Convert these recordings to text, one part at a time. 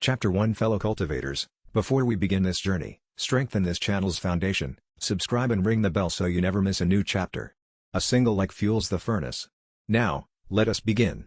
Chapter 1 Fellow Cultivators, before we begin this journey, strengthen this channel's foundation, subscribe and ring the bell so you never miss a new chapter. A single like fuels the furnace. Now, let us begin.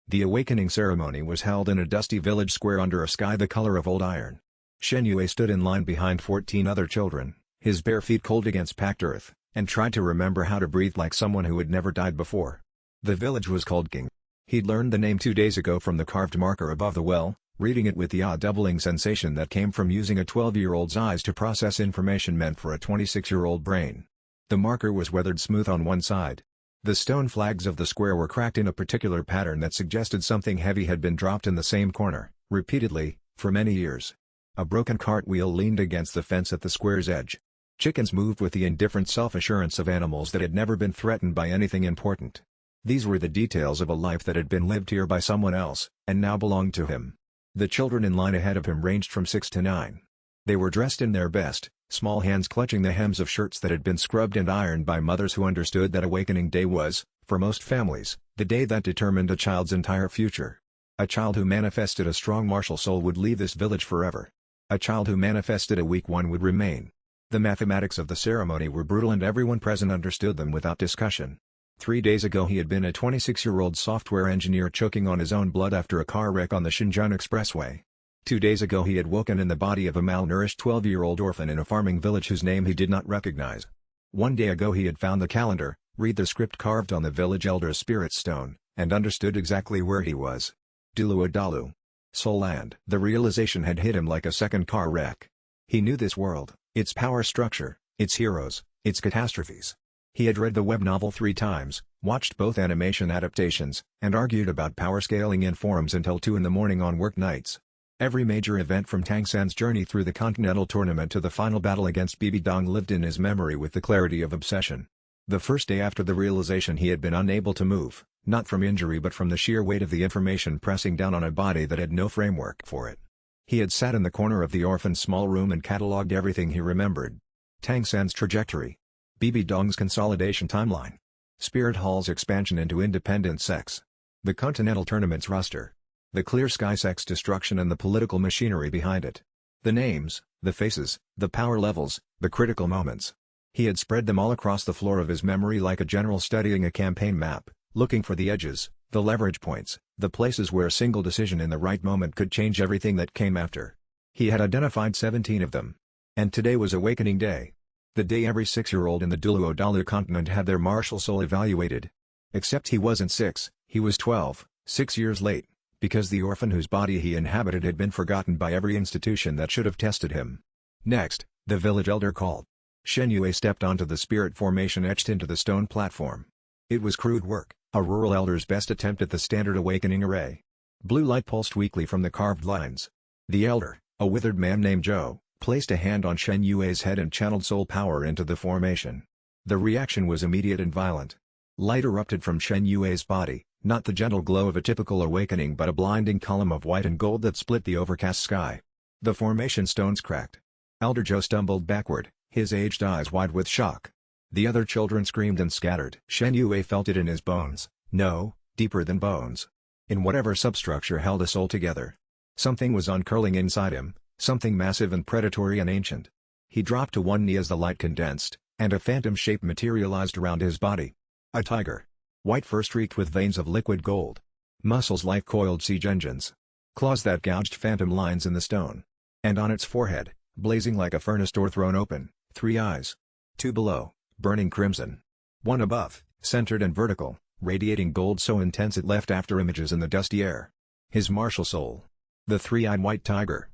The awakening ceremony was held in a dusty village square under a sky the color of old iron. Shen Yue stood in line behind 14 other children, his bare feet cold against packed earth, and tried to remember how to breathe like someone who had never died before. The village was called King. He'd learned the name 2 days ago from the carved marker above the well, reading it with the doubling sensation that came from using a 12-year-old's eyes to process information meant for a 26-year-old brain. The marker was weathered smooth on one side. The stone flags of the square were cracked in a particular pattern that suggested something heavy had been dropped in the same corner, repeatedly, for many years. A broken cartwheel leaned against the fence at the square's edge. Chickens moved with the indifferent self-assurance of animals that had never been threatened by anything important. These were the details of a life that had been lived here by someone else, and now belonged to him. The children in line ahead of him ranged from 6 to 9. They were dressed in their best, small hands clutching the hems of shirts that had been scrubbed and ironed by mothers who understood that Awakening Day was, for most families, the day that determined a child's entire future. A child who manifested a strong martial soul would leave this village forever. A child who manifested a weak one would remain. The mathematics of the ceremony were brutal and everyone present understood them without discussion. 3 days ago he had been a 26-year-old software engineer choking on his own blood after a car wreck on the Shenzhen expressway. 2 days ago he had woken in the body of a malnourished 12-year-old orphan in a farming village whose name he did not recognize. 1 day ago he had found the calendar, read the script carved on the village elder's spirit stone, and understood exactly where he was. Douluo Dalu. Soul Land. The realization had hit him like a second car wreck. He knew this world, its power structure, its heroes, its catastrophes. He had read the web novel 3 times, watched both animation adaptations, and argued about power scaling in forums until 2 in the morning on work nights. Every major event from Tang San's journey through the Continental Tournament to the final battle against Bibi Dong lived in his memory with the clarity of obsession. The first day after the realization he had been unable to move, not from injury but from the sheer weight of the information pressing down on a body that had no framework for it. He had sat in the corner of the orphan's small room and catalogued everything he remembered. Tang San's trajectory. Bibi Dong's consolidation timeline. Spirit Hall's expansion into independent sex. The Continental Tournament's roster. The Clear Sky sex destruction and the political machinery behind it. The names, the faces, the power levels, the critical moments. He had spread them all across the floor of his memory like a general studying a campaign map, looking for the edges, the leverage points, the places where a single decision in the right moment could change everything that came after. He had identified 17 of them. And today was Awakening Day. The day every 6-year-old in the Douluo Dalu continent had their martial soul evaluated. Except he wasn't 6, he was 12, 6 years late, because the orphan whose body he inhabited had been forgotten by every institution that should have tested him. Next, the village elder called. Shen Yue stepped onto the spirit formation etched into the stone platform. It was crude work, a rural elder's best attempt at the standard awakening array. Blue light pulsed weakly from the carved lines. The elder, a withered man named Zhou, placed a hand on Shen Yue's head and channeled soul power into the formation. The reaction was immediate and violent. Light erupted from Shen Yue's body, not the gentle glow of a typical awakening but a blinding column of white and gold that split the overcast sky. The formation stones cracked. Elder Zhou stumbled backward, his aged eyes wide with shock. The other children screamed and scattered. Shen Yue felt it in his bones, no, deeper than bones. In whatever substructure held a soul together. Something was uncurling inside him. Something massive and predatory and ancient. He dropped to one knee as the light condensed, and a phantom shape materialized around his body. A tiger. White fur streaked with veins of liquid gold. Muscles like coiled siege engines. Claws that gouged phantom lines in the stone. And on its forehead, blazing like a furnace door thrown open, 3 eyes. 2 below, burning crimson. 1 above, centered and vertical, radiating gold so intense it left after images in the dusty air. His martial soul. The 3-eyed white tiger.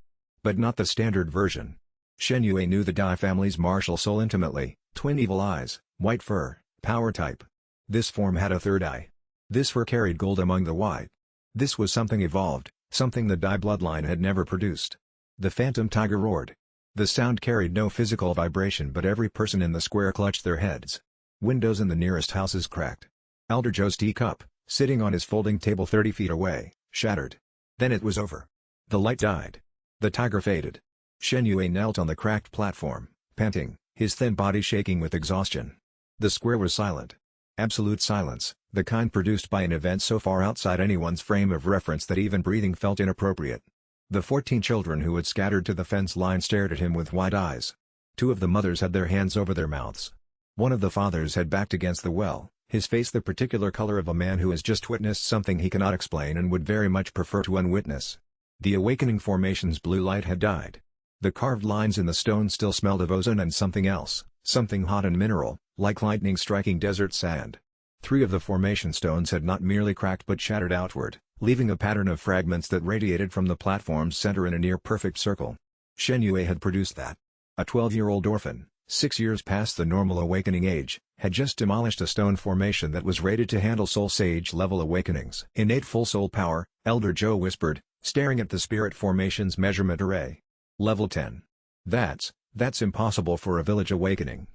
But not the standard version. Shen Yue knew the Dai family's martial soul intimately, twin evil eyes, white fur, power type. This form had a 3rd eye. This fur carried gold among the white. This was something evolved, something the Dai bloodline had never produced. The phantom tiger roared. The sound carried no physical vibration but every person in the square clutched their heads. Windows in the nearest houses cracked. Elder Zhou's teacup, sitting on his folding table 30 feet away, shattered. Then it was over. The light died. The tiger faded. Shen Yue knelt on the cracked platform, panting, his thin body shaking with exhaustion. The square was silent. Absolute silence, the kind produced by an event so far outside anyone's frame of reference that even breathing felt inappropriate. The 14 children who had scattered to the fence line stared at him with wide eyes. 2 of the mothers had their hands over their mouths. One of the fathers had backed against the well, his face the particular color of a man who has just witnessed something he cannot explain and would very much prefer to unwitness. The awakening formation's blue light had died. The carved lines in the stone still smelled of ozone and something else, something hot and mineral, like lightning striking desert sand. 3 of the formation stones had not merely cracked but shattered outward, leaving a pattern of fragments that radiated from the platform's center in a near-perfect circle. Shen Yue had produced that. A 12-year-old orphan, 6 years past the normal awakening age, had just demolished a stone formation that was rated to handle Soul Sage-level awakenings. Innate full soul power, Elder Zhou whispered, staring at the spirit formation's measurement array. Level 10. That's impossible for a village awakening.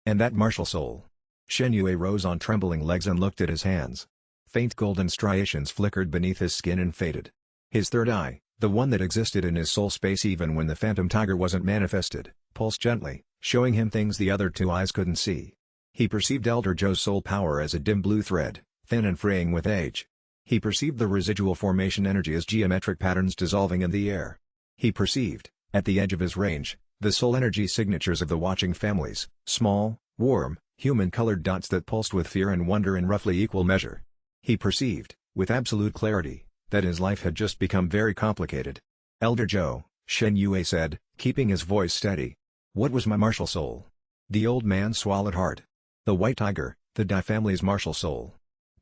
And that martial soul. Shen Yue rose on trembling legs and looked at his hands. Faint golden striations flickered beneath his skin and faded. His third eye, the one that existed in his soul space even when the phantom tiger wasn't manifested, pulsed gently, showing him things the other 2 eyes couldn't see. He perceived Elder Zhou's soul power as a dim blue thread, thin and fraying with age. He perceived the residual formation energy as geometric patterns dissolving in the air. He perceived, at the edge of his range, the soul energy signatures of the watching families, small, warm, human-colored dots that pulsed with fear and wonder in roughly equal measure. He perceived, with absolute clarity, that his life had just become very complicated. Elder Zhou, Shen Yue said, keeping his voice steady. What was my martial soul? The old man swallowed hard. The white tiger, the Dai family's martial soul.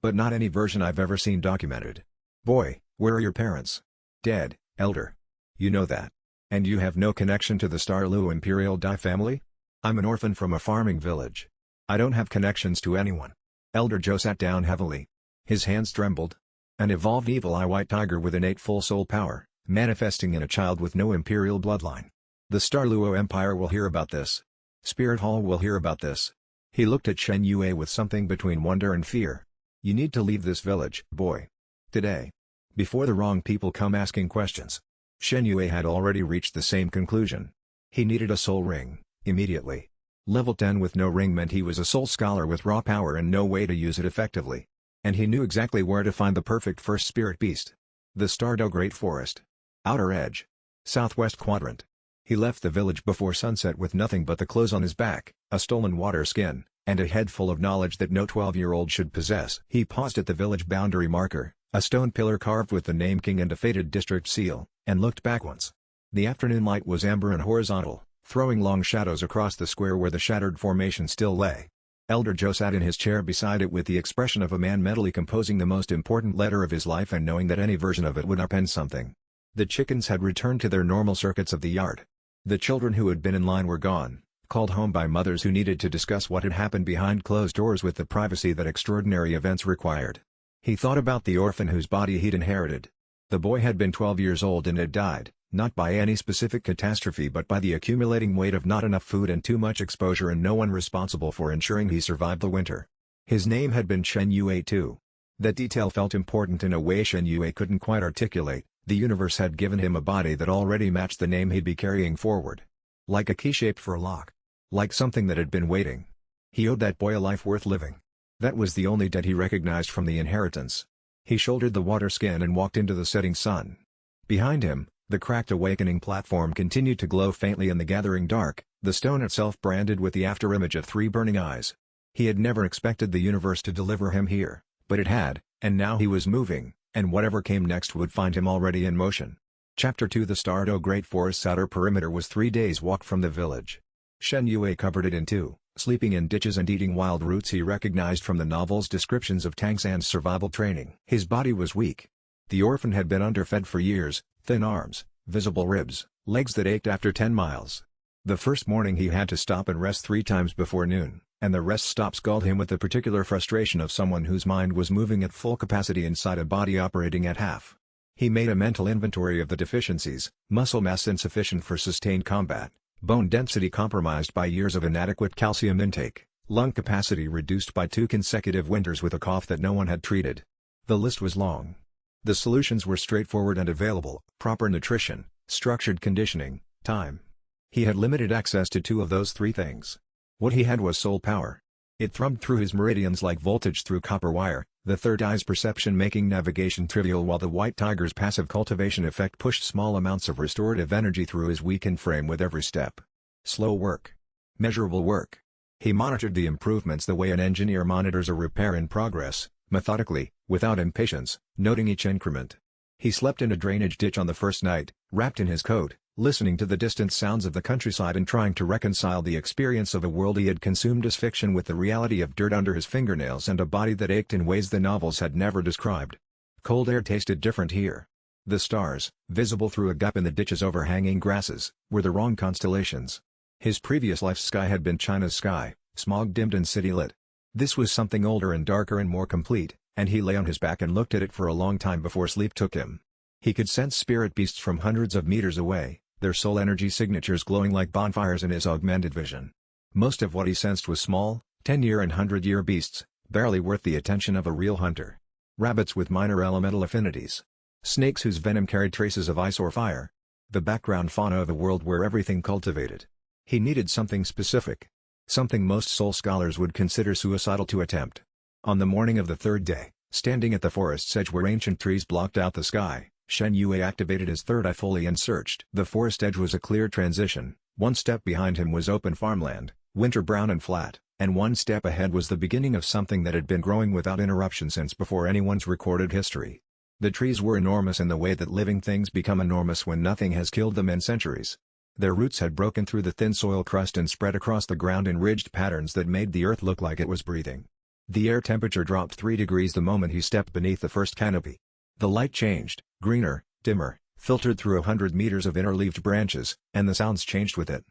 But not any version I've ever seen documented. Boy, where are your parents? Dead, Elder. You know that. And you have no connection to the Douluo Imperial Dai family? I'm an orphan from a farming village. I don't have connections to anyone. Elder Zhou sat down heavily. His hands trembled. An evolved evil eye white tiger with innate full soul power, manifesting in a child with no imperial bloodline. The Douluo Empire will hear about this. Spirit Hall will hear about this. He looked at Shen Yue with something between wonder and fear. You need to leave this village, boy. Today. Before the wrong people come asking questions. Shen Yue had already reached the same conclusion. He needed a soul ring, immediately. Level 10 with no ring meant he was a soul scholar with raw power and no way to use it effectively. And he knew exactly where to find the perfect first spirit beast. The Douluo Great Forest. Outer edge. Southwest quadrant. He left the village before sunset with nothing but the clothes on his back, a stolen water skin, and a head full of knowledge that no 12-year-old should possess. He paused at the village boundary marker, a stone pillar carved with the name King and a faded district seal, and looked back once. The afternoon light was amber and horizontal, throwing long shadows across the square where the shattered formation still lay. Elder Zhou sat in his chair beside it with the expression of a man mentally composing the most important letter of his life and knowing that any version of it would append something. The chickens had returned to their normal circuits of the yard. The children who had been in line were gone, called home by mothers who needed to discuss what had happened behind closed doors with the privacy that extraordinary events required. He thought about the orphan whose body he'd inherited. The boy had been 12 years old and had died, not by any specific catastrophe but by the accumulating weight of not enough food and too much exposure and no one responsible for ensuring he survived the winter. His name had been Shen Yue too. That detail felt important in a way Shen Yue couldn't quite articulate. The universe had given him a body that already matched the name he'd be carrying forward. Like a key shaped for a lock. Like something that had been waiting. He owed that boy a life worth living. That was the only debt he recognized from the inheritance. He shouldered the water skin and walked into the setting sun. Behind him, the cracked awakening platform continued to glow faintly in the gathering dark, the stone itself branded with the afterimage of 3 burning eyes. He had never expected the universe to deliver him here, but it had, and now he was moving, and whatever came next would find him already in motion. Chapter 2 The Douluo Great Forest's outer perimeter was 3 days' walk from the village. Shen Yue covered it in 2, sleeping in ditches and eating wild roots he recognized from the novel's descriptions of Tangsan's survival training. His body was weak. The orphan had been underfed for years, thin arms, visible ribs, legs that ached after 10 miles. The first morning he had to stop and rest 3 times before noon, and the rest stops galled him with the particular frustration of someone whose mind was moving at full capacity inside a body operating at half. He made a mental inventory of the deficiencies: muscle mass insufficient for sustained combat, bone density compromised by years of inadequate calcium intake, lung capacity reduced by 2 consecutive winters with a cough that no one had treated. The list was long. The solutions were straightforward and available: proper nutrition, structured conditioning, time. He had limited access to 2 of those 3 things. What he had was soul power. It thrummed through his meridians like voltage through copper wire, the third eye's perception making navigation trivial while the white tiger's passive cultivation effect pushed small amounts of restorative energy through his weakened frame with every step. Slow work. Measurable work. He monitored the improvements the way an engineer monitors a repair in progress, methodically, without impatience, noting each increment. He slept in a drainage ditch on the first night, wrapped in his coat, listening to the distant sounds of the countryside and trying to reconcile the experience of a world he had consumed as fiction with the reality of dirt under his fingernails and a body that ached in ways the novels had never described. Cold air tasted different here. The stars, visible through a gap in the ditch's overhanging grasses, were the wrong constellations. His previous life's sky had been China's sky, smog-dimmed and city-lit. This was something older and darker and more complete, and he lay on his back and looked at it for a long time before sleep took him. He could sense spirit beasts from hundreds of meters away, their soul energy signatures glowing like bonfires in his augmented vision. Most of what he sensed was small, 10-year and 100-year beasts, barely worth the attention of a real hunter. Rabbits with minor elemental affinities. Snakes whose venom carried traces of ice or fire. The background fauna of a world where everything cultivated. He needed something specific. Something most soul scholars would consider suicidal to attempt. On the morning of the third day, standing at the forest's edge where ancient trees blocked out the sky, Shen Yue activated his third eye fully and searched. The forest edge was a clear transition. One step behind him was open farmland, winter brown and flat, and one step ahead was the beginning of something that had been growing without interruption since before anyone's recorded history. The trees were enormous in the way that living things become enormous when nothing has killed them in centuries. Their roots had broken through the thin soil crust and spread across the ground in ridged patterns that made the earth look like it was breathing. The air temperature dropped 3 degrees the moment he stepped beneath the first canopy. The light changed, greener, dimmer, filtered through 100 meters of interleaved branches, and the sounds changed with it.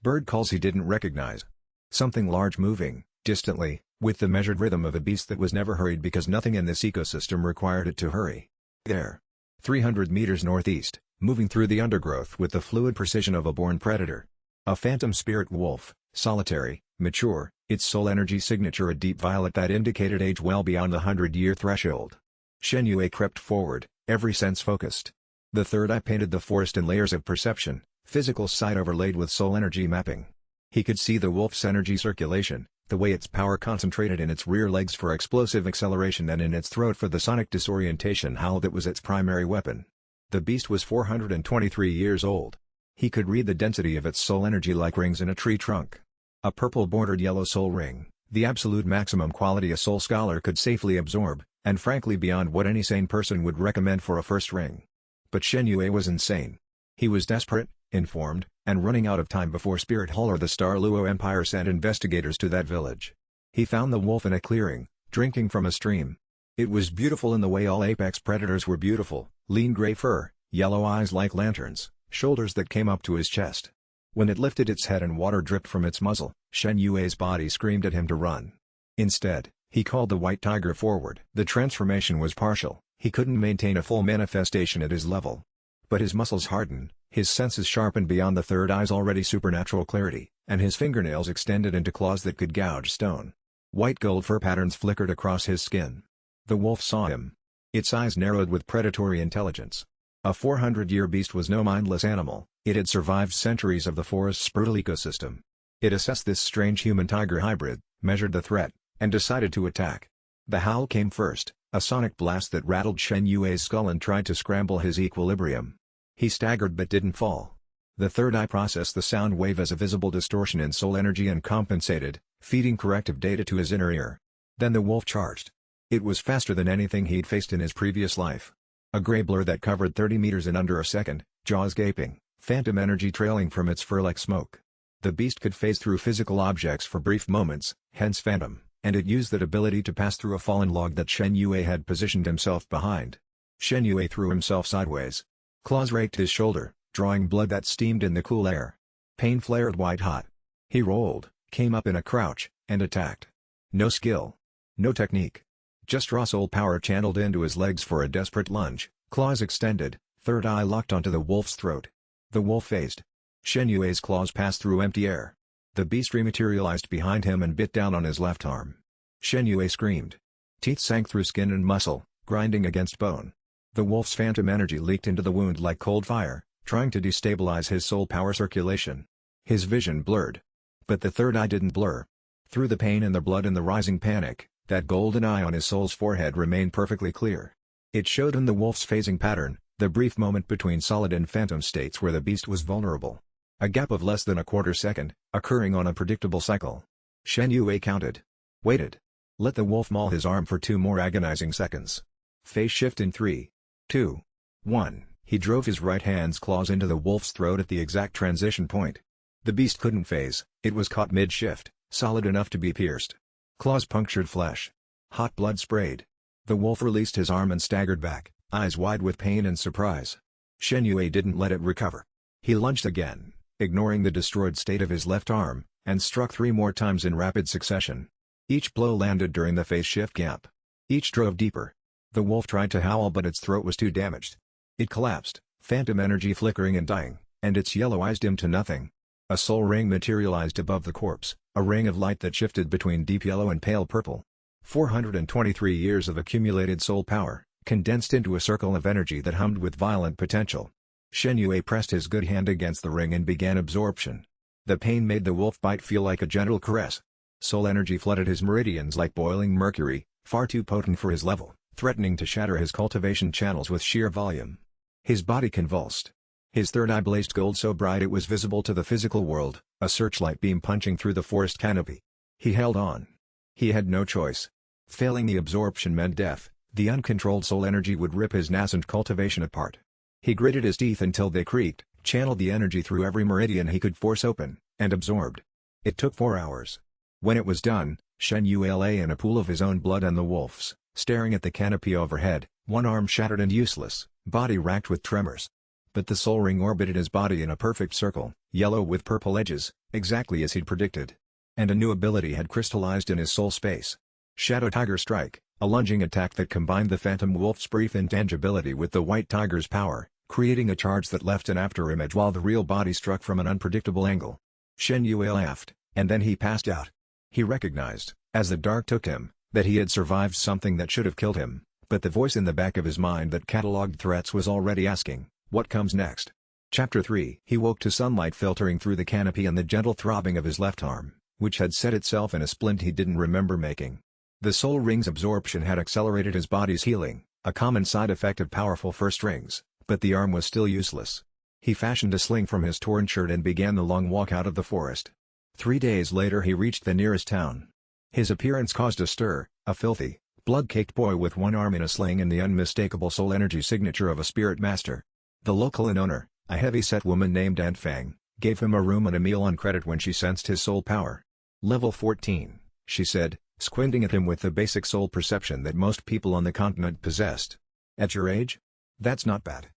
Bird calls he didn't recognize. Something large moving, distantly, with the measured rhythm of a beast that was never hurried because nothing in this ecosystem required it to hurry. There. 300 meters northeast, moving through the undergrowth with the fluid precision of a born predator. A phantom spirit wolf, solitary, mature, its soul energy signature a deep violet that indicated age well beyond the 100-year threshold. Shen Yue crept forward, every sense focused. The third eye painted the forest in layers of perception, physical sight overlaid with soul energy mapping. He could see the wolf's energy circulation, the way its power concentrated in its rear legs for explosive acceleration and in its throat for the sonic disorientation howl that was its primary weapon. The beast was 423 years old. He could read the density of its soul energy like rings in a tree trunk. A purple-bordered yellow soul ring, the absolute maximum quality a soul scholar could safely absorb, and frankly beyond what any sane person would recommend for a first ring. But Shen Yue was insane. He was desperate, informed, and running out of time before Spirit Hall or the Star Luo Empire sent investigators to that village. He found the wolf in a clearing, drinking from a stream. It was beautiful in the way all apex predators were beautiful, lean gray fur, yellow eyes like lanterns, shoulders that came up to his chest. When it lifted its head and water dripped from its muzzle, Shen Yue's body screamed at him to run. Instead, he called the white tiger forward. The transformation was partial, he couldn't maintain a full manifestation at his level. But his muscles hardened, his senses sharpened beyond the third eye's already supernatural clarity, and his fingernails extended into claws that could gouge stone. White gold fur patterns flickered across his skin. The wolf saw him. Its eyes narrowed with predatory intelligence. A 400-year beast was no mindless animal, it had survived centuries of the forest's brutal ecosystem. It assessed this strange human-tiger hybrid, measured the threat, and decided to attack. The howl came first, a sonic blast that rattled Shen Yue's skull and tried to scramble his equilibrium. He staggered but didn't fall. The third eye processed the sound wave as a visible distortion in soul energy and compensated, feeding corrective data to his inner ear. Then the wolf charged. It was faster than anything he'd faced in his previous life. A gray blur that covered 30 meters in under a second, jaws gaping, phantom energy trailing from its fur like smoke. The beast could phase through physical objects for brief moments, hence phantom, and it used that ability to pass through a fallen log that Shen Yue had positioned himself behind. Shen Yue threw himself sideways. Claws raked his shoulder, drawing blood that steamed in the cool air. Pain flared white-hot. He rolled, came up in a crouch, and attacked. No skill. No technique. Just raw soul power channeled into his legs for a desperate lunge, claws extended, third eye locked onto the wolf's throat. The wolf phased. Shen Yue's claws passed through empty air. The beast rematerialized behind him and bit down on his left arm. Shen Yue screamed. Teeth sank through skin and muscle, grinding against bone. The wolf's phantom energy leaked into the wound like cold fire, trying to destabilize his soul power circulation. His vision blurred. But the third eye didn't blur. Through the pain and the blood and the rising panic, That golden eye on his soul's forehead remained perfectly clear. It showed him the wolf's phasing pattern, the brief moment between solid and phantom states where the beast was vulnerable. A gap of less than a quarter second, occurring on a predictable cycle. Shen Yue counted. Waited. Let the wolf maul his arm for 2 more agonizing seconds. Phase shift in 3, 2, 1. He drove his right hand's claws into the wolf's throat at the exact transition point. The beast couldn't phase, it was caught mid-shift, solid enough to be pierced. Claws punctured flesh. Hot blood sprayed. The wolf released his arm and staggered back, eyes wide with pain and surprise. Shen Yue didn't let it recover. He lunged again, ignoring the destroyed state of his left arm, and struck 3 more times in rapid succession. Each blow landed during the phase shift gap. Each drove deeper. The wolf tried to howl but its throat was too damaged. It collapsed, phantom energy flickering and dying, and its yellow eyes dimmed to nothing. A soul ring materialized above the corpse, a ring of light that shifted between deep yellow and pale purple. 423 years of accumulated soul power, condensed into a circle of energy that hummed with violent potential. Shen Yue pressed his good hand against the ring and began absorption. The pain made the wolf bite feel like a gentle caress. Soul energy flooded his meridians like boiling mercury, far too potent for his level, threatening to shatter his cultivation channels with sheer volume. His body convulsed. His third eye blazed gold so bright it was visible to the physical world, a searchlight beam punching through the forest canopy. He held on. He had no choice. Failing the absorption meant death. The uncontrolled soul energy would rip his nascent cultivation apart. He gritted his teeth until they creaked, channeled the energy through every meridian he could force open, and absorbed. It took 4 hours. When it was done, Shen Yue lay in a pool of his own blood and the wolf's, staring at the canopy overhead, one arm shattered and useless, body racked with tremors. But the soul ring orbited his body in a perfect circle, yellow with purple edges, exactly as he'd predicted. And a new ability had crystallized in his soul space. Shadow Tiger Strike, a lunging attack that combined the phantom wolf's brief intangibility with the white tiger's power, creating a charge that left an afterimage while the real body struck from an unpredictable angle. Shen Yue laughed, and then he passed out. He recognized, as the dark took him, that he had survived something that should have killed him, but the voice in the back of his mind that catalogued threats was already asking, what comes next? Chapter 3. He woke to sunlight filtering through the canopy and the gentle throbbing of his left arm, which had set itself in a splint he didn't remember making. The soul ring's absorption had accelerated his body's healing, a common side effect of powerful first rings, but the arm was still useless. He fashioned a sling from his torn shirt and began the long walk out of the forest. 3 days later he reached the nearest town. His appearance caused a stir, a filthy, blood-caked boy with one arm in a sling and the unmistakable soul energy signature of a spirit master. The local inn owner, a heavy-set woman named Aunt Fang, gave him a room and a meal on credit when she sensed his soul power. Level 14, she said, squinting at him with the basic soul perception that most people on the continent possessed. At your age? That's not bad.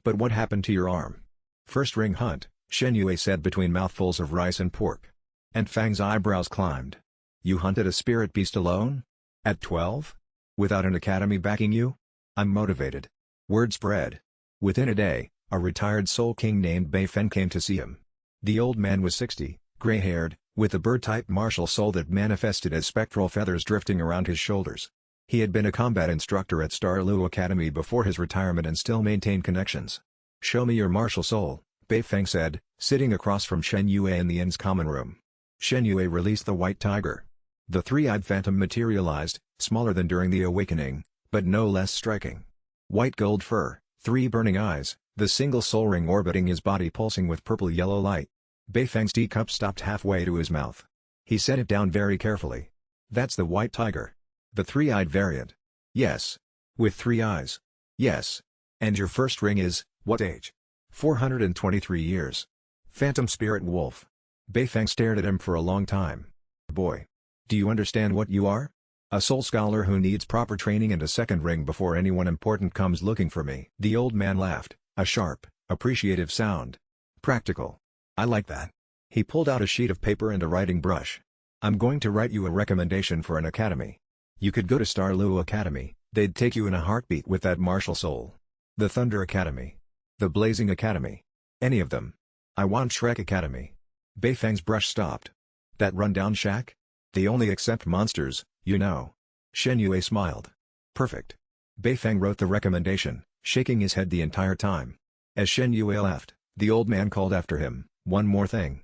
But what happened to your arm? First ring hunt, Shen Yue said between mouthfuls of rice and pork. Aunt Fang's eyebrows climbed. You hunted a spirit beast alone? At 12? Without an academy backing you? I'm motivated. Word spread. Within a day, a retired soul king named Bei Fen came to see him. The old man was 60, gray-haired, with a bird-type martial soul that manifested as spectral feathers drifting around his shoulders. He had been a combat instructor at Douluo Academy before his retirement and still maintained connections. Show me your martial soul, Bei Feng said, sitting across from Shen Yue in the inn's common room. Shen Yue released the white tiger. The three-eyed phantom materialized, smaller than during the awakening, but no less striking. White gold fur, 3 burning eyes, the single soul ring orbiting his body pulsing with purple-yellow light. Bei Feng's teacup stopped halfway to his mouth. He set it down very carefully. That's the white tiger. The 3-eyed variant. Yes. With 3 eyes. Yes. And your first ring is, what age? 423 years. Phantom spirit wolf. Bei Feng stared at him for a long time. Boy. Do you understand what you are? A soul scholar who needs proper training and a second ring before anyone important comes looking for me. The old man laughed, a sharp, appreciative sound. Practical. I like that. He pulled out a sheet of paper and a writing brush. I'm going to write you a recommendation for an academy. You could go to Douluo Academy, they'd take you in a heartbeat with that martial soul. The Thunder Academy. The Blazing Academy. Any of them. I want Shrek Academy. Bei Feng's brush stopped. That rundown shack? They only accept monsters, you know. Shen Yue smiled. Perfect. Bei Feng wrote the recommendation, shaking his head the entire time. As Shen Yue left, the old man called after him, one more thing.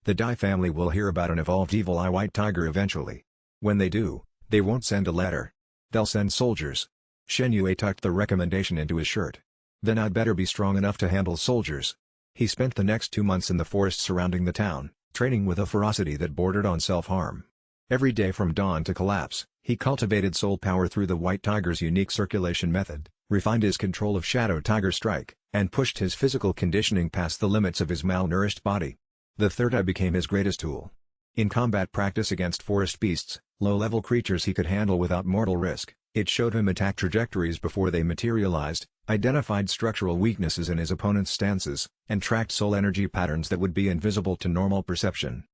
The Dai family will hear about an evolved evil eye white tiger eventually. When they do, They won't send a letter. They'll send soldiers. Shen Yue tucked the recommendation into his shirt. Then I'd better be strong enough to handle soldiers. He spent the next 2 months in the forest surrounding the town, training with a ferocity that bordered on self-harm. Every day from dawn to collapse, he cultivated soul power through the White Tiger's unique circulation method, refined his control of Shadow Tiger Strike, and pushed his physical conditioning past the limits of his malnourished body. The third eye became his greatest tool. In combat practice against forest beasts, low-level creatures he could handle without mortal risk, it showed him attack trajectories before they materialized, identified structural weaknesses in his opponent's stances, and tracked soul energy patterns that would be invisible to normal perception.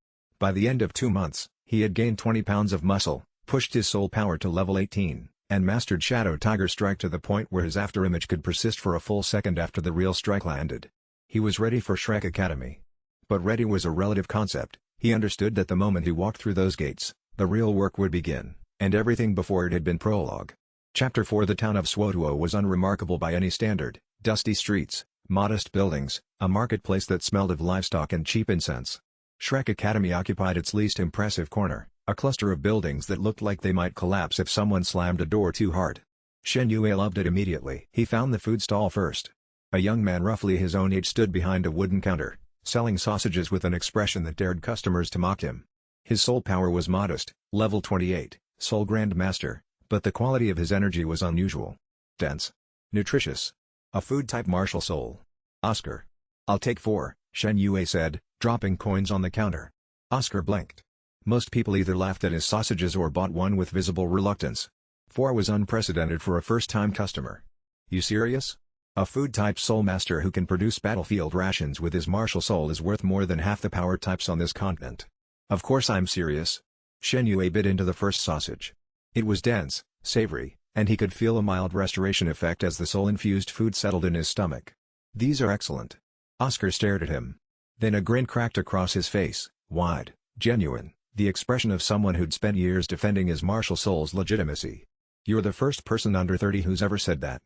By the end of 2 months, he had gained 20 pounds of muscle, pushed his soul power to level 18, and mastered Shadow Tiger Strike to the point where his afterimage could persist for a full second after the real strike landed. He was ready for Shrek Academy. But ready was a relative concept. He understood that the moment he walked through those gates, the real work would begin, and everything before it had been prologue. Chapter 4. The town of Suotuo was unremarkable by any standard: dusty streets, modest buildings, a marketplace that smelled of livestock and cheap incense. Shrek Academy occupied its least impressive corner, a cluster of buildings that looked like they might collapse if someone slammed a door too hard. Shen Yue loved it immediately. He found the food stall first. A young man roughly his own age stood behind a wooden counter, selling sausages with an expression that dared customers to mock him. His soul power was modest, level 28, Soul Grand Master, but the quality of his energy was unusual. Dense. Nutritious. A food-type martial soul. Oscar. I'll take 4, Shen Yue said, dropping coins on the counter. Oscar blinked. Most people either laughed at his sausages or bought one with visible reluctance. 4 was unprecedented for a first-time customer. You serious? A food-type soul master who can produce battlefield rations with his martial soul is worth more than half the power types on this continent. Of course I'm serious. Shen Yue bit into the first sausage. It was dense, savory, and he could feel a mild restoration effect as the soul-infused food settled in his stomach. These are excellent. Oscar stared at him. Then a grin cracked across his face, wide, genuine, the expression of someone who'd spent years defending his martial soul's legitimacy. You're the first person under 30 who's ever said that.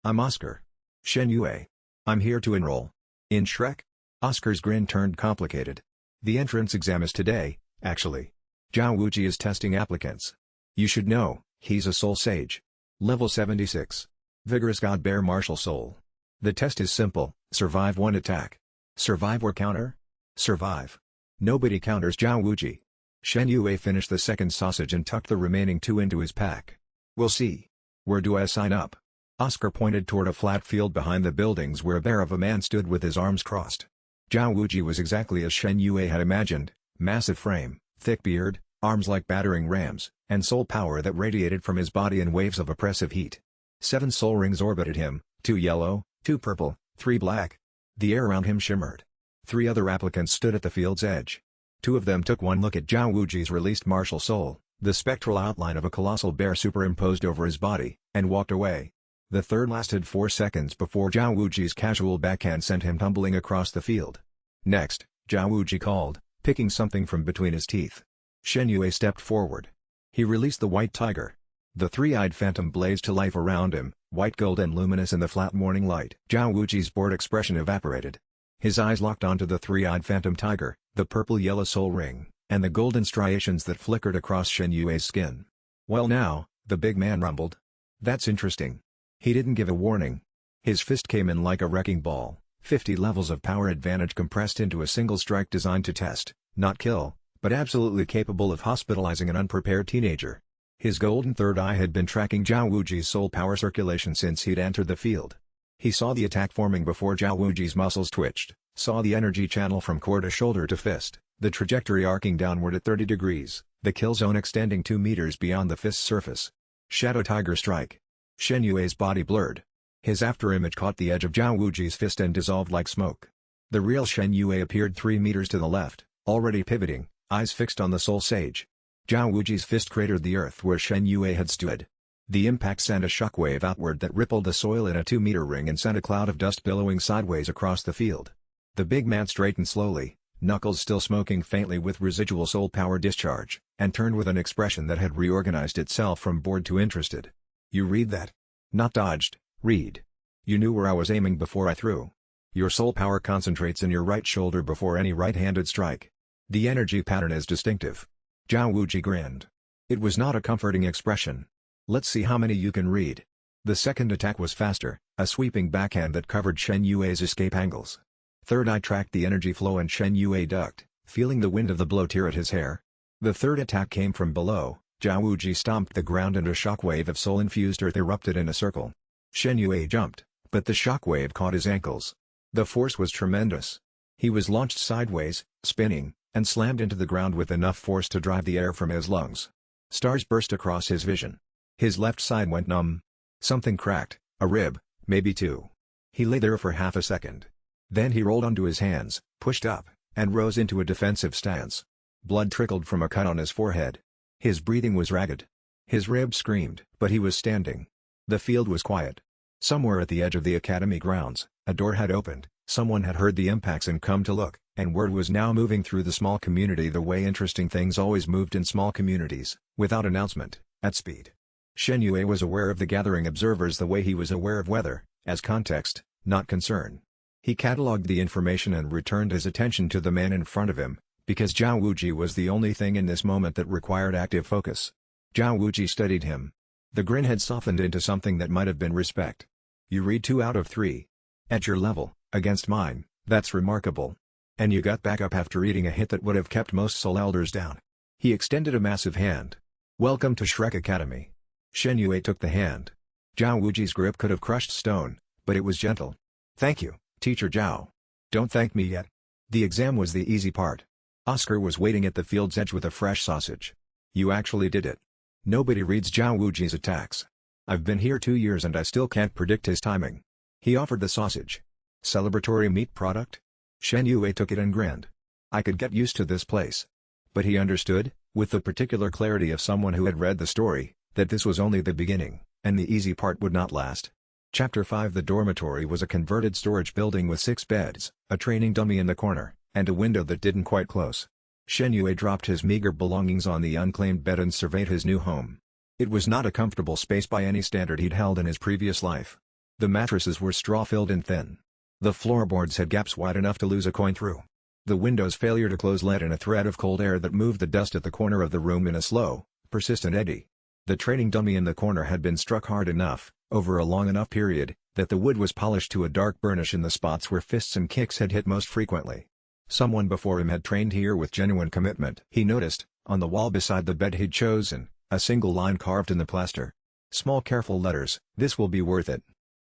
I'm Oscar. Shen Yue. I'm here to enroll. In Shrek? Oscar's grin turned complicated. The entrance exam is today, actually. Zhao Wuji is testing applicants. You should know, he's a soul sage. Level 76. Vigorous God Bear Martial Soul. The test is simple: survive one attack. Survive or counter? Survive. Nobody counters Zhao Wuji. Shen Yue finished the second sausage and tucked the remaining 2 into his pack. We'll see. Where do I sign up? Oscar pointed toward a flat field behind the buildings where a bear of a man stood with his arms crossed. Zhao Wuji was exactly as Shen Yue had imagined: massive frame, thick beard, arms like battering rams, and soul power that radiated from his body in waves of oppressive heat. 7 soul rings orbited him, 2 yellow, 2 purple, 3 black. The air around him shimmered. 3 other applicants stood at the field's edge. 2 of them took one look at Zhao Wuji's released martial soul, the spectral outline of a colossal bear superimposed over his body, and walked away. The third lasted 4 seconds before Zhao Wuji's casual backhand sent him tumbling across the field. Next, Zhao Wuji called, picking something from between his teeth. Shen Yue stepped forward. He released the white tiger. The 3-eyed phantom blazed to life around him, white gold and luminous in the flat morning light. Zhao Wuji's bored expression evaporated. His eyes locked onto the 3-eyed phantom tiger, the purple-yellow soul ring, and the golden striations that flickered across Shen Yue's skin. Well now, the big man rumbled. That's interesting. He didn't give a warning. His fist came in like a wrecking ball, 50 levels of power advantage compressed into a single strike designed to test, not kill, but absolutely capable of hospitalizing an unprepared teenager. His golden third eye had been tracking Zhao Wuji's soul power circulation since he'd entered the field. He saw the attack forming before Zhao Wuji's muscles twitched, saw the energy channel from core to shoulder to fist, the trajectory arcing downward at 30 degrees, the kill zone extending 2 meters beyond the fist's surface. Shadow Tiger Strike. Shen Yue's body blurred. His afterimage caught the edge of Zhao Wuji's fist and dissolved like smoke. The real Shen Yue appeared 3 meters to the left, already pivoting, eyes fixed on the soul sage. Zhao Wuji's fist cratered the earth where Shen Yue had stood. The impact sent a shockwave outward that rippled the soil in a 2-meter ring and sent a cloud of dust billowing sideways across the field. The big man straightened slowly, knuckles still smoking faintly with residual soul power discharge, and turned with an expression that had reorganized itself from bored to interested. You read that? Not dodged, read. You knew where I was aiming before I threw. Your soul power concentrates in your right shoulder before any right-handed strike. The energy pattern is distinctive. Zhao Wuji grinned. It was not a comforting expression. Let's see how many you can read. The second attack was faster, a sweeping backhand that covered Shen Yue's escape angles. Third eye tracked the energy flow and Shen Yue ducked, feeling the wind of the blow tear at his hair. The third attack came from below. Zhao Wuji stomped the ground and a shockwave of soul-infused earth erupted in a circle. Shen Yue jumped, but the shockwave caught his ankles. The force was tremendous. He was launched sideways, spinning, and slammed into the ground with enough force to drive the air from his lungs. Stars burst across his vision. His left side went numb. Something cracked, a rib, maybe two. He lay there for half a second. Then he rolled onto his hands, pushed up, and rose into a defensive stance. Blood trickled from a cut on his forehead. His breathing was ragged. His ribs screamed, but he was standing. The field was quiet. Somewhere at the edge of the academy grounds, a door had opened, someone had heard the impacts and come to look, and word was now moving through the small community the way interesting things always moved in small communities, without announcement, at speed. Shen Yue was aware of the gathering observers the way he was aware of weather, as context, not concern. He catalogued the information and returned his attention to the man in front of him, because Zhao Wuji was the only thing in this moment that required active focus. Zhao Wuji studied him. The grin had softened into something that might have been respect. You read 2 out of 3. At your level, against mine, that's remarkable. And you got back up after eating a hit that would have kept most soul elders down. He extended a massive hand. Welcome to Shrek Academy. Shen Yue took the hand. Zhao Wuji's grip could have crushed stone, but it was gentle. Thank you, Teacher Zhao. Don't thank me yet. The exam was the easy part. Oscar was waiting at the field's edge with a fresh sausage. You actually did it. Nobody reads Zhao Wuji's attacks. I've been here 2 years and I still can't predict his timing. He offered the sausage. Celebratory meat product? Shen Yue took it and grinned. I could get used to this place. But he understood, with the particular clarity of someone who had read the story, that this was only the beginning, and the easy part would not last. Chapter 5 The dormitory was a converted storage building with 6 beds, a training dummy in the corner, and a window that didn't quite close. Shen Yue dropped his meager belongings on the unclaimed bed and surveyed his new home. It was not a comfortable space by any standard he'd held in his previous life. The mattresses were straw-filled and thin. The floorboards had gaps wide enough to lose a coin through. The window's failure to close let in a thread of cold air that moved the dust at the corner of the room in a slow, persistent eddy. The training dummy in the corner had been struck hard enough, over a long enough period, that the wood was polished to a dark burnish in the spots where fists and kicks had hit most frequently. Someone before him had trained here with genuine commitment. He noticed, on the wall beside the bed he'd chosen, a single line carved in the plaster. Small careful letters, this will be worth it.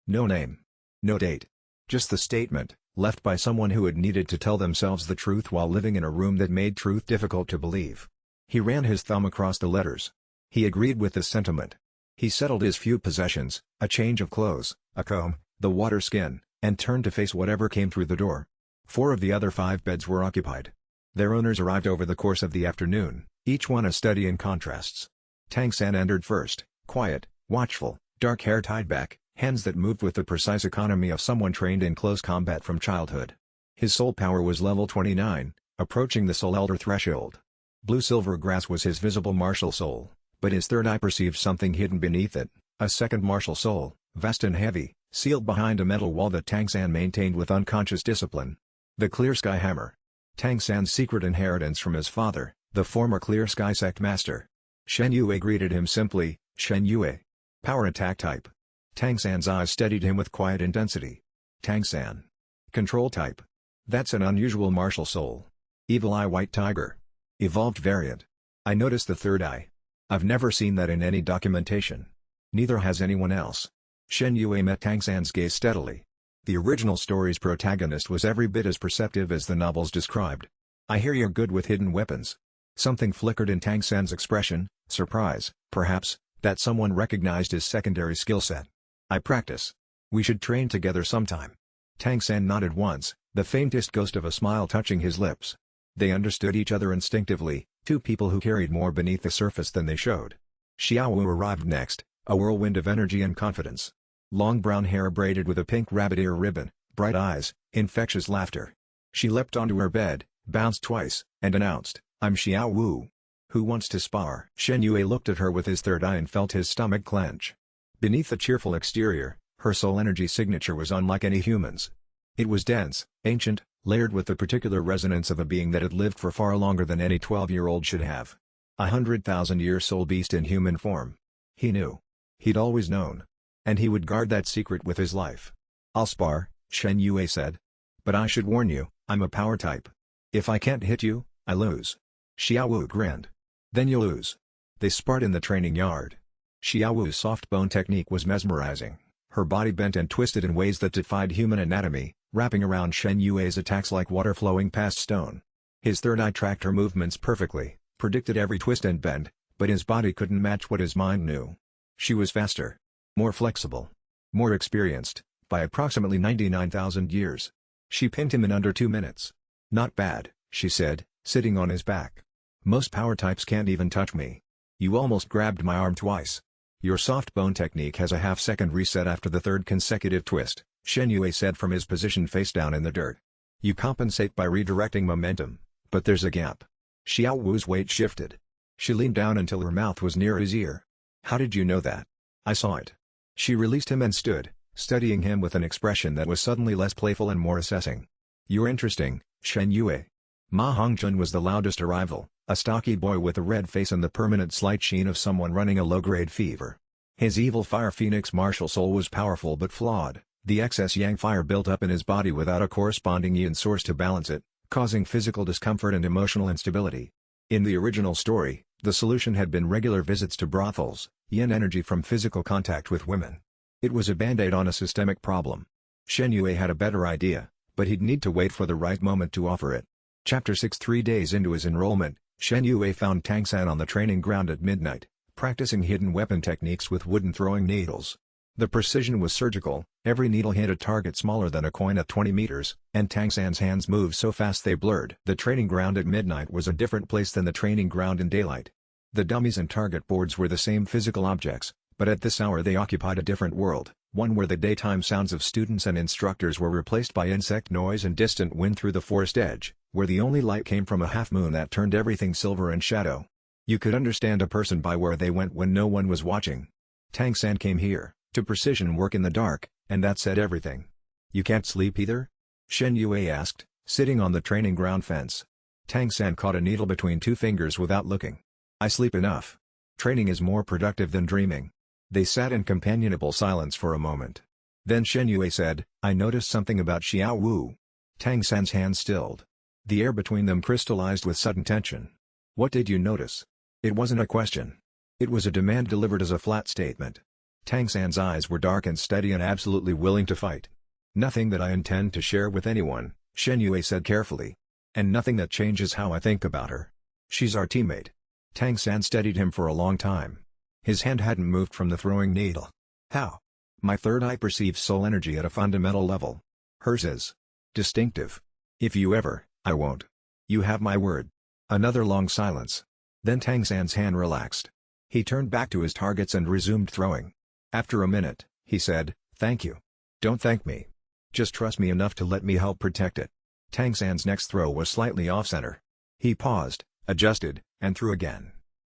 No name. No date. Just the statement, left by someone who had needed to tell themselves the truth while living in a room that made truth difficult to believe. He ran his thumb across the letters. He agreed with this sentiment. He settled his few possessions, a change of clothes, a comb, the water skin, and turned to face whatever came through the door. 4 of the other 5 beds were occupied. Their owners arrived over the course of the afternoon, each one a study in contrasts. Tang San entered first, quiet, watchful, dark hair tied back, hands that moved with the precise economy of someone trained in close combat from childhood. His soul power was level 29, approaching the soul elder threshold. Blue-silver grass was his visible martial soul, but his third eye perceived something hidden beneath it, a second martial soul, vast and heavy, sealed behind a metal wall that Tang San maintained with unconscious discipline. The Clear Sky Hammer. Tang San's secret inheritance from his father, the former Clear Sky Sect Master. Shen Yue greeted him simply, Shen Yue. Power attack type. Tang San's eyes steadied him with quiet intensity. Tang San. Control type. That's an unusual martial soul. Evil Eye White Tiger. Evolved variant. I noticed the third eye. I've never seen that in any documentation. Neither has anyone else. Shen Yue met Tang San's gaze steadily. The original story's protagonist was every bit as perceptive as the novels described. I hear you're good with hidden weapons. Something flickered in Tang San's expression, surprise, perhaps, that someone recognized his secondary skill set. I practice. We should train together sometime. Tang San nodded once, the faintest ghost of a smile touching his lips. They understood each other instinctively, 2 people who carried more beneath the surface than they showed. Xiao Wu arrived next, a whirlwind of energy and confidence. Long brown hair braided with a pink rabbit ear ribbon, bright eyes, infectious laughter. She leapt onto her bed, bounced twice, and announced, I'm Xiao Wu. Who wants to spar? Shen Yue looked at her with his third eye and felt his stomach clench. Beneath the cheerful exterior, her soul energy signature was unlike any human's. It was dense, ancient, layered with the particular resonance of a being that had lived for far longer than any 12-year-old should have. 100,000-year soul beast in human form. He knew. He'd always known. And he would guard that secret with his life. "I'll spar," Shen Yue said. "But I should warn you, I'm a power type. If I can't hit you, I lose." Xiao Wu grinned. "Then you lose." They sparred in the training yard. Xiao Wu's soft bone technique was mesmerizing. Her body bent and twisted in ways that defied human anatomy, wrapping around Shen Yue's attacks like water flowing past stone. His third eye tracked her movements perfectly, predicted every twist and bend, but his body couldn't match what his mind knew. She was faster, more flexible, more experienced, by approximately 99,000 years. She pinned him in under 2 minutes. "Not bad," she said, sitting on his back. "Most power types can't even touch me. You almost grabbed my arm twice. Your soft bone technique has a half-second reset after the third consecutive twist," Shen Yue said from his position face down in the dirt. "You compensate by redirecting momentum, but there's a gap." Xiao Wu's weight shifted. She leaned down until her mouth was near his ear. "How did you know that?" "I saw it." She released him and stood, studying him with an expression that was suddenly less playful and more assessing. "You're interesting, Shen Yue." Ma Hongchun was the loudest arrival, a stocky boy with a red face and the permanent slight sheen of someone running a low-grade fever. His evil fire phoenix martial soul was powerful but flawed, the excess yang fire built up in his body without a corresponding yin source to balance it, causing physical discomfort and emotional instability. In the original story, the solution had been regular visits to brothels, yin energy from physical contact with women. It was a band-aid on a systemic problem. Shen Yue had a better idea, but he'd need to wait for the right moment to offer it. Chapter 6. 3 days into his enrollment, Shen Yue found Tang San on the training ground at midnight, practicing hidden weapon techniques with wooden throwing needles. The precision was surgical, every needle hit a target smaller than a coin at 20 meters, and Tang San's hands moved so fast they blurred. The training ground at midnight was a different place than the training ground in daylight. The dummies and target boards were the same physical objects, but at this hour they occupied a different world, one where the daytime sounds of students and instructors were replaced by insect noise and distant wind through the forest edge, where the only light came from a half-moon that turned everything silver and shadow. You could understand a person by where they went when no one was watching. Tang San came here, to precision work in the dark, and that said everything. "You can't sleep either?" Shen Yue asked, sitting on the training ground fence. Tang San caught a needle between 2 fingers without looking. "I sleep enough. Training is more productive than dreaming." They sat in companionable silence for a moment. Then Shen Yue said, "I noticed something about Xiao Wu." Tang San's hand stilled. The air between them crystallized with sudden tension. "What did you notice?" It wasn't a question. It was a demand delivered as a flat statement. Tang San's eyes were dark and steady and absolutely willing to fight. "Nothing that I intend to share with anyone," Shen Yue said carefully. "And nothing that changes how I think about her. She's our teammate." Tang San studied him for a long time. His hand hadn't moved from the throwing needle. "How?" "My third eye perceives soul energy at a fundamental level. Hers is distinctive. If you ever, I won't. You have my word." Another long silence. Then Tang San's hand relaxed. He turned back to his targets and resumed throwing. After a minute, he said, "Thank you. Don't thank me. Just trust me enough to let me help protect it." Tang San's next throw was slightly off-center. He paused, adjusted, and threw again.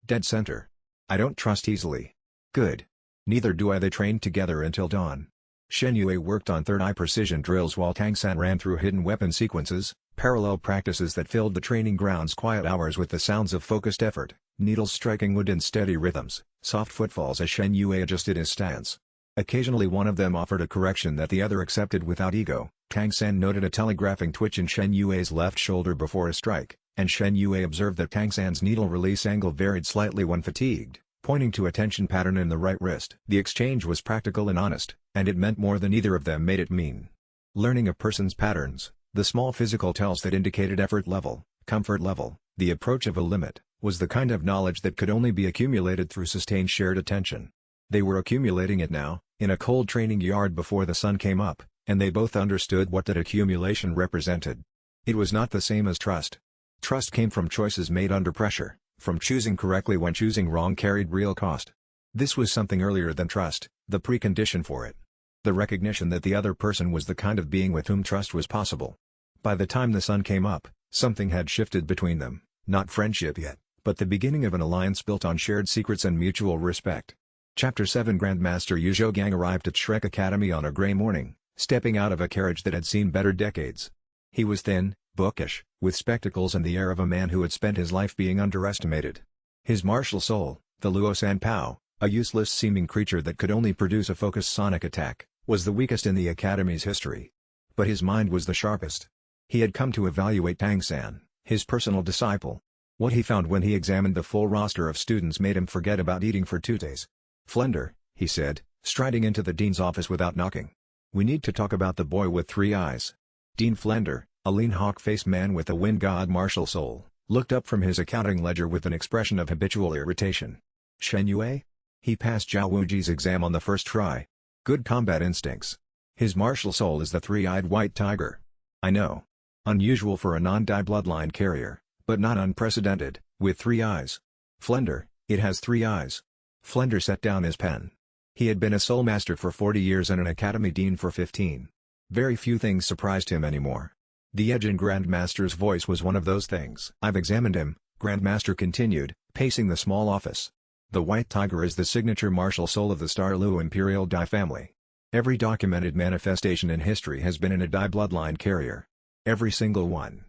Dead center. "I don't trust easily." "Good. Neither do I." They trained together until dawn. Shen Yue worked on third eye precision drills while Tang San ran through hidden weapon sequences, parallel practices that filled the training ground's quiet hours with the sounds of focused effort, needles striking wood in steady rhythms, soft footfalls as Shen Yue adjusted his stance. Occasionally one of them offered a correction that the other accepted without ego. Tang San noted a telegraphing twitch in Shen Yue's left shoulder before a strike, and Shen Yue observed that Tang San's needle release angle varied slightly when fatigued, pointing to a tension pattern in the right wrist. The exchange was practical and honest, and it meant more than either of them made it mean. Learning a person's patterns, the small physical tells that indicated effort level, comfort level, the approach of a limit, was the kind of knowledge that could only be accumulated through sustained shared attention. They were accumulating it now, in a cold training yard before the sun came up, and they both understood what that accumulation represented. It was not the same as trust. Trust came from choices made under pressure, from choosing correctly when choosing wrong carried real cost. This was something earlier than trust, the precondition for it. The recognition that the other person was the kind of being with whom trust was possible. By the time the sun came up, something had shifted between them, not friendship yet, but the beginning of an alliance built on shared secrets and mutual respect. Chapter 7. Grandmaster Yu Zhougang arrived at Shrek Academy on a gray morning, stepping out of a carriage that had seen better decades. He was thin, bookish, with spectacles and the air of a man who had spent his life being underestimated. His martial soul, the Luo Sanpao, a useless-seeming creature that could only produce a focused sonic attack, was the weakest in the Academy's history. But his mind was the sharpest. He had come to evaluate Tang San, his personal disciple. What he found when he examined the full roster of students made him forget about eating for 2 days. "Flender," he said, striding into the dean's office without knocking. "We need to talk about the boy with 3 eyes." Dean Flender, a lean hawk-faced man with a wind god martial soul, looked up from his accounting ledger with an expression of habitual irritation. "Shen Yue?" He passed Zhao Wuji's exam on the first try. Good combat instincts. His martial soul is the 3-eyed white tiger. I know. Unusual for a non-Dai bloodline carrier, but not unprecedented, with 3 eyes. "Flender, it has 3 eyes." Flender set down his pen. He had been a soul master for 40 years and an academy dean for 15. Very few things surprised him anymore. The edge in Grandmaster's voice was one of those things. "I've examined him," Grandmaster continued, pacing the small office. "The white tiger is the signature martial soul of the Star Luo Imperial Dai family. Every documented manifestation in history has been in a Dai bloodline carrier. Every single one.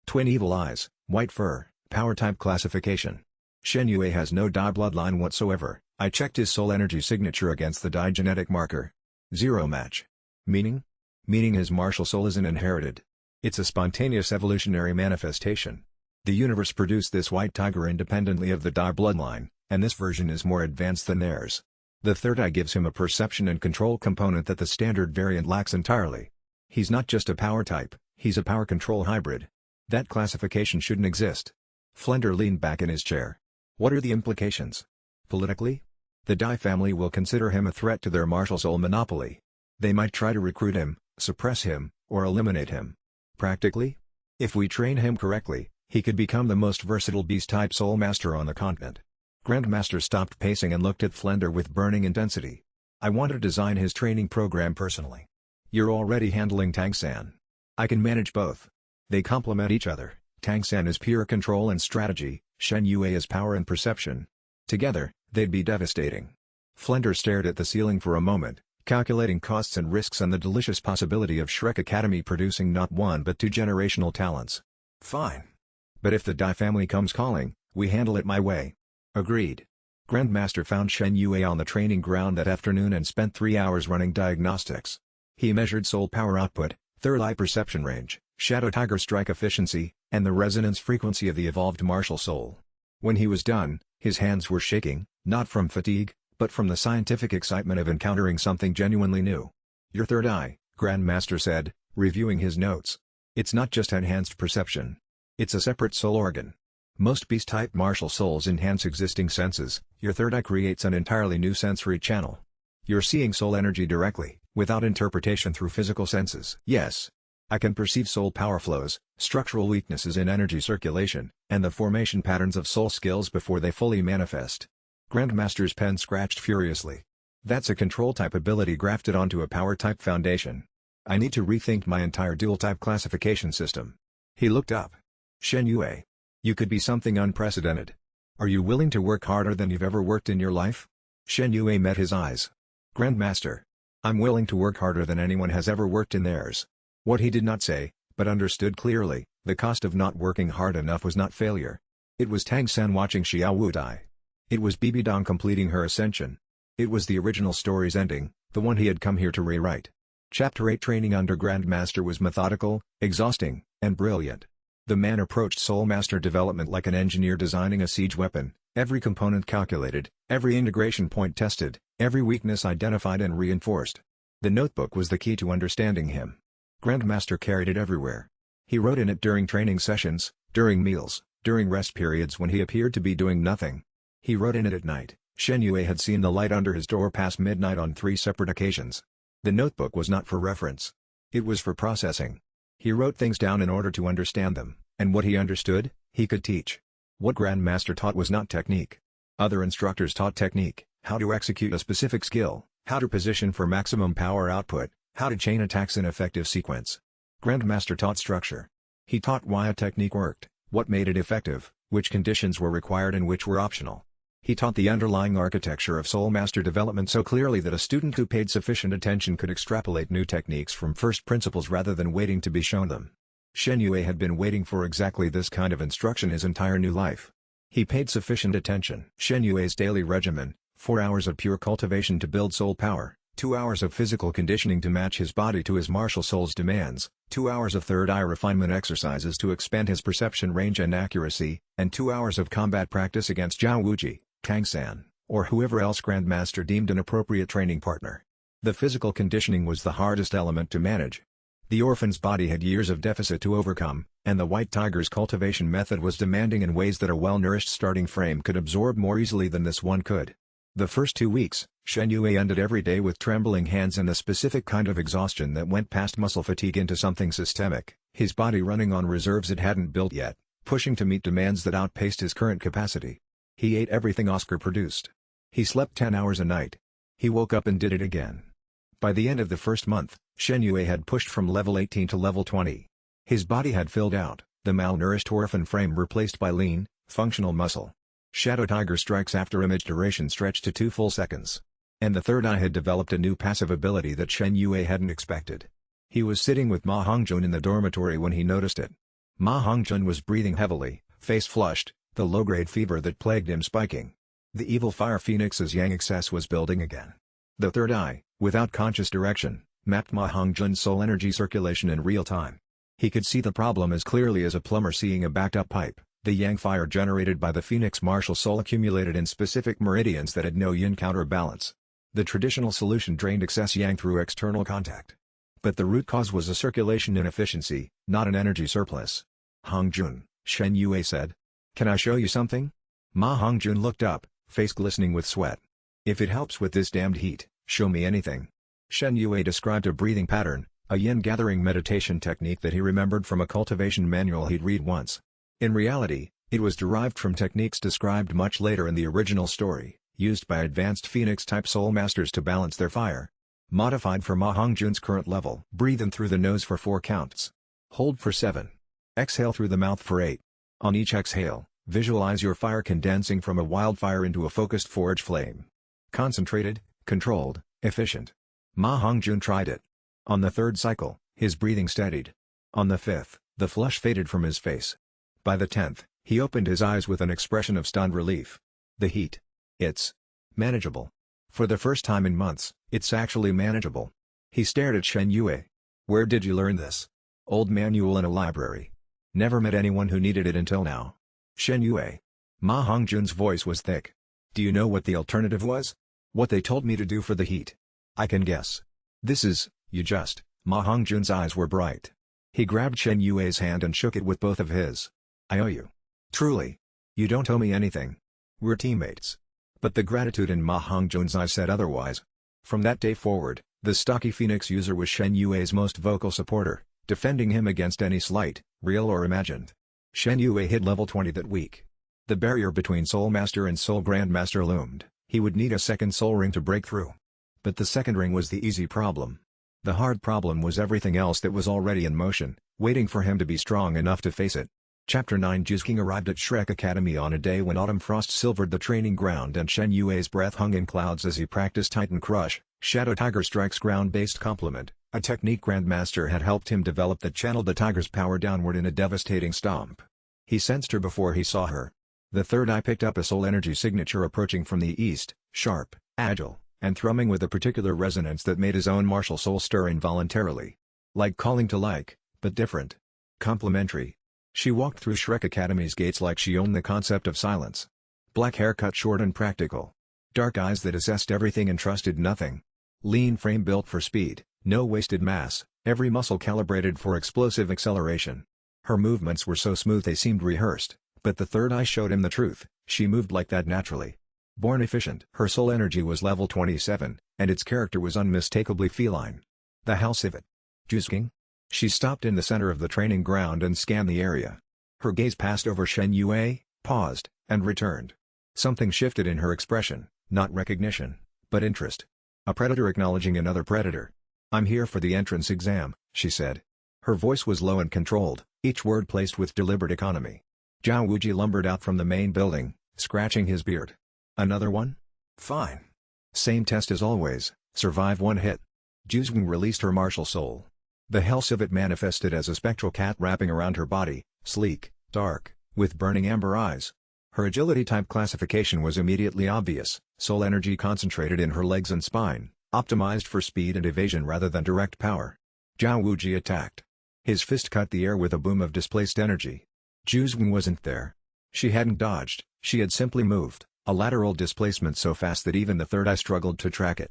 Twin evil eyes, white fur, power type classification. Shen Yue has no Dai bloodline whatsoever. I checked his soul energy signature against the Dai genetic marker. 0 match. Meaning? Meaning his martial soul isn't inherited. It's a spontaneous evolutionary manifestation. The universe produced this white tiger independently of the Dai bloodline, and this version is more advanced than theirs. The third eye gives him a perception and control component that the standard variant lacks entirely. He's not just a power type, he's a power control hybrid. That classification shouldn't exist." Flender leaned back in his chair. "What are the implications? Politically? The Dai family will consider him a threat to their martial soul monopoly. They might try to recruit him, suppress him, or eliminate him. Practically? If we train him correctly, he could become the most versatile beast-type soul master on the continent." Grandmaster stopped pacing and looked at Flender with burning intensity. "I want to design his training program personally. You're already handling Tang San. I can manage both. They complement each other. Tang San is pure control and strategy, Shen Yue is power and perception. Together, they'd be devastating." Flender stared at the ceiling for a moment, calculating costs and risks and the delicious possibility of Shrek Academy producing not 1 but 2 generational talents. "Fine. But if the Dai family comes calling, we handle it my way." "Agreed." Grandmaster found Shen Yue on the training ground that afternoon and spent 3 hours running diagnostics. He measured soul power output, third eye perception range, shadow tiger strike efficiency, and the resonance frequency of the evolved martial soul. When he was done, his hands were shaking, not from fatigue, but from the scientific excitement of encountering something genuinely new. "Your third eye," Grandmaster said, reviewing his notes. "It's not just enhanced perception. It's a separate soul organ. Most beast-type martial souls enhance existing senses, your third eye creates an entirely new sensory channel. You're seeing soul energy directly, without interpretation through physical senses." "Yes. I can perceive soul power flows, structural weaknesses in energy circulation, and the formation patterns of soul skills before they fully manifest." Grandmaster's pen scratched furiously. "That's a control-type ability grafted onto a power-type foundation. I need to rethink my entire dual-type classification system." He looked up. "Shen Yue. You could be something unprecedented. Are you willing to work harder than you've ever worked in your life?" Shen Yue met his eyes. "Grandmaster. I'm willing to work harder than anyone has ever worked in theirs." What he did not say, but understood clearly, the cost of not working hard enough was not failure. It was Tang San watching Xiao Wu die. It was Bibi Dong completing her ascension. It was the original story's ending, the one he had come here to rewrite. Chapter 8 Training under Grandmaster was methodical, exhausting, and brilliant. The man approached Soul Master development like an engineer designing a siege weapon, every component calculated, every integration point tested, every weakness identified and reinforced. The notebook was the key to understanding him. Grandmaster carried it everywhere. He wrote in it during training sessions, during meals, during rest periods when he appeared to be doing nothing. He wrote in it at night. Shen Yue had seen the light under his door past midnight on 3 separate occasions. The notebook was not for reference. It was for processing. He wrote things down in order to understand them, and what he understood, he could teach. What Grandmaster taught was not technique. Other instructors taught technique, how to execute a specific skill, how to position for maximum power output, how to chain attacks in effective sequence. Grandmaster taught structure. He taught why a technique worked, what made it effective, which conditions were required and which were optional. He taught the underlying architecture of Soul Master development so clearly that a student who paid sufficient attention could extrapolate new techniques from first principles rather than waiting to be shown them. Shen Yue had been waiting for exactly this kind of instruction his entire new life. He paid sufficient attention. Shen Yue's daily regimen: 4 hours of pure cultivation to build soul power, 2 hours of physical conditioning to match his body to his martial soul's demands, 2 hours of third eye refinement exercises to expand his perception range and accuracy, and 2 hours of combat practice against Zhao Wuji, Kang San, or whoever else Grandmaster deemed an appropriate training partner. The physical conditioning was the hardest element to manage. The orphan's body had years of deficit to overcome, and the White Tiger's cultivation method was demanding in ways that a well-nourished starting frame could absorb more easily than this one could. The first 2 weeks, Shen Yue ended every day with trembling hands and a specific kind of exhaustion that went past muscle fatigue into something systemic, his body running on reserves it hadn't built yet, pushing to meet demands that outpaced his current capacity. He ate everything Oscar produced. He slept 10 hours a night. He woke up and did it again. By the end of the first month, Shen Yue had pushed from level 18 to level 20. His body had filled out, the malnourished orphan frame replaced by lean, functional muscle. Shadow Tiger strikes after image duration stretched to 2 full seconds. And the third eye had developed a new passive ability that Shen Yue hadn't expected. He was sitting with Ma Hongjun in the dormitory when he noticed it. Ma Hongjun was breathing heavily, face flushed, the low-grade fever that plagued him spiking. The evil fire phoenix's yang excess was building again. The third eye, without conscious direction, mapped Ma Hongjun's soul energy circulation in real time. He could see the problem as clearly as a plumber seeing a backed-up pipe. The yang fire generated by the phoenix martial soul accumulated in specific meridians that had no yin counterbalance. The traditional solution drained excess yang through external contact. But the root cause was a circulation inefficiency, not an energy surplus. "Hongjun," Shen Yue said. "Can I show you something?" Ma Hongjun looked up, face glistening with sweat. "If it helps with this damned heat, show me anything." Shen Yue described a breathing pattern, a yin-gathering meditation technique that he remembered from a cultivation manual he'd read once. In reality, it was derived from techniques described much later in the original story, used by advanced Phoenix-type soul masters to balance their fire. Modified for Ma Hongjun's current level. Breathe in through the nose for 4 counts. Hold for 7. Exhale through the mouth for 8. On each exhale, visualize your fire condensing from a wildfire into a focused forge flame. Concentrated, controlled, efficient. Ma Hongjun tried it. On the 3rd cycle, his breathing steadied. On the 5th, the flush faded from his face. By the 10th, he opened his eyes with an expression of stunned relief. The heat. It's manageable. For the first time in months, it's actually manageable. He stared at Shen Yue. "Where did you learn this?" "Old manual in a library. Never met anyone who needed it until now." "Shen Yue." Ma Hongjun's voice was thick. "Do you know what the alternative was? What they told me to do for the heat?" "I can guess. This is, you just..." Ma Hongjun's eyes were bright. He grabbed Shen Yue's hand and shook it with both of his. "I owe you. Truly. You don't owe me anything. We're teammates." But the gratitude in Ma Hongjun's eyes said otherwise. From that day forward, the stocky Phoenix user was Shen Yue's most vocal supporter, defending him against any slight, real or imagined. Shen Yue hit level 20 that week. The barrier between Soul Master and Soul Grandmaster loomed. He would need a second soul ring to break through. But the second ring was the easy problem. The hard problem was everything else that was already in motion, waiting for him to be strong enough to face it. Chapter 9. Juzking arrived at Shrek Academy on a day when autumn frost silvered the training ground and Shen Yue's breath hung in clouds as he practiced Titan Crush, Shadow Tiger Strike's ground-based complement, a technique Grandmaster had helped him develop that channeled the tiger's power downward in a devastating stomp. He sensed her before he saw her. The third eye picked up a soul energy signature approaching from the east, sharp, agile, and thrumming with a particular resonance that made his own martial soul stir involuntarily. Like calling to like, but different. Complementary. She walked through Shrek Academy's gates like she owned the concept of silence. Black hair cut short and practical. Dark eyes that assessed everything and trusted nothing. Lean frame built for speed, no wasted mass, every muscle calibrated for explosive acceleration. Her movements were so smooth they seemed rehearsed, but the third eye showed him the truth, she moved like that naturally. Born efficient. Her soul energy was level 27, and its character was unmistakably feline. The house of it. Juzking? She stopped in the center of the training ground and scanned the area. Her gaze passed over Shen Yue, paused, and returned. Something shifted in her expression, not recognition, but interest. A predator acknowledging another predator. "I'm here for the entrance exam," she said. Her voice was low and controlled, each word placed with deliberate economy. Zhao Wuji lumbered out from the main building, scratching his beard. "Another one? Fine. Same test as always, survive 1 hit." Juzwing released her martial soul. The hell civet manifested as a spectral cat wrapping around her body, sleek, dark, with burning amber eyes. Her agility type classification was immediately obvious: soul energy concentrated in her legs and spine, optimized for speed and evasion rather than direct power. Zhao Wuji attacked. His fist cut the air with a boom of displaced energy. Zhu wasn't there. She hadn't dodged, she had simply moved, a lateral displacement so fast that even the third eye struggled to track it.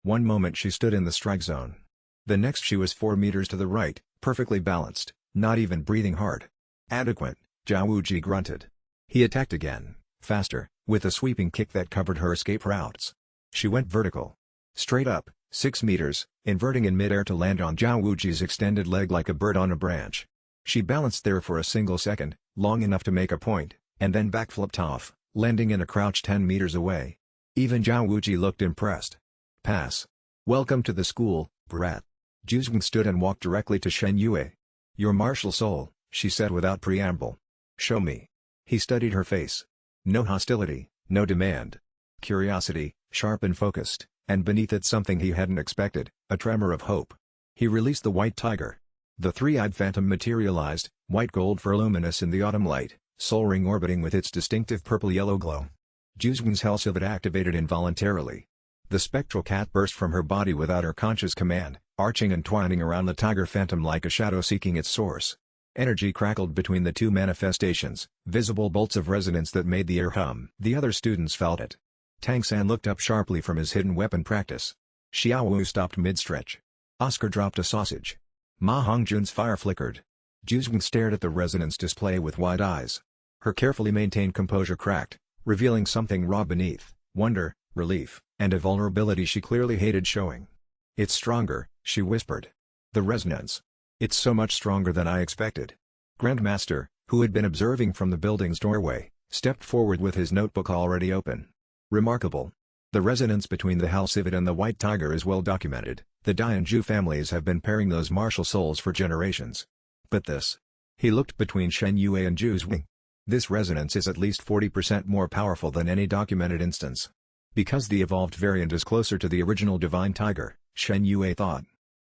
One moment she stood in the strike zone. The next she was 4 meters to the right, perfectly balanced, not even breathing hard. Adequate, Zhao Wuji grunted. He attacked again, faster, with a sweeping kick that covered her escape routes. She went vertical. Straight up, 6 meters, inverting in midair to land on Zhao Wuji's extended leg like a bird on a branch. She balanced there for a single second, long enough to make a point, and then backflipped off, landing in a crouch 10 meters away. Even Zhao Wuji looked impressed. Pass. Welcome to the school, brat. Zhu stood and walked directly to Shen Yue. Your martial soul, she said without preamble. Show me. He studied her face. No hostility, no demand. Curiosity, sharp and focused, and beneath it something he hadn't expected, a tremor of hope. He released the white tiger. The three-eyed phantom materialized, white gold luminous in the autumn light, soul ring orbiting with its distinctive purple-yellow glow. Zhu's Hellsivet activated involuntarily. The spectral cat burst from her body without her conscious command, arching and twining around the tiger phantom like a shadow seeking its source. Energy crackled between the two manifestations, visible bolts of resonance that made the air hum. The other students felt it. Tang San looked up sharply from his hidden weapon practice. Xiao Wu stopped mid-stretch. Oscar dropped a sausage. Ma Hongjun's fire flickered. Zhu stared at the resonance display with wide eyes. Her carefully maintained composure cracked, revealing something raw beneath: wonder, relief, and a vulnerability she clearly hated showing. It's stronger, she whispered. The resonance. It's so much stronger than I expected. Grandmaster, who had been observing from the building's doorway, stepped forward with his notebook already open. Remarkable. The resonance between the Hellsivet and the White Tiger is well documented. The Dai and Zhu families have been pairing those martial souls for generations. But this. He looked between Shen Yue and Zhu. This resonance is at least 40% more powerful than any documented instance. Because the evolved variant is closer to the original divine tiger, Shen Yue thought.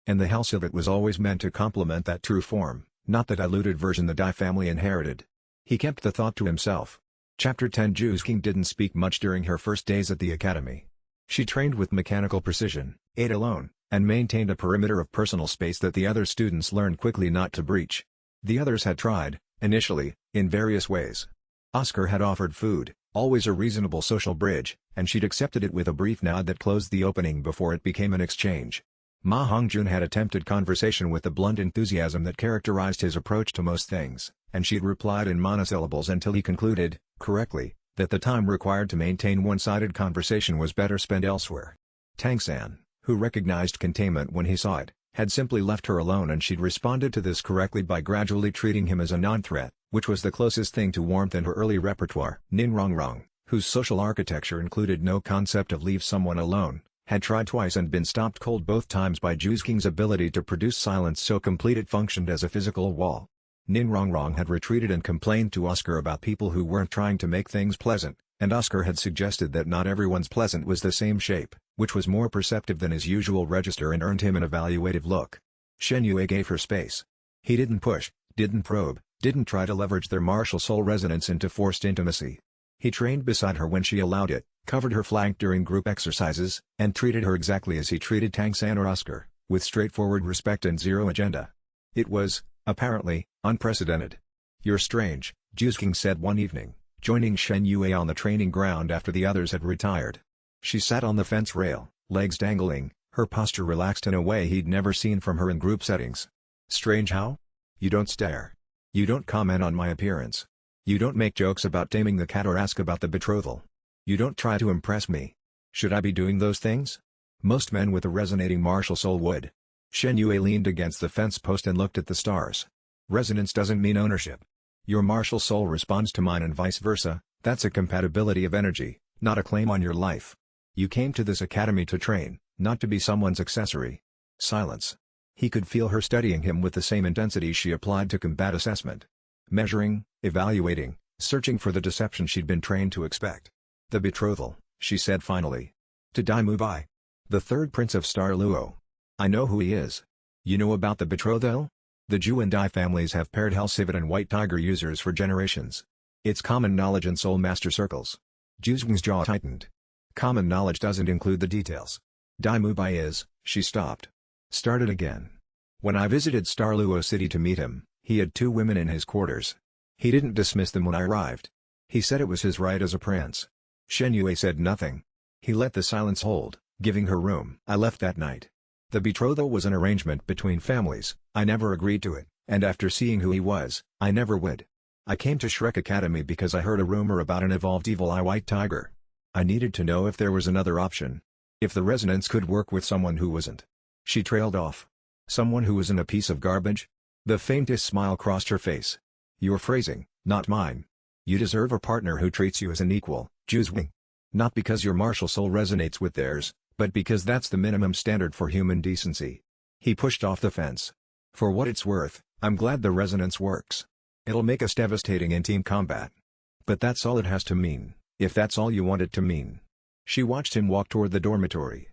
And the Hellsivet was always meant to complement that true form, not the diluted version the Dai family inherited. He kept the thought to himself. Chapter 10. Zhu didn't speak much during her first days at the academy. She trained with mechanical precision, ate alone, and maintained a perimeter of personal space that the other students learned quickly not to breach. The others had tried, initially, in various ways. Oscar had offered food, always a reasonable social bridge, and she'd accepted it with a brief nod that closed the opening before it became an exchange. Ma Hongjun had attempted conversation with the blunt enthusiasm that characterized his approach to most things, and she'd replied in monosyllables until he concluded, correctly, that the time required to maintain one-sided conversation was better spent elsewhere. Tang San, who recognized containment when he saw it, had simply left her alone, and she'd responded to this correctly by gradually treating him as a non-threat, which was the closest thing to warmth in her early repertoire. Nin Rongrong, whose social architecture included no concept of leave someone alone, had tried twice and been stopped cold both times by Zhu's ability to produce silence so complete it functioned as a physical wall. Nin Rongrong had retreated and complained to Oscar about people who weren't trying to make things pleasant, and Oscar had suggested that not everyone's pleasant was the same shape, which was more perceptive than his usual register and earned him an evaluative look. Shen Yue gave her space. He didn't push, didn't probe, didn't try to leverage their martial soul resonance into forced intimacy. He trained beside her when she allowed it, covered her flank during group exercises, and treated her exactly as he treated Tang San or Oscar, with straightforward respect and zero agenda. It was, apparently, unprecedented. You're strange, Zhu said one evening, joining Shen Yue on the training ground after the others had retired. She sat on the fence rail, legs dangling, her posture relaxed in a way he'd never seen from her in group settings. Strange how? You don't stare. You don't comment on my appearance. You don't make jokes about taming the cat or ask about the betrothal. You don't try to impress me. Should I be doing those things? Most men with a resonating martial soul would. Shen Yue leaned against the fence post and looked at the stars. Resonance doesn't mean ownership. Your martial soul responds to mine and vice versa. That's a compatibility of energy, not a claim on your life. You came to this academy to train, not to be someone's accessory. Silence. He could feel her studying him with the same intensity she applied to combat assessment. Measuring, evaluating, searching for the deception she'd been trained to expect. The betrothal, she said finally. To Dai Mubai. The third prince of Star Luo. I know who he is. You know about the betrothal? The Zhu and Dai families have paired Hellsivet and White Tiger users for generations. It's common knowledge in Soul Master circles. Juzwing's jaw tightened. Common knowledge doesn't include the details. Dai Mubai is, she stopped. Started again. When I visited Starluo City to meet him, he had 2 women in his quarters. He didn't dismiss them when I arrived. He said it was his right as a prince. Shen Yue said nothing. He let the silence hold, giving her room. I left that night. The betrothal was an arrangement between families. I never agreed to it, and after seeing who he was, I never would. I came to Shrek Academy because I heard a rumor about an evolved evil eye white tiger. I needed to know if there was another option. If the resonance could work with someone who wasn't. She trailed off. Someone who wasn't a piece of garbage? The faintest smile crossed her face. Your phrasing, not mine. You deserve a partner who treats you as an equal, Juzwing. Not because your martial soul resonates with theirs, but because that's the minimum standard for human decency. He pushed off the fence. For what it's worth, I'm glad the resonance works. It'll make us devastating in team combat. But that's all it has to mean, if that's all you want it to mean. She watched him walk toward the dormitory.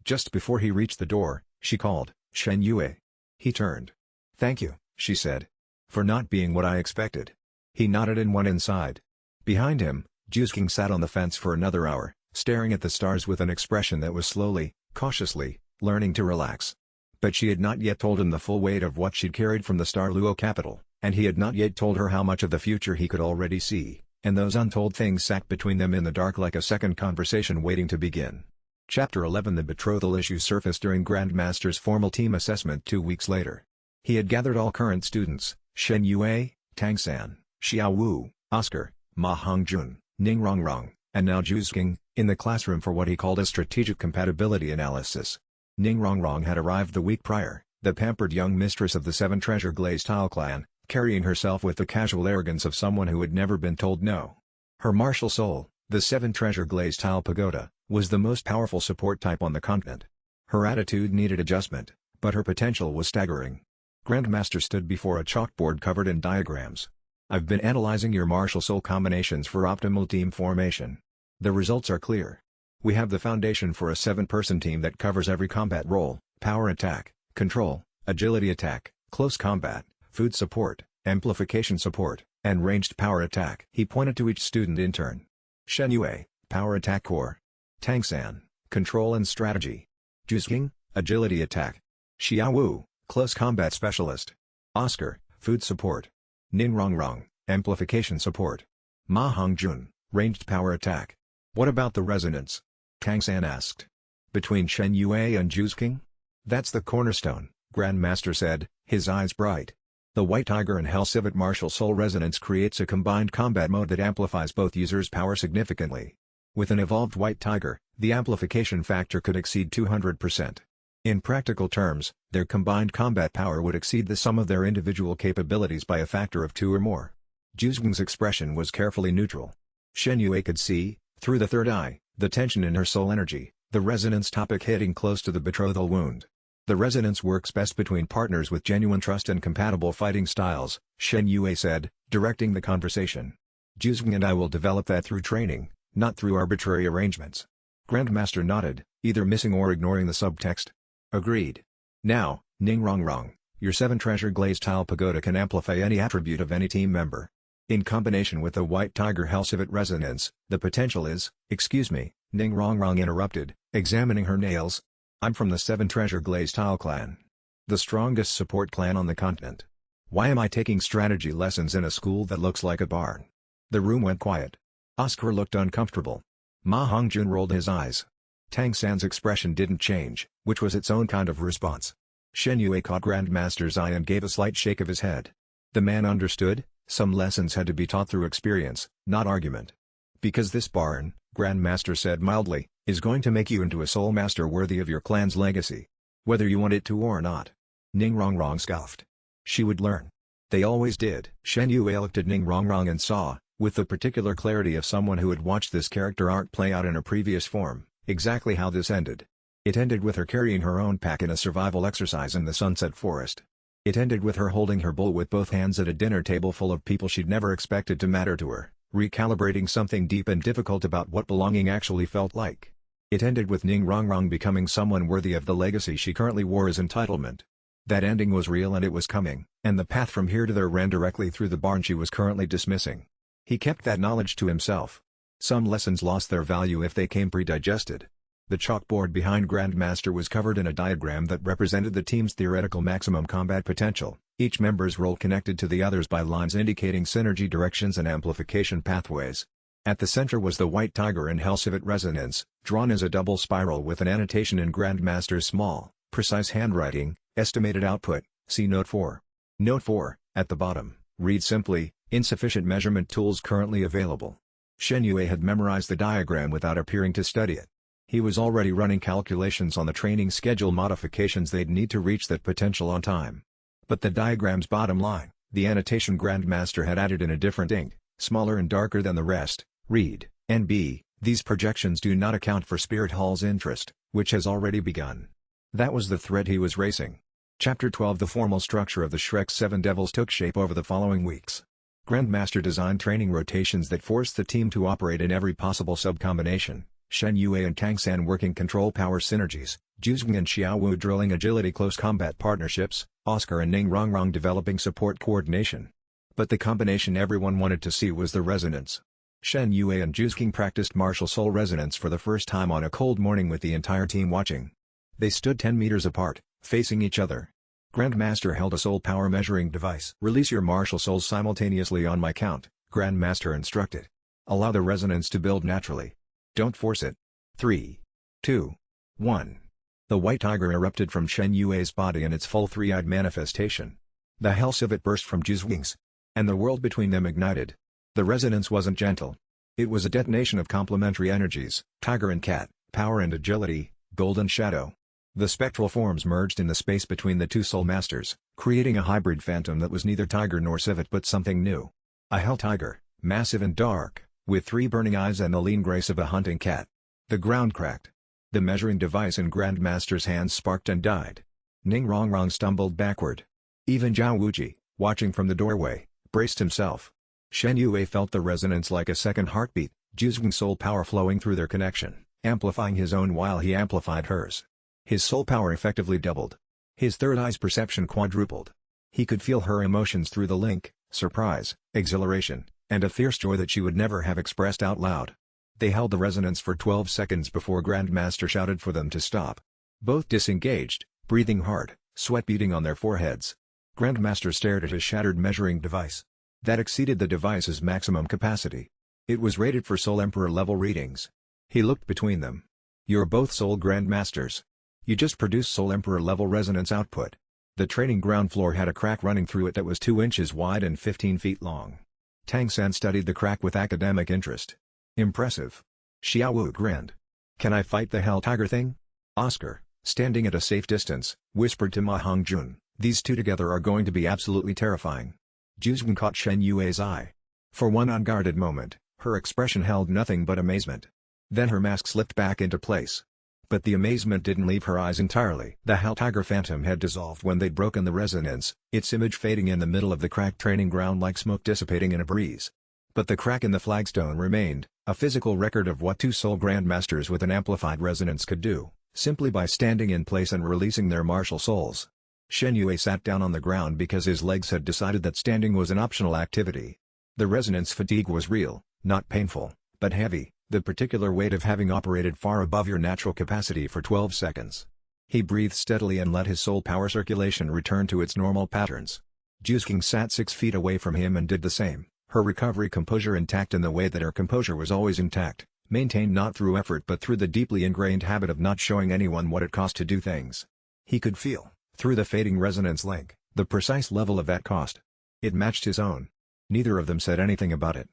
Just before he reached the door, she called, Shen Yue. He turned. Thank you, she said. For not being what I expected. He nodded and went inside. Behind him, Juzking sat on the fence for another hour, staring at the stars with an expression that was slowly, cautiously, learning to relax. But she had not yet told him the full weight of what she'd carried from the Starluo capital, and he had not yet told her how much of the future he could already see, and those untold things sat between them in the dark like a second conversation waiting to begin. Chapter 11 The betrothal issue surfaced during Grandmaster's formal team assessment 2 weeks later. He had gathered all current students, Shen Yue, Tang San, Xiao Wu, Oscar, Ma Hongjun, Ning Rongrong, and now Juzking, in the classroom for what he called a strategic compatibility analysis. Ning Rongrong had arrived the week prior, the pampered young mistress of the 7 Treasure Glazed Tile clan, carrying herself with the casual arrogance of someone who had never been told no. Her martial soul, the 7 Treasure Glazed Tile Pagoda, was the most powerful support type on the continent. Her attitude needed adjustment, but her potential was staggering. Grandmaster stood before a chalkboard covered in diagrams. I've been analyzing your martial soul combinations for optimal team formation. The results are clear. We have the foundation for a 7-person team that covers every combat role: power attack, control, agility attack, close combat, food support, amplification support, and ranged power attack. He pointed to each student in turn. Shen Yue, power attack core. Tang San, control and strategy. Juzking, agility attack. Xiao Wu, close combat specialist. Oscar, food support. Ning Rongrong, amplification support. Ma Hongjun, ranged power attack. What about the resonance? Tang San asked. Between Shen Yue and Juzking? That's the cornerstone, Grandmaster said, his eyes bright. The White Tiger and Hell Civet martial soul resonance creates a combined combat mode that amplifies both users' power significantly. With an evolved White Tiger, the amplification factor could exceed 200%. In practical terms, their combined combat power would exceed the sum of their individual capabilities by a factor of 2 or more. Juzwing's expression was carefully neutral. Shen Yue could see, through the third eye, the tension in her soul energy, the resonance topic hitting close to the betrothal wound. The resonance works best between partners with genuine trust and compatible fighting styles, Shen Yue said, directing the conversation. Juzwing and I will develop that through training, not through arbitrary arrangements. Grandmaster nodded, either missing or ignoring the subtext. Agreed. Now, Ning Rongrong, your 7 Treasure Glazed Tile Pagoda can amplify any attribute of any team member. In combination with the White Tiger Hell Civet resonance, the potential is, excuse me, Ning Rongrong interrupted, examining her nails. I'm from the 7 Treasure Glazed Tile clan. The strongest support clan on the continent. Why am I taking strategy lessons in a school that looks like a barn? The room went quiet. Oscar looked uncomfortable. Ma Hongjun rolled his eyes. Tang San's expression didn't change, which was its own kind of response. Shen Yue caught Grandmaster's eye and gave a slight shake of his head. The man understood, some lessons had to be taught through experience, not argument. Because this barn, Grandmaster said mildly, is going to make you into a soul master worthy of your clan's legacy. Whether you want it to or not. Ning Rongrong scoffed. She would learn. They always did. Shen Yue looked at Ning Rongrong and saw, with the particular clarity of someone who had watched this character arc play out in a previous form, exactly how this ended. It ended with her carrying her own pack in a survival exercise in the Sunset Forest. It ended with her holding her bowl with both hands at a dinner table full of people she'd never expected to matter to her, recalibrating something deep and difficult about what belonging actually felt like. It ended with Ning Rongrong becoming someone worthy of the legacy she currently wore as entitlement. That ending was real and it was coming, and the path from here to there ran directly through the barn she was currently dismissing. He kept that knowledge to himself. Some lessons lost their value if they came pre-digested. The chalkboard behind Grandmaster was covered in a diagram that represented the team's theoretical maximum combat potential, each member's role connected to the others by lines indicating synergy directions and amplification pathways. At the center was the white tiger in Hellcivet resonance, drawn as a double spiral with an annotation in Grandmaster's small, precise handwriting, estimated output, see Note 4. Note 4, at the bottom, reads simply, insufficient measurement tools currently available. Shen Yue had memorized the diagram without appearing to study it. He was already running calculations on the training schedule modifications they'd need to reach that potential on time. But the diagram's bottom line, the annotation Grandmaster had added in a different ink, smaller and darker than the rest, read, NB, these projections do not account for Spirit Hall's interest, which has already begun. That was the thread he was racing. Chapter 12. The formal structure of the Shrek 7 Devils took shape over the following weeks. Grandmaster designed training rotations that forced the team to operate in every possible sub-combination. Shen Yue and Tang San working control power synergies, Juzheng and Xiaowu drilling agility close combat partnerships, Oscar and Ning Rongrong developing support coordination. But the combination everyone wanted to see was the resonance. Shen Yue and Juzheng practiced martial soul resonance for the first time on a cold morning with the entire team watching. They stood 10 meters apart, facing each other. Grandmaster held a soul power measuring device. Release your martial souls simultaneously on my count, Grandmaster instructed. Allow the resonance to build naturally. Don't force it. 3, 2, 1. The white tiger erupted from Shen Yue's body in its full three-eyed manifestation. The Hellcivet burst from Juzheng's. And the world between them ignited. The resonance wasn't gentle. It was a detonation of complementary energies, tiger and cat, power and agility, gold and shadow. The spectral forms merged in the space between the two soul masters, creating a hybrid phantom that was neither tiger nor civet but something new. A hell tiger, massive and dark, with 3 burning eyes and the lean grace of a hunting cat. The ground cracked. The measuring device in Grandmaster's hands sparked and died. Ning Rongrong stumbled backward. Even Zhao Wuji, watching from the doorway, braced himself. Shen Yue felt the resonance like a second heartbeat, Juzheng's soul power flowing through their connection, amplifying his own while he amplified hers. His soul power effectively doubled. His third eye's perception quadrupled. He could feel her emotions through the link, surprise, exhilaration, and a fierce joy that she would never have expressed out loud. They held the resonance for 12 seconds before Grandmaster shouted for them to stop. Both disengaged, breathing hard, sweat beading on their foreheads. Grandmaster stared at his shattered measuring device. That exceeded the device's maximum capacity. It was rated for Soul Emperor level readings. He looked between them. You're both Soul Grandmasters. You just produced Soul Emperor level resonance output. The training ground floor had a crack running through it that was 2 inches wide and 15 feet long. Tang San studied the crack with academic interest. Impressive. Xiaowu grinned. Can I fight the Hell Tiger thing? Oscar, standing at a safe distance, whispered to Ma Hongjun, these two together are going to be absolutely terrifying. Juzheng caught Shen Yue's eye. For one unguarded moment, her expression held nothing but amazement. Then her mask slipped back into place. But the amazement didn't leave her eyes entirely. The Hell Tiger phantom had dissolved when they'd broken the resonance, its image fading in the middle of the cracked training ground like smoke dissipating in a breeze. But the crack in the flagstone remained, a physical record of what 2 soul grandmasters with an amplified resonance could do, simply by standing in place and releasing their martial souls. Shen Yue sat down on the ground because his legs had decided that standing was an optional activity. The resonance fatigue was real, not painful, but heavy, the particular weight of having operated far above your natural capacity for 12 seconds. He breathed steadily and let his soul power circulation return to its normal patterns. Juzheng sat 6 feet away from him and did the same, her recovery composure intact in the way that her composure was always intact, maintained not through effort but through the deeply ingrained habit of not showing anyone what it cost to do things. He could feel, through the fading resonance link, the precise level of that cost. It matched his own. Neither of them said anything about it.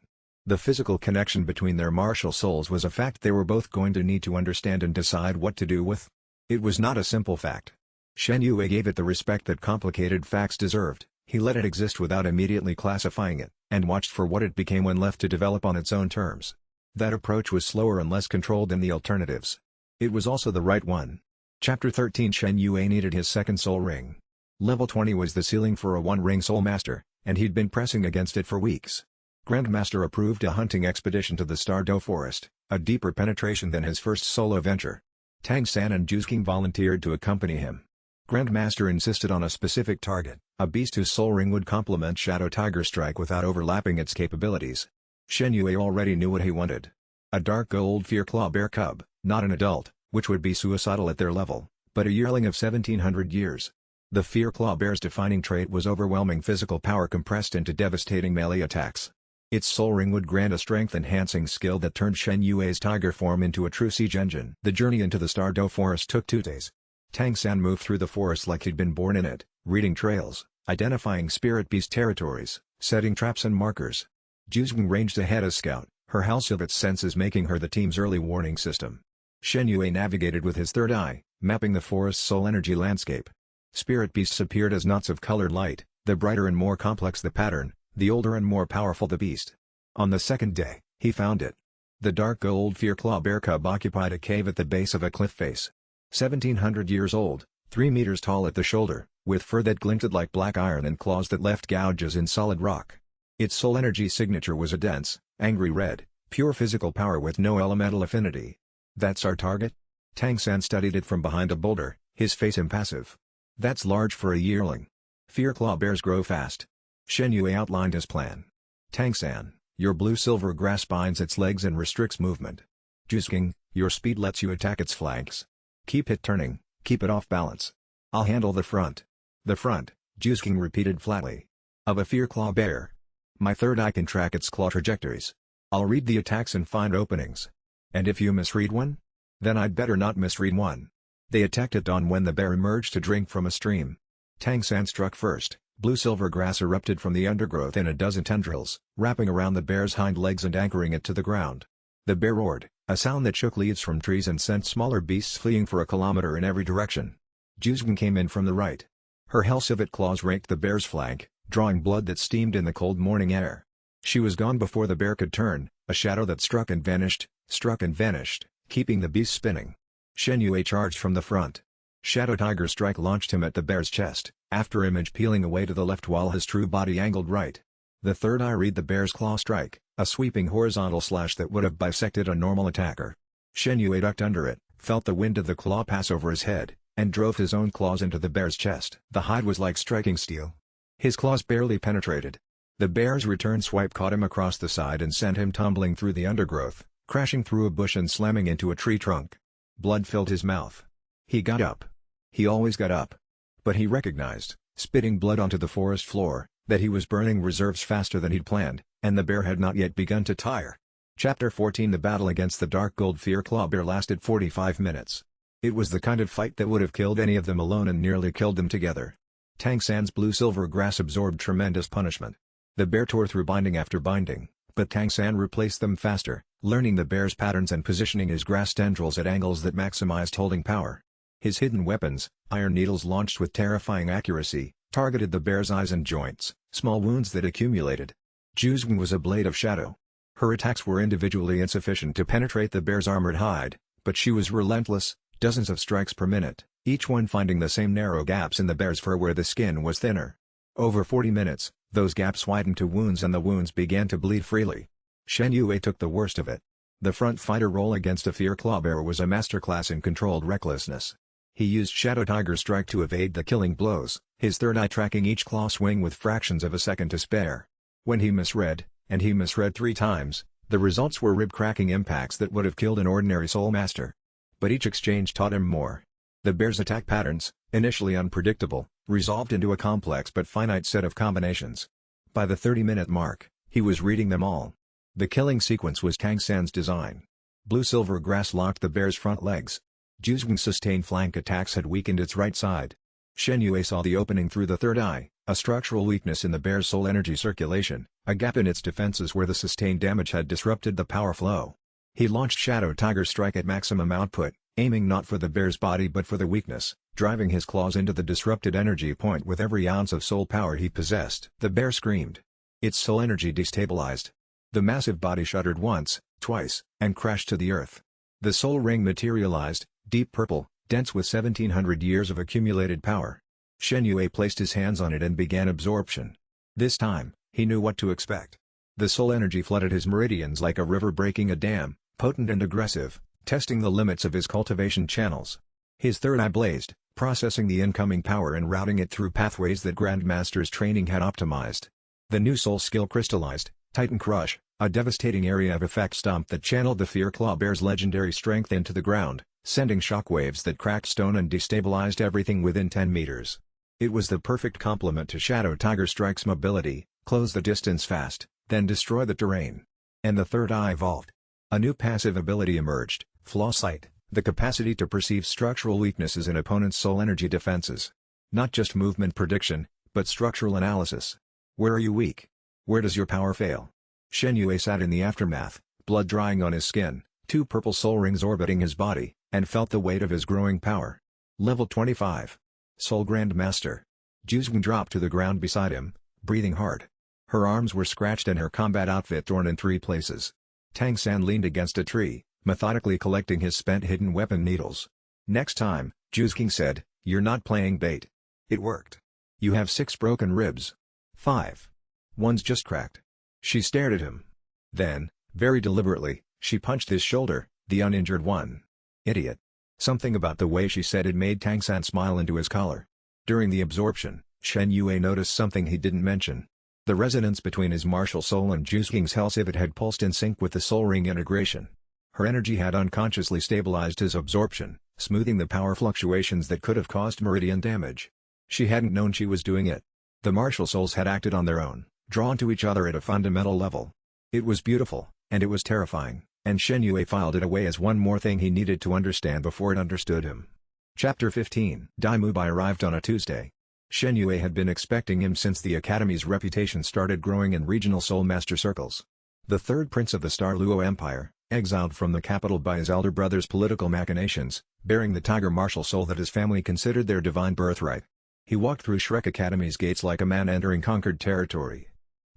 The physical connection between their martial souls was a fact they were both going to need to understand and decide what to do with. It was not a simple fact. Shen Yue gave it the respect that complicated facts deserved. He let it exist without immediately classifying it, and watched for what it became when left to develop on its own terms. That approach was slower and less controlled than the alternatives. It was also the right one. Chapter 13. Shen Yue needed his second soul ring. Level 20 was the ceiling for a one-ring soul master, and he'd been pressing against it for weeks. Grandmaster approved a hunting expedition to the Stardow Forest, a deeper penetration than his first solo venture. Tang San and Juzheng volunteered to accompany him. Grandmaster insisted on a specific target, a beast whose soul ring would complement Shadow Tiger Strike without overlapping its capabilities. Shen Yue already knew what he wanted. A dark gold fear claw bear cub, not an adult, which would be suicidal at their level, but a yearling of 1700 years. The fear claw bear's defining trait was overwhelming physical power compressed into devastating melee attacks. Its soul ring would grant a strength-enhancing skill that turned Shen Yue's tiger form into a true siege engine. The journey into the Stardow Forest took 2 days. Tang San moved through the forest like he'd been born in it, reading trails, identifying spirit beast territories, setting traps and markers. Juzwing ranged ahead as scout, her Halsivit's senses making her the team's early warning system. Shen Yue navigated with his third eye, mapping the forest's soul energy landscape. Spirit beasts appeared as knots of colored light, the brighter and more complex the pattern, the older and more powerful the beast. On the second day, he found it. The dark gold fear claw bear cub occupied a cave at the base of a cliff face. 1700 years old, 3 meters tall at the shoulder, with fur that glinted like black iron and claws that left gouges in solid rock. Its soul energy signature was a dense, angry red, pure physical power with no elemental affinity. "That's our target?" Tang San studied it from behind a boulder, his face impassive. "That's large for a yearling. Fear claw bears grow fast." Shen Yue outlined his plan. "Tang San, your blue-silver grass binds its legs and restricts movement. Juzking, your speed lets you attack its flanks. Keep it turning, keep it off balance. I'll handle the front." "The front," Juzking repeated flatly. "Of a fear claw bear. My third eye can track its claw trajectories. I'll read the attacks and find openings. And if you misread one? Then I'd better not misread one." They attacked at dawn when the bear emerged to drink from a stream. Tang San struck first. Blue-silver grass erupted from the undergrowth in a dozen tendrils, wrapping around the bear's hind legs and anchoring it to the ground. The bear roared, a sound that shook leaves from trees and sent smaller beasts fleeing for a kilometer in every direction. Juzwin came in from the right. Her Helsivit claws raked the bear's flank, drawing blood that steamed in the cold morning air. She was gone before the bear could turn, a shadow that struck and vanished, keeping the beast spinning. Shen Yue charged from the front. Shadow Tiger Strike launched him at the bear's chest, after image peeling away to the left while his true body angled right. The third eye read the bear's claw strike, a sweeping horizontal slash that would have bisected a normal attacker. Shen Yue ducked under it, felt the wind of the claw pass over his head, and drove his own claws into the bear's chest. The hide was like striking steel. His claws barely penetrated. The bear's return swipe caught him across the side and sent him tumbling through the undergrowth, crashing through a bush and slamming into a tree trunk. Blood filled his mouth. He got up. He always got up. But he recognized, spitting blood onto the forest floor, that he was burning reserves faster than he'd planned, and the bear had not yet begun to tire. Chapter 14 The battle against the dark gold fear claw bear lasted 45 minutes. It was the kind of fight that would have killed any of them alone and nearly killed them together. Tang San's blue-silver grass absorbed tremendous punishment. The bear tore through binding after binding, but Tang San replaced them faster, learning the bear's patterns and positioning his grass tendrils at angles that maximized holding power. His hidden weapons, iron needles launched with terrifying accuracy, targeted the bear's eyes and joints, small wounds that accumulated. Juzwin was a blade of shadow. Her attacks were individually insufficient to penetrate the bear's armored hide, but she was relentless, dozens of strikes per minute, each one finding the same narrow gaps in the bear's fur where the skin was thinner. Over 40 minutes, those gaps widened to wounds and the wounds began to bleed freely. Shen Yue took the worst of it. The front fighter role against a fear claw bear was a masterclass in controlled recklessness. He used Shadow Tiger Strike to evade the killing blows, his third eye tracking each claw swing with fractions of a second to spare. When he misread, and he misread 3 times, the results were rib-cracking impacts that would have killed an ordinary soul master. But each exchange taught him more. The bear's attack patterns, initially unpredictable, resolved into a complex but finite set of combinations. By the 30-minute mark, he was reading them all. The killing sequence was Tang San's design. Blue-silver grass locked the bear's front legs. Juzwin's sustained flank attacks had weakened its right side. Shen Yue saw the opening through the third eye, a structural weakness in the bear's soul energy circulation, a gap in its defenses where the sustained damage had disrupted the power flow. He launched Shadow Tiger Strike at maximum output, aiming not for the bear's body but for the weakness, driving his claws into the disrupted energy point with every ounce of soul power he possessed. The bear screamed. Its soul energy destabilized. The massive body shuddered once, twice, and crashed to the earth. The soul ring materialized, deep purple, dense with 1700 years of accumulated power. Shen Yue placed his hands on it and began absorption. This time, he knew what to expect. The soul energy flooded his meridians like a river breaking a dam, potent and aggressive, testing the limits of his cultivation channels. His third eye blazed, processing the incoming power and routing it through pathways that Grandmaster's training had optimized. The new soul skill crystallized, Titan Crush, a devastating area of effect stomp that channeled the Fear Claw Bear's legendary strength into the ground, sending shockwaves that cracked stone and destabilized everything within 10 meters. It was the perfect complement to Shadow Tiger Strike's mobility, close the distance fast, then destroy the terrain. And the third eye evolved. A new passive ability emerged, Flaw Sight, the capacity to perceive structural weaknesses in opponents' soul energy defenses. Not just movement prediction, but structural analysis. Where are you weak? Where does your power fail? Shen Yue sat in the aftermath, blood drying on his skin, 2 purple soul rings orbiting his body, and felt the weight of his growing power. Level 25. Soul Grand Master. Juzgen dropped to the ground beside him, breathing hard. Her arms were scratched and her combat outfit torn in 3 places. Tang San leaned against a tree, methodically collecting his spent hidden weapon needles. Next time, Juzgen said, you're not playing bait. It worked. You have 6 broken ribs. 5. One's just cracked. She stared at him. Then, very deliberately, she punched his shoulder, the uninjured one. Idiot. Something about the way she said it made Tang San smile into his collar. During the absorption, Shen Yue noticed something he didn't mention. The resonance between his martial soul and Juzgen's Hellsivit had pulsed in sync with the soul ring integration. Her energy had unconsciously stabilized his absorption, smoothing the power fluctuations that could have caused meridian damage. She hadn't known she was doing it. The martial souls had acted on their own, drawn to each other at a fundamental level. It was beautiful, and it was terrifying, and Shen Yue filed it away as one more thing he needed to understand before it understood him. Chapter 15. Dai Mubai arrived on a Tuesday. Shen Yue had been expecting him since the Academy's reputation started growing in regional soul master circles. The third prince of the Star Luo Empire, exiled from the capital by his elder brother's political machinations, bearing the tiger martial soul that his family considered their divine birthright. He walked through Shrek Academy's gates like a man entering conquered territory.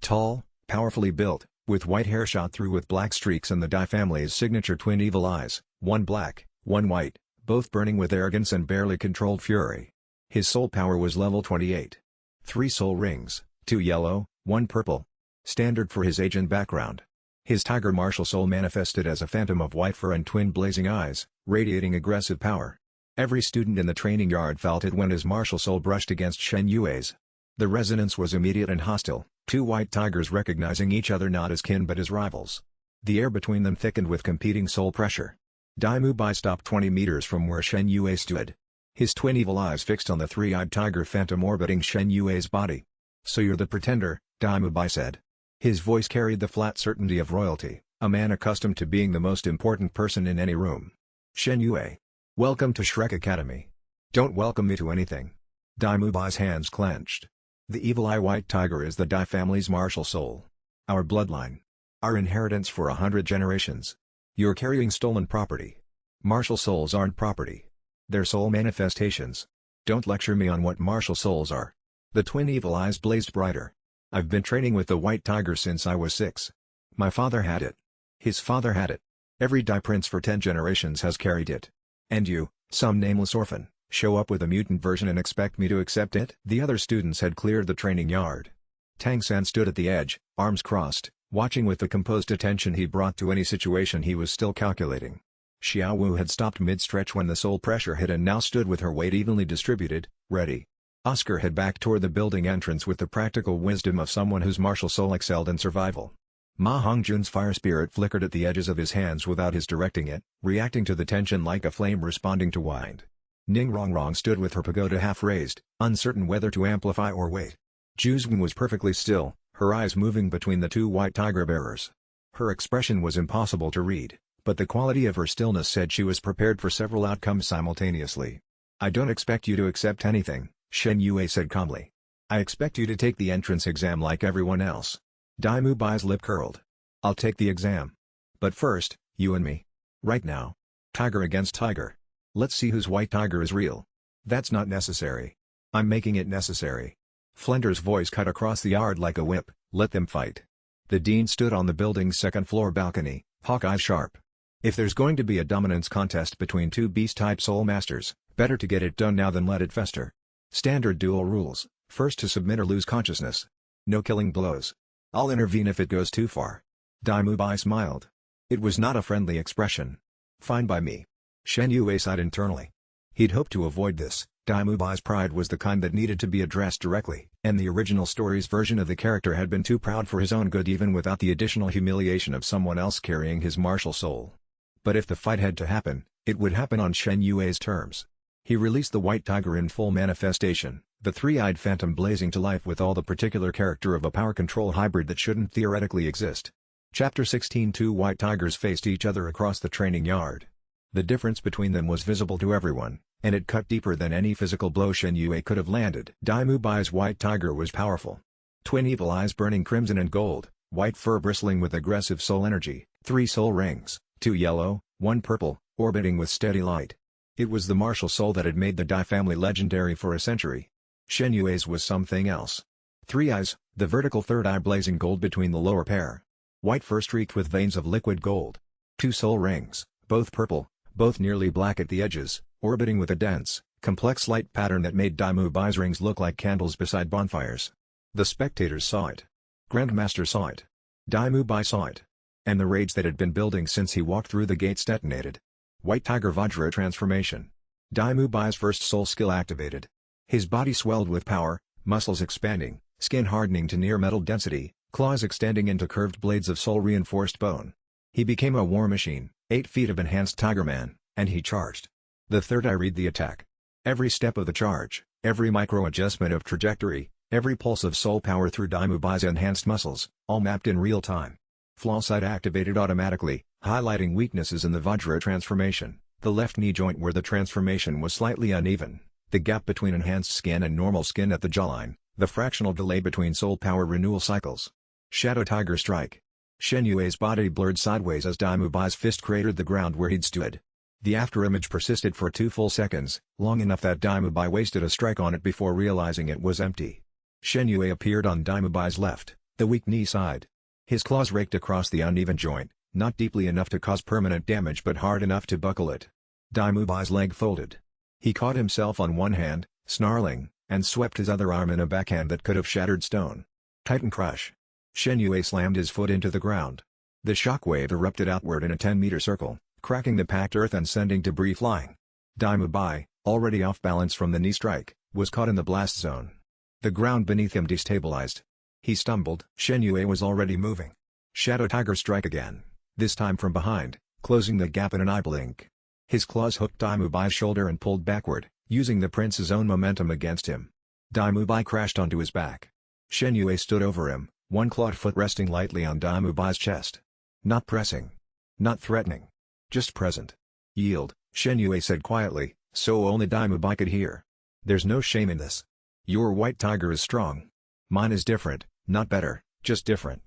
Tall, powerfully built, with white hair shot through with black streaks and the Dai family's signature twin evil eyes, one black, one white, both burning with arrogance and barely controlled fury. His soul power was level 28. 3 soul rings, 2 yellow, 1 purple. Standard for his age and background. His tiger martial soul manifested as a phantom of white fur and twin blazing eyes, radiating aggressive power. Every student in the training yard felt it when his martial soul brushed against Shen Yue's. The resonance was immediate and hostile, 2 white tigers recognizing each other not as kin but as rivals. The air between them thickened with competing soul pressure. Dai Mubai stopped 20 meters from where Shen Yue stood. His twin evil eyes fixed on the 3-eyed tiger phantom orbiting Shen Yue's body. "So you're the pretender," Dai Mubai said. His voice carried the flat certainty of royalty, a man accustomed to being the most important person in any room. "Shen Yue. Welcome to Shrek Academy." "Don't welcome me to anything." Dai Mubai's hands clenched. "The evil eye white tiger is the Dai family's martial soul. Our bloodline. Our inheritance for 100 generations. You're carrying stolen property. Martial souls aren't property. They're soul manifestations. Don't lecture me on what martial souls are." The twin evil eyes blazed brighter. "I've been training with the white tiger since I was 6. My father had it. His father had it. Every Dai prince for 10 generations has carried it. And you, some nameless orphan, show up with a mutant version and expect me to accept it?" The other students had cleared the training yard. Tang San stood at the edge, arms crossed, watching with the composed attention he brought to any situation he was still calculating. Xiao Wu had stopped mid-stretch when the soul pressure hit and now stood with her weight evenly distributed, ready. Oscar had backed toward the building entrance with the practical wisdom of someone whose martial soul excelled in survival. Ma Hongjun's fire spirit flickered at the edges of his hands without his directing it, reacting to the tension like a flame responding to wind. Ning Rongrong stood with her pagoda half raised, uncertain whether to amplify or wait. Juzgen was perfectly still, her eyes moving between the 2 white tiger bearers. Her expression was impossible to read, but the quality of her stillness said she was prepared for several outcomes simultaneously. "I don't expect you to accept anything," Shen Yue said calmly. "I expect you to take the entrance exam like everyone else." Dai Mubai's lip curled. "I'll take the exam. But first, you and me. Right now. Tiger against tiger. Let's see whose white tiger is real." "That's not necessary. I'm making it necessary." Flender's voice cut across the yard like a whip. "Let them fight." The dean stood on the building's second-floor balcony, hawk eyes sharp. "If there's going to be a dominance contest between 2 beast-type soul masters, better to get it done now than let it fester. Standard duel rules, first to submit or lose consciousness. No killing blows. I'll intervene if it goes too far." Dai Mubai smiled. It was not a friendly expression. "Fine by me." Shen Yue sighed internally. He'd hoped to avoid this, Dai Mubai's pride was the kind that needed to be addressed directly, and the original story's version of the character had been too proud for his own good even without the additional humiliation of someone else carrying his martial soul. But if the fight had to happen, it would happen on Shen Yue's terms. He released the white tiger in full manifestation, the three-eyed phantom blazing to life with all the particular character of a power control hybrid that shouldn't theoretically exist. Chapter 16. Two white tigers faced each other across the training yard. The difference between them was visible to everyone, and it cut deeper than any physical blow Shen Yue could have landed. Dai Mubai's white tiger was powerful. Twin evil eyes burning crimson and gold, white fur bristling with aggressive soul energy, 3 soul rings, 2 yellow, 1 purple, orbiting with steady light. It was the martial soul that had made the Dai family legendary for a century. Shen Yue's was something else. 3 eyes, the vertical third eye blazing gold between the lower pair. White fur streaked with veins of liquid gold. 2 soul rings, both purple, both nearly black at the edges, orbiting with a dense, complex light pattern that made Dai Mubai's rings look like candles beside bonfires. The spectators saw it. Grandmaster saw it. Dai Mubai saw it. And the rage that had been building since he walked through the gates detonated. White Tiger Vajra transformation. Dai Mubai's first soul skill activated. His body swelled with power, muscles expanding, skin hardening to near metal density, claws extending into curved blades of soul-reinforced bone. He became a war machine, 8 feet of enhanced Tiger Man, and he charged. The third eye read the attack. Every step of the charge, every micro-adjustment of trajectory, every pulse of soul power through Dai Mubai's enhanced muscles, all mapped in real time. Flaw sight activated automatically, highlighting weaknesses in the Vajra transformation. The left knee joint where the transformation was slightly uneven, the gap between enhanced skin and normal skin at the jawline, the fractional delay between soul power renewal cycles. Shadow Tiger Strike. Shen Yue's body blurred sideways as Dai Mubai's fist cratered the ground where he'd stood. The afterimage persisted for 2 full seconds, long enough that Dai Mubai wasted a strike on it before realizing it was empty. Shen Yue appeared on Dai Mubai's left, the weak knee side. His claws raked across the uneven joint, not deeply enough to cause permanent damage but hard enough to buckle it. Dai Mubai's leg folded. He caught himself on one hand, snarling, and swept his other arm in a backhand that could have shattered stone. Titan Crush. Shen Yue slammed his foot into the ground. The shockwave erupted outward in a 10-meter circle, cracking the packed earth and sending debris flying. Dai Mubai, already off balance from the knee strike, was caught in the blast zone. The ground beneath him destabilized. He stumbled. Shen Yue was already moving. Shadow Tiger Strike again, this time from behind, closing the gap in an eye blink. His claws hooked Dai Mubai's shoulder and pulled backward, using the prince's own momentum against him. Dai Mubai crashed onto his back. Shen Yue stood over him, one clawed foot resting lightly on Dai Mubai's chest. Not pressing. Not threatening. Just present. Yield, Shen Yue said quietly, so only Dai Mubai could hear. There's no shame in this. Your white tiger is strong. Mine is different, not better, just different.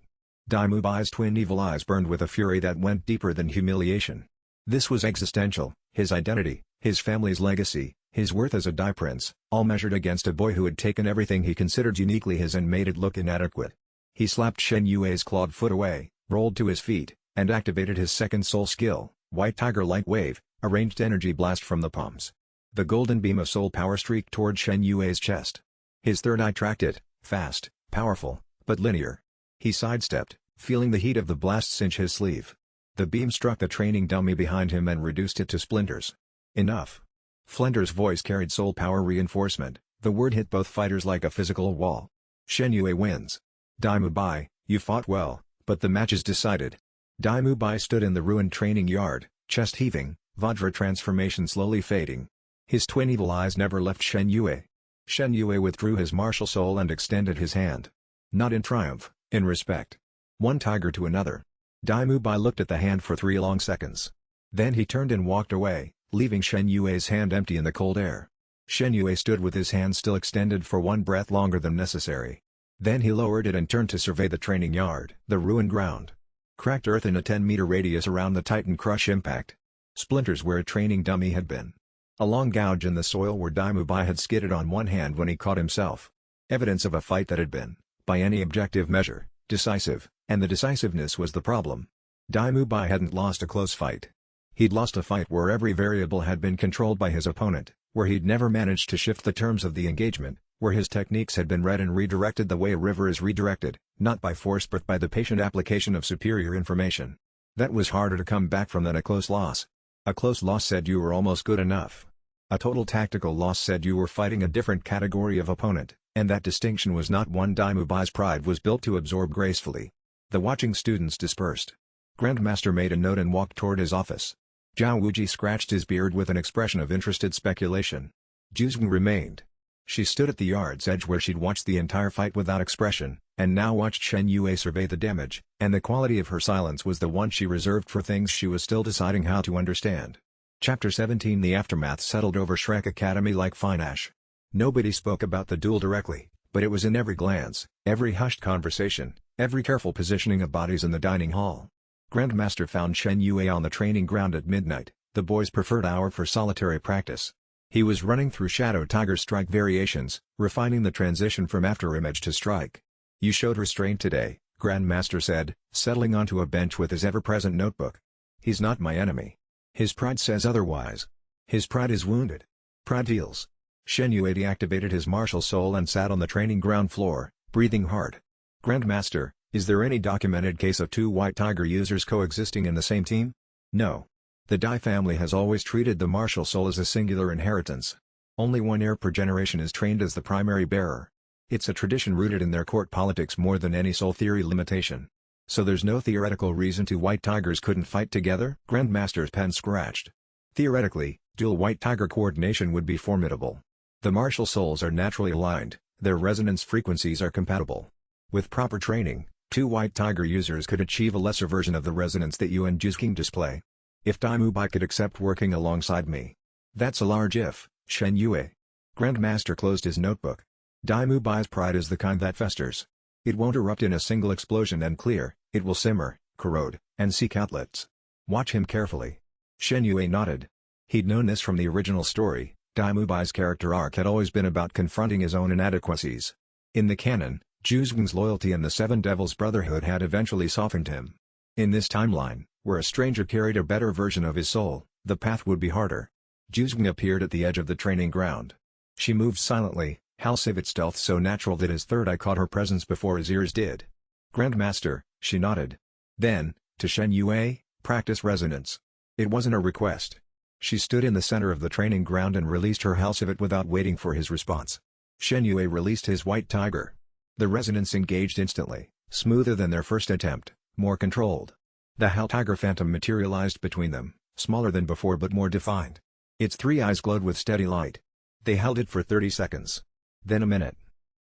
Dai Mubai's twin evil eyes burned with a fury that went deeper than humiliation. This was existential, his identity, his family's legacy, his worth as a Dai prince, all measured against a boy who had taken everything he considered uniquely his and made it look inadequate. He slapped Shen Yue's clawed foot away, rolled to his feet, and activated his second soul skill, White Tiger Light Wave, a ranged energy blast from the palms. The golden beam of soul power streaked toward Shen Yue's chest. His third eye tracked it, fast, powerful, but linear. He sidestepped, feeling the heat of the blast cinch his sleeve. The beam struck the training dummy behind him and reduced it to splinters. Enough. Flender's voice carried soul power reinforcement, the word hit both fighters like a physical wall. Shen Yue wins. Dai Mubai, you fought well, but the match is decided. Dai Mubai stood in the ruined training yard, chest heaving, Vajra transformation slowly fading. His twin evil eyes never left Shen Yue. Shen Yue withdrew his martial soul and extended his hand. Not in triumph, in respect. One tiger to another. Dai Mubai looked at the hand for 3 long seconds. Then he turned and walked away, leaving Shen Yue's hand empty in the cold air. Shen Yue stood with his hand still extended for one breath longer than necessary. Then he lowered it and turned to survey the training yard, the ruined ground. Cracked earth in a 10-meter radius around the Titan Crush impact. Splinters where a training dummy had been. A long gouge in the soil where Dai Mubai had skidded on one hand when he caught himself. Evidence of a fight that had been, by any objective measure, decisive, and the decisiveness was the problem. Dai Mubai hadn't lost a close fight. He'd lost a fight where every variable had been controlled by his opponent, where he'd never managed to shift the terms of the engagement, where his techniques had been read and redirected the way a river is redirected, not by force but by the patient application of superior information. That was harder to come back from than a close loss. A close loss said you were almost good enough. A total tactical loss said you were fighting a different category of opponent, and that distinction was not one Dai Mubai's pride was built to absorb gracefully. The watching students dispersed. Grandmaster made a note and walked toward his office. Zhao Wuji scratched his beard with an expression of interested speculation. Juzheng remained. She stood at the yard's edge where she'd watched the entire fight without expression, and now watched Shen Yue survey the damage, and the quality of her silence was the one she reserved for things she was still deciding how to understand. Chapter 17 The aftermath settled over Shrek Academy like fine ash. Nobody spoke about the duel directly, but it was in every glance, every hushed conversation, every careful positioning of bodies in the dining hall. Grandmaster found Shen Yue on the training ground at midnight, the boy's preferred hour for solitary practice. He was running through Shadow Tiger strike variations, refining the transition from afterimage to strike. "You showed restraint today," Grandmaster said, settling onto a bench with his ever-present notebook. "He's not my enemy. His pride says otherwise. His pride is wounded. Pride heals." Shen Yue deactivated his martial soul and sat on the training ground floor, breathing hard. "Grandmaster, is there any documented case of two White Tiger users coexisting in the same team?" "No. The Dai family has always treated the martial soul as a singular inheritance. Only one heir per generation is trained as the primary bearer. It's a tradition rooted in their court politics more than any soul theory limitation. So there's no theoretical reason two White Tigers couldn't fight together?" Grandmaster's pen scratched. "Theoretically, dual White Tiger coordination would be formidable. The martial souls are naturally aligned, their resonance frequencies are compatible. With proper training, two White Tiger users could achieve a lesser version of the resonance that you and Juzheng display. If Dai Mubai could accept working alongside me. That's a large if, Shen Yue." Grandmaster closed his notebook. "Dai Mubai's pride is the kind that festers. It won't erupt in a single explosion and clear, it will simmer, corrode, and seek outlets. Watch him carefully." Shen Yue nodded. He'd known this from the original story. Dai Mubai's character arc had always been about confronting his own inadequacies. In the canon, Juzheng's loyalty and the Seven Devils Brotherhood had eventually softened him. In this timeline, where a stranger carried a better version of his soul, the path would be harder. Juzheng appeared at the edge of the training ground. She moved silently, halcyon stealth so natural that his third eye caught her presence before his ears did. "Grandmaster," she nodded. Then, to Shen Yue, "Practice resonance." It wasn't a request. She stood in the center of the training ground and released her halcyon without waiting for his response. Shen Yue released his White Tiger. The resonance engaged instantly, smoother than their first attempt, more controlled. The Hal Tiger Phantom materialized between them, smaller than before but more defined. Its three eyes glowed with steady light. They held it for 30 seconds. Then a minute.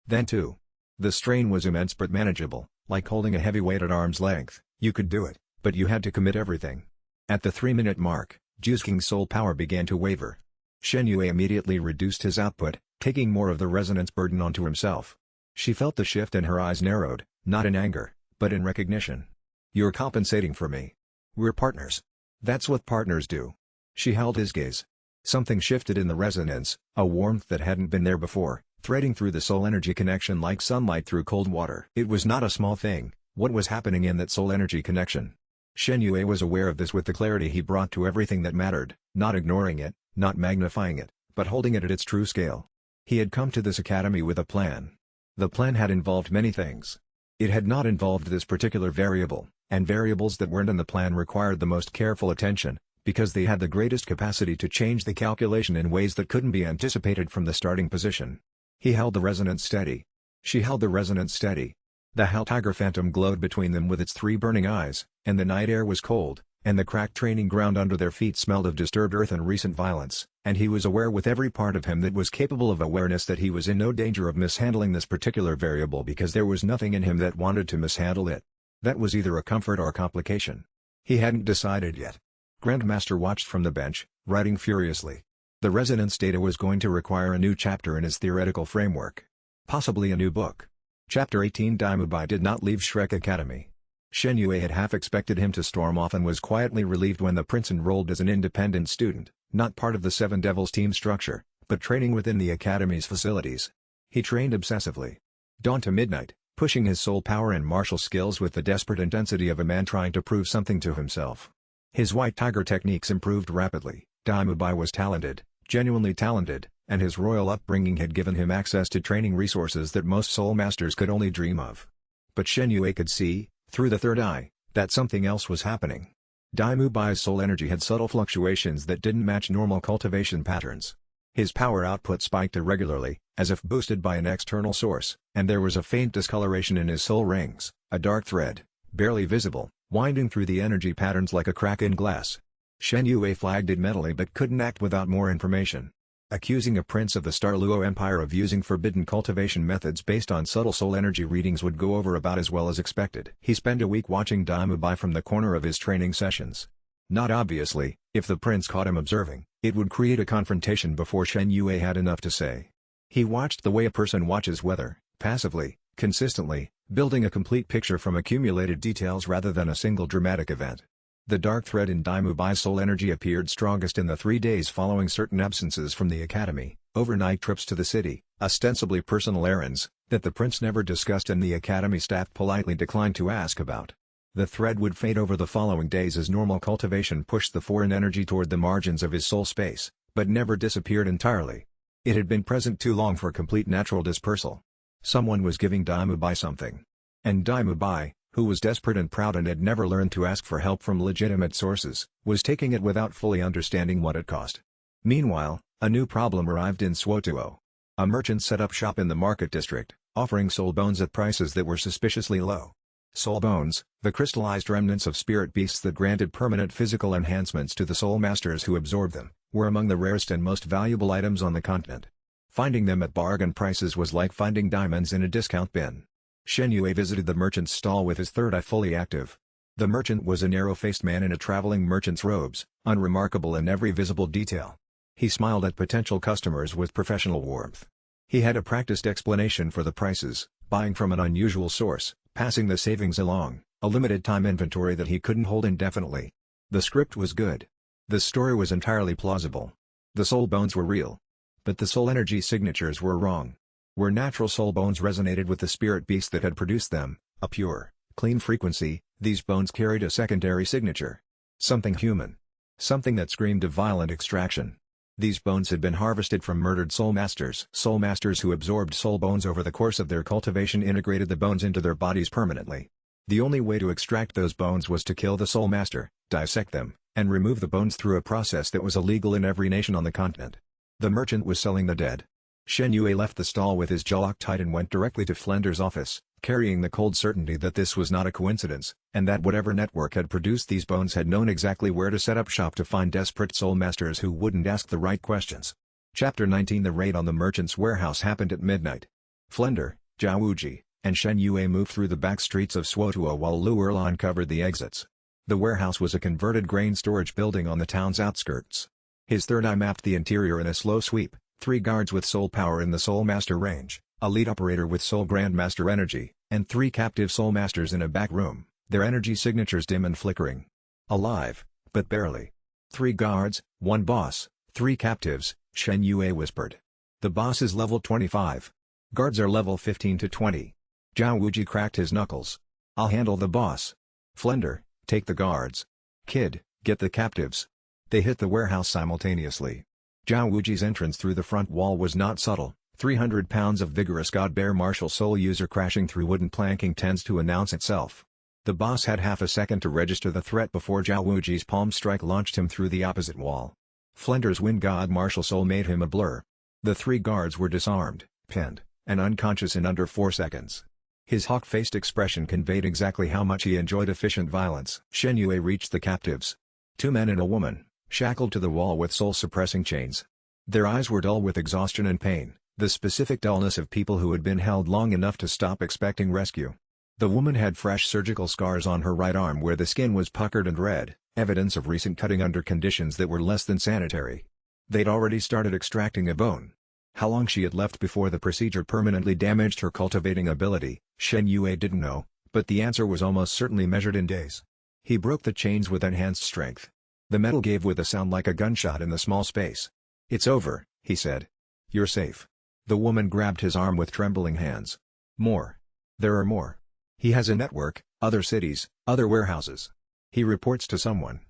Then 2. The strain was immense but manageable, like holding a heavy weight at arm's length. You could do it, but you had to commit everything. At the 3-minute mark, Juzheng's soul power began to waver. Shen Yue immediately reduced his output, taking more of the resonance burden onto himself. She felt the shift and her eyes narrowed, not in anger, but in recognition. "You're compensating for me. We're partners. That's what partners do." She held his gaze. Something shifted in the resonance, a warmth that hadn't been there before, threading through the soul energy connection like sunlight through cold water. It was not a small thing, what was happening in that soul energy connection. Shen Yue was aware of this with the clarity he brought to everything that mattered, not ignoring it, not magnifying it, but holding it at its true scale. He had come to this academy with a plan. The plan had involved many things. It had not involved this particular variable, and variables that weren't in the plan required the most careful attention, because they had the greatest capacity to change the calculation in ways that couldn't be anticipated from the starting position. He held the resonance steady. She held the resonance steady. The Hal Tiger Phantom glowed between them with its 3 burning eyes, and the night air was cold, and the cracked training ground under their feet smelled of disturbed earth and recent violence, and he was aware with every part of him that was capable of awareness that he was in no danger of mishandling this particular variable because there was nothing in him that wanted to mishandle it. That was either a comfort or a complication. He hadn't decided yet. Grandmaster watched from the bench, writing furiously. The resonance data was going to require a new chapter in his theoretical framework. Possibly a new book. Chapter 18 Dai Mubai did not leave Shrek Academy. Shen Yue had half expected him to storm off and was quietly relieved when the prince enrolled as an independent student, not part of the Seven Devils team structure, but training within the academy's facilities. He trained obsessively. Dawn to midnight, pushing his soul power and martial skills with the desperate intensity of a man trying to prove something to himself. His White Tiger techniques improved rapidly. Dai Mubai was talented, genuinely talented, and his royal upbringing had given him access to training resources that most soul masters could only dream of. But Shen Yue could see, through the third eye, that something else was happening. Dai Mubai's soul energy had subtle fluctuations that didn't match normal cultivation patterns. His power output spiked irregularly, as if boosted by an external source, and there was a faint discoloration in his soul rings, a dark thread, barely visible, winding through the energy patterns like a crack in glass. Shen Yue flagged it mentally but couldn't act without more information. Accusing a prince of the Star Luo Empire of using forbidden cultivation methods based on subtle soul energy readings would go over about as well as expected. He spent a week watching Dai Mubai from the corner of his training sessions. Not obviously, if the prince caught him observing, it would create a confrontation before Shen Yue had enough to say. He watched the way a person watches weather, passively, consistently, building a complete picture from accumulated details rather than a single dramatic event. The dark thread in Dai Mubai's soul energy appeared strongest in the 3 days following certain absences from the academy, overnight trips to the city, ostensibly personal errands, that the prince never discussed and the academy staff politely declined to ask about. The thread would fade over the following days as normal cultivation pushed the foreign energy toward the margins of his soul space, but never disappeared entirely. It had been present too long for complete natural dispersal. Someone was giving Dai Mubai something. And Dai Mubai, who was desperate and proud and had never learned to ask for help from legitimate sources, was taking it without fully understanding what it cost. Meanwhile, a new problem arrived in Suotuo. A merchant set up shop in the market district, offering soul bones at prices that were suspiciously low. Soul bones, the crystallized remnants of spirit beasts that granted permanent physical enhancements to the soul masters who absorbed them, were among the rarest and most valuable items on the continent. Finding them at bargain prices was like finding diamonds in a discount bin. Shen Yue visited the merchant's stall with his third eye fully active. The merchant was a narrow-faced man in a traveling merchant's robes, unremarkable in every visible detail. He smiled at potential customers with professional warmth. He had a practiced explanation for the prices, buying from an unusual source, passing the savings along, a limited-time inventory that he couldn't hold indefinitely. The script was good. The story was entirely plausible. The soul bones were real. But the soul energy signatures were wrong. Where natural soul bones resonated with the spirit beast that had produced them, a pure, clean frequency, these bones carried a secondary signature. Something human. Something that screamed of violent extraction. These bones had been harvested from murdered soul masters. Soul masters who absorbed soul bones over the course of their cultivation integrated the bones into their bodies permanently. The only way to extract those bones was to kill the soul master, dissect them, and remove the bones through a process that was illegal in every nation on the continent. The merchant was selling the dead. Shen Yue left the stall with his jaw locked tight and went directly to Flender's office, carrying the cold certainty that this was not a coincidence, and that whatever network had produced these bones had known exactly where to set up shop to find desperate soul masters who wouldn't ask the right questions. Chapter 19 The raid on the merchant's warehouse happened at midnight. Flender, Zhao Wuji, and Shen Yue moved through the back streets of Suotuo while Lu Erlan covered the exits. The warehouse was a converted grain storage building on the town's outskirts. His third eye mapped the interior in a slow sweep. 3 guards with soul power in the Soul Master range, a lead operator with Soul Grandmaster energy, and 3 captive Soul Masters in a back room, their energy signatures dim and flickering. Alive, but barely. 3 guards, 1 boss, 3 captives, Shen Yue whispered. The boss is level 25. Guards are level 15 to 20. Zhao Wuji cracked his knuckles. I'll handle the boss. Flender, take the guards. Kid, get the captives. They hit the warehouse simultaneously. Zhao Wuji's entrance through the front wall was not subtle. 300 pounds of vigorous God-Bear martial soul user crashing through wooden planking tends to announce itself. The boss had half a second to register the threat before Zhao Wuji's palm strike launched him through the opposite wall. Flender's Wind God martial soul made him a blur. The 3 guards were disarmed, pinned, and unconscious in under 4 seconds. His hawk-faced expression conveyed exactly how much he enjoyed efficient violence. Shen Yue reached the captives. 2 men and a woman, shackled to the wall with soul-suppressing chains. Their eyes were dull with exhaustion and pain, the specific dullness of people who had been held long enough to stop expecting rescue. The woman had fresh surgical scars on her right arm where the skin was puckered and red, evidence of recent cutting under conditions that were less than sanitary. They'd already started extracting a bone. How long she had left before the procedure permanently damaged her cultivating ability, Shen Yue didn't know, but the answer was almost certainly measured in days. He broke the chains with enhanced strength. The metal gave with a sound like a gunshot in the small space. It's over, he said. You're safe. The woman grabbed his arm with trembling hands. More. There are more. He has a network, other cities, other warehouses. He reports to someone.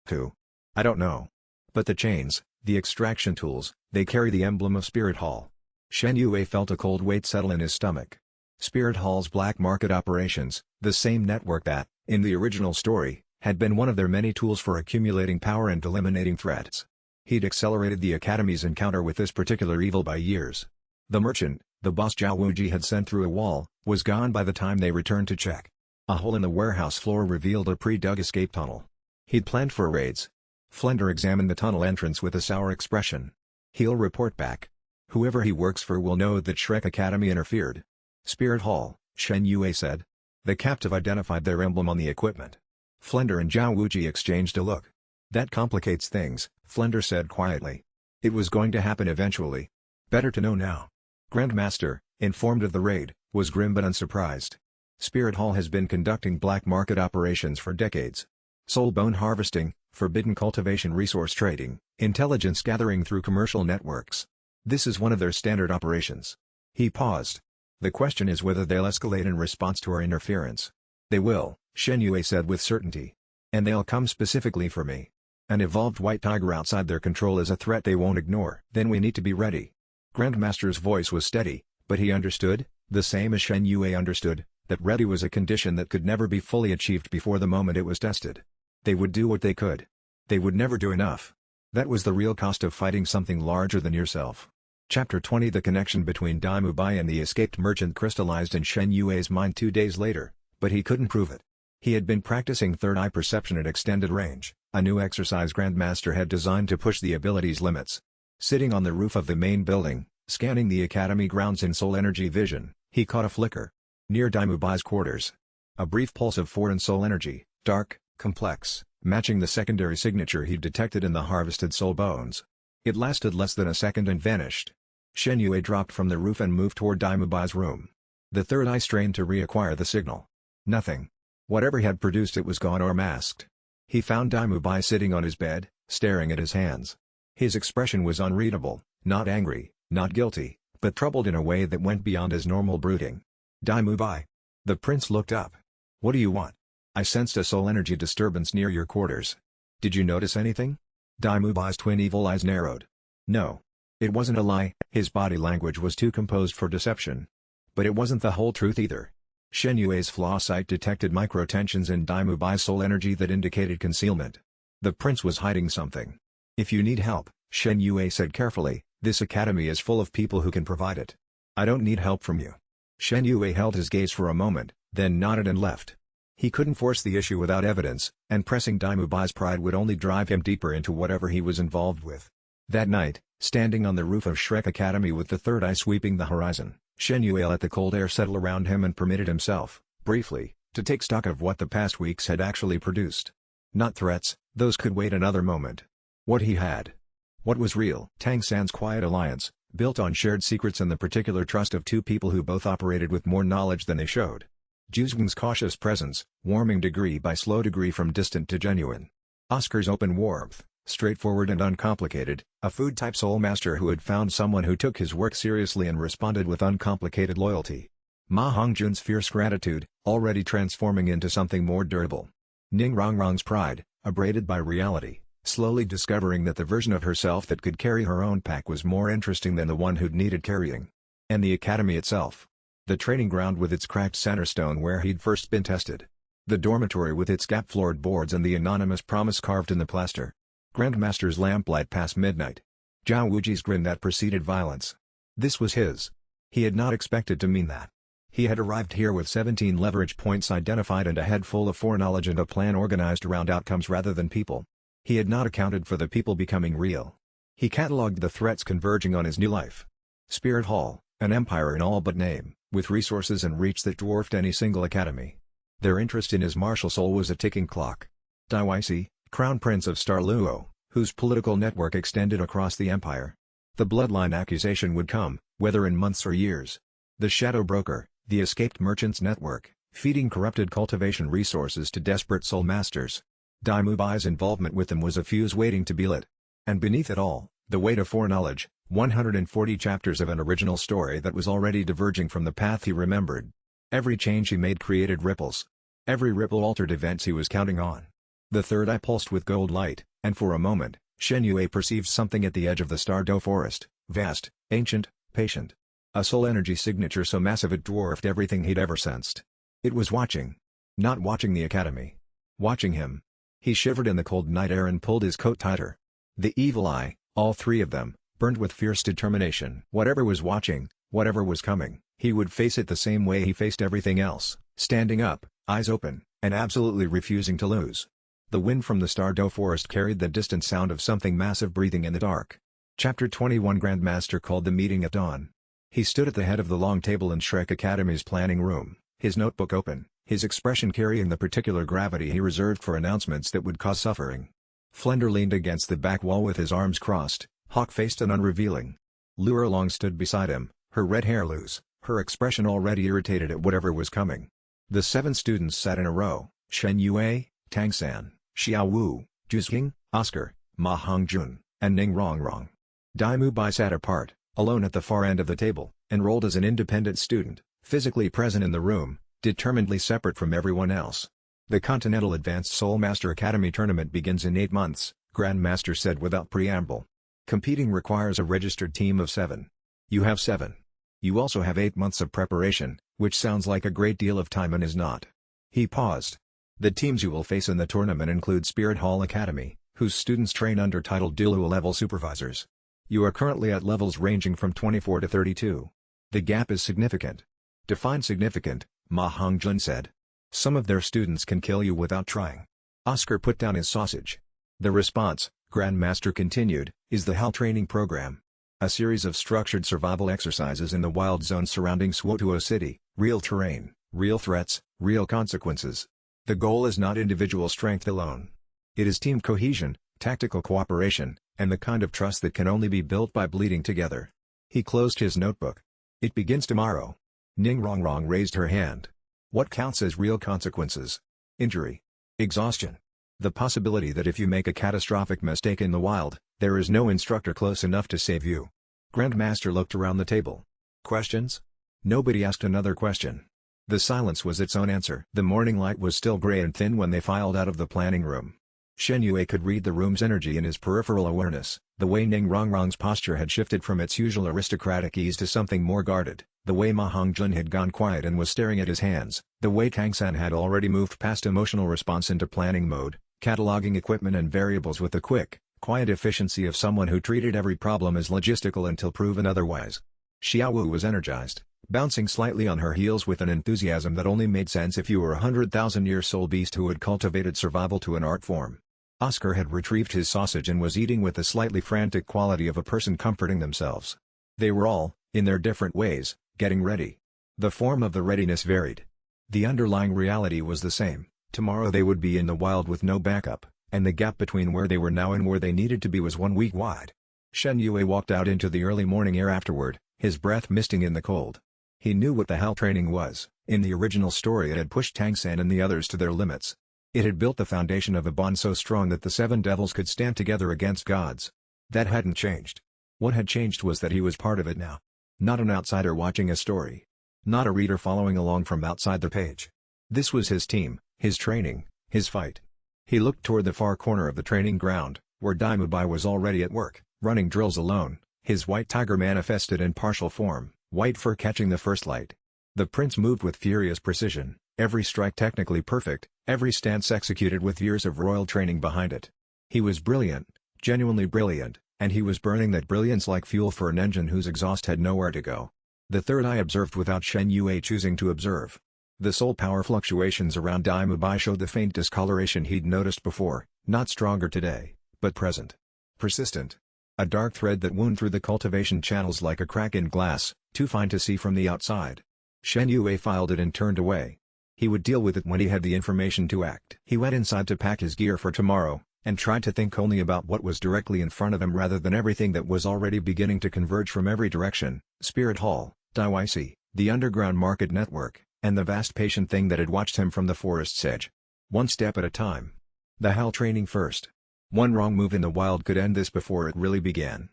Who? I don't know. But the chains, the extraction tools, they carry the emblem of Spirit Hall. Shen Yue felt a cold weight settle in his stomach. Spirit Hall's black market operations, the same network that, in the original story, had been one of their many tools for accumulating power and eliminating threats. He'd accelerated the Academy's encounter with this particular evil by years. The merchant, the boss Zhao Wuji had sent through a wall, was gone by the time they returned to check. A hole in the warehouse floor revealed a pre-dug escape tunnel. He'd planned for raids. Flender examined the tunnel entrance with a sour expression. He'll report back. Whoever he works for will know that Shrek Academy interfered. Spirit Hall, Shen Yue said. The captive identified their emblem on the equipment. Flender and Zhao Wuji exchanged a look. That complicates things, Flender said quietly. It was going to happen eventually. Better to know now. Grandmaster, informed of the raid, was grim but unsurprised. Spirit Hall has been conducting black market operations for decades. Soul bone harvesting, forbidden cultivation, resource trading, intelligence gathering through commercial networks. This is one of their standard operations. He paused. The question is whether they'll escalate in response to our interference. They will, Shen Yue said with certainty. And they'll come specifically for me. An evolved white tiger outside their control is a threat they won't ignore. Then we need to be ready. Grandmaster's voice was steady, but he understood, the same as Shen Yue understood, that ready was a condition that could never be fully achieved before the moment it was tested. They would do what they could. They would never do enough. That was the real cost of fighting something larger than yourself. Chapter 20. The connection between Dai Mubai and the escaped merchant crystallized in Shen Yue's mind 2 days later, but he couldn't prove it. He had been practicing third-eye perception at extended range, a new exercise Grandmaster had designed to push the ability's limits. Sitting on the roof of the main building, scanning the Academy grounds in soul energy vision, he caught a flicker. Near Dai Mubai's quarters. A brief pulse of foreign soul energy, dark, complex, matching the secondary signature he'd detected in the harvested soul bones. It lasted less than a second and vanished. Shen Yue dropped from the roof and moved toward Dai Mubai's room. The third eye strained to reacquire the signal. Nothing. Whatever he had produced, it was gone or masked. He found Dai Mubai sitting on his bed, staring at his hands. His expression was unreadable, not angry, not guilty, but troubled in a way that went beyond his normal brooding. Dai Mubai. The prince looked up. What do you want? I sensed a soul energy disturbance near your quarters. Did you notice anything? Dai Mubai's twin evil eyes narrowed. No. It wasn't a lie, his body language was too composed for deception. But it wasn't the whole truth either. Shen Yue's flaw sight detected microtensions in Dai Mubai's soul energy that indicated concealment. The prince was hiding something. If you need help, Shen Yue said carefully, this academy is full of people who can provide it. I don't need help from you. Shen Yue held his gaze for a moment, then nodded and left. He couldn't force the issue without evidence, and pressing Dai Mubai's pride would only drive him deeper into whatever he was involved with. That night, standing on the roof of Shrek Academy with the third eye sweeping the horizon, Shen Yue let the cold air settle around him and permitted himself, briefly, to take stock of what the past weeks had actually produced. Not threats, those could wait another moment. What he had. What was real? Tang San's quiet alliance, built on shared secrets and the particular trust of two people who both operated with more knowledge than they showed. Juzgeng's cautious presence, warming degree by slow degree from distant to genuine. Oscar's open warmth, straightforward and uncomplicated, a food-type soul master who had found someone who took his work seriously and responded with uncomplicated loyalty. Ma Hongjun's fierce gratitude, already transforming into something more durable. Ning Rongrong's pride, abraded by reality, slowly discovering that the version of herself that could carry her own pack was more interesting than the one who'd needed carrying. And the academy itself. The training ground with its cracked center stone where he'd first been tested. The dormitory with its gap-floored boards and the anonymous promise carved in the plaster. Grandmaster's lamplight past midnight. Zhao Wuji's grin that preceded violence. This was his. He had not expected to mean that. He had arrived here with 17 leverage points identified and a head full of foreknowledge and a plan organized around outcomes rather than people. He had not accounted for the people becoming real. He catalogued the threats converging on his new life. Spirit Hall, an empire in all but name, with resources and reach that dwarfed any single academy. Their interest in his martial soul was a ticking clock. Dai Weixi, Crown Prince of Star Luo, whose political network extended across the empire. The bloodline accusation would come, whether in months or years. The shadow broker, the escaped merchants network, feeding corrupted cultivation resources to desperate soul masters. Dai Mubai's involvement with them was a fuse waiting to be lit. And beneath it all, the weight of foreknowledge, 140 chapters of an original story that was already diverging from the path he remembered. Every change he made created ripples. Every ripple altered events he was counting on. The third eye pulsed with gold light, and for a moment, Shen Yue perceived something at the edge of the Stardow forest, vast, ancient, patient. A soul energy signature so massive it dwarfed everything he'd ever sensed. It was watching. Not watching the academy. Watching him. He shivered in the cold night air and pulled his coat tighter. The evil eye, all three of them, burned with fierce determination. Whatever was watching, whatever was coming, he would face it the same way he faced everything else, standing up, eyes open, and absolutely refusing to lose. The wind from the Stardew forest carried the distant sound of something massive breathing in the dark. Chapter 21 Grandmaster called the meeting at dawn. He stood at the head of the long table in Shrek Academy's planning room, his notebook open, his expression carrying the particular gravity he reserved for announcements that would cause suffering. Flender leaned against the back wall with his arms crossed, hawk-faced and unrevealing. Lura Long stood beside him, her red hair loose, her expression already irritated at whatever was coming. The 7 students sat in a row: Shen Yue, Tang San, Xiao Wu, Juzking, Oscar, Ma Hongjun, and Ning Rongrong. Dai Mubai sat apart, alone at the far end of the table, enrolled as an independent student, physically present in the room, determinedly separate from everyone else. The Continental Advanced Soul Master Academy tournament begins in 8 months, Grandmaster said without preamble. Competing requires a registered team of 7. You have 7. You also have 8 months of preparation, which sounds like a great deal of time and is not. He paused. The teams you will face in the tournament include Spirit Hall Academy, whose students train under titled Douluo level supervisors. You are currently at levels ranging from 24 to 32. The gap is significant. Define significant, Ma Hongjun said. Some of their students can kill you without trying. Oscar put down his sausage. The response, Grandmaster continued, is the HAL training program. A series of structured survival exercises in the wild zone surrounding Swotuo City, real terrain, real threats, real consequences. The goal is not individual strength alone. It is team cohesion, tactical cooperation, and the kind of trust that can only be built by bleeding together. He closed his notebook. It begins tomorrow. Ning Rongrong raised her hand. What counts as real consequences? Injury. Exhaustion. The possibility that if you make a catastrophic mistake in the wild, there is no instructor close enough to save you. Grandmaster looked around the table. Questions? Nobody asked another question. The silence was its own answer. The morning light was still gray and thin when they filed out of the planning room. Shen Yue could read the room's energy in his peripheral awareness, the way Ning Rongrong's posture had shifted from its usual aristocratic ease to something more guarded, the way Ma Hongjun had gone quiet and was staring at his hands, the way Tang San had already moved past emotional response into planning mode, cataloging equipment and variables with the quick, quiet efficiency of someone who treated every problem as logistical until proven otherwise. Xiao Wu was energized, bouncing slightly on her heels with an enthusiasm that only made sense if you were a 100,000-year soul beast who had cultivated survival to an art form. Oscar had retrieved his sausage and was eating with the slightly frantic quality of a person comforting themselves. They were all, in their different ways, getting ready. The form of the readiness varied. The underlying reality was the same: tomorrow they would be in the wild with no backup, and the gap between where they were now and where they needed to be was 1 week wide. Shen Yue walked out into the early morning air afterward, his breath misting in the cold. He knew what the HAL training was. In the original story it had pushed Tang San and the others to their limits. It had built the foundation of a bond so strong that the 7 devils could stand together against gods. That hadn't changed. What had changed was that he was part of it now. Not an outsider watching a story. Not a reader following along from outside the page. This was his team, his training, his fight. He looked toward the far corner of the training ground, where Dai Mubai was already at work, running drills alone, his white tiger manifested in partial form, white fur catching the first light. The prince moved with furious precision, every strike technically perfect, every stance executed with years of royal training behind it. He was brilliant, genuinely brilliant, and he was burning that brilliance like fuel for an engine whose exhaust had nowhere to go. The third eye observed without Shen Yue choosing to observe. The soul power fluctuations around Dai Mubai showed the faint discoloration he'd noticed before, not stronger today, but present. Persistent. A dark thread that wound through the cultivation channels like a crack in glass, too fine to see from the outside. Shen Yue filed it and turned away. He would deal with it when he had the information to act. He went inside to pack his gear for tomorrow, and tried to think only about what was directly in front of him rather than everything that was already beginning to converge from every direction: Spirit Hall, Daiwisi, the underground market network, and the vast patient thing that had watched him from the forest's edge. One step at a time. The HAL training first. One wrong move in the wild could end this before it really began.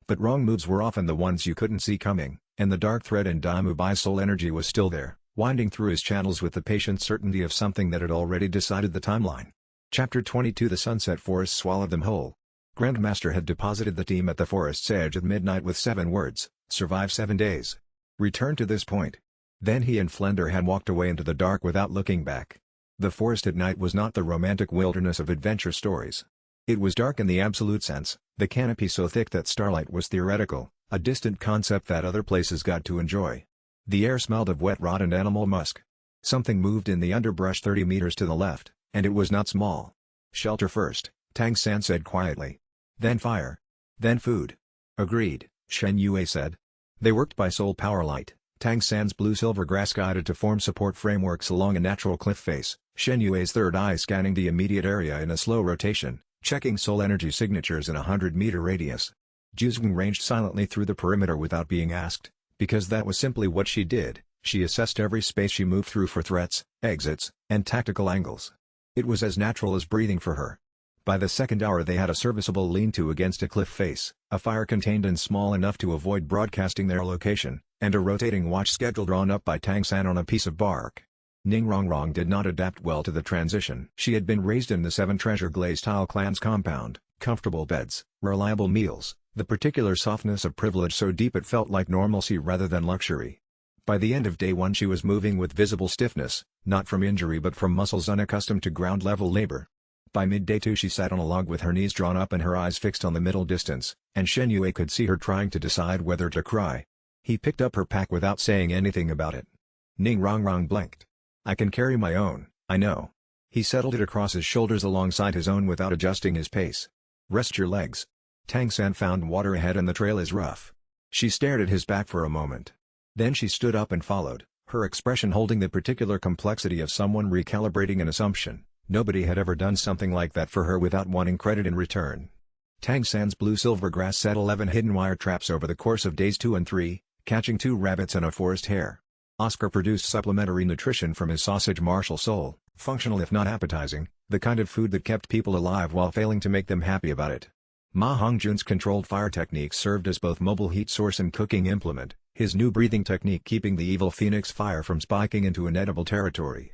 But wrong moves were often the ones you couldn't see coming, and the dark thread in Dai Mubai's soul energy was still there, winding through his channels with the patient certainty of something that had already decided the timeline. Chapter 22 The sunset forest swallowed them whole. Grandmaster had deposited the team at the forest's edge at midnight with 7 words: survive 7 days. Return to this point. Then he and Flender had walked away into the dark without looking back. The forest at night was not the romantic wilderness of adventure stories. It was dark in the absolute sense, the canopy so thick that starlight was theoretical, a distant concept that other places got to enjoy. The air smelled of wet rot and animal musk. Something moved in the underbrush 30 meters to the left, and it was not small. "Shelter first," Tang San said quietly. "Then fire. Then food." "Agreed," Shen Yue said. They worked by soul power light, Tang San's blue-silver grass guided to form support frameworks along a natural cliff face, Shen Yue's third eye scanning the immediate area in a slow rotation, checking soul energy signatures in a 100-meter radius. Juzwing ranged silently through the perimeter without being asked, because that was simply what she did. She assessed every space she moved through for threats, exits, and tactical angles. It was as natural as breathing for her. By the second hour they had a serviceable lean-to against a cliff face, a fire contained and small enough to avoid broadcasting their location, and a rotating watch schedule drawn up by Tang San on a piece of bark. Ning Rongrong did not adapt well to the transition. She had been raised in the Seven Treasure Glaze-style clan's compound, comfortable beds, reliable meals, the particular softness of privilege so deep it felt like normalcy rather than luxury. By the end of day one she was moving with visible stiffness, not from injury but from muscles unaccustomed to ground-level labor. By midday two she sat on a log with her knees drawn up and her eyes fixed on the middle distance, and Shen Yue could see her trying to decide whether to cry. He picked up her pack without saying anything about it. Ning Rongrong blinked. "I can carry my own, I know." He settled it across his shoulders alongside his own without adjusting his pace. "Rest your legs. Tang San found water ahead and the trail is rough." She stared at his back for a moment. Then she stood up and followed, her expression holding the particular complexity of someone recalibrating an assumption. Nobody had ever done something like that for her without wanting credit in return. Tang San's blue-silver grass set 11 hidden wire traps over the course of days 2 and 3, catching 2 rabbits and a forest hare. Oscar produced supplementary nutrition from his sausage martial soul, functional if not appetizing, the kind of food that kept people alive while failing to make them happy about it. Ma Hongjun's controlled fire technique served as both mobile heat source and cooking implement, his new breathing technique keeping the evil phoenix fire from spiking into inedible territory.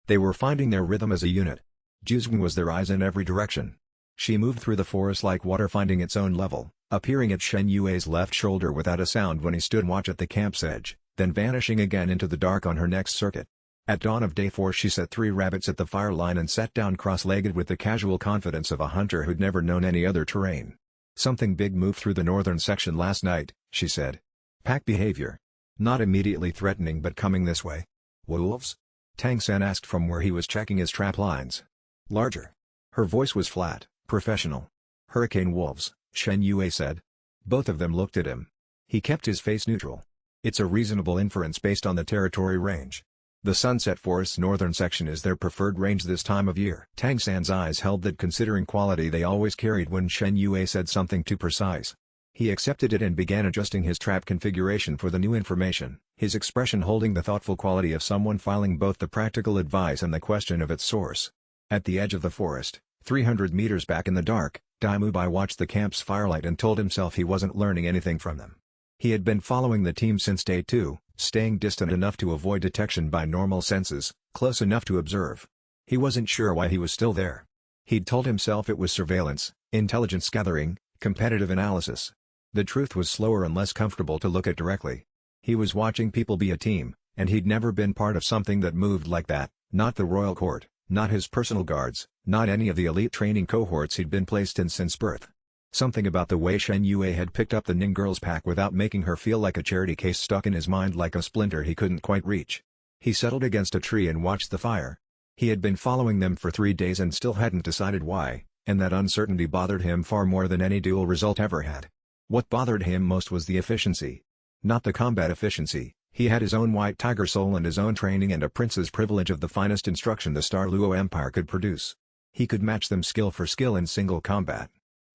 They were finding their rhythm as a unit. Juzwing was their eyes in every direction. She moved through the forest like water finding its own level, appearing at Shen Yue's left shoulder without a sound when he stood watch at the camp's edge, then vanishing again into the dark on her next circuit. At dawn of day 4 she set 3 rabbits at the fire line and sat down cross-legged with the casual confidence of a hunter who'd never known any other terrain. "Something big moved through the northern section last night," she said. "Pack behavior. Not immediately threatening but coming this way." "Wolves?" Tang San asked from where he was checking his trap lines. "Larger." Her voice was flat, professional. "Hurricane wolves," Shen Yue said. Both of them looked at him. He kept his face neutral. "It's a reasonable inference based on the territory range. The Sunset Forest's northern section is their preferred range this time of year." Tang San's eyes held that considering quality they always carried when Shen Yue said something too precise. He accepted it and began adjusting his trap configuration for the new information, his expression holding the thoughtful quality of someone filing both the practical advice and the question of its source. At the edge of the forest, 300 meters back in the dark, Dai Mubai watched the camp's firelight and told himself he wasn't learning anything from them. He had been following the team since day 2, staying distant enough to avoid detection by normal senses, close enough to observe. He wasn't sure why he was still there. He'd told himself it was surveillance, intelligence gathering, competitive analysis. The truth was slower and less comfortable to look at directly. He was watching people be a team, and he'd never been part of something that moved like that, not the royal court, not his personal guards, not any of the elite training cohorts he'd been placed in since birth. Something about the way Shen Yue had picked up the Ning girl's pack without making her feel like a charity case stuck in his mind like a splinter he couldn't quite reach. He settled against a tree and watched the fire. He had been following them for 3 days and still hadn't decided why, and that uncertainty bothered him far more than any duel result ever had. What bothered him most was the efficiency. Not the combat efficiency. He had his own white tiger soul and his own training and a prince's privilege of the finest instruction the Star Luo Empire could produce. He could match them skill for skill in single combat.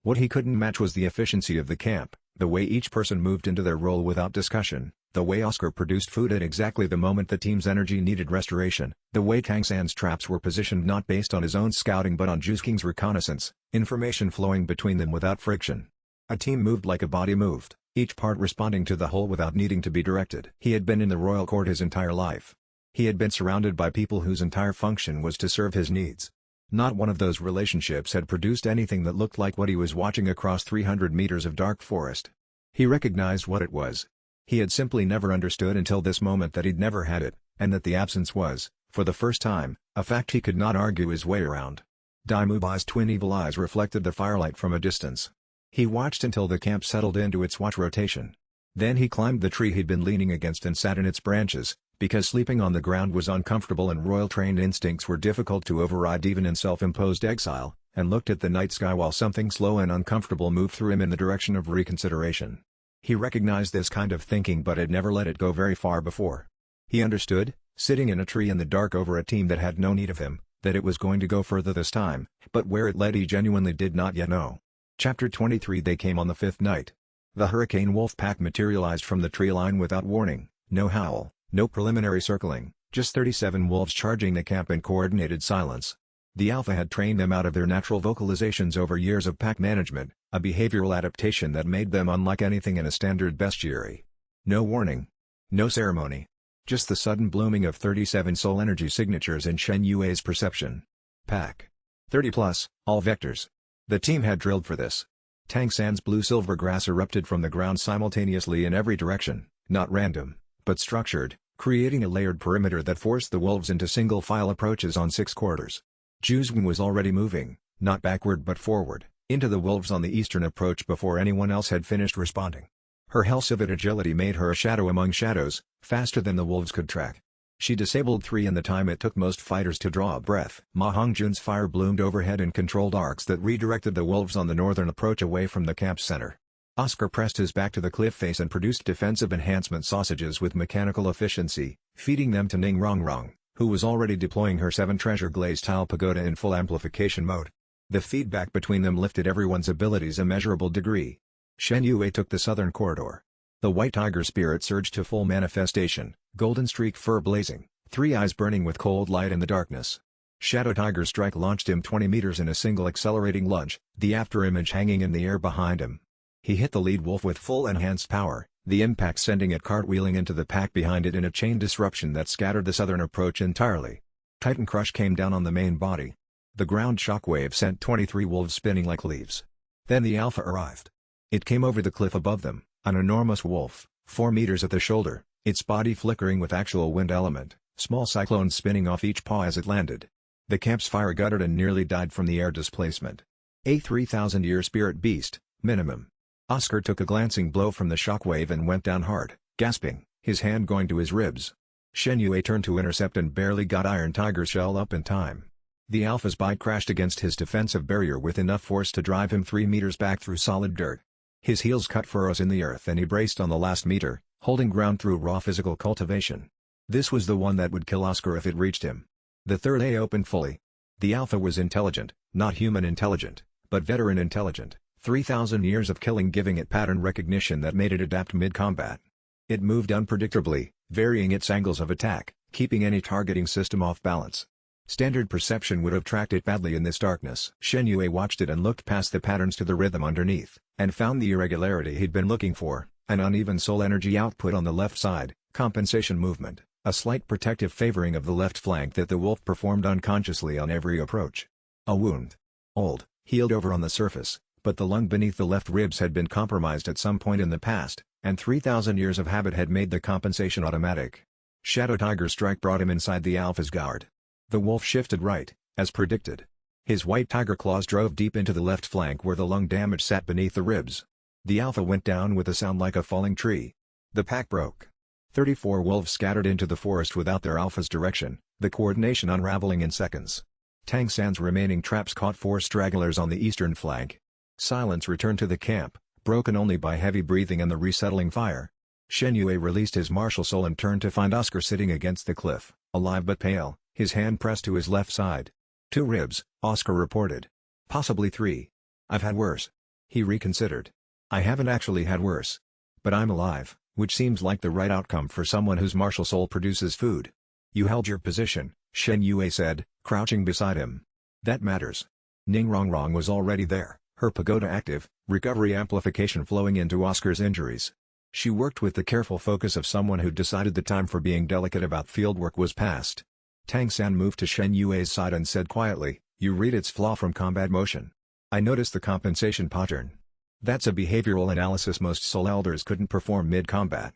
What he couldn't match was the efficiency of the camp, the way each person moved into their role without discussion, the way Oscar produced food at exactly the moment the team's energy needed restoration, the way Tang San's traps were positioned not based on his own scouting but on Juzking's reconnaissance, information flowing between them without friction. A team moved like a body moved, each part responding to the whole without needing to be directed. He had been in the royal court his entire life. He had been surrounded by people whose entire function was to serve his needs. Not one of those relationships had produced anything that looked like what he was watching across 300 meters of dark forest. He recognized what it was. He had simply never understood until this moment that he'd never had it, and that the absence was, for the first time, a fact he could not argue his way around. Dai Mubai's twin evil eyes reflected the firelight from a distance. He watched until the camp settled into its watch rotation. Then he climbed the tree he'd been leaning against and sat in its branches, because sleeping on the ground was uncomfortable and royal-trained instincts were difficult to override even in self-imposed exile, and looked at the night sky while something slow and uncomfortable moved through him in the direction of reconsideration. He recognized this kind of thinking but had never let it go very far before. He understood, sitting in a tree in the dark over a team that had no need of him, that it was going to go further this time, but where it led he genuinely did not yet know. Chapter 23 They came on the fifth night. The hurricane wolf pack materialized from the tree line without warning, no howl, no preliminary circling, just 37 wolves charging the camp in coordinated silence. The alpha had trained them out of their natural vocalizations over years of pack management, a behavioral adaptation that made them unlike anything in a standard bestiary. No warning. No ceremony. Just the sudden blooming of 37 soul energy signatures in Shen Yue's perception. Pack. 30 plus, all vectors. The team had drilled for this. Tang San's blue-silver grass erupted from the ground simultaneously in every direction, not random, but structured, creating a layered perimeter that forced the wolves into single-file approaches on 6 quarters. Juzwing was already moving, not backward but forward, into the wolves on the eastern approach before anyone else had finished responding. Her Hellcivet agility made her a shadow among shadows, faster than the wolves could track. She disabled 3 in the time it took most fighters to draw a breath. Ma Hongjun's fire bloomed overhead in controlled arcs that redirected the wolves on the northern approach away from the camp's center. Oscar pressed his back to the cliff face and produced defensive enhancement sausages with mechanical efficiency, feeding them to Ning Rongrong, who was already deploying her 7 treasure glazed tile pagoda in full amplification mode. The feedback between them lifted everyone's abilities a measurable degree. Shen Yue took the southern corridor. The white tiger spirit surged to full manifestation, golden streak fur blazing, 3 eyes burning with cold light in the darkness. Shadow Tiger Strike launched him 20 meters in a single accelerating lunge, the afterimage hanging in the air behind him. He hit the lead wolf with full enhanced power, the impact sending it cartwheeling into the pack behind it in a chain disruption that scattered the southern approach entirely. Titan Crush came down on the main body. The ground shockwave sent 23 wolves spinning like leaves. Then the alpha arrived. It came over the cliff above them, an enormous wolf, 4 meters at the shoulder, its body flickering with actual wind element, small cyclones spinning off each paw as it landed. The camp's fire guttered and nearly died from the air displacement. A 3,000-year spirit beast, minimum. Oscar took a glancing blow from the shockwave and went down hard, gasping, his hand going to his ribs. Shen Yue turned to intercept and barely got Iron Tiger Shell up in time. The alpha's bite crashed against his defensive barrier with enough force to drive him 3 meters back through solid dirt. His heels cut furrows in the earth and he braced on the last meter, holding ground through raw physical cultivation. This was the one that would kill Oscar if it reached him. The third eye opened fully. The alpha was intelligent, not human intelligent, but veteran intelligent, 3,000 years of killing giving it pattern recognition that made it adapt mid-combat. It moved unpredictably, varying its angles of attack, keeping any targeting system off balance. Standard perception would have tracked it badly in this darkness. Shen Yue watched it and looked past the patterns to the rhythm underneath, and found the irregularity he'd been looking for, an uneven soul energy output on the left side, compensation movement, a slight protective favoring of the left flank that the wolf performed unconsciously on every approach. A wound. Old, healed over on the surface, but the lung beneath the left ribs had been compromised at some point in the past, and 3,000 years of habit had made the compensation automatic. Shadow Tiger Strike brought him inside the alpha's guard. The wolf shifted right, as predicted. His white tiger claws drove deep into the left flank where the lung damage sat beneath the ribs. The alpha went down with a sound like a falling tree. The pack broke. 34 wolves scattered into the forest without their alpha's direction, the coordination unraveling in seconds. Tang San's remaining traps caught 4 stragglers on the eastern flank. Silence returned to the camp, broken only by heavy breathing and the resettling fire. Shen Yue released his martial soul and turned to find Oscar sitting against the cliff, alive but pale, his hand pressed to his left side. 2 ribs, Oscar reported. Possibly 3. I've had worse. He reconsidered. I haven't actually had worse. But I'm alive, which seems like the right outcome for someone whose martial soul produces food. You held your position, Shen Yue said, crouching beside him. That matters. Ning Rongrong was already there, her pagoda active, recovery amplification flowing into Oscar's injuries. She worked with the careful focus of someone who'd decided the time for being delicate about fieldwork was past. Tang San moved to Shen Yue's side and said quietly, "You read its flaw from combat motion. I noticed the compensation pattern. That's a behavioral analysis most soul elders couldn't perform mid-combat."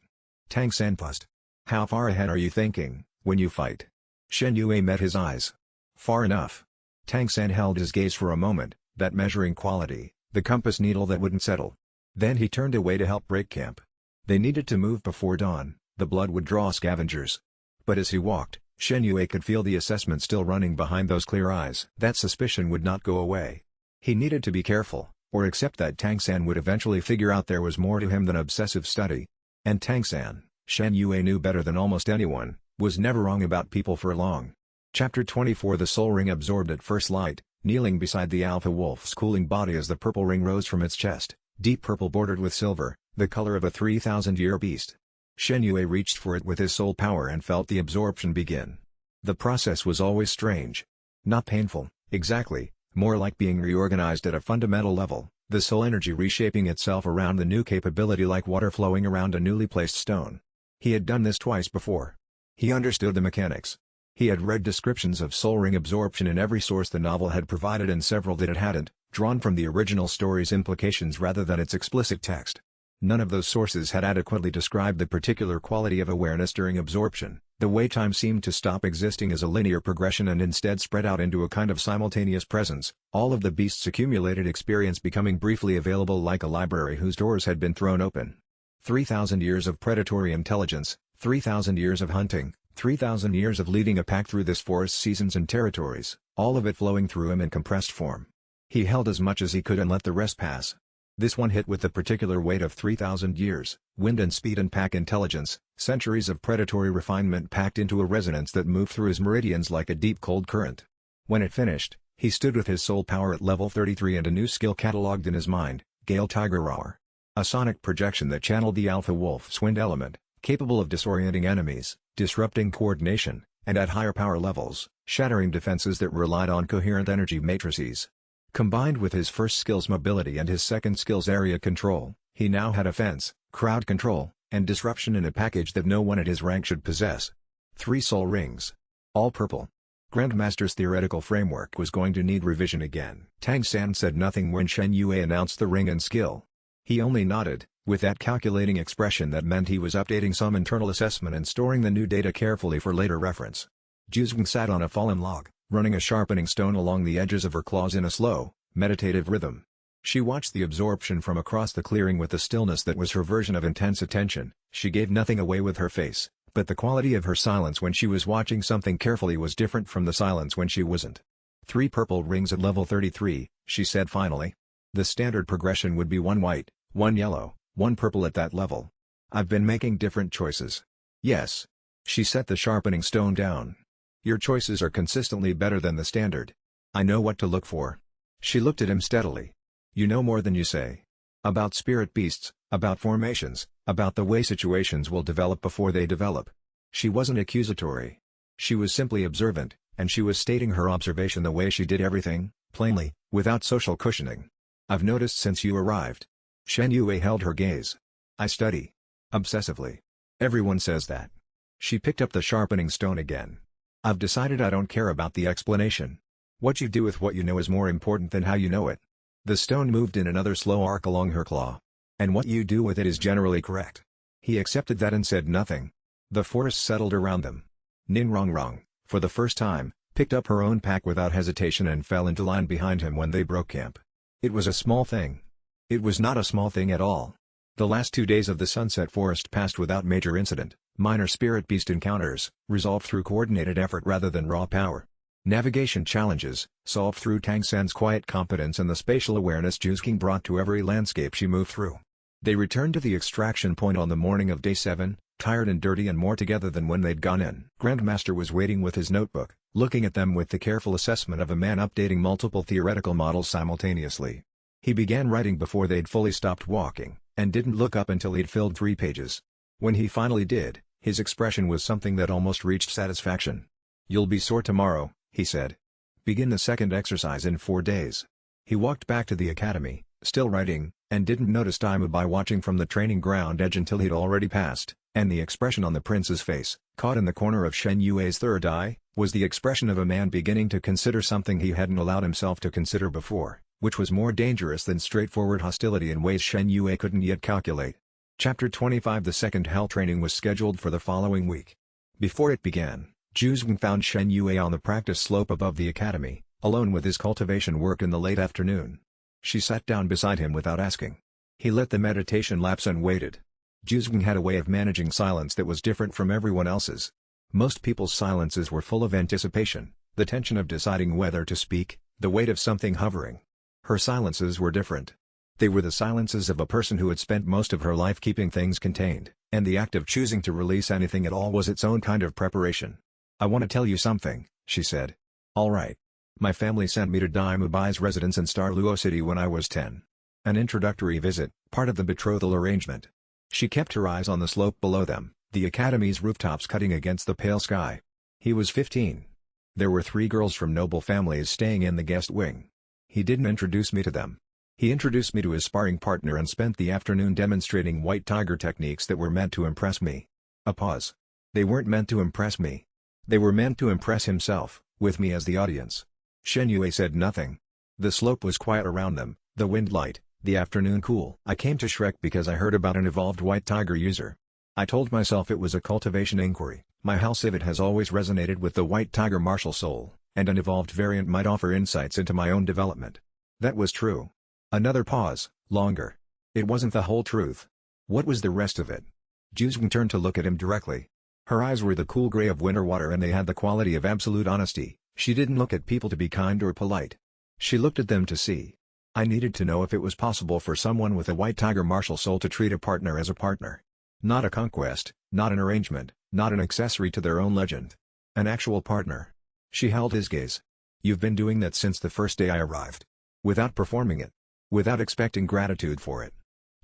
Tang San paused. "How far ahead are you thinking, when you fight?" Shen Yue met his eyes. "Far enough. Tang San held his gaze for a moment, that measuring quality, the compass needle that wouldn't settle. Then he turned away to help break camp. They needed to move before dawn, the blood would draw scavengers. But as he walked, Shen Yue could feel the assessment still running behind those clear eyes. That suspicion would not go away. He needed to be careful, or accept that Tang San would eventually figure out there was more to him than obsessive study. And Tang San, Shen Yue knew better than almost anyone, was never wrong about people for long. Chapter 24 The soul ring absorbed at first light, kneeling beside the alpha wolf's cooling body as the purple ring rose from its chest, deep purple bordered with silver, the color of a 3,000-year beast. Shen Yue reached for it with his soul power and felt the absorption begin. The process was always strange. Not painful, exactly, more like being reorganized at a fundamental level, the soul energy reshaping itself around the new capability like water flowing around a newly placed stone. He had done this twice before. He understood the mechanics. He had read descriptions of soul ring absorption in every source the novel had provided and several that it hadn't, drawn from the original story's implications rather than its explicit text. None of those sources had adequately described the particular quality of awareness during absorption, the way time seemed to stop existing as a linear progression and instead spread out into a kind of simultaneous presence, all of the beast's accumulated experience becoming briefly available like a library whose doors had been thrown open. 3,000 years of predatory intelligence, 3,000 years of hunting, 3,000 years of leading a pack through this forest's seasons and territories, all of it flowing through him in compressed form. He held as much as he could and let the rest pass. This one hit with the particular weight of 3,000 years, wind and speed and pack intelligence, centuries of predatory refinement packed into a resonance that moved through his meridians like a deep cold current. When it finished, he stood with his soul power at level 33 and a new skill catalogued in his mind, Gale Tiger Roar. A sonic projection that channeled the alpha wolf's wind element, capable of disorienting enemies, disrupting coordination, and at higher power levels, shattering defenses that relied on coherent energy matrices. Combined with his first skill's mobility and his second skill's area control, he now had offense, crowd control, and disruption in a package that no one at his rank should possess. 3 soul rings. All purple. Grandmaster's theoretical framework was going to need revision again. Tang San said nothing when Shen Yue announced the ring and skill. He only nodded, with that calculating expression that meant he was updating some internal assessment and storing the new data carefully for later reference. Juzwang sat on a fallen log, running a sharpening stone along the edges of her claws in a slow, meditative rhythm. She watched the absorption from across the clearing with the stillness that was her version of intense attention. She gave nothing away with her face, but the quality of her silence when she was watching something carefully was different from the silence when she wasn't. 3 purple rings at level 33, she said finally. The standard progression would be 1 white, 1 yellow, 1 purple at that level. I've been making different choices. Yes. She set the sharpening stone down. Your choices are consistently better than the standard. I know what to look for. She looked at him steadily. You know more than you say. About spirit beasts, about formations, about the way situations will develop before they develop. She wasn't accusatory. She was simply observant, and she was stating her observation the way she did everything, plainly, without social cushioning. I've noticed since you arrived. Shen Yue held her gaze. I study. Obsessively. Everyone says that. She picked up the sharpening stone again. I've decided I don't care about the explanation. What you do with what you know is more important than how you know it. The stone moved in another slow arc along her claw. And what you do with it is generally correct. He accepted that and said nothing. The forest settled around them. Ning Rongrong, for the first time, picked up her own pack without hesitation and fell into line behind him when they broke camp. It was a small thing. It was not a small thing at all. The last 2 days of the Sunset Forest passed without major incident, minor spirit beast encounters, resolved through coordinated effort rather than raw power. Navigation challenges, solved through Tang San's quiet competence and the spatial awareness Juzwang brought to every landscape she moved through. They returned to the extraction point on the morning of day 7, tired and dirty and more together than when they'd gone in. Grandmaster was waiting with his notebook, looking at them with the careful assessment of a man updating multiple theoretical models simultaneously. He began writing before they'd fully stopped walking, and didn't look up until he'd filled 3 pages. When he finally did, his expression was something that almost reached satisfaction. You'll be sore tomorrow, he said. Begin the second exercise in 4 days. He walked back to the academy, still writing, and didn't notice Dai Mubai watching from the training ground edge until he'd already passed, and the expression on the prince's face, caught in the corner of Shen Yue's third eye, was the expression of a man beginning to consider something he hadn't allowed himself to consider before, which was more dangerous than straightforward hostility in ways Shen Yue couldn't yet calculate. Chapter 25 The second hell training was scheduled for the following week. Before it began, Juzwang found Shen Yue on the practice slope above the academy, alone with his cultivation work in the late afternoon. She sat down beside him without asking. He let the meditation lapse and waited. Juzging had a way of managing silence that was different from everyone else's. Most people's silences were full of anticipation, the tension of deciding whether to speak, the weight of something hovering. Her silences were different. They were the silences of a person who had spent most of her life keeping things contained, and the act of choosing to release anything at all was its own kind of preparation. "I want to tell you something," she said. "All right. My family sent me to Dai Mubai's residence in Douluo City when I was 10. An introductory visit, part of the betrothal arrangement." She kept her eyes on the slope below them, the academy's rooftops cutting against the pale sky. He was 15. There were 3 girls from noble families staying in the guest wing. He didn't introduce me to them. He introduced me to his sparring partner and spent the afternoon demonstrating white tiger techniques that were meant to impress me. A pause. They weren't meant to impress me. They were meant to impress himself, with me as the audience. Shen Yue said nothing. The slope was quiet around them, the wind light, the afternoon cool. "I came to Shrek because I heard about an evolved white tiger user. I told myself it was a cultivation inquiry. My Halcivit has always resonated with the white tiger martial soul, and an evolved variant might offer insights into my own development." That was true. Another pause, longer. It wasn't the whole truth. What was the rest of it? Juzwin turned to look at him directly. Her eyes were the cool gray of winter water and they had the quality of absolute honesty. She didn't look at people to be kind or polite. She looked at them to see. "I needed to know if it was possible for someone with a white tiger martial soul to treat a partner as a partner. Not a conquest, not an arrangement, not an accessory to their own legend. An actual partner." She held his gaze. "You've been doing that since the first day I arrived. Without performing it. Without expecting gratitude for it.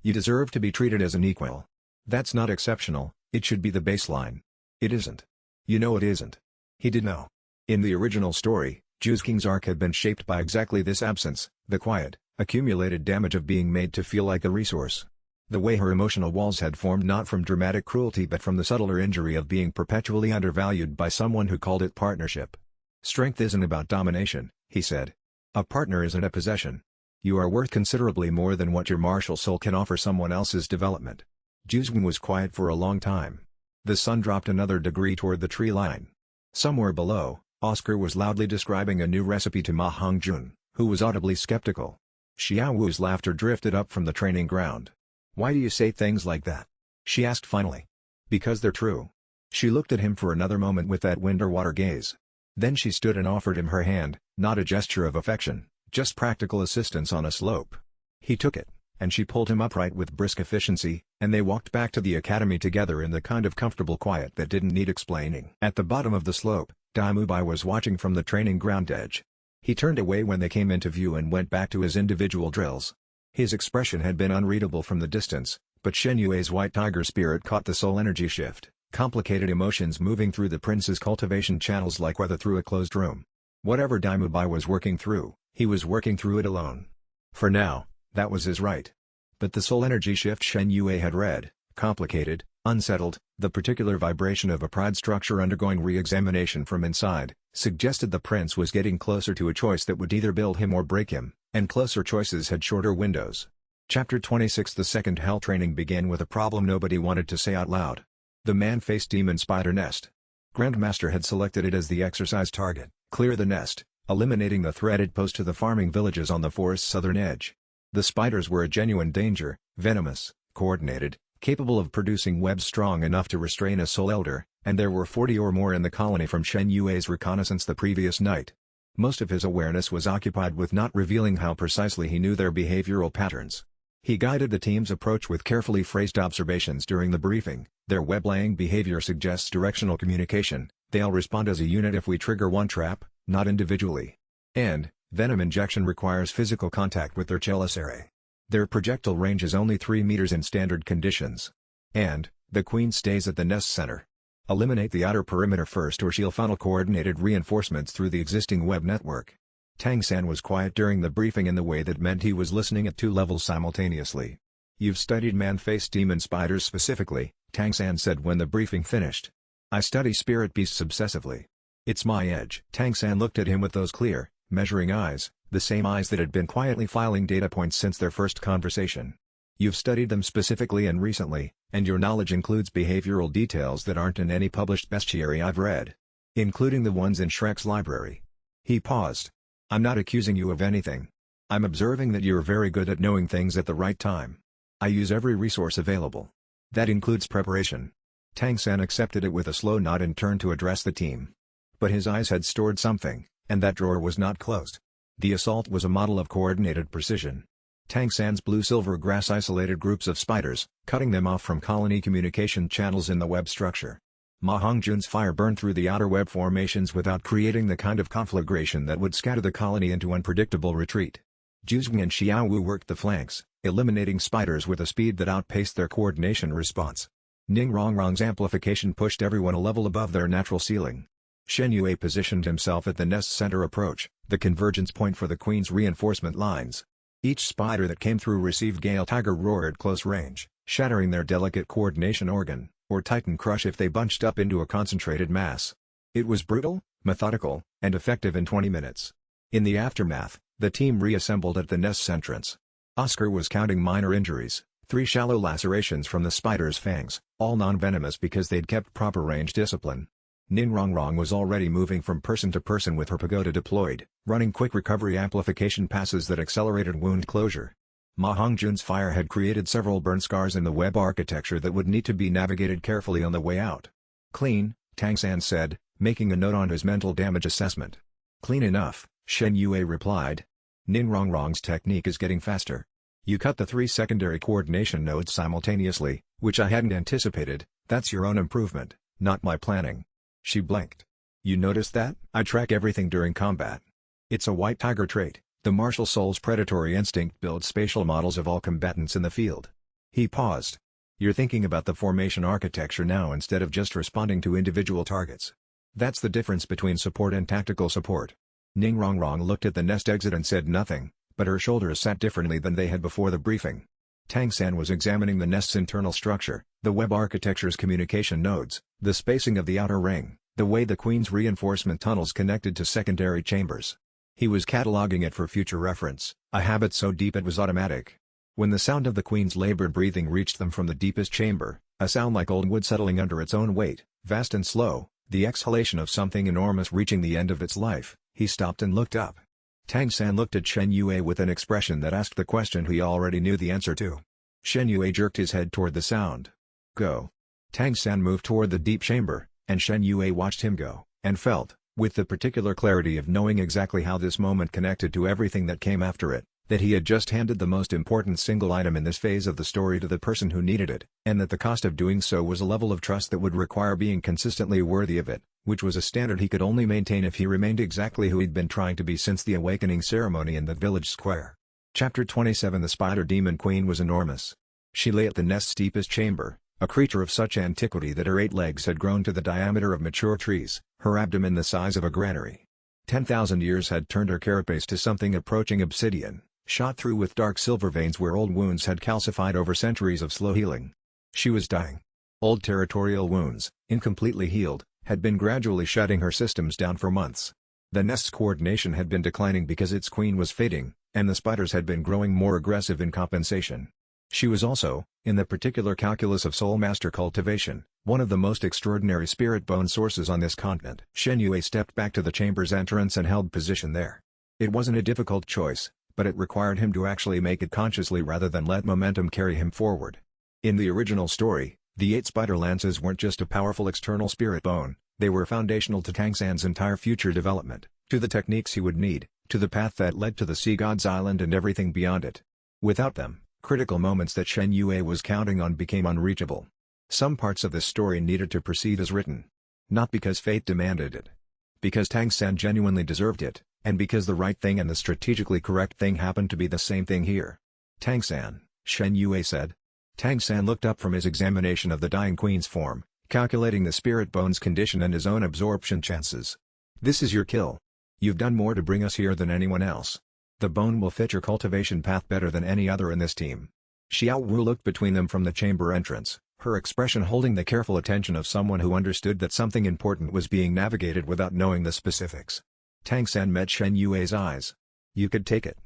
You deserve to be treated as an equal. That's not exceptional, it should be the baseline. It isn't. You know it isn't." He did know. In the original story, Ju's King's arc had been shaped by exactly this absence, the quiet, accumulated damage of being made to feel like a resource. The way her emotional walls had formed not from dramatic cruelty but from the subtler injury of being perpetually undervalued by someone who called it partnership. "Strength isn't about domination," he said. "A partner isn't a possession. You are worth considerably more than what your martial soul can offer someone else's development." Juzwin was quiet for a long time. The sun dropped another degree toward the tree line. Somewhere below, Oscar was loudly describing a new recipe to Ma Hongjun, who was audibly skeptical. Xiao Wu's laughter drifted up from the training ground. "Why do you say things like that?" she asked finally. "Because they're true." She looked at him for another moment with that winter water gaze. Then she stood and offered him her hand, not a gesture of affection, just practical assistance on a slope. He took it, and she pulled him upright with brisk efficiency, and they walked back to the academy together in the kind of comfortable quiet that didn't need explaining. At the bottom of the slope, Dai Mubai was watching from the training ground edge. He turned away when they came into view and went back to his individual drills. His expression had been unreadable from the distance, but Shen Yue's white tiger spirit caught the soul energy shift, complicated emotions moving through the prince's cultivation channels like weather through a closed room. Whatever Dai Mubai was working through, he was working through it alone. For now, that was his right. But the soul energy shift Shen Yue had read, complicated, unsettled, the particular vibration of a pride structure undergoing re-examination from inside, suggested the prince was getting closer to a choice that would either build him or break him, and closer choices had shorter windows. Chapter 26 The second hell training began with a problem nobody wanted to say out loud. The man-faced demon spider nest. Grandmaster had selected it as the exercise target, clear the nest, eliminating the threaded post to the farming villages on the forest's southern edge. The spiders were a genuine danger, venomous, coordinated, capable of producing webs strong enough to restrain a soul elder, and there were 40 or more in the colony from Shen Yue's reconnaissance the previous night. Most of his awareness was occupied with not revealing how precisely he knew their behavioral patterns. He guided the team's approach with carefully phrased observations during the briefing. Their web-laying behavior suggests directional communication. They'll respond as a unit if we trigger one trap, not individually. And, venom injection requires physical contact with their chelicerae. Their projectile range is only 3 meters in standard conditions. And, the queen stays at the nest center. Eliminate the outer perimeter first or she'll funnel coordinated reinforcements through the existing web network. Tang San was quiet during the briefing in the way that meant he was listening at 2 levels simultaneously. "You've studied man-faced demon spiders specifically," Tang San said when the briefing finished. "I study spirit beasts obsessively. It's my edge." Tang San looked at him with those clear, measuring eyes, the same eyes that had been quietly filing data points since their first conversation. "You've studied them specifically and recently, and your knowledge includes behavioral details that aren't in any published bestiary I've read. Including the ones in Shrek's library." He paused. I'm not accusing you of anything. I'm observing that you're very good at knowing things at the right time. I use every resource available. That includes preparation. Tang San accepted it with a slow nod and turned to address the team. But his eyes had stored something, and that drawer was not closed. The assault was a model of coordinated precision. Tang San's blue-silver grass isolated groups of spiders, cutting them off from colony communication channels in the web structure. Ma Hongjun's fire burned through the outer web formations without creating the kind of conflagration that would scatter the colony into unpredictable retreat. Juzheng and Xiaowu worked the flanks, eliminating spiders with a speed that outpaced their coordination response. Ning Rongrong's amplification pushed everyone a level above their natural ceiling. Shen Yue positioned himself at the nest's center approach, the convergence point for the queen's reinforcement lines. Each spider that came through received Gale Tiger Roar at close range, shattering their delicate coordination organ, or Titan Crush if they bunched up into a concentrated mass. It was brutal, methodical, and effective in 20 minutes. In the aftermath, the team reassembled at the nest's entrance. Oscar was counting minor injuries, 3 shallow lacerations from the spider's fangs, all non-venomous because they'd kept proper range discipline. Ning Rongrong was already moving from person to person with her pagoda deployed, running quick recovery amplification passes that accelerated wound closure. Ma Hongjun's fire had created several burn scars in the web architecture that would need to be navigated carefully on the way out. Clean, Tang San said, making a note on his mental damage assessment. Clean enough, Shen Yue replied. Ning Rongrong's technique is getting faster. You cut the 3 secondary coordination nodes simultaneously, which I hadn't anticipated. That's your own improvement, not my planning. She blinked. You noticed that? I track everything during combat. It's a white tiger trait. The martial soul's predatory instinct builds spatial models of all combatants in the field. He paused. You're thinking about the formation architecture now instead of just responding to individual targets. That's the difference between support and tactical support. Ning Rongrong looked at the nest exit and said nothing, but her shoulders sat differently than they had before the briefing. Tang San was examining the nest's internal structure, the web architecture's communication nodes, the spacing of the outer ring, the way the queen's reinforcement tunnels connected to secondary chambers. He was cataloging it for future reference, a habit so deep it was automatic. When the sound of the queen's labored breathing reached them from the deepest chamber, a sound like old wood settling under its own weight, vast and slow, the exhalation of something enormous reaching the end of its life, he stopped and looked up. Tang San looked at Shen Yue with an expression that asked the question he already knew the answer to. Shen Yue jerked his head toward the sound. Go. Tang San moved toward the deep chamber, and Shen Yue watched him go, and felt, with the particular clarity of knowing exactly how this moment connected to everything that came after it, that he had just handed the most important single item in this phase of the story to the person who needed it, and that the cost of doing so was a level of trust that would require being consistently worthy of it, which was a standard he could only maintain if he remained exactly who he'd been trying to be since the awakening ceremony in the village square. Chapter 27 The Spider Demon Queen was enormous. She lay at the nest's deepest chamber, a creature of such antiquity that her 8 legs had grown to the diameter of mature trees, her abdomen the size of a granary. 10,000 years had turned her carapace to something approaching obsidian, shot through with dark silver veins where old wounds had calcified over centuries of slow healing. She was dying. Old territorial wounds, incompletely healed, had been gradually shutting her systems down for months. The nest's coordination had been declining because its queen was fading, and the spiders had been growing more aggressive in compensation. She was also, in the particular calculus of soul master cultivation, one of the most extraordinary spirit bone sources on this continent. Shen Yue stepped back to the chamber's entrance and held position there. It wasn't a difficult choice, but it required him to actually make it consciously rather than let momentum carry him forward. In the original story, the 8 spider lances weren't just a powerful external spirit bone, they were foundational to Tang San's entire future development, to the techniques he would need, to the path that led to the Sea God's Island and everything beyond it. Without them, critical moments that Shen Yue was counting on became unreachable. Some parts of this story needed to proceed as written. Not because fate demanded it. Because Tang San genuinely deserved it, and because the right thing and the strategically correct thing happened to be the same thing here. Tang San, Shen Yue said. Tang San looked up from his examination of the dying queen's form, calculating the spirit bone's condition and his own absorption chances. This is your kill. You've done more to bring us here than anyone else. The bone will fit your cultivation path better than any other in this team. Xiao Wu looked between them from the chamber entrance, her expression holding the careful attention of someone who understood that something important was being navigated without knowing the specifics. Tang San met Shen Yue's eyes. You could take it.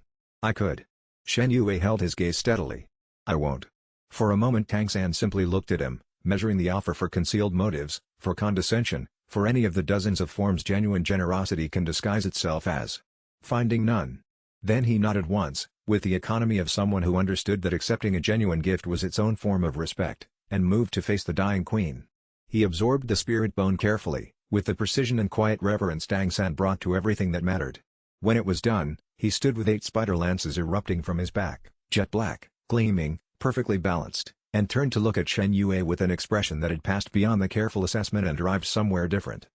I could. Shen Yue held his gaze steadily. I won't. For a moment Tang San simply looked at him, measuring the offer for concealed motives, for condescension, for any of the dozens of forms genuine generosity can disguise itself as. Finding none. Then he nodded once, with the economy of someone who understood that accepting a genuine gift was its own form of respect, and moved to face the dying queen. He absorbed the spirit bone carefully, with the precision and quiet reverence Dang San brought to everything that mattered. When it was done, he stood with 8 spider lances erupting from his back, jet black, gleaming, perfectly balanced, and turned to look at Shen Yue with an expression that had passed beyond the careful assessment and arrived somewhere different.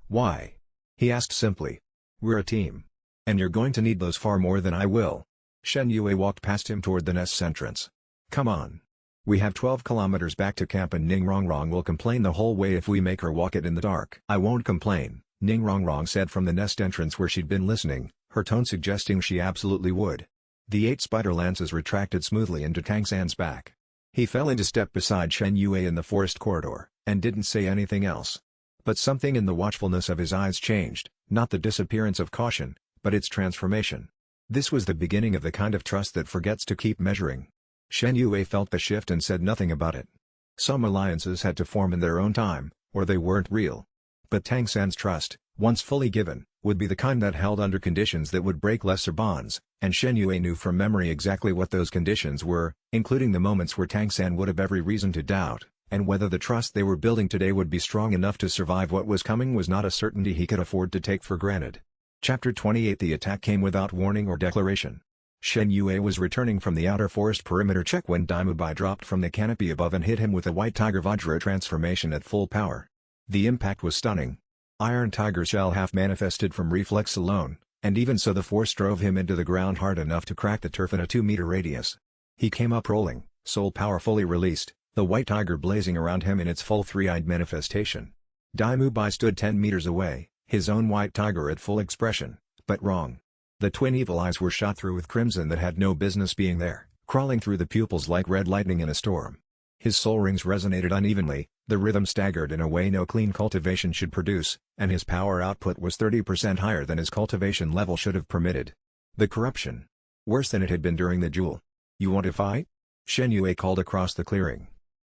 "Why?" he asked simply. "We're a team. And you're going to need those far more than I will." Shen Yue walked past him toward the nest's entrance. "Come on. We have 12 kilometers back to camp and Ning Rongrong will complain the whole way if we make her walk it in the dark." "I won't complain," Ning Rongrong said from the nest entrance where she'd been listening, her tone suggesting she absolutely would. The 8 spider lances retracted smoothly into Tang San's back. He fell into step beside Shen Yue in the forest corridor, and didn't say anything else. But something in the watchfulness of his eyes changed, not the disappearance of caution, but its transformation. This was the beginning of the kind of trust that forgets to keep measuring. Shen Yue felt the shift and said nothing about it. Some alliances had to form in their own time, or they weren't real. But Tang San's trust, once fully given, would be the kind that held under conditions that would break lesser bonds, and Shen Yue knew from memory exactly what those conditions were, including the moments where Tang San would have every reason to doubt, and whether the trust they were building today would be strong enough to survive what was coming was not a certainty he could afford to take for granted. Chapter 28. The attack came without warning or declaration. Shen Yue was returning from the outer forest perimeter check when Dai Mubai dropped from the canopy above and hit him with a white tiger Vajra transformation at full power. The impact was stunning. Iron Tiger Shell half manifested from reflex alone, and even so the force drove him into the ground hard enough to crack the turf in a 2-meter radius. He came up rolling, soul power fully released, the white tiger blazing around him in its full 3-eyed manifestation. Dai Mubai stood 10 meters away, his own white tiger at full expression, but wrong. The twin evil eyes were shot through with crimson that had no business being there, crawling through the pupils like red lightning in a storm. His soul rings resonated unevenly, the rhythm staggered in a way no clean cultivation should produce, and his power output was 30% higher than his cultivation level should have permitted. The corruption. Worse than it had been during the duel. "You want to fight?" Shen Yue called across the clearing.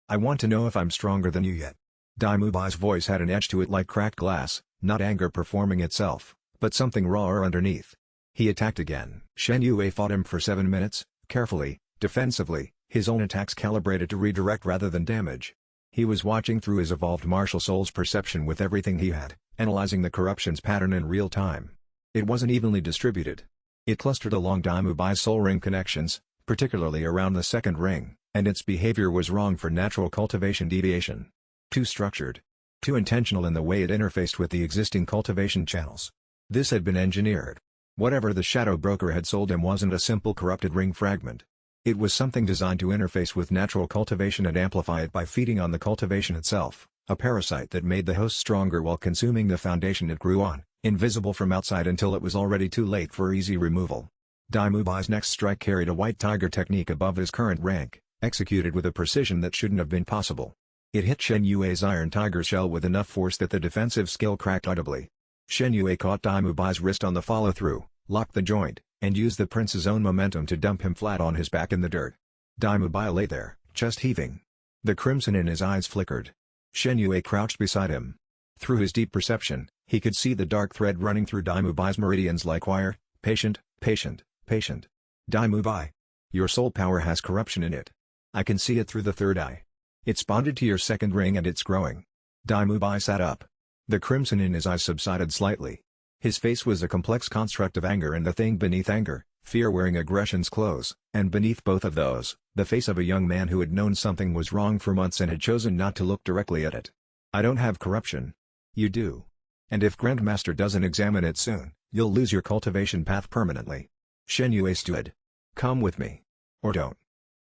"I want to know if I'm stronger than you yet." Dai Mubai's voice had an edge to it like cracked glass, not anger performing itself, but something rawer underneath. He attacked again. Shen Yue fought him for 7 minutes, carefully, defensively, his own attacks calibrated to redirect rather than damage. He was watching through his evolved martial soul's perception with everything he had, analyzing the corruption's pattern in real time. It wasn't evenly distributed. It clustered along Dai Mubai's soul ring connections, particularly around the second ring, and its behavior was wrong for natural cultivation deviation. Too structured. Too intentional in the way it interfaced with the existing cultivation channels. This had been engineered. Whatever the shadow broker had sold him wasn't a simple corrupted ring fragment. It was something designed to interface with natural cultivation and amplify it by feeding on the cultivation itself, a parasite that made the host stronger while consuming the foundation it grew on, invisible from outside until it was already too late for easy removal. Dai Mubai's next strike carried a white tiger technique above his current rank, executed with a precision that shouldn't have been possible. It hit Shen Yue's iron tiger shell with enough force that the defensive skill cracked audibly. Shen Yue caught Dai Mubai's wrist on the follow-through, locked the joint, and used the prince's own momentum to dump him flat on his back in the dirt. Dai Mubai lay there, chest heaving. The crimson in his eyes flickered. Shen Yue crouched beside him. Through his deep perception, he could see the dark thread running through Dai Mubai's meridians like wire, patient, patient, patient. Dai Mubai. Your soul power has corruption in it. I can see it through the third eye. It's bonded to your second ring and it's growing. Dai Mubai sat up. The crimson in his eyes subsided slightly. His face was a complex construct of anger and the thing beneath anger, fear wearing aggression's clothes, and beneath both of those, the face of a young man who had known something was wrong for months and had chosen not to look directly at it. I don't have corruption. You do. And if Grandmaster doesn't examine it soon, you'll lose your cultivation path permanently. Shen Yue stood. Come with me. Or don't.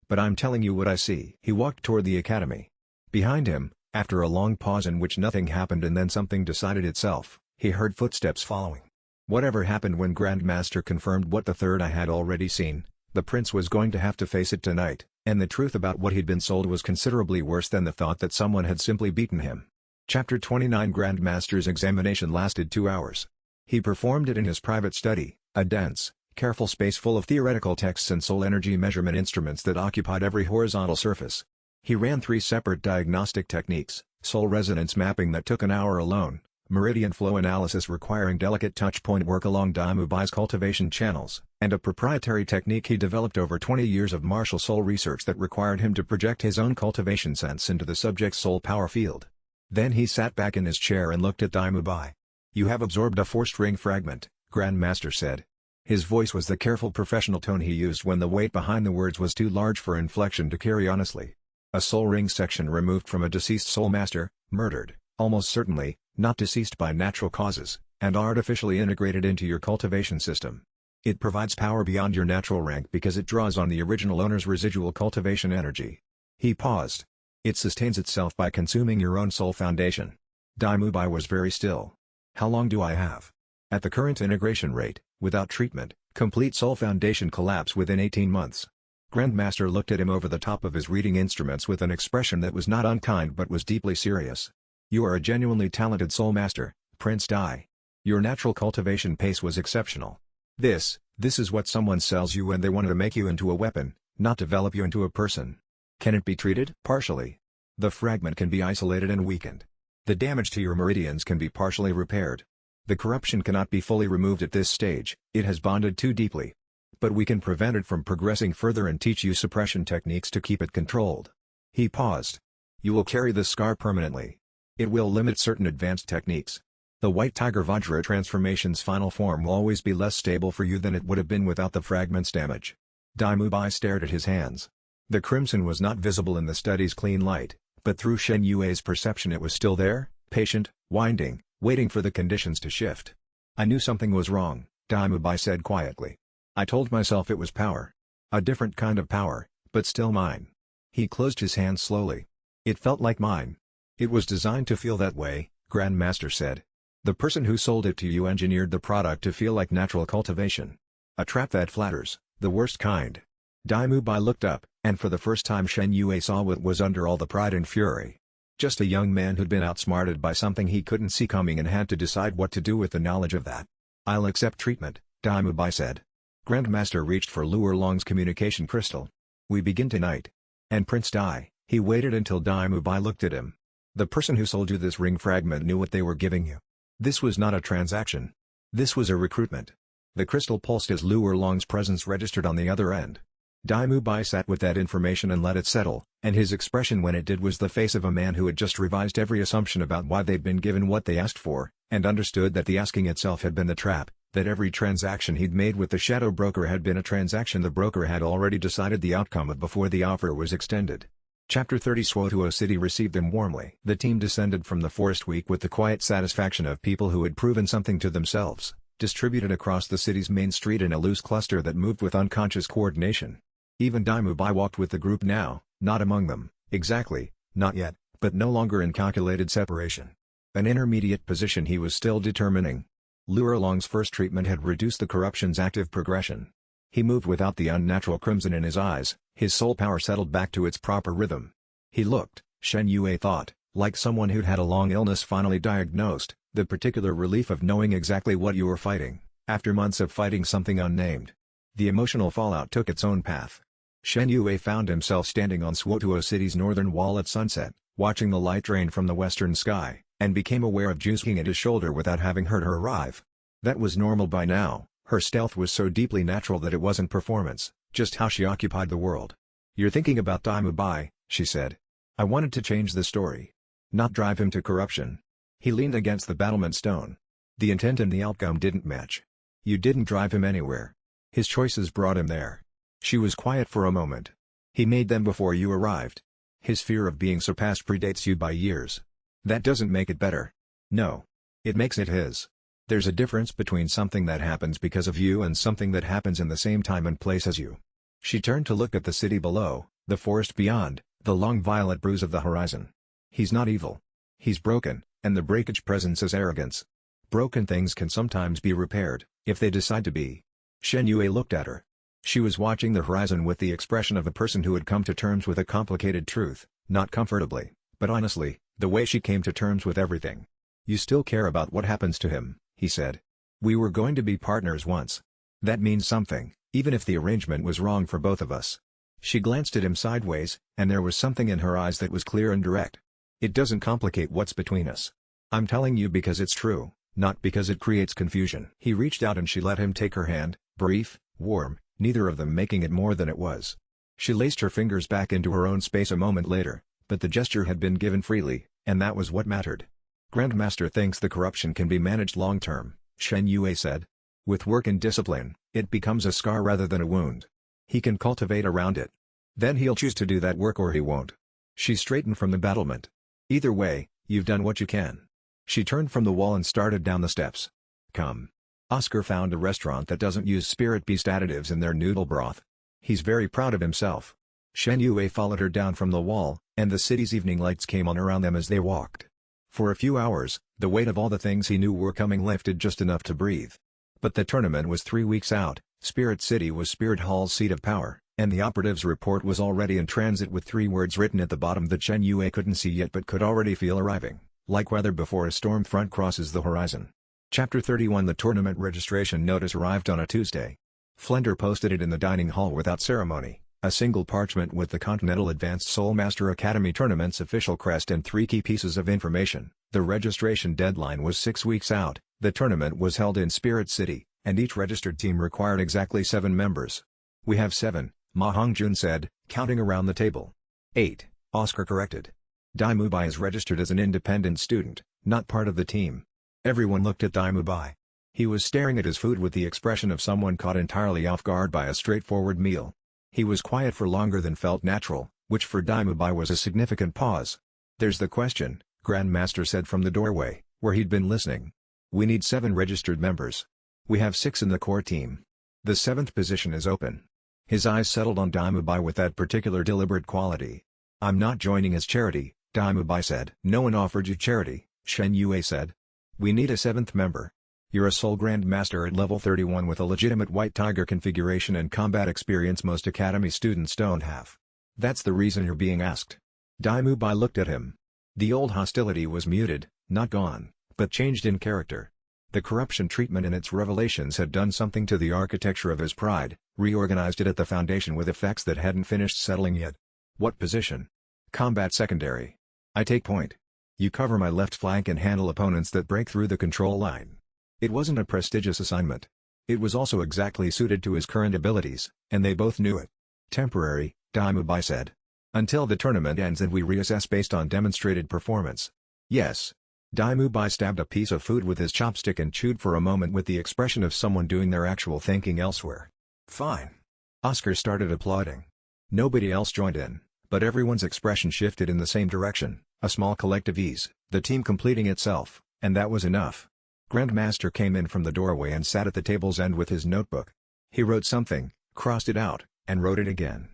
But I'm telling you what I see. He walked toward the academy. Behind him, after a long pause in which nothing happened and then something decided itself, he heard footsteps following. Whatever happened when Grandmaster confirmed what the third eye had already seen, the prince was going to have to face it tonight, and the truth about what he'd been sold was considerably worse than the thought that someone had simply beaten him. Chapter 29. Grandmaster's examination lasted 2 hours. He performed it in his private study, a dense, careful space full of theoretical texts and soul energy measurement instruments that occupied every horizontal surface. He ran 3 separate diagnostic techniques, soul resonance mapping that took an hour alone, meridian flow analysis requiring delicate touchpoint work along Dai Mubai's cultivation channels, and a proprietary technique he developed over 20 years of martial soul research that required him to project his own cultivation sense into the subject's soul power field. Then he sat back in his chair and looked at Dai Mubai. "You have absorbed a forced ring fragment," Grandmaster said. His voice was the careful professional tone he used when the weight behind the words was too large for inflection to carry honestly. "A soul ring section removed from a deceased soul master, murdered, almost certainly, not deceased by natural causes, and artificially integrated into your cultivation system. It provides power beyond your natural rank because it draws on the original owner's residual cultivation energy." He paused. "It sustains itself by consuming your own soul foundation." Dai Mubai was very still. "How long do I have?" "At the current integration rate, without treatment, complete soul foundation collapse within 18 months. Grandmaster looked at him over the top of his reading instruments with an expression that was not unkind but was deeply serious. "You are a genuinely talented soul master, Prince Dai. Your natural cultivation pace was exceptional. This is what someone sells you when they want to make you into a weapon, not develop you into a person. Can it be treated?" "Partially. The fragment can be isolated and weakened. The damage to your meridians can be partially repaired. The corruption cannot be fully removed at this stage, it has bonded too deeply. But we can prevent it from progressing further and teach you suppression techniques to keep it controlled." He paused. "You will carry this scar permanently. It will limit certain advanced techniques. The White Tiger Vajra transformation's final form will always be less stable for you than it would have been without the fragment's damage." Dai Mubai stared at his hands. The crimson was not visible in the study's clean light, but through Shen Yue's perception it was still there, patient, winding, waiting for the conditions to shift. "I knew something was wrong," Dai Mubai said quietly. "I told myself it was power. A different kind of power, but still mine." He closed his hand slowly. "It felt like mine." "It was designed to feel that way," Grandmaster said. "The person who sold it to you engineered the product to feel like natural cultivation. A trap that flatters, the worst kind." Dai Mubai looked up, and for the first time Shen Yue saw what was under all the pride and fury. Just a young man who'd been outsmarted by something he couldn't see coming and had to decide what to do with the knowledge of that. "I'll accept treatment," Dai Mubai said. Grandmaster reached for Luo Long's communication crystal. "We begin tonight." "And Prince Dai," he waited until Dai Mubai looked at him. "The person who sold you this ring fragment knew what they were giving you. This was not a transaction. This was a recruitment." The crystal pulsed as Luo Long's presence registered on the other end. Dai Mubai sat with that information and let it settle, and his expression when it did was the face of a man who had just revised every assumption about why they'd been given what they asked for, and understood that the asking itself had been the trap, that every transaction he'd made with the shadow broker had been a transaction the broker had already decided the outcome of before the offer was extended. Chapter 30 Douluo City received them warmly. The team descended from the forest week with the quiet satisfaction of people who had proven something to themselves, distributed across the city's main street in a loose cluster that moved with unconscious coordination. Even Dai Mubai walked with the group now, not among them, exactly, not yet, but no longer in calculated separation. An intermediate position he was still determining. Luo Long's first treatment had reduced the corruption's active progression. He moved without the unnatural crimson in his eyes, his soul power settled back to its proper rhythm. He looked, Shen Yue thought, like someone who'd had a long illness finally diagnosed, the particular relief of knowing exactly what you were fighting, after months of fighting something unnamed. The emotional fallout took its own path. Shen Yue found himself standing on Douluo City's northern wall at sunset, watching the light drain from the western sky, and became aware of Ju's king at his shoulder without having heard her arrive. That was normal by now. Her stealth was so deeply natural that it wasn't performance, just how she occupied the world. "You're thinking about Dai Mubai," she said. "I wanted to change the story. Not drive him to corruption." He leaned against the battlement stone. "The intent and the outcome didn't match. You didn't drive him anywhere. His choices brought him there." She was quiet for a moment. "He made them before you arrived. His fear of being surpassed predates you by years. That doesn't make it better. No. It makes it his. There's a difference between something that happens because of you and something that happens in the same time and place as you." She turned to look at the city below, the forest beyond, the long violet bruise of the horizon. "He's not evil. He's broken, and the breakage presents as arrogance. Broken things can sometimes be repaired, if they decide to be." Shen Yue looked at her. She was watching the horizon with the expression of a person who had come to terms with a complicated truth, not comfortably, but honestly, the way she came to terms with everything. "You still care about what happens to him," he said. "We were going to be partners once. That means something, even if the arrangement was wrong for both of us." She glanced at him sideways, and there was something in her eyes that was clear and direct. "It doesn't complicate what's between us. I'm telling you because it's true, not because it creates confusion." He reached out and she let him take her hand, brief, warm, neither of them making it more than it was. She laced her fingers back into her own space a moment later, but the gesture had been given freely, and that was what mattered. "Grandmaster thinks the corruption can be managed long-term," Shen Yue said. "With work and discipline, it becomes a scar rather than a wound. He can cultivate around it. Then he'll choose to do that work or he won't." She straightened from the battlement. "Either way, you've done what you can." She turned from the wall and started down the steps. "Come." Oscar found a restaurant that doesn't use spirit beast additives in their noodle broth. He's very proud of himself. Shen Yue followed her down from the wall, and the city's evening lights came on around them as they walked. For a few hours, the weight of all the things he knew were coming lifted just enough to breathe. But the tournament was 3 weeks out, Spirit City was Spirit Hall's seat of power, and the operative's report was already in transit with 3 words written at the bottom that Shen Yue couldn't see yet but could already feel arriving, like weather before a storm front crosses the horizon. Chapter 31 The tournament registration notice arrived on a Tuesday. Flender posted it in the dining hall without ceremony, a single parchment with the Continental Advanced Soul Master Academy Tournament's official crest and 3 key pieces of information. The registration deadline was 6 weeks out, the tournament was held in Spirit City, and each registered team required exactly 7 members. "We have 7, Ma Hongjun said, counting around the table. 8, Oscar corrected. Dai Mubai is registered as an independent student, not part of the team. Everyone looked at Dai Mubai. He was staring at his food with the expression of someone caught entirely off guard by a straightforward meal. He was quiet for longer than felt natural, which for Dai Mubai was a significant pause. "There's the question," Grandmaster said from the doorway, where he'd been listening. "We need 7 registered members. We have 6 in the core team. The 7th position is open." His eyes settled on Dai Mubai with that particular deliberate quality. "I'm not joining as charity," Dai Mubai said. "No one offered you charity," Shen Yue said. "We need a 7th member. You're a Soul Grandmaster at level 31 with a legitimate White Tiger configuration and combat experience most Academy students don't have. That's the reason you're being asked." Dai Mubai looked at him. The old hostility was muted, not gone, but changed in character. The corruption treatment and its revelations had done something to the architecture of his pride, reorganized it at the foundation with effects that hadn't finished settling yet. "What position?" "Combat secondary. I take point. You cover my left flank and handle opponents that break through the control line." It wasn't a prestigious assignment. It was also exactly suited to his current abilities, and they both knew it. "Temporary," Dai Mubai said. "Until the tournament ends and we reassess based on demonstrated performance." "Yes." Dai Mubai stabbed a piece of food with his chopstick and chewed for a moment with the expression of someone doing their actual thinking elsewhere. "Fine." Oscar started applauding. Nobody else joined in, but everyone's expression shifted in the same direction, a small collective ease, the team completing itself, and that was enough. Grandmaster came in from the doorway and sat at the table's end with his notebook. He wrote something, crossed it out, and wrote it again.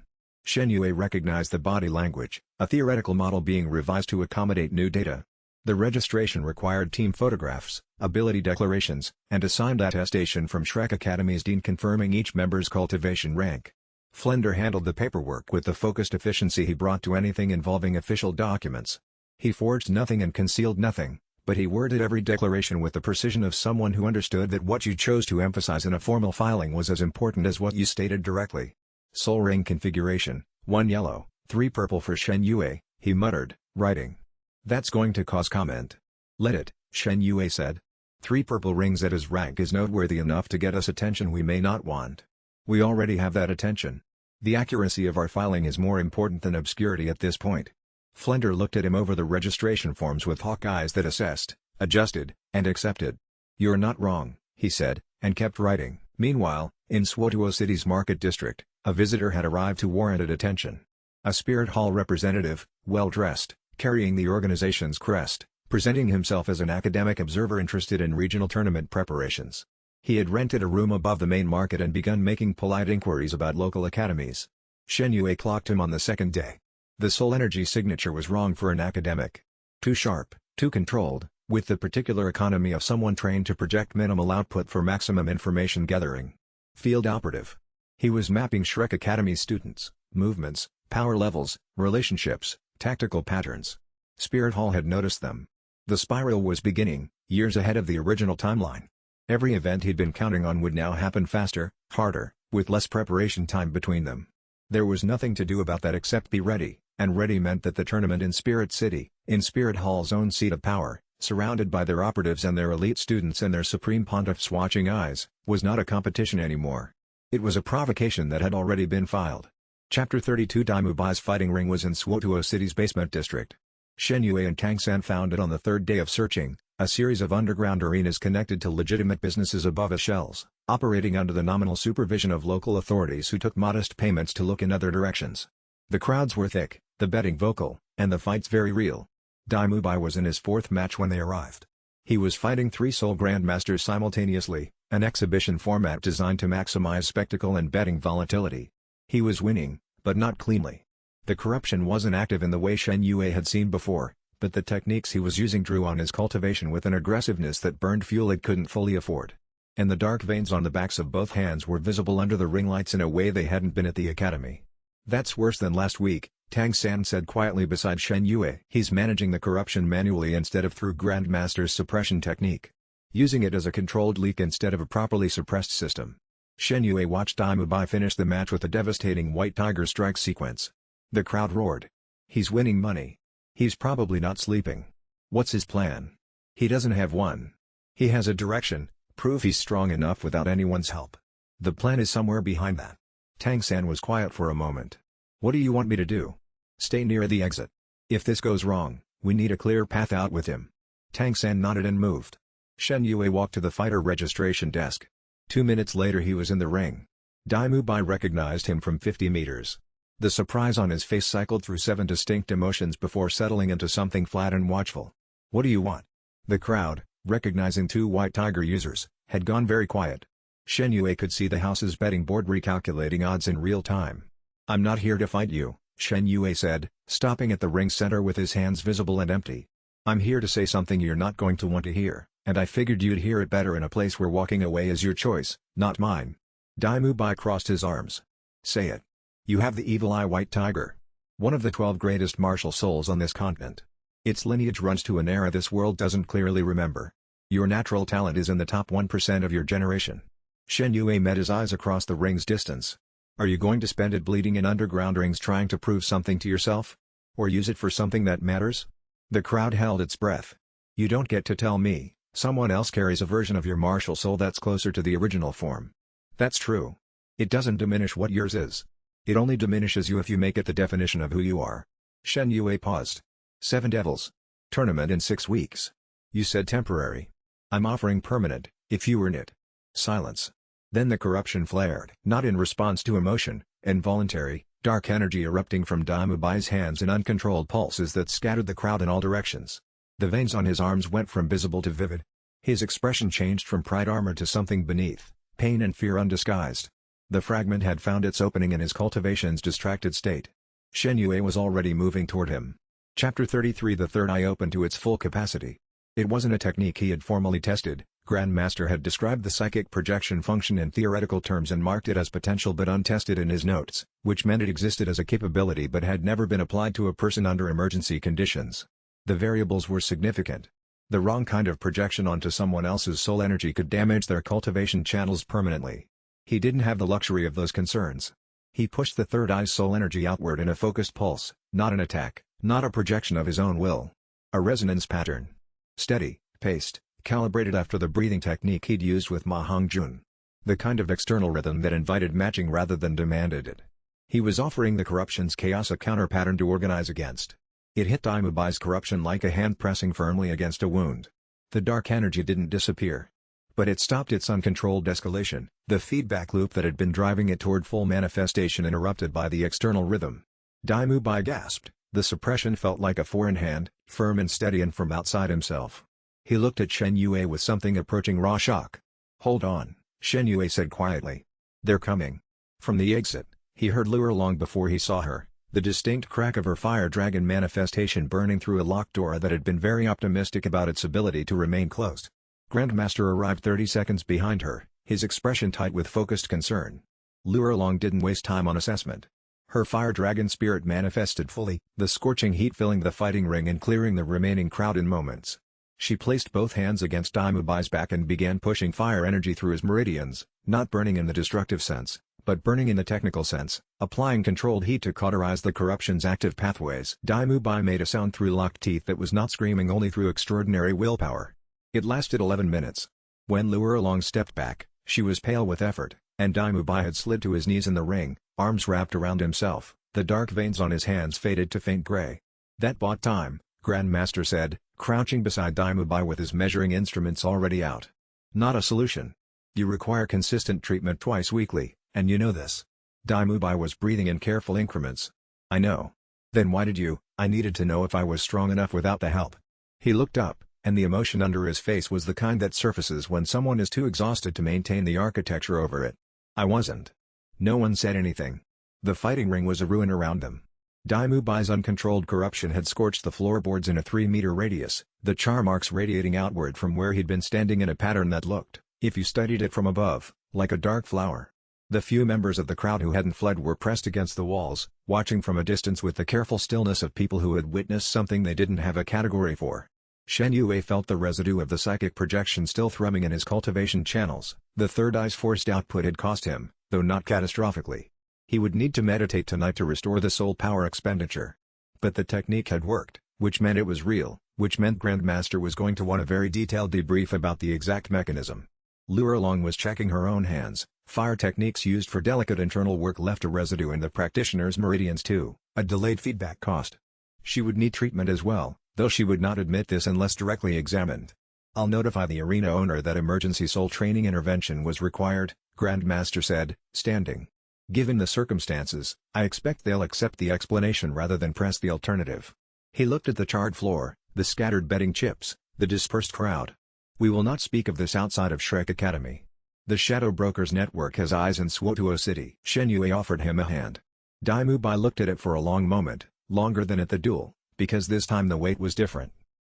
Shen Yue recognized the body language, a theoretical model being revised to accommodate new data. The registration required team photographs, ability declarations, and a signed attestation from Shrek Academy's dean confirming each member's cultivation rank. Flender handled the paperwork with the focused efficiency he brought to anything involving official documents. He forged nothing and concealed nothing, but he worded every declaration with the precision of someone who understood that what you chose to emphasize in a formal filing was as important as what you stated directly. "Soul ring configuration, 1 yellow, 3 purple for Shen Yue," he muttered, writing. "That's going to cause comment." "Let it," Shen Yue said. 3 purple rings at his rank is noteworthy enough to get us attention we may not want. We already have that attention. The accuracy of our filing is more important than obscurity at this point." Flender looked at him over the registration forms with hawk eyes that assessed, adjusted, and accepted. "You're not wrong," he said, and kept writing. Meanwhile, in Swotuo City's market district, a visitor had arrived who warranted attention. A Spirit Hall representative, well-dressed, carrying the organization's crest, presenting himself as an academic observer interested in regional tournament preparations. He had rented a room above the main market and begun making polite inquiries about local academies. Shen Yue clocked him on the second day. The soul energy signature was wrong for an academic. Too sharp, too controlled, with the particular economy of someone trained to project minimal output for maximum information gathering. Field operative. He was mapping Shrek Academy students, movements, power levels, relationships, tactical patterns. Spirit Hall had noticed them. The spiral was beginning, years ahead of the original timeline. Every event he'd been counting on would now happen faster, harder, with less preparation time between them. There was nothing to do about that except be ready, and ready meant that the tournament in Spirit City, in Spirit Hall's own seat of power, surrounded by their operatives and their elite students and their supreme pontiffs watching eyes, was not a competition anymore. It was a provocation that had already been filed. Chapter 32 Dai Mubai's fighting ring was in Suotuo City's basement district. Shen Yue and Tang San found it on the third day of searching, a series of underground arenas connected to legitimate businesses above its shells, operating under the nominal supervision of local authorities who took modest payments to look in other directions. The crowds were thick, the betting vocal, and the fights very real. Dai Mubai was in his fourth match when they arrived. He was fighting 3 sole grandmasters simultaneously, an exhibition format designed to maximize spectacle and betting volatility. He was winning, but not cleanly. The corruption wasn't active in the way Shen Yue had seen before, but the techniques he was using drew on his cultivation with an aggressiveness that burned fuel it couldn't fully afford. And the dark veins on the backs of both hands were visible under the ring lights in a way they hadn't been at the academy. "That's worse than last week," Tang San said quietly beside Shen Yue. "He's managing the corruption manually instead of through Grandmaster's suppression technique. Using it as a controlled leak instead of a properly suppressed system." Shen Yue watched Dai Mubai finish the match with a devastating white tiger strike sequence. The crowd roared. "He's winning money. He's probably not sleeping. What's his plan? He doesn't have one. He has a direction, prove he's strong enough without anyone's help. The plan is somewhere behind that." Tang San was quiet for a moment. "What do you want me to do?" "Stay near the exit. If this goes wrong, we need a clear path out with him." Tang San nodded and moved. Shen Yue walked to the fighter registration desk. 2 minutes later he was in the ring. Dai Mubai recognized him from 50 meters. The surprise on his face cycled through 7 distinct emotions before settling into something flat and watchful. "What do you want?" The crowd, recognizing 2 white tiger users, had gone very quiet. Shen Yue could see the house's betting board recalculating odds in real time. "I'm not here to fight you," Shen Yue said, stopping at the ring center with his hands visible and empty. "I'm here to say something you're not going to want to hear, and I figured you'd hear it better in a place where walking away is your choice, not mine." Dai Mubai crossed his arms. "Say it. You have the evil eye white tiger. One of the 12 greatest martial souls on this continent. Its lineage runs to an era this world doesn't clearly remember. Your natural talent is in the top 1% of your generation." Shen Yue met his eyes across the ring's distance. "Are you going to spend it bleeding in underground rings trying to prove something to yourself? Or use it for something that matters?" The crowd held its breath. "You don't get to tell me. Someone else carries a version of your martial soul that's closer to the original form. That's true. It doesn't diminish what yours is. It only diminishes you if you make it the definition of who you are." Shen Yue paused. 7 devils. Tournament in 6 weeks. You said temporary. I'm offering permanent, if you earn it. Silence. Then the corruption flared. Not in response to emotion, involuntary, dark energy erupting from Dai Mubai's hands in uncontrolled pulses that scattered the crowd in all directions. The veins on his arms went from visible to vivid. His expression changed from pride armored to something beneath, pain and fear undisguised. The fragment had found its opening in his cultivation's distracted state. Shen Yue was already moving toward him. Chapter 33 The third eye opened to its full capacity. It wasn't a technique he had formally tested. Grandmaster had described the psychic projection function in theoretical terms and marked it as potential but untested in his notes, which meant it existed as a capability but had never been applied to a person under emergency conditions. The variables were significant. The wrong kind of projection onto someone else's soul energy could damage their cultivation channels permanently. He didn't have the luxury of those concerns. He pushed the third eye's soul energy outward in a focused pulse, not an attack, not a projection of his own will. A resonance pattern. Steady, paced, calibrated after the breathing technique he'd used with Ma Hongjun. The kind of external rhythm that invited matching rather than demanded it. He was offering the corruption's chaos a counter-pattern to organize against. It hit Dai Mubai's corruption like a hand pressing firmly against a wound. The dark energy didn't disappear. But it stopped its uncontrolled escalation, the feedback loop that had been driving it toward full manifestation interrupted by the external rhythm. Dai Mubai gasped. The suppression felt like a foreign hand, firm and steady and from outside himself. He looked at Shen Yue with something approaching raw shock. "Hold on," Shen Yue said quietly. "They're coming." From the exit, he heard Luer long before he saw her, the distinct crack of her fire dragon manifestation burning through a locked door that had been very optimistic about its ability to remain closed. Grandmaster arrived 30 seconds behind her, his expression tight with focused concern. Luer Long didn't waste time on assessment. Her fire dragon spirit manifested fully, the scorching heat filling the fighting ring and clearing the remaining crowd in moments. She placed both hands against Dai Mubai's back and began pushing fire energy through his meridians, not burning in the destructive sense, but burning in the technical sense, applying controlled heat to cauterize the corruption's active pathways. Dai Mubai made a sound through locked teeth that was not screaming only through extraordinary willpower. It lasted 11 minutes. When Luo Long stepped back, she was pale with effort, and Dai Mubai had slid to his knees in the ring, arms wrapped around himself. The dark veins on his hands faded to faint gray. "That bought time," Grandmaster said, crouching beside Dai Mubai with his measuring instruments already out. "Not a solution. You require consistent treatment twice weekly, and you know this." Dai Mubai was breathing in careful increments. "I know. Then why did you?" "I needed to know if I was strong enough without the help." He looked up, and the emotion under his face was the kind that surfaces when someone is too exhausted to maintain the architecture over it. "I wasn't." No one said anything. The fighting ring was a ruin around them. Dai Mubai's uncontrolled corruption had scorched the floorboards in a 3-meter radius, the char marks radiating outward from where he'd been standing in a pattern that looked, if you studied it from above, like a dark flower. The few members of the crowd who hadn't fled were pressed against the walls, watching from a distance with the careful stillness of people who had witnessed something they didn't have a category for. Shen Yue felt the residue of the psychic projection still thrumming in his cultivation channels. The third eye's forced output had cost him, though not catastrophically. He would need to meditate tonight to restore the soul power expenditure. But the technique had worked, which meant it was real, which meant Grandmaster was going to want a very detailed debrief about the exact mechanism. Luo Long was checking her own hands. Fire techniques used for delicate internal work left a residue in the practitioner's meridians too, a delayed feedback cost. She would need treatment as well, though she would not admit this unless directly examined. "I'll notify the arena owner that emergency soul training intervention was required," Grandmaster said, standing. "Given the circumstances, I expect they'll accept the explanation rather than press the alternative." He looked at the charred floor, the scattered betting chips, the dispersed crowd. "We will not speak of this outside of Shrek Academy. The Shadow Brokers Network has eyes in Swotuo City." Shen Yue offered him a hand. Dai Mubai looked at it for a long moment, longer than at the duel, because this time the weight was different.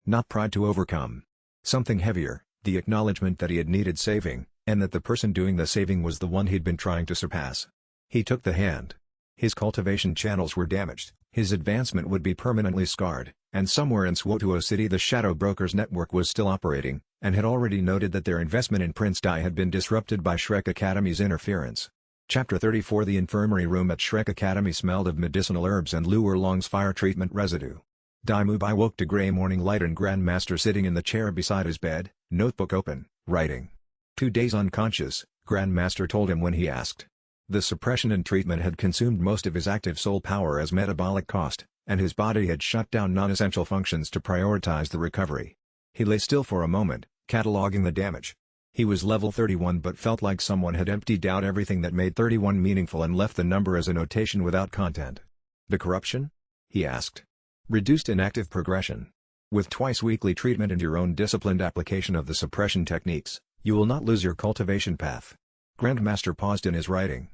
Not pride to overcome. Something heavier, the acknowledgement that he had needed saving, and that the person doing the saving was the one he'd been trying to surpass. He took the hand. His cultivation channels were damaged, his advancement would be permanently scarred, and somewhere in Swotuo City the Shadow Brokers Network was still operating, and had already noted that their investment in Prince Dai had been disrupted by Shrek Academy's interference. Chapter 34 The infirmary room at Shrek Academy smelled of medicinal herbs and Luo Long's fire treatment residue. Dai Mubai woke to grey morning light and Grandmaster sitting in the chair beside his bed, notebook open, writing. 2 days unconscious, Grandmaster told him when he asked. The suppression and treatment had consumed most of his active soul power as metabolic cost, and his body had shut down non-essential functions to prioritize the recovery. He lay still for a moment, cataloging the damage. He was level 31 but felt like someone had emptied out everything that made 31 meaningful and left the number as a notation without content. "The corruption?" he asked. "Reduced inactive progression. With twice-weekly treatment and your own disciplined application of the suppression techniques, you will not lose your cultivation path." Grandmaster paused in his writing.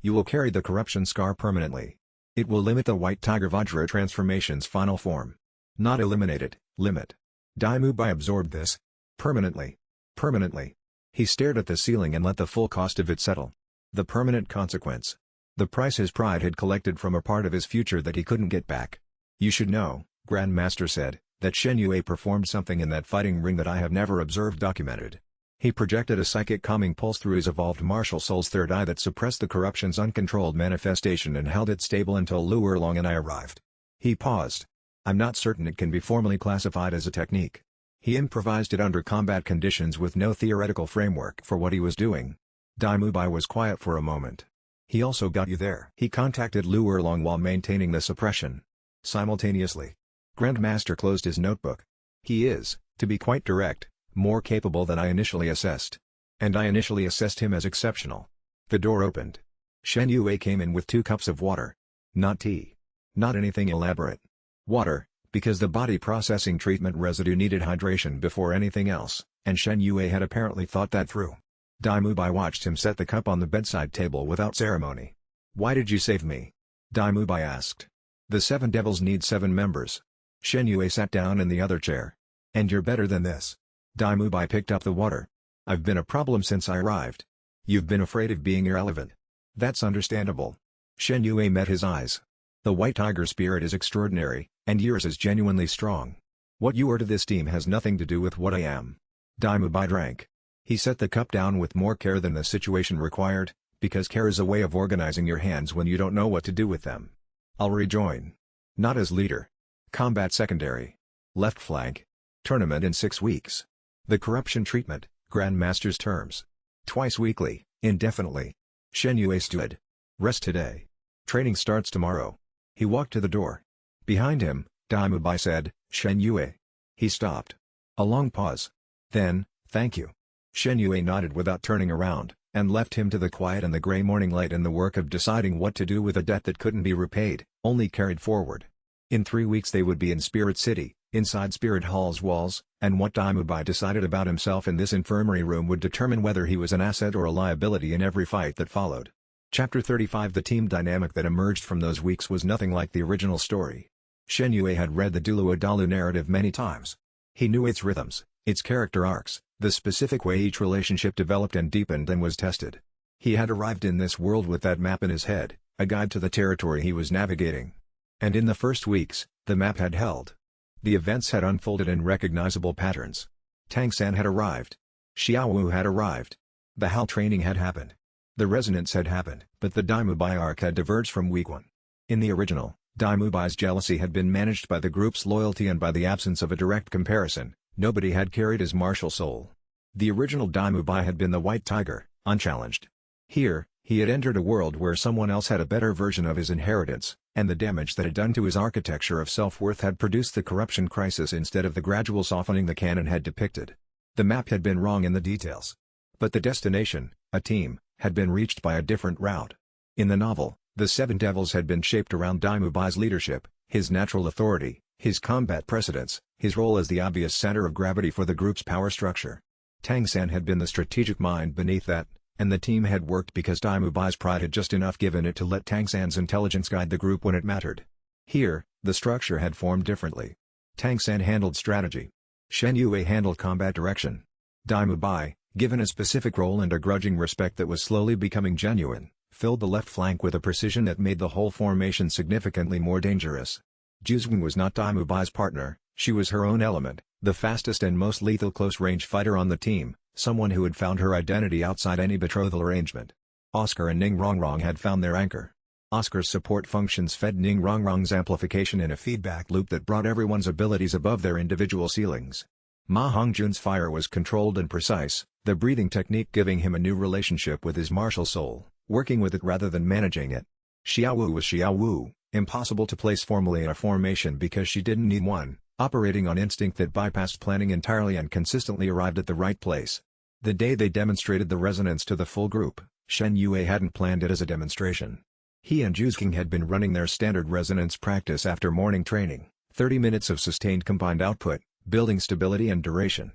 "You will carry the corruption scar permanently. It will limit the White Tiger Vajra transformation's final form. Not eliminate it, limit." Dai Mubai absorbed this. Permanently. Permanently. He stared at the ceiling and let the full cost of it settle. The permanent consequence. The price his pride had collected from a part of his future that he couldn't get back. "You should know," Grandmaster said, "that Shen Yue performed something in that fighting ring that I have never observed documented. He projected a psychic calming pulse through his evolved martial soul's third eye that suppressed the corruption's uncontrolled manifestation and held it stable until Luo Long and I arrived." He paused. "I'm not certain it can be formally classified as a technique. He improvised it under combat conditions with no theoretical framework for what he was doing." Dai Mubai was quiet for a moment. "He also got you there." He contacted Luo Long while maintaining the suppression. Simultaneously. Grandmaster closed his notebook. "He is, to be quite direct, more capable than I initially assessed. And I initially assessed him as exceptional." The door opened. Shen Yue came in with 2 cups of water. Not tea. Not anything elaborate. Water, because the body processing treatment residue needed hydration before anything else, and Shen Yue had apparently thought that through. Dai Mubai watched him set the cup on the bedside table without ceremony. "Why did you save me?" Dai Mubai asked. "The 7 devils need 7 members." Shen Yue sat down in the other chair. "And you're better than this." Dai Mubai picked up the water. "I've been a problem since I arrived. You've been afraid of being irrelevant." "That's understandable." Shen Yue met his eyes. "The White Tiger spirit is extraordinary, and yours is genuinely strong. What you are to this team has nothing to do with what I am." Dai Mubai drank. He set the cup down with more care than the situation required, because care is a way of organizing your hands when you don't know what to do with them. I'll rejoin. Not as leader. Combat secondary. Left flank. Tournament in 6 weeks. The corruption treatment, Grandmaster's terms. Twice weekly, indefinitely. Shen Yue stood. Rest today. Training starts tomorrow. He walked to the door. Behind him, Dai Mubai said, Shen Yue. He stopped. A long pause. Then, thank you. Shen Yue nodded without turning around, and left him to the quiet and the grey morning light and the work of deciding what to do with a debt that couldn't be repaid, only carried forward. In 3 weeks they would be in Spirit City, inside Spirit Hall's walls, and what Dai Mubai decided about himself in this infirmary room would determine whether he was an asset or a liability in every fight that followed. Chapter 35. The team dynamic that emerged from those weeks was nothing like the original story. Shen Yue had read the Douluo Dalu narrative many times. He knew its rhythms, its character arcs, the specific way each relationship developed and deepened and was tested. He had arrived in this world with that map in his head, a guide to the territory he was navigating. And in the first weeks, the map had held. The events had unfolded in recognizable patterns. Tang San had arrived. Xiao Wu had arrived. The HAL training had happened. The resonance had happened, but the Dai Mubai arc had diverged from week 1. In the original, Dai Mubai's jealousy had been managed by the group's loyalty and by the absence of a direct comparison. Nobody had carried his martial soul. The original Dai Mubai had been the white tiger, unchallenged. Here, he had entered a world where someone else had a better version of his inheritance, and the damage that had done to his architecture of self-worth had produced the corruption crisis instead of the gradual softening the canon had depicted. The map had been wrong in the details. But the destination, a team, had been reached by a different route. In the novel, the Seven Devils had been shaped around Dai Mubai's leadership, his natural authority, his combat precedence, his role as the obvious center of gravity for the group's power structure. Tang San had been the strategic mind beneath that, and the team had worked because Dai Mubai's pride had just enough given it to let Tang San's intelligence guide the group when it mattered. Here, the structure had formed differently. Tang San handled strategy. Shen Yue handled combat direction. Dai Mubai, given a specific role and a grudging respect that was slowly becoming genuine, filled the left flank with a precision that made the whole formation significantly more dangerous. Juzwing was not Dai Mubai's partner, she was her own element, the fastest and most lethal close-range fighter on the team, someone who had found her identity outside any betrothal arrangement. Oscar and Ning Rongrong had found their anchor. Oscar's support functions fed Ning Rongrong's amplification in a feedback loop that brought everyone's abilities above their individual ceilings. Ma Hongjun's fire was controlled and precise, the breathing technique giving him a new relationship with his martial soul, working with it rather than managing it. Xiao Wu was Xiao Wu, impossible to place formally in a formation because she didn't need one, operating on instinct that bypassed planning entirely and consistently arrived at the right place. The day they demonstrated the resonance to the full group, Shen Yue hadn't planned it as a demonstration. He and Juzking had been running their standard resonance practice after morning training, 30 minutes of sustained combined output, building stability and duration.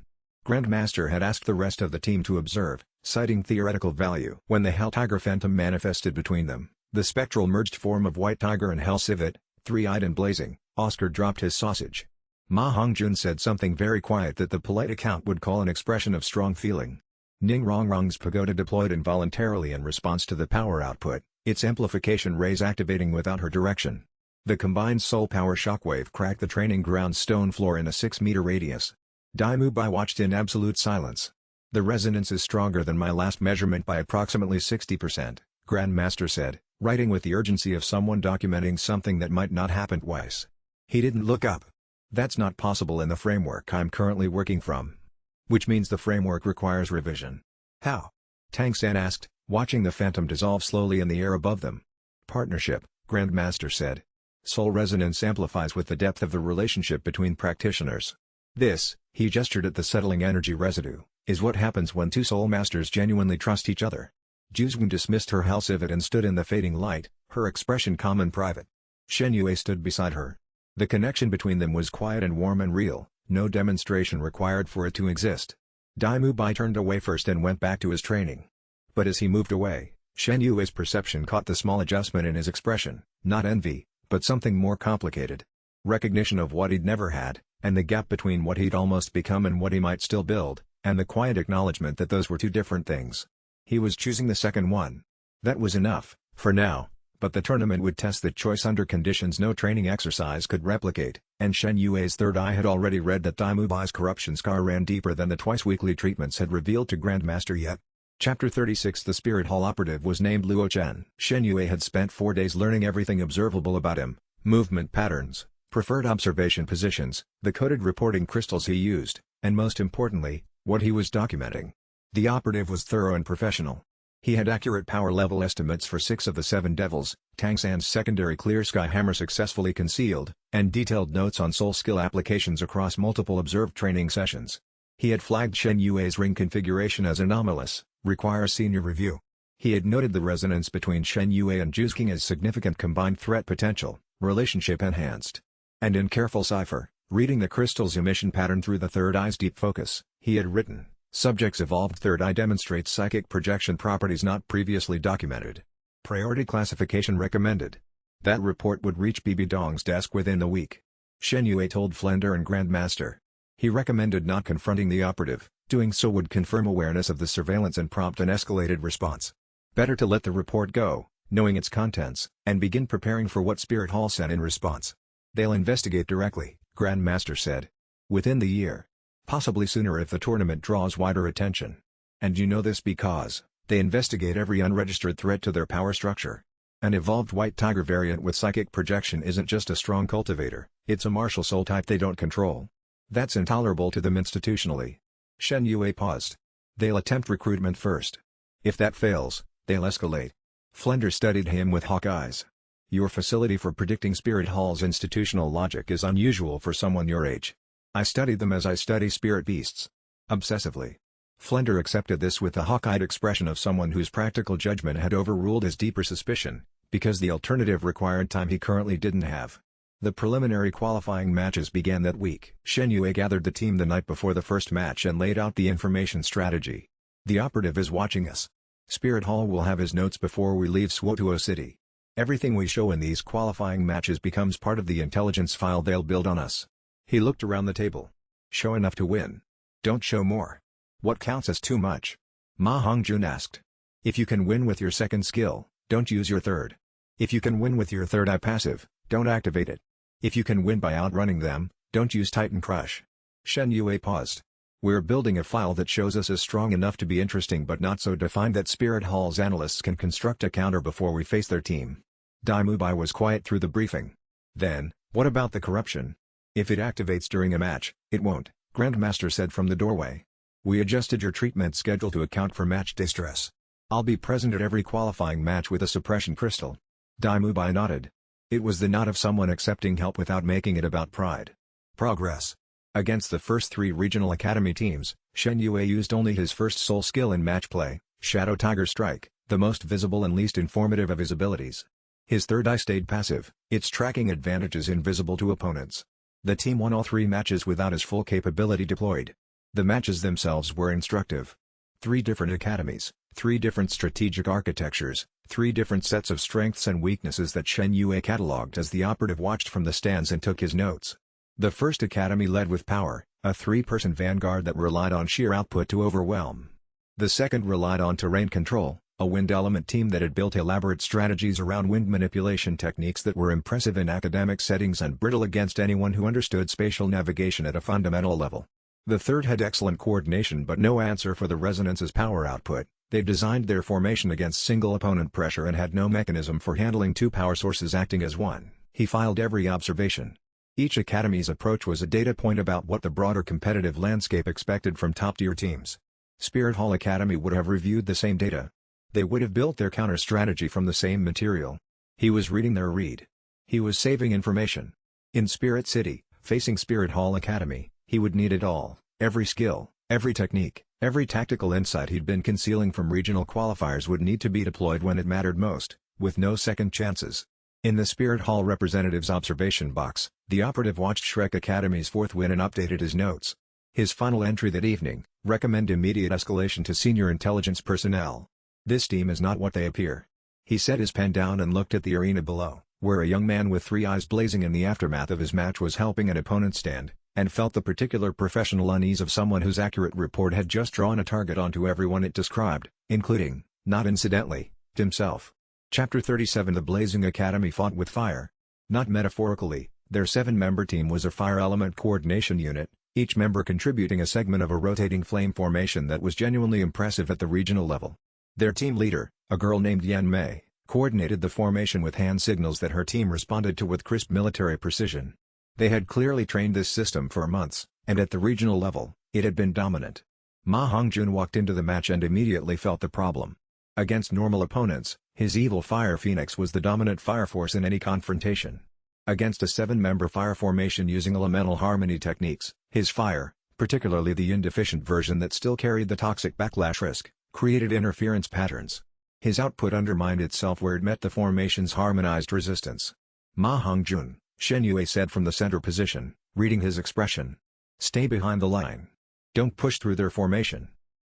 Grandmaster had asked the rest of the team to observe, citing theoretical value. When the Hell Tiger Phantom manifested between them, the spectral merged form of White Tiger and Hell Civet, three-eyed and blazing, Oscar dropped his sausage. Ma Hongjun said something very quiet that the polite account would call an expression of strong feeling. Ning Rongrong's pagoda deployed involuntarily in response to the power output, its amplification rays activating without her direction. The combined soul power shockwave cracked the training ground stone floor in a 6-meter radius. Dai Mubai watched in absolute silence. The resonance is stronger than my last measurement by approximately 60%, Grandmaster said, writing with the urgency of someone documenting something that might not happen twice. He didn't look up. That's not possible in the framework I'm currently working from. Which means the framework requires revision. How? Tang San asked, watching the phantom dissolve slowly in the air above them. Partnership, Grandmaster said. Soul resonance amplifies with the depth of the relationship between practitioners. This, he gestured at the settling energy residue, is what happens when two soul masters genuinely trust each other. Juzwin dismissed her Hell Civet and stood in the fading light, her expression calm and private. Shen Yue stood beside her. The connection between them was quiet and warm and real, no demonstration required for it to exist. Dai Mubai turned away first and went back to his training. But as he moved away, Shen Yue's perception caught the small adjustment in his expression, not envy, but something more complicated. Recognition of what he'd never had, and the gap between what he'd almost become and what he might still build, and the quiet acknowledgement that those were two different things. He was choosing the second one. That was enough, for now, but the tournament would test that choice under conditions no training exercise could replicate, and Shen Yue's third eye had already read that Dai Mubai's corruption scar ran deeper than the twice-weekly treatments had revealed to Grandmaster yet. Chapter 36 The Spirit Hall operative was named Luo Chen. Shen Yue had spent 4 days learning everything observable about him, movement patterns, preferred observation positions, the coded reporting crystals he used, and most importantly, what he was documenting. The operative was thorough and professional. He had accurate power level estimates for 6 of the 7 devils, Tang San's secondary clear sky hammer successfully concealed, and detailed notes on soul skill applications across multiple observed training sessions. He had flagged Shen Yue's ring configuration as anomalous, requires senior review. He had noted the resonance between Shen Yue and Juice King as significant combined threat potential, relationship enhanced. And in careful cipher, reading the crystal's emission pattern through the third eye's deep focus, he had written, "Subject's evolved third eye demonstrates psychic projection properties not previously documented. Priority classification recommended." That report would reach Bibi Dong's desk within the week. Shen Yue told Flender and Grandmaster. He recommended not confronting the operative, doing so would confirm awareness of the surveillance and prompt an escalated response. Better to let the report go, knowing its contents, and begin preparing for what Spirit Hall sent in response. "They'll investigate directly," Grandmaster said. "Within the year. Possibly sooner if the tournament draws wider attention. And you know this because they investigate every unregistered threat to their power structure. An evolved white tiger variant with psychic projection isn't just a strong cultivator, it's a martial soul type they don't control. That's intolerable to them institutionally." Shen Yue paused. "They'll attempt recruitment first. If that fails, they'll escalate." Flender studied him with hawk eyes. "Your facility for predicting Spirit Hall's institutional logic is unusual for someone your age. I studied them as I study spirit beasts. Obsessively." Flender accepted this with the hawk-eyed expression of someone whose practical judgment had overruled his deeper suspicion, because the alternative required time he currently didn't have. The preliminary qualifying matches began that week. Shen Yue gathered the team the night before the first match and laid out the information strategy. "The operative is watching us. Spirit Hall will have his notes before we leave Swotuo City. Everything we show in these qualifying matches becomes part of the intelligence file they'll build on us." He looked around the table. "Show enough to win. Don't show more. What counts as too much?" Ma Hongjun asked. "If you can win with your second skill, don't use your third. If you can win with your third eye passive, don't activate it. If you can win by outrunning them, don't use Titan Crush." Shen Yue paused. "We're building a file that shows us as strong enough to be interesting but not so defined that Spirit Hall's analysts can construct a counter before we face their team." Dai Mubai was quiet through the briefing. "Then, what about the corruption? If it activates during a match, it won't," Grandmaster said from the doorway. "We adjusted your treatment schedule to account for match day stress. I'll be present at every qualifying match with a suppression crystal." Dai Mubai nodded. It was the nod of someone accepting help without making it about pride. Progress. Against the first 3 regional academy teams, Shen Yue used only his first soul skill in match play, Shadow Tiger Strike, the most visible and least informative of his abilities. His third eye stayed passive, its tracking advantage is invisible to opponents. The team won all 3 matches without his full capability deployed. The matches themselves were instructive. 3 different academies, 3 different strategic architectures, 3 different sets of strengths and weaknesses that Shen Yue catalogued as the operative watched from the stands and took his notes. The first academy led with power, a 3-person vanguard that relied on sheer output to overwhelm. The second relied on terrain control, a wind element team that had built elaborate strategies around wind manipulation techniques that were impressive in academic settings and brittle against anyone who understood spatial navigation at a fundamental level. The third had excellent coordination but no answer for the resonance's power output. They designed their formation against single opponent pressure and had no mechanism for handling 2 power sources acting as one. He filed every observation. Each academy's approach was a data point about what the broader competitive landscape expected from top-tier teams. Spirit Hall Academy would have reviewed the same data. They would have built their counter-strategy from the same material. He was reading their read. He was saving information. In Spirit City, facing Spirit Hall Academy, he would need it all, every skill, every technique, every tactical insight he'd been concealing from regional qualifiers would need to be deployed when it mattered most, with no second chances. In the Spirit Hall representative's observation box, the operative watched Shrek Academy's 4th win and updated his notes. His final entry that evening, recommend immediate escalation to senior intelligence personnel. This team is not what they appear. He set his pen down and looked at the arena below, where a young man with 3 eyes blazing in the aftermath of his match was helping an opponent stand, and felt the particular professional unease of someone whose accurate report had just drawn a target onto everyone it described, including, not incidentally, himself. Chapter 37 The Blazing Academy fought with fire. Not metaphorically, their 7-member team was a fire element coordination unit, each member contributing a segment of a rotating flame formation that was genuinely impressive at the regional level. Their team leader, a girl named Yan Mei, coordinated the formation with hand signals that her team responded to with crisp military precision. They had clearly trained this system for months, and at the regional level, it had been dominant. Ma Hongjun walked into the match and immediately felt the problem. Against normal opponents, his evil Fire Phoenix was the dominant fire force in any confrontation. Against a 7-member fire formation using elemental harmony techniques, his fire, particularly the yin-deficient version that still carried the toxic backlash risk, created interference patterns. His output undermined itself where it met the formation's harmonized resistance. Ma Hongjun, Shen Yue said from the center position, reading his expression. Stay behind the line. Don't push through their formation.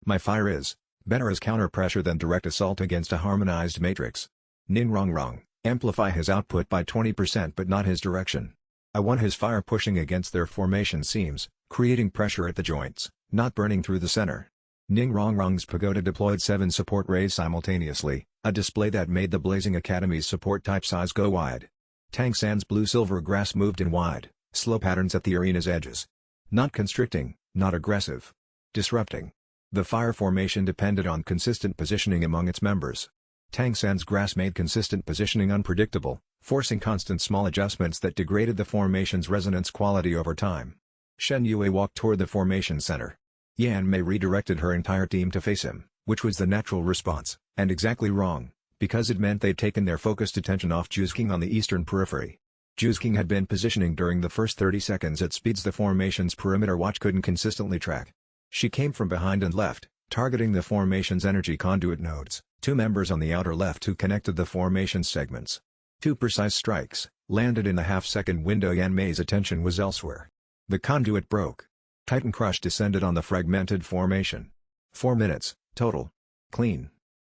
My fire is better as counter-pressure than direct assault against a harmonized matrix. Ning Rong Rong, amplify his output by 20% but not his direction. I want his fire pushing against their formation seams, creating pressure at the joints, not burning through the center. Ning Rong Rong's pagoda deployed 7 support rays simultaneously, a display that made the Blazing Academy's support type size go wide. Tang San's blue-silver grass moved in wide, slow patterns at the arena's edges. Not constricting, not aggressive. Disrupting. The fire formation depended on consistent positioning among its members. Tang San's grass made consistent positioning unpredictable, forcing constant small adjustments that degraded the formation's resonance quality over time. Shen Yue walked toward the formation center. Yan Mei redirected her entire team to face him, which was the natural response, and exactly wrong, because it meant they'd taken their focused attention off Jusking on the eastern periphery. Jusking had been positioning during the first 30 seconds at speeds the formation's perimeter watch couldn't consistently track. She came from behind and left, targeting the formation's energy conduit nodes, 2 members on the outer left who connected the formation segments. 2 precise strikes, landed in the half-second window. Yan Mei's attention was elsewhere. The conduit broke. Titan Crush descended on the fragmented formation. 4 minutes, total. Clean.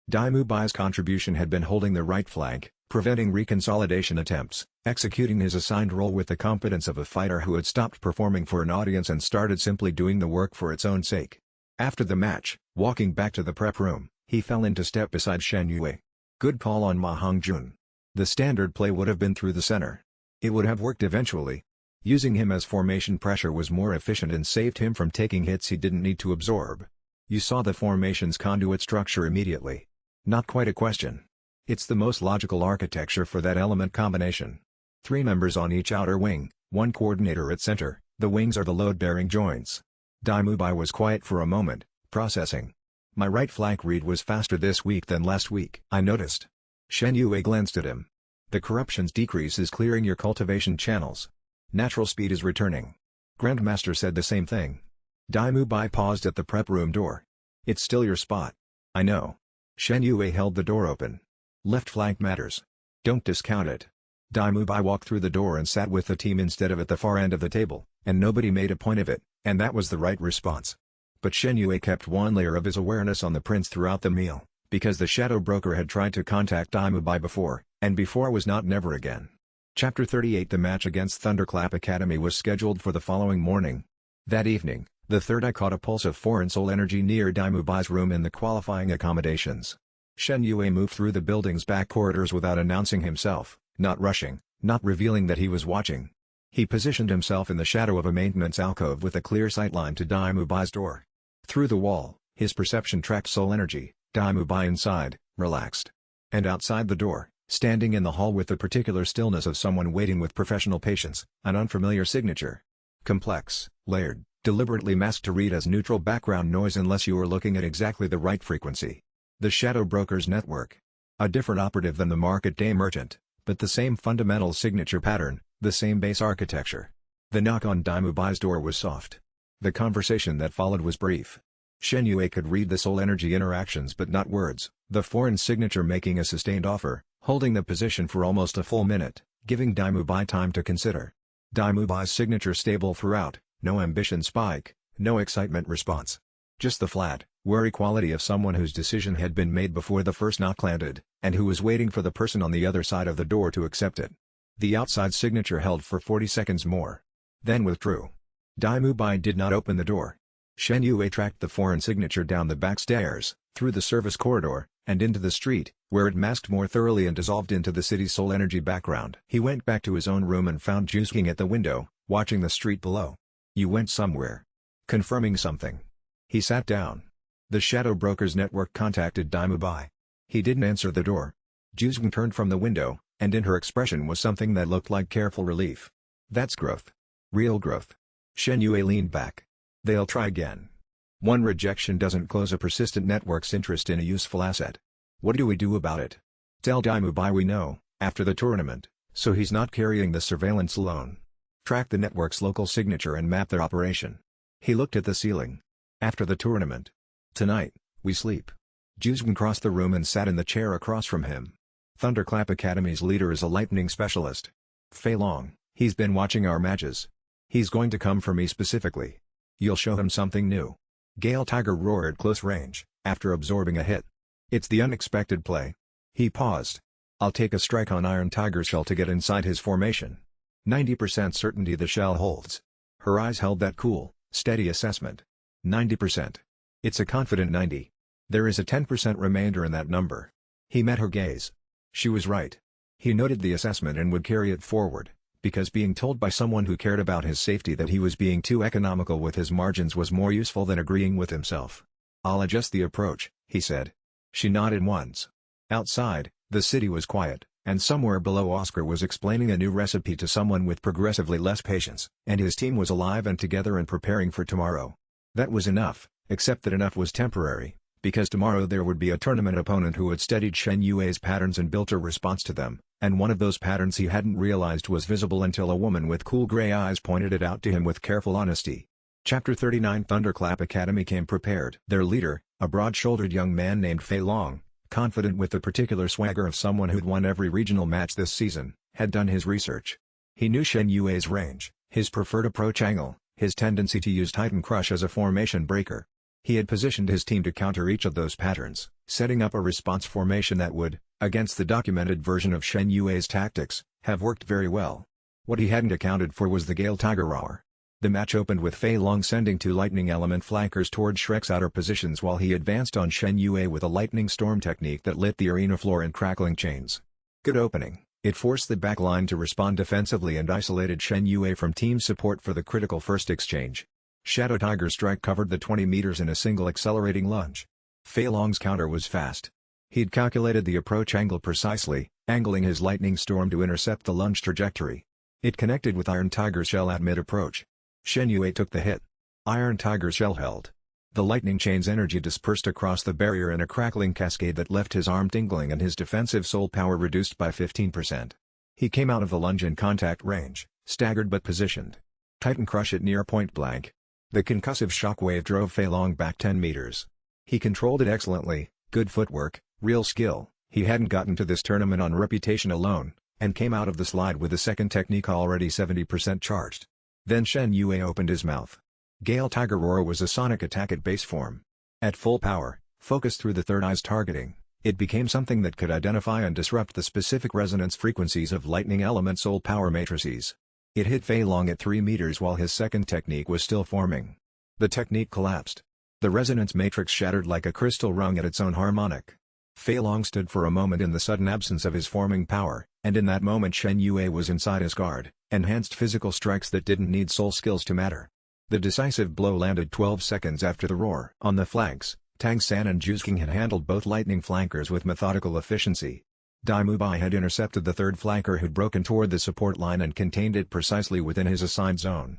Dai Mubai's contribution had been holding the right flank, preventing reconsolidation attempts, executing his assigned role with the confidence of a fighter who had stopped performing for an audience and started simply doing the work for its own sake. After the match, walking back to the prep room, he fell into step beside Shen Yue. Good call on Ma Hongjun. The standard play would have been through the center. It would have worked eventually. Using him as formation pressure was more efficient and saved him from taking hits he didn't need to absorb. You saw the formation's conduit structure immediately. Not quite a question. It's the most logical architecture for that element combination. 3 members on each outer wing, 1 coordinator at center, the wings are the load-bearing joints. Dai Mubai was quiet for a moment, processing. My right flank read was faster this week than last week. I noticed. Shen Yue glanced at him. The corruption's decrease is clearing your cultivation channels. Natural speed is returning. Grandmaster said the same thing. Dai Mubai paused at the prep room door. It's still your spot. I know. Shen Yue held the door open. Left flank matters. Don't discount it. Dai Mubai walked through the door and sat with the team instead of at the far end of the table, and nobody made a point of it, and that was the right response. But Shen Yue kept one layer of his awareness on the prince throughout the meal, because the shadow broker had tried to contact Dai Mubai before, and before was not never again. Chapter 38. The match against Thunderclap Academy was scheduled for the following morning. That evening, the third eye caught a pulse of foreign soul energy near Dai Mubai's room in the qualifying accommodations. Shen Yue moved through the building's back corridors without announcing himself, not rushing, not revealing that he was watching. He positioned himself in the shadow of a maintenance alcove with a clear sightline to Dai Mubai's door. Through the wall, his perception tracked soul energy. Dai Mubai inside, relaxed. And outside the door, standing in the hall with the particular stillness of someone waiting with professional patience, an unfamiliar signature. Complex, layered, deliberately masked to read as neutral background noise unless you were looking at exactly the right frequency. The Shadow Broker's network. A different operative than the market day merchant, but the same fundamental signature pattern, the same base architecture. The knock on Dai Mubai's door was soft. The conversation that followed was brief. Shen Yue could read the soul energy interactions but not words, the foreign signature making a sustained offer, holding the position for almost a full minute, giving Dai Mubai time to consider. Dai Mubai's signature stable throughout, no ambition spike, no excitement response. Just the flat, wary quality of someone whose decision had been made before the first knock landed, and who was waiting for the person on the other side of the door to accept it. The outside signature held for 40 seconds more. Then withdrew. Dai Mubai did not open the door. Shen Yue tracked the foreign signature down the back stairs, through the service corridor, and into the street, where it masked more thoroughly and dissolved into the city's soul energy background. He went back to his own room and found Jusking at the window, watching the street below. You went somewhere. Confirming something. He sat down. The shadow broker's network contacted Dai Mubai. He didn't answer the door. Juzgen turned from the window, and in her expression was something that looked like careful relief. That's growth. Real growth. Shen Yue leaned back. They'll try again. One rejection doesn't close a persistent network's interest in a useful asset. What do we do about it? Tell Dai Mubai we know, after the tournament, so he's not carrying the surveillance alone. Track the network's local signature and map their operation. He looked at the ceiling. After the tournament. Tonight, we sleep. Juzgen crossed the room and sat in the chair across from him. Thunderclap Academy's leader is a lightning specialist. Fei Long, he's been watching our matches. He's going to come for me specifically. You'll show him something new. Gale Tiger roared close range, after absorbing a hit. It's the unexpected play. He paused. I'll take a strike on Iron Tiger shell to get inside his formation. 90% certainty the shell holds. Her eyes held that cool, steady assessment. 90%. It's a confident 90. There is a 10% remainder in that number. He met her gaze. She was right. He noted the assessment and would carry it forward, because being told by someone who cared about his safety that he was being too economical with his margins was more useful than agreeing with himself. I'll adjust the approach, he said. She nodded once. Outside, the city was quiet, and somewhere below Oscar was explaining a new recipe to someone with progressively less patience, and his team was alive and together and preparing for tomorrow. That was enough, except that enough was temporary, because tomorrow there would be a tournament opponent who had studied Shen Yue's patterns and built a response to them, and one of those patterns he hadn't realized was visible until a woman with cool gray eyes pointed it out to him with careful honesty. Chapter 39 Thunderclap Academy came prepared. Their leader, a broad-shouldered young man named Fei Long, confident with the particular swagger of someone who'd won every regional match this season, had done his research. He knew Shen Yue's range, his preferred approach angle, his tendency to use Titan Crush as a formation breaker. He had positioned his team to counter each of those patterns, setting up a response formation that would, against the documented version of Shen Yue's tactics, have worked very well. What he hadn't accounted for was the Gale Tiger roar. The match opened with Fei Long sending two lightning element flankers toward Shrek's outer positions while he advanced on Shen Yue with a lightning storm technique that lit the arena floor in crackling chains. Good opening. It forced the back line to respond defensively and isolated Shen Yue from team support for the critical first exchange. Shadow Tiger Strike covered the 20 meters in a single accelerating lunge. Fei Long's counter was fast. He'd calculated the approach angle precisely, angling his lightning storm to intercept the lunge trajectory. It connected with Iron Tiger shell at mid-approach. Shen Yue took the hit. Iron Tiger shell held. The lightning chain's energy dispersed across the barrier in a crackling cascade that left his arm tingling and his defensive soul power reduced by 15%. He came out of the lunge in contact range, staggered but positioned. Titan Crush at near point blank. The concussive shockwave drove Fei Long back 10 meters. He controlled it excellently, good footwork, real skill. He hadn't gotten to this tournament on reputation alone, and came out of the slide with the second technique already 70% charged. Then Shen Yue opened his mouth. Gale Tiger Roar was a sonic attack at base form. At full power, focused through the third eye's targeting, it became something that could identify and disrupt the specific resonance frequencies of lightning element soul power matrices. It hit Fei Long at 3 meters while his second technique was still forming. The technique collapsed. The resonance matrix shattered like a crystal rung at its own harmonic. Fei Long stood for a moment in the sudden absence of his forming power, and in that moment Shen Yue was inside his guard, enhanced physical strikes that didn't need soul skills to matter. The decisive blow landed 12 seconds after the roar. On the flanks, Tang San and Juzking had handled both lightning flankers with methodical efficiency. Dai Mubai had intercepted the third flanker who'd broken toward the support line and contained it precisely within his assigned zone.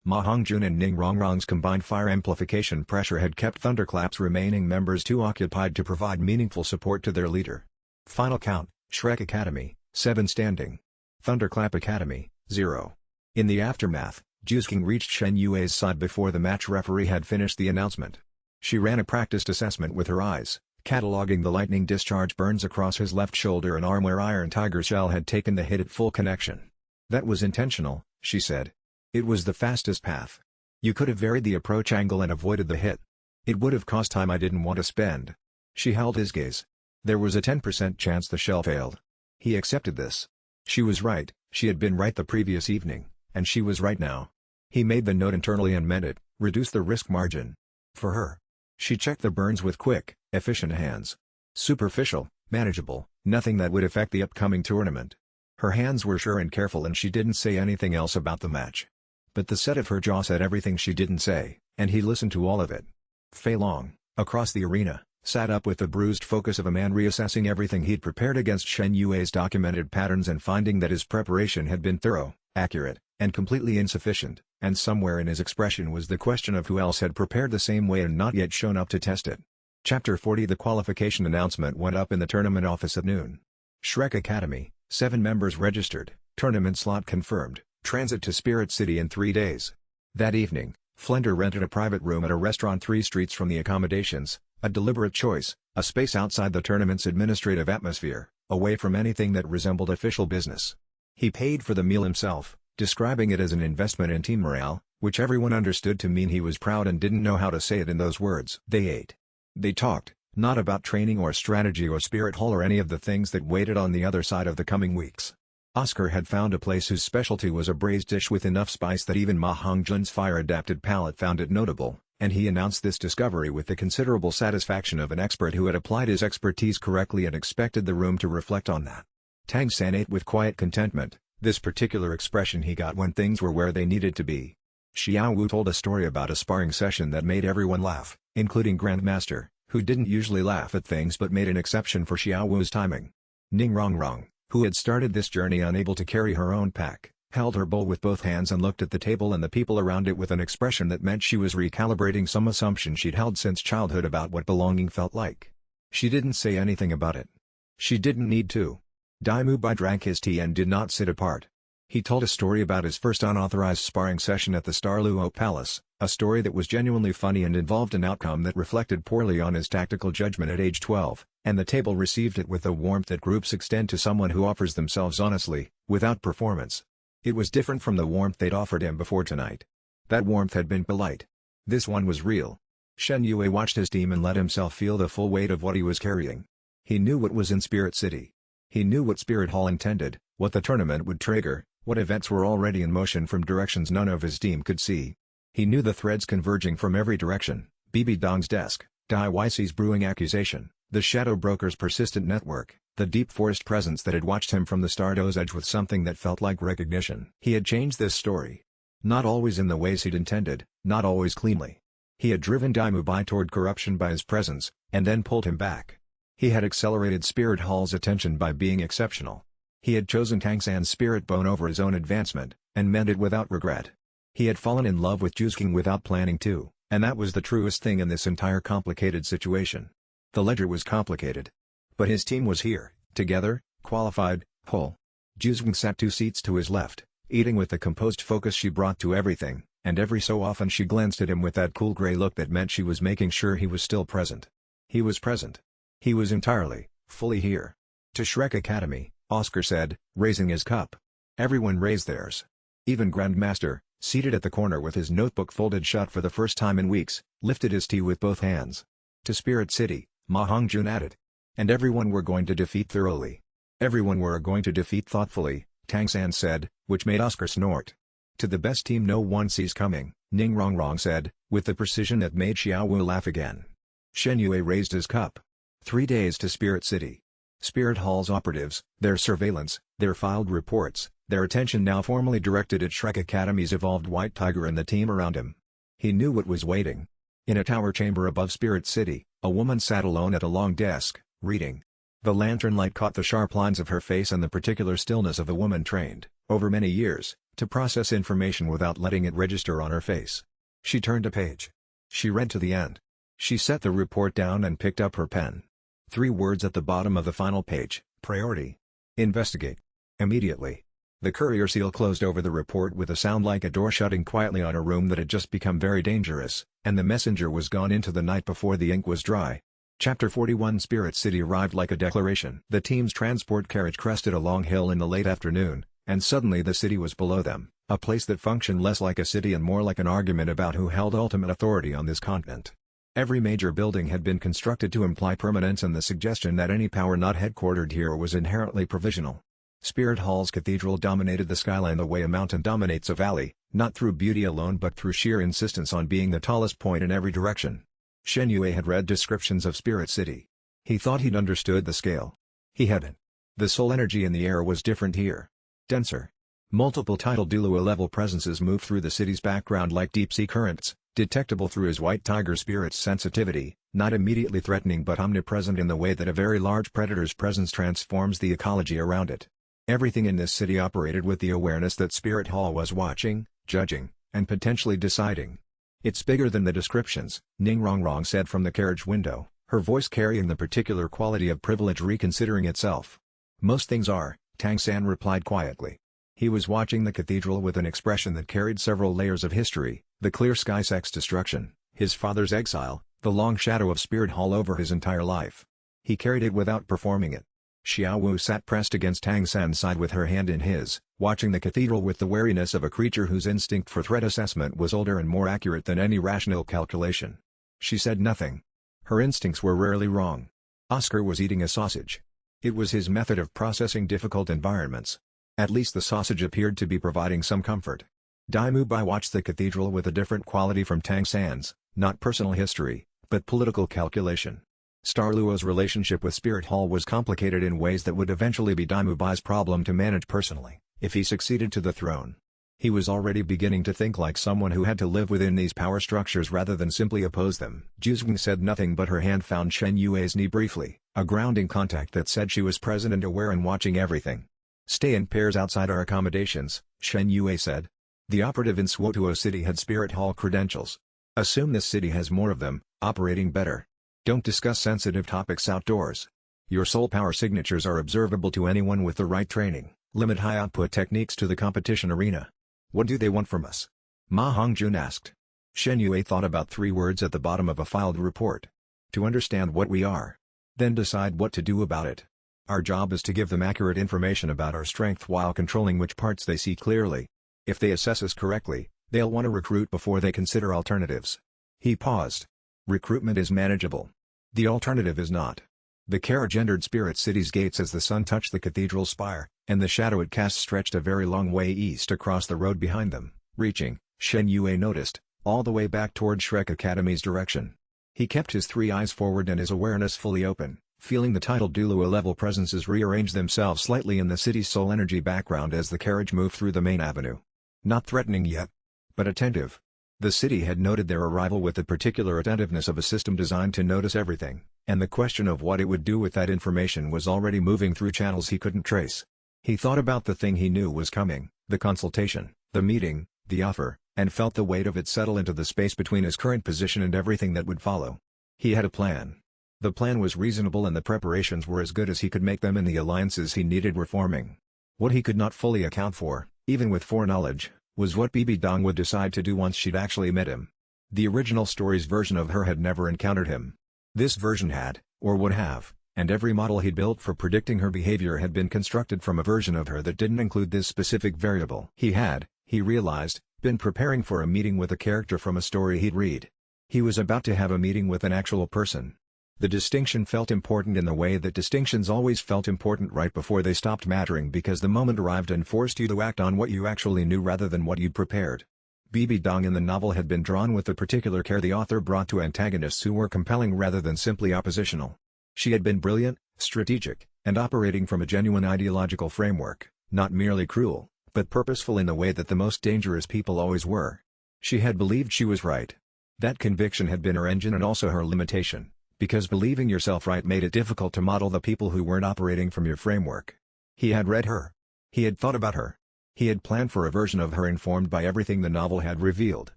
Ma Hongjun and Ning Rongrong's combined fire amplification pressure had kept Thunderclap's remaining members too occupied to provide meaningful support to their leader. Final count, Shrek Academy, 7 standing. Thunderclap Academy, 0. In the aftermath, Juzking reached Shen Yue's side before the match referee had finished the announcement. She ran a practiced assessment with her eyes, cataloging the lightning discharge burns across his left shoulder and arm where Iron Tiger shell had taken the hit at full connection. That was intentional, she said. It was the fastest path. You could have varied the approach angle and avoided the hit. It would have cost time I didn't want to spend. She held his gaze. There was a 10% chance the shell failed. He accepted this. She was right, she had been right the previous evening, and she was right now. He made the note internally and meant it, reduce the risk margin. For her. She checked the burns with quick, efficient hands. Superficial, manageable, nothing that would affect the upcoming tournament. Her hands were sure and careful and she didn't say anything else about the match. but the set of her jaw said everything she didn't say, and he listened to all of it. Fei Long, across the arena, sat up with the bruised focus of a man reassessing everything he'd prepared against Shen Yue's documented patterns and finding that his preparation had been thorough, accurate, and completely insufficient, and somewhere in his expression was the question of who else had prepared the same way and not yet shown up to test it. Chapter 40. The qualification announcement went up in the tournament office at noon. Shrek Academy, 7 members registered, tournament slot confirmed, transit to Spirit City in 3 days. That evening, Flender rented a private room at a restaurant 3 streets from the accommodations, a deliberate choice, a space outside the tournament's administrative atmosphere, away from anything that resembled official business. He paid for the meal himself, describing it as an investment in team morale, which everyone understood to mean he was proud and didn't know how to say it in those words. They ate. They talked, not about training or strategy or Spirit Hall or any of the things that waited on the other side of the coming weeks. Oscar had found a place whose specialty was a braised dish with enough spice that even Ma Hongjun's fire-adapted palate found it notable, and he announced this discovery with the considerable satisfaction of an expert who had applied his expertise correctly and expected the room to reflect on that. Tang San ate with quiet contentment, this particular expression he got when things were where they needed to be. Xiao Wu told a story about a sparring session that made everyone laugh, including Grandmaster, who didn't usually laugh at things but made an exception for Xiao Wu's timing. Ning Rongrong, who had started this journey unable to carry her own pack, held her bowl with both hands and looked at the table and the people around it with an expression that meant she was recalibrating some assumption she'd held since childhood about what belonging felt like. She didn't say anything about it. She didn't need to. Dai Mubai drank his tea and did not sit apart. He told a story about his first unauthorized sparring session at the Star Luo Palace, a story that was genuinely funny and involved an outcome that reflected poorly on his tactical judgment at age 12, and the table received it with the warmth that groups extend to someone who offers themselves honestly, without performance. It was different from the warmth they'd offered him before tonight. That warmth had been polite. This one was real. Shen Yue watched his team and let himself feel the full weight of what he was carrying. He knew what was in Spirit City. He knew what Spirit Hall intended, what the tournament would trigger, what events were already in motion from directions none of his team could see. He knew the threads converging from every direction, Bibi Dong's desk, Dai Weissi's brewing accusation, the shadow broker's persistent network, the deep forest presence that had watched him from the Stardow's edge with something that felt like recognition. He had changed this story. Not always in the ways he'd intended, not always cleanly. He had driven Dai Mubai toward corruption by his presence, and then pulled him back. He had accelerated Spirit Hall's attention by being exceptional. He had chosen Tang San's spirit bone over his own advancement, and meant it without regret. He had fallen in love with Jusking without planning to, and that was the truest thing in this entire complicated situation. The ledger was complicated. But his team was here, together, qualified, whole. Jusking sat 2 seats to his left, eating with the composed focus she brought to everything, and every so often she glanced at him with that cool gray look that meant she was making sure he was still present. He was present. He was entirely, fully here. To Shrek Academy, Oscar said, raising his cup. Everyone raised theirs. Even Grandmaster, seated at the corner with his notebook folded shut for the first time in weeks, lifted his tea with both hands. To Spirit City, Ma Hongjun added. And everyone were going to defeat thoroughly. Everyone were going to defeat thoughtfully, Tang San said, which made Oscar snort. To the best team no one sees coming, Ning Rongrong said, with the precision that made Xiao Wu laugh again. Shen Yue raised his cup. 3 days to Spirit City. Spirit Hall's operatives, their surveillance, their filed reports, their attention now formally directed at Shrek Academy's evolved White Tiger and the team around him. He knew what was waiting. In a tower chamber above Spirit City, a woman sat alone at a long desk, reading. The lantern light caught the sharp lines of her face and the particular stillness of a woman trained, over many years, to process information without letting it register on her face. She turned a page. She read to the end. She set the report down and picked up her pen. 3 words at the bottom of the final page, priority. Investigate. Immediately. The courier seal closed over the report with a sound like a door shutting quietly on a room that had just become very dangerous, and the messenger was gone into the night before the ink was dry. Chapter 41. Spirit City arrived like a declaration. The team's transport carriage crested a long hill in the late afternoon, and suddenly the city was below them, a place that functioned less like a city and more like an argument about who held ultimate authority on this continent. Every major building had been constructed to imply permanence and the suggestion that any power not headquartered here was inherently provisional. Spirit Hall's cathedral dominated the skyline the way a mountain dominates a valley, not through beauty alone but through sheer insistence on being the tallest point in every direction. Shen Yue had read descriptions of Spirit City. He thought he'd understood the scale. He hadn't. The soul energy in the air was different here. Denser. Multiple tidal Douluo-level presences move through the city's background like deep-sea currents, detectable through his white tiger spirit's sensitivity, not immediately threatening but omnipresent in the way that a very large predator's presence transforms the ecology around it. Everything in this city operated with the awareness that Spirit Hall was watching, judging, and potentially deciding. "It's bigger than the descriptions," Ning Rongrong said from the carriage window, her voice carrying the particular quality of privilege reconsidering itself. "Most things are," Tang San replied quietly. He was watching the cathedral with an expression that carried several layers of history: the clear sky sex destruction, his father's exile, the long shadow of Spirit Hall over his entire life. He carried it without performing it. Xiao Wu sat pressed against Tang San's side with her hand in his, watching the cathedral with the wariness of a creature whose instinct for threat assessment was older and more accurate than any rational calculation. She said nothing. Her instincts were rarely wrong. Oscar was eating a sausage. It was his method of processing difficult environments. At least the sausage appeared to be providing some comfort. Dai Mubai watched the cathedral with a different quality from Tang San's, not personal history, but political calculation. Star Luo's relationship with Spirit Hall was complicated in ways that would eventually be Dai Mubai's problem to manage personally, if he succeeded to the throne. He was already beginning to think like someone who had to live within these power structures rather than simply oppose them. Juzgeng said nothing but her hand found Shen Yue's knee briefly, a grounding contact that said she was present and aware and watching everything. "Stay in pairs outside our accommodations," Shen Yue said. The operative in Swotuo City had Spirit Hall credentials. "Assume this city has more of them, operating better. Don't discuss sensitive topics outdoors. Your soul power signatures are observable to anyone with the right training. Limit high-output techniques to the competition arena." "What do they want from us?" Ma Hongjun asked. Shen Yue thought about 3 words at the bottom of a filed report. "To understand what we are. Then decide what to do about it. Our job is to give them accurate information about our strength while controlling which parts they see clearly. If they assess us correctly, they'll want to recruit before they consider alternatives." He paused. "Recruitment is manageable. The alternative is not." The carriage entered Spirit City's gates as the sun touched the cathedral spire, and the shadow it cast stretched a very long way east across the road behind them, reaching, Shen Yue noticed, all the way back toward Shrek Academy's direction. He kept his 3 eyes forward and his awareness fully open, feeling the tidal Douluo-level presences rearrange themselves slightly in the city's soul energy background as the carriage moved through the main avenue. Not threatening yet, but attentive. The city had noted their arrival with the particular attentiveness of a system designed to notice everything, and the question of what it would do with that information was already moving through channels he couldn't trace. He thought about the thing he knew was coming, the consultation, the meeting, the offer, and felt the weight of it settle into the space between his current position and everything that would follow. He had a plan. The plan was reasonable and the preparations were as good as he could make them, and the alliances he needed were forming. What he could not fully account for, even with foreknowledge, was what Bibi Dong would decide to do once she'd actually met him. The original story's version of her had never encountered him. This version had, or would have, and every model he'd built for predicting her behavior had been constructed from a version of her that didn't include this specific variable. He had, he realized, been preparing for a meeting with a character from a story he'd read. He was about to have a meeting with an actual person. The distinction felt important in the way that distinctions always felt important right before they stopped mattering, because the moment arrived and forced you to act on what you actually knew rather than what you'd prepared. Bibi Dong in the novel had been drawn with the particular care the author brought to antagonists who were compelling rather than simply oppositional. She had been brilliant, strategic, and operating from a genuine ideological framework, not merely cruel, but purposeful in the way that the most dangerous people always were. She had believed she was right. That conviction had been her engine and also her limitation. Because believing yourself right made it difficult to model the people who weren't operating from your framework. He had read her. He had thought about her. He had planned for a version of her informed by everything the novel had revealed.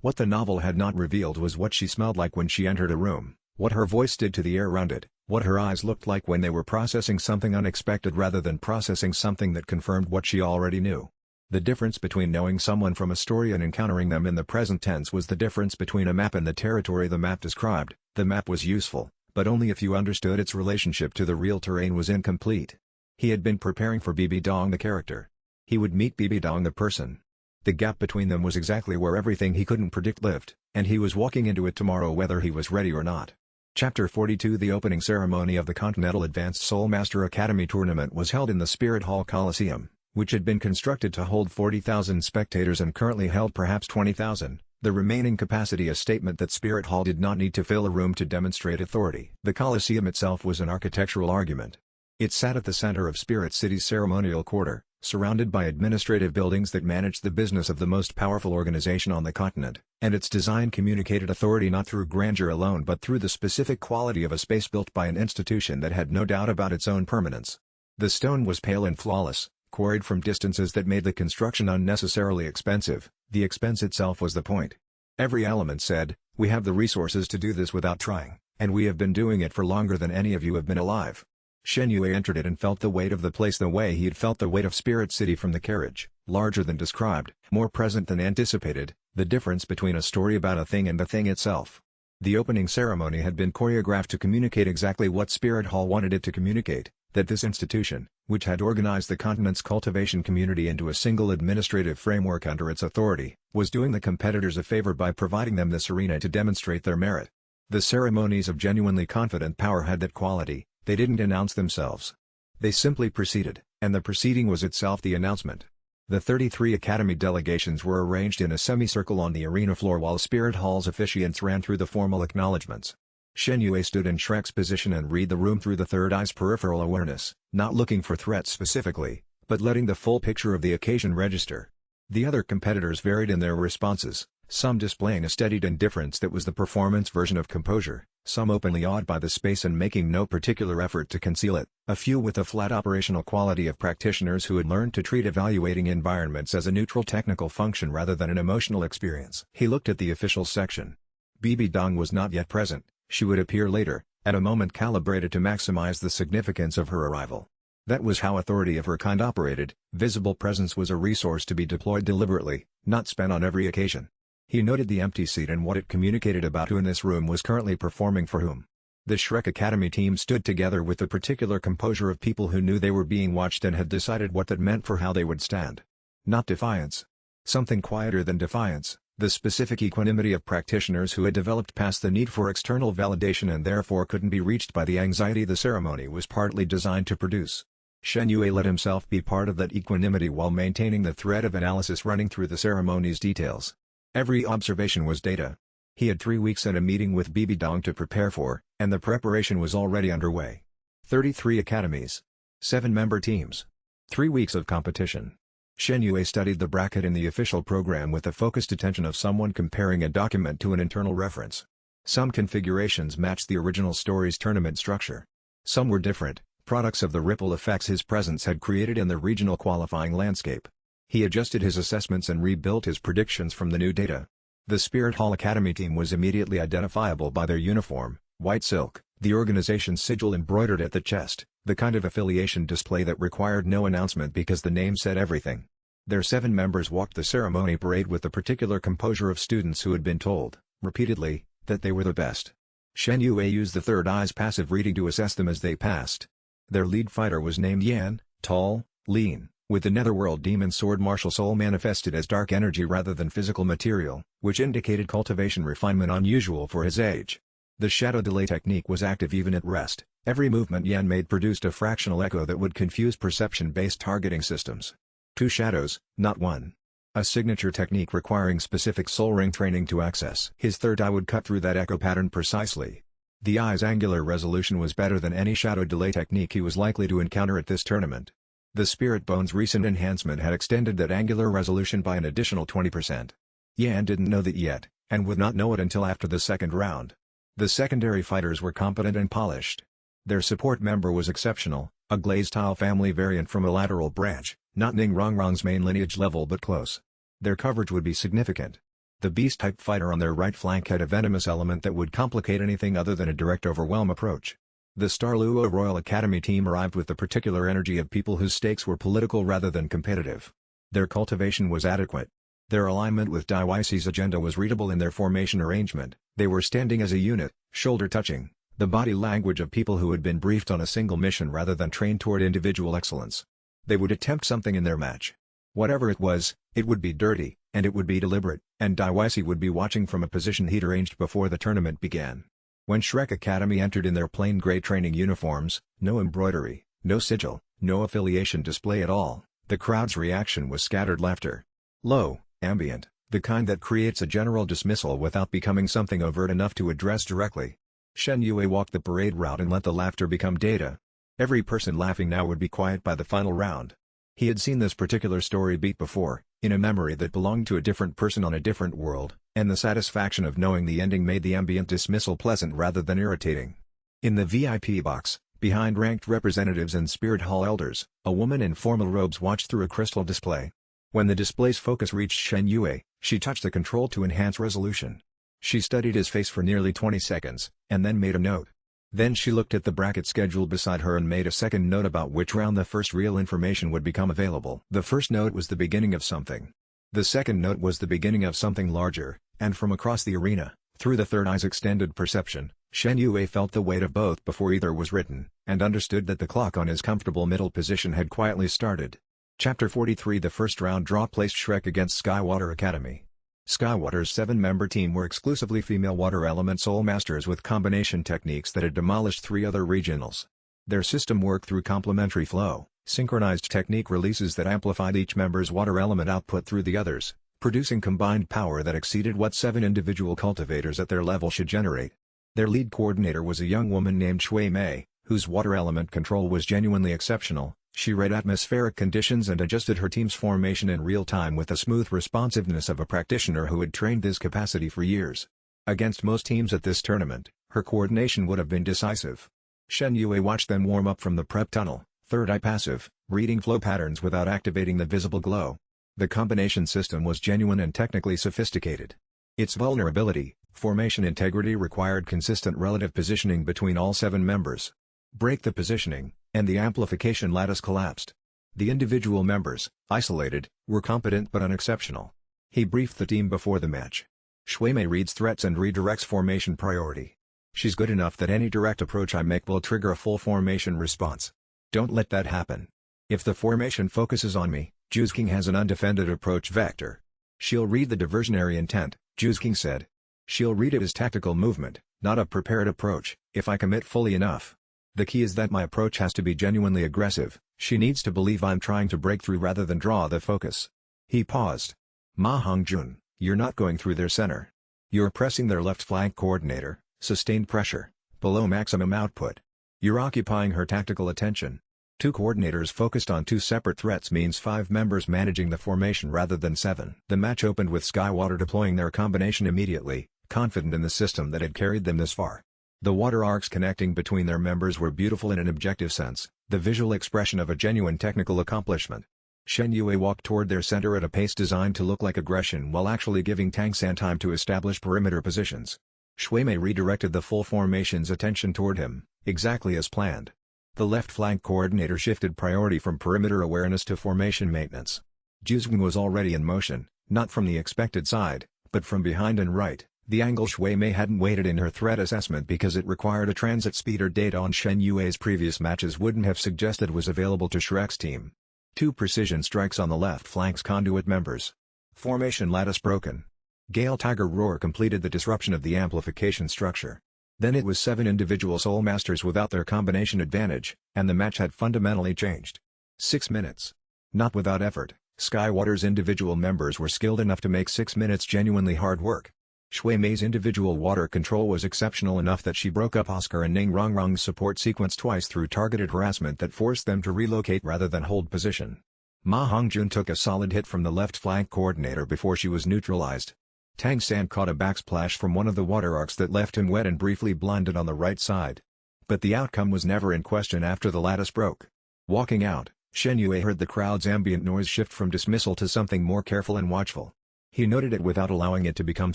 What the novel had not revealed was what she smelled like when she entered a room, what her voice did to the air around it, what her eyes looked like when they were processing something unexpected rather than processing something that confirmed what she already knew. The difference between knowing someone from a story and encountering them in the present tense was the difference between a map and the territory the map described. The map was useful, but only if you understood its relationship to the real terrain was incomplete. He had been preparing for Bibi Dong the character. He would meet Bibi Dong the person. The gap between them was exactly where everything he couldn't predict lived, and he was walking into it tomorrow whether he was ready or not. Chapter 42. The opening ceremony of the Continental Advanced Soul Master Academy tournament was held in the Spirit Hall Coliseum, which had been constructed to hold 40,000 spectators and currently held perhaps 20,000. The remaining capacity a statement that Spirit Hall did not need to fill a room to demonstrate authority. The Colosseum itself was an architectural argument. It sat at the center of Spirit City's ceremonial quarter, surrounded by administrative buildings that managed the business of the most powerful organization on the continent, and its design communicated authority not through grandeur alone but through the specific quality of a space built by an institution that had no doubt about its own permanence. The stone was pale and flawless, quarried from distances that made the construction unnecessarily expensive. The expense itself was the point. Every element said, "We have the resources to do this without trying, and we have been doing it for longer than any of you have been alive." Shen Yue entered it and felt the weight of the place the way he had felt the weight of Spirit City from the carriage, larger than described, more present than anticipated, the difference between a story about a thing and the thing itself. The opening ceremony had been choreographed to communicate exactly what Spirit Hall wanted it to communicate, that this institution, which had organized the continent's cultivation community into a single administrative framework under its authority, was doing the competitors a favor by providing them this arena to demonstrate their merit. The ceremonies of genuinely confident power had that quality. They didn't announce themselves. They simply proceeded, and the proceeding was itself the announcement. The 33 Academy delegations were arranged in a semicircle on the arena floor while Spirit Hall's officiants ran through the formal acknowledgments. Shen Yue stood in Shrek's position and read the room through the third eye's peripheral awareness, not looking for threats specifically, but letting the full picture of the occasion register. The other competitors varied in their responses, some displaying a studied indifference that was the performance version of composure, some openly awed by the space and making no particular effort to conceal it, a few with the flat operational quality of practitioners who had learned to treat evaluating environments as a neutral technical function rather than an emotional experience. He looked at the officials section. Bibi Dong was not yet present. She would appear later, at a moment calibrated to maximize the significance of her arrival. That was how authority of her kind operated. Visible presence was a resource to be deployed deliberately, not spent on every occasion. He noted the empty seat and what it communicated about who in this room was currently performing for whom. The Shrek Academy team stood together with the particular composure of people who knew they were being watched and had decided what that meant for how they would stand. Not defiance. Something quieter than defiance, the specific equanimity of practitioners who had developed past the need for external validation and therefore couldn't be reached by the anxiety the ceremony was partly designed to produce. Shen Yue let himself be part of that equanimity while maintaining the thread of analysis running through the ceremony's details. Every observation was data. He had 3 weeks and a meeting with Bibi Dong to prepare for, and the preparation was already underway. 33 academies. 7 member teams. 3 weeks of competition. Shen Yue studied the bracket in the official program with the focused attention of someone comparing a document to an internal reference. Some configurations matched the original story's tournament structure. Some were different, products of the ripple effects his presence had created in the regional qualifying landscape. He adjusted his assessments and rebuilt his predictions from the new data. The Spirit Hall Academy team was immediately identifiable by their uniform, white silk, the organization's sigil embroidered at the chest, the kind of affiliation display that required no announcement because the name said everything. Their 7 members walked the ceremony parade with the particular composure of students who had been told, repeatedly, that they were the best. Shen Yue used the third eye's passive reading to assess them as they passed. Their lead fighter was named Yan, tall, lean, with the netherworld demon sword martial soul manifested as dark energy rather than physical material, which indicated cultivation refinement unusual for his age. The shadow delay technique was active even at rest. Every movement Yan made produced a fractional echo that would confuse perception-based targeting systems. 2 shadows, not 1. A signature technique requiring specific soul ring training to access. His third eye would cut through that echo pattern precisely. The eye's angular resolution was better than any shadow delay technique he was likely to encounter at this tournament. The Spirit Bone's recent enhancement had extended that angular resolution by an additional 20%. Yan didn't know that yet, and would not know it until after the second round. The secondary fighters were competent and polished. Their support member was exceptional, a glaze-tile family variant from a lateral branch, not Ning Rongrong's main lineage level but close. Their coverage would be significant. The beast-type fighter on their right flank had a venomous element that would complicate anything other than a direct overwhelm approach. The Douluo Royal Academy team arrived with the particular energy of people whose stakes were political rather than competitive. Their cultivation was adequate. Their alignment with Dai Mubai agenda was readable in their formation arrangement. They were standing as a unit, shoulder-touching, the body language of people who had been briefed on a single mission rather than trained toward individual excellence. They would attempt something in their match. Whatever it was, it would be dirty, and it would be deliberate, and Dai Mubai would be watching from a position he'd arranged before the tournament began. When Shrek Academy entered in their plain gray training uniforms, no embroidery, no sigil, no affiliation display at all, the crowd's reaction was scattered laughter. Low, ambient, the kind that creates a general dismissal without becoming something overt enough to address directly. Shen Yue walked the parade route and let the laughter become data. Every person laughing now would be quiet by the final round. He had seen this particular story beat before, in a memory that belonged to a different person on a different world, and the satisfaction of knowing the ending made the ambient dismissal pleasant rather than irritating. In the VIP box, behind ranked representatives and spirit hall elders, a woman in formal robes watched through a crystal display. When the display's focus reached Shen Yue, she touched the control to enhance resolution. She studied his face for nearly 20 seconds, and then made a note. Then she looked at the bracket schedule beside her and made a second note about which round the first real information would become available. The first note was the beginning of something. The second note was the beginning of something larger, and from across the arena, through the third eye's extended perception, Shen Yue felt the weight of both before either was written, and understood that the clock on his comfortable middle position had quietly started. Chapter 43. The first round draw placed Shrek against Skywater Academy. Skywater's 7-member team were exclusively female water element soul masters with combination techniques that had demolished 3 other regionals. Their system worked through complementary flow, synchronized technique releases that amplified each member's water element output through the others, producing combined power that exceeded what 7 individual cultivators at their level should generate. Their lead coordinator was a young woman named Shui Mei, whose water element control was genuinely exceptional. She read atmospheric conditions and adjusted her team's formation in real time with the smooth responsiveness of a practitioner who had trained this capacity for years. Against most teams at this tournament, her coordination would have been decisive. Shen Yue watched them warm up from the prep tunnel, third eye passive, reading flow patterns without activating the visible glow. The combination system was genuine and technically sophisticated. Its vulnerability, formation integrity required consistent relative positioning between all 7 members. Break the positioning, and the amplification lattice collapsed. The individual members, isolated, were competent but unexceptional. He briefed the team before the match. Shui Mei reads threats and redirects formation priority. She's good enough that any direct approach I make will trigger a full formation response. Don't let that happen. If the formation focuses on me, Juzking has an undefended approach vector. She'll read the diversionary intent, Juzking said. She'll read it as tactical movement, not a prepared approach, if I commit fully enough. The key is that my approach has to be genuinely aggressive. She needs to believe I'm trying to break through rather than draw the focus. He paused. Ma Hongjun, you're not going through their center. You're pressing their left flank coordinator, sustained pressure, below maximum output. You're occupying her tactical attention. 2 coordinators focused on 2 separate threats means 5 members managing the formation rather than 7. The match opened with Skywater deploying their combination immediately, confident in the system that had carried them this far. The water arcs connecting between their members were beautiful in an objective sense, the visual expression of a genuine technical accomplishment. Shen Yue walked toward their center at a pace designed to look like aggression while actually giving Tang San time to establish perimeter positions. Shui Mei redirected the full formation's attention toward him, exactly as planned. The left flank coordinator shifted priority from perimeter awareness to formation maintenance. Juzgen was already in motion, not from the expected side, but from behind and right. The angle Shui Mei hadn't weighted in her threat assessment because it required a transit speed or data on Shen Yue's previous matches wouldn't have suggested was available to Shrek's team. 2 precision strikes on the left flank's conduit members. Formation lattice broken. Gale Tiger Roar completed the disruption of the amplification structure. Then it was 7 individual soul masters without their combination advantage, and the match had fundamentally changed. 6 minutes. Not without effort, Skywater's individual members were skilled enough to make 6 minutes genuinely hard work. Shui Mei's individual water control was exceptional enough that she broke up Oscar and Ning Rongrong's support sequence twice through targeted harassment that forced them to relocate rather than hold position. Ma Hongjun took a solid hit from the left flank coordinator before she was neutralized. Tang San caught a backsplash from one of the water arcs that left him wet and briefly blinded on the right side. But the outcome was never in question after the lattice broke. Walking out, Shen Yue heard the crowd's ambient noise shift from dismissal to something more careful and watchful. He noted it without allowing it to become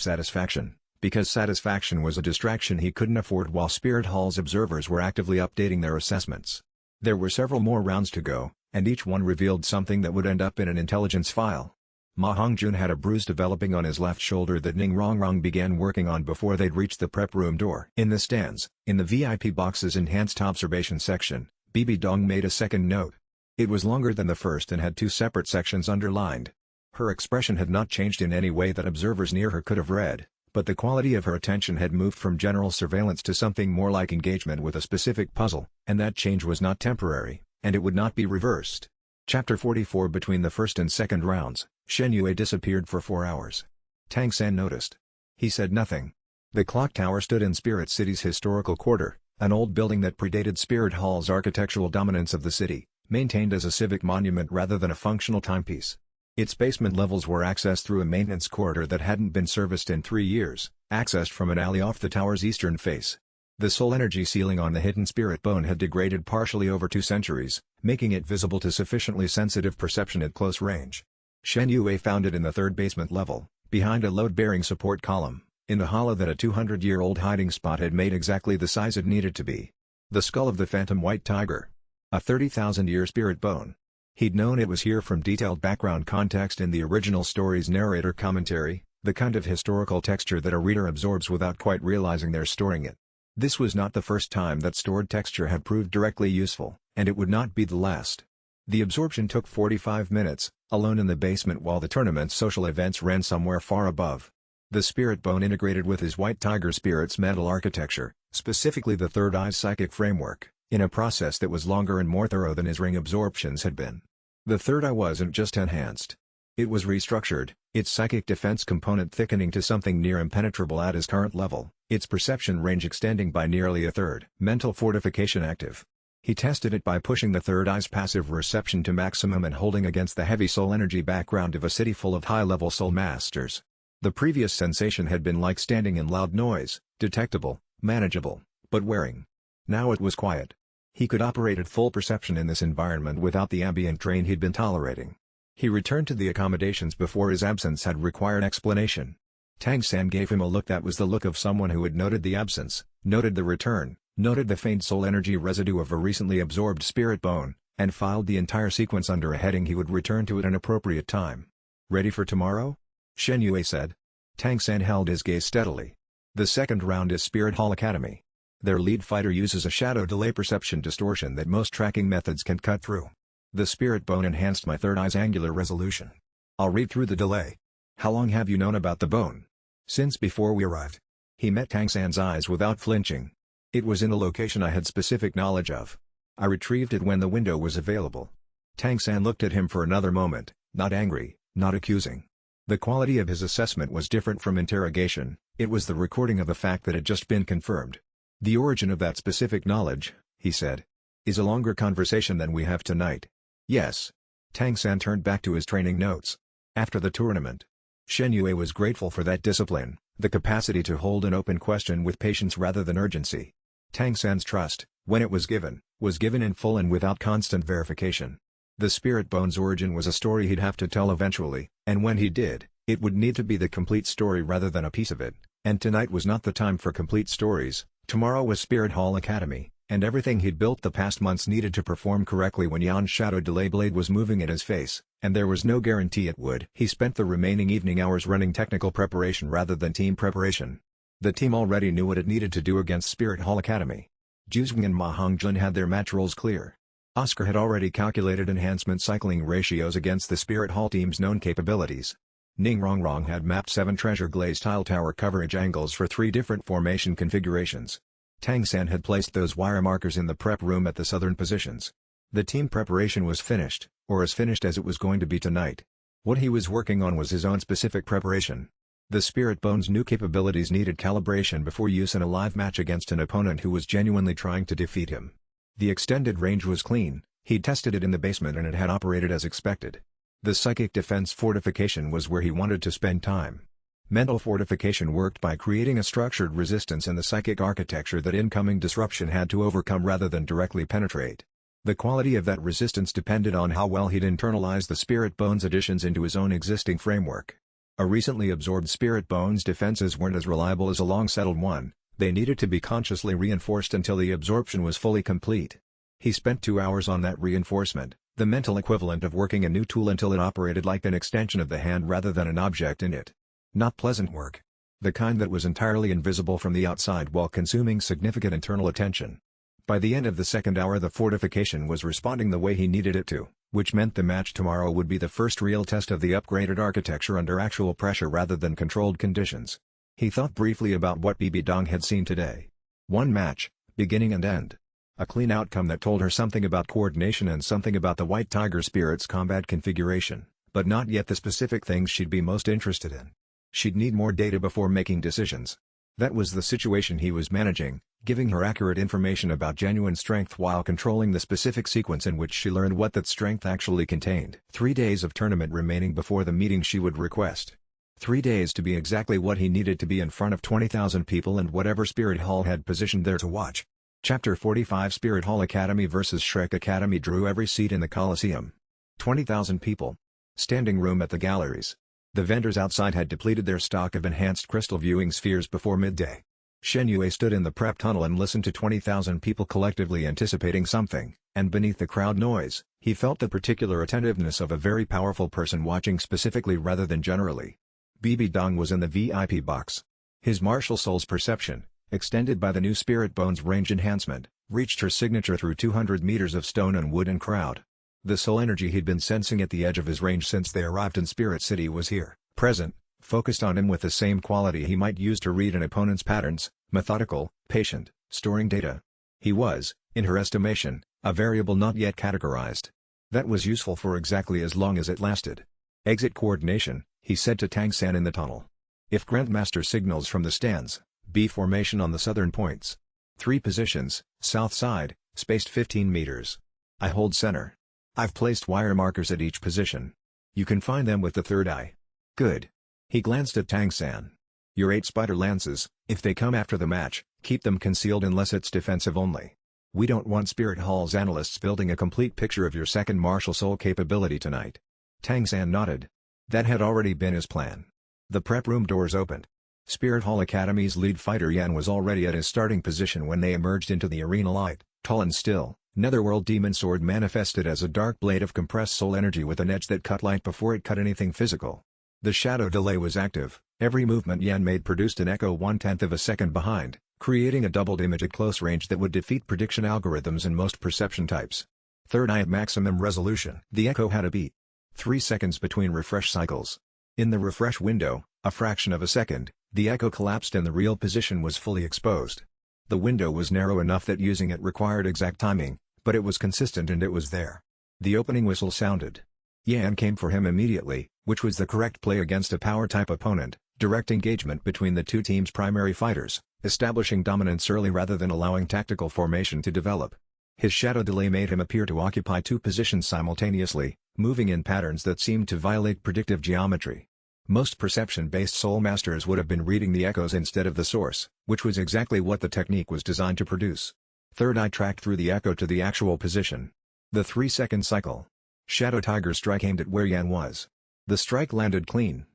satisfaction, because satisfaction was a distraction he couldn't afford while Spirit Hall's observers were actively updating their assessments. There were several more rounds to go, and each one revealed something that would end up in an intelligence file. Ma Hongjun had a bruise developing on his left shoulder that Ning Rongrong began working on before they'd reached the prep room door. In the stands, in the VIP box's enhanced observation section, Bibi Dong made a second note. It was longer than the first and had 2 separate sections underlined. Her expression had not changed in any way that observers near her could have read, but the quality of her attention had moved from general surveillance to something more like engagement with a specific puzzle, and that change was not temporary, and it would not be reversed. Chapter 44. Between the first and second rounds, Shen Yue disappeared for 4 hours. Tang San noticed. He said nothing. The clock tower stood in Spirit City's historical quarter, an old building that predated Spirit Hall's architectural dominance of the city, maintained as a civic monument rather than a functional timepiece. Its basement levels were accessed through a maintenance corridor that hadn't been serviced in 3 years, accessed from an alley off the tower's eastern face. The soul energy ceiling on the hidden spirit bone had degraded partially over 2 centuries, making it visible to sufficiently sensitive perception at close range. Shen Yue found it in the 3rd basement level, behind a load-bearing support column, in the hollow that a 200-year-old hiding spot had made exactly the size it needed to be. The skull of the phantom white tiger. A 30,000-year spirit bone. He'd known it was here from detailed background context in the original story's narrator commentary, the kind of historical texture that a reader absorbs without quite realizing they're storing it. This was not the first time that stored texture had proved directly useful, and it would not be the last. The absorption took 45 minutes, alone in the basement while the tournament's social events ran somewhere far above. The spirit bone integrated with his white tiger spirit's mental architecture, specifically the third eye's psychic framework, in a process that was longer and more thorough than his ring absorptions had been. The third eye wasn't just enhanced. It was restructured, its psychic defense component thickening to something near impenetrable at his current level, its perception range extending by nearly a third. Mental fortification active. He tested it by pushing the third eye's passive reception to maximum and holding against the heavy soul energy background of a city full of high-level soul masters. The previous sensation had been like standing in loud noise, detectable, manageable, but wearing. Now it was quiet. He could operate at full perception in this environment without the ambient drain he'd been tolerating. He returned to the accommodations before his absence had required explanation. Tang San gave him a look that was the look of someone who had noted the absence, noted the return, noted the faint soul energy residue of a recently absorbed spirit bone, and filed the entire sequence under a heading he would return to at an appropriate time. "Ready for tomorrow?" Shen Yue said. Tang San held his gaze steadily. The second round is Spirit Hall Academy. Their lead fighter uses a shadow delay perception distortion that most tracking methods can cut through. The spirit bone enhanced my third eye's angular resolution. I'll read through the delay. How long have you known about the bone? Since before we arrived. He met Tang San's eyes without flinching. It was in a location I had specific knowledge of. I retrieved it when the window was available. Tang San looked at him for another moment, not angry, not accusing. The quality of his assessment was different from interrogation, it was the recording of a fact that had just been confirmed. "The origin of that specific knowledge," he said, "is a longer conversation than we have tonight." "Yes." Tang San turned back to his training notes. After the tournament, Shen Yue was grateful for that discipline, the capacity to hold an open question with patience rather than urgency. Tang San's trust, when it was given in full and without constant verification. The spirit bone's origin was a story he'd have to tell eventually, and when he did, it would need to be the complete story rather than a piece of it, and tonight was not the time for complete stories. Tomorrow was Spirit Hall Academy, and everything he'd built the past months needed to perform correctly when Yan's shadow delay blade was moving at his face, and there was no guarantee it would. He spent the remaining evening hours running technical preparation rather than team preparation. The team already knew what it needed to do against Spirit Hall Academy. Juzeng and Ma Hongjun had their match rolls clear. Oscar had already calculated enhancement cycling ratios against the Spirit Hall team's known capabilities. Ning Rongrong had mapped 7 treasure glaze tile tower coverage angles for 3 different formation configurations. Tang San had placed those wire markers in the prep room at the southern positions. The team preparation was finished, or as finished as it was going to be tonight. What he was working on was his own specific preparation. The Spirit Bone's new capabilities needed calibration before use in a live match against an opponent who was genuinely trying to defeat him. The extended range was clean, he'd tested it in the basement and it had operated as expected. The psychic defense fortification was where he wanted to spend time. Mental fortification worked by creating a structured resistance in the psychic architecture that incoming disruption had to overcome rather than directly penetrate. The quality of that resistance depended on how well he'd internalized the Spirit Bone's additions into his own existing framework. A recently absorbed Spirit Bone's defenses weren't as reliable as a long-settled one, they needed to be consciously reinforced until the absorption was fully complete. He spent 2 hours on that reinforcement, the mental equivalent of working a new tool until it operated like an extension of the hand rather than an object in it. Not pleasant work. The kind that was entirely invisible from the outside while consuming significant internal attention. By the end of the second hour the fortification was responding the way he needed it to, which meant the match tomorrow would be the first real test of the upgraded architecture under actual pressure rather than controlled conditions. He thought briefly about what Bibi Dong had seen today. One match, beginning and end. A clean outcome that told her something about coordination and something about the White Tiger Spirit's combat configuration, but not yet the specific things she'd be most interested in. She'd need more data before making decisions. That was the situation he was managing, giving her accurate information about genuine strength while controlling the specific sequence in which she learned what that strength actually contained. 3 days of tournament remaining before the meeting she would request. 3 days to be exactly what he needed to be in front of 20,000 people and whatever Spirit Hall had positioned there to watch. Chapter 45 Spirit Hall Academy vs Shrek Academy drew every seat in the Coliseum. 20,000 people. Standing room at the galleries. The vendors outside had depleted their stock of enhanced crystal viewing spheres before midday. Shen Yue stood in the prep tunnel and listened to 20,000 people collectively anticipating something, and beneath the crowd noise, he felt the particular attentiveness of a very powerful person watching specifically rather than generally. Bibi Dong was in the VIP box. His martial soul's perception, extended by the new Spirit Bones range enhancement, reached her signature through 200 meters of stone and wood and crowd. The soul energy he'd been sensing at the edge of his range since they arrived in Spirit City was here, present, focused on him with the same quality he might use to read an opponent's patterns, methodical, patient, storing data. He was, in her estimation, a variable not yet categorized. That was useful for exactly as long as it lasted. Exit coordination, he said to Tang San in the tunnel. If Grandmaster signals from the stands, B formation on the southern points. 3 positions, south side, spaced 15 meters. I hold center. I've placed wire markers at each position. You can find them with the third eye. Good. He glanced at Tang San. Your 8 spider lances, if they come after the match, keep them concealed unless it's defensive only. We don't want Spirit Hall's analysts building a complete picture of your second martial soul capability tonight. Tang San nodded. That had already been his plan. The prep room doors opened. Spirit Hall Academy's lead fighter Yan was already at his starting position when they emerged into the arena light, tall and still. Netherworld Demon Sword manifested as a dark blade of compressed soul energy with an edge that cut light before it cut anything physical. The shadow delay was active. Every movement Yan made produced an echo 1/10 of a second behind, creating a doubled image at close range that would defeat prediction algorithms in most perception types. Third eye at maximum resolution. The echo had a beat. 3 seconds between refresh cycles. In the refresh window, a fraction of a second, the echo collapsed and the real position was fully exposed. The window was narrow enough that using it required exact timing, but it was consistent and it was there. The opening whistle sounded. Yan came for him immediately, which was the correct play against a power-type opponent, direct engagement between the two teams' primary fighters, establishing dominance early rather than allowing tactical formation to develop. His shadow delay made him appear to occupy 2 positions simultaneously, moving in patterns that seemed to violate predictive geometry. Most perception-based soul masters would have been reading the echoes instead of the source, which was exactly what the technique was designed to produce. Third eye tracked through the echo to the actual position. The 3-second cycle. Shadow Tiger strike aimed at where Yan was. The strike landed clean.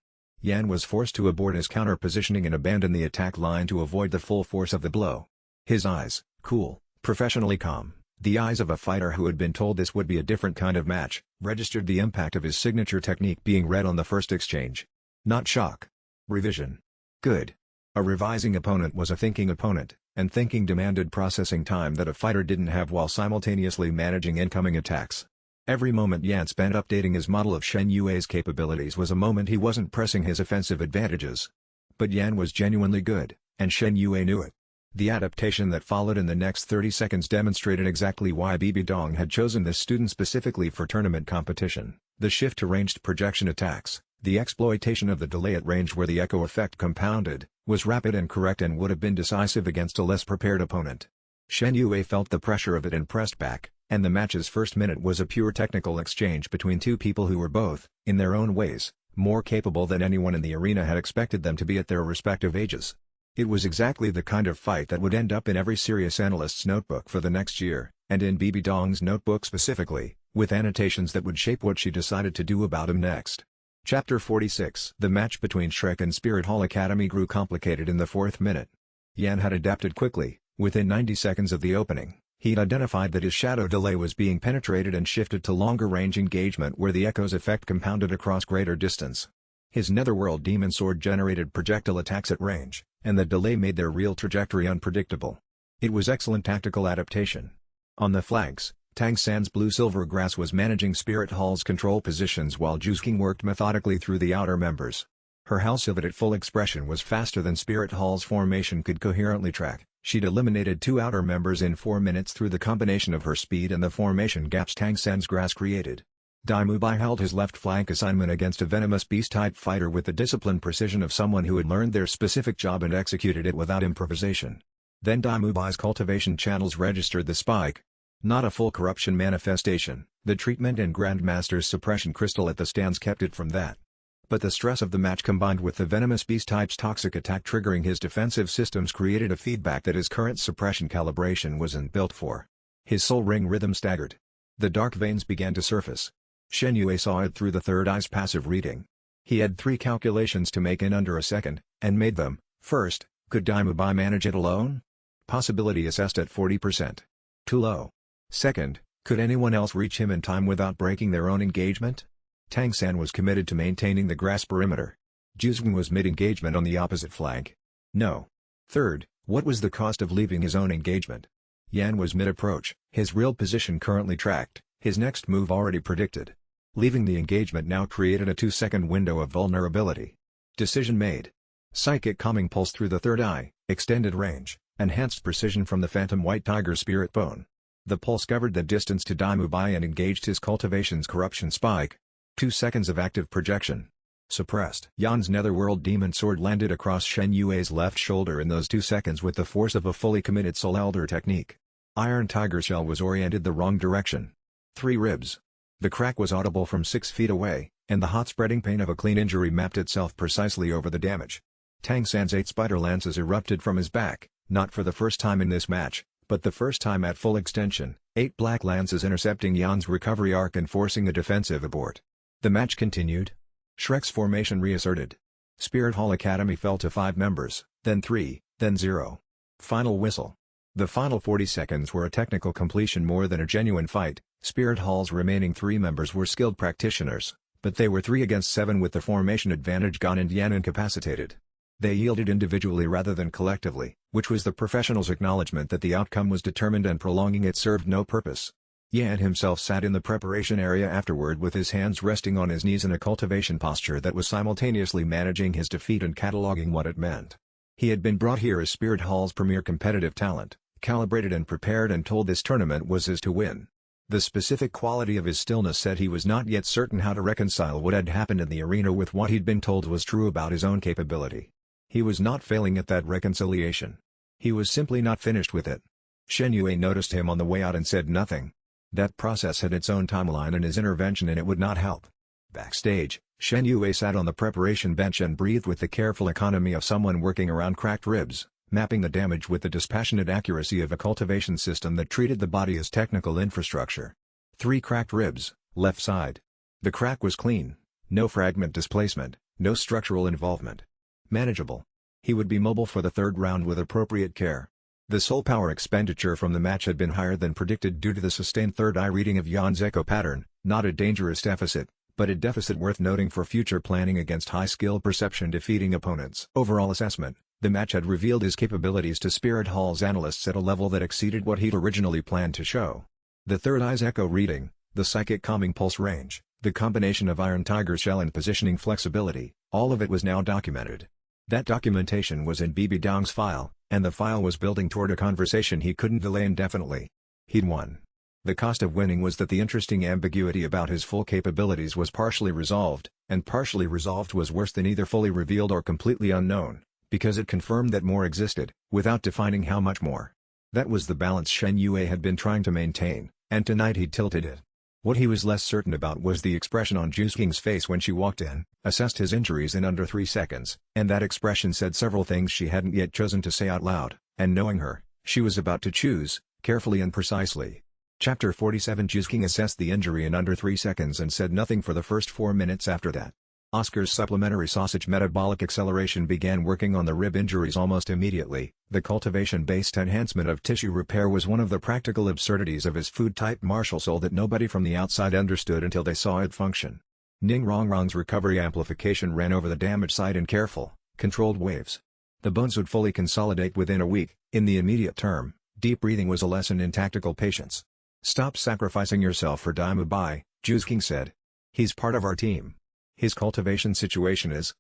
Yan was forced to abort his counter-positioning and abandon the attack line to avoid the full force of the blow. His eyes, cool, professionally calm, the eyes of a fighter who had been told this would be a different kind of match, registered the impact of his signature technique being read on the first exchange. Not shock. Revision. Good. A revising opponent was a thinking opponent, and thinking demanded processing time that a fighter didn't have while simultaneously managing incoming attacks. Every moment Yan spent updating his model of Shen Yue's capabilities was a moment he wasn't pressing his offensive advantages. But Yan was genuinely good, and Shen Yue knew it. The adaptation that followed in the next 30 seconds demonstrated exactly why Bibi Dong had chosen this student specifically for tournament competition. The shift to ranged projection attacks, the exploitation of the delay at range where the echo effect compounded, was rapid and correct and would have been decisive against a less prepared opponent. Shen Yue felt the pressure of it and pressed back, and the match's first minute was a pure technical exchange between two people who were both, in their own ways, more capable than anyone in the arena had expected them to be at their respective ages. It was exactly the kind of fight that would end up in every serious analyst's notebook for the next year, and in Bibi Dong's notebook specifically, with annotations that would shape what she decided to do about him next. Chapter 46 The match between Shrek and Spirit Hall Academy grew complicated in the 4th minute. Yan had adapted quickly. Within 90 seconds of the opening, he'd identified that his shadow delay was being penetrated and shifted to longer range engagement where the echo's effect compounded across greater distance. His Netherworld Demon Sword generated projectile attacks at range, and the delay made their real trajectory unpredictable. It was excellent tactical adaptation. On the flanks, Tang San's blue-silver grass was managing Spirit Hall's control positions while Jusking worked methodically through the outer members. Her Halcyon at full expression was faster than Spirit Hall's formation could coherently track. She'd eliminated 2 outer members in 4 minutes through the combination of her speed and the formation gaps Tang San's grass created. Dai Mubai held his left flank assignment against a venomous beast-type fighter with the disciplined precision of someone who had learned their specific job and executed it without improvisation. Then Dai Mubai's cultivation channels registered the spike. Not a full corruption manifestation, the treatment and Grandmaster's suppression crystal at the stands kept it from that. But the stress of the match combined with the venomous beast type's toxic attack triggering his defensive systems created a feedback that his current suppression calibration wasn't built for. His soul ring rhythm staggered. The dark veins began to surface. Shen Yue saw it through the third eye's passive reading. He had 3 calculations to make in under a second, and made them. First, could Dai Mubai manage it alone? Possibility assessed at 40%. Too low. Second, could anyone else reach him in time without breaking their own engagement? Tang San was committed to maintaining the grass perimeter. Juzgen was mid-engagement on the opposite flank. No. Third, what was the cost of leaving his own engagement? Yan was mid-approach, his real position currently tracked, his next move already predicted. Leaving the engagement now created a 2-second window of vulnerability. Decision made. Psychic calming pulse through the third eye, extended range, enhanced precision from the phantom white tiger spirit bone. The pulse covered the distance to Dai Mubai and engaged his cultivation's corruption spike. 2 seconds of active projection. Suppressed. Yan's netherworld demon sword landed across Shen Yue's left shoulder in those 2 seconds with the force of a fully committed soul elder technique. Iron tiger shell was oriented the wrong direction. 3 ribs. The crack was audible from 6 feet away, and the hot spreading pain of a clean injury mapped itself precisely over the damage. Tang San's 8 spider lances erupted from his back, not for the first time in this match, but the first time at full extension, 8 black lances intercepting Yan's recovery arc and forcing a defensive abort. The match continued. Shrek's formation reasserted. Spirit Hall Academy fell to 5 members, then 3, then 0. Final whistle. The final 40 seconds were a technical completion more than a genuine fight. Spirit Hall's remaining 3 members were skilled practitioners, but they were 3 against 7 with the formation advantage gone and Yan incapacitated. They yielded individually rather than collectively, which was the professional's acknowledgement that the outcome was determined and prolonging it served no purpose. Yan himself sat in the preparation area afterward with his hands resting on his knees in a cultivation posture that was simultaneously managing his defeat and cataloging what it meant. He had been brought here as Spirit Hall's premier competitive talent, calibrated and prepared and told this tournament was his to win. The specific quality of his stillness said he was not yet certain how to reconcile what had happened in the arena with what he'd been told was true about his own capability. He was not failing at that reconciliation. He was simply not finished with it. Shen Yue noticed him on the way out and said nothing. That process had its own timeline and his intervention in it would not help. Backstage, Shen Yue sat on the preparation bench and breathed with the careful economy of someone working around cracked ribs, mapping the damage with the dispassionate accuracy of a cultivation system that treated the body as technical infrastructure. 3 cracked ribs, left side. The crack was clean, no fragment displacement, no structural involvement. Manageable. He would be mobile for the 3rd round with appropriate care. The soul power expenditure from the match had been higher than predicted due to the sustained third eye reading of Yan's echo pattern, not a dangerous deficit, but a deficit worth noting for future planning against high-skill perception defeating opponents. Overall assessment, the match had revealed his capabilities to Spirit Hall's analysts at a level that exceeded what he'd originally planned to show. The third eye's echo reading, the psychic calming pulse range, the combination of iron tiger shell and positioning flexibility, all of it was now documented. That documentation was in Bibi Dong's file, and the file was building toward a conversation he couldn't delay indefinitely. He'd won. The cost of winning was that the interesting ambiguity about his full capabilities was partially resolved, and partially resolved was worse than either fully revealed or completely unknown, because it confirmed that more existed, without defining how much more. That was the balance Shen Yue had been trying to maintain, and tonight he'd tilted it. What he was less certain about was the expression on Juzking's face when she walked in, assessed his injuries in under 3 seconds, and that expression said several things she hadn't yet chosen to say out loud, and knowing her, she was about to choose, carefully and precisely. Chapter 47 Juzking assessed the injury in under 3 seconds and said nothing for the first 4 minutes after that. Oscar's supplementary sausage metabolic acceleration began working on the rib injuries almost immediately. The cultivation-based enhancement of tissue repair was one of the practical absurdities of his food-type martial soul that nobody from the outside understood until they saw it function. Ning Rongrong's recovery amplification ran over the damaged site in careful, controlled waves. The bones would fully consolidate within a week. In the immediate term, deep breathing was a lesson in tactical patience. "Stop sacrificing yourself for Dai Mubai," Juzking said. "He's part of our team. His cultivation situation is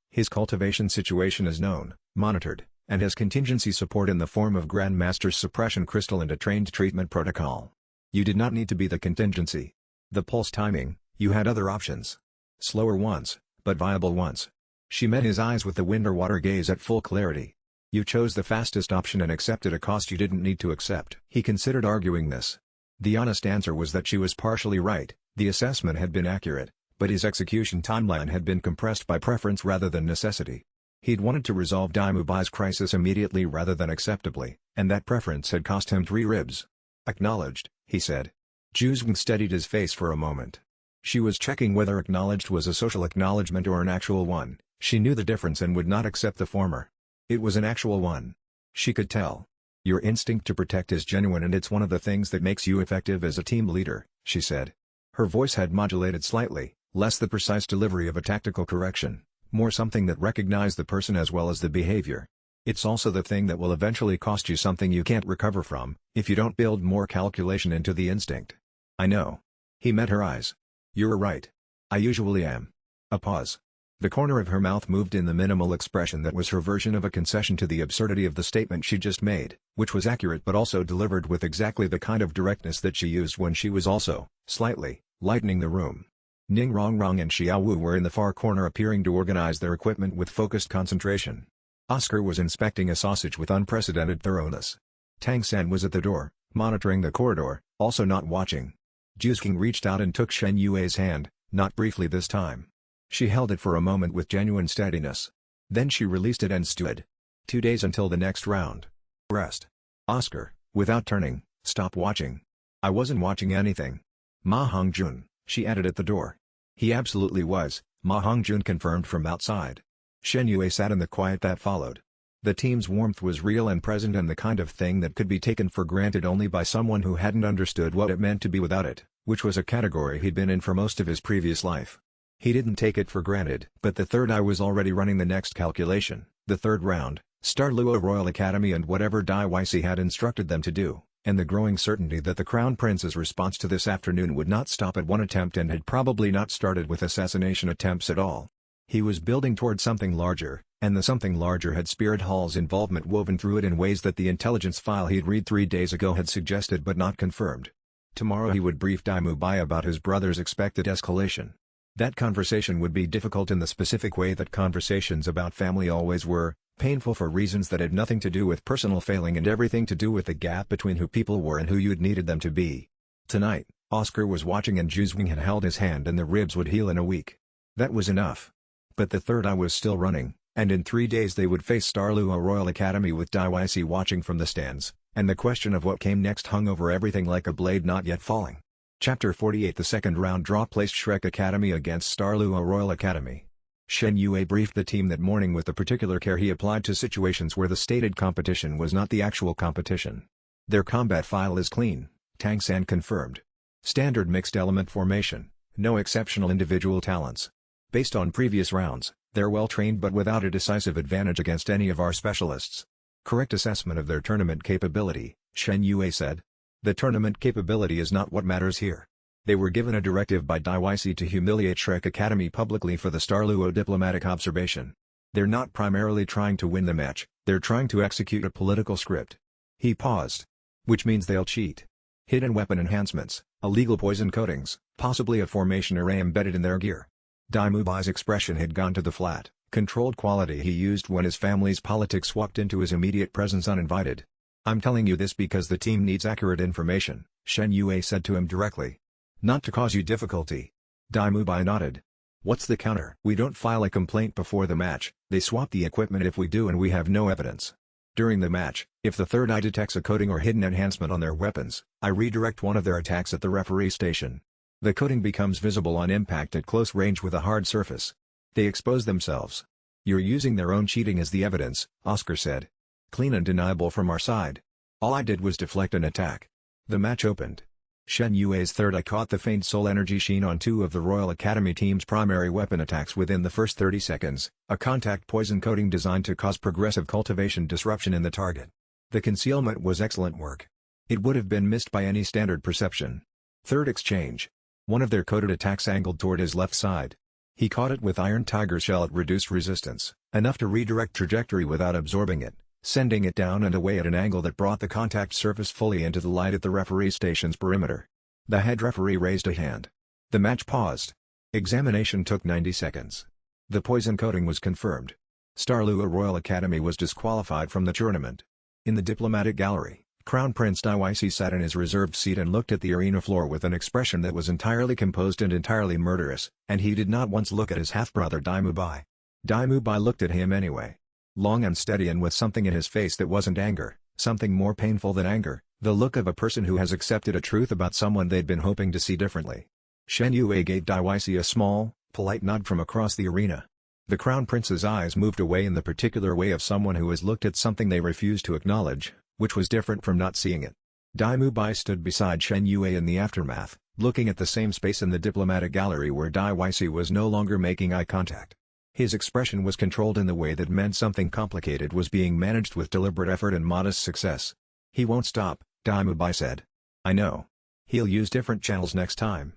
known, monitored, and has contingency support in the form of Grandmaster's suppression crystal and a trained treatment protocol. You did not need to be the contingency. The pulse timing, you had other options. Slower ones, but viable ones." She met his eyes with the wind or water gaze at full clarity. You chose the fastest option and accepted a cost you didn't need to accept. He considered arguing this. The honest answer was that she was partially right, the assessment had been accurate, but his execution timeline had been compressed by preference rather than necessity. He'd wanted to resolve Dai Mubai's crisis immediately rather than acceptably, and that preference had cost him 3 ribs. Acknowledged, he said. Juzwing steadied his face for a moment. She was checking whether acknowledged was a social acknowledgement or an actual one. She knew the difference and would not accept the former. It was an actual one. She could tell. Your instinct to protect is genuine and it's one of the things that makes you effective as a team leader, she said. Her voice had modulated slightly, less the precise delivery of a tactical correction, more something that recognized the person as well as the behavior. It's also the thing that will eventually cost you something you can't recover from, if you don't build more calculation into the instinct. I know. He met her eyes. You're right. I usually am. A pause. The corner of her mouth moved in the minimal expression that was her version of a concession to the absurdity of the statement she just made, which was accurate but also delivered with exactly the kind of directness that she used when she was also, slightly, lightening the room. Ning Rongrong and Xiao Wu were in the far corner appearing to organize their equipment with focused concentration. Oscar was inspecting a sausage with unprecedented thoroughness. Tang San was at the door, monitoring the corridor, also not watching. Juzking reached out and took Shen Yue's hand, not briefly this time. She held it for a moment with genuine steadiness. Then she released it and stood. 2 days until the next round. Rest. Oscar, without turning, stop watching. I wasn't watching anything. Ma Hongjun, she added at the door. He absolutely was, Ma Hongjun confirmed from outside. Shen Yue sat in the quiet that followed. The team's warmth was real and present and the kind of thing that could be taken for granted only by someone who hadn't understood what it meant to be without it, which was a category he'd been in for most of his previous life. He didn't take it for granted. But the third eye was already running the next calculation, the third round, Douluo Royal Academy and whatever Dai Wisi had instructed them to do, and the growing certainty that the Crown Prince's response to this afternoon would not stop at one attempt and had probably not started with assassination attempts at all. He was building toward something larger, and the something larger had Spirit Hall's involvement woven through it in ways that the intelligence file he'd read 3 days ago had suggested but not confirmed. Tomorrow he would brief Dai Mubai about his brother's expected escalation. That conversation would be difficult in the specific way that conversations about family always were, painful for reasons that had nothing to do with personal failing and everything to do with the gap between who people were and who you'd needed them to be. Tonight, Oscar was watching and Juzwing had held his hand and the ribs would heal in a week. That was enough. But the third eye was still running, and in 3 days they would face Douluo Royal Academy with Dai Wisi watching from the stands, and the question of what came next hung over everything like a blade not yet falling. Chapter 48 The second round draw placed Shrek Academy against Douluo Royal Academy. Shen Yue briefed the team that morning with the particular care he applied to situations where the stated competition was not the actual competition. Their combat file is clean, Tang San confirmed. Standard mixed element formation, no exceptional individual talents. Based on previous rounds, they're well trained but without a decisive advantage against any of our specialists. Correct assessment of their tournament capability, Shen Yue said. The tournament capability is not what matters here. They were given a directive by Dai Wisi to humiliate Shrek Academy publicly for the Douluo diplomatic observation. They're not primarily trying to win the match, they're trying to execute a political script. He paused. Which means they'll cheat. Hidden weapon enhancements, illegal poison coatings, possibly a formation array embedded in their gear. Dai Mubai's expression had gone to the flat, controlled quality he used when his family's politics walked into his immediate presence uninvited. I'm telling you this because the team needs accurate information, Shen Yue said to him directly. Not to cause you difficulty. Dai Mubai nodded. What's the counter? We don't file a complaint before the match, they swap the equipment if we do and we have no evidence. During the match, if the third eye detects a coating or hidden enhancement on their weapons, I redirect one of their attacks at the referee station. The coating becomes visible on impact at close range with a hard surface. They expose themselves. You're using their own cheating as the evidence, Oscar said. Clean and deniable from our side. All I did was deflect an attack. The match opened. Shen Yue's third eye caught the faint soul energy sheen on 2 of the Royal Academy team's primary weapon attacks within the first 30 seconds, a contact poison coating designed to cause progressive cultivation disruption in the target. The concealment was excellent work. It would have been missed by any standard perception. Third exchange. One of their coated attacks angled toward his left side. He caught it with Iron Tiger Shell at reduced resistance, enough to redirect trajectory without absorbing it, sending it down and away at an angle that brought the contact surface fully into the light at the referee station's perimeter. The head referee raised a hand. The match paused. Examination took 90 seconds. The poison coating was confirmed. Douluo Royal Academy was disqualified from the tournament. In the diplomatic gallery, Crown Prince Dai sat in his reserved seat and looked at the arena floor with an expression that was entirely composed and entirely murderous, and he did not once look at his half-brother Dai Mubai. Dai Mubai looked at him anyway. Long and steady and with something in his face that wasn't anger, something more painful than anger, the look of a person who has accepted a truth about someone they'd been hoping to see differently. Shen Yue gave Dai a small, polite nod from across the arena. The Crown Prince's eyes moved away in the particular way of someone who has looked at something they refuse to acknowledge, which was different from not seeing it. Dai Mubai stood beside Shen Yue in the aftermath, looking at the same space in the diplomatic gallery where Dai was no longer making eye contact. His expression was controlled in the way that meant something complicated was being managed with deliberate effort and modest success. "He won't stop," Dai Mubai said. "I know. He'll use different channels next time.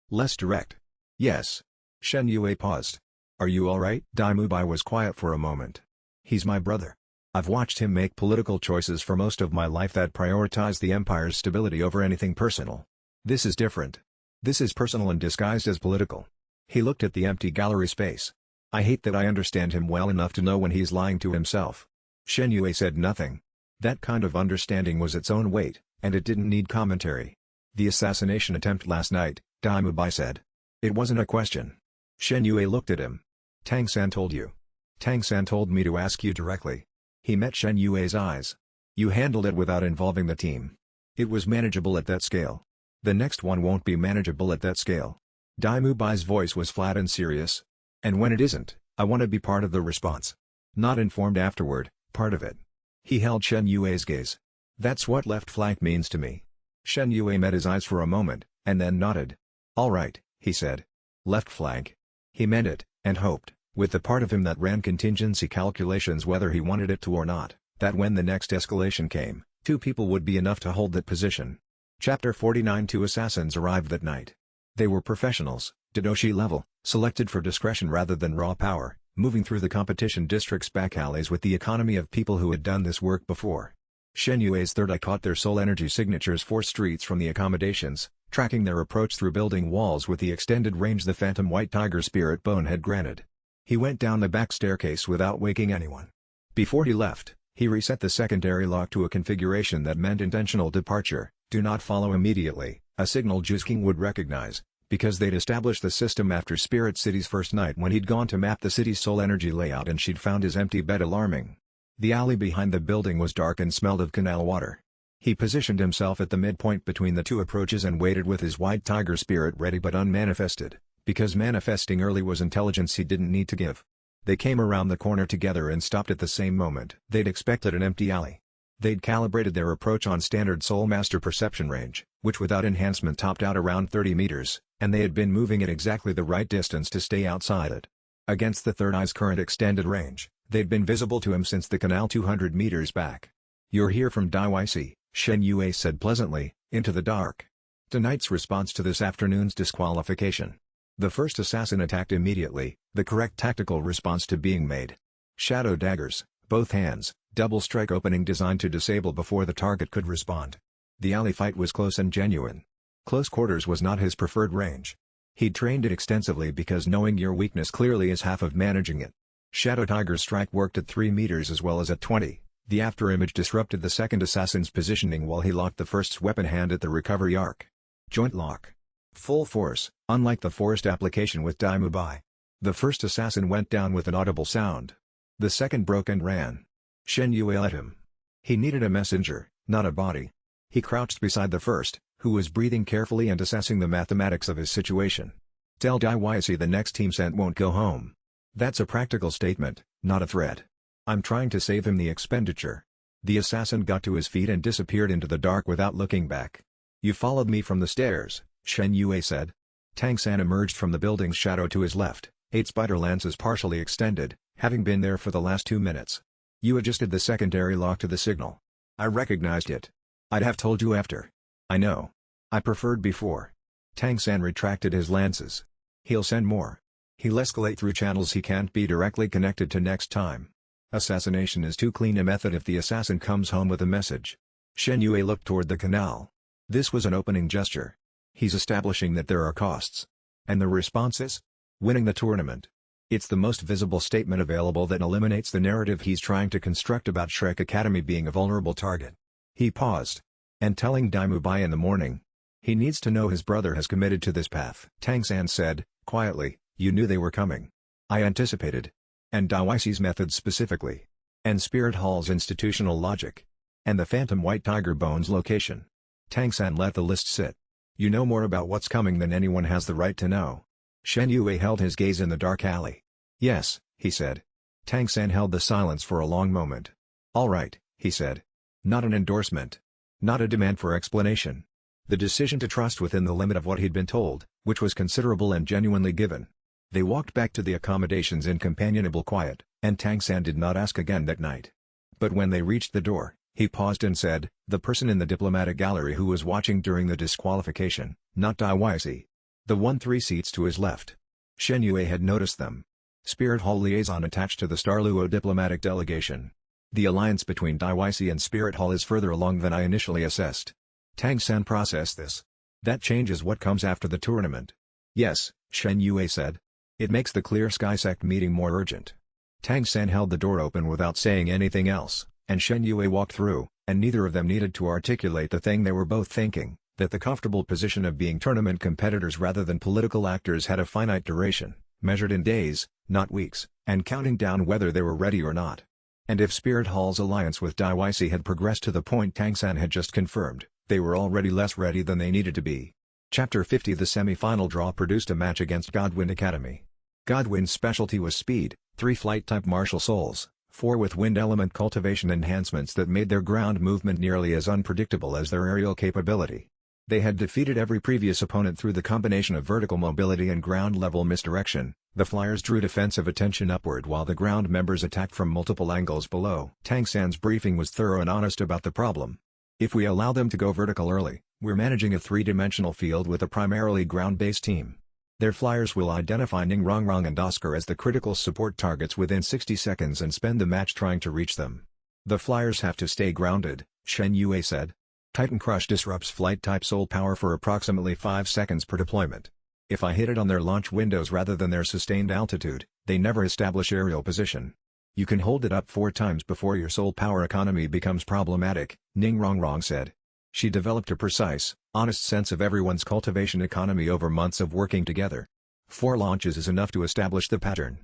Less direct." "Yes." Shen Yue paused. "Are you alright?" Dai Mubai was quiet for a moment. "He's my brother. I've watched him make political choices for most of my life that prioritize the empire's stability over anything personal. This is different. This is personal and disguised as political." He looked at the empty gallery space. "I hate that I understand him well enough to know when he's lying to himself." Shen Yue said nothing. That kind of understanding was its own weight, and it didn't need commentary. "The assassination attempt last night," Dai Mubai said. "It wasn't a question." Shen Yue looked at him. "Tang San told you." "Tang San told me to ask you directly." He met Shen Yue's eyes. "You handled it without involving the team. It was manageable at that scale. The next one won't be manageable at that scale." Dai Mubai's voice was flat and serious. "And when it isn't, I want to be part of the response. Not informed afterward, part of it." He held Shen Yue's gaze. "That's what left flank means to me." Shen Yue met his eyes for a moment, and then nodded. "All right," he said. "Left flank." He meant it, and hoped, with the part of him that ran contingency calculations whether he wanted it to or not, that when the next escalation came, 2 people would be enough to hold that position. Chapter 49. 2 assassins arrived that night. They were professionals, Dadoshi level, selected for discretion rather than raw power, moving through the competition district's back alleys with the economy of people who had done this work before. Shen Yue's third eye caught their soul energy signatures 4 streets from the accommodations, tracking their approach through building walls with the extended range the phantom white tiger spirit bone had granted. He went down the back staircase without waking anyone. Before he left, he reset the secondary lock to a configuration that meant intentional departure, do not follow immediately, a signal Jusking would recognize, because they'd established the system after Spirit City's first night when he'd gone to map the city's soul energy layout and she'd found his empty bed alarming. The alley behind the building was dark and smelled of canal water. He positioned himself at the midpoint between the 2 approaches and waited with his white tiger spirit ready but unmanifested, because manifesting early was intelligence he didn't need to give. They came around the corner together and stopped at the same moment. They'd expected an empty alley. They'd calibrated their approach on standard Soul Master perception range, which without enhancement topped out around 30 meters, and they had been moving at exactly the right distance to stay outside it. Against the third eye's current extended range, they'd been visible to him since the canal 200 meters back. "You're here from Dai, Shen Yue said pleasantly, into the dark. Tonight's response to this afternoon's disqualification. The first assassin attacked immediately, the correct tactical response to being made. Shadow daggers, both hands, double strike opening designed to disable before the target could respond. The alley fight was close and genuine. Close quarters was not his preferred range. He'd trained it extensively because knowing your weakness clearly is half of managing it. Shadow Tiger's strike worked at 3 meters as well as at 20. The afterimage disrupted the second assassin's positioning while he locked the first's weapon hand at the recovery arc. Joint lock. Full force, unlike the forced application with Dai Mubai. The first assassin went down with an audible sound. The second broke and ran. Shen Yue let him. He needed a messenger, not a body. He crouched beside the first, who was breathing carefully and assessing the mathematics of his situation. "Tell Dai the next team sent won't go home." That's a practical statement, not a threat. "I'm trying to save him the expenditure." The assassin got to his feet and disappeared into the dark without looking back. "You followed me from the stairs," Shen Yue said. Tang San emerged from the building's shadow to his left, 8 spider lances partially extended, having been there for the last 2 minutes. "You adjusted the secondary lock to the signal. I recognized it. I'd have told you after." "I know. I preferred before." Tang San retracted his lances. "He'll send more. He'll escalate through channels he can't be directly connected to next time. Assassination is too clean a method if the assassin comes home with a message." Shen Yue looked toward the canal. This was an opening gesture. He's establishing that there are costs. And the response is? Winning the tournament. It's the most visible statement available that eliminates the narrative he's trying to construct about Shrek Academy being a vulnerable target. He paused. And telling Dai Mubai in the morning. He needs to know his brother has committed to this path. Tang San said, quietly, you knew they were coming. I anticipated. And Daiwei's methods specifically. And Spirit Hall's institutional logic. And the Phantom White Tiger Bones location. Tang San let the list sit. You know more about what's coming than anyone has the right to know. Shen Yue held his gaze in the dark alley. Yes, he said. Tang San held the silence for a long moment. All right, he said. Not an endorsement. Not a demand for explanation. The decision to trust within the limit of what he'd been told, which was considerable and genuinely given. They walked back to the accommodations in companionable quiet, and Tang San did not ask again that night. But when they reached the door, he paused and said, the person in the diplomatic gallery who was watching during the disqualification, not Daiwei. The 1-3 seats to his left. Shen Yue had noticed them. Spirit Hall liaison attached to the Douluo diplomatic delegation. The alliance between Daiwei and Spirit Hall is further along than I initially assessed. Tang San processed this. That changes what comes after the tournament. Yes, Shen Yue said. It makes the Clear Sky Sect meeting more urgent. Tang San held the door open without saying anything else, and Shen Yue walked through, and neither of them needed to articulate the thing they were both thinking, that the comfortable position of being tournament competitors rather than political actors had a finite duration, measured in days, not weeks, and counting down whether they were ready or not. And if Spirit Hall's alliance with Daiwei had progressed to the point Tang San had just confirmed, they were already less ready than they needed to be. Chapter 50 The semi-final draw produced a match against Godwin Academy. Godwin's specialty was speed, 3 flight-type martial souls, 4 with wind element cultivation enhancements that made their ground movement nearly as unpredictable as their aerial capability. They had defeated every previous opponent through the combination of vertical mobility and ground-level misdirection. The flyers drew defensive attention upward while the ground members attacked from multiple angles below. Tang San's briefing was thorough and honest about the problem. If we allow them to go vertical early, we're managing a 3-dimensional field with a primarily ground-based team. Their flyers will identify Ning Rongrong and Oscar as the critical support targets within 60 seconds and spend the match trying to reach them. The flyers have to stay grounded, Shen Yue said. Titan Crush disrupts flight-type soul power for approximately 5 seconds per deployment. If I hit it on their launch windows rather than their sustained altitude, they never establish aerial position. You can hold it up 4 times before your soul power economy becomes problematic, Ning Rongrong said. She developed a precise, honest sense of everyone's cultivation economy over months of working together. 4 launches is enough to establish the pattern.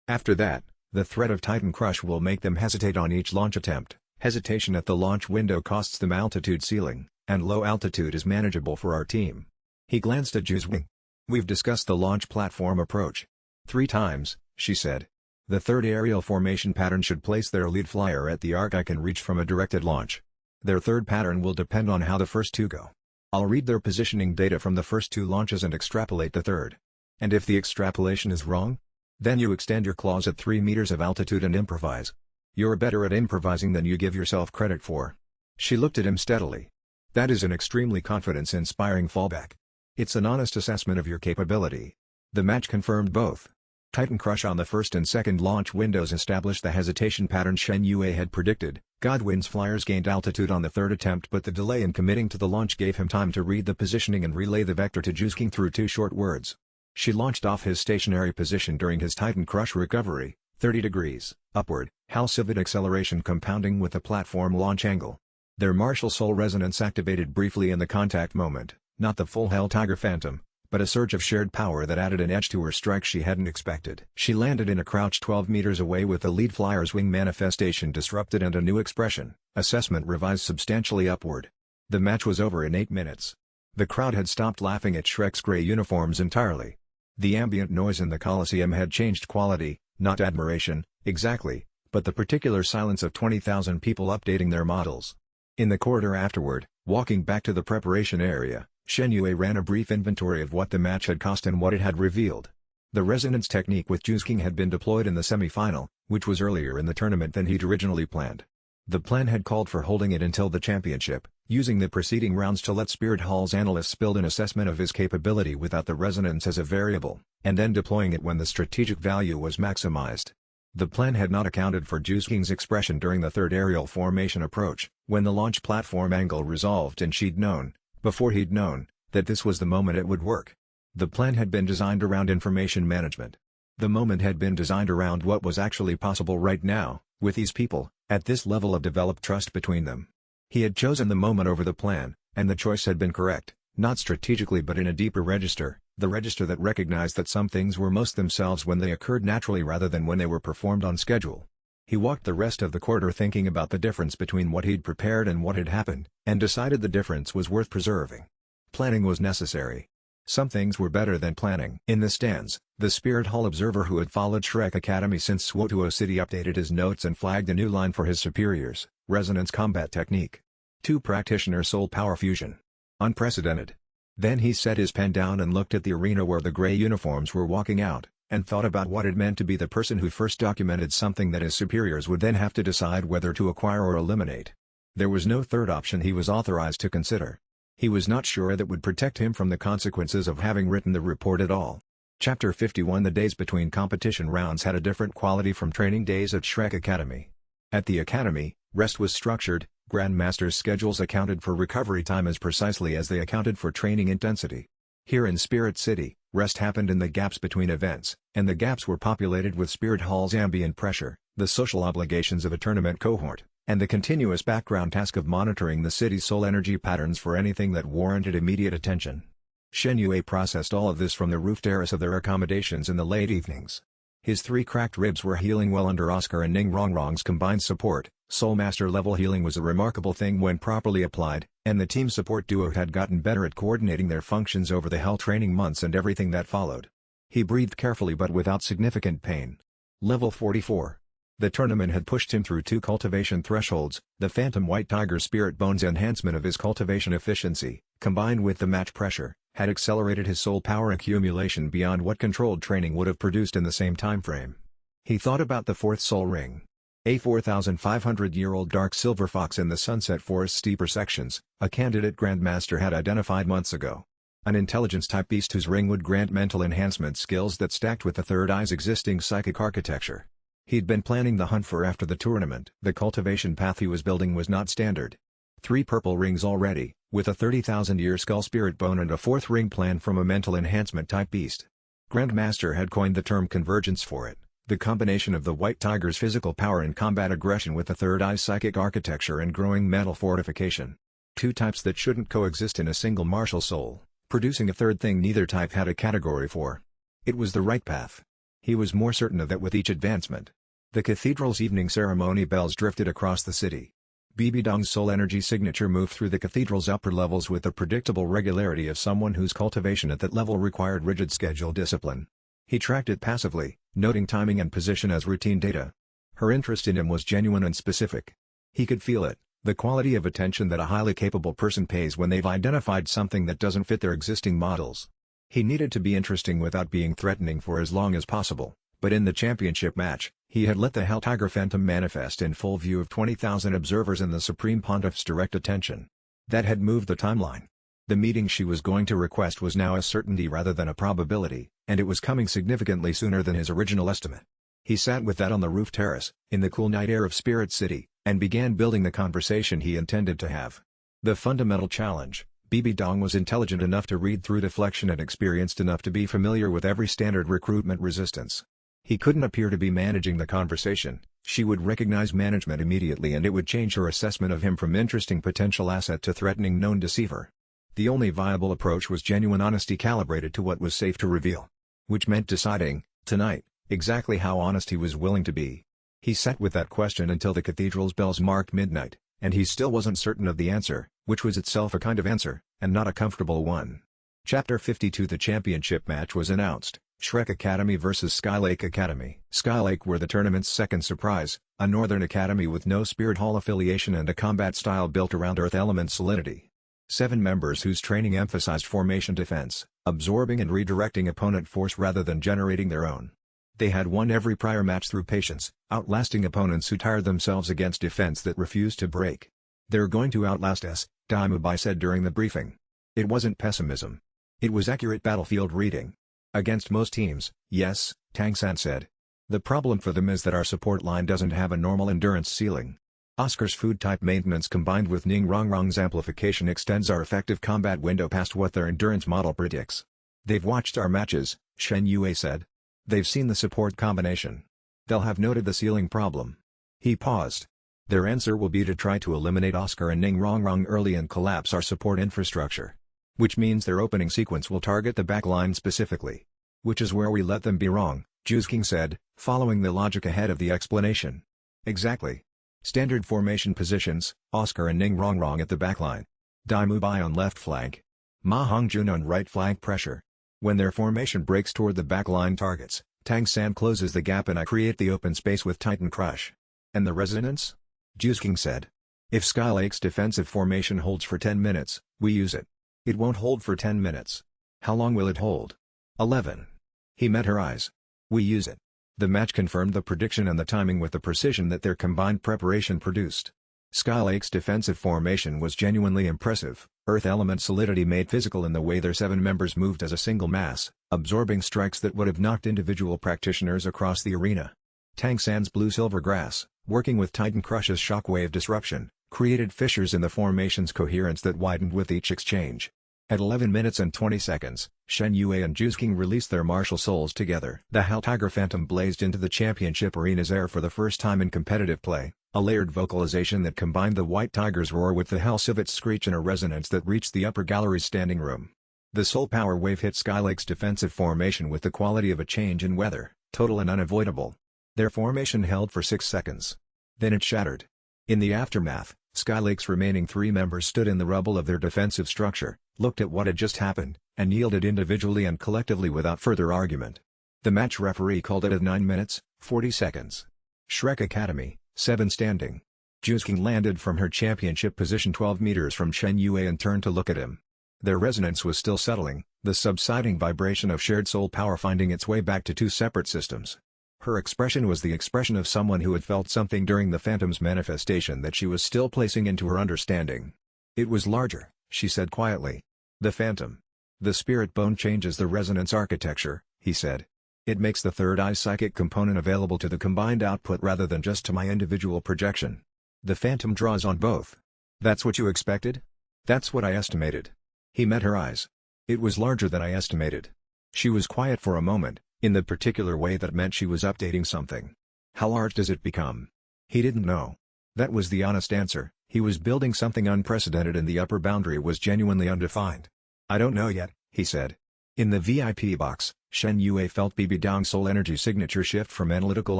After that, the threat of Titan Crush will make them hesitate on each launch attempt. Hesitation at the launch window costs them altitude ceiling, and low altitude is manageable for our team. He glanced at Juzwing. We've discussed the launch platform approach. 3 times, she said. The third aerial formation pattern should place their lead flyer at the arc I can reach from a directed launch. Their third pattern will depend on how the first 2 go. I'll read their positioning data from the first 2 launches and extrapolate the third. And if the extrapolation is wrong? Then you extend your claws at 3 meters of altitude and improvise. You're better at improvising than you give yourself credit for. She looked at him steadily. That is an extremely confidence-inspiring fallback. It's an honest assessment of your capability. The match confirmed both. Titan Crush on the first and second launch windows established the hesitation pattern Shen Yue had predicted. Godwin's flyers gained altitude on the third attempt, but the delay in committing to the launch gave him time to read the positioning and relay the vector to Juzking through 2 short words. She launched off his stationary position during his Titan Crush recovery, 30 degrees, upward, halcivate acceleration compounding with the platform launch angle. Their martial soul resonance activated briefly in the contact moment, not the full Hell Tiger Phantom, but a surge of shared power that added an edge to her strike she hadn't expected. She landed in a crouch 12 meters away with the lead flyer's wing manifestation disrupted and a new expression, assessment revised substantially upward. The match was over in 8 minutes. The crowd had stopped laughing at Shrek's gray uniforms entirely. The ambient noise in the Coliseum had changed quality, not admiration, exactly, but the particular silence of 20,000 people updating their models. In the corridor afterward, walking back to the preparation area, Shen Yue ran a brief inventory of what the match had cost and what it had revealed. The resonance technique with Juzking had been deployed in the semi-final, which was earlier in the tournament than he'd originally planned. The plan had called for holding it until the championship, using the preceding rounds to let Spirit Hall's analysts build an assessment of his capability without the resonance as a variable, and then deploying it when the strategic value was maximized. The plan had not accounted for Juzking's expression during the third aerial formation approach, when the launch platform angle resolved and she'd known, before he'd known, that this was the moment it would work. The plan had been designed around information management. The moment had been designed around what was actually possible right now, with these people, at this level of developed trust between them. He had chosen the moment over the plan, and the choice had been correct, not strategically but in a deeper register, the register that recognized that some things were most themselves when they occurred naturally rather than when they were performed on schedule. He walked the rest of the corridor thinking about the difference between what he'd prepared and what had happened, and decided the difference was worth preserving. Planning was necessary. Some things were better than planning. In the stands, the Spirit Hall observer who had followed Shrek Academy since Swotuo City updated his notes and flagged a new line for his superiors: Resonance Combat Technique. 2 Practitioner Soul Power Fusion. Unprecedented. Then he set his pen down and looked at the arena where the gray uniforms were walking out, and thought about what it meant to be the person who first documented something that his superiors would then have to decide whether to acquire or eliminate. There was no third option he was authorized to consider. He was not sure that would protect him from the consequences of having written the report at all. Chapter 51. The days between competition rounds had a different quality from training days at Shrek Academy. At the academy, rest was structured, Grandmaster's schedules accounted for recovery time as precisely as they accounted for training intensity. Here in Spirit City, rest happened in the gaps between events, and the gaps were populated with Spirit Hall's ambient pressure, the social obligations of a tournament cohort, and the continuous background task of monitoring the city's soul energy patterns for anything that warranted immediate attention. Shen Yue processed all of this from the roof terrace of their accommodations in the late evenings. His 3 cracked ribs were healing well under Oscar and Ning Rongrong's combined support. Soul Master level healing was a remarkable thing when properly applied, and the team support duo had gotten better at coordinating their functions over the hell training months and everything that followed. He breathed carefully but without significant pain. Level 44. The tournament had pushed him through 2 cultivation thresholds, the Phantom White Tiger Spirit Bones enhancement of his cultivation efficiency, combined with the match pressure, had accelerated his soul power accumulation beyond what controlled training would have produced in the same time frame. He thought about the 4th soul ring. A 4,500-year-old dark silver fox in the Sunset Forest steeper sections, a candidate Grandmaster had identified months ago. An intelligence-type beast whose ring would grant mental enhancement skills that stacked with the Third Eye's existing psychic architecture. He'd been planning the hunt for after the tournament. The cultivation path he was building was not standard. 3 purple rings already, with a 30,000-year skull spirit bone and a 4th ring planned from a mental enhancement-type beast. Grandmaster had coined the term convergence for it, the combination of the White Tiger's physical power and combat aggression with the Third Eye's psychic architecture and growing mental fortification. 2 types that shouldn't coexist in a single martial soul, producing a third thing neither type had a category for. It was the right path. He was more certain of that with each advancement. The cathedral's evening ceremony bells drifted across the city. Bibi Dong's soul energy signature moved through the cathedral's upper levels with the predictable regularity of someone whose cultivation at that level required rigid schedule discipline. He tracked it passively, noting timing and position as routine data. Her interest in him was genuine and specific. He could feel it, the quality of attention that a highly capable person pays when they've identified something that doesn't fit their existing models. He needed to be interesting without being threatening for as long as possible, but in the championship match, he had let the Hell Tiger Phantom manifest in full view of 20,000 observers and the Supreme Pontiff's direct attention. That had moved the timeline. The meeting she was going to request was now a certainty rather than a probability, and it was coming significantly sooner than his original estimate. He sat with that on the roof terrace, in the cool night air of Spirit City, and began building the conversation he intended to have. The fundamental challenge: Bibi Dong was intelligent enough to read through deflection and experienced enough to be familiar with every standard recruitment resistance. He couldn't appear to be managing the conversation. She would recognize management immediately and it would change her assessment of him from interesting potential asset to threatening known deceiver. The only viable approach was genuine honesty calibrated to what was safe to reveal. Which meant deciding, tonight, exactly how honest he was willing to be. He sat with that question until the cathedral's bells marked midnight, and he still wasn't certain of the answer, which was itself a kind of answer, and not a comfortable one. Chapter 52. The championship match was announced: Shrek Academy vs Skylake Academy. Skylake were the tournament's second surprise, a northern academy with no Spirit Hall affiliation and a combat style built around earth element solidity. 7 members whose training emphasized formation defense, absorbing and redirecting opponent force rather than generating their own. They had won every prior match through patience, outlasting opponents who tired themselves against defense that refused to break. "They're going to outlast us," Dai Mubai said during the briefing. It wasn't pessimism. It was accurate battlefield reading. "Against most teams, yes," Tang San said. "The problem for them is that our support line doesn't have a normal endurance ceiling. Oscar's food-type maintenance combined with Ning Rongrong's amplification extends our effective combat window past what their endurance model predicts." "They've watched our matches," Shen Yue said. They've seen the support combination. They'll have noted the ceiling problem. He paused. Their answer will be to try to eliminate Oscar and Ning Rongrong early and collapse our support infrastructure. Which means their opening sequence will target the backline specifically. Which is where we let them be wrong, Jusking said, following the logic ahead of the explanation. Exactly. Standard formation positions, Oscar and Ning Rongrong at the backline. Dai Mubai on left flank. Ma Hongjun on right flank pressure. When their formation breaks toward the backline targets, Tang San closes the gap and I create the open space with Titan Crush. And the resonance? Jusking said. If Skylake's defensive formation holds for 10 minutes, we use it. It won't hold for 10 minutes. How long will it hold? 11. He met her eyes. We use it. The match confirmed the prediction and the timing with the precision that their combined preparation produced. Skylake's defensive formation was genuinely impressive, earth element solidity made physical in the way their 7 members moved as a single mass, absorbing strikes that would have knocked individual practitioners across the arena. Tang San's blue-silver grass, working with Titan Crush's shockwave disruption, created fissures in the formation's coherence that widened with each exchange. At 11 minutes and 20 seconds, Shen Yue and Jusking released their martial souls together. The Hell Tiger Phantom blazed into the championship arena's air for the first time in competitive play, a layered vocalization that combined the White Tiger's roar with the Hell Civet's screech in a resonance that reached the upper gallery's standing room. The soul power wave hit Skylake's defensive formation with the quality of a change in weather, total and unavoidable. Their formation held for 6 seconds. Then it shattered. In the aftermath, Skylake's remaining 3 members stood in the rubble of their defensive structure, looked at what had just happened, and yielded individually and collectively without further argument. The match referee called it at 9 minutes, 40 seconds. Shrek Academy, 7 standing. Jusking landed from her championship position 12 meters from Shen Yue and turned to look at him. Their resonance was still settling, the subsiding vibration of shared soul power finding its way back to 2 separate systems. Her expression was the expression of someone who had felt something during the Phantom's manifestation that she was still placing into her understanding. It was larger, she said quietly. The Phantom. The spirit bone changes the resonance architecture, he said. It makes the third eye psychic component available to the combined output rather than just to my individual projection. The Phantom draws on both. That's what you expected? That's what I estimated. He met her eyes. It was larger than I estimated. She was quiet for a moment, in the particular way that meant she was updating something. How large does it become? He didn't know. That was the honest answer. He was building something unprecedented and the upper boundary was genuinely undefined. I don't know yet, he said. In the VIP box, Shen Yue felt BB Dong's soul energy signature shift from analytical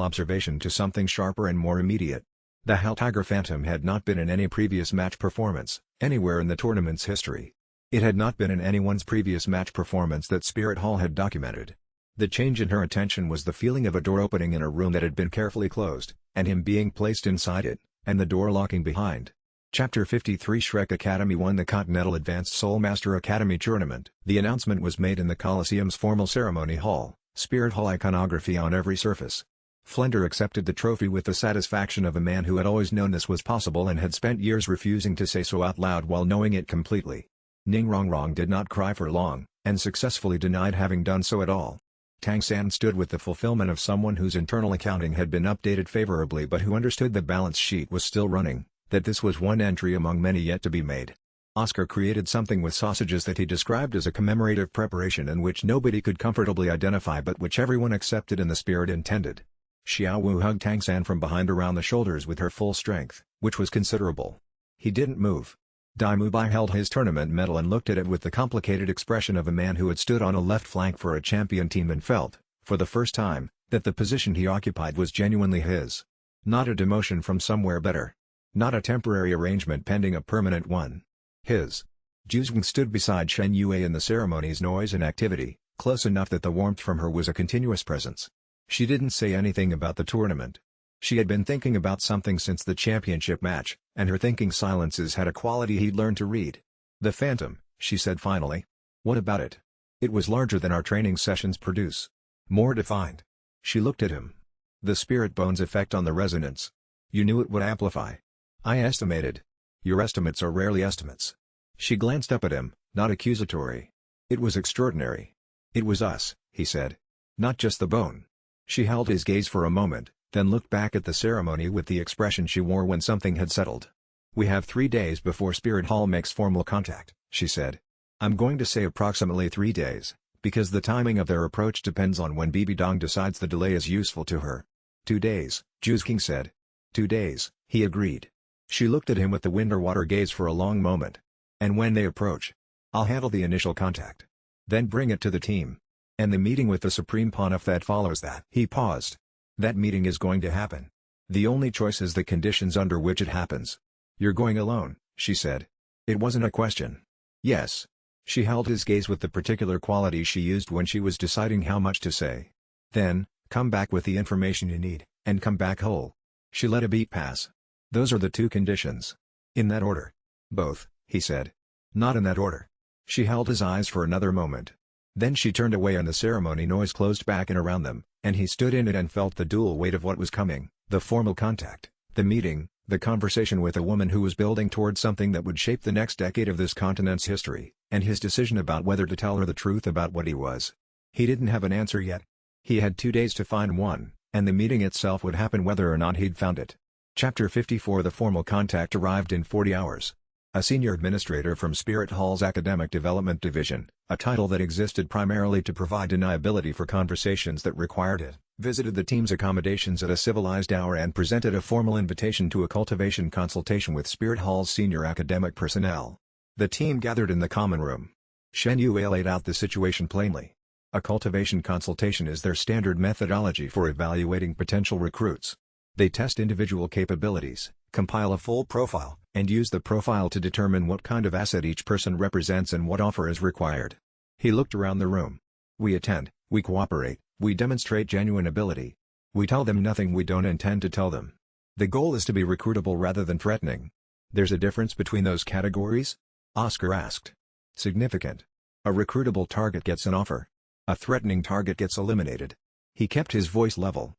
observation to something sharper and more immediate. The Hell Tiger Phantom had not been in any previous match performance, anywhere in the tournament's history. It had not been in anyone's previous match performance that Spirit Hall had documented. The change in her attention was the feeling of a door opening in a room that had been carefully closed, and him being placed inside it, and the door locking behind. Chapter 53 Shrek Academy won the Continental Advanced Soul Master Academy Tournament. The announcement was made in the Coliseum's formal ceremony hall, Spirit Hall iconography on every surface. Flender accepted the trophy with the satisfaction of a man who had always known this was possible and had spent years refusing to say so out loud while knowing it completely. Ning Rongrong did not cry for long, and successfully denied having done so at all. Tang San stood with the fulfillment of someone whose internal accounting had been updated favorably but who understood the balance sheet was still running, that this was one entry among many yet to be made. Oscar created something with sausages that he described as a commemorative preparation and which nobody could comfortably identify but which everyone accepted in the spirit intended. Xiaowu hugged Tang San from behind around the shoulders with her full strength, which was considerable. He didn't move. Dai Mubai held his tournament medal and looked at it with the complicated expression of a man who had stood on a left flank for a champion team and felt, for the first time, that the position he occupied was genuinely his. Not a demotion from somewhere better. Not a temporary arrangement pending a permanent one. His. Jusking stood beside Shen Yue in the ceremony's noise and activity, close enough that the warmth from her was a continuous presence. She didn't say anything about the tournament. She had been thinking about something since the championship match, and her thinking silences had a quality he'd learned to read. The Phantom, she said finally. What about it? It was larger than our training sessions produce. More defined. She looked at him. The spirit bone's effect on the resonance. You knew it would amplify. I estimated. Your estimates are rarely estimates. She glanced up at him, not accusatory. It was extraordinary. It was us, he said. Not just the bone. She held his gaze for a moment, then looked back at the ceremony with the expression she wore when something had settled. We have 3 days before Spirit Hall makes formal contact, she said. I'm going to say approximately 3 days, because the timing of their approach depends on when Bibi Dong decides the delay is useful to her. 2 days, King said. 2 days, he agreed. She looked at him with the wind-or-water gaze for a long moment. And when they approach, I'll handle the initial contact. Then bring it to the team. And the meeting with the Supreme Pontiff that follows that. He paused. That meeting is going to happen. The only choice is the conditions under which it happens. You're going alone, she said. It wasn't a question. Yes. She held his gaze with the particular quality she used when she was deciding how much to say. Then, come back with the information you need, and come back whole. She let a beat pass. Those are the 2 conditions. In that order. Both, he said. Not in that order. She held his eyes for another moment. Then she turned away and the ceremony noise closed back in around them, and he stood in it and felt the dual weight of what was coming, the formal contact, the meeting, the conversation with a woman who was building towards something that would shape the next decade of this continent's history, and his decision about whether to tell her the truth about what he was. He didn't have an answer yet. He had 2 days to find one, and the meeting itself would happen whether or not he'd found it. Chapter 54 The formal contact arrived in 40 hours. A senior administrator from Spirit Hall's Academic Development Division, a title that existed primarily to provide deniability for conversations that required it, visited the team's accommodations at a civilized hour and presented a formal invitation to a cultivation consultation with Spirit Hall's senior academic personnel. The team gathered in the common room. Shen Yue laid out the situation plainly. A cultivation consultation is their standard methodology for evaluating potential recruits. They test individual capabilities, compile a full profile, and use the profile to determine what kind of asset each person represents and what offer is required. He looked around the room. We attend, we cooperate, we demonstrate genuine ability. We tell them nothing we don't intend to tell them. The goal is to be recruitable rather than threatening. There's a difference between those categories? Oscar asked. Significant. A recruitable target gets an offer. A threatening target gets eliminated. He kept his voice level.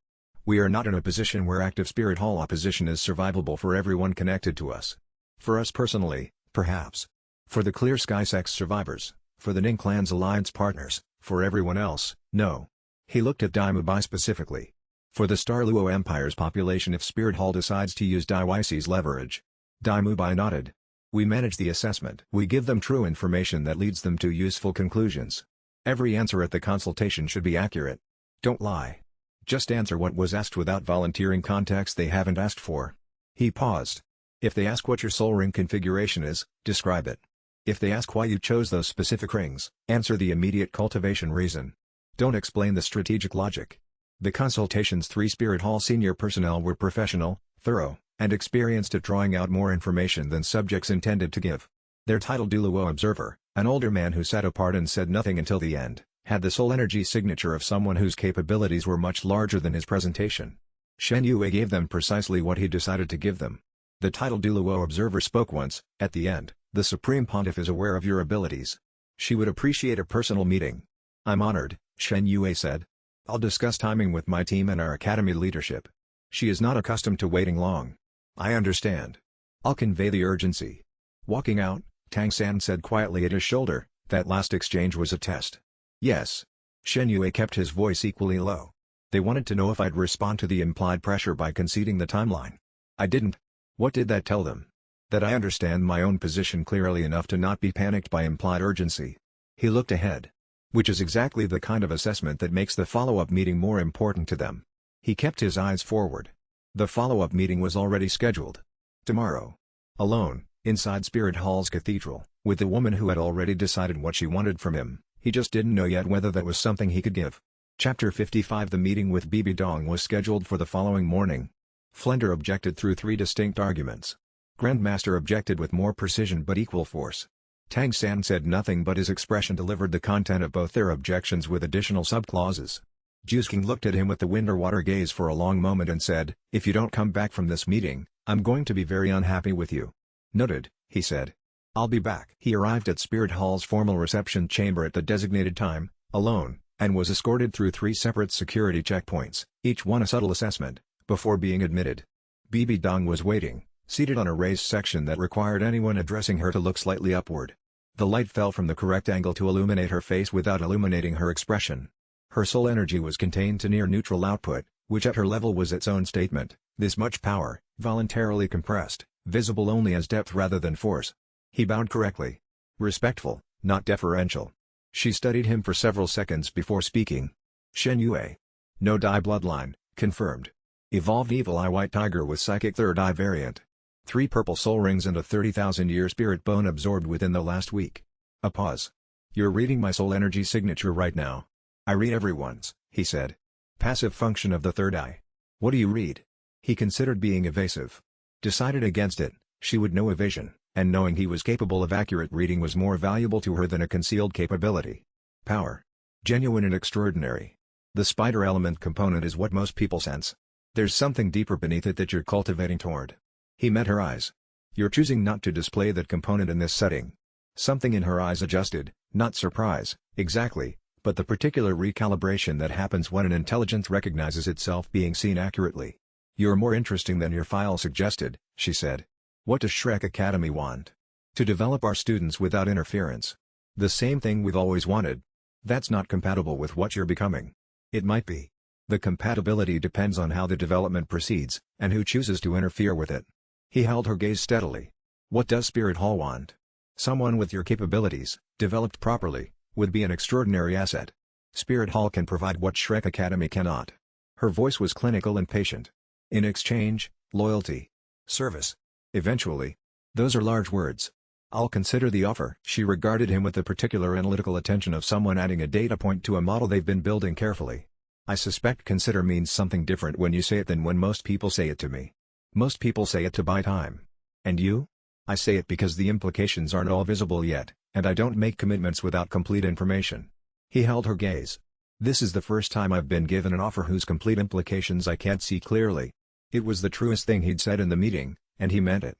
We are not in a position where active Spirit Hall opposition is survivable for everyone connected to us. For us personally, perhaps. For the Clear Sky Sex survivors, for the Ning Clan's alliance partners, for everyone else, no. He looked at Dai Mubai specifically. For the Star Luo Empire's population if Spirit Hall decides to use Dai Yc's leverage. Dai Mubai nodded. We manage the assessment. We give them true information that leads them to useful conclusions. Every answer at the consultation should be accurate. Don't lie. Just answer what was asked without volunteering context they haven't asked for. He paused. If they ask what your soul ring configuration is, describe it. If they ask why you chose those specific rings, answer the immediate cultivation reason. Don't explain the strategic logic. The consultation's 3 Spirit Hall senior personnel were professional, thorough, and experienced at drawing out more information than subjects intended to give. Their title Douluo Observer, an older man who sat apart and said nothing until the end, had the soul energy signature of someone whose capabilities were much larger than his presentation. Shen Yue gave them precisely what he decided to give them. The title Douluo Observer spoke once, at the end, the Supreme Pontiff is aware of your abilities. She would appreciate a personal meeting. I'm honored, Shen Yue said. I'll discuss timing with my team and our academy leadership. She is not accustomed to waiting long. I understand. I'll convey the urgency. Walking out, Tang San said quietly at his shoulder, that last exchange was a test. Yes. Shen Yue kept his voice equally low. They wanted to know if I'd respond to the implied pressure by conceding the timeline. I didn't. What did that tell them? That I understand my own position clearly enough to not be panicked by implied urgency. He looked ahead. Which is exactly the kind of assessment that makes the follow-up meeting more important to them. He kept his eyes forward. The follow-up meeting was already scheduled. Tomorrow. Alone, inside Spirit Hall's cathedral, with the woman who had already decided what she wanted from him, he just didn't know yet whether that was something he could give. Chapter 55 The meeting with Bibi Dong was scheduled for the following morning. Flender objected through 3 distinct arguments. Grandmaster objected with more precision but equal force. Tang San said nothing but his expression delivered the content of both their objections with additional subclauses. King looked at him with the wind-or-water gaze for a long moment and said, if you don't come back from this meeting, I'm going to be very unhappy with you. Noted, he said. I'll be back. He arrived at Spirit Hall's formal reception chamber at the designated time, alone, and was escorted through 3 separate security checkpoints, each one a subtle assessment, before being admitted. Bibi Dong was waiting, seated on a raised section that required anyone addressing her to look slightly upward. The light fell from the correct angle to illuminate her face without illuminating her expression. Her soul energy was contained to near neutral output, which at her level was its own statement, this much power, voluntarily compressed, visible only as depth rather than force. He bowed correctly. Respectful, not deferential. She studied him for several seconds before speaking. Shen Yue. No Dai bloodline, confirmed. Evolved evil eye white tiger with psychic third eye variant. 3 purple soul rings and a 30,000-year spirit bone absorbed within the last week. A pause. You're reading my soul energy signature right now. I read everyone's, he said. Passive function of the third eye. What do you read? He considered being evasive. Decided against it. She would know evasion, and knowing he was capable of accurate reading was more valuable to her than a concealed capability. Power. Genuine and extraordinary. The spider element component is what most people sense. There's something deeper beneath it that you're cultivating toward. He met her eyes. You're choosing not to display that component in this setting. Something in her eyes adjusted, not surprise, exactly, but the particular recalibration that happens when an intelligence recognizes itself being seen accurately. You're more interesting than your file suggested, she said. What does Shrek Academy want? To develop our students without interference. The same thing we've always wanted. That's not compatible with what you're becoming. It might be. The compatibility depends on how the development proceeds, and who chooses to interfere with it. He held her gaze steadily. What does Spirit Hall want? Someone with your capabilities, developed properly, would be an extraordinary asset. Spirit Hall can provide what Shrek Academy cannot. Her voice was clinical and patient. In exchange, loyalty. Service. Eventually. Those are large words. I'll consider the offer. She regarded him with the particular analytical attention of someone adding a data point to a model they've been building carefully. I suspect consider means something different when you say it than when most people say it to me. Most people say it to buy time. And you? I say it because the implications aren't all visible yet, and I don't make commitments without complete information. He held her gaze. This is the first time I've been given an offer whose complete implications I can't see clearly. It was the truest thing he'd said in the meeting, and he meant it.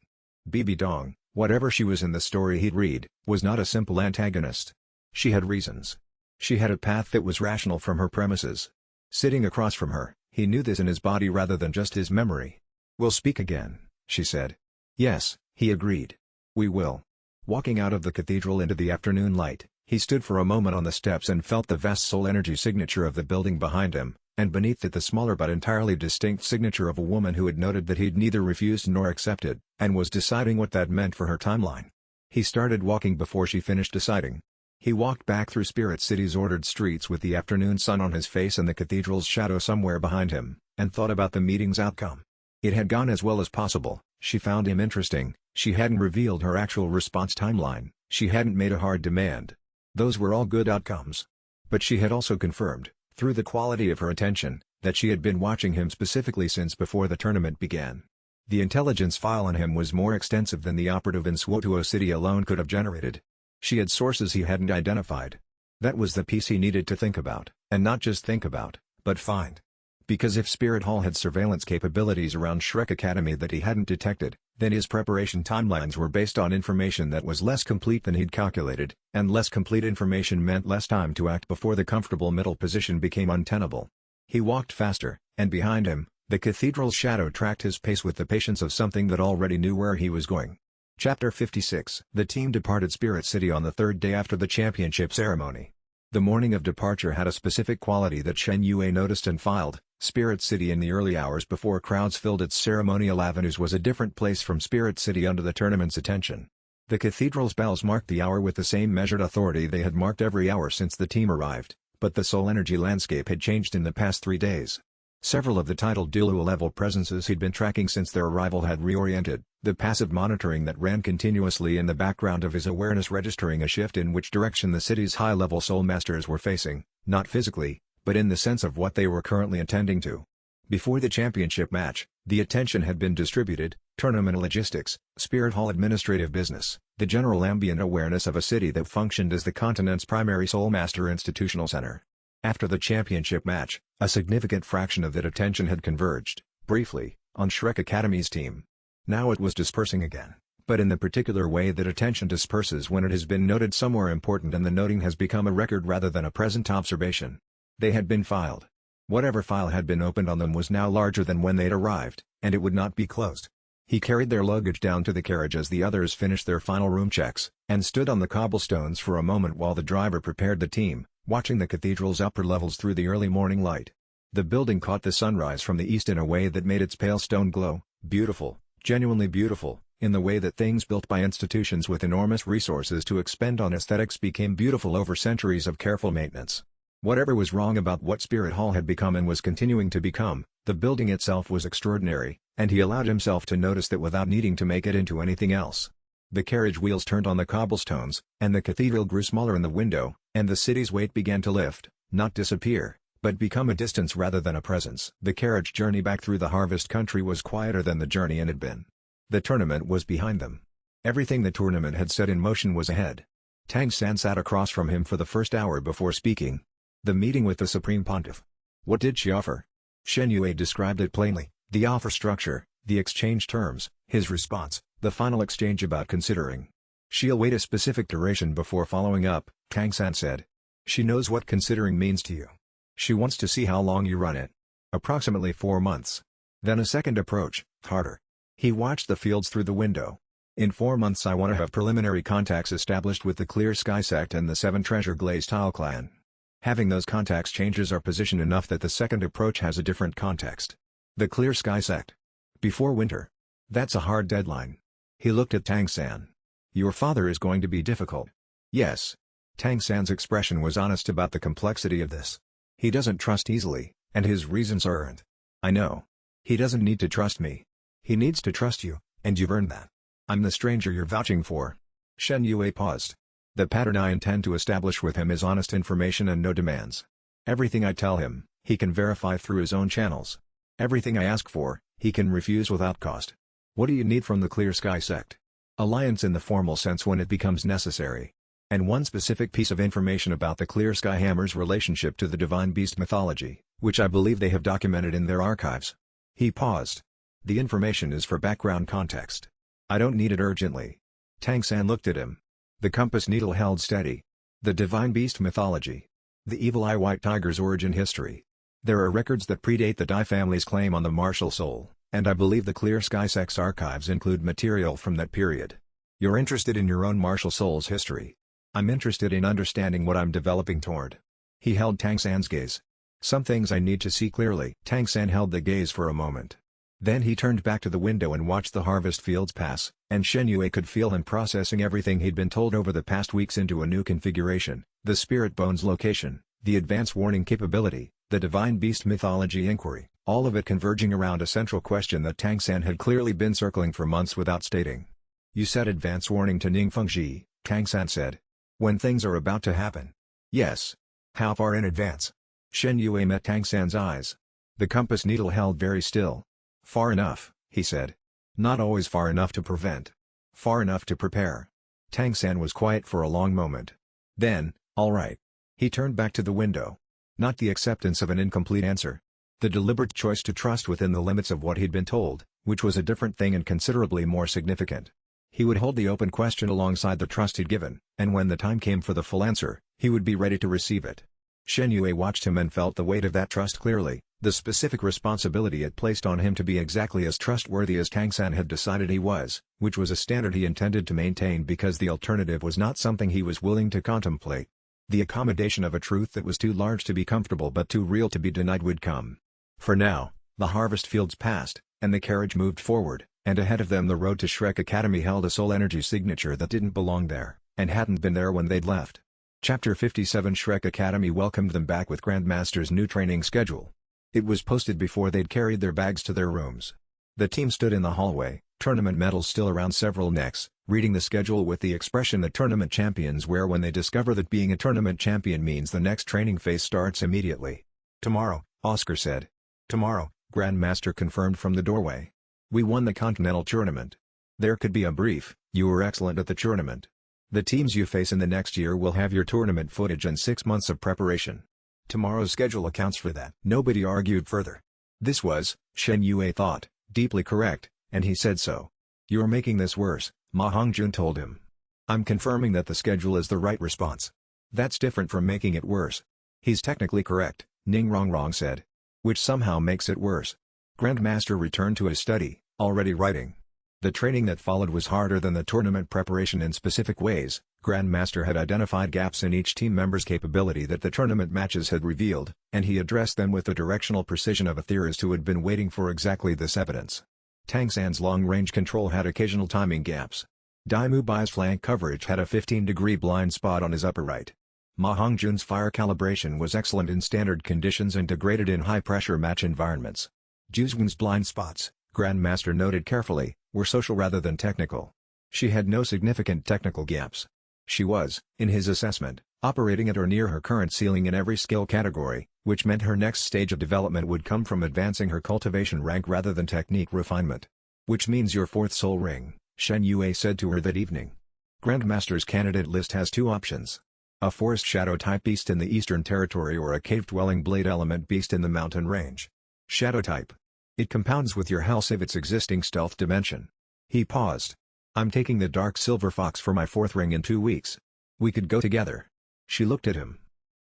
Bibi Dong, whatever she was in the story he'd read, was not a simple antagonist. She had reasons. She had a path that was rational from her premises. Sitting across from her, he knew this in his body rather than just his memory. We'll speak again, she said. Yes, he agreed. We will. Walking out of the cathedral into the afternoon light, he stood for a moment on the steps and felt the vast soul energy signature of the building behind him, and beneath it the smaller but entirely distinct signature of a woman who had noted that he'd neither refused nor accepted, and was deciding what that meant for her timeline. He started walking before she finished deciding. He walked back through Spirit City's ordered streets with the afternoon sun on his face and the cathedral's shadow somewhere behind him, and thought about the meeting's outcome. It had gone as well as possible. She found him interesting. She hadn't revealed her actual response timeline. She hadn't made a hard demand. Those were all good outcomes. But she had also confirmed, through the quality of her attention, that she had been watching him specifically since before the tournament began. The intelligence file on him was more extensive than the operative in Swotuo City alone could have generated. She had sources he hadn't identified. That was the piece he needed to think about, and not just think about, but find. Because if Spirit Hall had surveillance capabilities around Shrek Academy that he hadn't detected, then his preparation timelines were based on information that was less complete than he'd calculated, and less complete information meant less time to act before the comfortable middle position became untenable. He walked faster, and behind him, the cathedral's shadow tracked his pace with the patience of something that already knew where he was going. Chapter 56. The team departed Spirit City on the third day after the championship ceremony. The morning of departure had a specific quality that Shen Yue noticed and filed. Spirit City in the early hours before crowds filled its ceremonial avenues was a different place from Spirit City under the tournament's attention. The cathedral's bells marked the hour with the same measured authority they had marked every hour since the team arrived, but the soul energy landscape had changed in the past 3 days. Several of the titled Douluo-level presences he'd been tracking since their arrival had reoriented, the passive monitoring that ran continuously in the background of his awareness registering a shift in which direction the city's high-level soul masters were facing, not physically, but in the sense of what they were currently attending to. Before the championship match, the attention had been distributed: tournament logistics, Spirit Hall administrative business, the general ambient awareness of a city that functioned as the continent's primary soul master institutional center. After the championship match, a significant fraction of that attention had converged, briefly, on Shrek Academy's team. Now it was dispersing again, but in the particular way that attention disperses when it has been noted somewhere important and the noting has become a record rather than a present observation. They had been filed. Whatever file had been opened on them was now larger than when they'd arrived, and it would not be closed. He carried their luggage down to the carriage as the others finished their final room checks, and stood on the cobblestones for a moment while the driver prepared the team, watching the cathedral's upper levels through the early morning light. The building caught the sunrise from the east in a way that made its pale stone glow, beautiful, genuinely beautiful, in the way that things built by institutions with enormous resources to expend on aesthetics became beautiful over centuries of careful maintenance. Whatever was wrong about what Spirit Hall had become and was continuing to become, the building itself was extraordinary, and he allowed himself to notice that without needing to make it into anything else. The carriage wheels turned on the cobblestones, and the cathedral grew smaller in the window, and the city's weight began to lift, not disappear, but become a distance rather than a presence. The carriage journey back through the harvest country was quieter than the journey in had been. The tournament was behind them. Everything the tournament had set in motion was ahead. Tang San sat across from him for the first hour before speaking. The meeting with the Supreme Pontiff. What did she offer? Shen Yue described it plainly, the offer structure, the exchange terms, his response, the final exchange about considering. She'll wait a specific duration before following up, Tang San said. She knows what considering means to you. She wants to see how long you run it. Approximately 4 months. Then a second approach, harder. He watched the fields through the window. In 4 months I want to have preliminary contacts established with the Clear Sky sect and the 7 Treasure Glaze Tile clan. Having those contacts changes our position enough that the second approach has a different context. The Clear Sky sect. Before winter. That's a hard deadline. He looked at Tang San. Your father is going to be difficult. Yes. Tang San's expression was honest about the complexity of this. He doesn't trust easily, and his reasons are earned. I know. He doesn't need to trust me. He needs to trust you, and you've earned that. I'm the stranger you're vouching for. Shen Yue paused. The pattern I intend to establish with him is honest information and no demands. Everything I tell him, he can verify through his own channels. Everything I ask for, he can refuse without cost. What do you need from the Clear Sky sect? Alliance in the formal sense when it becomes necessary. And one specific piece of information about the Clear Sky Hammer's relationship to the Divine Beast mythology, which I believe they have documented in their archives. He paused. The information is for background context. I don't need it urgently. Tang San looked at him. The compass needle held steady. The Divine Beast mythology. The Evil Eye White Tiger's origin history. There are records that predate the Dai family's claim on the martial soul, and I believe the Clear Sky sect's archives include material from that period. You're interested in your own martial soul's history. I'm interested in understanding what I'm developing toward. He held Tang San's gaze. Some things I need to see clearly. Tang San held the gaze for a moment. Then he turned back to the window and watched the harvest fields pass, and Shen Yue could feel him processing everything he'd been told over the past weeks into a new configuration, the spirit bone's location, the advance warning capability, the divine beast mythology inquiry, all of it converging around a central question that Tang San had clearly been circling for months without stating. You said advance warning to Ningfengji, Tang San said. When things are about to happen. Yes. How far in advance? Shen Yue met Tang San's eyes. The compass needle held very still. Far enough, he said. Not always far enough to prevent. Far enough to prepare. Tang San was quiet for a long moment. Then, all right. He turned back to the window. Not the acceptance of an incomplete answer. The deliberate choice to trust within the limits of what he'd been told, which was a different thing and considerably more significant. He would hold the open question alongside the trust he'd given, and when the time came for the full answer, he would be ready to receive it. Shen Yue watched him and felt the weight of that trust clearly, the specific responsibility it placed on him to be exactly as trustworthy as Tang San had decided he was, which was a standard he intended to maintain because the alternative was not something he was willing to contemplate. The accommodation of a truth that was too large to be comfortable but too real to be denied would come. For now, the harvest fields passed, and the carriage moved forward, and ahead of them the road to Shrek Academy held a soul energy signature that didn't belong there, and hadn't been there when they'd left. Chapter 57 Shrek Academy welcomed them back with Grandmaster's new training schedule. It was posted before they'd carried their bags to their rooms. The team stood in the hallway, tournament medals still around several necks, reading the schedule with the expression that tournament champions wear when they discover that being a tournament champion means the next training phase starts immediately. Tomorrow, Oscar said. Tomorrow, Grandmaster confirmed from the doorway. We won the Continental Tournament. There could be a brief, you were excellent at the tournament. The teams you face in the next year will have your tournament footage and 6 months of preparation. Tomorrow's schedule accounts for that. Nobody argued further. This was, Shen Yue thought, deeply correct, and he said so. You're making this worse, Ma Hongjun told him. I'm confirming that the schedule is the right response. That's different from making it worse. He's technically correct, Ning Rongrong said. Which somehow makes it worse. Grandmaster returned to his study, already writing. The training that followed was harder than the tournament preparation in specific ways. Grandmaster had identified gaps in each team member's capability that the tournament matches had revealed, and he addressed them with the directional precision of a theorist who had been waiting for exactly this evidence. Tang San's long-range control had occasional timing gaps. Dai Mubai's flank coverage had a 15-degree blind spot on his upper right. Ma Hongjun's fire calibration was excellent in standard conditions and degraded in high-pressure match environments. Zhu Xun's blind spots, Grandmaster noted carefully, were social rather than technical. She had no significant technical gaps. She was, in his assessment, operating at or near her current ceiling in every skill category, which meant her next stage of development would come from advancing her cultivation rank rather than technique refinement. Which means your fourth soul ring, Shen Yue said to her that evening. Grandmaster's candidate list has two options. A forest shadow type beast in the Eastern Territory or a cave-dwelling blade element beast in the mountain range. Shadow type. It compounds with your health of its existing stealth dimension. He paused. I'm taking the dark silver fox for my fourth ring in 2 weeks. We could go together. She looked at him.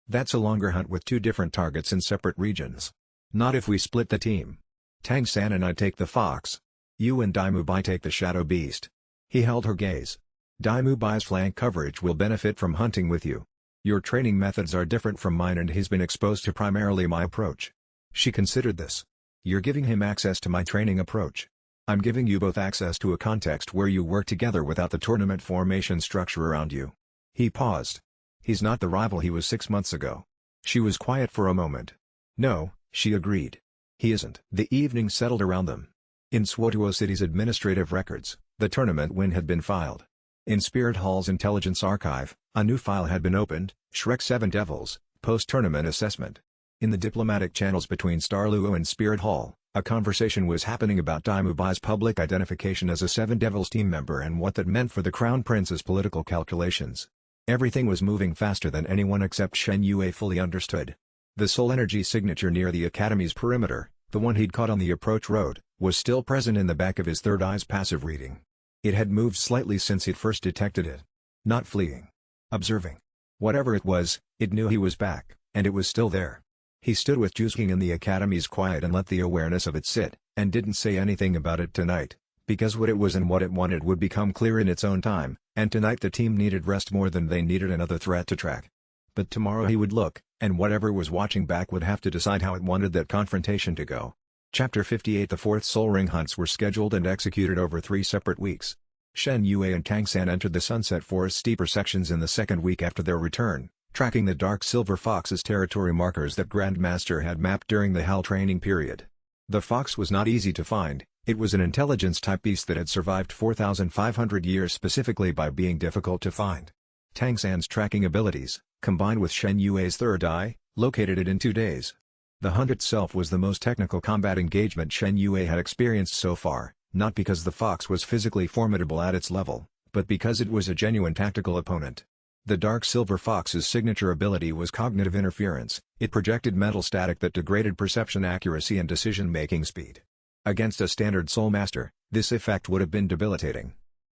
That's a longer hunt with two different targets in separate regions. Not if we split the team. Tang San and I take the fox. You and Dai Mubai take the shadow beast. He held her gaze. Dai Mubai's flank coverage will benefit from hunting with you. Your training methods are different from mine and he's been exposed to primarily my approach. She considered this. You're giving him access to my training approach. I'm giving you both access to a context where you work together without the tournament formation structure around you. He paused. He's not the rival he was 6 months ago. She was quiet for a moment. No, she agreed. He isn't. The evening settled around them. In Suotuo City's administrative records, the tournament win had been filed. In Spirit Hall's intelligence archive, a new file had been opened, Shrek 7 Devils, post-tournament assessment. In the diplomatic channels between Starluo and Spirit Hall, a conversation was happening about Dai Mubai's public identification as a Seven Devils team member and what that meant for the Crown Prince's political calculations. Everything was moving faster than anyone except Shen Yue fully understood. The soul energy signature near the Academy's perimeter, the one he'd caught on the approach road, was still present in the back of his third eye's passive reading. It had moved slightly since he'd first detected it. Not fleeing. Observing. Whatever it was, it knew he was back, and it was still there. He stood with Juzking in the Academy's quiet and let the awareness of it sit, and didn't say anything about it tonight, because what it was and what it wanted would become clear in its own time, and tonight the team needed rest more than they needed another threat to track. But tomorrow he would look, and whatever was watching back would have to decide how it wanted that confrontation to go. Chapter 58 The fourth Soul Ring hunts were scheduled and executed over 3 separate weeks. Shen Yue and Tang San entered the Sunset Forest steeper sections in the second week after their return, tracking the dark silver fox's territory markers that Grandmaster had mapped during the HAL training period. The fox was not easy to find. It was an intelligence-type beast that had survived 4,500 years specifically by being difficult to find. Tang San's tracking abilities, combined with Shen Yue's third eye, located it in 2 days. The hunt itself was the most technical combat engagement Shen Yue had experienced so far, not because the fox was physically formidable at its level, but because it was a genuine tactical opponent. The dark silver fox's signature ability was cognitive interference. It projected mental static that degraded perception accuracy and decision-making speed. Against a standard Soul Master, this effect would have been debilitating.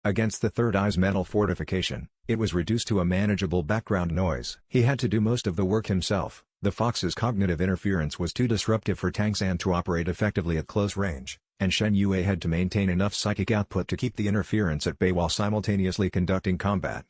Against the third eye's mental fortification, it was reduced to a manageable background noise. He had to do most of the work himself. The fox's cognitive interference was too disruptive for Tang San to operate effectively at close range, and Shen Yue had to maintain enough psychic output to keep the interference at bay while simultaneously conducting combat.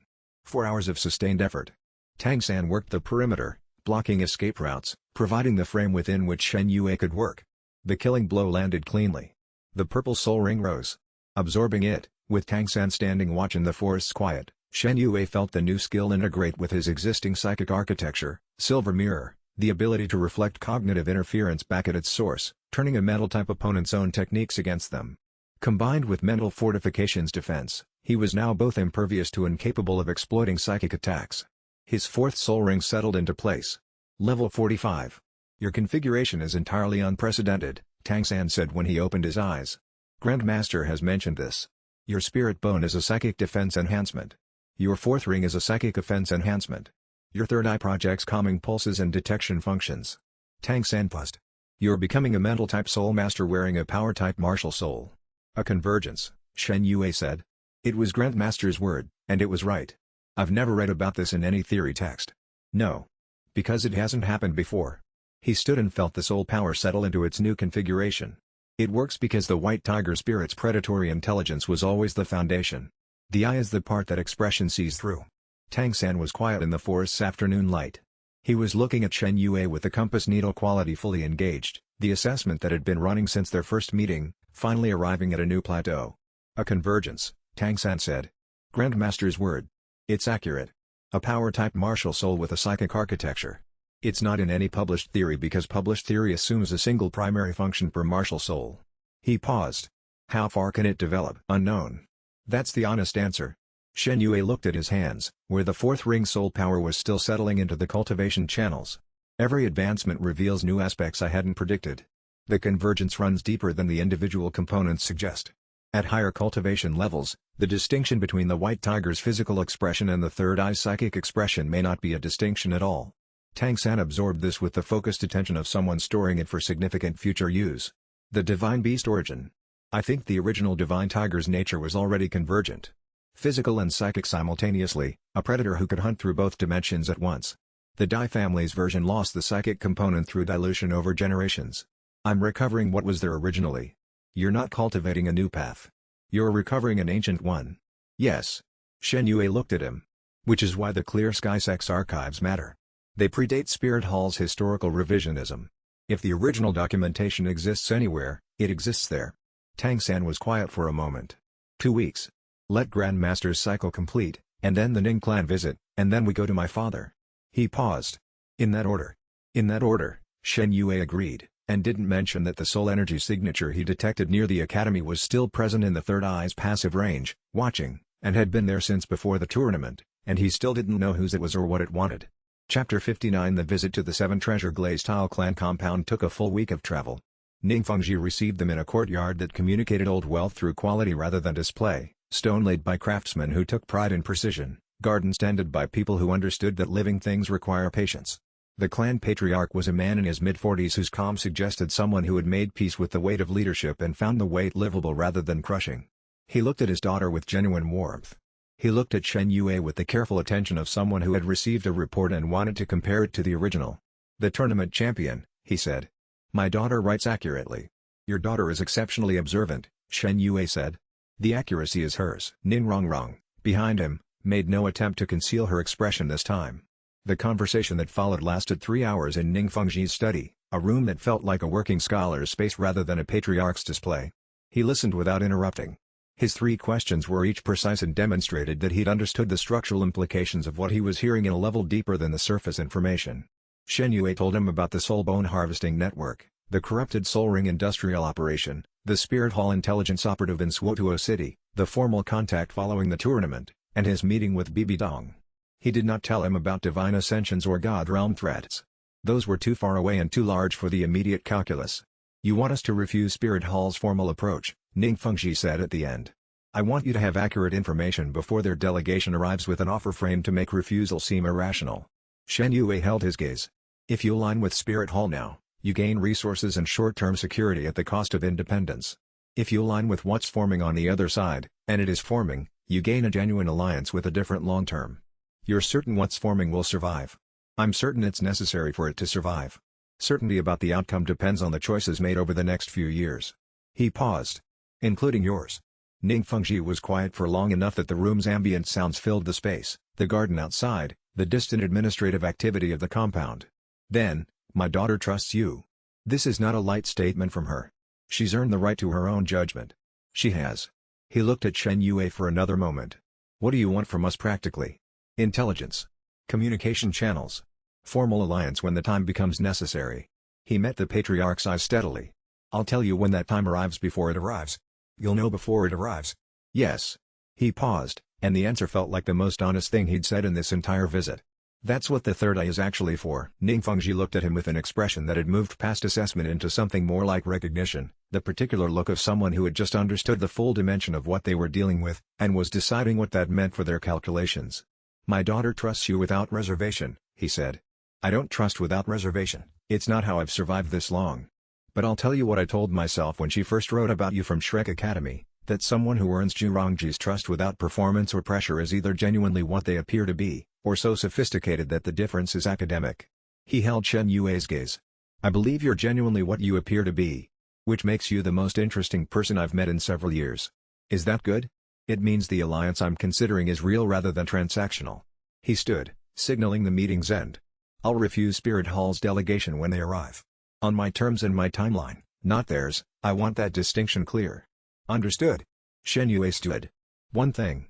4 hours of sustained effort. Tang San worked the perimeter, blocking escape routes, providing the frame within which Shen Yue could work. The killing blow landed cleanly. The purple soul ring rose. Absorbing it, with Tang San standing watch in the forest's quiet, Shen Yue felt the new skill integrate with his existing psychic architecture, Silver Mirror, the ability to reflect cognitive interference back at its source, turning a mental-type opponent's own techniques against them. Combined with mental fortification's defense, he was now both impervious to and capable of exploiting psychic attacks. His fourth soul ring settled into place. Level 45. Your configuration is entirely unprecedented, Tang San said when he opened his eyes. Grandmaster has mentioned this. Your spirit bone is a psychic defense enhancement. Your fourth ring is a psychic offense enhancement. Your third eye projects calming pulses and detection functions. Tang San paused. You're becoming a mental-type soul master wearing a power-type martial soul. A convergence, Shen Yue said. It was Grandmaster's word, and it was right. I've never read about this in any theory text. No. Because it hasn't happened before. He stood and felt the soul power settle into its new configuration. It works because the white tiger spirit's predatory intelligence was always the foundation. The eye is the part that expression sees through. Tang San was quiet in the forest's afternoon light. He was looking at Shen Yue with the compass needle quality fully engaged, the assessment that had been running since their first meeting, finally arriving at a new plateau. A convergence, Tang San said. Grandmaster's word. It's accurate. A power-type martial soul with a psychic architecture. It's not in any published theory because published theory assumes a single primary function per martial soul. He paused. How far can it develop? Unknown. That's the honest answer. Shen Yue looked at his hands, where the fourth ring soul power was still settling into the cultivation channels. Every advancement reveals new aspects I hadn't predicted. The convergence runs deeper than the individual components suggest. At higher cultivation levels, the distinction between the white tiger's physical expression and the third eye's psychic expression may not be a distinction at all. Tang San absorbed this with the focused attention of someone storing it for significant future use. The divine beast origin. I think the original divine tiger's nature was already convergent. Physical and psychic simultaneously, a predator who could hunt through both dimensions at once. The Dai family's version lost the psychic component through dilution over generations. I'm recovering what was there originally. You're not cultivating a new path. You're recovering an ancient one. Yes. Shen Yue looked at him. Which is why the Clear Sky Sex archives matter. They predate Spirit Hall's historical revisionism. If the original documentation exists anywhere, it exists there. Tang San was quiet for a moment. 2 weeks. Let Grandmaster's cycle complete, and then the Ning clan visit, and then we go to my father. He paused. In that order. In that order, Shen Yue agreed, and didn't mention that the soul energy signature he detected near the academy was still present in the third eye's passive range, watching, and had been there since before the tournament, and he still didn't know whose it was or what it wanted. Chapter 59 The visit to the Seven Treasure Glaze Tile clan compound took a full week of travel. Ning Fengji received them in a courtyard that communicated old wealth through quality rather than display, stone laid by craftsmen who took pride in precision, gardens tended by people who understood that living things require patience. The clan patriarch was a man in his mid-40s whose calm suggested someone who had made peace with the weight of leadership and found the weight livable rather than crushing. He looked at his daughter with genuine warmth. He looked at Shen Yue with the careful attention of someone who had received a report and wanted to compare it to the original. The tournament champion, he said. My daughter writes accurately. Your daughter is exceptionally observant, Shen Yue said. The accuracy is hers. Ning Rongrong, behind him, made no attempt to conceal her expression this time. The conversation that followed lasted 3 hours in Ning Fengji's study, a room that felt like a working scholar's space rather than a patriarch's display. He listened without interrupting. His 3 questions were each precise and demonstrated that he'd understood the structural implications of what he was hearing in a level deeper than the surface information. Shen Yue told him about the soul bone harvesting network, the corrupted soul ring industrial operation, the Spirit Hall intelligence operative in Swotuo City, the formal contact following the tournament, and his meeting with Bibi Dong. He did not tell him about divine ascensions or God realm threats. Those were too far away and too large for the immediate calculus. You want us to refuse Spirit Hall's formal approach, Ning Fengji said at the end. I want you to have accurate information before their delegation arrives with an offer frame to make refusal seem irrational. Shen Yue held his gaze. If you align with Spirit Hall now, you gain resources and short-term security at the cost of independence. If you align with what's forming on the other side, and it is forming, you gain a genuine alliance with a different long-term. You're certain what's forming will survive. I'm certain it's necessary for it to survive. Certainty about the outcome depends on the choices made over the next few years. He paused. Including yours. Ning Fengji was quiet for long enough that the room's ambient sounds filled the space, the garden outside, the distant administrative activity of the compound. Then, my daughter trusts you. This is not a light statement from her. She's earned the right to her own judgment. She has. He looked at Shen Yue for another moment. What do you want from us practically? Intelligence. Communication channels. Formal alliance when the time becomes necessary. He met the patriarch's eyes steadily. I'll tell you when that time arrives before it arrives. You'll know before it arrives. Yes. He paused, and the answer felt like the most honest thing he'd said in this entire visit. That's what the third eye is actually for. Ning Fengji looked at him with an expression that had moved past assessment into something more like recognition, the particular look of someone who had just understood the full dimension of what they were dealing with, and was deciding what that meant for their calculations. My daughter trusts you without reservation, he said. I don't trust without reservation, it's not how I've survived this long. But I'll tell you what I told myself when she first wrote about you from Shrek Academy, that someone who earns Zhurongji's trust without performance or pressure is either genuinely what they appear to be, or so sophisticated that the difference is academic. He held Shen Yue's gaze. I believe you're genuinely what you appear to be. Which makes you the most interesting person I've met in several years. Is that good? It means the alliance I'm considering is real rather than transactional. He stood, signaling the meeting's end. I'll refuse Spirit Hall's delegation when they arrive. On my terms and my timeline, not theirs. I want that distinction clear. Understood. Shen Yue stood. One thing.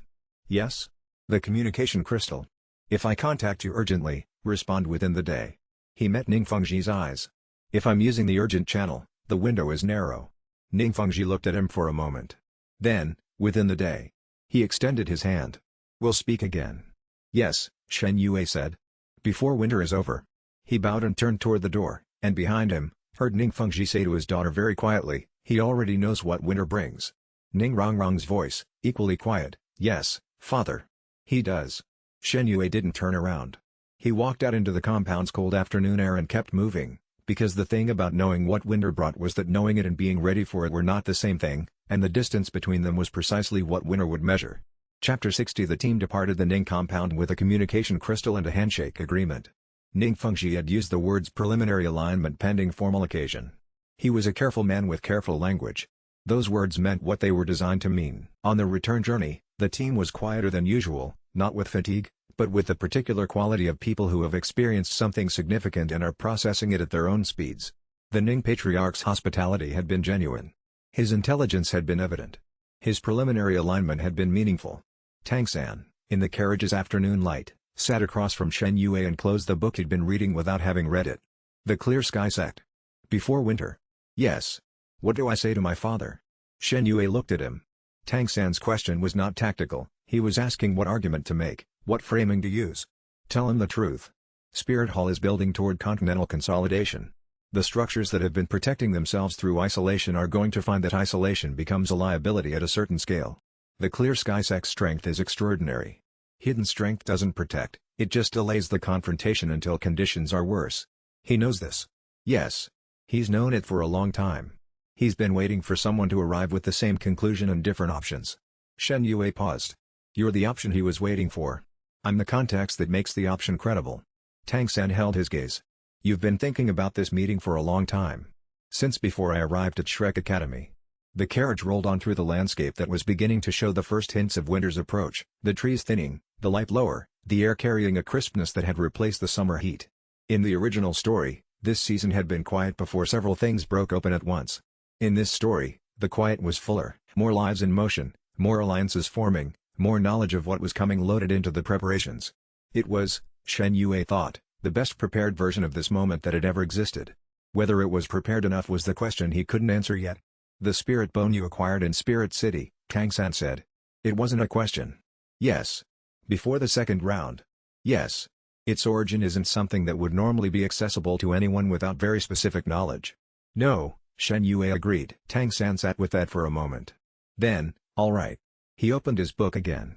Yes? The communication crystal. If I contact you urgently, respond within the day. He met Ning Fengji's eyes. If I'm using the urgent channel, the window is narrow. Ning Fengji looked at him for a moment. Then, within the day. He extended his hand. We'll speak again. Yes, Shen Yue said. Before winter is over. He bowed and turned toward the door, and behind him, heard Ning Fengji say to his daughter very quietly, he already knows what winter brings. Ning Rongrong's voice, equally quiet, yes, father. He does. Shen Yue didn't turn around. He walked out into the compound's cold afternoon air and kept moving, because the thing about knowing what winter brought was that knowing it and being ready for it were not the same thing, and the distance between them was precisely what winter would measure. Chapter 60. The team departed the Ning compound with a communication crystal and a handshake agreement. Ning Fengji had used the words preliminary alignment pending formal occasion. He was a careful man with careful language. Those words meant what they were designed to mean. On the return journey, the team was quieter than usual, not with fatigue, but with the particular quality of people who have experienced something significant and are processing it at their own speeds. The Ning Patriarch's hospitality had been genuine. His intelligence had been evident. His preliminary alignment had been meaningful. Tang San, in the carriage's afternoon light, sat across from Shen Yue and closed the book he'd been reading without having read it. The Clear Sky Sect. Before winter. Yes. What do I say to my father? Shen Yue looked at him. Tang San's question was not tactical, he was asking what argument to make, what framing to use. Tell him the truth. Spirit Hall is building toward continental consolidation. The structures that have been protecting themselves through isolation are going to find that isolation becomes a liability at a certain scale. The Clear Sky Sect's strength is extraordinary. Hidden strength doesn't protect, it just delays the confrontation until conditions are worse. He knows this. Yes. He's known it for a long time. He's been waiting for someone to arrive with the same conclusion and different options. Shen Yue paused. You're the option he was waiting for. I'm the context that makes the option credible. Tang San held his gaze. You've been thinking about this meeting for a long time. Since before I arrived at Shrek Academy. The carriage rolled on through the landscape that was beginning to show the first hints of winter's approach, the trees thinning, the light lower, the air carrying a crispness that had replaced the summer heat. In the original story, this season had been quiet before several things broke open at once. In this story, the quiet was fuller, more lives in motion, more alliances forming, more knowledge of what was coming loaded into the preparations. It was, Shen Yue thought, the best prepared version of this moment that had ever existed. Whether it was prepared enough was the question he couldn't answer yet. The spirit bone you acquired in Spirit City, Tang San said. It wasn't a question. Yes. Before the second round. Yes. Its origin isn't something that would normally be accessible to anyone without very specific knowledge. No, Shen Yue agreed. Tang San sat with that for a moment. Then, all right. He opened his book again.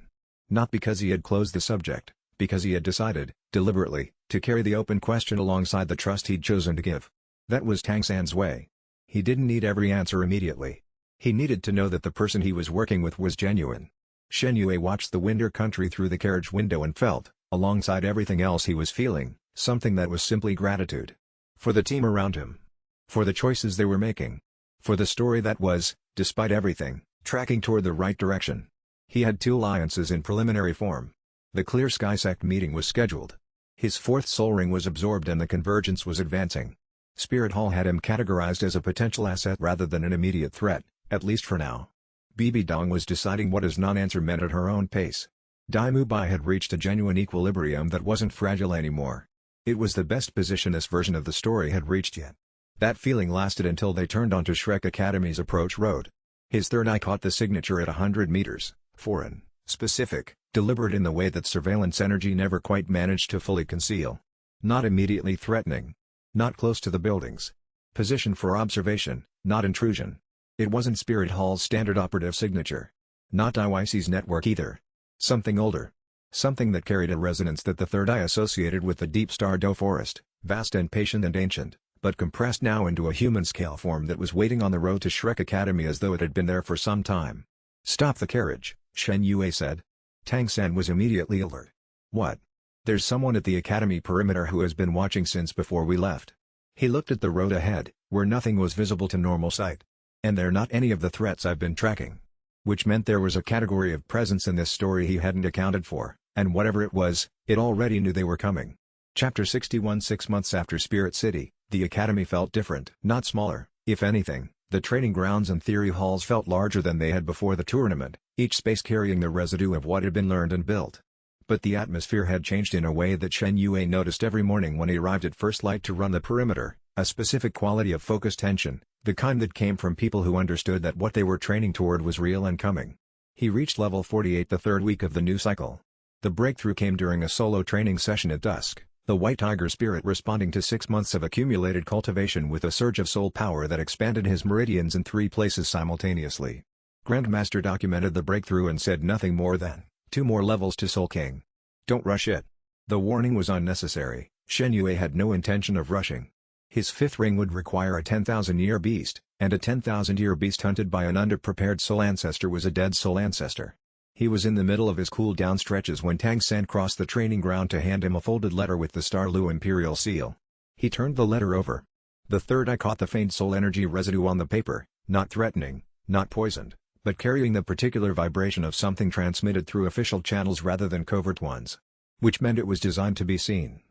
Not because he had closed the subject, because he had decided, deliberately, to carry the open question alongside the trust he'd chosen to give. That was Tang San's way. He didn't need every answer immediately. He needed to know that the person he was working with was genuine. Shen Yue watched the winter country through the carriage window and felt, alongside everything else he was feeling, something that was simply gratitude. For the team around him. For the choices they were making. For the story that was, despite everything, tracking toward the right direction. He had 2 alliances in preliminary form. The Clear Sky Sect meeting was scheduled. His 4th soul ring was absorbed and the convergence was advancing. Spirit Hall had him categorized as a potential asset rather than an immediate threat, at least for now. Bibi Dong was deciding what his non-answer meant at her own pace. Dai Mubai had reached a genuine equilibrium that wasn't fragile anymore. It was the best position this version of the story had reached yet. That feeling lasted until they turned onto Shrek Academy's approach road. His third eye caught the signature at 100 meters, foreign, specific, deliberate in the way that surveillance energy never quite managed to fully conceal. Not immediately threatening. Not close to the buildings. Position for observation, not intrusion. It wasn't Spirit Hall's standard operative signature. Not IYC's network either. Something older. Something that carried a resonance that the third eye associated with the deep star dough forest, vast and patient and ancient, but compressed now into a human-scale form that was waiting on the road to Shrek Academy as though it had been there for some time. Stop the carriage, Shen Yue said. Tang San was immediately alert. What? There's someone at the academy perimeter who has been watching since before we left. He looked at the road ahead, where nothing was visible to normal sight. And they're not any of the threats I've been tracking. Which meant there was a category of presence in this story he hadn't accounted for, and whatever it was, it already knew they were coming. Chapter 61. 6 months after Spirit City, the academy felt different. Not smaller, if anything, The training grounds and theory halls felt larger than they had before the tournament, each space carrying the residue of what had been learned and built. But the atmosphere had changed in a way that Shen Yue noticed every morning when he arrived at first light to run the perimeter, a specific quality of focused tension, the kind that came from people who understood that what they were training toward was real and coming. He reached level 48 the third week of the new cycle. The breakthrough came during a solo training session at dusk, the White Tiger spirit responding to 6 months of accumulated cultivation with a surge of soul power that expanded his meridians in 3 places simultaneously. Grandmaster documented the breakthrough and said nothing more than, 2 more levels to Soul King. Don't rush it. The warning was unnecessary. Shen Yue had no intention of rushing. His 5th ring would require a 10,000-year beast, and a 10,000-year beast hunted by an underprepared soul ancestor was a dead soul ancestor. He was in the middle of his cool-down stretches when Tang San crossed the training ground to hand him a folded letter with the Star Lu Imperial seal. He turned the letter over. The third eye caught the faint soul energy residue on the paper, not threatening, not poisoned, but carrying the particular vibration of something transmitted through official channels rather than covert ones. Which meant it was designed to be seen.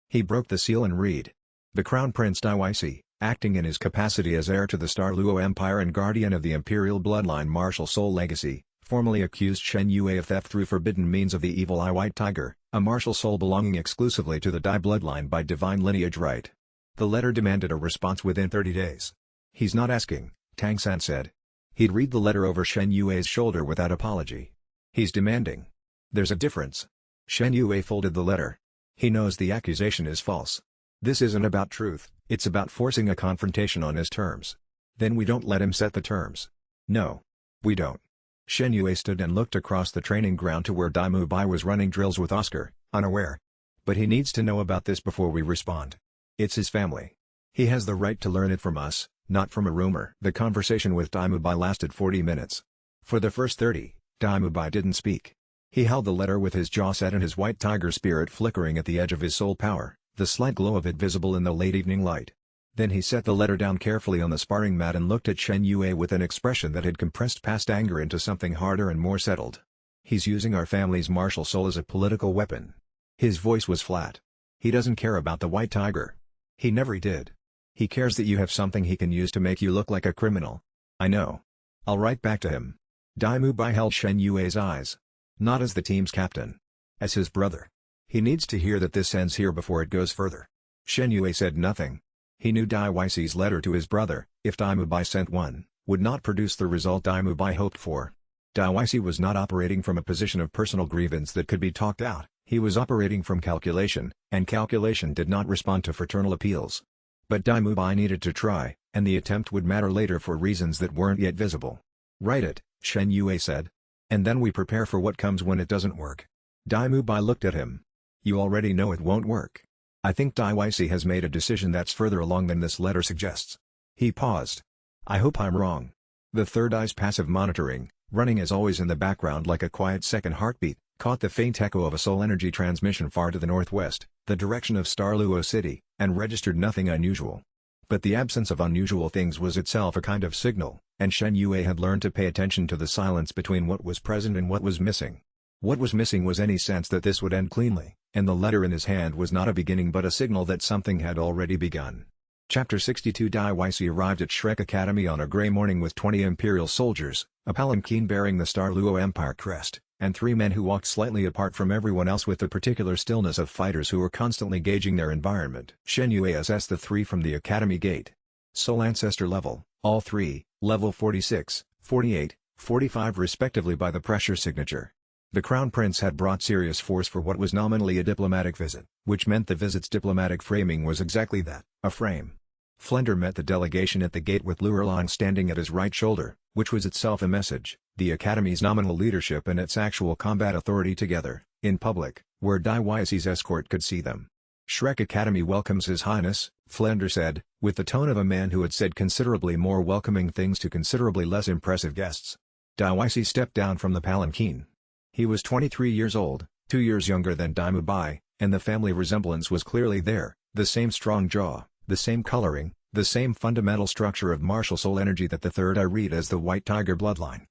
He broke the seal and read. The Crown Prince Dai, acting in his capacity as heir to the Star Luo Empire and guardian of the imperial bloodline martial soul legacy, formally accused Shen Yue of theft through forbidden means of the evil Eye White Tiger, a martial soul belonging exclusively to the Dai bloodline by divine lineage right. The letter demanded a response within 30 days. He's not asking, Tang San said. He'd read the letter over Shen Yue's shoulder without apology. He's demanding. There's a difference. Shen Yue folded the letter. He knows the accusation is false. This isn't about truth, it's about forcing a confrontation on his terms. Then we don't let him set the terms. No. We don't. Shen Yue stood and looked across the training ground to where Dai Mubai was running drills with Oscar, unaware. But he needs to know about this before we respond. It's his family. He has the right to learn it from us, not from a rumor. The conversation with Dai Mubai lasted 40 minutes. For the first 30, Dai Mubai didn't speak. He held the letter with his jaw set and his white tiger spirit flickering at the edge of his soul power, the slight glow of it visible in the late evening light. Then he set the letter down carefully on the sparring mat and looked at Shen Yue with an expression that had compressed past anger into something harder and more settled. He's using our family's martial soul as a political weapon. His voice was flat. He doesn't care about the white tiger. He never did. He cares that you have something he can use to make you look like a criminal. I know. I'll write back to him. Dai Mubai held Shen Yue's eyes. Not as the team's captain. As his brother. He needs to hear that this ends here before it goes further. Shen Yue said nothing. He knew Dai Weissi's letter to his brother, if Dai Mubai sent one, would not produce the result Dai Mubai hoped for. Dai Weissi was not operating from a position of personal grievance that could be talked out, he was operating from calculation, and calculation did not respond to fraternal appeals. But Dai Mubai needed to try, and the attempt would matter later for reasons that weren't yet visible. Write it, Shen Yue said. And then we prepare for what comes when it doesn't work. Dai Mubai looked at him. You already know it won't work. I think Dai Weissi has made a decision that's further along than this letter suggests. He paused. I hope I'm wrong. The third eye's passive monitoring, running as always in the background like a quiet second heartbeat, caught the faint echo of a soul energy transmission far to the northwest, the direction of Star Luo City, and registered nothing unusual. But the absence of unusual things was itself a kind of signal, and Shen Yue had learned to pay attention to the silence between what was present and what was missing. What was missing was any sense that this would end cleanly, and the letter in his hand was not a beginning but a signal that something had already begun. Chapter 62 Dai Weissi arrived at Shrek Academy on a grey morning with 20 Imperial soldiers, a palanquin bearing the Star Luo Empire crest, and 3 men who walked slightly apart from everyone else with the particular stillness of fighters who were constantly gauging their environment. Shen Yue assessed the 3 from the academy gate. Soul Ancestor level, all 3, level 46, 48, 45 respectively by the pressure signature. The Crown Prince had brought serious force for what was nominally a diplomatic visit, which meant the visit's diplomatic framing was exactly that, a frame. Flender met the delegation at the gate with Luerlang standing at his right shoulder, which was itself a message, the Academy's nominal leadership and its actual combat authority together, in public, where Dai Weissi's escort could see them. Shrek Academy welcomes His Highness, Flender said, with the tone of a man who had said considerably more welcoming things to considerably less impressive guests. Dai Weissi stepped down from the palanquin. He was 23 years old, 2 years younger than Dai Mubai, and the family resemblance was clearly there, the same strong jaw, the same coloring, the same fundamental structure of martial soul energy that the third eye read as the White Tiger bloodline.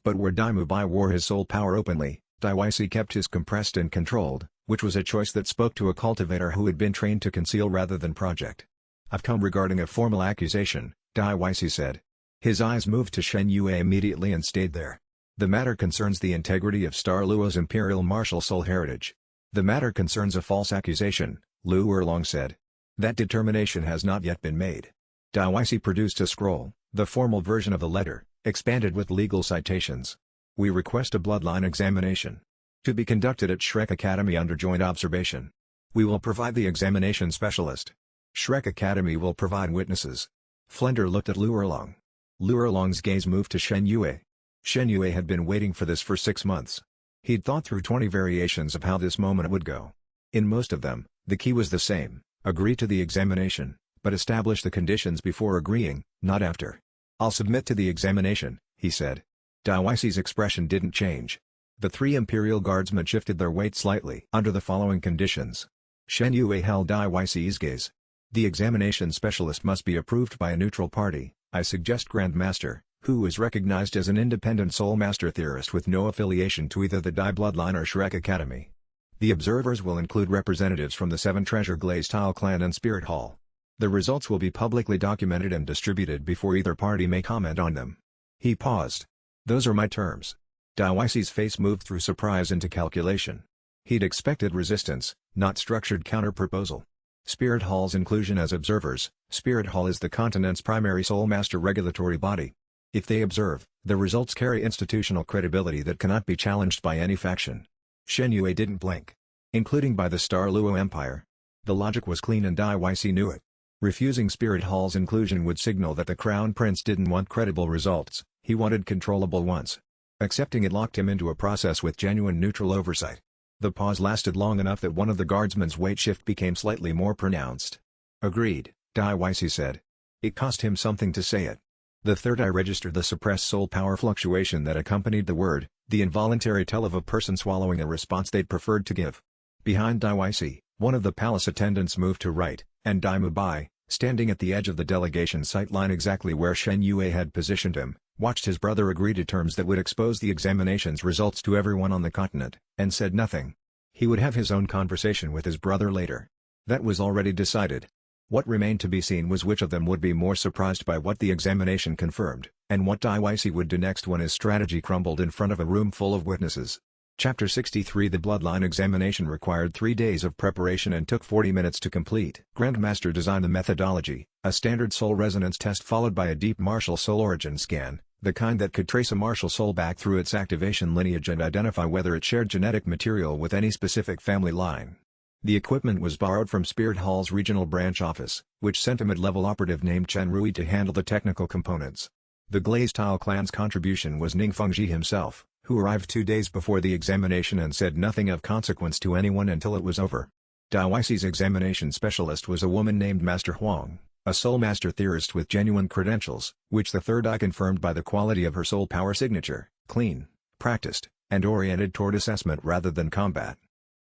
But where Dai Mubai wore his soul power openly, Dai Weissi kept his compressed and controlled, which was a choice that spoke to a cultivator who had been trained to conceal rather than project. I've come regarding a formal accusation, Dai Weissi said. His eyes moved to Shen Yue immediately and stayed there. The matter concerns the integrity of Star Luo's imperial martial soul heritage. The matter concerns a false accusation, Lu Erlong said. That determination has not yet been made. Dai Weishi produced a scroll, the formal version of the letter, expanded with legal citations. We request a bloodline examination. To be conducted at Shrek Academy under joint observation. We will provide the examination specialist. Shrek Academy will provide witnesses. Flender looked at Lu Erlong. Lu Erlong's gaze moved to Shen Yue. Shen Yue had been waiting for this for 6 months. He'd thought through 20 variations of how this moment would go. In most of them, the key was the same: agree to the examination, but establish the conditions before agreeing, not after. I'll submit to the examination, he said. Dai Weishi's expression didn't change. The 3 Imperial Guardsmen shifted their weight slightly under the following conditions. Shen Yue held Dai Weishi's gaze. The examination specialist must be approved by a neutral party. I suggest Grand Master, who is recognized as an independent soul master theorist with no affiliation to either the Dai bloodline or Shrek Academy. The observers will include representatives from the 7 Treasure Glaze Tile Clan and Spirit Hall. The results will be publicly documented and distributed before either party may comment on them. He paused. Those are my terms. Dai Weishi's face moved through surprise into calculation. He'd expected resistance, not structured counter-proposal. Spirit Hall's inclusion as observers. Spirit Hall is the continent's primary soul master regulatory body. If they observe, the results carry institutional credibility that cannot be challenged by any faction. Shen Yue didn't blink. Including by the Star Luo Empire. The logic was clean and Dai Weishi knew it. Refusing Spirit Hall's inclusion would signal that the Crown Prince didn't want credible results, he wanted controllable ones. Accepting it locked him into a process with genuine neutral oversight. The pause lasted long enough that one of the guardsmen's weight shift became slightly more pronounced. Agreed, Dai Weishi said. It cost him something to say it. The third eye registered the suppressed soul power fluctuation that accompanied the word, the involuntary tell of a person swallowing a response they'd preferred to give. Behind Dai Weishi, one of the palace attendants moved to right, and Dai Mubai, standing at the edge of the delegation sightline exactly where Shen Yue had positioned him, watched his brother agree to terms that would expose the examination's results to everyone on the continent, and said nothing. He would have his own conversation with his brother later. That was already decided. What remained to be seen was which of them would be more surprised by what the examination confirmed, and what Dai Weishi would do next when his strategy crumbled in front of a room full of witnesses. Chapter 63 The bloodline examination required 3 days of preparation and took 40 minutes to complete. Grandmaster designed the methodology, a standard soul resonance test followed by a deep martial soul origin scan, the kind that could trace a martial soul back through its activation lineage and identify whether it shared genetic material with any specific family line. The equipment was borrowed from Spirit Hall's regional branch office, which sent a mid-level operative named Chen Rui to handle the technical components. The Glaze Tile clan's contribution was Ning Fengji himself, who arrived 2 days before the examination and said nothing of consequence to anyone until it was over. Dai Weishi's examination specialist was a woman named Master Huang, a soul master theorist with genuine credentials, which the third eye confirmed by the quality of her soul power signature, clean, practiced, and oriented toward assessment rather than combat.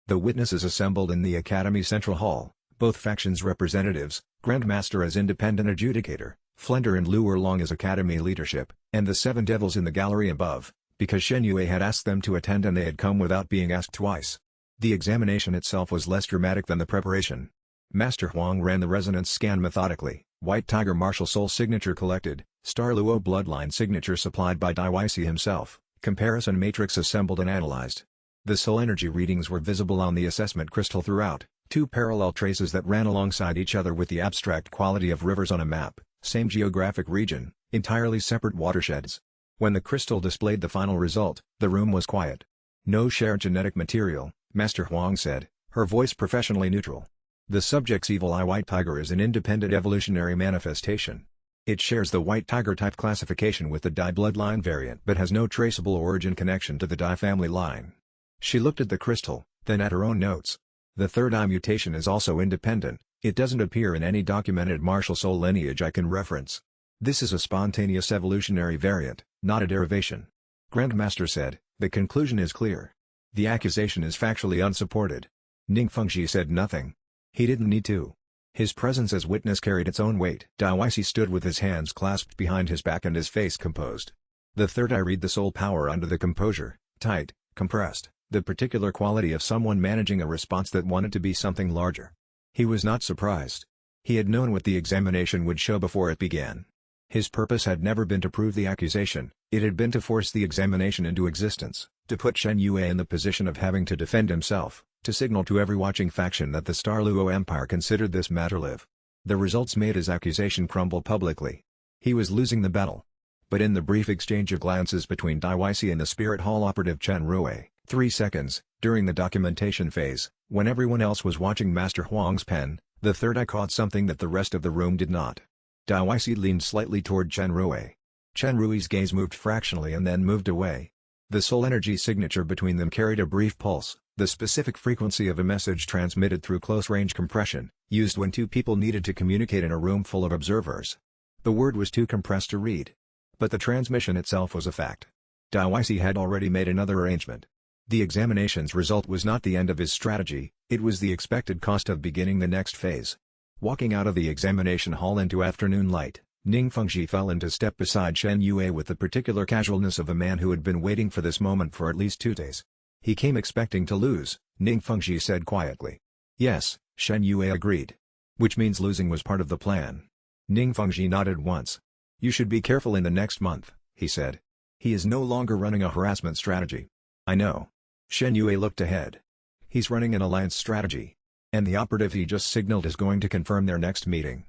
The witnesses assembled in the Academy Central Hall, both factions' representatives, Grandmaster as independent adjudicator, Flender and Lu Erlong as Academy leadership, and the 7 devils in the gallery above, because Shen Yue had asked them to attend and they had come without being asked twice. The examination itself was less dramatic than the preparation. Master Huang ran the resonance scan methodically, White Tiger martial soul signature collected, Star Luo bloodline signature supplied by Dai Weishi himself, comparison matrix assembled and analyzed. The soul energy readings were visible on the assessment crystal throughout, 2 parallel traces that ran alongside each other with the abstract quality of rivers on a map, same geographic region, entirely separate watersheds. When the crystal displayed the final result, the room was quiet. No shared genetic material, Master Huang said, her voice professionally neutral. The subject's evil eye white tiger is an independent evolutionary manifestation. It shares the white tiger type classification with the Dai bloodline variant but has no traceable origin connection to the Dai family line. She looked at the crystal, then at her own notes. The third eye mutation is also independent, it doesn't appear in any documented martial soul lineage I can reference. This is a spontaneous evolutionary variant, not a derivation. Grandmaster said, the conclusion is clear. The accusation is factually unsupported. Ning Fengji said nothing. He didn't need to. His presence as witness carried its own weight. Dai Weishi stood with his hands clasped behind his back and his face composed. The third eye read the soul power under the composure, tight, compressed, the particular quality of someone managing a response that wanted to be something larger. He was not surprised. He had known what the examination would show before it began. His purpose had never been to prove the accusation, it had been to force the examination into existence, to put Shen Yue in the position of having to defend himself, to signal to every watching faction that the Douluo Empire considered this matter live. The results made his accusation crumble publicly. He was losing the battle. But in the brief exchange of glances between Dai Mubai and the Spirit Hall operative Shen Yue, 3 seconds, during the documentation phase, when everyone else was watching Master Huang's pen, the third eye caught something that the rest of the room did not. Dai Mubai leaned slightly toward Shen Yue. Shen Yue's gaze moved fractionally and then moved away. The soul energy signature between them carried a brief pulse, the specific frequency of a message transmitted through close-range compression, used when two people needed to communicate in a room full of observers. The word was too compressed to read. But the transmission itself was a fact. Dai Mubai had already made another arrangement. The examination's result was not the end of his strategy, it was the expected cost of beginning the next phase. Walking out of the examination hall into afternoon light, Ning Fengji fell into step beside Shen Yue with the particular casualness of a man who had been waiting for this moment for at least 2 days. He came expecting to lose, Ning Fengji said quietly. Yes, Shen Yue agreed. Which means losing was part of the plan. Ning Fengji nodded once. You should be careful in the next month, he said. He is no longer running a harassment strategy. I know. Shen Yue looked ahead. He's running an alliance strategy. And the operative he just signaled is going to confirm their next meeting.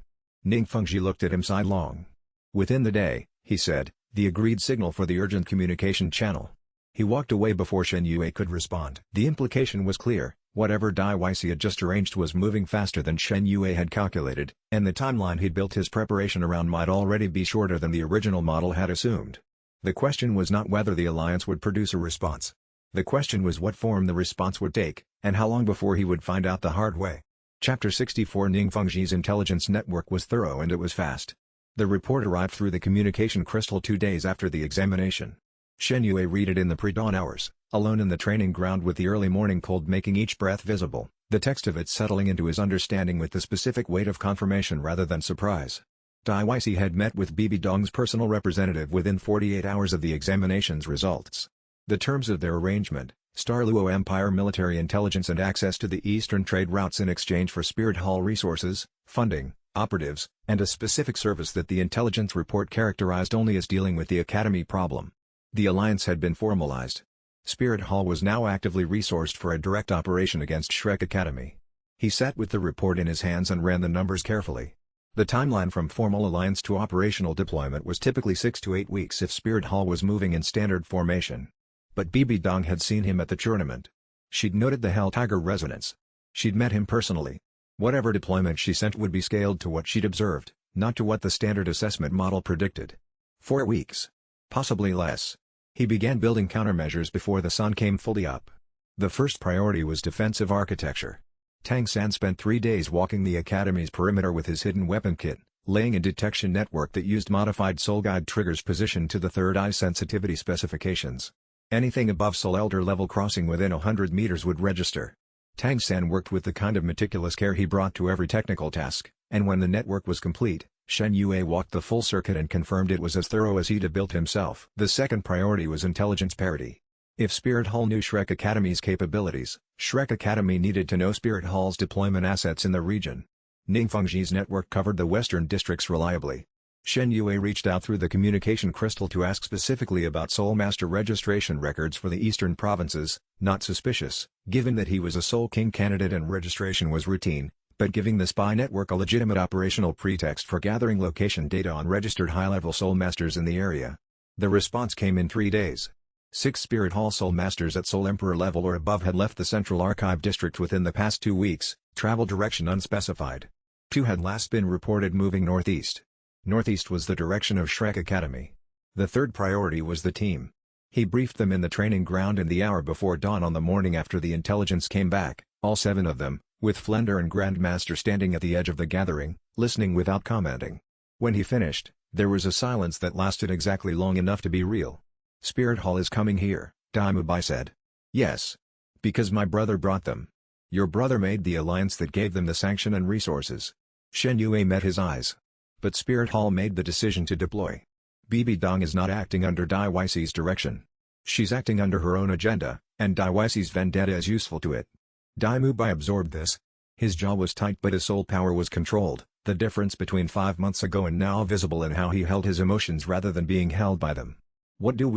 Ning Fengji looked at him sidelong. Within the day, he said, the agreed signal for the urgent communication channel. He walked away before Shen Yue could respond. The implication was clear, whatever Dai Mubai had just arranged was moving faster than Shen Yue had calculated, and the timeline he'd built his preparation around might already be shorter than the original model had assumed. The question was not whether the alliance would produce a response. The question was what form the response would take, and how long before he would find out the hard way. Chapter 64 Ning Fengji's intelligence network was thorough and it was fast. The report arrived through the communication crystal 2 days after the examination. Shen Yue read it in the pre-dawn hours, alone in the training ground with the early morning cold making each breath visible, the text of it settling into his understanding with the specific weight of confirmation rather than surprise. Dai Mubai had met with Bibi Dong's personal representative within 48 hours of the examination's results. The terms of their arrangement, Douluo Empire military intelligence and access to the eastern trade routes in exchange for Spirit Hall resources, funding, operatives, and a specific service that the intelligence report characterized only as dealing with the Academy problem. The alliance had been formalized. Spirit Hall was now actively resourced for a direct operation against Shrek Academy. He sat with the report in his hands and ran the numbers carefully. The timeline from formal alliance to operational deployment was typically 6 to 8 weeks if Spirit Hall was moving in standard formation. But Bibi Dong had seen him at the tournament. She'd noted the Hell Tiger resonance. She'd met him personally. Whatever deployment she sent would be scaled to what she'd observed, not to what the standard assessment model predicted. 4 weeks. Possibly less. He began building countermeasures before the sun came fully up. The first priority was defensive architecture. Tang San spent 3 days walking the Academy's perimeter with his hidden weapon kit, laying a detection network that used modified soul guide triggers positioned to the third eye sensitivity specifications. Anything above Soul Elder level crossing within 100 meters would register. Tang San worked with the kind of meticulous care he brought to every technical task, and when the network was complete, Shen Yue walked the full circuit and confirmed it was as thorough as he'd have built himself. The second priority was intelligence parity. If Spirit Hall knew Shrek Academy's capabilities, Shrek Academy needed to know Spirit Hall's deployment assets in the region. Ning Fengji's network covered the western districts reliably. Shen Yue reached out through the communication crystal to ask specifically about Soul Master registration records for the eastern provinces, not suspicious, given that he was a Soul King candidate and registration was routine, but giving the spy network a legitimate operational pretext for gathering location data on registered high-level Soul Masters in the area. The response came in 3 days. 6 Spirit Hall Soul Masters at Soul Emperor level or above had left the Central Archive District within the past 2 weeks, travel direction unspecified. 2 had last been reported moving northeast. Northeast was the direction of Shrek Academy. The third priority was the team. He briefed them in the training ground in the hour before dawn on the morning after the intelligence came back, all 7 of them, with Flender and Grandmaster standing at the edge of the gathering, listening without commenting. When he finished, there was a silence that lasted exactly long enough to be real. Spirit Hall is coming here, Dai Mubai said. Yes. Because my brother brought them. Your brother made the alliance that gave them the sanction and resources. Shen Yue met his eyes. But Spirit Hall made the decision to deploy. Bibi Dong is not acting under Dai Mui's direction. She's acting under her own agenda, and Dai Mui's vendetta is useful to it. Dai Mubai absorbed this. His jaw was tight but his soul power was controlled, The difference between 5 months ago and now visible in how he held his emotions rather than being held by them. "What do?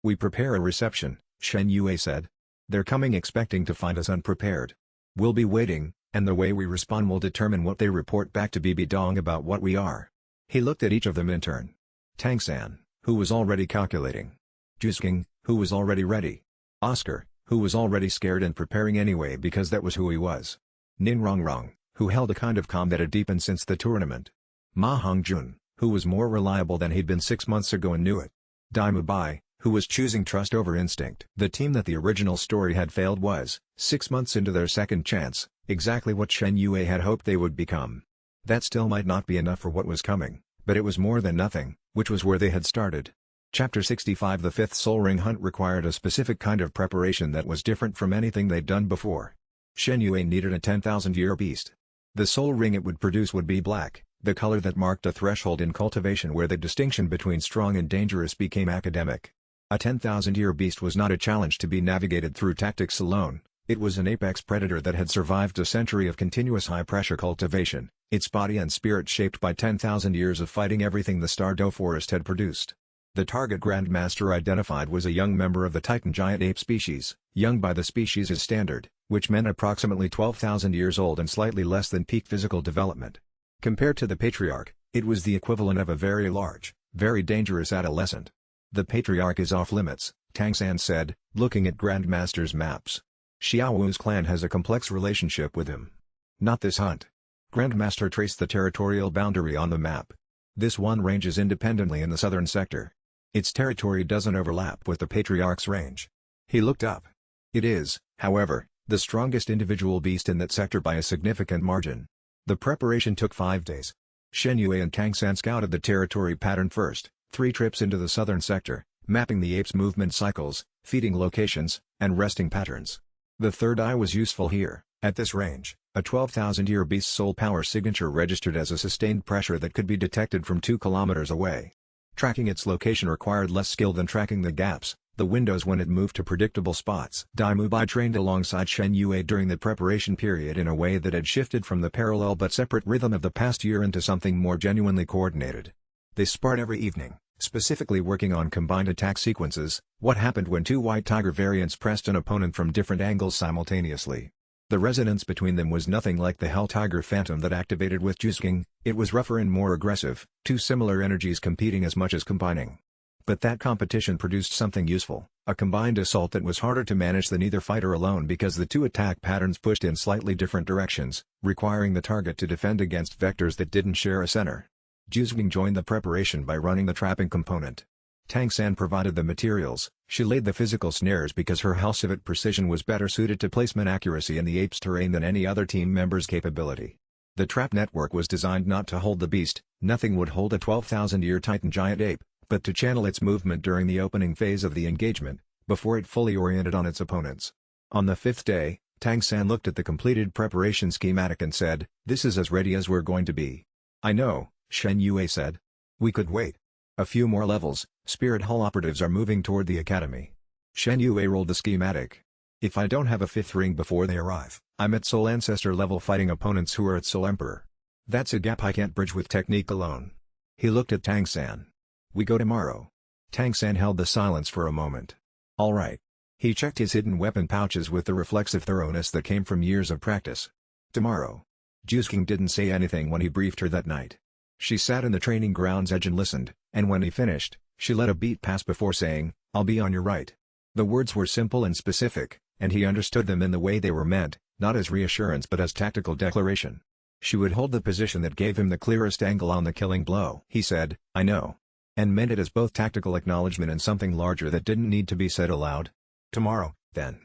We prepare a reception," Shen Yue said. "They're coming expecting to find us unprepared. We'll be waiting, and the way we respond will determine what they report back to Bibi Dong about what we are." He looked at each of them in turn. Tang San, who was already calculating. Jusking, who was already ready. Oscar, who was already scared and preparing anyway because that was who he was. Nin Rongrong, who held a kind of calm that had deepened since the tournament. Ma Hongjun, who was more reliable than he'd been 6 months ago and knew it. Dai Mubai, who was choosing trust over instinct. The team that the original story had failed was, 6 months into their second chance, exactly what Shen Yue had hoped they would become. That still might not be enough for what was coming, but it was more than nothing, which was where they had started. Chapter 65. The fifth soul ring hunt required a specific kind of preparation that was different from anything they'd done before. Shen Yue needed a 10,000-year beast. The soul ring it would produce would be black, the color that marked a threshold in cultivation where the distinction between strong and dangerous became academic. A 10,000-year beast was not a challenge to be navigated through tactics alone, it was an apex predator that had survived a century of continuous high-pressure cultivation, its body and spirit shaped by 10,000 years of fighting everything the Stardow Forest had produced. The target Grandmaster identified was a young member of the Titan giant ape species, young by the species' standard, which meant approximately 12,000 years old and slightly less than peak physical development. Compared to the Patriarch, it was the equivalent of a very large, very dangerous adolescent. "The Patriarch is off-limits," Tang San said, looking at Grandmaster's maps. "Xiao Wu's clan has a complex relationship with him. Not this hunt." Grandmaster traced the territorial boundary on the map. "This one ranges independently in the southern sector. Its territory doesn't overlap with the Patriarch's range." He looked up. "It is, however, the strongest individual beast in that sector by a significant margin." The preparation took 5 days. Shen Yue and Tang San scouted the territory pattern first, 3 trips into the southern sector, mapping the ape's movement cycles, feeding locations, and resting patterns. The third eye was useful here. At this range, a 12,000-year beast's soul power signature registered as a sustained pressure that could be detected from 2 kilometers away. Tracking its location required less skill than tracking the gaps, the windows when it moved to predictable spots. Dai Mubai trained alongside Shen Yue during the preparation period in a way that had shifted from the parallel but separate rhythm of the past year into something more genuinely coordinated. They sparred every evening, specifically working on combined attack sequences, what happened when 2 White Tiger variants pressed an opponent from different angles simultaneously. The resonance between them was nothing like the Hell Tiger Phantom that activated with Jusking, it was rougher and more aggressive, 2 similar energies competing as much as combining. But that competition produced something useful, a combined assault that was harder to manage than either fighter alone because the 2 attack patterns pushed in slightly different directions, requiring the target to defend against vectors that didn't share a center. Jusking joined the preparation by running the trapping component. Tang San provided the materials, she laid the physical snares because her Halcivate precision was better suited to placement accuracy in the ape's terrain than any other team member's capability. The trap network was designed not to hold the beast, nothing would hold a 12,000-year Titan giant ape, but to channel its movement during the opening phase of the engagement, before it fully oriented on its opponents. On the 5th day, Tang San looked at the completed preparation schematic and said, "This is as ready as we're going to be." "I know," Shen Yue said. "We could wait. A few more levels, Spirit Hall operatives are moving toward the academy." Shen Yue rolled the schematic. "If I don't have a 5th ring before they arrive, I'm at Soul Ancestor level fighting opponents who are at Soul Emperor. That's a gap I can't bridge with technique alone." He looked at Tang San. "We go tomorrow." Tang San held the silence for a moment. "All right." He checked his hidden weapon pouches with the reflexive thoroughness that came from years of practice. "Tomorrow." Jusking didn't say anything when he briefed her that night. She sat in the training ground's edge and listened, and when he finished, she let a beat pass before saying, "I'll be on your right." The words were simple and specific, and he understood them in the way they were meant, not as reassurance but as tactical declaration. She would hold the position that gave him the clearest angle on the killing blow. He said, "I know." And meant it as both tactical acknowledgement and something larger that didn't need to be said aloud. Tomorrow, then.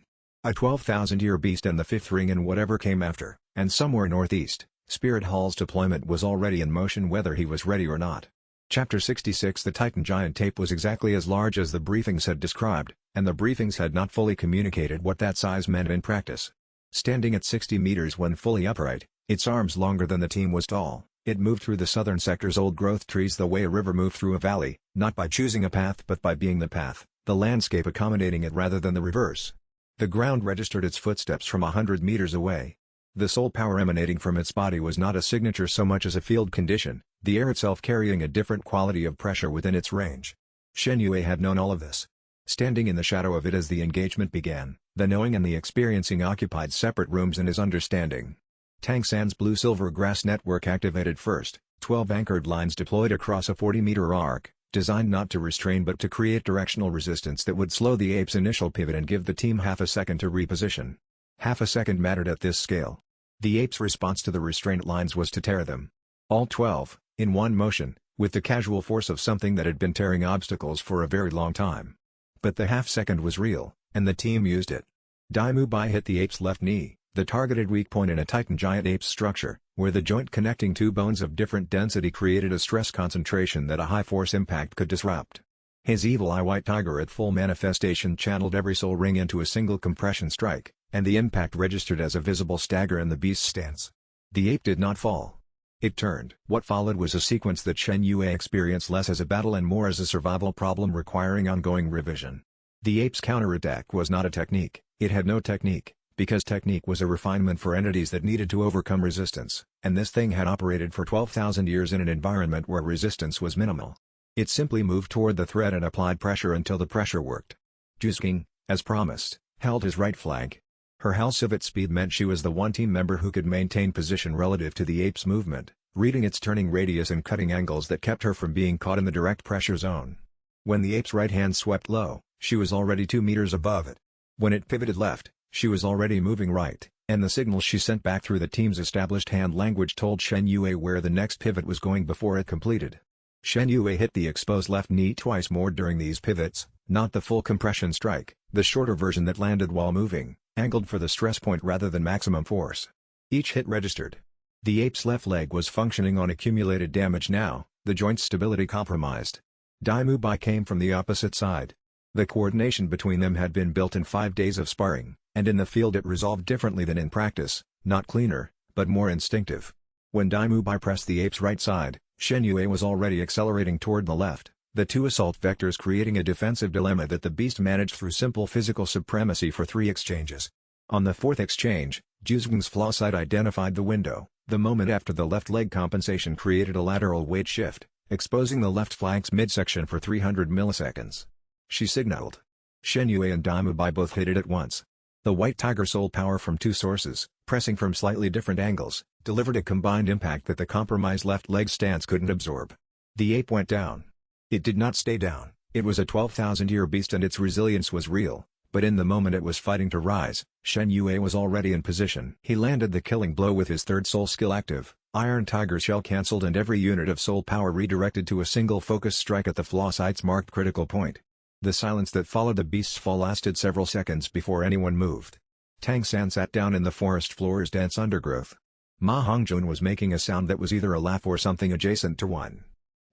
A 12,000-year beast and the 5th ring and whatever came after, and somewhere northeast, Spirit Hall's deployment was already in motion whether he was ready or not. Chapter 66. The Titan giant tape was exactly as large as the briefings had described, and the briefings had not fully communicated what that size meant in practice. Standing at 60 meters when fully upright, its arms longer than the team was tall, it moved through the southern sector's old-growth trees the way a river moved through a valley, not by choosing a path but by being the path, the landscape accommodating it rather than the reverse. The ground registered its footsteps from 100 meters away. The soul power emanating from its body was not a signature so much as a field condition, the air itself carrying a different quality of pressure within its range. Shen Yue had known all of this. Standing in the shadow of it as the engagement began, the knowing and the experiencing occupied separate rooms in his understanding. Tang San's blue-silver grass network activated first, 12 anchored lines deployed across a 40-meter arc, designed not to restrain but to create directional resistance that would slow the ape's initial pivot and give the team half a second to reposition. Half a second mattered at this scale. The ape's response to the restraint lines was to tear them. All 12, in one motion, with the casual force of something that had been tearing obstacles for a very long time. But the half-second was real, and the team used it. Dai Mubai hit the ape's left knee, the targeted weak point in a Titan giant ape's structure, where the joint connecting two bones of different density created a stress concentration that a high-force impact could disrupt. His evil eye white tiger at full manifestation channeled every soul ring into a single compression strike, and the impact registered as a visible stagger in the beast's stance. The ape did not fall. It turned. What followed was a sequence that Shen Yue experienced less as a battle and more as a survival problem requiring ongoing revision. The ape's counterattack was not a technique, it had no technique, because technique was a refinement for entities that needed to overcome resistance, and this thing had operated for 12,000 years in an environment where resistance was minimal. It simply moved toward the threat and applied pressure until the pressure worked. Jusking, as promised, held his right flank. Her halcyon speed meant she was the one team member who could maintain position relative to the ape's movement, reading its turning radius and cutting angles that kept her from being caught in the direct pressure zone. When the ape's right hand swept low, she was already 2 meters above it. When it pivoted left, she was already moving right, and the signals she sent back through the team's established hand language told Shen Yue where the next pivot was going before it completed. Shen Yue hit the exposed left knee twice more during these pivots, not the full compression strike, the shorter version that landed while moving, angled for the stress point rather than maximum force. Each hit registered. The ape's left leg was functioning on accumulated damage now, the joint stability compromised. Dai Mubai came from the opposite side. The coordination between them had been built in 5 days of sparring, and in the field it resolved differently than in practice, not cleaner, but more instinctive. When Dai Mubai pressed the ape's right side, Shen Yue was already accelerating toward the left, the two assault vectors creating a defensive dilemma that the beast managed through simple physical supremacy for 3 exchanges. On the 4th exchange, Jusging's flaw sight identified the window. The moment after the left leg compensation created a lateral weight shift, exposing the left flank's midsection for 300 milliseconds. She signaled. Shen Yue and Dai Mubai both hit it at once. The white tiger soul power from 2 sources, pressing from slightly different angles, delivered a combined impact that the compromised left leg stance couldn't absorb. The ape went down. It did not stay down, it was a 12,000-year beast and its resilience was real, but in the moment it was fighting to rise, Shen Yue was already in position. He landed the killing blow with his 3rd soul skill active, Iron Tiger shell cancelled and every unit of soul power redirected to a single focus strike at the flaw sight's marked critical point. The silence that followed the beast's fall lasted several seconds before anyone moved. Tang San sat down in the forest floor's dense undergrowth. Ma Hongjun was making a sound that was either a laugh or something adjacent to one.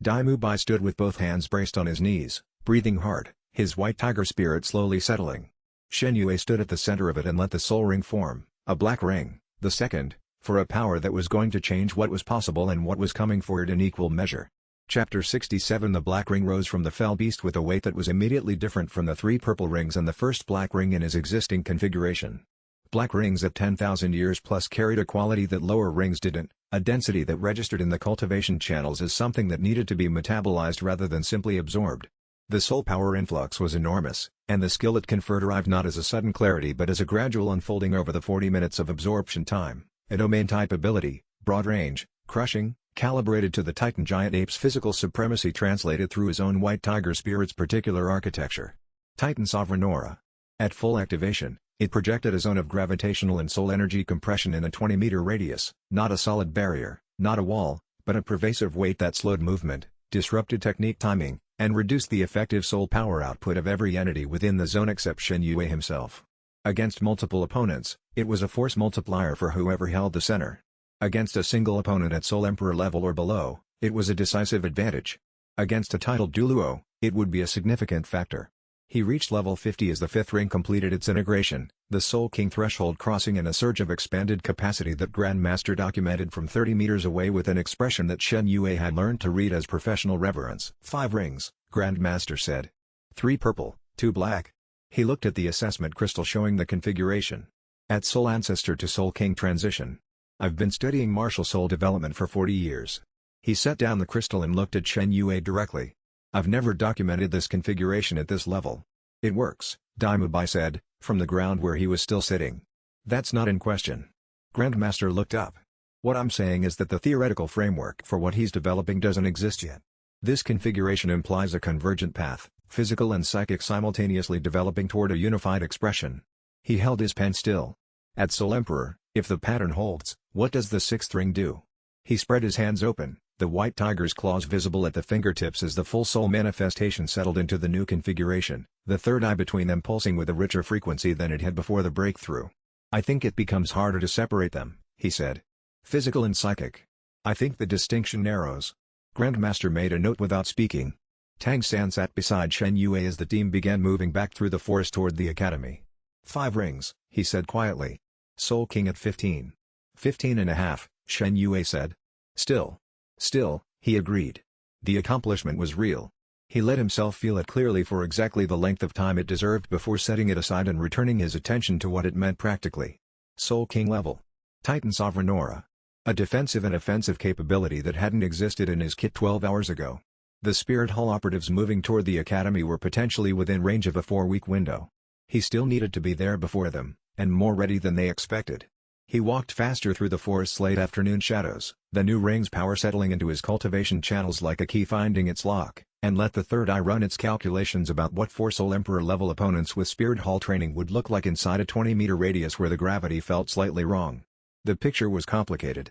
Dai Mubai stood with both hands braced on his knees, breathing hard, his white tiger spirit slowly settling. Shen Yue stood at the center of it and let the soul ring form, a black ring, the second, for a power that was going to change what was possible and what was coming for it in equal measure. Chapter 67 The black ring rose from the fell beast with a weight that was immediately different from the 3 purple rings and the first black ring in his existing configuration. Black rings at 10,000 years plus carried a quality that lower rings didn't, a density that registered in the cultivation channels as something that needed to be metabolized rather than simply absorbed. The soul power influx was enormous, and the skill it conferred arrived not as a sudden clarity but as a gradual unfolding over the 40 minutes of absorption time, a domain-type ability, broad range, crushing, calibrated to the Titan giant ape's physical supremacy translated through his own white tiger spirit's particular architecture. Titan Sovereign Aura. At full activation, it projected a zone of gravitational and soul energy compression in a 20-meter radius, not a solid barrier, not a wall, but a pervasive weight that slowed movement, disrupted technique timing, and reduced the effective soul power output of every entity within the zone except Shen Yue himself. Against multiple opponents, it was a force multiplier for whoever held the center. Against a single opponent at Soul Emperor level or below, it was a decisive advantage. Against a titled Douluo, it would be a significant factor. He reached level 50 as the 5th ring completed its integration, the Soul King threshold crossing in a surge of expanded capacity that Grandmaster documented from 30 meters away with an expression that Shen Yue had learned to read as professional reverence. 5 rings, Grandmaster said. 3 purple, 2 black. He looked at the assessment crystal showing the configuration. At Soul Ancestor to Soul King Transition. I've been studying martial soul development for 40 years. He set down the crystal and looked at Shen Yue directly. I've never documented this configuration at this level. It works, Dai Mubai said, from the ground where he was still sitting. That's not in question. Grandmaster looked up. What I'm saying is that the theoretical framework for what he's developing doesn't exist yet. This configuration implies a convergent path, physical and psychic simultaneously developing toward a unified expression. He held his pen still. At Soul Emperor, if the pattern holds, what does the sixth ring do? He spread his hands open, the white tiger's claws visible at the fingertips as the full soul manifestation settled into the new configuration, the third eye between them pulsing with a richer frequency than it had before the breakthrough. I think it becomes harder to separate them, he said. Physical and psychic. I think the distinction narrows. Grandmaster made a note without speaking. Tang San sat beside Shen Yue as the team began moving back through the forest toward the academy. 5 rings, he said quietly. Soul King at 15. 15.5, Shen Yue said. Still, he agreed. The accomplishment was real. He let himself feel it clearly for exactly the length of time it deserved before setting it aside and returning his attention to what it meant practically. Soul King level. Titan Sovereign Aura. A defensive and offensive capability that hadn't existed in his kit 12 hours ago. The Spirit Hall operatives moving toward the academy were potentially within range of a 4-week window. He still needed to be there before them, and more ready than they expected. He walked faster through the forest's late afternoon shadows, the new ring's power settling into his cultivation channels like a key finding its lock, and let the third eye run its calculations about what 4 Soul Emperor level opponents with Spirit Hall training would look like inside a 20-meter radius where the gravity felt slightly wrong. The picture was complicated.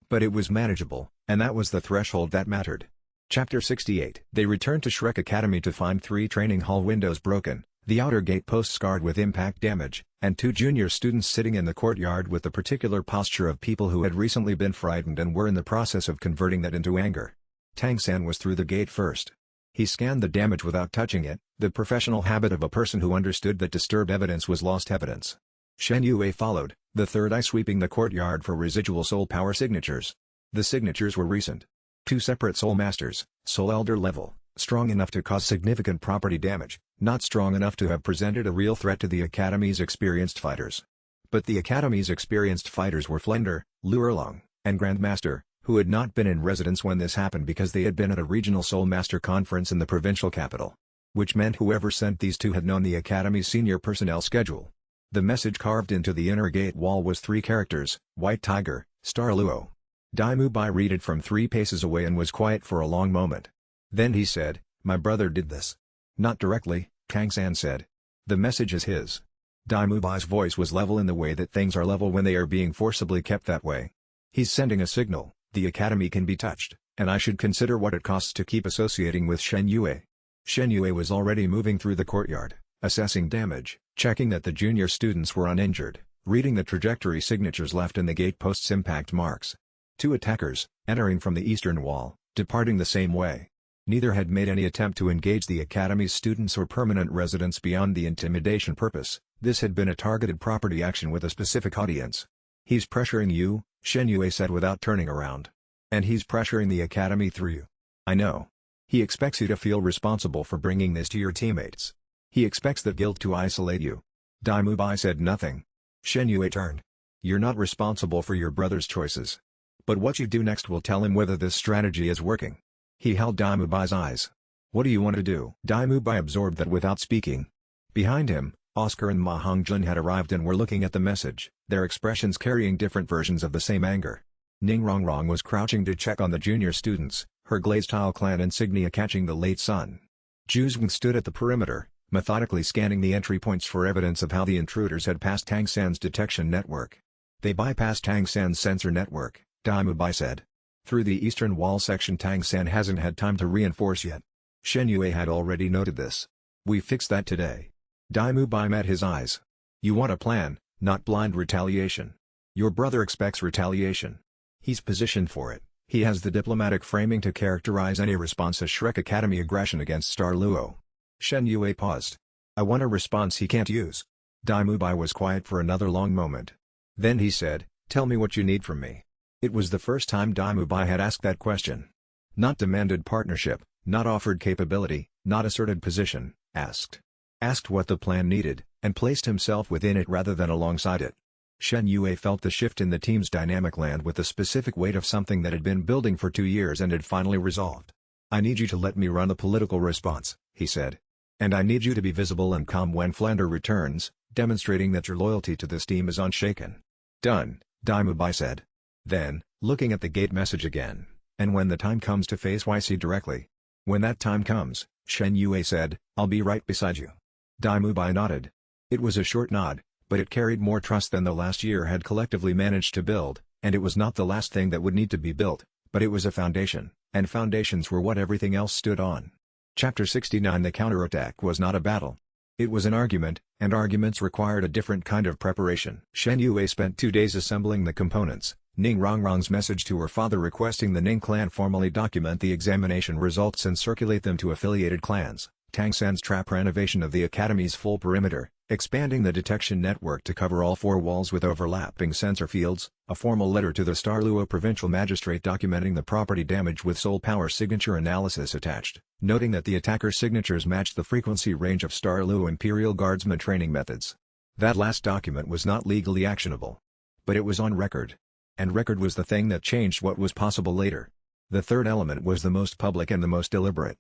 But it was manageable, and that was the threshold that mattered. Chapter 68. They returned to Shrek Academy to find 3 training hall windows broken, the outer gate post scarred with impact damage, and 2 junior students sitting in the courtyard with the particular posture of people who had recently been frightened and were in the process of converting that into anger. Tang San was through the gate first. He scanned the damage without touching it, the professional habit of a person who understood that disturbed evidence was lost evidence. Shen Yue followed, the third eye sweeping the courtyard for residual soul power signatures. The signatures were recent. 2 separate soul masters, soul elder level, strong enough to cause significant property damage, not strong enough to have presented a real threat to the Academy's experienced fighters. But the Academy's experienced fighters were Flender, Luerlong, and Grandmaster, who had not been in residence when this happened because they had been at a regional soul master conference in the provincial capital. Which meant whoever sent these 2 had known the Academy's senior personnel schedule. The message carved into the inner gate wall was 3 characters, White Tiger, Star Luo. Dai Mubai read it from 3 paces away and was quiet for a long moment. Then he said, "My brother did this." "Not directly," Tang San said. "The message is his." Dai Mubai's voice was level in the way that things are level when they are being forcibly kept that way. "He's sending a signal, the academy can be touched, and I should consider what it costs to keep associating with Shen Yue." Shen Yue was already moving through the courtyard, assessing damage, checking that the junior students were uninjured, reading the trajectory signatures left in the gate post's impact marks. 2 attackers, entering from the eastern wall, departing the same way. Neither had made any attempt to engage the academy's students or permanent residents beyond the intimidation purpose. This had been a targeted property action with a specific audience. "He's pressuring you," Shen Yue said without turning around. "And he's pressuring the academy through you. I know. He expects you to feel responsible for bringing this to your teammates. He expects that guilt to isolate you." Dai Mubai said nothing. Shen Yue turned. "You're not responsible for your brother's choices. But what you do next will tell him whether this strategy is working." He held Dai Mubai's eyes. "What do you want to do?" Dai Mubai absorbed that without speaking. Behind him, Oscar and Ma Hongjun had arrived and were looking at the message, their expressions carrying different versions of the same anger. Ning Rongrong was crouching to check on the junior students, her glazed tile clan insignia catching the late sun. Juzwing stood at the perimeter, methodically scanning the entry points for evidence of how the intruders had passed Tang San's detection network. "They bypassed Tang San's sensor network," Dai Mubai said. "Through the eastern wall section Tang San hasn't had time to reinforce yet." Shen Yue had already noted this. "We fixed that today." Dai Mubai met his eyes. "You want a plan, not blind retaliation. Your brother expects retaliation. He's positioned for it. He has the diplomatic framing to characterize any response as Shrek Academy aggression against Star Luo." Shen Yue paused. "I want a response he can't use." Dai Mubai was quiet for another long moment. Then he said, "Tell me what you need from me." It was the first time Dai Mubai had asked that question. Not demanded partnership, not offered capability, not asserted position, asked. Asked what the plan needed, and placed himself within it rather than alongside it. Shen Yue felt the shift in the team's dynamic land with the specific weight of something that had been building for 2 years and had finally resolved. "I need you to let me run the political response," he said. "And I need you to be visible and calm when Flander returns, demonstrating that your loyalty to this team is unshaken." "Done," Dai Mubai said. Then, looking at the gate message again, "And when the time comes to face YC directly." "When that time comes," Shen Yue said, "I'll be right beside you." Dai Mubai nodded. It was a short nod, but it carried more trust than the last year had collectively managed to build, and it was not the last thing that would need to be built, but it was a foundation, and foundations were what everything else stood on. Chapter 69 The counterattack was not a battle. It was an argument, and arguments required a different kind of preparation. Shen Yue spent 2 days assembling the components. Ning Rongrong's message to her father requesting the Ning clan formally document the examination results and circulate them to affiliated clans. Tang San's trap renovation of the academy's full perimeter, expanding the detection network to cover all 4 walls with overlapping sensor fields, a formal letter to the Douluo provincial magistrate documenting the property damage with soul power signature analysis attached, noting that the attacker's signatures matched the frequency range of Douluo Imperial Guardsman training methods. That last document was not legally actionable. But it was on record. And record was the thing that changed what was possible later. The third element was the most public and the most deliberate.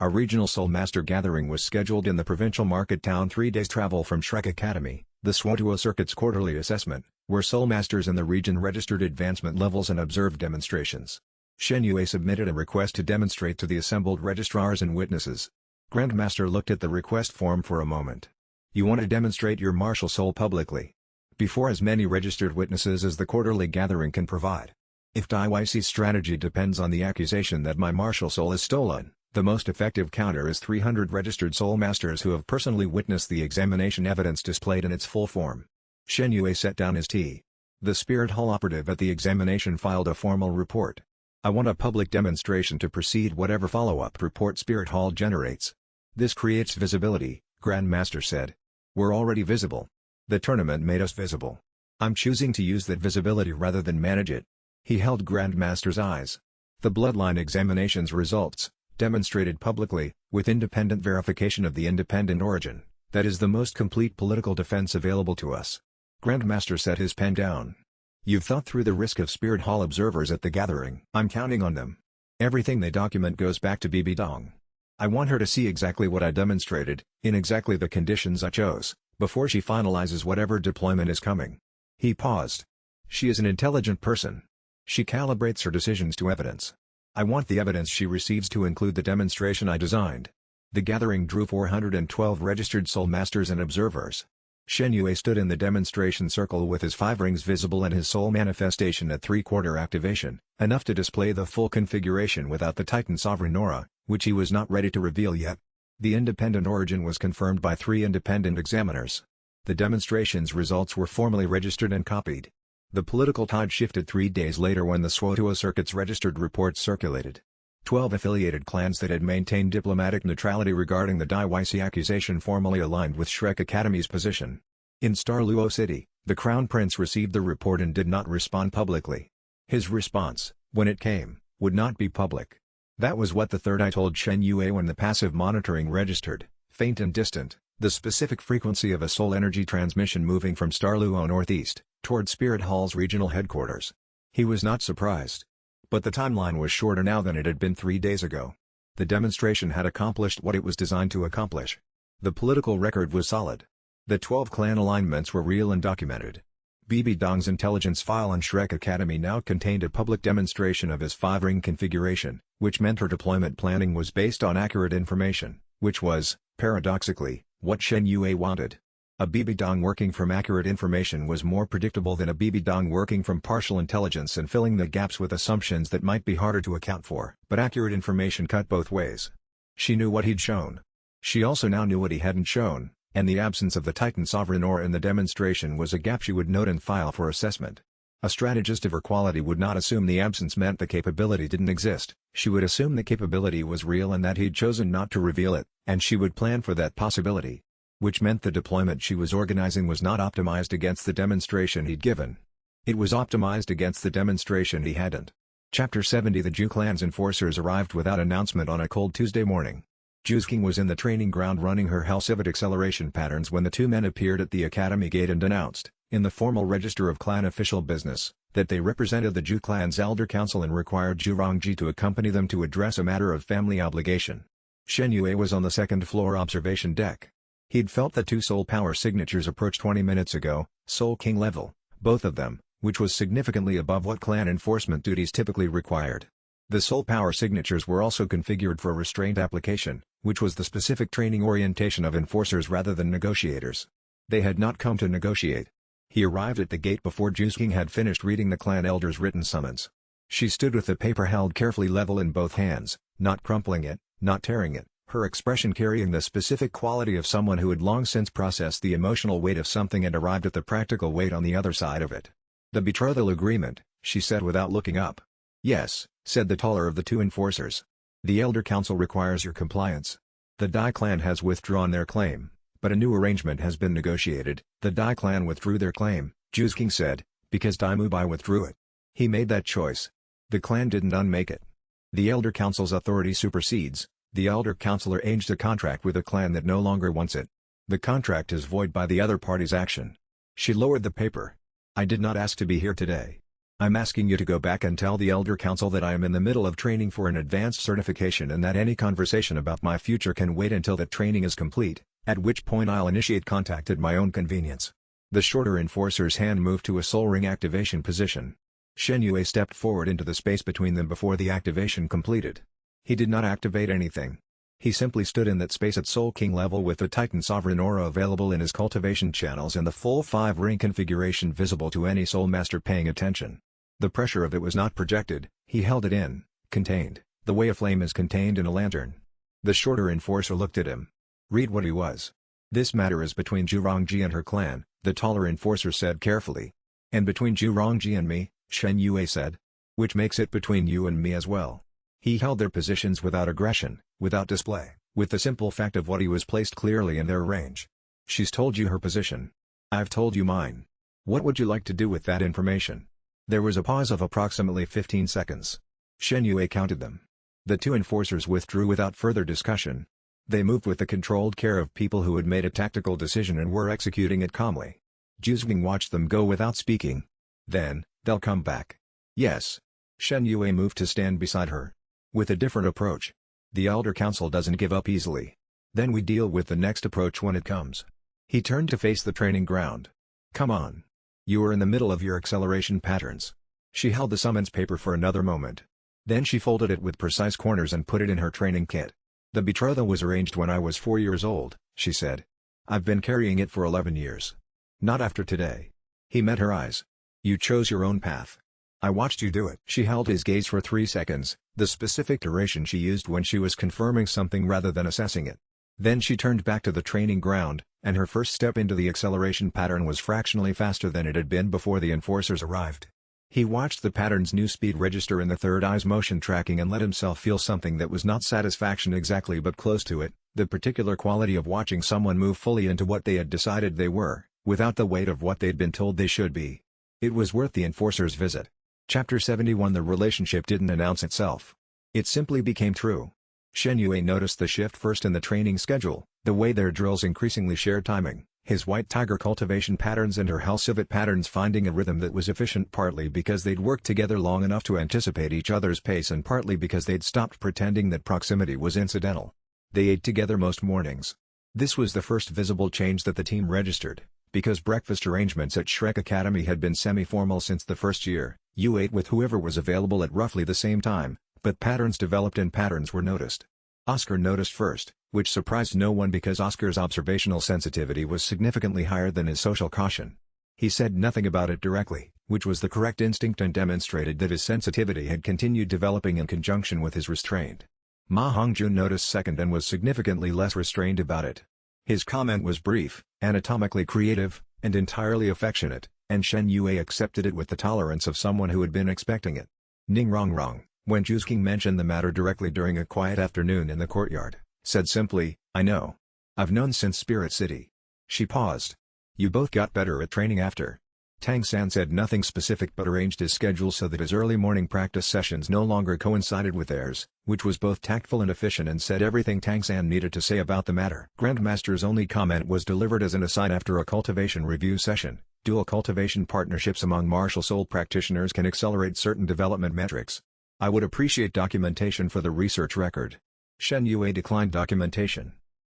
A regional Soul Master gathering was scheduled in the provincial market town 3 days travel from Shrek Academy, the Swotuo Circuit's quarterly assessment, where Soul Masters in the region registered advancement levels and observed demonstrations. Shen Yue submitted a request to demonstrate to the assembled registrars and witnesses. Grandmaster looked at the request form for a moment. "You want to demonstrate your martial soul publicly? Before as many registered witnesses as the quarterly gathering can provide. If Dai YC's strategy depends on the accusation that my martial soul is stolen, the most effective counter is 300 registered soul masters who have personally witnessed the examination evidence displayed in its full form." Shen Yue set down his tea. The Spirit Hall operative at the examination filed a formal report. "I want a public demonstration to precede whatever follow-up report Spirit Hall generates." "This creates visibility," Grandmaster said. "We're already visible. The tournament made us visible. I'm choosing to use that visibility rather than manage it." He held Grandmaster's eyes. "The bloodline examination's results, demonstrated publicly, with independent verification of the independent origin, that is the most complete political defense available to us." Grandmaster set his pen down. "You've thought through the risk of Spirit Hall observers at the gathering." "I'm counting on them. Everything they document goes back to Bibi Dong. I want her to see exactly what I demonstrated, in exactly the conditions I chose, before she finalizes whatever deployment is coming." He paused. "She is an intelligent person. She calibrates her decisions to evidence. I want the evidence she receives to include the demonstration I designed." The gathering drew 412 registered soul masters and observers. Shen Yue stood in the demonstration circle with his 5 rings visible and his soul manifestation at 3/4 activation, enough to display the full configuration without the Titan Sovereign Aura, which he was not ready to reveal yet. The independent origin was confirmed by 3 independent examiners. The demonstration's results were formally registered and copied. The political tide shifted 3 days later when the Swotuo Circuit's registered reports circulated. 12 affiliated clans that had maintained diplomatic neutrality regarding the Dai YC accusation formally aligned with Shrek Academy's position. In Douluo City, the Crown Prince received the report and did not respond publicly. His response, when it came, would not be public. That was what the third eye told Shen Yue when the passive monitoring registered, faint and distant, the specific frequency of a soul energy transmission moving from Douluo northeast, toward Spirit Hall's regional headquarters. He was not surprised. But the timeline was shorter now than it had been 3 days ago. The demonstration had accomplished what it was designed to accomplish. The political record was solid. The 12 clan alignments were real and documented. Bibi Dong's intelligence file on Shrek Academy now contained a public demonstration of his 5-ring configuration, which meant her deployment planning was based on accurate information, which was, paradoxically, what Shen Yue wanted. A Bibi Dong working from accurate information was more predictable than a Bibi Dong working from partial intelligence and filling the gaps with assumptions that might be harder to account for. But accurate information cut both ways. She knew what he'd shown. She also now knew what he hadn't shown, and the absence of the Titan Sovereign Aura in the demonstration was a gap she would note and file for assessment. A strategist of her quality would not assume the absence meant the capability didn't exist. She would assume the capability was real and that he'd chosen not to reveal it, and she would plan for that possibility. Which meant the deployment she was organizing was not optimized against the demonstration he'd given. It was optimized against the demonstration he hadn't. Chapter 70 The Ju clan's enforcers arrived without announcement on a cold Tuesday morning. Ju's King was in the training ground running her Hell Civet acceleration patterns when the 2 men appeared at the academy gate and announced, in the formal register of clan official business, that they represented the Zhu clan's elder council and required Zhu Rongji to accompany them to address a matter of family obligation. Shen Yue was on the second-floor observation deck. He'd felt the two soul power signatures approach 20 minutes ago, Soul King level, both of them, which was significantly above what clan enforcement duties typically required. The soul power signatures were also configured for restraint application, which was the specific training orientation of enforcers rather than negotiators. They had not come to negotiate. He arrived at the gate before Zhu King had finished reading the clan elder's written summons. She stood with the paper held carefully level in both hands, not crumpling it, not tearing it, her expression carrying the specific quality of someone who had long since processed the emotional weight of something and arrived at the practical weight on the other side of it. "The betrothal agreement," she said without looking up. "Yes," said the taller of the two enforcers. "The Elder Council requires your compliance. The Dai clan has withdrawn their claim, but a new arrangement has been negotiated." The Dai clan withdrew their claim, Zhu King said, because Dai Mubai withdrew it. He made that choice. The clan didn't unmake it. The Elder Council's authority supersedes. The Elder Councilor arranged a contract with a clan that no longer wants it. The contract is void by the other party's action. She lowered the paper. "I did not ask to be here today. I'm asking you to go back and tell the Elder Council that I am in the middle of training for an advanced certification and that any conversation about my future can wait until that training is complete, at which point I'll initiate contact at my own convenience." The shorter enforcer's hand moved to a soul ring activation position. Shen Yue stepped forward into the space between them before the activation completed. He did not activate anything. He simply stood in that space at Soul King level with the Titan Sovereign aura available in his cultivation channels and the full 5-ring configuration visible to any soul master paying attention. The pressure of it was not projected, he held it in, contained, the way a flame is contained in a lantern. The shorter enforcer looked at him. "Read what he was." "This matter is between Zhu Rongji and her clan," the taller enforcer said carefully. "And between Zhu Rongji and me," Shen Yue said. "Which makes it between you and me as well." He held their positions without aggression, without display, with the simple fact of what he was placed clearly in their range. "She's told you her position. I've told you mine. What would you like to do with that information?" There was a pause of approximately 15 seconds. Shen Yue counted them. The two enforcers withdrew without further discussion. They moved with the controlled care of people who had made a tactical decision and were executing it calmly. Zhu King watched them go without speaking. "Then, they'll come back." "Yes." Shen Yue moved to stand beside her. "With a different approach. The Elder Council doesn't give up easily. Then we deal with the next approach when it comes." He turned to face the training ground. "Come on. You are in the middle of your acceleration patterns." She held the summons paper for another moment. Then she folded it with precise corners and put it in her training kit. "The betrothal was arranged when I was 4 years old," she said. "I've been carrying it for 11 years. Not after today." He met her eyes. "You chose your own path. I watched you do it." She held his gaze for 3 seconds, the specific duration she used when she was confirming something rather than assessing it. Then she turned back to the training ground, and her first step into the acceleration pattern was fractionally faster than it had been before the enforcers arrived. He watched the pattern's new speed register in the third eye's motion tracking and let himself feel something that was not satisfaction exactly but close to it, the particular quality of watching someone move fully into what they had decided they were, without the weight of what they'd been told they should be. It was worth the enforcer's visit. Chapter 71. The relationship didn't announce itself. It simply became true. Shen Yue noticed the shift first in the training schedule, the way their drills increasingly shared timing, his white tiger cultivation patterns and her hell civet patterns finding a rhythm that was efficient partly because they'd worked together long enough to anticipate each other's pace and partly because they'd stopped pretending that proximity was incidental. They ate together most mornings. This was the first visible change that the team registered, because breakfast arrangements at Shrek Academy had been semi-formal since the first year. You ate with whoever was available at roughly the same time, but patterns developed and patterns were noticed. Oscar noticed first, which surprised no one because Oscar's observational sensitivity was significantly higher than his social caution. He said nothing about it directly, which was the correct instinct and demonstrated that his sensitivity had continued developing in conjunction with his restraint. Ma Hongjun noticed second and was significantly less restrained about it. His comment was brief, anatomically creative, and entirely affectionate, and Shen Yue accepted it with the tolerance of someone who had been expecting it. Ning Rongrong, when Zhu King mentioned the matter directly during a quiet afternoon in the courtyard, said simply, "I know. I've known since Spirit City." She paused. "You both got better at training after." Tang San said nothing specific but arranged his schedule so that his early morning practice sessions no longer coincided with theirs, which was both tactful and efficient and said everything Tang San needed to say about the matter. Grandmaster's only comment was delivered as an aside after a cultivation review session, Dual cultivation partnerships among martial soul practitioners can accelerate certain development metrics. I would appreciate documentation for the research record. Shen Yue declined documentation.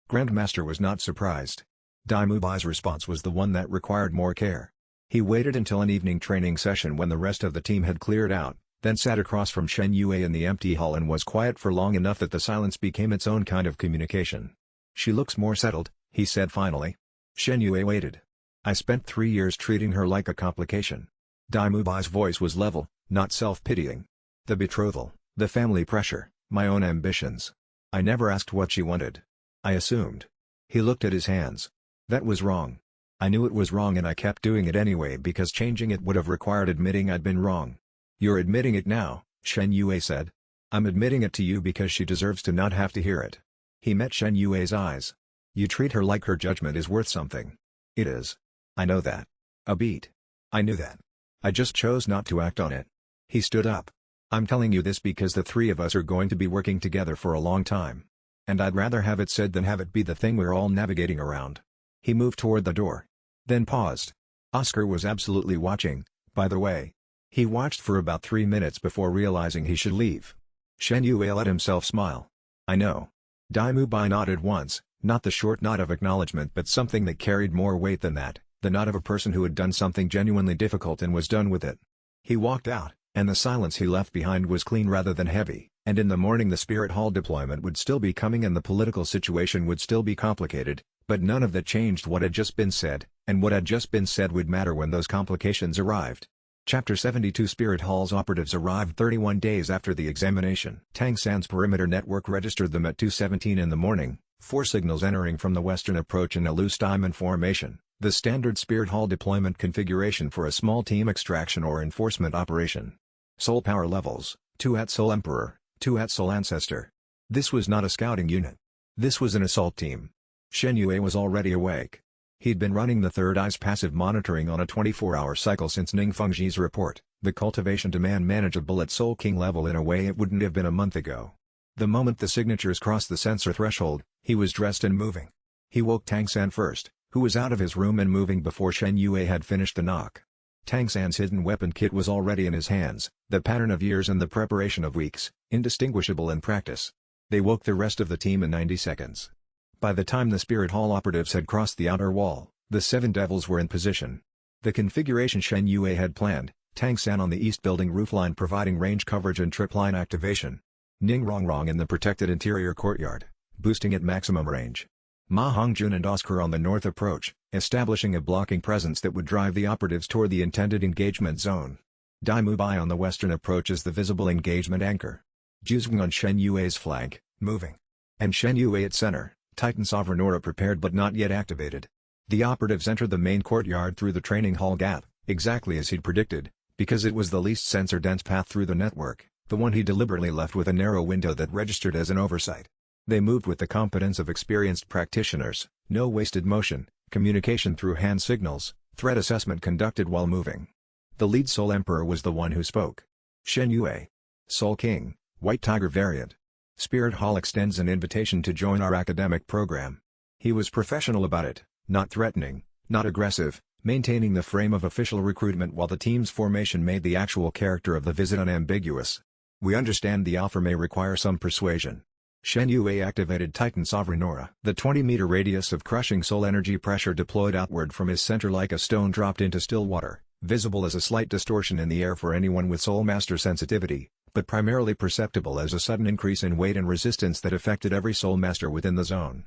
Grandmaster was not surprised. Dai Mubai's response was the one that required more care. He waited until an evening training session when the rest of the team had cleared out, then sat across from Shen Yue in the empty hall and was quiet for long enough that the silence became its own kind of communication. "She looks more settled," he said finally. Shen Yue waited. "I spent 3 years treating her like a complication." Dai Mubai's voice was level, not self-pitying. "The betrothal, the family pressure, my own ambitions. I never asked what she wanted. I assumed." He looked at his hands. "That was wrong. I knew it was wrong and I kept doing it anyway because changing it would have required admitting I'd been wrong." "You're admitting it now," Shen Yue said. "I'm admitting it to you because she deserves to not have to hear it." He met Shen Yue's eyes. "You treat her like her judgment is worth something." "It is. I know that." "A beat. I knew that. I just chose not to act on it." He stood up. "I'm telling you this because the three of us are going to be working together for a long time. And I'd rather have it said than have it be the thing we're all navigating around." He moved toward the door. Then paused. Oscar was absolutely watching, by the way. He watched for about 3 minutes before realizing he should leave. Shen Yue let himself smile. "I know." Dai Mubai nodded once, not the short nod of acknowledgement but something that carried more weight than that, the nod of a person who had done something genuinely difficult and was done with it. He walked out, and the silence he left behind was clean rather than heavy, and in the morning the Spirit Hall deployment would still be coming and the political situation would still be complicated, but none of that changed what had just been said, and what had just been said would matter when those complications arrived. Chapter 72 Spirit Hall's operatives arrived 31 days after the examination. Tang San's perimeter network registered them at 2:17 in the morning, 4 signals entering from the western approach in a loose diamond formation, the standard Spirit Hall deployment configuration for a small team extraction or enforcement operation. Soul power levels, 2 at Soul Emperor, 2 at Soul Ancestor. This was not a scouting unit. This was an assault team. Shen Yue was already awake. He'd been running the Third Eye's passive monitoring on a 24-hour cycle since Ning Fengji's report, the cultivation demand manageable at Soul King level in a way it wouldn't have been a month ago. The moment the signatures crossed the sensor threshold, he was dressed and moving. He woke Tang San first, who was out of his room and moving before Shen Yue had finished the knock. Tang San's hidden weapon kit was already in his hands, the pattern of years and the preparation of weeks, indistinguishable in practice. They woke the rest of the team in 90 seconds. By the time the Spirit Hall operatives had crossed the outer wall, the 7 devils were in position. The configuration Shen Yue had planned, Tang San on the east building roofline providing range coverage and tripline activation. Ning Rongrong in the protected interior courtyard, boosting at maximum range. Ma Hongjun and Oscar on the north approach, establishing a blocking presence that would drive the operatives toward the intended engagement zone. Dai Mubai on the western approach as the visible engagement anchor. Juzong on Shen Yue's flank, moving. And Shen Yue at center, Titan Sovereign Aura prepared but not yet activated. The operatives entered the main courtyard through the training hall gap, exactly as he'd predicted, because it was the least sensor-dense path through the network, the one he deliberately left with a narrow window that registered as an oversight. They moved with the competence of experienced practitioners, no wasted motion, communication through hand signals, threat assessment conducted while moving. The lead Soul Emperor was the one who spoke. Shen Yue. Soul King, White Tiger variant. Spirit Hall extends an invitation to join our academic program. He was professional about it, not threatening, not aggressive, maintaining the frame of official recruitment while the team's formation made the actual character of the visit unambiguous. We understand the offer may require some persuasion. Shen Yue activated Titan Sovereign Aura. The 20-meter radius of crushing soul energy pressure deployed outward from his center like a stone dropped into still water, visible as a slight distortion in the air for anyone with Soul Master sensitivity, but primarily perceptible as a sudden increase in weight and resistance that affected every Soul Master within the zone.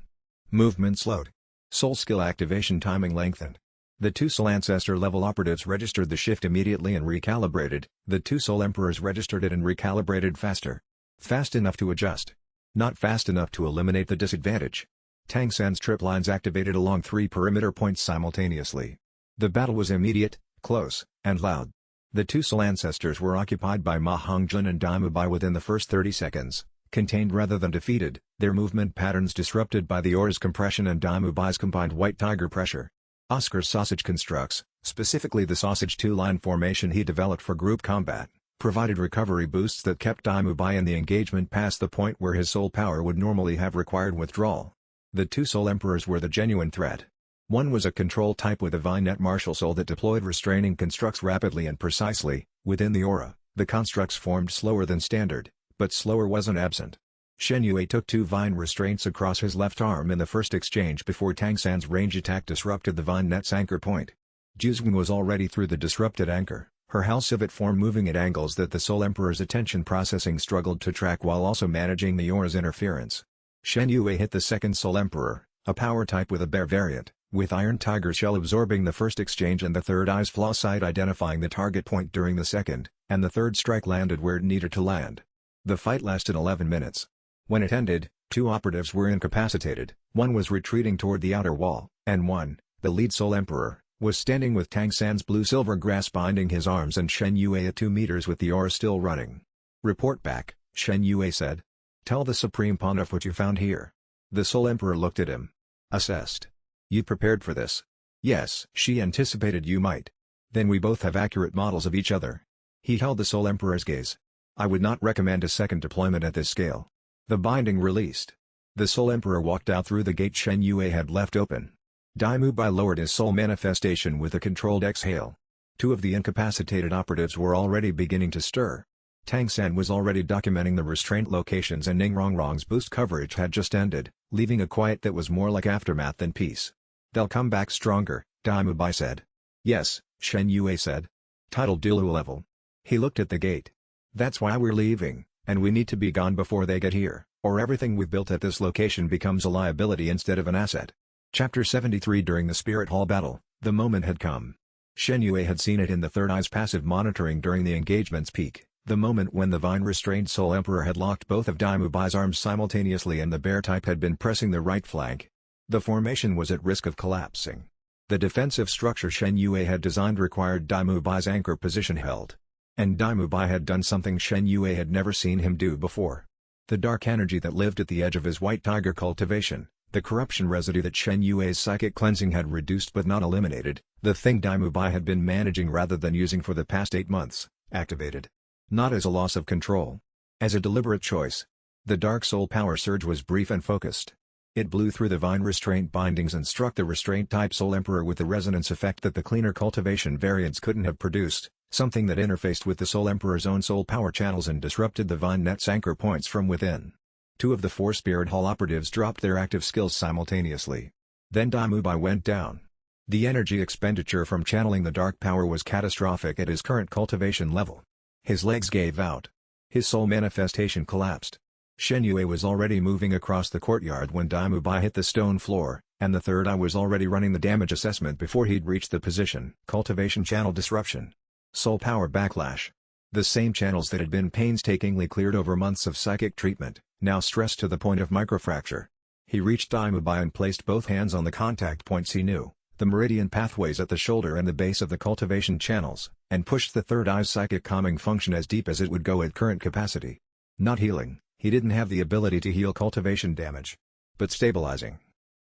Movement slowed. Soul skill activation timing lengthened. The 2 Soul Ancestor level operatives registered the shift immediately and recalibrated, the 2 Soul Emperors registered it and recalibrated faster. Fast enough to adjust. Not fast enough to eliminate the disadvantage. Tang San's trip lines activated along 3 perimeter points simultaneously. The battle was immediate, close, and loud. The 2 Soul Ancestors were occupied by Ma Hongjun and Dai Mubai within the first 30 seconds, contained rather than defeated, their movement patterns disrupted by the aura's compression and Dai Mubai's combined White Tiger pressure. Oscar's sausage constructs, specifically the sausage 2-line formation he developed for group combat, provided recovery boosts that kept Dai Mubai in the engagement past the point where his soul power would normally have required withdrawal. The 2 Soul Emperors were the genuine threat. One was a control type with a Vinet martial soul that deployed restraining constructs rapidly and precisely. Within the aura, the constructs formed slower than standard, but slower wasn't absent. Shen Yue took 2 vine restraints across his left arm in the first exchange before Tang San's range attack disrupted the Vinet's anchor point. Juzwen was already through the disrupted anchor, her halcivate form moving at angles that the Soul Emperor's attention processing struggled to track while also managing the aura's interference. Shen Yue hit the second Soul Emperor, a power type with a bear variant, with Iron Tiger Shell absorbing the first exchange and the third Eye's Flaw Sight identifying the target point during the second, and the third strike landed where it needed to land. The fight lasted 11 minutes. When it ended, 2 operatives were incapacitated, one was retreating toward the outer wall, and one, the lead Soul Emperor, was standing with Tang San's blue-silver grasp binding his arms and Shen Yue at 2 meters with the aura still running. "Report back," Shen Yue said. "Tell the Supreme Pontiff what you found here." The Soul Emperor looked at him. Assessed. "You prepared for this?" "Yes." "She anticipated you might." "Then we both have accurate models of each other." He held the Soul Emperor's gaze. "I would not recommend a second deployment at this scale." The binding released. The Soul Emperor walked out through the gate Shen Yue had left open. Dai Mubai lowered his soul manifestation with a controlled exhale. 2 of the incapacitated operatives were already beginning to stir. Tang San was already documenting the restraint locations and Ning Rongrong's boost coverage had just ended, leaving a quiet that was more like aftermath than peace. "They'll come back stronger," Dai Mubai said. "Yes," Shen Yue said. "Title Douluo level." He looked at the gate. "That's why we're leaving, and we need to be gone before they get here, or everything we've built at this location becomes a liability instead of an asset." Chapter 73 During the Spirit Hall battle, the moment had come. Shen Yue had seen it in the Third Eye's passive monitoring during the engagement's peak, the moment when the Vine-restrained Soul Emperor had locked both of Dai Mubai's arms simultaneously and the bear type had been pressing the right flank. The formation was at risk of collapsing. The defensive structure Shen Yue had designed required Dai Mubai's anchor position held. And Dai Mubai had done something Shen Yue had never seen him do before. The dark energy that lived at the edge of his white tiger cultivation, the corruption residue that Shen Yue's psychic cleansing had reduced but not eliminated, the thing Dai Mubai had been managing rather than using for the past 8 months, activated. Not as a loss of control. As a deliberate choice. The dark soul power surge was brief and focused. It blew through the vine restraint bindings and struck the restraint-type Soul Emperor with the resonance effect that the cleaner cultivation variants couldn't have produced, something that interfaced with the Soul Emperor's own soul power channels and disrupted the Vine Net's anchor points from within. 2 of the 4 Spirit Hall operatives dropped their active skills simultaneously. Then Dai Mubai went down. The energy expenditure from channeling the dark power was catastrophic at his current cultivation level. His legs gave out. His soul manifestation collapsed. Shen Yue was already moving across the courtyard when Dai Mubai hit the stone floor, and the third eye was already running the damage assessment before he'd reached the position. Cultivation channel disruption. Soul power backlash. The same channels that had been painstakingly cleared over months of psychic treatment, now stressed to the point of microfracture. He reached Dai Mubai and placed both hands on the contact points he knew, the meridian pathways at the shoulder and the base of the cultivation channels, and pushed the third eye's psychic calming function as deep as it would go at current capacity. Not healing, he didn't have the ability to heal cultivation damage. But stabilizing.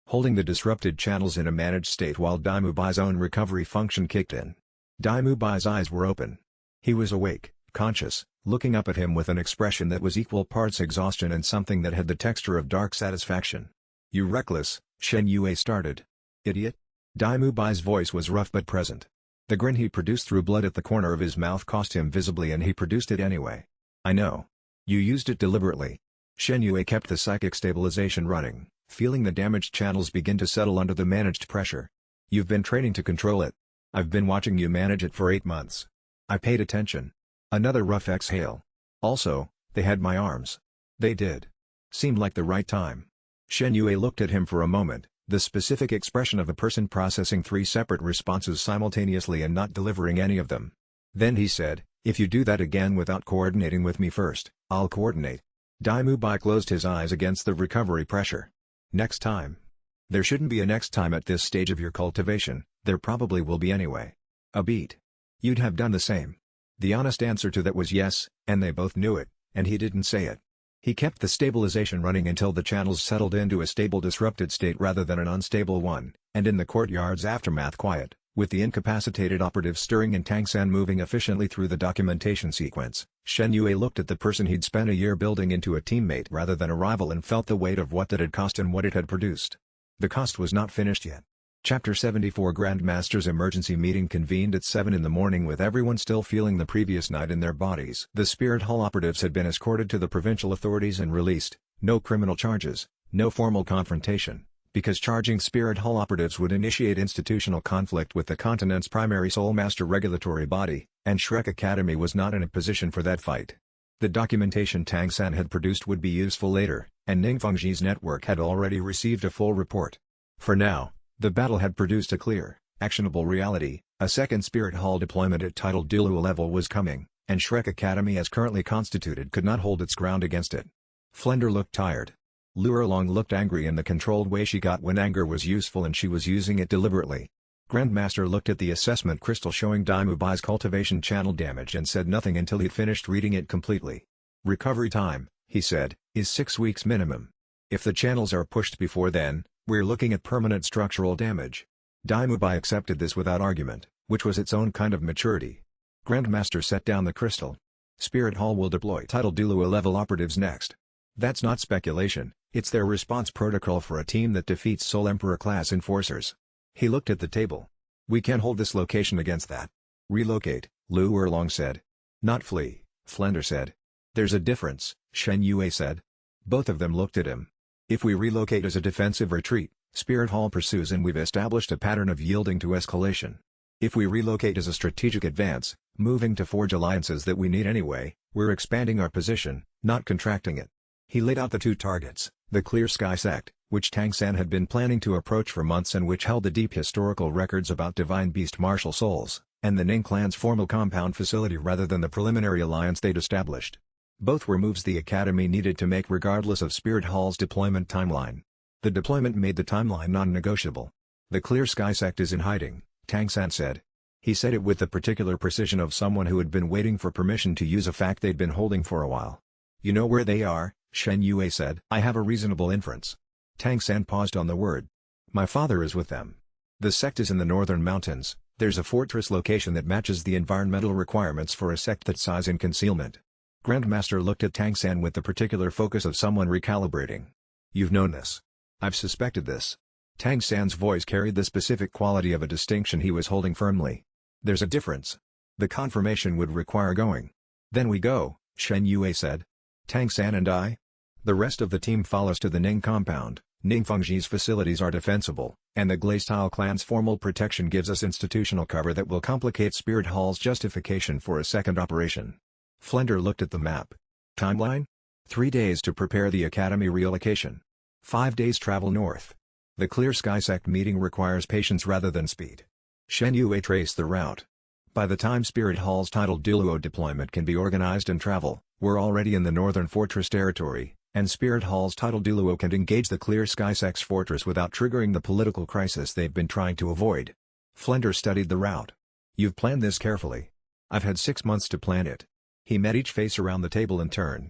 Holding the disrupted channels in a managed state while Dai Mubai's own recovery function kicked in. Dai Mubai's eyes were open. He was awake, conscious, looking up at him with an expression that was equal parts exhaustion and something that had the texture of dark satisfaction. "You reckless," Shen Yue started. "Idiot?" Dai Mubai's voice was rough but present. The grin he produced through blood at the corner of his mouth cost him visibly and he produced it anyway. "I know. You used it deliberately." Shen Yue kept the psychic stabilization running, feeling the damaged channels begin to settle under the managed pressure. "You've been training to control it. I've been watching you manage it for 8 months. I paid attention." Another rough exhale. "Also, they had my arms." "They did. Seemed like the right time." Shen Yue looked at him for a moment, the specific expression of a person processing 3 separate responses simultaneously and not delivering any of them. Then he said, "If you do that again without coordinating with me first, I'll coordinate." Dai Mubai closed his eyes against the recovery pressure. "Next time." "There shouldn't be a next time at this stage of your cultivation, there probably will be anyway." "A beat. You'd have done the same." The honest answer to that was yes, and they both knew it, and he didn't say it. He kept the stabilization running until the channels settled into a stable disrupted state rather than an unstable one, and in the courtyard's aftermath quiet, with the incapacitated operatives stirring and Tang San moving efficiently through the documentation sequence, Shen Yue looked at the person he'd spent a year building into a teammate rather than a rival and felt the weight of what that had cost and what it had produced. The cost was not finished yet. Chapter 74 Grandmaster's emergency meeting convened at 7 in the morning with everyone still feeling the previous night in their bodies. The Spirit Hall operatives had been escorted to the provincial authorities and released, no criminal charges, no formal confrontation, because charging Spirit Hall operatives would initiate institutional conflict with the continent's primary Soul Master regulatory body, and Shrek Academy was not in a position for that fight. The documentation Tang San had produced would be useful later, and Ningfengji's network had already received a full report. For now, the battle had produced a clear, actionable reality. A second Spirit Hall deployment at titled Douluo level was coming, and Shrek Academy as currently constituted could not hold its ground against it. Flender looked tired. Luerlong looked angry in the controlled way she got when anger was useful and she was using it deliberately. Grandmaster looked at the assessment crystal showing Dai Mubai's cultivation channel damage and said nothing until he'd finished reading it completely. Recovery time, he said, is 6 weeks minimum. If the channels are pushed before then, we're looking at permanent structural damage. Dai Mubai accepted this without argument, which was its own kind of maturity. Grandmaster set down the crystal. Spirit Hall will deploy title Douluo level operatives next. That's not speculation, it's their response protocol for a team that defeats Soul Emperor class enforcers. He looked at the table. We can't hold this location against that. Relocate, Luerlong said. Not flee, Flender said. There's a difference, Shen Yue said. Both of them looked at him. If we relocate as a defensive retreat, Spirit Hall pursues and we've established a pattern of yielding to escalation. If we relocate as a strategic advance, moving to forge alliances that we need anyway, we're expanding our position, not contracting it. He laid out the two targets, the Clear Sky sect, which Tang San had been planning to approach for months and which held the deep historical records about divine beast martial souls, and the Ning clan's formal compound facility rather than the preliminary alliance they'd established. Both were moves the Academy needed to make regardless of Spirit Hall's deployment timeline. The deployment made the timeline non-negotiable. The Clear Sky sect is in hiding, Tang San said. He said it with the particular precision of someone who had been waiting for permission to use a fact they'd been holding for a while. You know where they are, Shen Yue said. I have a reasonable inference. Tang San paused on the word. My father is with them. The sect is in the northern mountains. There's a fortress location that matches the environmental requirements for a sect that size in concealment. Grandmaster looked at Tang San with the particular focus of someone recalibrating. You've known this. I've suspected this. Tang San's voice carried the specific quality of a distinction he was holding firmly. There's a difference. The confirmation would require going. Then we go, Shen Yue said. Tang San and I? The rest of the team follows to the Ning compound. Ningfengji's facilities are defensible, and the Glaistyle clan's formal protection gives us institutional cover that will complicate Spirit Hall's justification for a second operation. Flender looked at the map. Timeline? 3 days to prepare the Academy relocation. 5 days travel north. The Clear Sky sect meeting requires patience rather than speed. Shen Yue traced the route. By the time Spirit Hall's titled Douluo deployment can be organized and travel, we're already in the northern fortress territory, and Spirit Hall's titled Douluo can engage the Clear Sky sect's fortress without triggering the political crisis they've been trying to avoid. Flender studied the route. You've planned this carefully. I've had 6 months to plan it. He met each face around the table in turn.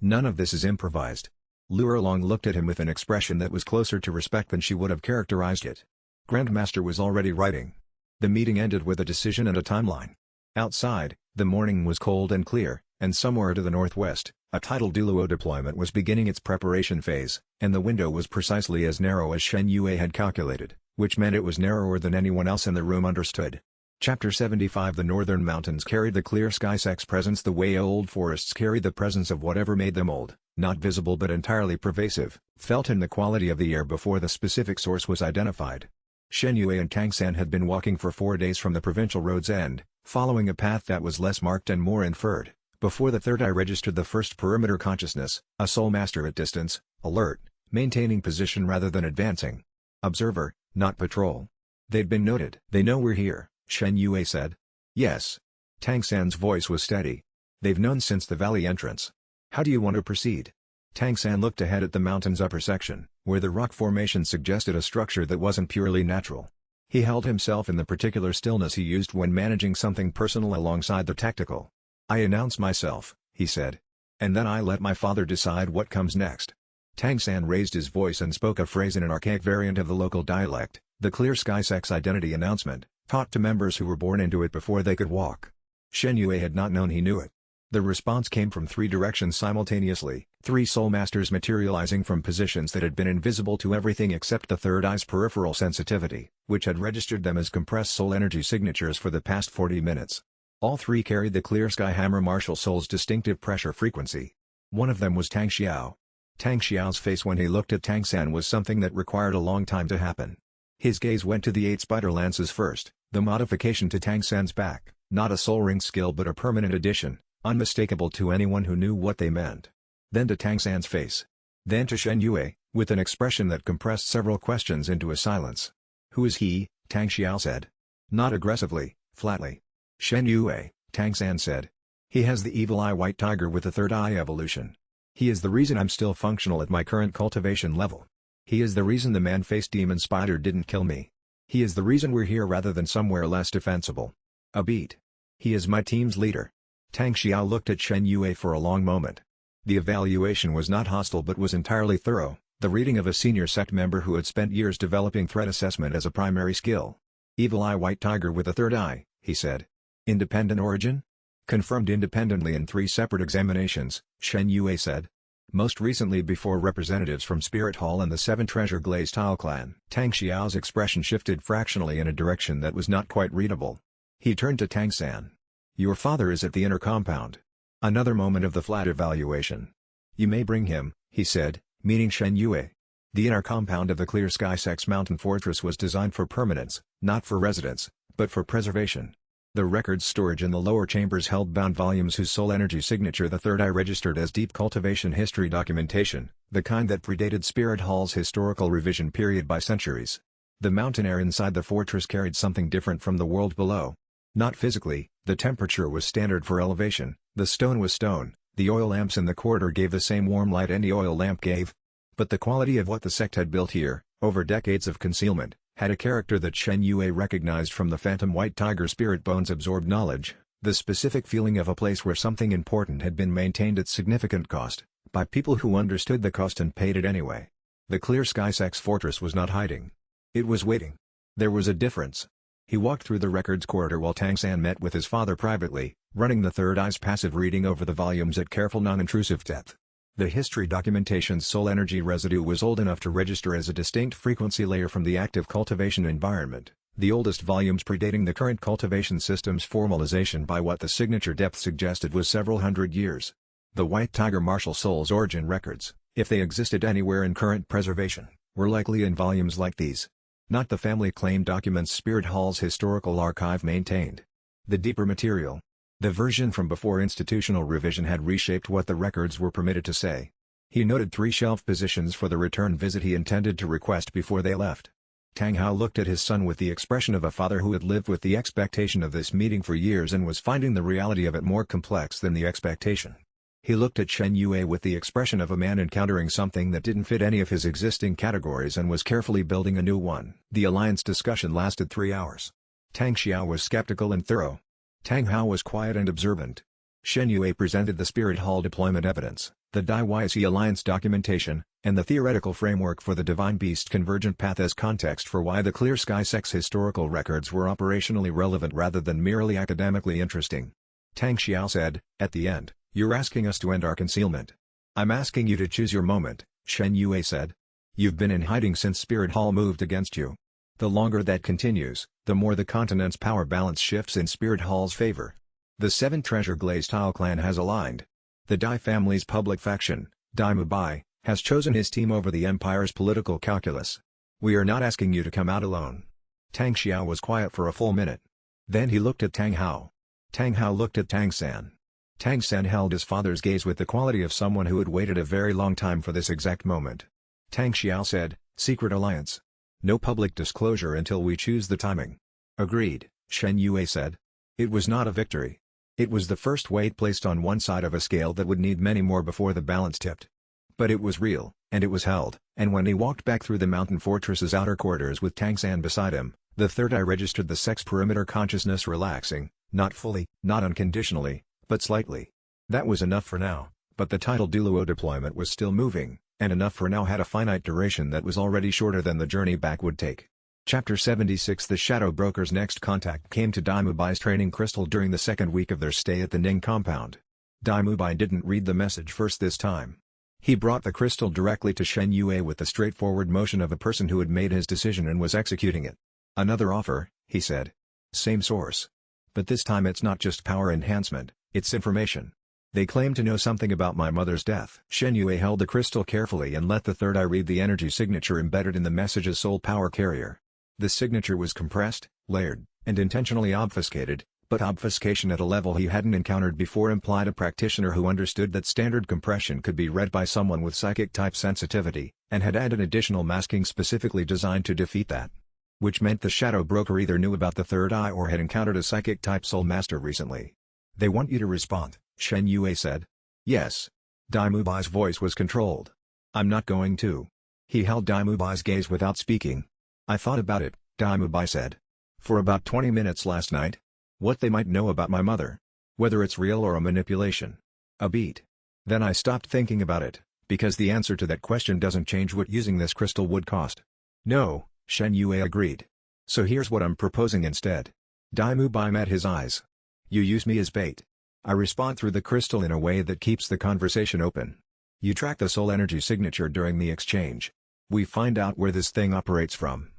None of this is improvised. Luerlong looked at him with an expression that was closer to respect than she would have characterized it. Grandmaster was already writing. The meeting ended with a decision and a timeline. Outside, the morning was cold and clear, and somewhere to the northwest, a tidal Douluo deployment was beginning its preparation phase, and the window was precisely as narrow as Shen Yue had calculated, which meant it was narrower than anyone else in the room understood. Chapter 75 The northern mountains carried the Clear Sky sect's presence the way old forests carried the presence of whatever made them old, not visible but entirely pervasive, felt in the quality of the air before the specific source was identified. Shen Yue and Tang San had been walking for 4 days from the provincial road's end, following a path that was less marked and more inferred, before the third eye registered the first perimeter consciousness, a soul master at distance, alert, maintaining position rather than advancing. Observer, not patrol. They'd been noted. They know we're here, Shen Yue said. Yes. Tang San's voice was steady. They've known since the valley entrance. How do you want to proceed? Tang San looked ahead at the mountain's upper section, where the rock formation suggested a structure that wasn't purely natural. He held himself in the particular stillness he used when managing something personal alongside the tactical. I announce myself, he said. And then I let my father decide what comes next. Tang San raised his voice and spoke a phrase in an archaic variant of the local dialect, the Clear Sky sect's identity announcement, taught to members who were born into it before they could walk. Shen Yue had not known he knew it. The response came from 3 directions simultaneously, Three soul masters materializing from positions that had been invisible to everything except the third eye's peripheral sensitivity, which had registered them as compressed soul energy signatures for the past 40 minutes. All three carried the clear sky hammer martial soul's distinctive pressure frequency. One of them was Tang Xiao. Tang Xiao's face when he looked at Tang San was something that required a long time to happen. His gaze went to the 8 spider lances first, the modification to Tang San's back, not a soul ring skill but a permanent addition, unmistakable to anyone who knew what they meant. Then to Tang San's face. Then to Shen Yue, with an expression that compressed several questions into a silence. "Who is he?" Tang Xiao said. Not aggressively, flatly. "Shen Yue," Tang San said. "He has the evil eye white tiger with the third eye evolution. He is the reason I'm still functional at my current cultivation level. He is the reason the man-faced demon spider didn't kill me. He is the reason we're here rather than somewhere less defensible. A beat. He is my team's leader." Tang Xiao looked at Shen Yue for a long moment. The evaluation was not hostile but was entirely thorough, the reading of a senior sect member who had spent years developing threat assessment as a primary skill. "Evil eye white tiger with a third eye," he said. "Independent origin?" "Confirmed independently in 3 separate examinations," Shen Yue said. "Most recently before representatives from Spirit Hall and the 7 Treasure Glaze Tile clan." Tang Xiao's expression shifted fractionally in a direction that was not quite readable. He turned to Tang San. "Your father is at the inner compound." Another moment of the flat evaluation. "You may bring him," he said, meaning Shen Yue. The inner compound of the Clear Sky Sect's mountain fortress was designed for permanence, not for residence, but for preservation. The records storage in the lower chambers held bound volumes whose soul energy signature the third eye registered as deep cultivation history documentation, the kind that predated Spirit Hall's historical revision period by centuries. The mountain air inside the fortress carried something different from the world below. Not physically, the temperature was standard for elevation, the stone was stone, the oil lamps in the corridor gave the same warm light any oil lamp gave. But the quality of what the sect had built here, over decades of concealment, had a character that Shen Yue recognized from the phantom white tiger spirit bones absorbed knowledge, the specific feeling of a place where something important had been maintained at significant cost, by people who understood the cost and paid it anyway. The Clear Sky Sect's fortress was not hiding. It was waiting. There was a difference. He walked through the records corridor while Tang San met with his father privately, running the third eye's passive reading over the volumes at careful non-intrusive depth. The history documentation's soul energy residue was old enough to register as a distinct frequency layer from the active cultivation environment, the oldest volumes predating the current cultivation system's formalization by what the signature depth suggested was several hundred years. The White Tiger martial soul's origin records, if they existed anywhere in current preservation, were likely in volumes like these. Not the family claim documents Spirit Hall's historical archive maintained. The deeper material. The version from before institutional revision had reshaped what the records were permitted to say. He noted 3 shelf positions for the return visit he intended to request before they left. Tang Hao looked at his son with the expression of a father who had lived with the expectation of this meeting for years and was finding the reality of it more complex than the expectation. He looked at Shen Yue with the expression of a man encountering something that didn't fit any of his existing categories and was carefully building a new one. The alliance discussion lasted 3 hours. Tang Xiao was skeptical and thorough. Tang Hao was quiet and observant. Shen Yue presented the Spirit Hall deployment evidence, the Dai Mubai alliance documentation, and the theoretical framework for the Divine Beast convergent path as context for why the Clear Sky Sect's historical records were operationally relevant rather than merely academically interesting. Tang Xiao said, at the end, "You're asking us to end our concealment. I'm asking you to choose your moment," Shen Yue said. "You've been in hiding since Spirit Hall moved against you. The longer that continues, the more the continent's power balance shifts in Spirit Hall's favor. The 7 Treasure Glaze Tile clan has aligned. The Dai family's public faction, Dai Mubai, has chosen his team over the Empire's political calculus. We are not asking you to come out alone." Tang Xiao was quiet for a full minute. Then he looked at Tang Hao. Tang Hao looked at Tang San. Tang San held his father's gaze with the quality of someone who had waited a very long time for this exact moment. Tang Xiao said, "Secret alliance. No public disclosure until we choose the timing." "Agreed," Shen Yue said. It was not a victory. It was the first weight placed on one side of a scale that would need many more before the balance tipped. But it was real, and it was held, and when he walked back through the mountain fortress's outer corridors with Tang San beside him, the third eye registered the sect's perimeter consciousness relaxing, not fully, not unconditionally, but slightly. That was enough for now, but the tidal Douluo deployment was still moving, and enough for now had a finite duration that was already shorter than the journey back would take. Chapter 76 The Shadow Broker's next contact came to Dai Mubai's training crystal during the second week of their stay at the Ning compound. Dai Mubai didn't read the message first this time. He brought the crystal directly to Shen Yue with the straightforward motion of a person who had made his decision and was executing it. "Another offer," he said. "Same source. But this time it's not just power enhancement, it's information. They claim to know something about my mother's death." Shen Yue held the crystal carefully and let the third eye read the energy signature embedded in the message's soul power carrier. The signature was compressed, layered, and intentionally obfuscated, but obfuscation at a level he hadn't encountered before implied a practitioner who understood that standard compression could be read by someone with psychic-type sensitivity, and had added additional masking specifically designed to defeat that. Which meant the shadow broker either knew about the third eye or had encountered a psychic-type soul master recently. "They want you to respond," Shen Yue said. "Yes." Dai Mubai's voice was controlled. "I'm not going to." He held Dai Mubai's gaze without speaking. "I thought about it," Dai Mubai said. "For about 20 minutes last night. What they might know about my mother. Whether it's real or a manipulation. A beat. Then I stopped thinking about it, because the answer to that question doesn't change what using this crystal would cost." "No," Shen Yue agreed. "So here's what I'm proposing instead." Dai Mubai met his eyes. "You use me as bait. I respond through the crystal in a way that keeps the conversation open. You track the soul energy signature during the exchange. We find out where this thing operates from."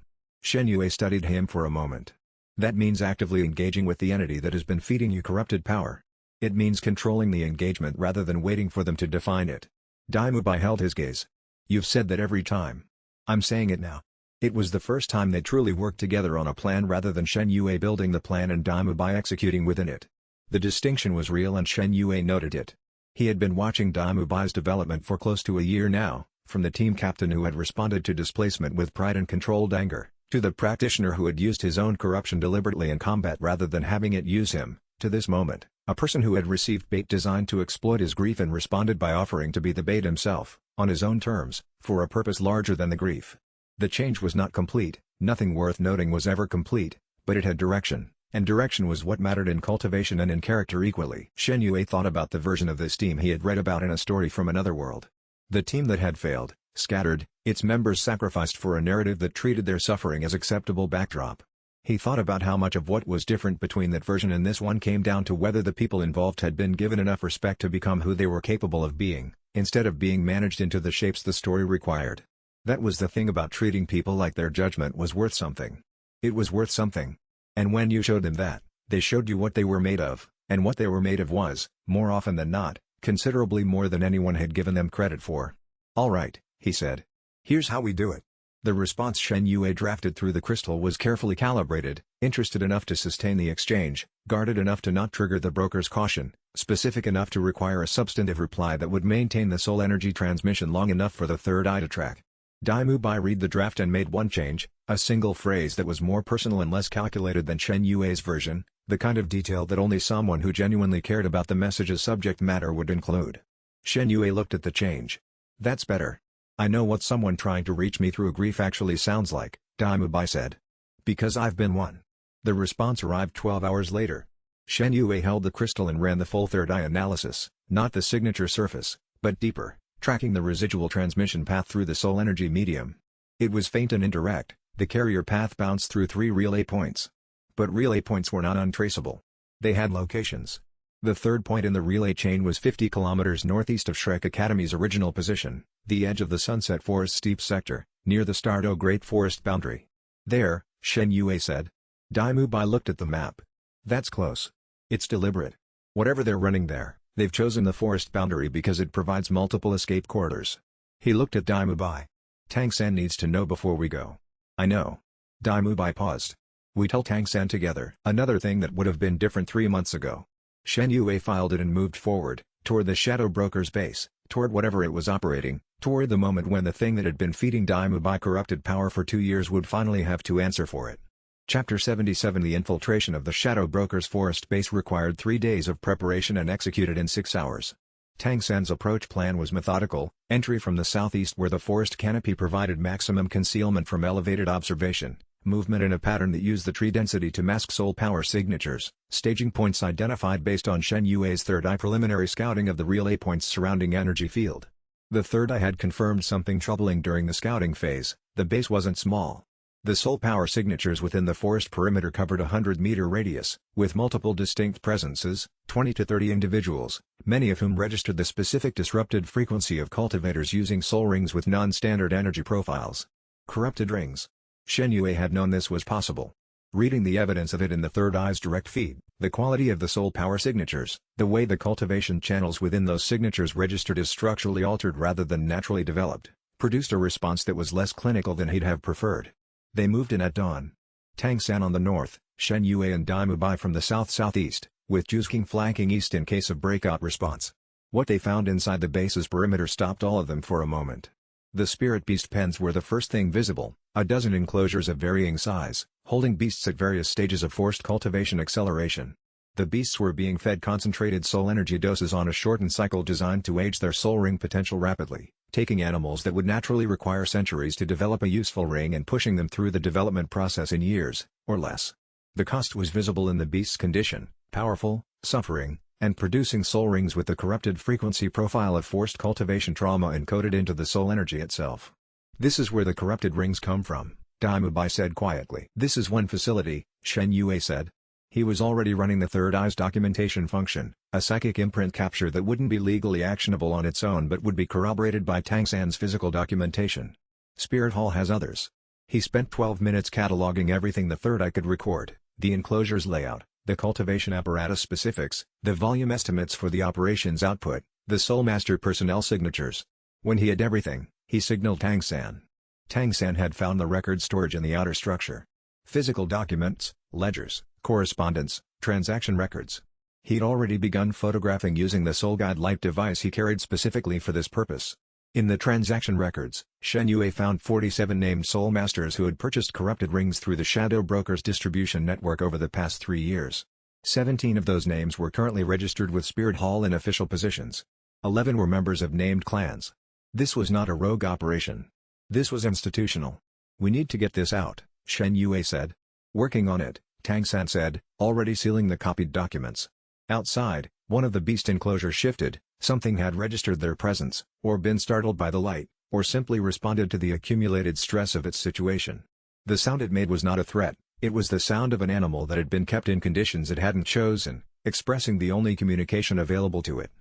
Shen Yue studied him for a moment. "That means actively engaging with the entity that has been feeding you corrupted power. It means controlling the engagement rather than waiting for them to define it." Dai Mubai held his gaze. "You've said that every time. I'm saying it now." It was the first time they truly worked together on a plan rather than Shen Yue building the plan and Dai Mubai executing within it. The distinction was real and Shen Yue noted it. He had been watching Dai Mubai's development for close to a year now, from the team captain who had responded to displacement with pride and controlled anger, to the practitioner who had used his own corruption deliberately in combat rather than having it use him, to this moment, a person who had received bait designed to exploit his grief and responded by offering to be the bait himself, on his own terms, for a purpose larger than the grief. The change was not complete, nothing worth noting was ever complete, but it had direction, and direction was what mattered in cultivation and in character equally. Shen Yue thought about the version of this team he had read about in a story from another world. The team that had failed, scattered, its members sacrificed for a narrative that treated their suffering as acceptable backdrop. He thought about how much of what was different between that version and this one came down to whether the people involved had been given enough respect to become who they were capable of being, instead of being managed into the shapes the story required. That was the thing about treating people like their judgment was worth something. It was worth something. And when you showed them that, they showed you what they were made of, and what they were made of was, more often than not, considerably more than anyone had given them credit for. "All right," he said. "Here's how we do it." The response Shen Yue drafted through the crystal was carefully calibrated, interested enough to sustain the exchange, guarded enough to not trigger the broker's caution, specific enough to require a substantive reply that would maintain the soul energy transmission long enough for the third eye to track. Dai Mubai read the draft and made one change, a single phrase that was more personal and less calculated than Shen Yue's version, the kind of detail that only someone who genuinely cared about the message's subject matter would include. Shen Yue looked at the change. "That's better. I know what someone trying to reach me through grief actually sounds like," Dai Mubai said. "Because I've been one." The response arrived 12 hours later. Shen Yue held the crystal and ran the full third eye analysis, not the signature surface, but deeper, tracking the residual transmission path through the soul energy medium. It was faint and indirect, the carrier path bounced through 3 relay points. But relay points were not untraceable. They had locations. The third point in the relay chain was 50 kilometers northeast of Shrek Academy's original position, the edge of the Sunset Forest steep sector, near the Stardo Great Forest boundary. "There," Shen Yue said. Dai Mubai looked at the map. "That's close. It's deliberate. Whatever they're running there, they've chosen the forest boundary because it provides multiple escape corridors." He looked at Dai Mubai. "Tang San needs to know before we go." "I know." Dai Mubai paused. "We tell Tang San together." Another thing that would have been different 3 months ago. Shen Yue filed it and moved forward, toward the shadow broker's base, toward whatever it was operating, toward the moment when the thing that had been feeding Dai Mubai corrupted power for 2 years would finally have to answer for it. Chapter 77 The infiltration of the shadow broker's forest base required 3 days of preparation and executed in 6 hours. Tang San's approach plan was methodical, entry from the southeast where the forest canopy provided maximum concealment from elevated observation, movement in a pattern that used the tree density to mask soul power signatures, staging points identified based on Shen Yue's third eye preliminary scouting of the relay points surrounding energy field. The third eye had confirmed something troubling during the scouting phase: the base wasn't small. The soul power signatures within the forest perimeter covered a 100-meter radius, with multiple distinct presences, 20 to 30 individuals, many of whom registered the specific disrupted frequency of cultivators using soul rings with non-standard energy profiles. Corrupted rings. Shen Yue had known this was possible. Reading the evidence of it in the third eye's direct feed, the quality of the soul power signatures, the way the cultivation channels within those signatures registered as structurally altered rather than naturally developed, produced a response that was less clinical than he'd have preferred. They moved in at dawn. Tang San on the north, Shen Yue and Dai Mubai from the south-southeast, with Jusking flanking east in case of breakout response. What they found inside the base's perimeter stopped all of them for a moment. The spirit beast pens were the first thing visible, a dozen enclosures of varying size, holding beasts at various stages of forced cultivation acceleration. The beasts were being fed concentrated soul energy doses on a shortened cycle designed to age their soul ring potential rapidly, taking animals that would naturally require centuries to develop a useful ring and pushing them through the development process in years, or less. The cost was visible in the beast's condition, powerful, suffering, and producing soul rings with the corrupted frequency profile of forced cultivation trauma encoded into the soul energy itself. This is where the corrupted rings come from, Dai Mubai said quietly. This is one facility, Shen Yue said. He was already running the third eye's documentation function, a psychic imprint capture that wouldn't be legally actionable on its own but would be corroborated by Tang San's physical documentation. Spirit Hall has others. He spent 12 minutes cataloging everything the third eye could record, the enclosure's layout, the cultivation apparatus specifics, the volume estimates for the operations output, the Soul Master personnel signatures. When he had everything, he signaled Tang San. Tang San had found the record storage in the outer structure. Physical documents, ledgers, correspondence, transaction records. He'd already begun photographing using the Soul Guide light device he carried specifically for this purpose. In the transaction records, Shen Yue found 47 named Soul Masters who had purchased corrupted rings through the Shadow Brokers distribution network over the past 3 years. 17 of those names were currently registered with Spirit Hall in official positions. 11 were members of named clans. This was not a rogue operation. This was institutional. We need to get this out, Shen Yue said. Working on it, Tang San said, already sealing the copied documents. Outside, one of the beast enclosures shifted. Something had registered their presence, or been startled by the light, or simply responded to the accumulated stress of its situation. The sound it made was not a threat, it was the sound of an animal that had been kept in conditions it hadn't chosen, expressing the only communication available to it.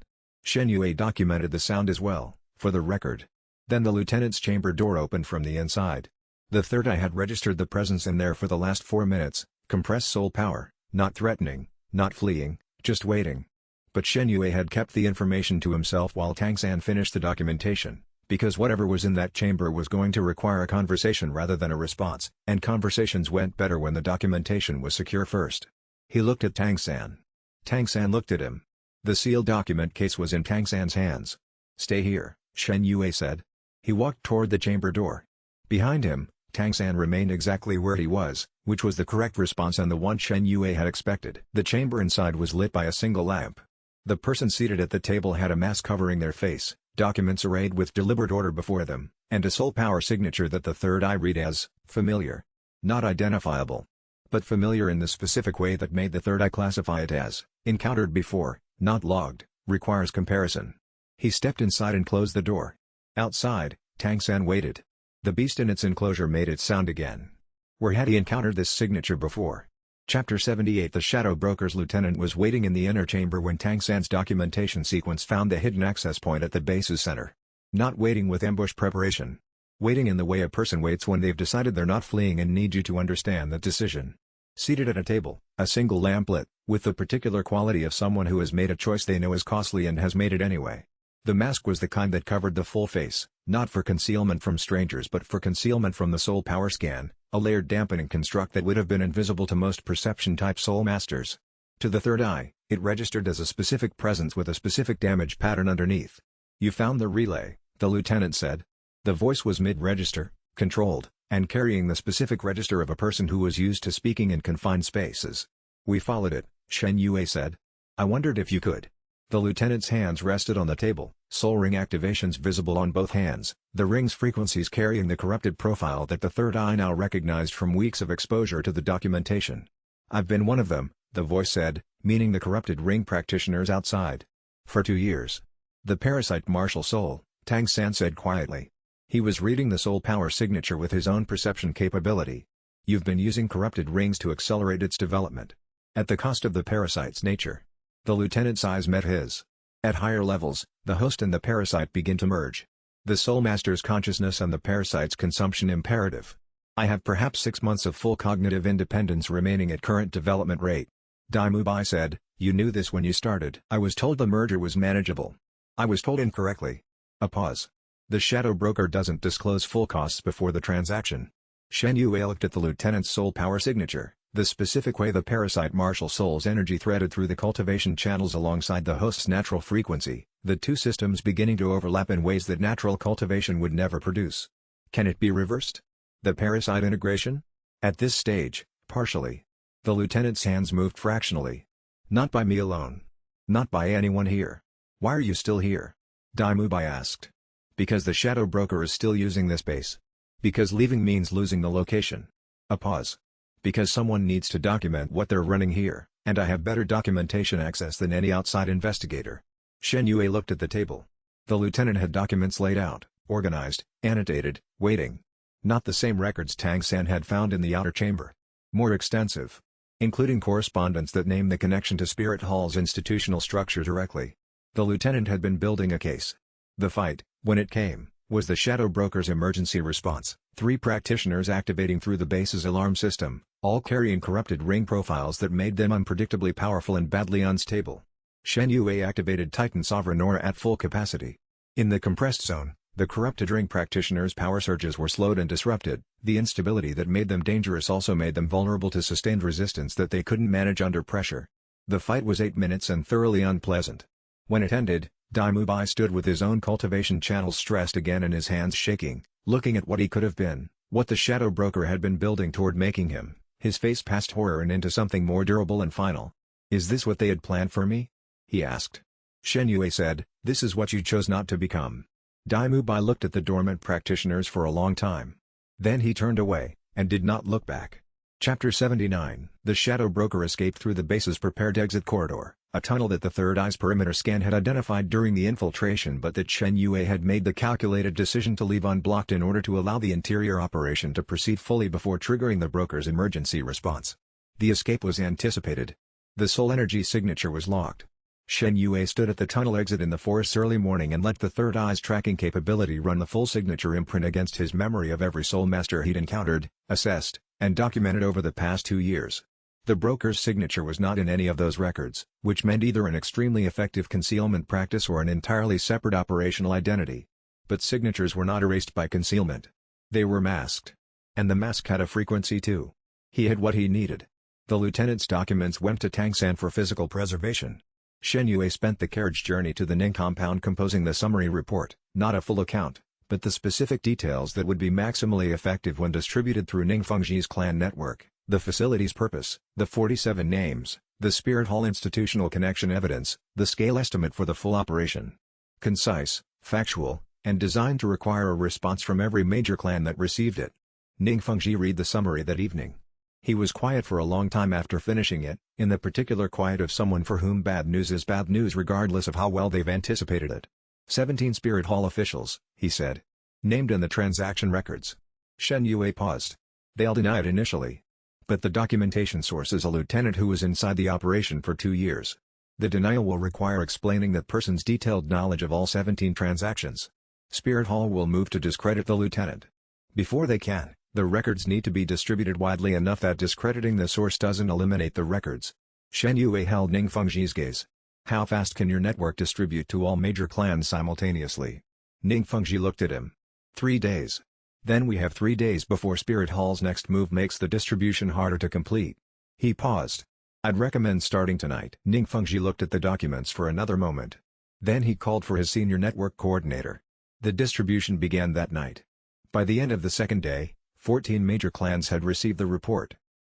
Shen Yue documented the sound as well, for the record. Then the lieutenant's chamber door opened from the inside. The third eye had registered the presence in there for the last 4 minutes, compressed soul power, not threatening, not fleeing, just waiting. But Shen Yue had kept the information to himself while Tang San finished the documentation, because whatever was in that chamber was going to require a conversation rather than a response, and conversations went better when the documentation was secure first. He looked at Tang San. Tang San looked at him. The sealed document case was in Tang San's hands. Stay here, Shen Yue said. He walked toward the chamber door. Behind him, Tang San remained exactly where he was, which was the correct response and the one Shen Yue had expected. The chamber inside was lit by a single lamp. The person seated at the table had a mask covering their face, documents arrayed with deliberate order before them, and a soul power signature that the third eye read as familiar. Not identifiable, but familiar in the specific way that made the third eye classify it as encountered before, not logged, requires comparison. He stepped inside and closed the door. Outside, Tang San waited. The beast in its enclosure made its sound again. Where had he encountered this signature before? Chapter 78 The Shadow Broker's lieutenant was waiting in the inner chamber when Tang San's documentation sequence found the hidden access point at the base's center. Not waiting with ambush preparation. Waiting in the way a person waits when they've decided they're not fleeing and need you to understand that decision. Seated at a table, a single lamp lit, with the particular quality of someone who has made a choice they know is costly and has made it anyway. The mask was the kind that covered the full face, not for concealment from strangers but for concealment from the soul power scan, a layered dampening construct that would have been invisible to most perception-type soul masters. To the third eye, it registered as a specific presence with a specific damage pattern underneath. You found the relay, the lieutenant said. The voice was mid-register, controlled, and carrying the specific register of a person who was used to speaking in confined spaces. We followed it, Shen Yue said. I wondered if you could. The lieutenant's hands rested on the table, soul ring activations visible on both hands, the ring's frequencies carrying the corrupted profile that the third eye now recognized from weeks of exposure to the documentation. I've been one of them, the voice said, meaning the corrupted ring practitioners outside. For 2 years. The parasite martial soul, Tang San said quietly. He was reading the soul power signature with his own perception capability. You've been using corrupted rings to accelerate its development. At the cost of the parasite's nature. The lieutenant's eyes met his. At higher levels, the host and the parasite begin to merge. The Soul Master's consciousness and the parasite's consumption imperative. I have perhaps 6 months of full cognitive independence remaining at current development rate. Dai Mubai said, "You knew this when you started." "I was told the merger was manageable." "I was told incorrectly." A pause. "The shadow broker doesn't disclose full costs before the transaction." Shen Yue looked at the lieutenant's soul power signature, the specific way the parasite martial soul's energy threaded through the cultivation channels alongside the host's natural frequency, the two systems beginning to overlap in ways that natural cultivation would never produce. Can it be reversed? The parasite integration? At this stage, partially. The lieutenant's hands moved fractionally. Not by me alone. Not by anyone here. "Why are you still here?" Dai Mubai asked. "Because the shadow broker is still using this base. Because leaving means losing the location." A pause. "Because someone needs to document what they're running here, and I have better documentation access than any outside investigator." Shen Yue looked at the table. The lieutenant had documents laid out, organized, annotated, waiting. Not the same records Tang San had found in the outer chamber. More extensive. Including correspondence that named the connection to Spirit Hall's institutional structure directly. The lieutenant had been building a case. The fight, when it came, was the shadow broker's emergency response, 3 practitioners activating through the base's alarm system, all carrying corrupted ring profiles that made them unpredictably powerful and badly unstable. Shen Yue activated Titan Sovereign Aura at full capacity. In the compressed zone, the corrupted ring practitioners' power surges were slowed and disrupted. The instability that made them dangerous also made them vulnerable to sustained resistance that they couldn't manage under pressure. The fight was 8 minutes and thoroughly unpleasant. When it ended, Dai Mubai stood with his own cultivation channels stressed again and his hands shaking, looking at what he could have been, what the shadow broker had been building toward making him, his face past horror and into something more durable and final. "Is this what they had planned for me?" he asked. Shen Yue said, "This is what you chose not to become." Dai Mubai looked at the dormant practitioners for a long time. Then he turned away, and did not look back. Chapter 79. The shadow broker escaped through the base's prepared exit corridor, a tunnel that the Third Eye's perimeter scan had identified during the infiltration but that Shen Yue had made the calculated decision to leave unblocked in order to allow the interior operation to proceed fully before triggering the broker's emergency response. The escape was anticipated. The soul energy signature was locked. Shen Yue stood at the tunnel exit in the forest's early morning and let the Third Eye's tracking capability run the full signature imprint against his memory of every soul master he'd encountered, assessed, and documented over the past 2 years. The broker's signature was not in any of those records, which meant either an extremely effective concealment practice or an entirely separate operational identity. But signatures were not erased by concealment. They were masked. And the mask had a frequency too. He had what he needed. The lieutenant's documents went to Tang San for physical preservation. Shen Yue spent the carriage journey to the Ning compound composing the summary report, not a full account, but the specific details that would be maximally effective when distributed through Ning Fengji's clan network, the facility's purpose, the 47 names, the Spirit Hall institutional connection evidence, the scale estimate for the full operation. Concise, factual, and designed to require a response from every major clan that received it. Ning Fengji read the summary that evening. He was quiet for a long time after finishing it, in the particular quiet of someone for whom bad news is bad news regardless of how well they've anticipated it. 17 Spirit Hall officials, he said. Named in the transaction records. Shen Yue paused. They'll deny it initially. But the documentation source is a lieutenant who was inside the operation for 2 years. The denial will require explaining that person's detailed knowledge of all 17 transactions. Spirit Hall will move to discredit the lieutenant. Before they can, the records need to be distributed widely enough that discrediting the source doesn't eliminate the records. Shen Yue held Ning Fengji's gaze. How fast can your network distribute to all major clans simultaneously? Ning Fengji looked at him. 3 days. Then we have 3 days before Spirit Hall's next move makes the distribution harder to complete. He paused. I'd recommend starting tonight. Ning Fengji looked at the documents for another moment. Then he called for his senior network coordinator. The distribution began that night. By the end of the second day, 14 major clans had received the report.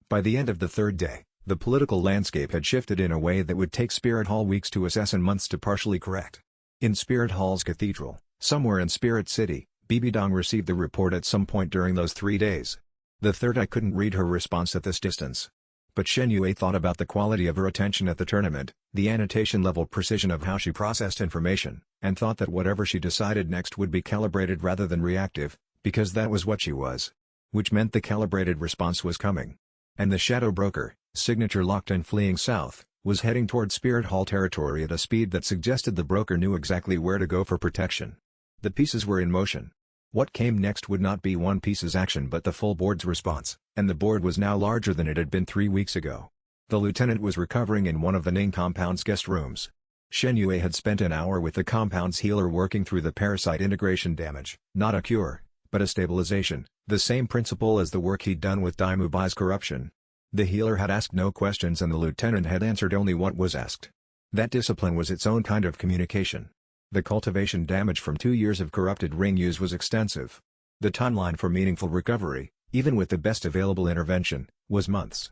By the end of the third day, the political landscape had shifted in a way that would take Spirit Hall weeks to assess and months to partially correct. In Spirit Hall's cathedral, somewhere in Spirit City, Bibi Dong received the report at some point during those 3 days. The Third Eye couldn't read her response at this distance. But Shen Yue thought about the quality of her attention at the tournament, the annotation-level precision of how she processed information, and thought that whatever she decided next would be calibrated rather than reactive, because that was what she was. Which meant the calibrated response was coming. And the shadow broker, signature locked and fleeing south, was heading toward Spirit Hall territory at a speed that suggested the broker knew exactly where to go for protection. The pieces were in motion. What came next would not be one piece's action but the full board's response, and the board was now larger than it had been 3 weeks ago. The lieutenant was recovering in one of the Ning compound's guest rooms. Shen Yue had spent an hour with the compound's healer working through the parasite integration damage, not a cure, but a stabilization, the same principle as the work he'd done with Dai Mubai's corruption. The healer had asked no questions and the lieutenant had answered only what was asked. That discipline was its own kind of communication. The cultivation damage from 2 years of corrupted ring use was extensive. The timeline for meaningful recovery, even with the best available intervention, was months.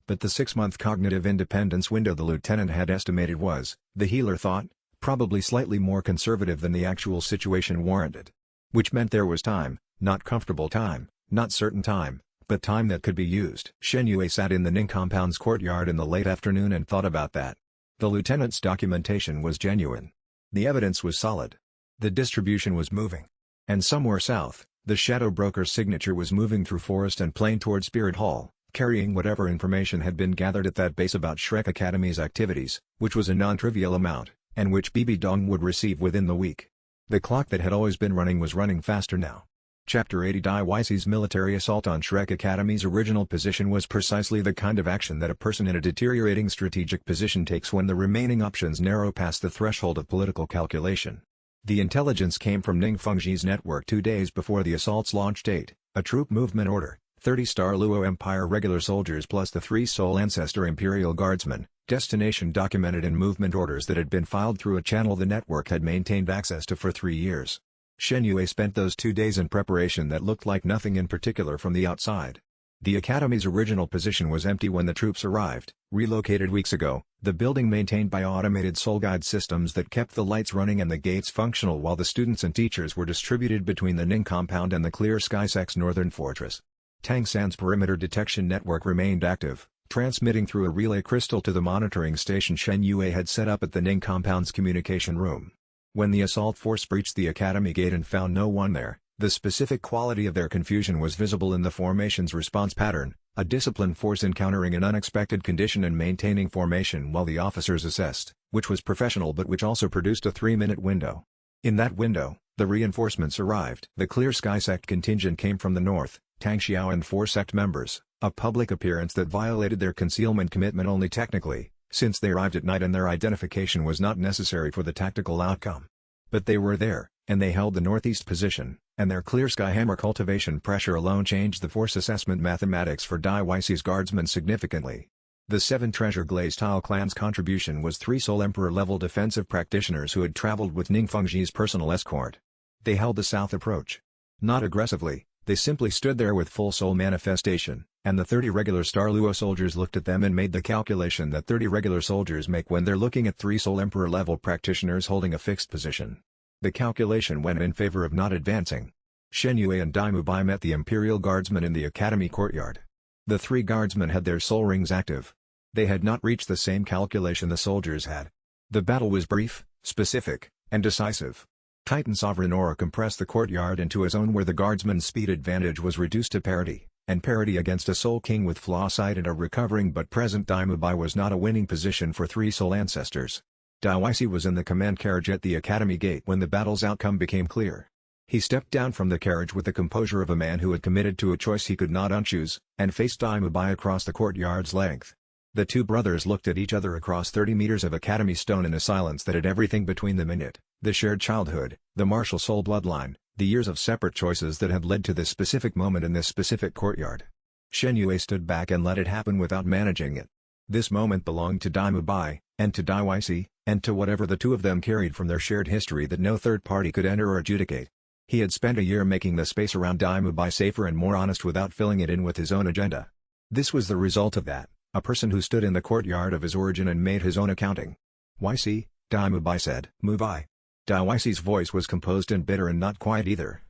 But the 6-month cognitive independence window the lieutenant had estimated was, the healer thought, probably slightly more conservative than the actual situation warranted. Which meant there was time, not comfortable time, not certain time, but time that could be used. Shen Yue sat in the Ning compound's courtyard in the late afternoon and thought about that. The lieutenant's documentation was genuine. The evidence was solid. The distribution was moving. And somewhere south, the shadow broker's signature was moving through forest and plain toward Spirit Hall, carrying whatever information had been gathered at that base about Shrek Academy's activities, which was a non-trivial amount, and which Bibi Dong would receive within the week. The clock that had always been running was running faster now. Chapter 80 Dai Weissi's military assault on Shrek Academy's original position was precisely the kind of action that a person in a deteriorating strategic position takes when the remaining options narrow past the threshold of political calculation. The intelligence came from Ning Fengji's network 2 days before the assault's launch date, a troop movement order, 30-star Luo Empire regular soldiers plus the 3 Soul Ancestor Imperial Guardsmen, destination documented in movement orders that had been filed through a channel the network had maintained access to for 3 years. Shen Yue spent those 2 days in preparation that looked like nothing in particular from the outside. The academy's original position was empty when the troops arrived, relocated weeks ago, the building maintained by automated soul guide systems that kept the lights running and the gates functional while the students and teachers were distributed between the Ning compound and the Clear Sky Sec's northern fortress. Tang San's perimeter detection network remained active, transmitting through a relay crystal to the monitoring station Shen Yue had set up at the Ning compound's communication room. When the assault force breached the academy gate and found no one there, the specific quality of their confusion was visible in the formation's response pattern, a disciplined force encountering an unexpected condition and maintaining formation while the officers assessed, which was professional but which also produced a 3-minute window. In that window, the reinforcements arrived. The Clear Sky Sect contingent came from the north, Tang Xiao and 4 sect members, a public appearance that violated their concealment commitment only technically, since they arrived at night and their identification was not necessary for the tactical outcome. But they were there, and they held the northeast position, and their Clear Sky Hammer cultivation pressure alone changed the force assessment mathematics for Dai Weissi's guardsmen significantly. The 7 Treasure Glaze Tile clan's contribution was 3 Soul Emperor-level defensive practitioners who had traveled with Ning Fengji's personal escort. They held the south approach. Not aggressively, they simply stood there with full soul manifestation, and the 30 regular Star Luo soldiers looked at them and made the calculation that 30 regular soldiers make when they're looking at 3 Soul Emperor-level practitioners holding a fixed position. The calculation went in favor of not advancing. Shen Yue and Dai Mubai met the Imperial Guardsmen in the Academy courtyard. The 3 guardsmen had their soul rings active. They had not reached the same calculation the soldiers had. The battle was brief, specific, and decisive. Titan Sovereign Aura compressed the courtyard into a zone where the guardsman's speed advantage was reduced to parity, and parity against a Soul King with flaw sight and a recovering but present Dai Mubai was not a winning position for 3 Soul Ancestors. Dai Weissi was in the command carriage at the academy gate when the battle's outcome became clear. He stepped down from the carriage with the composure of a man who had committed to a choice he could not unchoose, and faced Dai Mubai across the courtyard's length. The 2 brothers looked at each other across 30 meters of academy stone in a silence that had everything between them in it, the shared childhood, the martial soul bloodline, the years of separate choices that had led to this specific moment in this specific courtyard. Shen Yue stood back and let it happen without managing it. This moment belonged to Dai Mubai, and to Dai Weissi, and to whatever the 2 of them carried from their shared history that no third party could enter or adjudicate. He had spent a year making the space around Dai Mubai safer and more honest without filling it in with his own agenda. This was the result of that, a person who stood in the courtyard of his origin and made his own accounting. Weissi, Dai Mubai said. Mubai. Dai Weissi's voice was composed and bitter and not quiet either.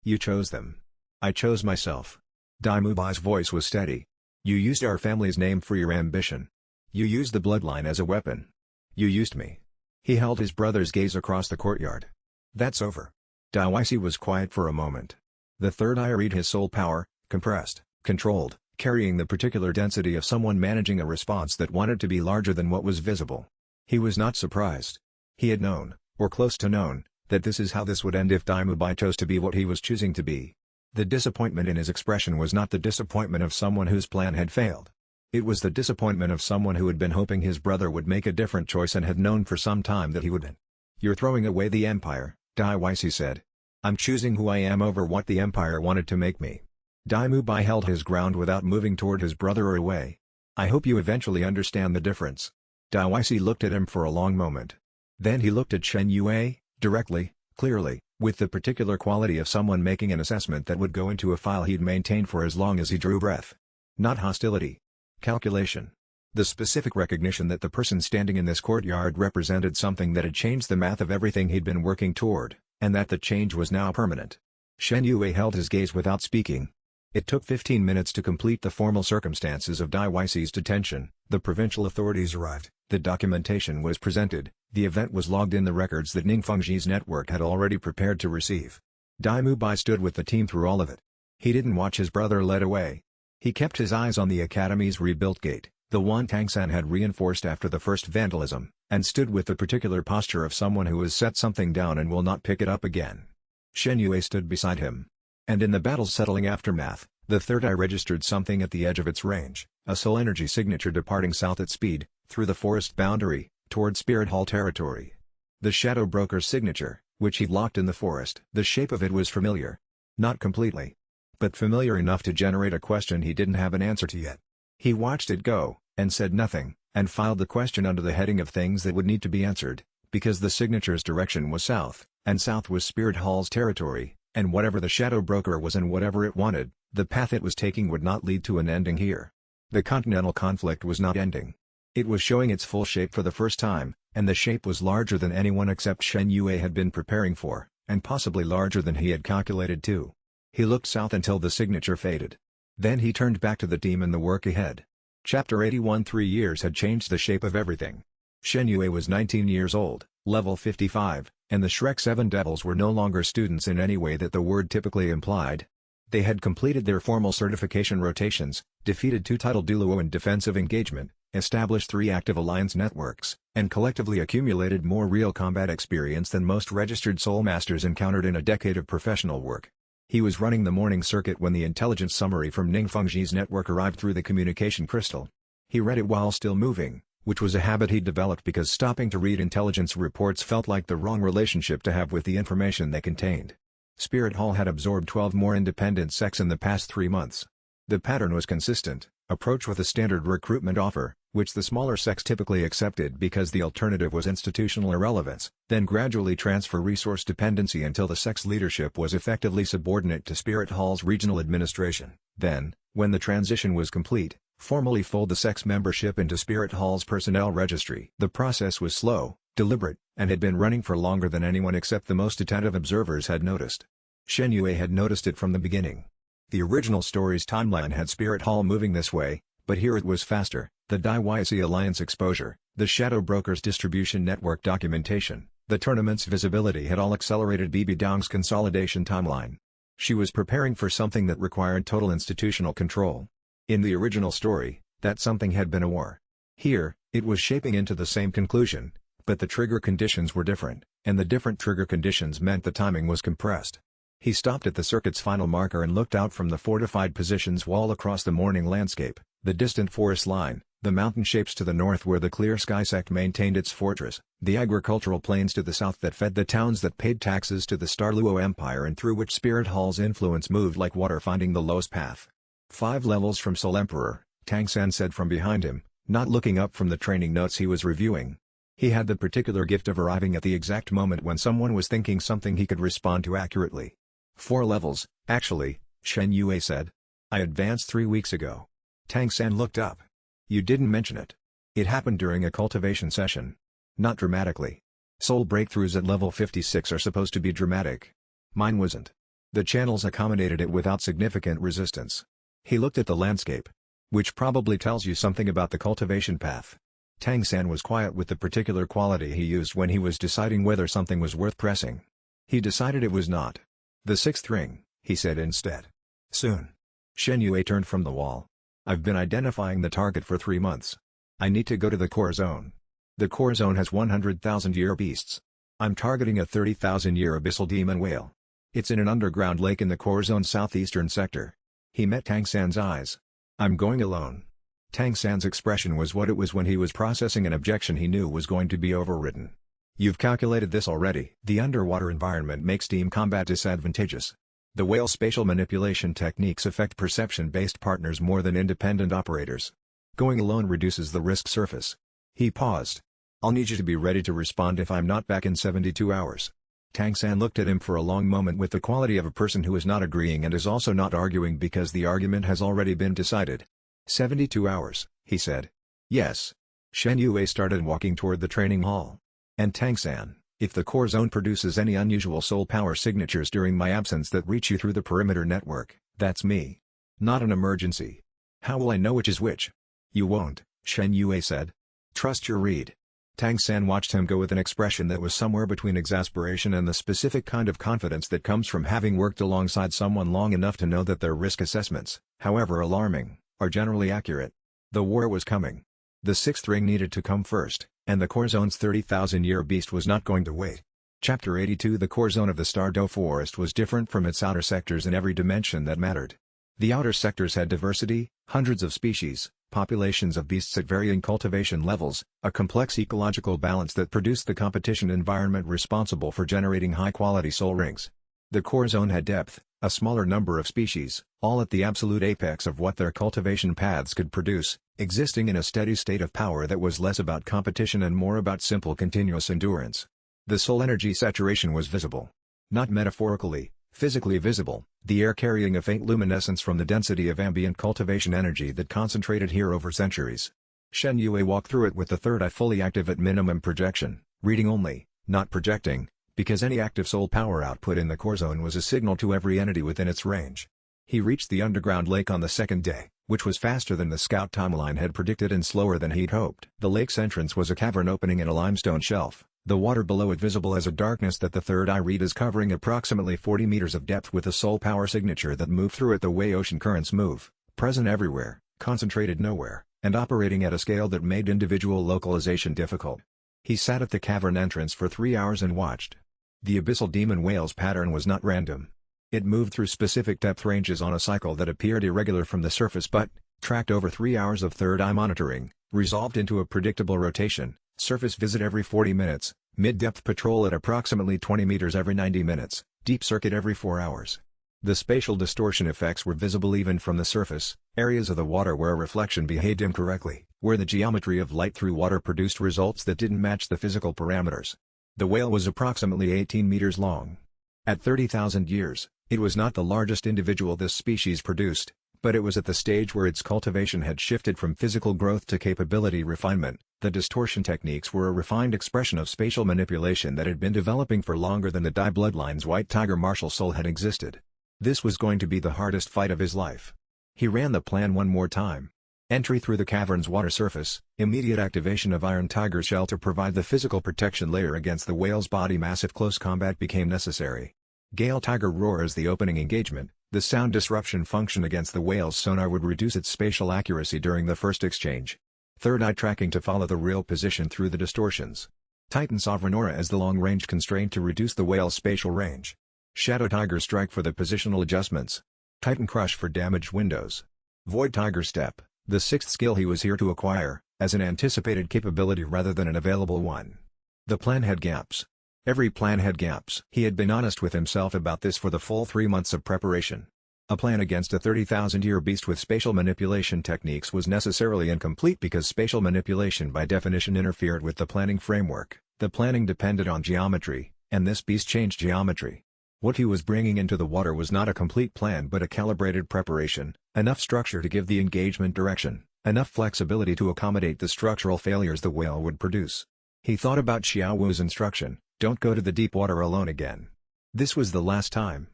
You chose them. I chose myself. Dai Mubai's voice was steady. You used our family's name for your ambition. You used the bloodline as a weapon. You used me. He held his brother's gaze across the courtyard. That's over. Dai Weissi was quiet for a moment. The third eye read his soul power, compressed, controlled, carrying the particular density of someone managing a response that wanted to be larger than what was visible. He was not surprised. He had known, or close to known, that this is how this would end if Dai Mubai chose to be what he was choosing to be. The disappointment in his expression was not the disappointment of someone whose plan had failed. It was the disappointment of someone who had been hoping his brother would make a different choice and had known for some time that he wouldn't. "You're throwing away the empire," Dai Mubai said. "I'm choosing who I am over what the empire wanted to make me." Dai Mubai held his ground without moving toward his brother or away. "I hope you eventually understand the difference." Dai Mubai looked at him for a long moment. Then he looked at Shen Yue, directly, clearly, with the particular quality of someone making an assessment that would go into a file he'd maintain for as long as he drew breath. Not hostility. Calculation. The specific recognition that the person standing in this courtyard represented something that had changed the math of everything he'd been working toward, and that the change was now permanent. Shen Yue held his gaze without speaking. It took 15 minutes to complete the formal circumstances of Dai Mui's detention. The provincial authorities arrived, the documentation was presented, the event was logged in the records that Ningfengji's network had already prepared to receive. Dai Mubai stood with the team through all of it. He didn't watch his brother led away. He kept his eyes on the academy's rebuilt gate, the one Tang San had reinforced after the first vandalism, and stood with the particular posture of someone who has set something down and will not pick it up again. Shen Yue stood beside him. And in the battle's settling aftermath, the third eye registered something at the edge of its range, a soul energy signature departing south at speed, through the forest boundary, toward Spirit Hall territory. The Shadow Broker's signature, which he'd locked in the forest. The shape of it was familiar. Not completely. But familiar enough to generate a question he didn't have an answer to yet. He watched it go, and said nothing, and filed the question under the heading of things that would need to be answered, because the signature's direction was south, and south was Spirit Hall's territory, and whatever the Shadow Broker was and whatever it wanted, the path it was taking would not lead to an ending here. The continental conflict was not ending. It was showing its full shape for the first time, and the shape was larger than anyone except Shen Yue had been preparing for, and possibly larger than he had calculated too. He looked south until the signature faded. Then he turned back to the team and the work ahead. Chapter 81. 3 years had changed the shape of everything. Shen Yue was 19 years old, level 55, and the Shrek 7 Devils were no longer students in any way that the word typically implied. They had completed their formal certification rotations, defeated 2 title Douluo in defensive engagement, established 3 active alliance networks, and collectively accumulated more real combat experience than most registered soul masters encountered in a decade of professional work. He was running the morning circuit when the intelligence summary from Ningfengji's network arrived through the communication crystal. He read it while still moving, which was a habit he'd developed because stopping to read intelligence reports felt like the wrong relationship to have with the information they contained. Spirit Hall had absorbed 12 more independent sects in the past 3 months. The pattern was consistent: approach with a standard recruitment offer, which the smaller sects typically accepted because the alternative was institutional irrelevance, then gradually transfer resource dependency until the sect's leadership was effectively subordinate to Spirit Hall's regional administration. Then, when the transition was complete, formally fold the sect's membership into Spirit Hall's personnel registry. The process was slow, deliberate, and had been running for longer than anyone except the most attentive observers had noticed. Shen Yue had noticed it from the beginning. The original story's timeline had Spirit Hall moving this way, but here it was faster. The Dai Mubai Alliance exposure, the Shadow Broker's distribution network documentation, the tournament's visibility had all accelerated Bibi Dong's consolidation timeline. She was preparing for something that required total institutional control. In the original story, that something had been a war. Here, it was shaping into the same conclusion, but the trigger conditions were different, and the different trigger conditions meant the timing was compressed. He stopped at the circuit's final marker and looked out from the fortified positions wall across the morning landscape, the distant forest line, the mountain shapes to the north where the Clear Sky sect maintained its fortress, the agricultural plains to the south that fed the towns that paid taxes to the Starluo Empire and through which Spirit Hall's influence moved like water finding the lowest path. 5 levels from Soul Emperor, Tang San said from behind him, not looking up from the training notes he was reviewing. He had the particular gift of arriving at the exact moment when someone was thinking something he could respond to accurately. 4 levels, actually, Shen Yue said. I advanced 3 weeks ago. Tang San looked up. You didn't mention it. It happened during a cultivation session. Not dramatically. Soul breakthroughs at level 56 are supposed to be dramatic. Mine wasn't. The channels accommodated it without significant resistance. He looked at the landscape. Which probably tells you something about the cultivation path. Tang San was quiet with the particular quality he used when he was deciding whether something was worth pressing. He decided it was not. The 6th ring, he said instead. Soon. Shen Yue turned from the wall. I've been identifying the target for 3 months. I need to go to the core zone. The core zone has 100,000-year beasts. I'm targeting a 30,000-year abyssal demon whale. It's in an underground lake in the core zone's southeastern sector. He met Tang San's eyes. I'm going alone. Tang San's expression was what it was when he was processing an objection he knew was going to be overridden. You've calculated this already. The underwater environment makes team combat disadvantageous. The whale's spatial manipulation techniques affect perception-based partners more than independent operators. Going alone reduces the risk surface. He paused. I'll need you to be ready to respond if I'm not back in 72 hours. Tang San looked at him for a long moment with the quality of a person who is not agreeing and is also not arguing because the argument has already been decided. 72 hours, he said. Yes. Shen Yue started walking toward the training hall. And Tang San, if the core zone produces any unusual soul power signatures during my absence that reach you through the perimeter network, that's me. Not an emergency. How will I know which is which? You won't, Shen Yue said. Trust your read. Tang San watched him go with an expression that was somewhere between exasperation and the specific kind of confidence that comes from having worked alongside someone long enough to know that their risk assessments, however alarming, are generally accurate. The war was coming. The sixth ring needed to come first, and the core zone's 30,000-year beast was not going to wait. Chapter 82 The core zone of the Stardow Forest was different from its outer sectors in every dimension that mattered. The outer sectors had diversity, hundreds of species, populations of beasts at varying cultivation levels, a complex ecological balance that produced the competition environment responsible for generating high-quality soul rings. The core zone had depth, a smaller number of species, all at the absolute apex of what their cultivation paths could produce, existing in a steady state of power that was less about competition and more about simple continuous endurance. The soul energy saturation was visible. Not metaphorically, physically visible, the air carrying a faint luminescence from the density of ambient cultivation energy that concentrated here over centuries. Shen Yue walked through it with the third eye fully active at minimum projection, reading only, not projecting, because any active soul power output in the core zone was a signal to every entity within its range. He reached the underground lake on the second day, which was faster than the scout timeline had predicted and slower than he'd hoped. The lake's entrance was a cavern opening in a limestone shelf, the water below it visible as a darkness that the third eye read as covering approximately 40 meters of depth with a soul power signature that moved through it the way ocean currents move, present everywhere, concentrated nowhere, and operating at a scale that made individual localization difficult. He sat at the cavern entrance for 3 hours and watched. The abyssal demon whale's pattern was not random. It moved through specific depth ranges on a cycle that appeared irregular from the surface but, tracked over 3 hours of third-eye monitoring, resolved into a predictable rotation, surface visit every 40 minutes, mid-depth patrol at approximately 20 meters every 90 minutes, deep circuit every 4 hours. The spatial distortion effects were visible even from the surface, areas of the water where a reflection behaved incorrectly, where the geometry of light through water produced results that didn't match the physical parameters. The whale was approximately 18 meters long. At 30,000 years, it was not the largest individual this species produced, but it was at the stage where its cultivation had shifted from physical growth to capability refinement. The distortion techniques were a refined expression of spatial manipulation that had been developing for longer than the Dai bloodline's white tiger martial soul had existed. This was going to be the hardest fight of his life. He ran the plan one more time. Entry through the cavern's water surface, immediate activation of Iron Tiger's shell to provide the physical protection layer against the whale's body mass if close combat became necessary. Gale Tiger roar as the opening engagement, the sound disruption function against the whale's sonar would reduce its spatial accuracy during the first exchange. Third eye tracking to follow the real position through the distortions. Titan Sovereign Aura as the long-range constraint to reduce the whale's spatial range. Shadow Tiger strike for the positional adjustments. Titan Crush for damaged windows. Void Tiger Step, the sixth skill he was here to acquire, as an anticipated capability rather than an available one. The plan had gaps. Every plan had gaps. He had been honest with himself about this for the full 3 months of preparation. A plan against a 30,000-year beast with spatial manipulation techniques was necessarily incomplete because spatial manipulation by definition interfered with the planning framework. The planning depended on geometry, and this beast changed geometry. What he was bringing into the water was not a complete plan but a calibrated preparation, enough structure to give the engagement direction, enough flexibility to accommodate the structural failures the whale would produce. He thought about Xiao Wu's instruction, "Don't go to the deep water alone again." This was the last time.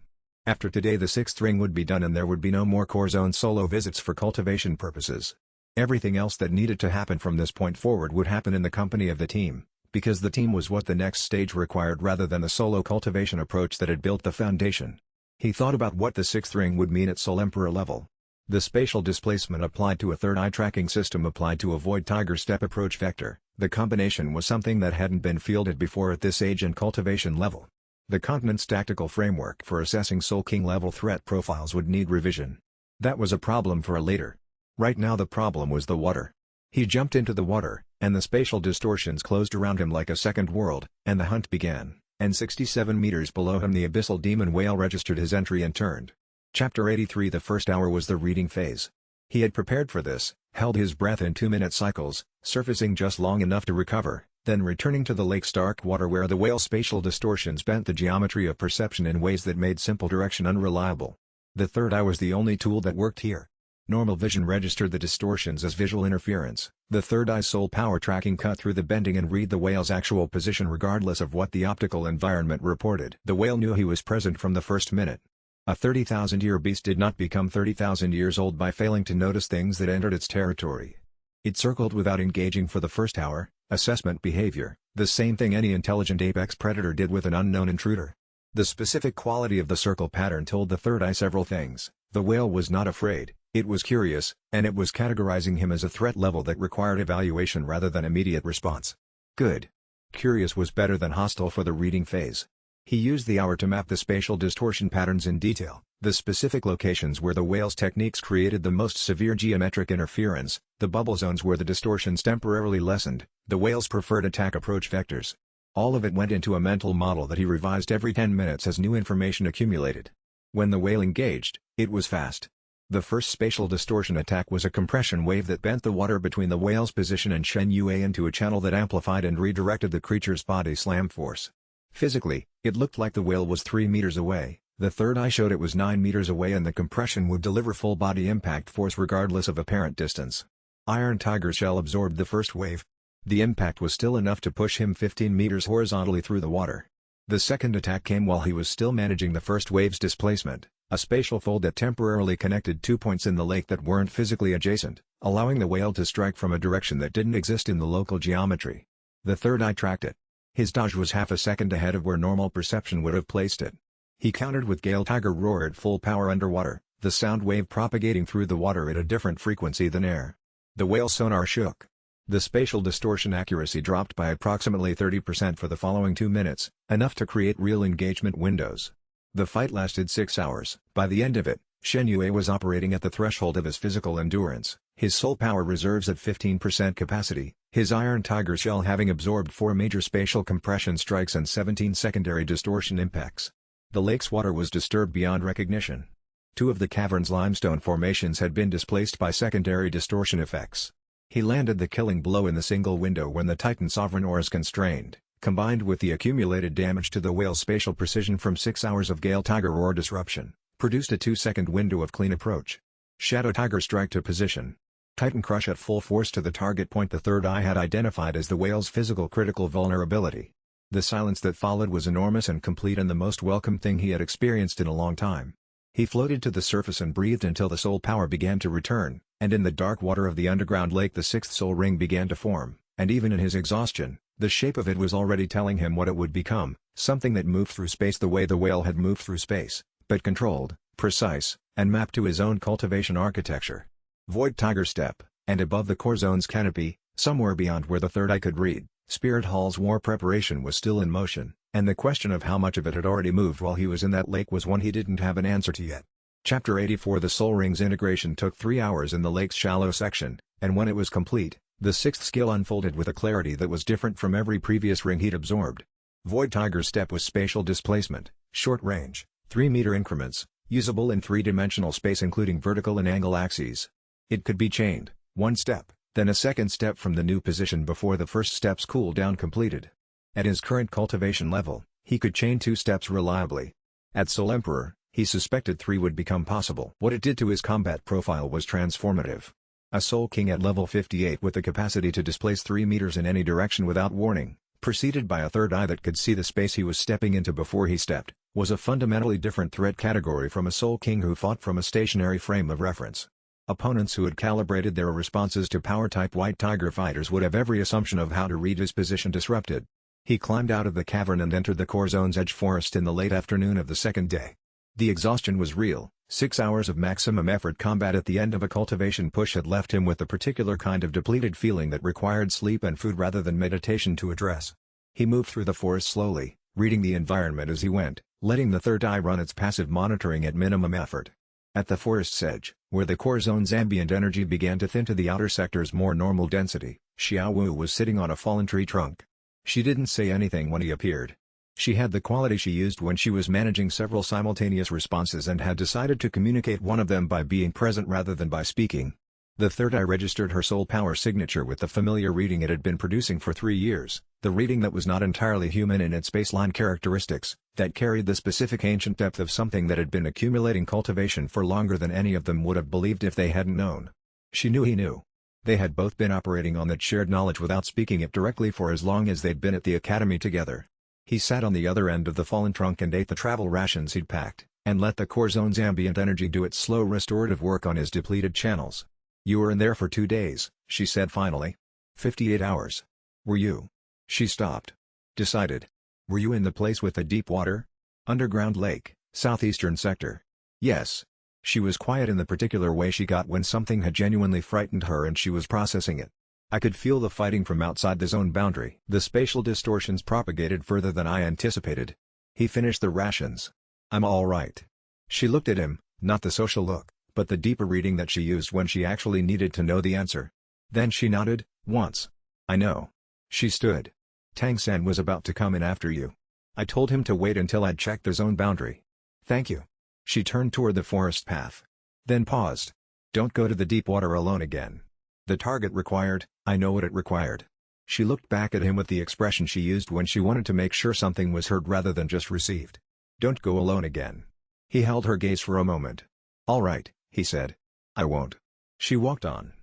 After today the sixth ring would be done and there would be no more core zone solo visits for cultivation purposes. Everything else that needed to happen from this point forward would happen in the company of the team, because the team was what the next stage required rather than the solo cultivation approach that had built the foundation. He thought about what the sixth ring would mean at Soul Emperor level. The spatial displacement applied to a third eye tracking system applied to avoid tiger step approach vector. The combination was something that hadn't been fielded before at this age and cultivation level. The continent's tactical framework for assessing Soul King level threat profiles would need revision. That was a problem for a later. Right now the problem was the water. He jumped into the water, and the spatial distortions closed around him like a second world, and the hunt began, and 67 meters below him the abyssal demon whale registered his entry and turned. Chapter 83. The first hour was the reading phase. He had prepared for this, held his breath in 2-minute cycles, surfacing just long enough to recover, then returning to the lake's dark water where the whale's spatial distortions bent the geometry of perception in ways that made simple direction unreliable. The third eye was the only tool that worked here. Normal vision registered the distortions as visual interference. The third eye's soul power tracking cut through the bending and read the whale's actual position regardless of what the optical environment reported. The whale knew he was present from the first minute. A 30,000-year beast did not become 30,000 years old by failing to notice things that entered its territory. It circled without engaging for the first hour, assessment behavior, the same thing any intelligent apex predator did with an unknown intruder. The specific quality of the circle pattern told the third eye several things. The whale was not afraid, it was curious, and it was categorizing him as a threat level that required evaluation rather than immediate response. Good. Curious was better than hostile for the reading phase. He used the hour to map the spatial distortion patterns in detail, the specific locations where the whale's techniques created the most severe geometric interference, the bubble zones where the distortions temporarily lessened, the whale's preferred attack approach vectors. All of it went into a mental model that he revised every 10 minutes as new information accumulated. When the whale engaged, it was fast. The first spatial distortion attack was a compression wave that bent the water between the whale's position and Shen Yue into a channel that amplified and redirected the creature's body slam force. Physically, it looked like the whale was 3 meters away, the third eye showed it was 9 meters away and the compression would deliver full body impact force regardless of apparent distance. Iron Tiger's shell absorbed the first wave. The impact was still enough to push him 15 meters horizontally through the water. The second attack came while he was still managing the first wave's displacement, a spatial fold that temporarily connected 2 points in the lake that weren't physically adjacent, allowing the whale to strike from a direction that didn't exist in the local geometry. The third eye tracked it. His dodge was half a second ahead of where normal perception would have placed it. He countered with Gale Tiger roar at full power underwater, the sound wave propagating through the water at a different frequency than air. The whale's sonar shook. The spatial distortion accuracy dropped by approximately 30% for the following 2 minutes, enough to create real engagement windows. The fight lasted 6 hours. By the end of it, Shen Yue was operating at the threshold of his physical endurance, his soul power reserves at 15% capacity, his Iron Tiger shell having absorbed 4 major spatial compression strikes and 17 secondary distortion impacts. The lake's water was disturbed beyond recognition. 2 of the cavern's limestone formations had been displaced by secondary distortion effects. He landed the killing blow in the single window when the Titan Sovereign ores constrained, combined with the accumulated damage to the whale's spatial precision from 6 hours of Gale Tiger ore disruption, produced a 2-second window of clean approach. Shadow Tiger strike to position. Titan Crush at full force to the target point the third eye had identified as the whale's physical critical vulnerability. The silence that followed was enormous and complete and the most welcome thing he had experienced in a long time. He floated to the surface and breathed until the soul power began to return, and in the dark water of the underground lake the sixth soul ring began to form, and even in his exhaustion, the shape of it was already telling him what it would become, something that moved through space the way the whale had moved through space, but controlled, precise, and mapped to his own cultivation architecture. Void Tiger Step, and above the core zone's canopy, somewhere beyond where the third eye could read, Spirit Hall's war preparation was still in motion, and the question of how much of it had already moved while he was in that lake was one he didn't have an answer to yet. Chapter 84. The Soul Ring's integration took 3 hours in the lake's shallow section, and when it was complete, the sixth skill unfolded with a clarity that was different from every previous ring he'd absorbed. Void Tiger's Step was spatial displacement, short range, 3-meter increments, usable in 3-dimensional space including vertical and angle axes. It could be chained, 1 step, then a second step from the new position before the first step's cooldown completed. At his current cultivation level, he could chain 2 steps reliably. At Soul Emperor, he suspected 3 would become possible. What it did to his combat profile was transformative. A Soul King at level 58 with the capacity to displace 3 meters in any direction without warning, preceded by a third eye that could see the space he was stepping into before he stepped, was a fundamentally different threat category from a Soul King who fought from a stationary frame of reference. Opponents who had calibrated their responses to power-type White Tiger fighters would have every assumption of how to read his position disrupted. He climbed out of the cavern and entered the core zone's edge forest in the late afternoon of the second day. The exhaustion was real. 6 hours of maximum effort combat at the end of a cultivation push had left him with the particular kind of depleted feeling that required sleep and food rather than meditation to address. He moved through the forest slowly, reading the environment as he went, letting the third eye run its passive monitoring at minimum effort. At the forest's edge, where the core zone's ambient energy began to thin to the outer sector's more normal density, Xiao Wu was sitting on a fallen tree trunk. She didn't say anything when he appeared. She had the quality she used when she was managing several simultaneous responses and had decided to communicate one of them by being present rather than by speaking. The third eye registered her soul power signature with the familiar reading it had been producing for 3 years, the reading that was not entirely human in its baseline characteristics, that carried the specific ancient depth of something that had been accumulating cultivation for longer than any of them would have believed if they hadn't known. She knew he knew. They had both been operating on that shared knowledge without speaking it directly for as long as they'd been at the academy together. He sat on the other end of the fallen trunk and ate the travel rations he'd packed, and let the core zone's ambient energy do its slow restorative work on his depleted channels. "You were in there for 2 days, she said finally. 58 hours. Were you?" She stopped. Decided. "Were you in the place with the deep water? Underground lake, southeastern sector?" "Yes." She was quiet in the particular way she got when something had genuinely frightened her and she was processing it. "I could feel the fighting from outside the zone boundary. The spatial distortions propagated further than I anticipated." He finished the rations. "I'm all right." She looked at him, not the social look, but the deeper reading that she used when she actually needed to know the answer. Then she nodded, once. "I know." She stood. "Tang San was about to come in after you. I told him to wait until I'd checked the zone boundary." "Thank you." She turned toward the forest path. Then paused. "Don't go to the deep water alone again. The target required, I know what it required." She looked back at him with the expression she used when she wanted to make sure something was heard rather than just received. "Don't go alone again." He held her gaze for a moment. "All right," he said. "I won't." She walked on.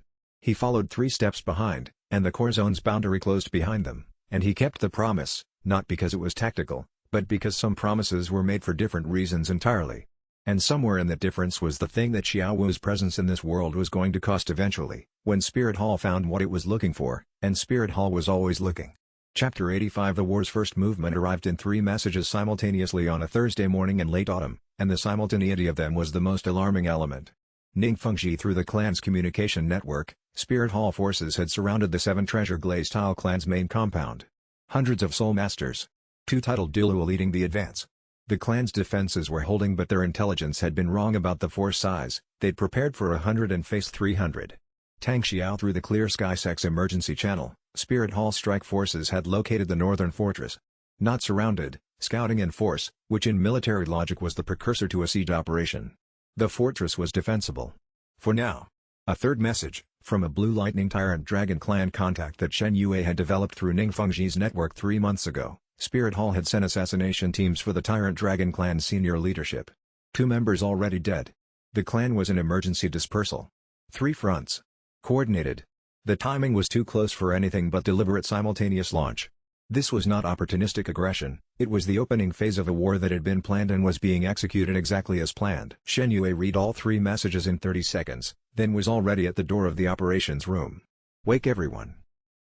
He followed 3 steps behind, and the core zone's boundary closed behind them, and he kept the promise, not because it was tactical, but because some promises were made for different reasons entirely. And somewhere in that difference was the thing that Xiao Wu's presence in this world was going to cost eventually, when Spirit Hall found what it was looking for, and Spirit Hall was always looking. Chapter 85. The war's first movement arrived in 3 messages simultaneously on a Thursday morning in late autumn, and the simultaneity of them was the most alarming element. Ningfengji. Through the clan's communication network, Spirit Hall forces had surrounded the 7 Treasure Glaze Tile clan's main compound. Hundreds of Soul Masters. 2 titled Douluo leading the advance. The clan's defenses were holding, but their intelligence had been wrong about the force size. They'd prepared for 100 and faced 300. Tang Xiao. Through the Clear Sky Sex emergency channel, Spirit Hall strike forces had located the northern fortress. Not surrounded, scouting in force, which in military logic was the precursor to a siege operation. The fortress was defensible. For now. A third message, from a Blue Lightning Tyrant Dragon clan contact that Shen Yue had developed through Ningfengji's network 3 months ago. Spirit Hall had sent assassination teams for the Tyrant Dragon clan's senior leadership. 2 members already dead. The clan was in emergency dispersal. 3 fronts. Coordinated. The timing was too close for anything but deliberate simultaneous launch. This was not opportunistic aggression, it was the opening phase of a war that had been planned and was being executed exactly as planned. Shen Yue read all 3 messages in 30 seconds, then was already at the door of the operations room. "Wake everyone."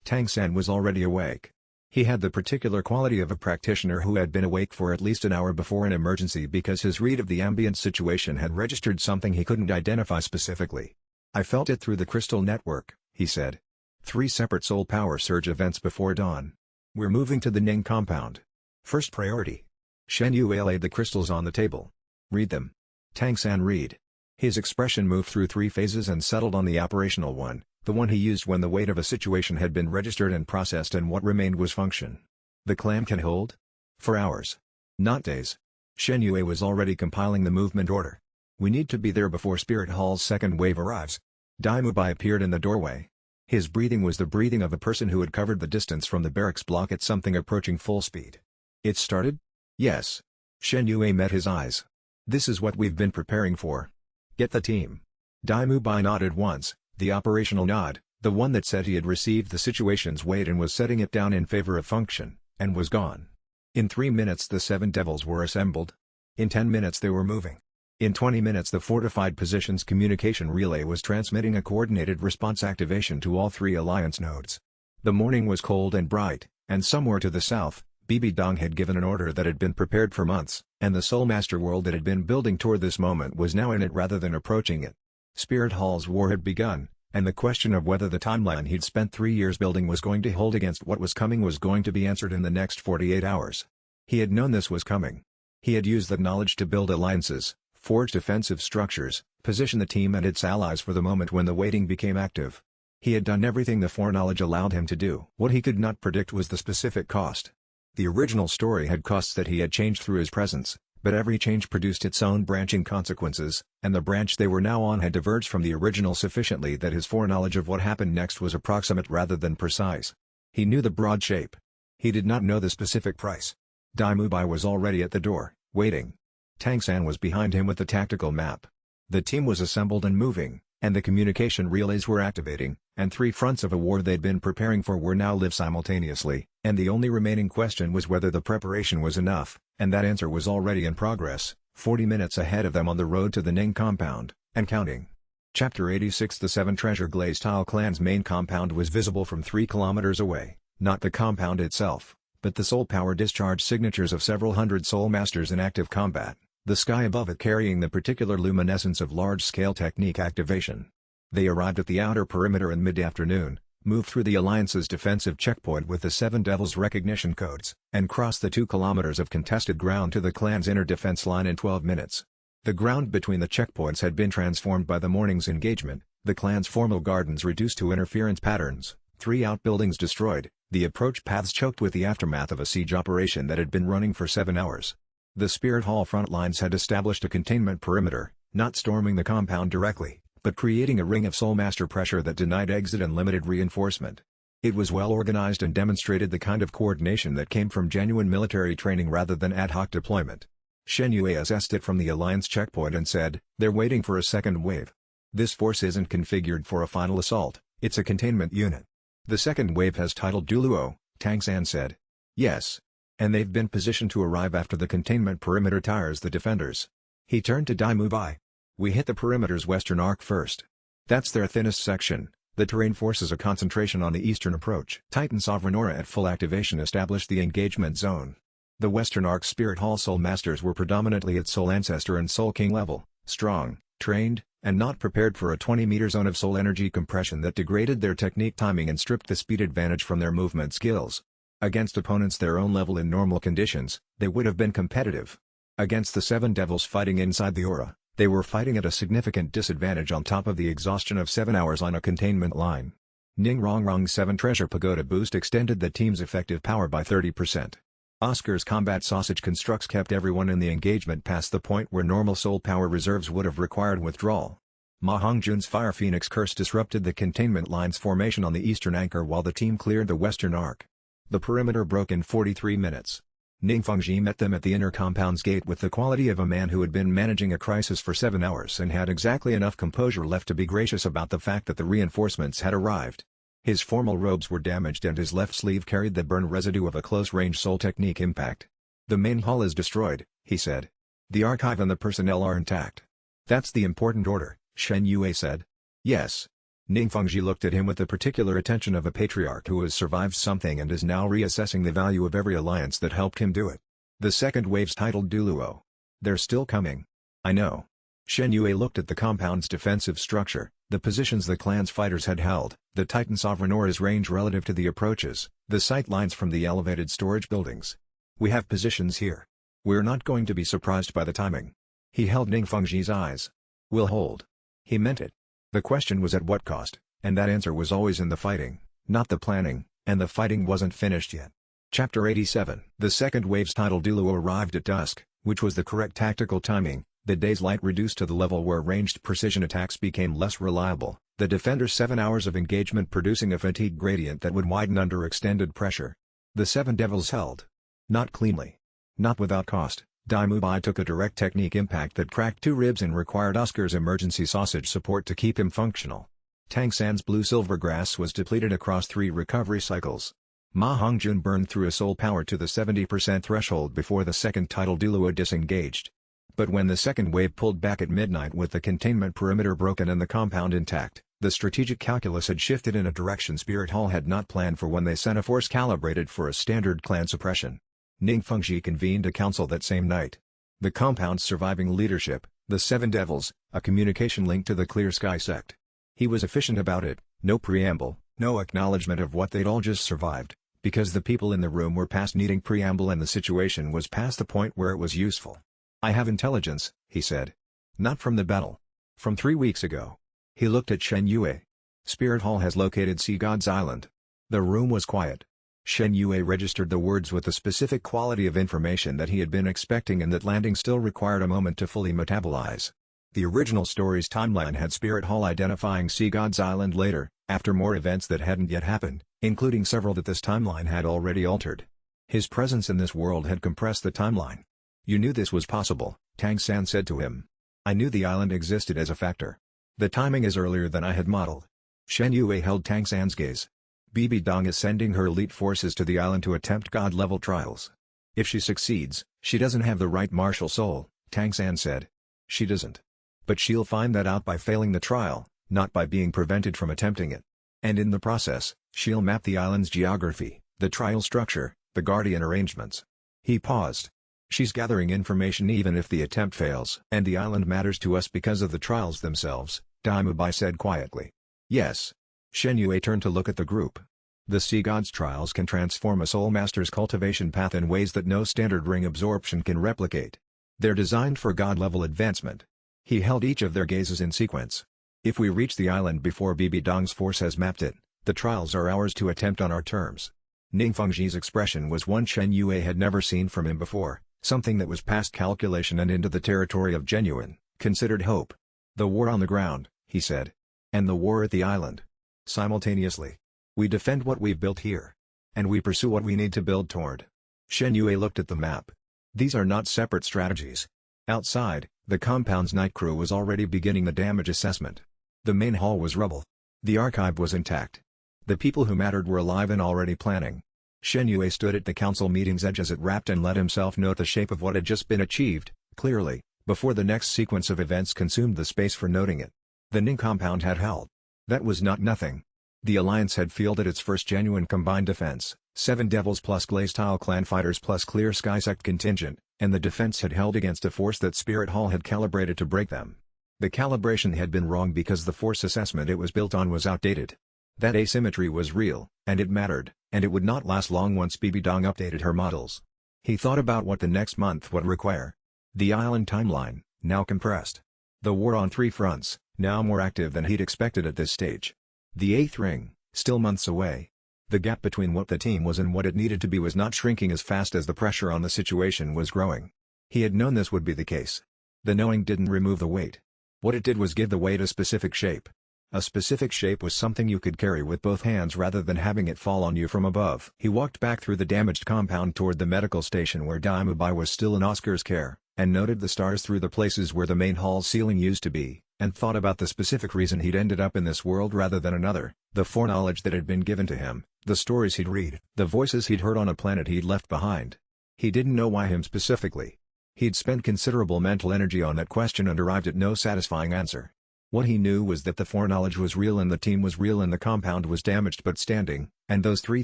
Tang San was already awake. He had the particular quality of a practitioner who had been awake for at least an hour before an emergency because his read of the ambient situation had registered something he couldn't identify specifically. "I felt it through the crystal network," he said. 3 separate soul power surge events before dawn. "We're moving to the Ning compound. First priority." Shen Yue laid the crystals on the table. "Read them." Tang San read. His expression moved through 3 phases and settled on the operational one, the one he used when the weight of a situation had been registered and processed and what remained was function. "The clan can hold?" "For hours. Not days." Shen Yue was already compiling the movement order. "We need to be there before Spirit Hall's second wave arrives." Dai Mubai appeared in the doorway. His breathing was the breathing of a person who had covered the distance from the barracks block at something approaching full speed. "It started?" "Yes." Shen Yue met his eyes. "This is what we've been preparing for. Get the team." Dai Mubai nodded once, the operational nod, the one that said he had received the situation's weight and was setting it down in favor of function, and was gone. In 3 minutes the 7 devils were assembled. In 10 minutes they were moving. In 20 minutes the fortified positions communication relay was transmitting a coordinated response activation to all 3 alliance nodes. The morning was cold and bright, and somewhere to the south, Bibi Dong had given an order that had been prepared for months. And the Soul Master world that had been building toward this moment was now in it rather than approaching it. Spirit Hall's war had begun, and the question of whether the timeline he'd spent 3 years building was going to hold against what was coming was going to be answered in the next 48 hours. He had known this was coming. He had used that knowledge to build alliances, forge defensive structures, position the team and its allies for the moment when the waiting became active. He had done everything the foreknowledge allowed him to do. What he could not predict was the specific cost. The original story had costs that he had changed through his presence, but every change produced its own branching consequences, and the branch they were now on had diverged from the original sufficiently that his foreknowledge of what happened next was approximate rather than precise. He knew the broad shape. He did not know the specific price. Dai Mubai was already at the door, waiting. Tang San was behind him with the tactical map. The team was assembled and moving, and the communication relays were activating, and 3 fronts of a war they'd been preparing for were now live simultaneously, and the only remaining question was whether the preparation was enough, and that answer was already in progress, 40 minutes ahead of them on the road to the Ning compound, and counting. Chapter 86 The 7 Treasure Glaze Tile Clan's main compound was visible from 3 kilometers away, not the compound itself, but the soul power discharge signatures of several hundred soul masters in active combat, the sky above it carrying the particular luminescence of large-scale technique activation. They arrived at the outer perimeter in mid-afternoon, moved through the Alliance's defensive checkpoint with the 7 Devils recognition codes, and crossed the 2 kilometers of contested ground to the clan's inner defense line in 12 minutes. The ground between the checkpoints had been transformed by the morning's engagement, the clan's formal gardens reduced to interference patterns, 3 outbuildings destroyed, the approach paths choked with the aftermath of a siege operation that had been running for 7 hours. The Spirit Hall front lines had established a containment perimeter, not storming the compound directly, but creating a ring of Soul Master pressure that denied exit and limited reinforcement. It was well organized and demonstrated the kind of coordination that came from genuine military training rather than ad hoc deployment. Shen Yue assessed it from the Alliance checkpoint and said, "They're waiting for a second wave. This force isn't configured for a final assault, it's a containment unit." "The second wave has titled Douluo," Tang San said. "Yes. And they've been positioned to arrive after the containment perimeter tires the defenders." He turned to Dai Mubai. "We hit the perimeter's western arc first. That's their thinnest section. The terrain forces a concentration on the eastern approach." Titan Sovereign Aura at full activation established the engagement zone. The western arc Spirit Hall Soul Masters were predominantly at Soul Ancestor and Soul King level, strong, trained, and not prepared for a 20-meter zone of soul energy compression that degraded their technique timing and stripped the speed advantage from their movement skills. Against opponents their own level in normal conditions, they would have been competitive. Against the 7 Devils fighting inside the aura, they were fighting at a significant disadvantage on top of the exhaustion of 7 hours on a containment line. Ning Rongrong's 7 Treasure Pagoda boost extended the team's effective power by 30%. Oscar's combat sausage constructs kept everyone in the engagement past the point where normal soul power reserves would have required withdrawal. Ma Hongjun's Fire Phoenix Curse disrupted the containment line's formation on the eastern anchor while the team cleared the western arc. The perimeter broke in 43 minutes. Ning Fengji met them at the inner compound's gate with the quality of a man who had been managing a crisis for 7 hours and had exactly enough composure left to be gracious about the fact that the reinforcements had arrived. His formal robes were damaged and his left sleeve carried the burn residue of a close-range soul technique impact. "The main hall is destroyed," he said. "The archive and the personnel are intact." "That's the important order," Shen Yue said. "Yes." Ning Fengji looked at him with the particular attention of a patriarch who has survived something and is now reassessing the value of every alliance that helped him do it. "The second wave's titled Douluo. They're still coming." "I know." Shen Yue looked at the compound's defensive structure, the positions the clan's fighters had held, the Titan Sovereign Aura's range relative to the approaches, the sight lines from the elevated storage buildings. "We have positions here. We're not going to be surprised by the timing." He held Ning Fengji's eyes. "We'll hold." He meant it. The question was at what cost, and that answer was always in the fighting, not the planning, and the fighting wasn't finished yet. Chapter 87 The second wave's title Douluo arrived at dusk, which was the correct tactical timing, the day's light reduced to the level where ranged precision attacks became less reliable, the defender's 7 hours of engagement producing a fatigue gradient that would widen under extended pressure. The 7 Devils held. Not cleanly. Not without cost. Dai Mubai took a direct technique impact that cracked 2 ribs and required Oscar's emergency sausage support to keep him functional. Tang San's blue-silver grass was depleted across 3 recovery cycles. Ma Hongjun burned through a soul power to the 70% threshold before the second title Douluo disengaged. But when the second wave pulled back at midnight with the containment perimeter broken and the compound intact, the strategic calculus had shifted in a direction Spirit Hall had not planned for when they sent a force calibrated for a standard clan suppression. Ning Fengji convened a council that same night. The compound's surviving leadership, the Seven Devils, a communication link to the Clear Sky sect. He was efficient about it, no preamble, no acknowledgement of what they'd all just survived, because the people in the room were past needing preamble and the situation was past the point where it was useful. "I have intelligence," he said. "Not from the battle. From 3 weeks ago." He looked at Shen Yue. "Spirit Hall has located Sea God's Island." The room was quiet. Shen Yue registered the words with the specific quality of information that he had been expecting and that landing still required a moment to fully metabolize. The original story's timeline had Spirit Hall identifying Sea God's Island later, after more events that hadn't yet happened, including several that this timeline had already altered. His presence in this world had compressed the timeline. "You knew this was possible," Tang San said to him. "I knew the island existed as a factor. The timing is earlier than I had modeled." Shen Yue held Tang San's gaze. "Bibi Dong is sending her elite forces to the island to attempt God-level trials. If she succeeds, she doesn't have the right martial soul," Tang San said. "She doesn't. But she'll find that out by failing the trial, not by being prevented from attempting it. And in the process, she'll map the island's geography, the trial structure, the guardian arrangements." He paused. "She's gathering information even if the attempt fails. And the island matters to us because of the trials themselves," Dai Mubai said quietly. "Yes." Shen Yue turned to look at the group. "The Sea God's trials can transform a Soul Master's cultivation path in ways that no standard ring absorption can replicate. They're designed for God-level advancement." He held each of their gazes in sequence. "If we reach the island before Bibi Dong's force has mapped it, the trials are ours to attempt on our terms." Ning Fengji's expression was one Shen Yue had never seen from him before, something that was past calculation and into the territory of genuine, considered hope. "The war on the ground," he said. "And the war at the island. Simultaneously. We defend what we've built here. And we pursue what we need to build toward." Shen Yue looked at the map. "These are not separate strategies." Outside, the compound's night crew was already beginning the damage assessment. The main hall was rubble. The archive was intact. The people who mattered were alive and already planning. Shen Yue stood at the council meeting's edge as it wrapped and let himself note the shape of what had just been achieved, clearly, before the next sequence of events consumed the space for noting it. The Ning compound had held. That was not nothing. The Alliance had fielded its first genuine combined defense, 7 Devils plus Glaze-Tile clan fighters plus Clear Sky sect contingent, and the defense had held against a force that Spirit Hall had calibrated to break them. The calibration had been wrong because the force assessment it was built on was outdated. That asymmetry was real, and it mattered, and it would not last long once Bibi Dong updated her models. He thought about what the next month would require. The island timeline, now compressed. The war on 3 fronts, now more active than he'd expected at this stage. The 8th ring, still months away. The gap between what the team was and what it needed to be was not shrinking as fast as the pressure on the situation was growing. He had known this would be the case. The knowing didn't remove the weight. What it did was give the weight a specific shape. A specific shape was something you could carry with both hands rather than having it fall on you from above. He walked back through the damaged compound toward the medical station where Dai Mubai was still in Oscar's care, and noted the stars through the places where the main hall ceiling used to be, and thought about the specific reason he'd ended up in this world rather than another, the foreknowledge that had been given to him, the stories he'd read, the voices he'd heard on a planet he'd left behind. He didn't know why him specifically. He'd spent considerable mental energy on that question and arrived at no satisfying answer. What he knew was that the foreknowledge was real and the team was real and the compound was damaged but standing, and those 3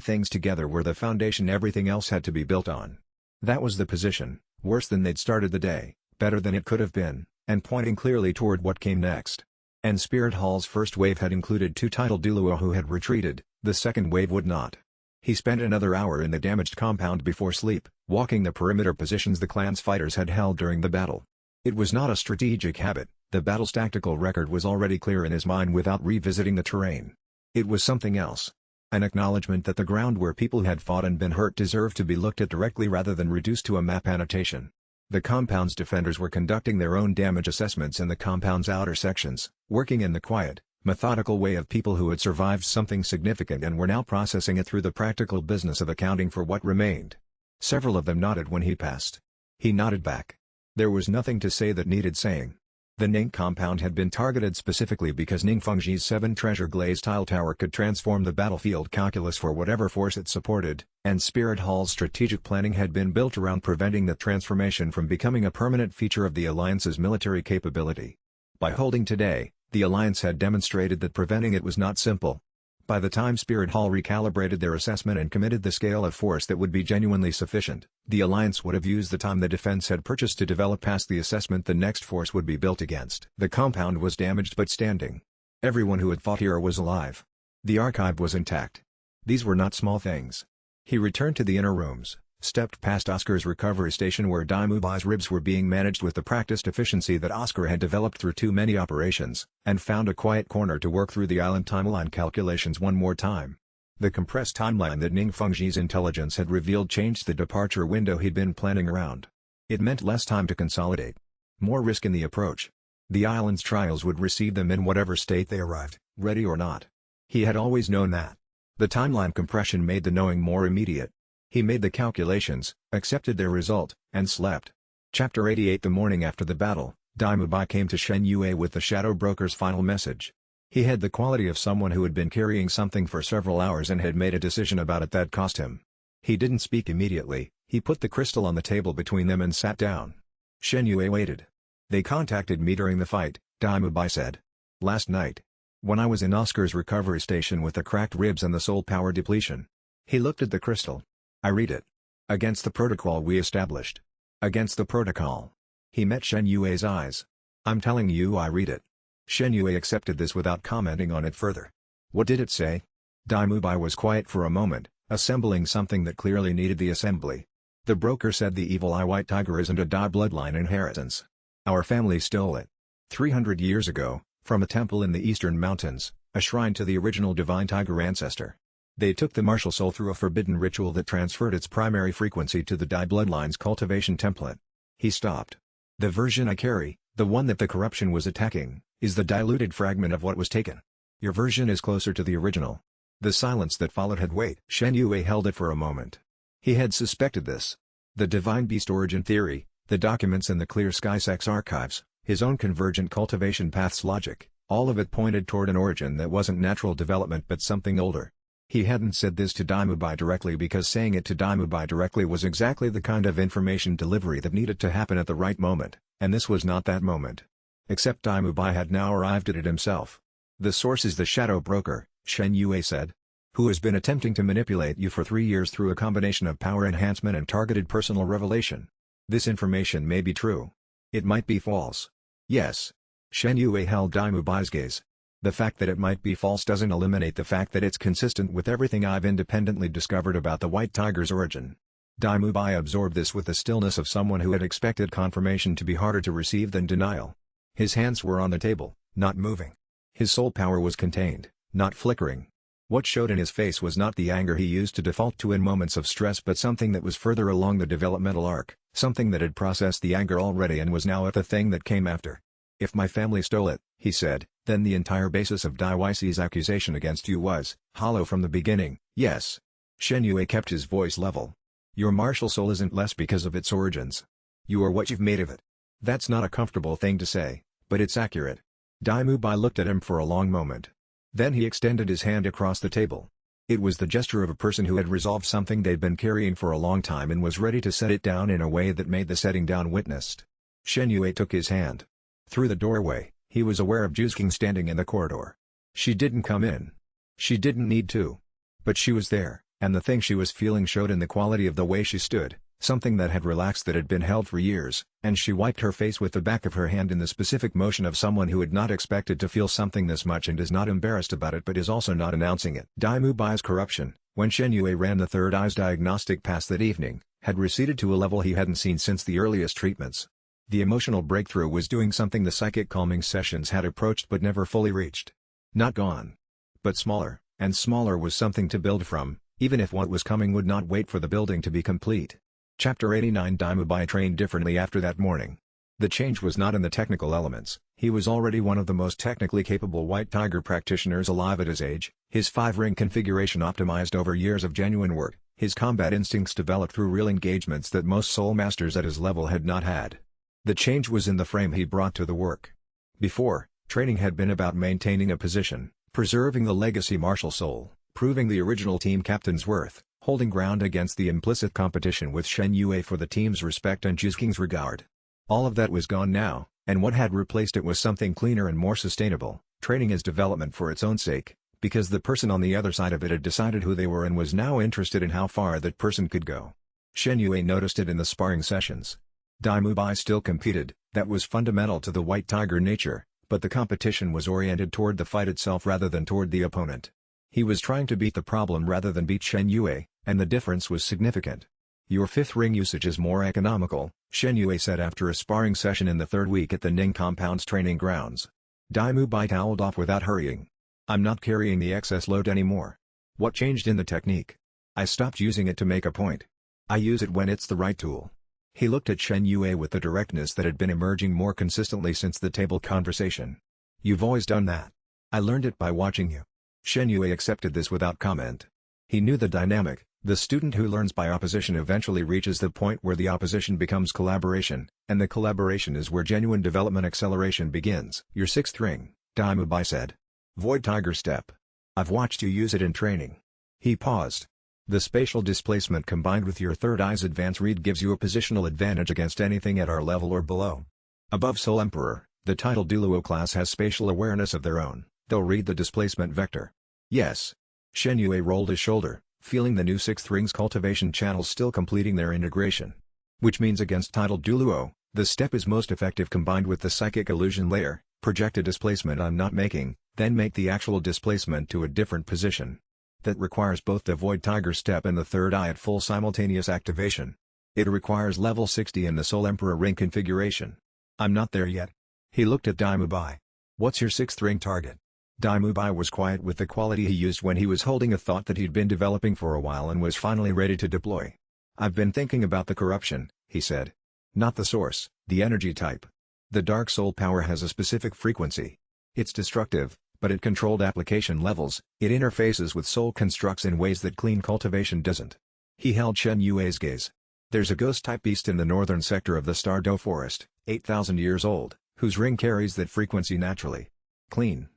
things together were the foundation everything else had to be built on. That was the position, worse than they'd started the day, better than it could have been, and pointing clearly toward what came next. And Spirit Hall's first wave had included 2 titled Douluo who had retreated, the second wave would not. He spent another hour in the damaged compound before sleep, walking the perimeter positions the clan's fighters had held during the battle. It was not a strategic habit, the battle's tactical record was already clear in his mind without revisiting the terrain. It was something else. An acknowledgement that the ground where people had fought and been hurt deserved to be looked at directly rather than reduced to a map annotation. The compound's defenders were conducting their own damage assessments in the compound's outer sections, working in the quiet, methodical way of people who had survived something significant and were now processing it through the practical business of accounting for what remained. Several of them nodded when he passed. He nodded back. There was nothing to say that needed saying. The Ning compound had been targeted specifically because Ning Fengji's 7 treasure glazed tile tower could transform the battlefield calculus for whatever force it supported, and Spirit Hall's strategic planning had been built around preventing that transformation from becoming a permanent feature of the Alliance's military capability. By holding today, the Alliance had demonstrated that preventing it was not simple. By the time Spirit Hall recalibrated their assessment and committed the scale of force that would be genuinely sufficient, the Alliance would have used the time the defense had purchased to develop past the assessment the next force would be built against. The compound was damaged but standing. Everyone who had fought here was alive. The archive was intact. These were not small things. He returned to the inner rooms, stepped past Oscar's recovery station where Dai Mubai's ribs were being managed with the practiced efficiency that Oscar had developed through too many operations, and found a quiet corner to work through the island timeline calculations one more time. The compressed timeline that Ning Fengji's intelligence had revealed changed the departure window he'd been planning around. It meant less time to consolidate. More risk in the approach. The island's trials would receive them in whatever state they arrived, ready or not. He had always known that. The timeline compression made the knowing more immediate. He made the calculations, accepted their result, and slept. Chapter 88. The morning after the battle, Dai Mubai came to Shen Yue with the Shadow Broker's final message. He had the quality of someone who had been carrying something for several hours and had made a decision about it that cost him. He didn't speak immediately, he put the crystal on the table between them and sat down. Shen Yue waited. They contacted me during the fight, Dai Mubai said. Last night. When I was in Oscar's recovery station with the cracked ribs and the soul power depletion. He looked at the crystal. I read it. Against the protocol we established. Against the protocol. He met Shen Yue's eyes. I'm telling you I read it. Shen Yue accepted this without commenting on it further. What did it say? Dai Mubai was quiet for a moment, assembling something that clearly needed the assembly. The broker said the evil eye white tiger isn't a Dai bloodline inheritance. Our family stole it. 300 years ago, from a temple in the eastern mountains, a shrine to the original divine tiger ancestor. They took the martial soul through a forbidden ritual that transferred its primary frequency to the Dai bloodline's cultivation template. He stopped. The version I carry, the one that the corruption was attacking, is the diluted fragment of what was taken. Your version is closer to the original. The silence that followed had weight. Shen Yue held it for a moment. He had suspected this. The divine beast origin theory, the documents in the Clear Sky Sex archives, his own convergent cultivation paths logic, all of it pointed toward an origin that wasn't natural development but something older. He hadn't said this to Dai Mubai directly because saying it to Dai Mubai directly was exactly the kind of information delivery that needed to happen at the right moment, and this was not that moment. Except Dai Mubai had now arrived at it himself. The source is the Shadow Broker, Shen Yue said. Who has been attempting to manipulate you for 3 years through a combination of power enhancement and targeted personal revelation. This information may be true. It might be false. Yes. Shen Yue held Dai Mubai's gaze. The fact that it might be false doesn't eliminate the fact that it's consistent with everything I've independently discovered about the white tiger's origin. Dai Mubai absorbed this with the stillness of someone who had expected confirmation to be harder to receive than denial. His hands were on the table, not moving. His soul power was contained, not flickering. What showed in his face was not the anger he used to default to in moments of stress but something that was further along the developmental arc, something that had processed the anger already and was now at the thing that came after. If my family stole it, he said, then the entire basis of Dai Weixi's accusation against you was hollow from the beginning, yes. Shen Yue kept his voice level. Your martial soul isn't less because of its origins. You are what you've made of it. That's not a comfortable thing to say, but it's accurate. Dai Mubai looked at him for a long moment. Then he extended his hand across the table. It was the gesture of a person who had resolved something they'd been carrying for a long time and was ready to set it down in a way that made the setting down witnessed. Shen Yue took his hand. Through the doorway, he was aware of Juzking standing in the corridor. She didn't come in. She didn't need to. But she was there, and the thing she was feeling showed in the quality of the way she stood, something that had relaxed that had been held for years, and she wiped her face with the back of her hand in the specific motion of someone who had not expected to feel something this much and is not embarrassed about it but is also not announcing it. Dai Mubai's corruption, when Shen Yue ran the third eye's diagnostic pass that evening, had receded to a level he hadn't seen since the earliest treatments. The emotional breakthrough was doing something the psychic calming sessions had approached but never fully reached. Not gone. But smaller, and smaller was something to build from, even if what was coming would not wait for the building to be complete. Chapter 89. Dai Mubai trained differently after that morning. The change was not in the technical elements. He was already one of the most technically capable White Tiger practitioners alive at his age, his 5-ring configuration optimized over years of genuine work, his combat instincts developed through real engagements that most soul masters at his level had not had. The change was in the frame he brought to the work. Before, training had been about maintaining a position, preserving the legacy martial soul, proving the original team captain's worth, holding ground against the implicit competition with Shen Yue for the team's respect and Juzking's regard. All of that was gone now, and what had replaced it was something cleaner and more sustainable, training as development for its own sake, because the person on the other side of it had decided who they were and was now interested in how far that person could go. Shen Yue noticed it in the sparring sessions. Dai Mubai still competed, that was fundamental to the White Tiger nature, but the competition was oriented toward the fight itself rather than toward the opponent. He was trying to beat the problem rather than beat Shen Yue, and the difference was significant. Your fifth ring usage is more economical, Shen Yue said after a sparring session in the third week at the Ning Compound's training grounds. Dai Mubai toweled off without hurrying. I'm not carrying the excess load anymore. What changed in the technique? I stopped using it to make a point. I use it when it's the right tool. He looked at Shen Yue with the directness that had been emerging more consistently since the table conversation. You've always done that. I learned it by watching you. Shen Yue accepted this without comment. He knew the dynamic. The student who learns by opposition eventually reaches the point where the opposition becomes collaboration, and the collaboration is where genuine development acceleration begins. Your sixth ring, Dai Mubai said. Void Tiger Step. I've watched you use it in training. He paused. The spatial displacement combined with your third eye's advance read gives you a positional advantage against anything at our level or below. Above Soul Emperor, the title Douluo class has spatial awareness of their own, they'll read the displacement vector. Yes. Shen Yue rolled his shoulder, feeling the new sixth ring's cultivation channels still completing their integration. Which means against title Douluo, the step is most effective combined with the psychic illusion layer, project a displacement I'm not making, then make the actual displacement to a different position. That requires both the Void Tiger step and the third eye at full simultaneous activation. It requires level 60 in the Soul Emperor ring configuration. I'm not there yet. He looked at Dai Mubai. What's your sixth ring target? Dai Mubai was quiet with the quality he used when he was holding a thought that he'd been developing for a while and was finally ready to deploy. I've been thinking about the corruption, he said. Not the source, the energy type. The dark soul power has a specific frequency. It's destructive, but at controlled application levels, it interfaces with soul constructs in ways that clean cultivation doesn't. He held Shen Yue's gaze. There's a ghost-type beast in the northern sector of the Stardow Forest, 8,000 years old, whose ring carries that frequency naturally. Clean.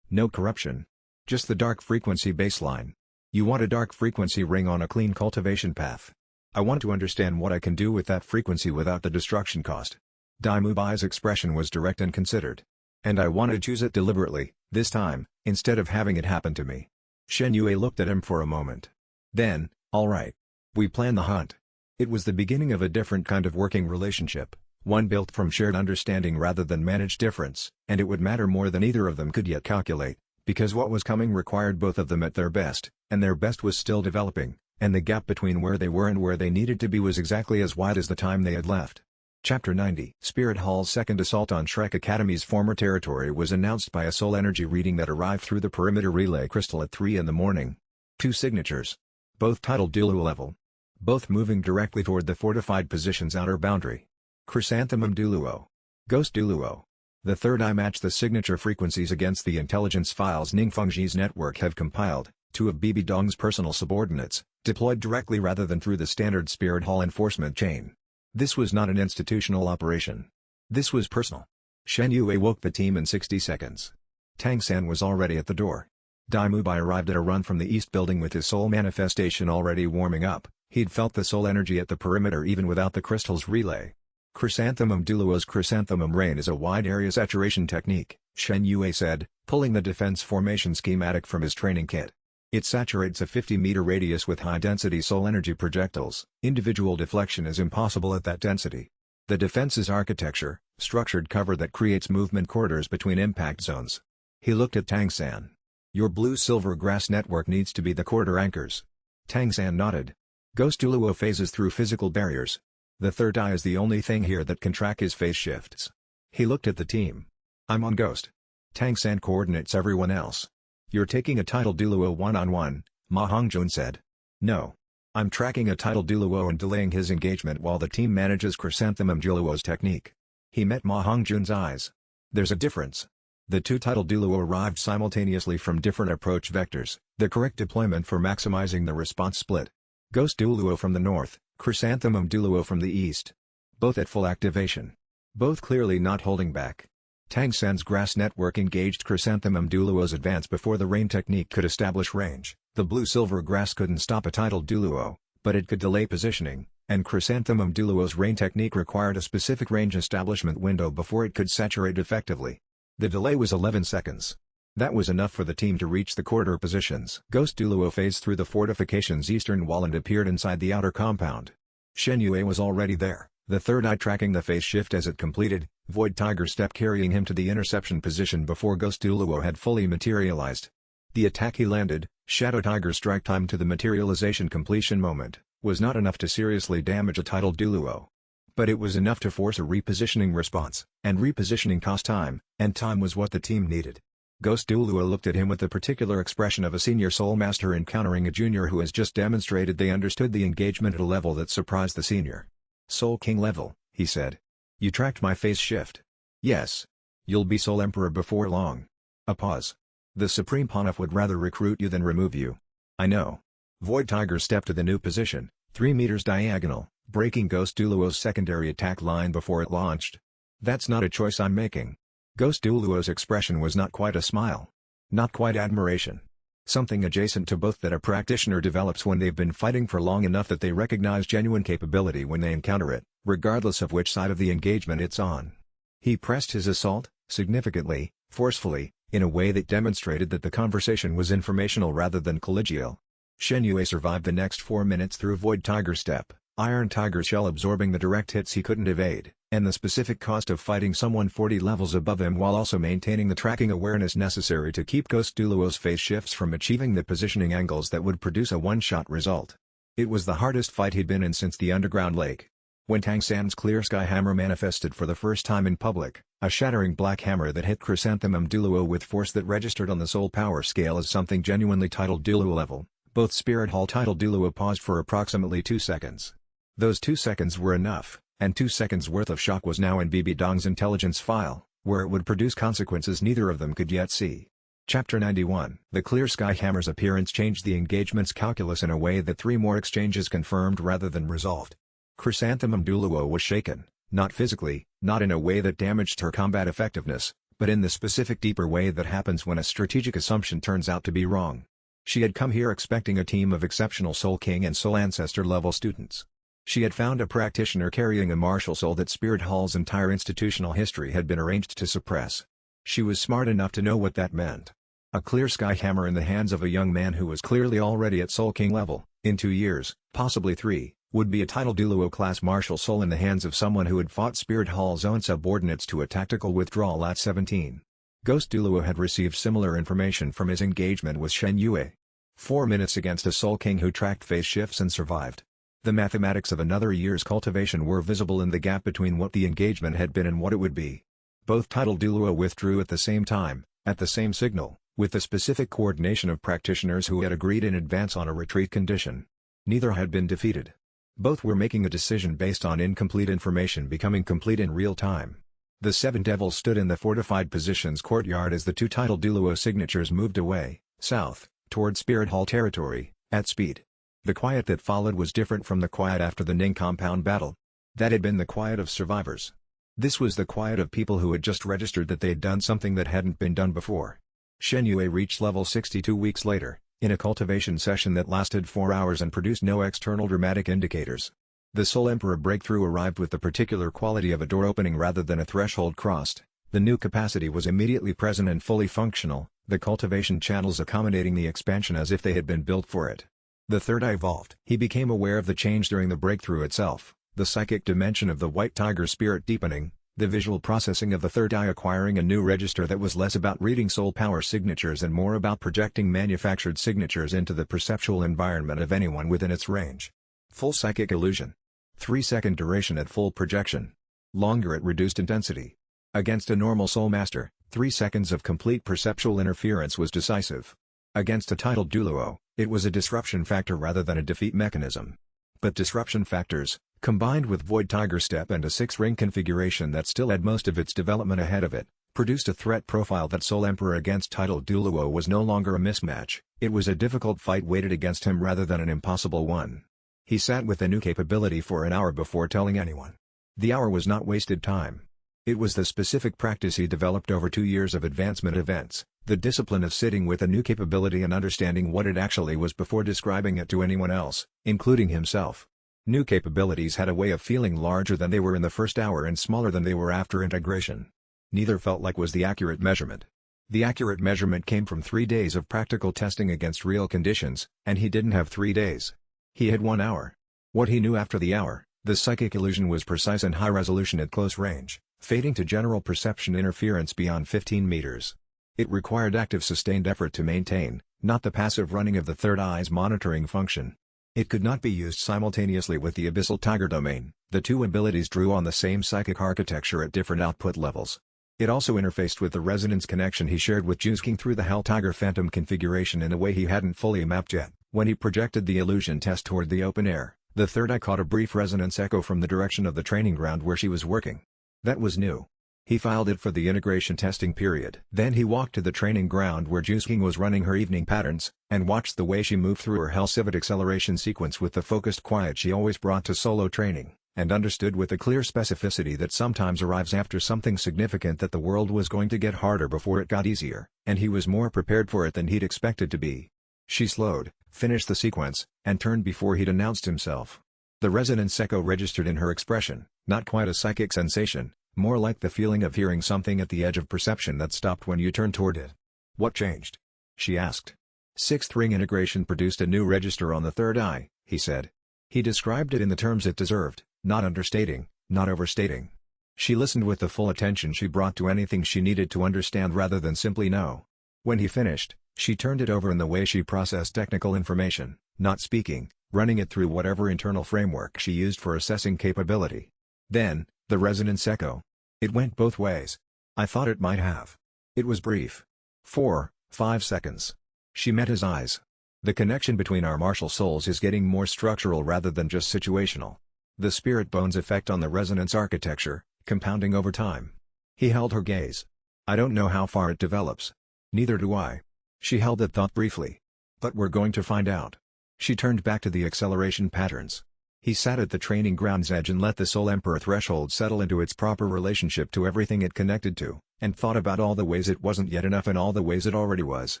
No corruption. Just the dark frequency baseline. You want a dark frequency ring on a clean cultivation path. I want to understand what I can do with that frequency without the destruction cost. Dai Mubai's expression was direct and considered. And I want to choose it deliberately, this time, instead of having it happen to me. Shen Yue looked at him for a moment. Then, all right. We plan the hunt. It was the beginning of a different kind of working relationship, one built from shared understanding rather than managed difference, and it would matter more than either of them could yet calculate, because what was coming required both of them at their best, and their best was still developing, and the gap between where they were and where they needed to be was exactly as wide as the time they had left. Chapter 90 Spirit Hall's second assault on Shrek Academy's former territory was announced by a soul energy reading that arrived through the perimeter relay crystal at 3 in the morning. 2 signatures. Both titled Douluo level. Both moving directly toward the fortified position's outer boundary. Chrysanthemum Douluo. Ghost Douluo. The third eye matched the signature frequencies against the intelligence files Ning Fengji's network have compiled, 2 of Bibi Dong's personal subordinates, deployed directly rather than through the standard Spirit Hall enforcement chain. This was not an institutional operation. This was personal. Shen Yue woke the team in 60 seconds. Tang San was already at the door. Dai Mubai arrived at a run from the east building with his soul manifestation already warming up. He'd felt the soul energy at the perimeter even without the crystal's relay. Chrysanthemum Douluo's Chrysanthemum Rain is a wide area saturation technique, Shen Yue said, pulling the defense formation schematic from his training kit. It saturates a 50-meter radius with high-density soul energy projectiles. Individual deflection is impossible at that density. The defense's architecture, structured cover that creates movement corridors between impact zones. He looked at Tang San. Your blue-silver grass network needs to be the corridor anchors. Tang San nodded. Ghost Douluo phases through physical barriers. The third eye is the only thing here that can track his phase shifts. He looked at the team. I'm on Ghost. Tang San coordinates everyone else. You're taking a title Douluo one-on-one, Ma Hongjun said. No. I'm tracking a title Douluo and delaying his engagement while the team manages Chrysanthemum Douluo's technique. He met Ma Hongjun's eyes. There's a difference. The 2 title Douluo arrived simultaneously from different approach vectors, the correct deployment for maximizing the response split. Ghost Douluo from the north, Chrysanthemum Douluo from the east. Both at full activation. Both clearly not holding back. Tang San's grass network engaged Chrysanthemum Douluo's advance before the rain technique could establish range. The blue-silver grass couldn't stop a title Douluo, but it could delay positioning, and Chrysanthemum Douluo's rain technique required a specific range establishment window before it could saturate effectively. The delay was 11 seconds. That was enough for the team to reach the corridor positions. Ghost Douluo phased through the fortification's eastern wall and appeared inside the outer compound. Shen Yue was already there, the third eye tracking the phase shift as it completed, Void Tiger Step carrying him to the interception position before Ghost Douluo had fully materialized. The attack he landed, Shadow Tiger Strike time to the materialization completion moment, was not enough to seriously damage a titled Douluo. But it was enough to force a repositioning response, and repositioning cost time, and time was what the team needed. Ghost Douluo looked at him with the particular expression of a senior soul master encountering a junior who has just demonstrated they understood the engagement at a level that surprised the senior. Soul King level, he said. You tracked my phase shift. Yes. You'll be Soul Emperor before long. A pause. The Supreme Pontiff would rather recruit you than remove you. I know. Void Tiger stepped to the new position, 3 meters diagonal, breaking Ghost Douluo's secondary attack line before it launched. That's not a choice I'm making. Ghost Douluo's expression was not quite a smile. Not quite admiration. Something adjacent to both that a practitioner develops when they've been fighting for long enough that they recognize genuine capability when they encounter it, regardless of which side of the engagement it's on. He pressed his assault, significantly, forcefully, in a way that demonstrated that the conversation was informational rather than collegial. Shen Yue survived the next 4 minutes through Void Tiger Step, Iron Tiger Shell absorbing the direct hits he couldn't evade, and the specific cost of fighting someone 40 levels above him while also maintaining the tracking awareness necessary to keep Ghost Douluo's phase shifts from achieving the positioning angles that would produce a one-shot result. It was the hardest fight he'd been in since the Underground Lake. When Tang San's Clear Sky Hammer manifested for the first time in public, a shattering black hammer that hit Chrysanthemum Douluo with force that registered on the soul power scale as something genuinely titled Douluo level, both Spirit Hall titled Douluo paused for approximately 2 seconds. Those 2 seconds were enough, and 2 seconds worth of shock was now in BB Dong's intelligence file, where it would produce consequences neither of them could yet see. Chapter 91. The Clear Sky Hammer's appearance changed the engagement's calculus in a way that 3 more exchanges confirmed rather than resolved. Chrysanthemum Douluo was shaken, not physically, not in a way that damaged her combat effectiveness, but in the specific deeper way that happens when a strategic assumption turns out to be wrong. She had come here expecting a team of exceptional Soul King and Soul Ancestor level students. She had found a practitioner carrying a martial soul that Spirit Hall's entire institutional history had been arranged to suppress. She was smart enough to know what that meant. A Clear Sky Hammer in the hands of a young man who was clearly already at Soul King level, in 2 years, possibly 3, would be a titled Douluo class martial soul in the hands of someone who had fought Spirit Hall's own subordinates to a tactical withdrawal at 17. Ghost Douluo had received similar information from his engagement with Shen Yue. 4 minutes against a Soul King who tracked phase shifts and survived. The mathematics of another year's cultivation were visible in the gap between what the engagement had been and what it would be. Both titled Douluo withdrew at the same time, at the same signal, with the specific coordination of practitioners who had agreed in advance on a retreat condition. Neither had been defeated. Both were making a decision based on incomplete information becoming complete in real time. The 7 devils stood in the fortified positions courtyard as the 2 titled Douluo signatures moved away, south, toward Spirit Hall territory, at speed. The quiet that followed was different from the quiet after the Ning compound battle. That had been the quiet of survivors. This was the quiet of people who had just registered that they'd done something that hadn't been done before. Shen Yue reached level 62 weeks later, in a cultivation session that lasted 4 hours and produced no external dramatic indicators. The Soul Emperor breakthrough arrived with the particular quality of a door opening rather than a threshold crossed. The new capacity was immediately present and fully functional, the cultivation channels accommodating the expansion as if they had been built for it. The third eye evolved. He became aware of the change during the breakthrough itself, the psychic dimension of the White Tiger spirit deepening, the visual processing of the third eye acquiring a new register that was less about reading soul power signatures and more about projecting manufactured signatures into the perceptual environment of anyone within its range. Full psychic illusion. 3-second duration at full projection. Longer at reduced intensity. Against a normal soul master, 3 seconds of complete perceptual interference was decisive. Against a titled Douluo, it was a disruption factor rather than a defeat mechanism. But disruption factors, combined with Void Tiger Step and a 6-ring configuration that still had most of its development ahead of it, produced a threat profile that Soul Emperor against titled Douluo was no longer a mismatch. It was a difficult fight weighted against him rather than an impossible one. He sat with a new capability for an hour before telling anyone. The hour was not wasted time. It was the specific practice he developed over 2 years of advancement events, the discipline of sitting with a new capability and understanding what it actually was before describing it to anyone else, including himself. New capabilities had a way of feeling larger than they were in the first hour and smaller than they were after integration. Neither felt like was the accurate measurement. The accurate measurement came from 3 days of practical testing against real conditions, and he didn't have 3 days. He had 1 hour. What he knew after the hour, the psychic illusion was precise and high resolution at close range, fading to general perception interference beyond 15 meters. It required active sustained effort to maintain, not the passive running of the third eye's monitoring function. It could not be used simultaneously with the abyssal tiger domain. The two abilities drew on the same psychic architecture at different output levels. It also interfaced with the resonance connection he shared with King through the Hell Tiger Phantom configuration in a way he hadn't fully mapped yet. When he projected the illusion test toward the open air, the third eye caught a brief resonance echo from the direction of the training ground where she was working. That was new. He filed it for the integration testing period. Then he walked to the training ground where King was running her evening patterns, and watched the way she moved through her Hell Civet acceleration sequence with the focused quiet she always brought to solo training, and understood with a clear specificity that sometimes arrives after something significant that the world was going to get harder before it got easier, and he was more prepared for it than he'd expected to be. She slowed, finished the sequence, and turned before he'd announced himself. The resonance echo registered in her expression, not quite a psychic sensation, more like the feeling of hearing something at the edge of perception that stopped when you turned toward it. "What changed?" she asked. "Sixth ring integration produced a new register on the third eye," he said. He described it in the terms it deserved, not understating, not overstating. She listened with the full attention she brought to anything she needed to understand rather than simply know. When he finished, she turned it over in the way she processed technical information, not speaking, running it through whatever internal framework she used for assessing capability. Then, the resonance echo. It went both ways. I thought it might have. It was brief. 4-5 seconds. She met his eyes. The connection between our martial souls is getting more structural rather than just situational. The spirit bones effect on the resonance architecture, compounding over time. He held her gaze. I don't know how far it develops. Neither do I. She held that thought briefly. But we're going to find out. She turned back to the acceleration patterns. He sat at the training ground's edge and let the Soul Emperor threshold settle into its proper relationship to everything it connected to, and thought about all the ways it wasn't yet enough and all the ways it already was.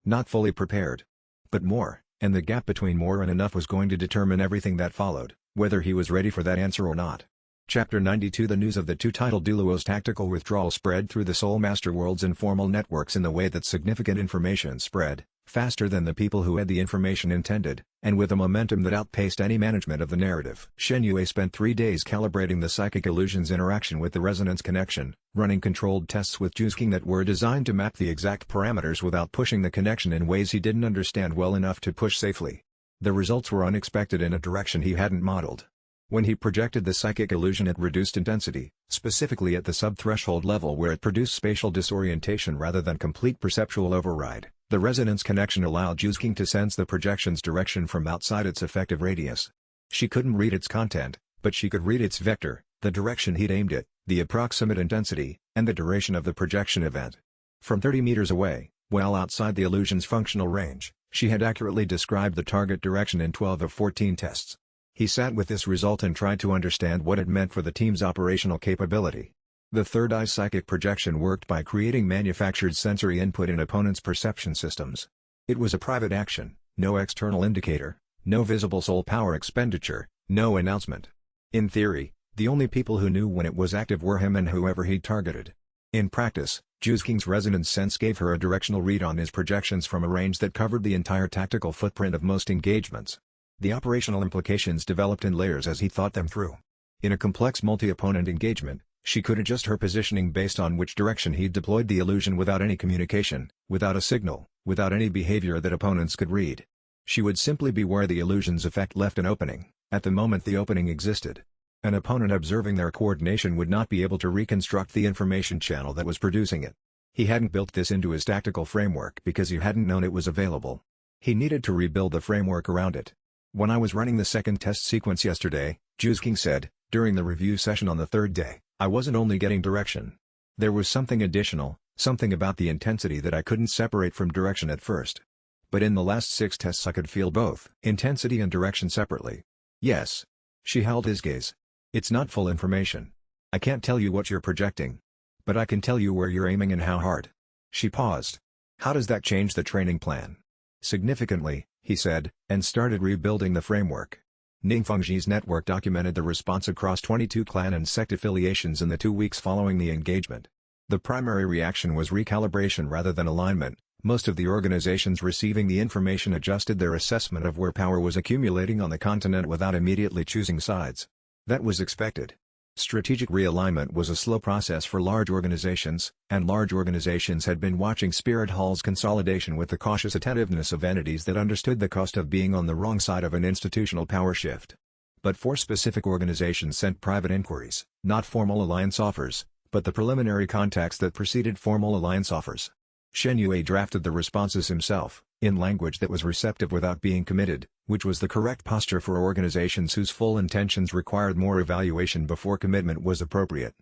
Not fully prepared. But more, and the gap between more and enough was going to determine everything that followed, whether he was ready for that answer or not. Chapter 92 The news of the two-titled Douluo's tactical withdrawal spread through the Soul Master World's informal networks in the way that significant information spread, faster than the people who had the information intended, and with a momentum that outpaced any management of the narrative. Shen Yue spent 3 days calibrating the psychic illusion's interaction with the resonance connection, running controlled tests with King that were designed to map the exact parameters without pushing the connection in ways he didn't understand well enough to push safely. The results were unexpected in a direction he hadn't modeled. When he projected the psychic illusion at reduced intensity, specifically at the sub-threshold level where it produced spatial disorientation rather than complete perceptual override, the resonance connection allowed King to sense the projection's direction from outside its effective radius. She couldn't read its content, but she could read its vector, the direction he'd aimed it, the approximate intensity, and the duration of the projection event. From 30 meters away, well outside the illusion's functional range, she had accurately described the target direction in 12 of 14 tests. He sat with this result and tried to understand what it meant for the team's operational capability. The third eye psychic projection worked by creating manufactured sensory input in opponents' perception systems. It was a private action, no external indicator, no visible soul power expenditure, no announcement. In theory, the only people who knew when it was active were him and whoever he targeted. In practice, King's resonance sense gave her a directional read on his projections from a range that covered the entire tactical footprint of most engagements. The operational implications developed in layers as he thought them through. In a complex multi-opponent engagement, she could adjust her positioning based on which direction he'd deployed the illusion without any communication, without a signal, without any behavior that opponents could read. She would simply be where the illusion's effect left an opening, at the moment the opening existed. An opponent observing their coordination would not be able to reconstruct the information channel that was producing it. He hadn't built this into his tactical framework because he hadn't known it was available. He needed to rebuild the framework around it. When I was running the second test sequence yesterday, King said, during the review session on the third day, I wasn't only getting direction. There was something additional, something about the intensity that I couldn't separate from direction at first. But in the last 6 tests I could feel both intensity and direction separately. Yes. She held his gaze. It's not full information. I can't tell you what you're projecting. But I can tell you where you're aiming and how hard. She paused. How does that change the training plan? Significantly, he said, and started rebuilding the framework. Ningfengji's network documented the response across 22 clan and sect affiliations in the 2 weeks following the engagement. The primary reaction was recalibration rather than alignment. Most of the organizations receiving the information adjusted their assessment of where power was accumulating on the continent without immediately choosing sides. That was expected. Strategic realignment was a slow process for large organizations, and large organizations had been watching Spirit Hall's consolidation with the cautious attentiveness of entities that understood the cost of being on the wrong side of an institutional power shift. But 4 specific organizations sent private inquiries, not formal alliance offers, but the preliminary contacts that preceded formal alliance offers. Shen Yue drafted the responses himself, in language that was receptive without being committed, which was the correct posture for organizations whose full intentions required more evaluation before commitment was appropriate.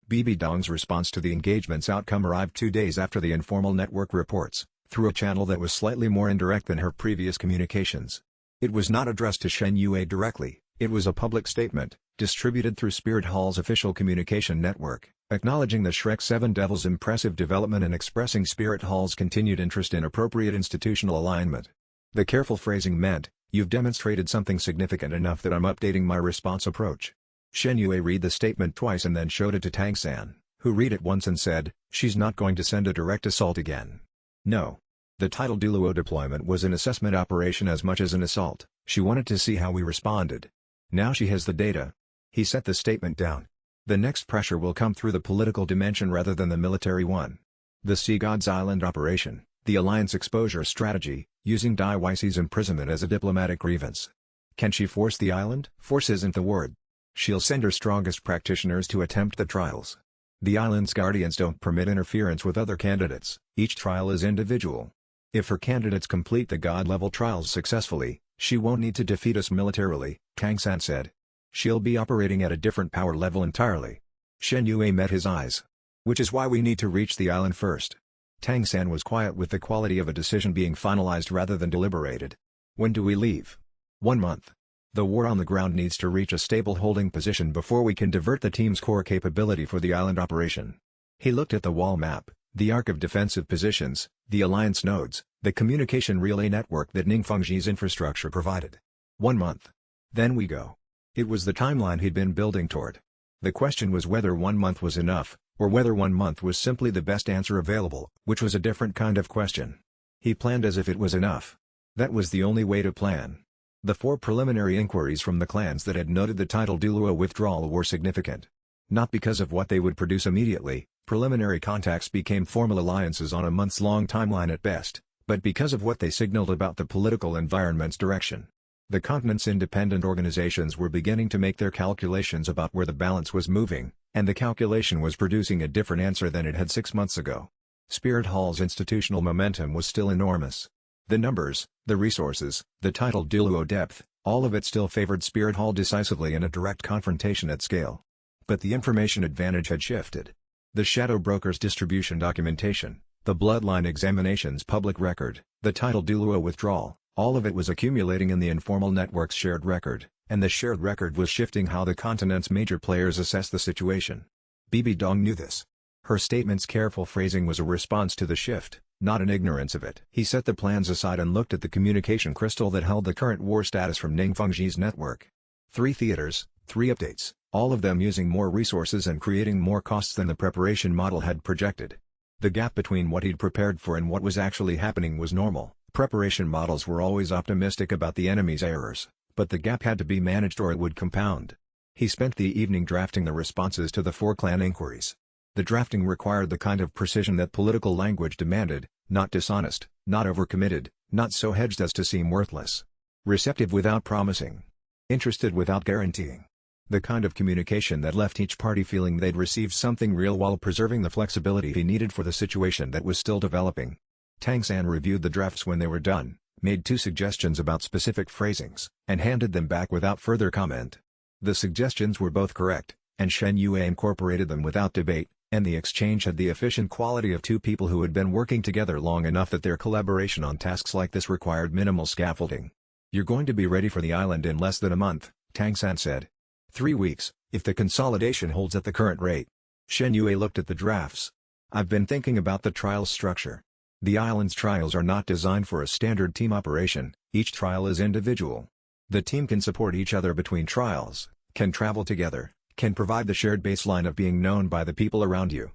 Bibi Dong's response to the engagement's outcome arrived 2 days after the informal network reports, through a channel that was slightly more indirect than her previous communications. It was not addressed to Shen Yue directly, it was a public statement, distributed through Spirit Hall's official communication network, acknowledging the Shrek 7 Devil's impressive development and expressing Spirit Hall's continued interest in appropriate institutional alignment. The careful phrasing meant, "You've demonstrated something significant enough that I'm updating my response approach." Shen Yue read the statement twice and then showed it to Tang San, who read it once and said, "She's not going to send a direct assault again." No. The title Douluo deployment was an assessment operation as much as an assault. She wanted to see how we responded. Now she has the data. He set the statement down. The next pressure will come through the political dimension rather than the military one. The Sea God's Island operation, the Alliance exposure strategy, using Dai Muibai's imprisonment as a diplomatic grievance. Can she force the island? Force isn't the word. She'll send her strongest practitioners to attempt the trials. The island's guardians don't permit interference with other candidates, each trial is individual. If her candidates complete the God-level trials successfully, she won't need to defeat us militarily, Tang San said. She'll be operating at a different power level entirely. Shen Yue met his eyes. Which is why we need to reach the island first. Tang San was quiet with the quality of a decision being finalized rather than deliberated. When do we leave? 1 month. The war on the ground needs to reach a stable holding position before we can divert the team's core capability for the island operation. He looked at the wall map, the arc of defensive positions, the alliance nodes, the communication relay network that Ningfengji's infrastructure provided. 1 month. Then we go. It was the timeline he'd been building toward. The question was whether 1 month was enough, or whether 1 month was simply the best answer available, which was a different kind of question. He planned as if it was enough. That was the only way to plan. The 4 preliminary inquiries from the clans that had noted the title Douluo withdrawal were significant. Not because of what they would produce immediately, preliminary contacts became formal alliances on a months-long timeline at best, but because of what they signaled about the political environment's direction. The continent's independent organizations were beginning to make their calculations about where the balance was moving, and the calculation was producing a different answer than it had 6 months ago. Spirit Hall's institutional momentum was still enormous. The numbers, the resources, the title Douluo depth, all of it still favored Spirit Hall decisively in a direct confrontation at scale. But the information advantage had shifted. The shadow broker's distribution documentation, the bloodline examination's public record, the title Douluo withdrawal, all of it was accumulating in the informal network's shared record, and the shared record was shifting how the continent's major players assess the situation. Bibi Dong knew this. Her statement's careful phrasing was a response to the shift, not an ignorance of it. He set the plans aside and looked at the communication crystal that held the current war status from Ningfengji's network. 3 theaters, 3 updates, all of them using more resources and creating more costs than the preparation model had projected. The gap between what he'd prepared for and what was actually happening was normal. Preparation models were always optimistic about the enemy's errors, but the gap had to be managed or it would compound. He spent the evening drafting the responses to the 4 clan inquiries. The drafting required the kind of precision that political language demanded, not dishonest, not overcommitted, not so hedged as to seem worthless. Receptive without promising. Interested without guaranteeing. The kind of communication that left each party feeling they'd received something real while preserving the flexibility he needed for the situation that was still developing. Tang San reviewed the drafts when they were done, made 2 suggestions about specific phrasings, and handed them back without further comment. The suggestions were both correct, and Shen Yue incorporated them without debate, and the exchange had the efficient quality of 2 people who had been working together long enough that their collaboration on tasks like this required minimal scaffolding. "You're going to be ready for the island in less than a month," Tang San said. 3 weeks, if the consolidation holds at the current rate. Shen Yue looked at the drafts. "I've been thinking about the trials structure. The island's trials are not designed for a standard team operation, each trial is individual. The team can support each other between trials, can travel together, can provide the shared baseline of being known by the people around you.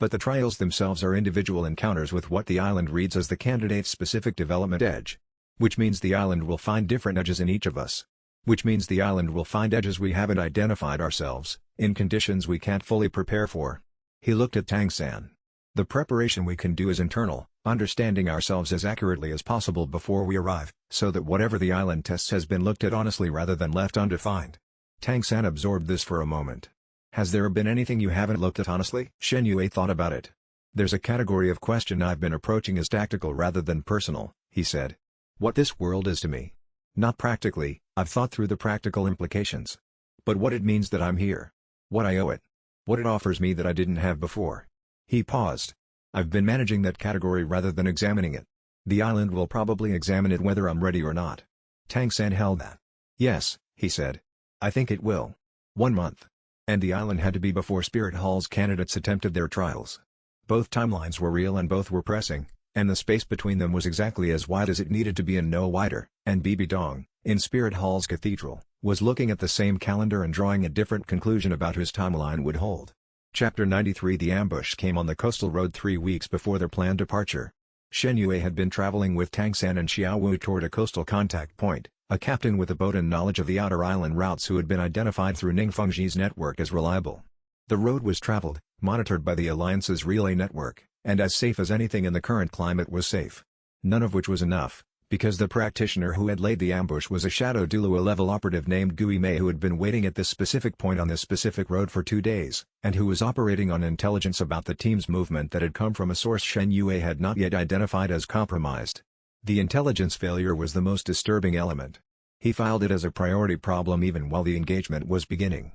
But the trials themselves are individual encounters with what the island reads as the candidate's specific development edge. Which means the island will find different edges in each of us. Which means the island will find edges we haven't identified ourselves, in conditions we can't fully prepare for. He looked at Tang San. The preparation we can do is internal, understanding ourselves as accurately as possible before we arrive, so that whatever the island tests has been looked at honestly rather than left undefined. Tang San absorbed this for a moment. Has there been anything you haven't looked at honestly? Shen Yue thought about it. There's a category of question I've been approaching as tactical rather than personal, he said. What this world is to me. Not practically, I've thought through the practical implications. But what it means that I'm here. What I owe it. What it offers me that I didn't have before. He paused. I've been managing that category rather than examining it. The island will probably examine it whether I'm ready or not. Tang San held that. Yes, he said. I think it will. 1 month. And the island had to be before Spirit Hall's candidates attempted their trials. Both timelines were real and both were pressing, and the space between them was exactly as wide as it needed to be and no wider, and Bibi Dong, in Spirit Hall's cathedral, was looking at the same calendar and drawing a different conclusion about whose timeline would hold. Chapter 93 The ambush came on the coastal road 3 weeks before their planned departure. Shen Yue had been traveling with Tang San and Xiao Wu toward a coastal contact point, a captain with a boat and knowledge of the outer island routes who had been identified through Ning Fengji's network as reliable. The road was traveled, monitored by the Alliance's relay network, and as safe as anything in the current climate was safe. None of which was enough, because the practitioner who had laid the ambush was a Shadow Douluo level operative named Gui Mei who had been waiting at this specific point on this specific road for 2 days, and who was operating on intelligence about the team's movement that had come from a source Shen Yue had not yet identified as compromised. The intelligence failure was the most disturbing element. He filed it as a priority problem even while the engagement was beginning.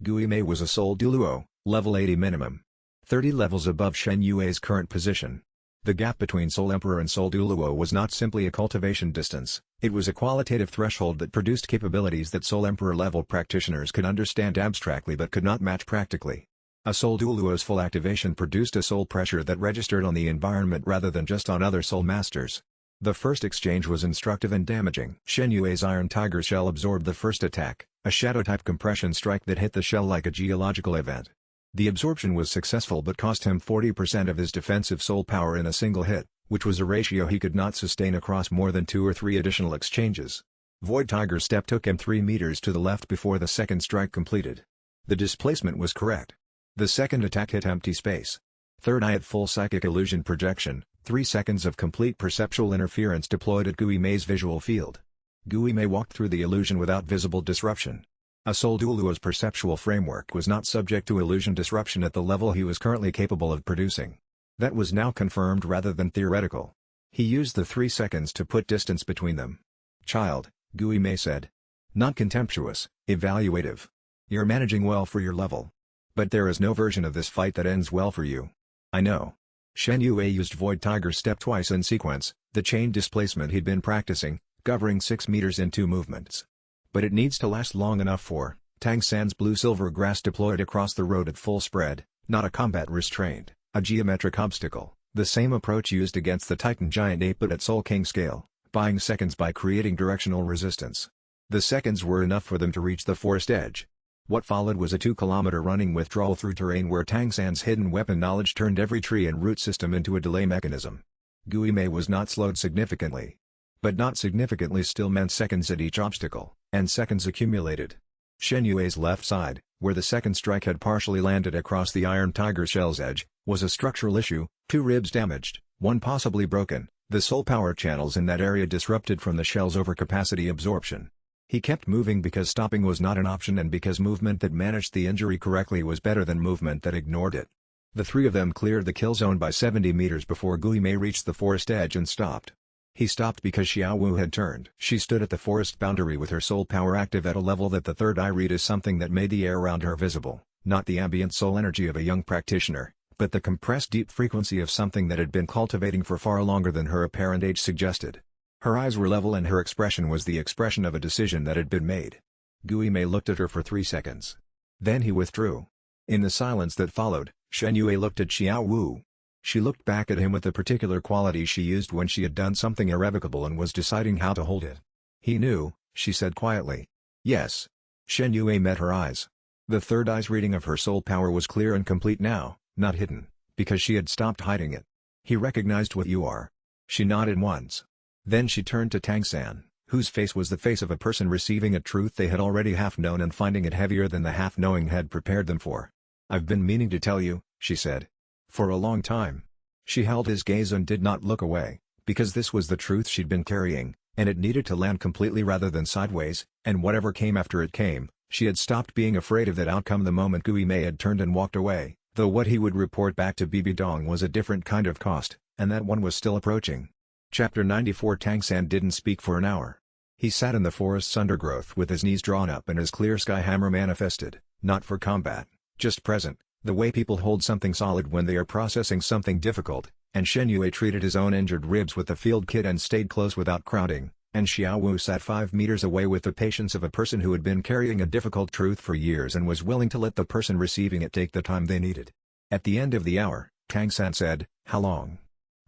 Gui Mei was a Soul Douluo, level 80 minimum. 30 levels above Shen Yue's current position. The gap between Soul Emperor and Soul Douluo was not simply a cultivation distance, it was a qualitative threshold that produced capabilities that Soul Emperor level practitioners could understand abstractly but could not match practically. A Soul Douluo's full activation produced a soul pressure that registered on the environment rather than just on other soul masters. The first exchange was instructive and damaging. Shen Yue's Iron Tiger shell absorbed the first attack, a shadow-type compression strike that hit the shell like a geological event. The absorption was successful but cost him 40% of his defensive soul power in a single hit, which was a ratio he could not sustain across more than 2 or 3 additional exchanges. Void Tiger's step took him 3 meters to the left before the second strike completed. The displacement was correct. The second attack hit empty space. Third eye at full psychic illusion projection, 3 seconds of complete perceptual interference deployed at Gui Mei's visual field. Gui Mei walked through the illusion without visible disruption. A Soul Douluo's perceptual framework was not subject to illusion disruption at the level he was currently capable of producing. That was now confirmed rather than theoretical. He used the 3 seconds to put distance between them. Child, Gui Mei said. Not contemptuous, evaluative. You're managing well for your level. But there is no version of this fight that ends well for you. I know. Shen Yue used Void Tiger's step twice in sequence, the chain displacement he'd been practicing, covering 6 meters in 2 movements. But it needs to last long enough for Tang San's blue-silver grass deployed across the road at full spread, not a combat restraint, a geometric obstacle, the same approach used against the Titan giant ape but at Soul King scale, buying seconds by creating directional resistance. The seconds were enough for them to reach the forest edge. What followed was a 2-kilometer running withdrawal through terrain where Tang San's hidden weapon knowledge turned every tree and root system into a delay mechanism. Gui Mei was not slowed significantly. But not significantly still meant seconds at each obstacle, and seconds accumulated. Shen Yue's left side, where the second strike had partially landed across the Iron Tiger shell's edge, was a structural issue, 2 ribs damaged, 1 possibly broken, the soul power channels in that area disrupted from the shell's overcapacity absorption. He kept moving because stopping was not an option and because movement that managed the injury correctly was better than movement that ignored it. The 3 of them cleared the kill zone by 70 meters before Gui Mei reached the forest edge and stopped. He stopped because Xiao Wu had turned. She stood at the forest boundary with her soul power active at a level that the third eye read as something that made the air around her visible, not the ambient soul energy of a young practitioner, but the compressed deep frequency of something that had been cultivating for far longer than her apparent age suggested. Her eyes were level and her expression was the expression of a decision that had been made. Gui Mei looked at her for 3 seconds. Then he withdrew. In the silence that followed, Shen Yue looked at Xiao Wu. She looked back at him with the particular quality she used when she had done something irrevocable and was deciding how to hold it. He knew, she said quietly. Yes. Shen Yue met her eyes. The third eye's reading of her soul power was clear and complete now, not hidden, because she had stopped hiding it. He recognized what you are. She nodded once. Then she turned to Tang San, whose face was the face of a person receiving a truth they had already half known and finding it heavier than the half-knowing had prepared them for. "I've been meaning to tell you," she said. "For a long time." She held his gaze and did not look away, because this was the truth she'd been carrying, and it needed to land completely rather than sideways, and whatever came after it came. She had stopped being afraid of that outcome the moment Gui Mei had turned and walked away, though what he would report back to Bibi Dong was a different kind of cost, and that one was still approaching. Chapter 94. Tang San didn't speak for an hour. He sat in the forest's undergrowth with his knees drawn up and his clear sky hammer manifested, not for combat, just present, the way people hold something solid when they are processing something difficult, and Shen Yue treated his own injured ribs with the field kit and stayed close without crowding. And Xiao Wu sat 5 meters away with the patience of a person who had been carrying a difficult truth for years and was willing to let the person receiving it take the time they needed. At the end of the hour, Tang San said, "How long?"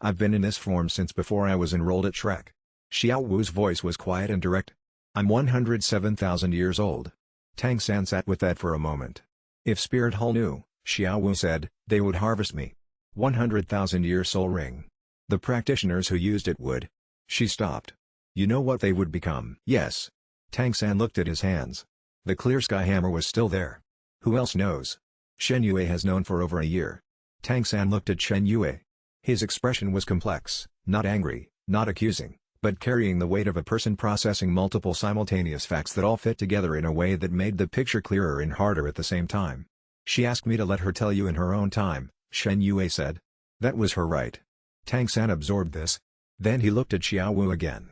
"I've been in this form since before I was enrolled at Shrek." Xiao Wu's voice was quiet and direct. "I'm 107,000 years old." Tang San sat with that for a moment. "If Spirit Hall knew," Xiao Wu said, "they would harvest me. 100,000-year soul ring. The practitioners who used it would." She stopped. "You know what they would become?" "Yes." Tang San looked at his hands. The clear sky hammer was still there. "Who else knows?" "Shen Yue has known for over a year." Tang San looked at Shen Yue. His expression was complex, not angry, not accusing, but carrying the weight of a person processing multiple simultaneous facts that all fit together in a way that made the picture clearer and harder at the same time. "She asked me to let her tell you in her own time," Shen Yue said. "That was her right." Tang San absorbed this. Then he looked at Xiao Wu again.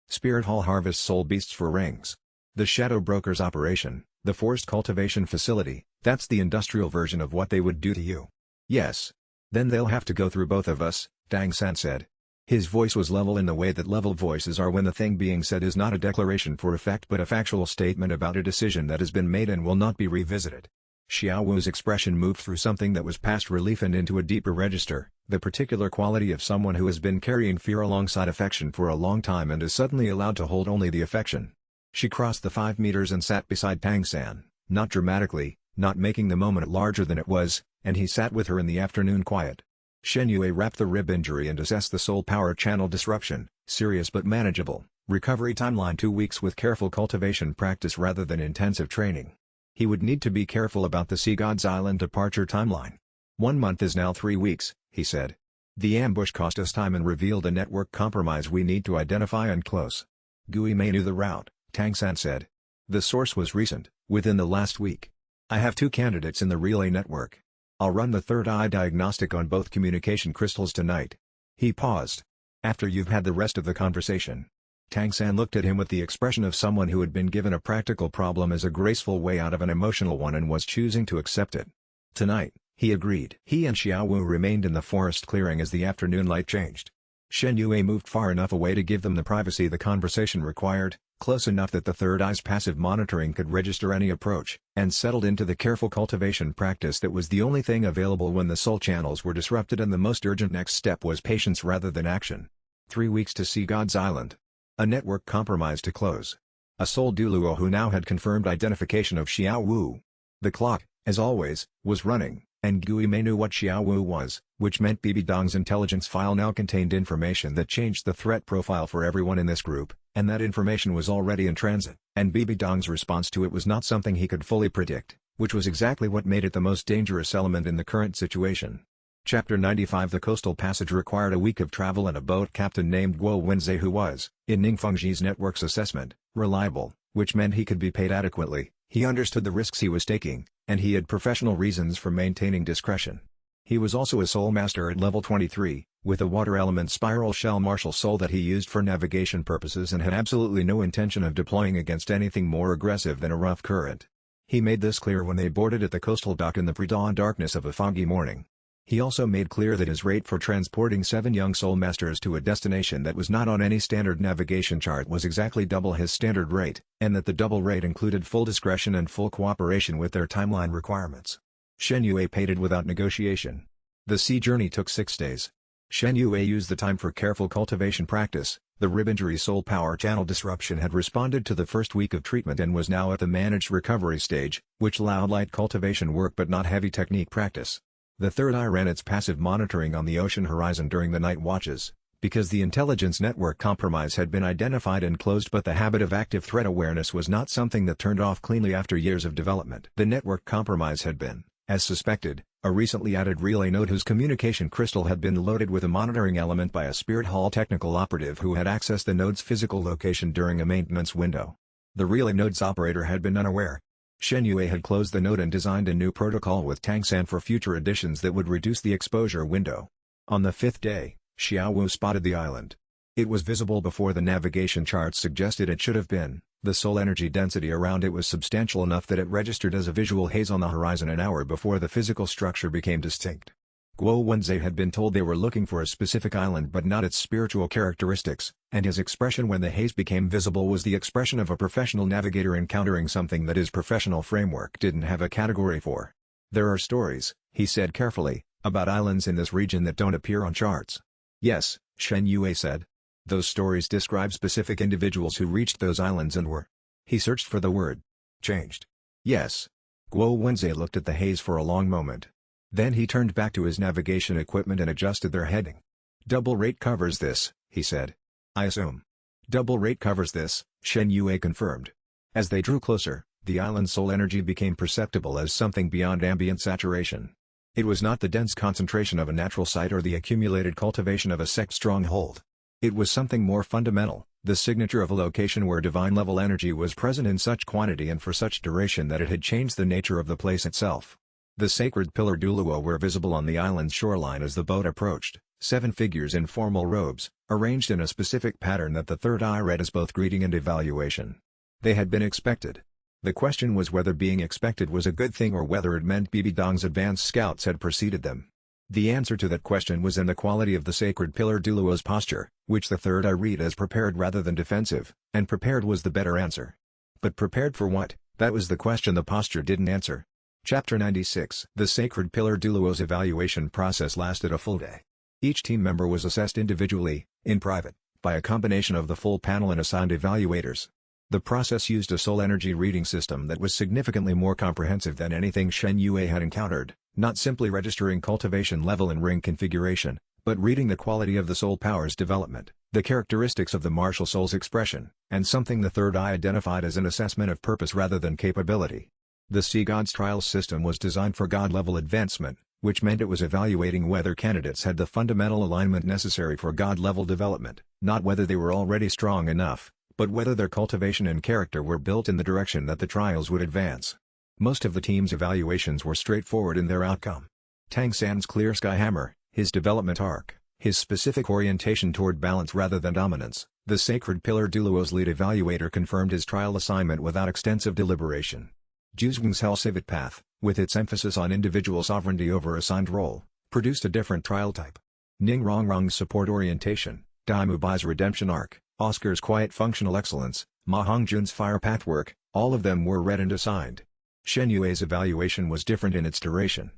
"Spirit Hall harvests soul beasts for rings. The Shadow Broker's operation, the forced cultivation facility, that's the industrial version of what they would do to you." "Yes. Then they'll have to go through both of us," Tang San said. His voice was level in the way that level voices are when the thing being said is not a declaration for effect but a factual statement about a decision that has been made and will not be revisited. Xiao Wu's expression moved through something that was past relief and into a deeper register, the particular quality of someone who has been carrying fear alongside affection for a long time and is suddenly allowed to hold only the affection. She crossed the 5 meters and sat beside Tang San, not dramatically, not making the moment larger than it was, and he sat with her in the afternoon quiet. Shen Yue wrapped the rib injury and assessed the soul power channel disruption, serious but manageable, recovery timeline 2 weeks with careful cultivation practice rather than intensive training. He would need to be careful about the Sea God's Island departure timeline. 1 month is now 3 weeks, he said. The ambush cost us time and revealed a network compromise we need to identify and close. Gui Mei knew the route, Tang San said. The source was recent, within the last week. I have 2 candidates in the relay network. I'll run the third eye diagnostic on both communication crystals tonight. He paused. After you've had the rest of the conversation. Tang San looked at him with the expression of someone who had been given a practical problem as a graceful way out of an emotional one and was choosing to accept it. Tonight, he agreed. He and Xiao Wu remained in the forest clearing as the afternoon light changed. Shen Yue moved far enough away to give them the privacy the conversation required, close enough that the third eye's passive monitoring could register any approach, and settled into the careful cultivation practice that was the only thing available when the soul channels were disrupted and the most urgent next step was patience rather than action. 3 weeks to see God's Island. A network compromise to close. A soul Douluo who now had confirmed identification of Xiao Wu. The clock, as always, was running, and Gui Mei knew what Xiao Wu was, which meant Bibi Dong's intelligence file now contained information that changed the threat profile for everyone in this group, and that information was already in transit, and Bibi Dong's response to it was not something he could fully predict, which was exactly what made it the most dangerous element in the current situation. Chapter 95. The coastal passage required a week of travel and a boat captain named Guo Wenze who was, in Ningfengji's network's assessment, reliable, which meant he could be paid adequately. He understood the risks he was taking, and he had professional reasons for maintaining discretion. He was also a soul master at level 23, with a water element spiral shell martial soul that he used for navigation purposes and had absolutely no intention of deploying against anything more aggressive than a rough current. He made this clear when they boarded at the coastal dock in the pre-dawn darkness of a foggy morning. He also made clear that his rate for transporting 7 young soul masters to a destination that was not on any standard navigation chart was exactly double his standard rate, and that the double rate included full discretion and full cooperation with their timeline requirements. Shen Yue paid it without negotiation. The sea journey took 6 days. Shen Yue used the time for careful cultivation practice. The rib injury soul power channel disruption had responded to the first week of treatment and was now at the managed recovery stage, which allowed light cultivation work but not heavy technique practice. The third eye ran its passive monitoring on the ocean horizon during the night watches, because the intelligence network compromise had been identified and closed, but the habit of active threat awareness was not something that turned off cleanly after years of development. The network compromise had been, as suspected, a recently added relay node whose communication crystal had been loaded with a monitoring element by a Spirit Hall technical operative who had accessed the node's physical location during a maintenance window. The relay node's operator had been unaware. Shen Yue had closed the node and designed a new protocol with Tang San for future additions that would reduce the exposure window. On the fifth day, Xiaowu spotted the island. It was visible before the navigation charts suggested it should have been. The soul energy density around it was substantial enough that it registered as a visual haze on the horizon an hour before the physical structure became distinct. Guo Wenze had been told they were looking for a specific island but not its spiritual characteristics, and his expression when the haze became visible was the expression of a professional navigator encountering something that his professional framework didn't have a category for. There are stories, he said carefully, about islands in this region that don't appear on charts. Yes, Shen Yue said. Those stories describe specific individuals who reached those islands and were. He searched for the word. Changed. Yes. Guo Wenze looked at the haze for a long moment. Then he turned back to his navigation equipment and adjusted their heading. Double rate covers this, he said. I assume. Double rate covers this, Shen Yue confirmed. As they drew closer, the island's soul energy became perceptible as something beyond ambient saturation. It was not the dense concentration of a natural site or the accumulated cultivation of a sect stronghold. It was something more fundamental, the signature of a location where divine-level energy was present in such quantity and for such duration that it had changed the nature of the place itself. The sacred pillar Douluo were visible on the island's shoreline as the boat approached, 7 figures in formal robes, arranged in a specific pattern that the third eye read as both greeting and evaluation. They had been expected. The question was whether being expected was a good thing or whether it meant Bibi Dong's advanced scouts had preceded them. The answer to that question was in the quality of the sacred pillar Douluo's posture, which the third eye read as prepared rather than defensive, and prepared was the better answer. But prepared for what? That was the question the posture didn't answer. Chapter 96. The sacred pillar Douluo's evaluation process lasted a full day. Each team member was assessed individually, in private, by a combination of the full panel and assigned evaluators. The process used a soul energy reading system that was significantly more comprehensive than anything Shen Yue had encountered, not simply registering cultivation level and ring configuration, but reading the quality of the soul power's development, the characteristics of the martial soul's expression, and something the third eye identified as an assessment of purpose rather than capability. The Sea God's trial system was designed for God-level advancement, which meant it was evaluating whether candidates had the fundamental alignment necessary for God-level development, not whether they were already strong enough, but whether their cultivation and character were built in the direction that the trials would advance. Most of the team's evaluations were straightforward in their outcome. Tang San's clear sky hammer, his development arc, his specific orientation toward balance rather than dominance, the sacred pillar Douluo's lead evaluator confirmed his trial assignment without extensive deliberation. Juzwang's Hell Civet Path, with its emphasis on individual sovereignty over assigned role, produced a different trial type. Ning Rongrong's support orientation, Dai Mubai's redemption arc, Oscar's quiet functional excellence, Ma Hongjun's fire pathwork, all of them were read and assigned. Shen Yue's evaluation was different in its duration.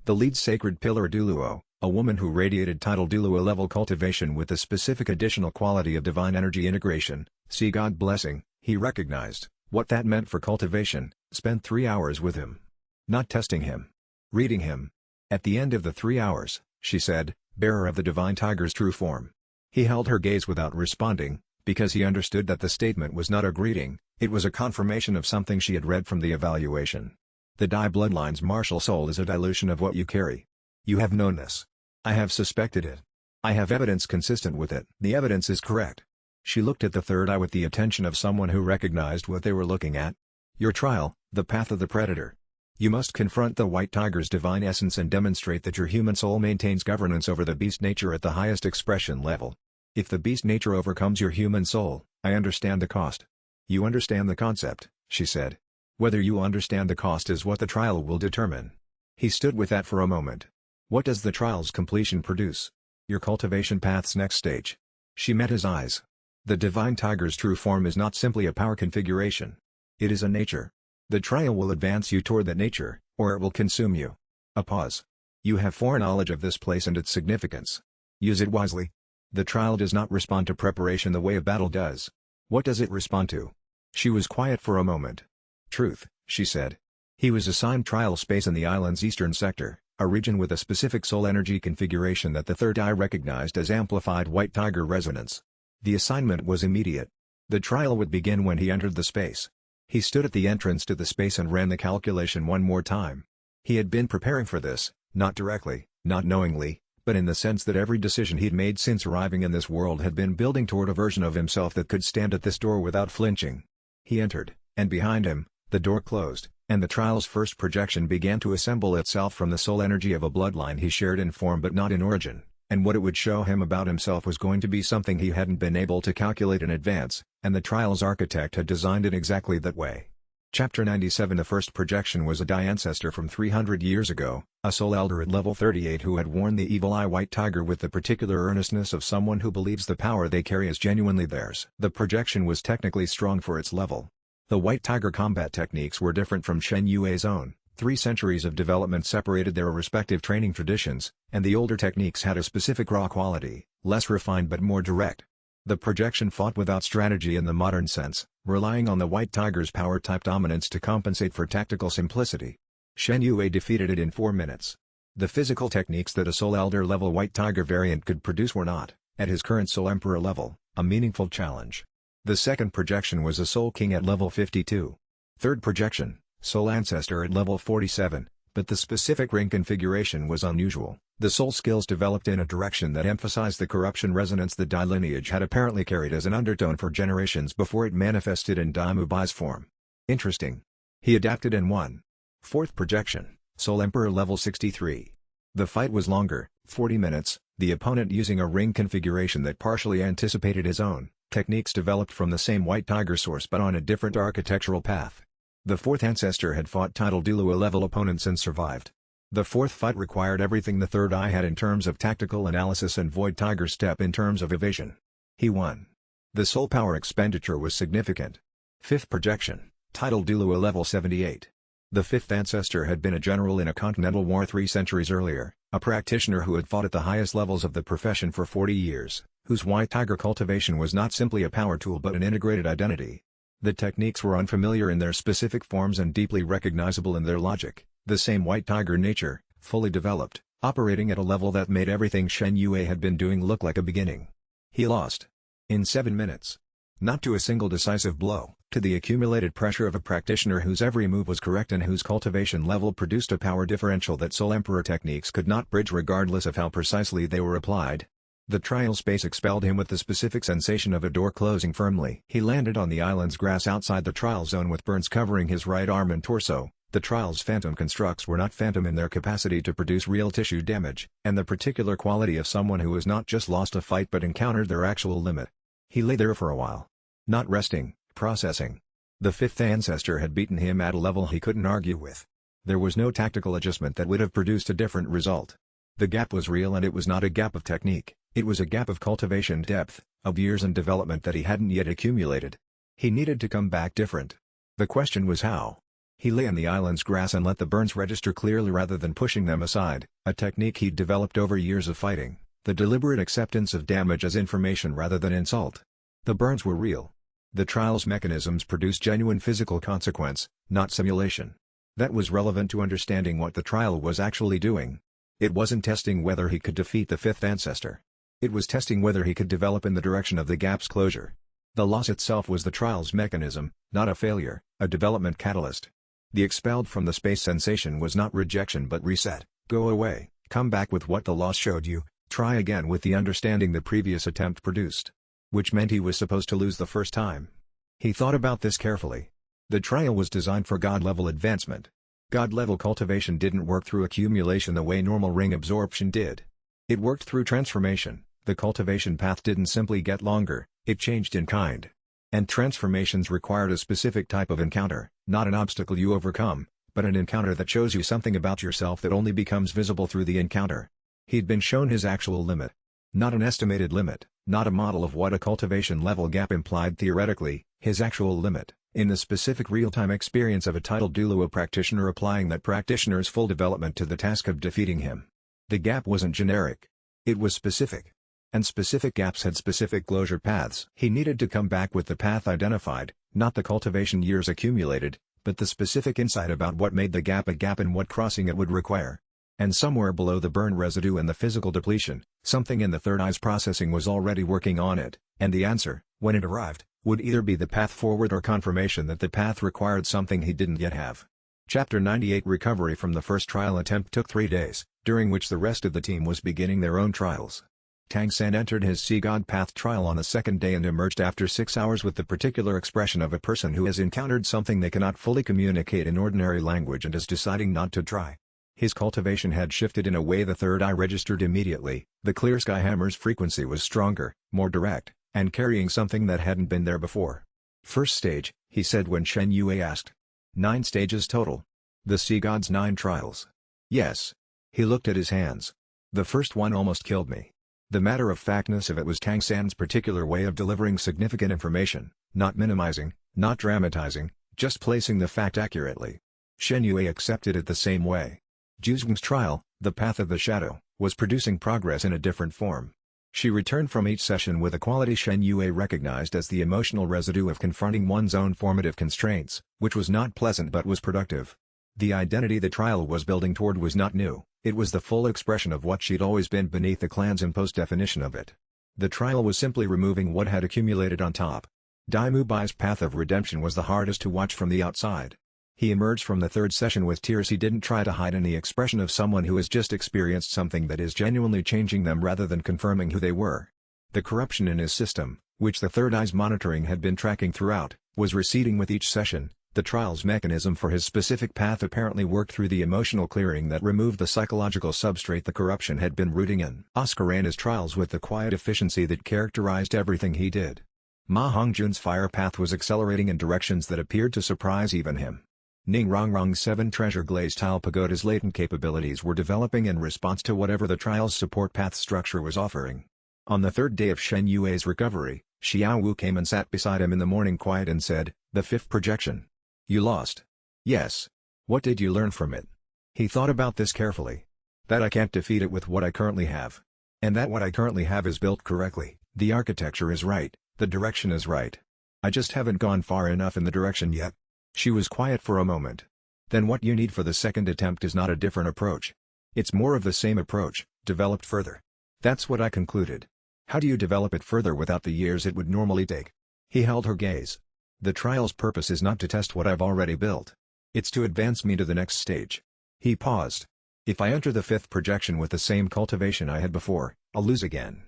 The lead sacred pillar Douluo, a woman who radiated title Douluo level cultivation with the specific additional quality of divine energy integration, Sea God blessing, he recognized what that meant for cultivation, spent 3 hours with him. Not testing him. Reading him. At the end of the 3 hours, she said, bearer of the divine tiger's true form. He held her gaze without responding, because he understood that the statement was not a greeting, it was a confirmation of something she had read from the evaluation. The Dai bloodline's martial soul is a dilution of what you carry. You have known this. I have suspected it. I have evidence consistent with it. The evidence is correct. She looked at the third eye with the attention of someone who recognized what they were looking at. Your trial, the path of the predator. You must confront the white tiger's divine essence and demonstrate that your human soul maintains governance over the beast nature at the highest expression level. If the beast nature overcomes your human soul, I understand the cost. You understand the concept, she said. Whether you understand the cost is what the trial will determine. He stood with that for a moment. What does the trial's completion produce? Your cultivation path's next stage. She met his eyes. The divine tiger's true form is not simply a power configuration. It is a nature. The trial will advance you toward that nature, or it will consume you. A pause. You have foreknowledge of this place and its significance. Use it wisely. The trial does not respond to preparation the way a battle does. What does it respond to? She was quiet for a moment. Truth, she said. He was assigned trial space in the island's eastern sector, a region with a specific soul energy configuration that the third eye recognized as amplified white tiger resonance. The assignment was immediate. The trial would begin when he entered the space. He stood at the entrance to the space and ran the calculation one more time. He had been preparing for this, not directly, not knowingly, but in the sense that every decision he'd made since arriving in this world had been building toward a version of himself that could stand at this door without flinching. He entered, and behind him, the door closed, and the trial's first projection began to assemble itself from the soul energy of a bloodline he shared in form but not in origin, and what it would show him about himself was going to be something he hadn't been able to calculate in advance, and the trial's architect had designed it exactly that way. Chapter 97. The first projection was a Dai ancestor from 300 years ago, a soul elder at level 38 who had worn the evil eye white tiger with the particular earnestness of someone who believes the power they carry is genuinely theirs. The projection was technically strong for its level. The white tiger combat techniques were different from Shen Yue's own. 3 centuries of development separated their respective training traditions, and the older techniques had a specific raw quality, less refined but more direct. The projection fought without strategy in the modern sense, relying on the white tiger's power-type dominance to compensate for tactical simplicity. Shen Yue defeated it in 4 minutes. The physical techniques that a Soul Elder level white tiger variant could produce were not, at his current Soul Emperor level, a meaningful challenge. The second projection was a Soul King at level 52. Third projection, Soul Ancestor at level 47, but the specific ring configuration was unusual. The soul skills developed in a direction that emphasized the corruption resonance the Dai lineage had apparently carried as an undertone for generations before it manifested in Dai Mubai's form. Interesting. He adapted and won. Fourth projection, Soul Emperor level 63. The fight was longer, 40 minutes, the opponent using a ring configuration that partially anticipated his own, techniques developed from the same white tiger source but on a different architectural path. The fourth ancestor had fought title Douluo level opponents and survived. The fourth fight required everything the third eye had in terms of tactical analysis and void tiger step in terms of evasion. He won. The soul power expenditure was significant. Fifth projection, title Douluo level 78. The fifth ancestor had been a general in a continental war 3 centuries earlier, a practitioner who had fought at the highest levels of the profession for 40 years, whose white tiger cultivation was not simply a power tool but an integrated identity. The techniques were unfamiliar in their specific forms and deeply recognizable in their logic, the same white tiger nature, fully developed, operating at a level that made everything Shen Yue had been doing look like a beginning. He lost. In 7 minutes. Not to a single decisive blow, to the accumulated pressure of a practitioner whose every move was correct and whose cultivation level produced a power differential that Soul Emperor techniques could not bridge regardless of how precisely they were applied. The trial space expelled him with the specific sensation of a door closing firmly. He landed on the island's grass outside the trial zone with burns covering his right arm and torso. The trial's phantom constructs were not phantom in their capacity to produce real tissue damage, and the particular quality of someone who has not just lost a fight but encountered their actual limit. He lay there for a while. Not resting, processing. The fifth ancestor had beaten him at a level he couldn't argue with. There was no tactical adjustment that would have produced a different result. The gap was real and it was not a gap of technique, it was a gap of cultivation depth, of years and development that he hadn't yet accumulated. He needed to come back different. The question was how. He lay in the island's grass and let the burns register clearly rather than pushing them aside, a technique he'd developed over years of fighting, the deliberate acceptance of damage as information rather than insult. The burns were real. The trial's mechanisms produced genuine physical consequence, not simulation. That was relevant to understanding what the trial was actually doing. It wasn't testing whether he could defeat the fifth ancestor. It was testing whether he could develop in the direction of the gap's closure. The loss itself was the trial's mechanism, not a failure, a development catalyst. The expelled from the space sensation was not rejection but reset. Go away, come back with what the loss showed you, try again with the understanding the previous attempt produced. Which meant he was supposed to lose the first time. He thought about this carefully. The trial was designed for God-level advancement. God-level cultivation didn't work through accumulation the way normal ring absorption did. It worked through transformation. The cultivation path didn't simply get longer, it changed in kind. And transformations required a specific type of encounter, not an obstacle you overcome, but an encounter that shows you something about yourself that only becomes visible through the encounter. He'd been shown his actual limit. Not an estimated limit, not a model of what a cultivation level gap implied theoretically, his actual limit, in the specific real-time experience of a titled Douluo practitioner applying that practitioner's full development to the task of defeating him. The gap wasn't generic. It was specific. And specific gaps had specific closure paths. He needed to come back with the path identified, not the cultivation years accumulated, but the specific insight about what made the gap a gap and what crossing it would require. And somewhere below the burn residue and the physical depletion, something in the third eye's processing was already working on it, and the answer, when it arrived, would either be the path forward or confirmation that the path required something he didn't yet have. Chapter 98 Recovery from the first trial attempt took 3 days, during which the rest of the team was beginning their own trials. Tang San entered his Sea God Path trial on the second day and emerged after 6 hours with the particular expression of a person who has encountered something they cannot fully communicate in ordinary language and is deciding not to try. His cultivation had shifted in a way the third eye registered immediately. The clear sky hammer's frequency was stronger, more direct, and carrying something that hadn't been there before. First stage, he said when Shen Yue asked. 9 stages total. The Sea God's 9 trials. Yes. He looked at his hands. The first one almost killed me. The matter-of-factness of it was Tang San's particular way of delivering significant information, not minimizing, not dramatizing, just placing the fact accurately. Shen Yue accepted it the same way. Zhuzheng's trial, the Path of the Shadow, was producing progress in a different form. She returned from each session with a quality Shen Yue recognized as the emotional residue of confronting one's own formative constraints, which was not pleasant but was productive. The identity the trial was building toward was not new, it was the full expression of what she'd always been beneath the clan's imposed definition of it. The trial was simply removing what had accumulated on top. Dai Mubai's path of redemption was the hardest to watch from the outside. He emerged from the third session with tears he didn't try to hide in the expression of someone who has just experienced something that is genuinely changing them rather than confirming who they were. The corruption in his system, which the third eye's monitoring had been tracking throughout, was receding with each session. The trial's mechanism for his specific path apparently worked through the emotional clearing that removed the psychological substrate the corruption had been rooting in. Oscar ran his trials with the quiet efficiency that characterized everything he did. Ma Hongjun's fire path was accelerating in directions that appeared to surprise even him. Ning Rongrong's 7 treasure glazed tile pagoda's latent capabilities were developing in response to whatever the trial's support path structure was offering. On the third day of Shen Yue's recovery, Xiao Wu came and sat beside him in the morning quiet and said, "The 5th projection. You lost." "Yes. What did you learn from it?" He thought about this carefully. "That I can't defeat it with what I currently have. And that what I currently have is built correctly, the architecture is right, the direction is right. I just haven't gone far enough in the direction yet." She was quiet for a moment. "Then what you need for the second attempt is not a different approach. It's more of the same approach, developed further." "That's what I concluded." "How do you develop it further without the years it would normally take?" He held her gaze. "The trial's purpose is not to test what I've already built. It's to advance me to the next stage." He paused. "If I enter the 5th projection with the same cultivation I had before, I'll lose again.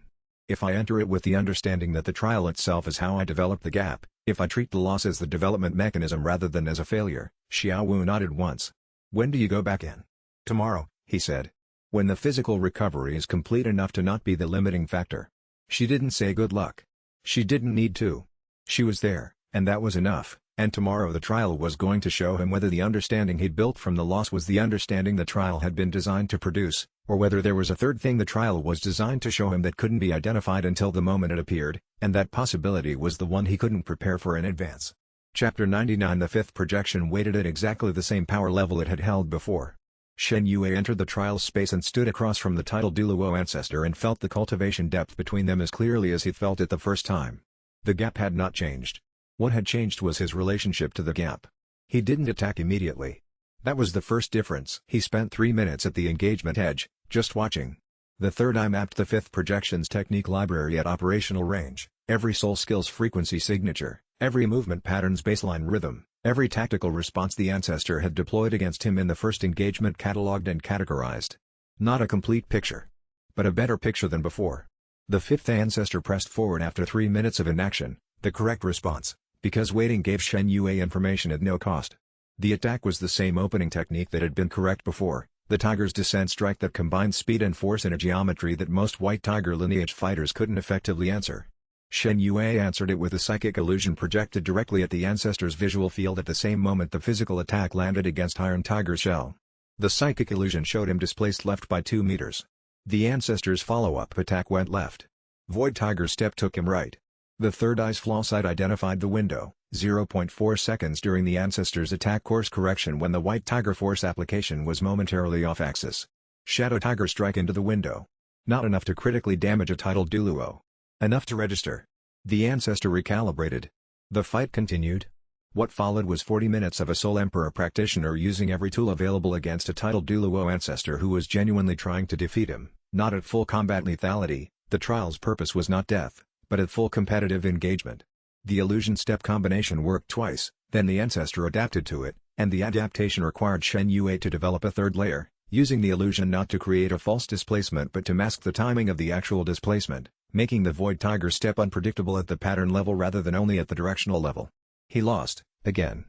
If I enter it with the understanding that the trial itself is how I develop the gap, if I treat the loss as the development mechanism rather than as a failure," Xiao Wu nodded once. "When do you go back in?" "Tomorrow," he said. "When the physical recovery is complete enough to not be the limiting factor." She didn't say good luck. She didn't need to. She was there, and that was enough, and tomorrow the trial was going to show him whether the understanding he'd built from the loss was the understanding the trial had been designed to produce, or whether there was a third thing the trial was designed to show him that couldn't be identified until the moment it appeared, and that possibility was the one he couldn't prepare for in advance. Chapter 99 The 5th projection waited at exactly the same power level it had held before. Shen Yue entered the trial space and stood across from the titled Douluo ancestor and felt the cultivation depth between them as clearly as he felt it the first time. The gap had not changed. What had changed was his relationship to the gap. He didn't attack immediately. That was the first difference. He spent 3 minutes at the engagement edge, just watching. The third eye mapped the 5th projection's technique library at operational range, every soul skill's frequency signature, every movement pattern's baseline rhythm, every tactical response the ancestor had deployed against him in the first engagement catalogued and categorized. Not a complete picture, but a better picture than before. The 5th ancestor pressed forward after 3 minutes of inaction, the correct response, because waiting gave Shen Yue information at no cost. The attack was the same opening technique that had been correct before, the tiger's descent strike that combined speed and force in a geometry that most white tiger lineage fighters couldn't effectively answer. Shen Yue answered it with a psychic illusion projected directly at the ancestor's visual field at the same moment the physical attack landed against Iron Tiger's shell. The psychic illusion showed him displaced left by 2 meters. The ancestor's follow-up attack went left. Void Tiger's step took him right. The third eye's flaw sight identified the window, 0.4 seconds during the ancestor's attack course correction when the white tiger force application was momentarily off-axis. Shadow Tiger strike into the window. Not enough to critically damage a titled Douluo. Enough to register. The ancestor recalibrated. The fight continued. What followed was 40 minutes of a Soul Emperor practitioner using every tool available against a titled Douluo ancestor who was genuinely trying to defeat him, not at full combat lethality. The trial's purpose was not death, but at full competitive engagement. The illusion step combination worked twice, then the ancestor adapted to it, and the adaptation required Shen Yue to develop a third layer, using the illusion not to create a false displacement but to mask the timing of the actual displacement, making the Void Tiger step unpredictable at the pattern level rather than only at the directional level. He lost, again.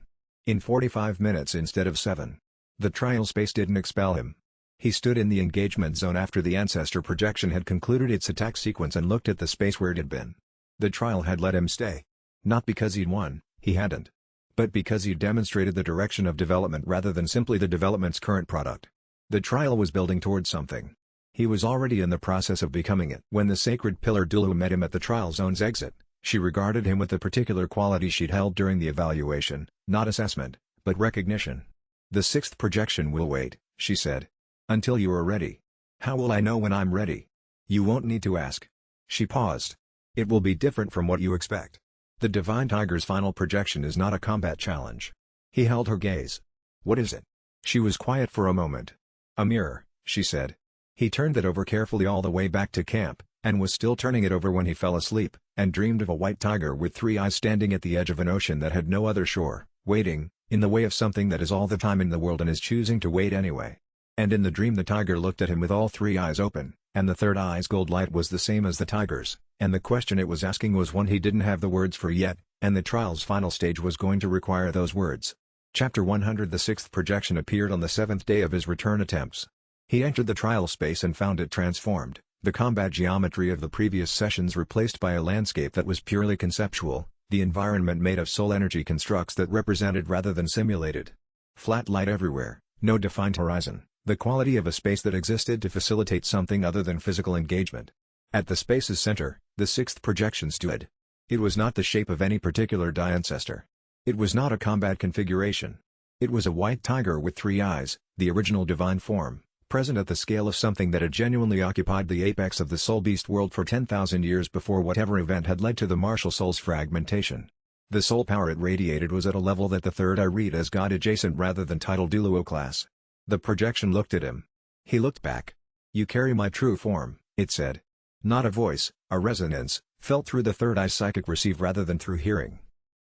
In 45 minutes instead of 7. The trial space didn't expel him. He stood in the engagement zone after the ancestor projection had concluded its attack sequence and looked at the space where it had been. The trial had let him stay. Not because he'd won, he hadn't. But because he'd demonstrated the direction of development rather than simply the development's current product. The trial was building towards something. He was already in the process of becoming it. When the sacred pillar Douluo met him at the trial zone's exit, she regarded him with the particular quality she'd held during the evaluation, not assessment, but recognition. "The sixth projection will wait," she said. "Until you are ready." "How will I know when I'm ready?" "You won't need to ask." She paused. "It will be different from what you expect. The Divine Tiger's final projection is not a combat challenge." He held her gaze. "What is it?" She was quiet for a moment. "A mirror," she said. He turned it over carefully all the way back to camp, and was still turning it over when he fell asleep, and dreamed of a white tiger with 3 eyes standing at the edge of an ocean that had no other shore, waiting, in the way of something that is all the time in the world and is choosing to wait anyway. And in the dream the tiger looked at him with all 3 eyes open, and the third eye's gold light was the same as the tiger's, and the question it was asking was one he didn't have the words for yet, and the trial's final stage was going to require those words. Chapter 100. The sixth projection appeared on the 7th day of his return attempts. He entered the trial space and found it transformed, the combat geometry of the previous sessions replaced by a landscape that was purely conceptual, the environment made of soul energy constructs that represented rather than simulated. Flat light everywhere, no defined horizon, the quality of a space that existed to facilitate something other than physical engagement. At the space's center, the sixth projection stood. It was not the shape of any particular Dai ancestor. It was not a combat configuration. It was a white tiger with 3 eyes, the original divine form, present at the scale of something that had genuinely occupied the apex of the soul beast world for 10,000 years before whatever event had led to the martial soul's fragmentation. The soul power it radiated was at a level that the third eye read as God-adjacent rather than title Douluo class. The projection looked at him. He looked back. "You carry my true form," it said. Not a voice, a resonance, felt through the third eye's psychic receive rather than through hearing.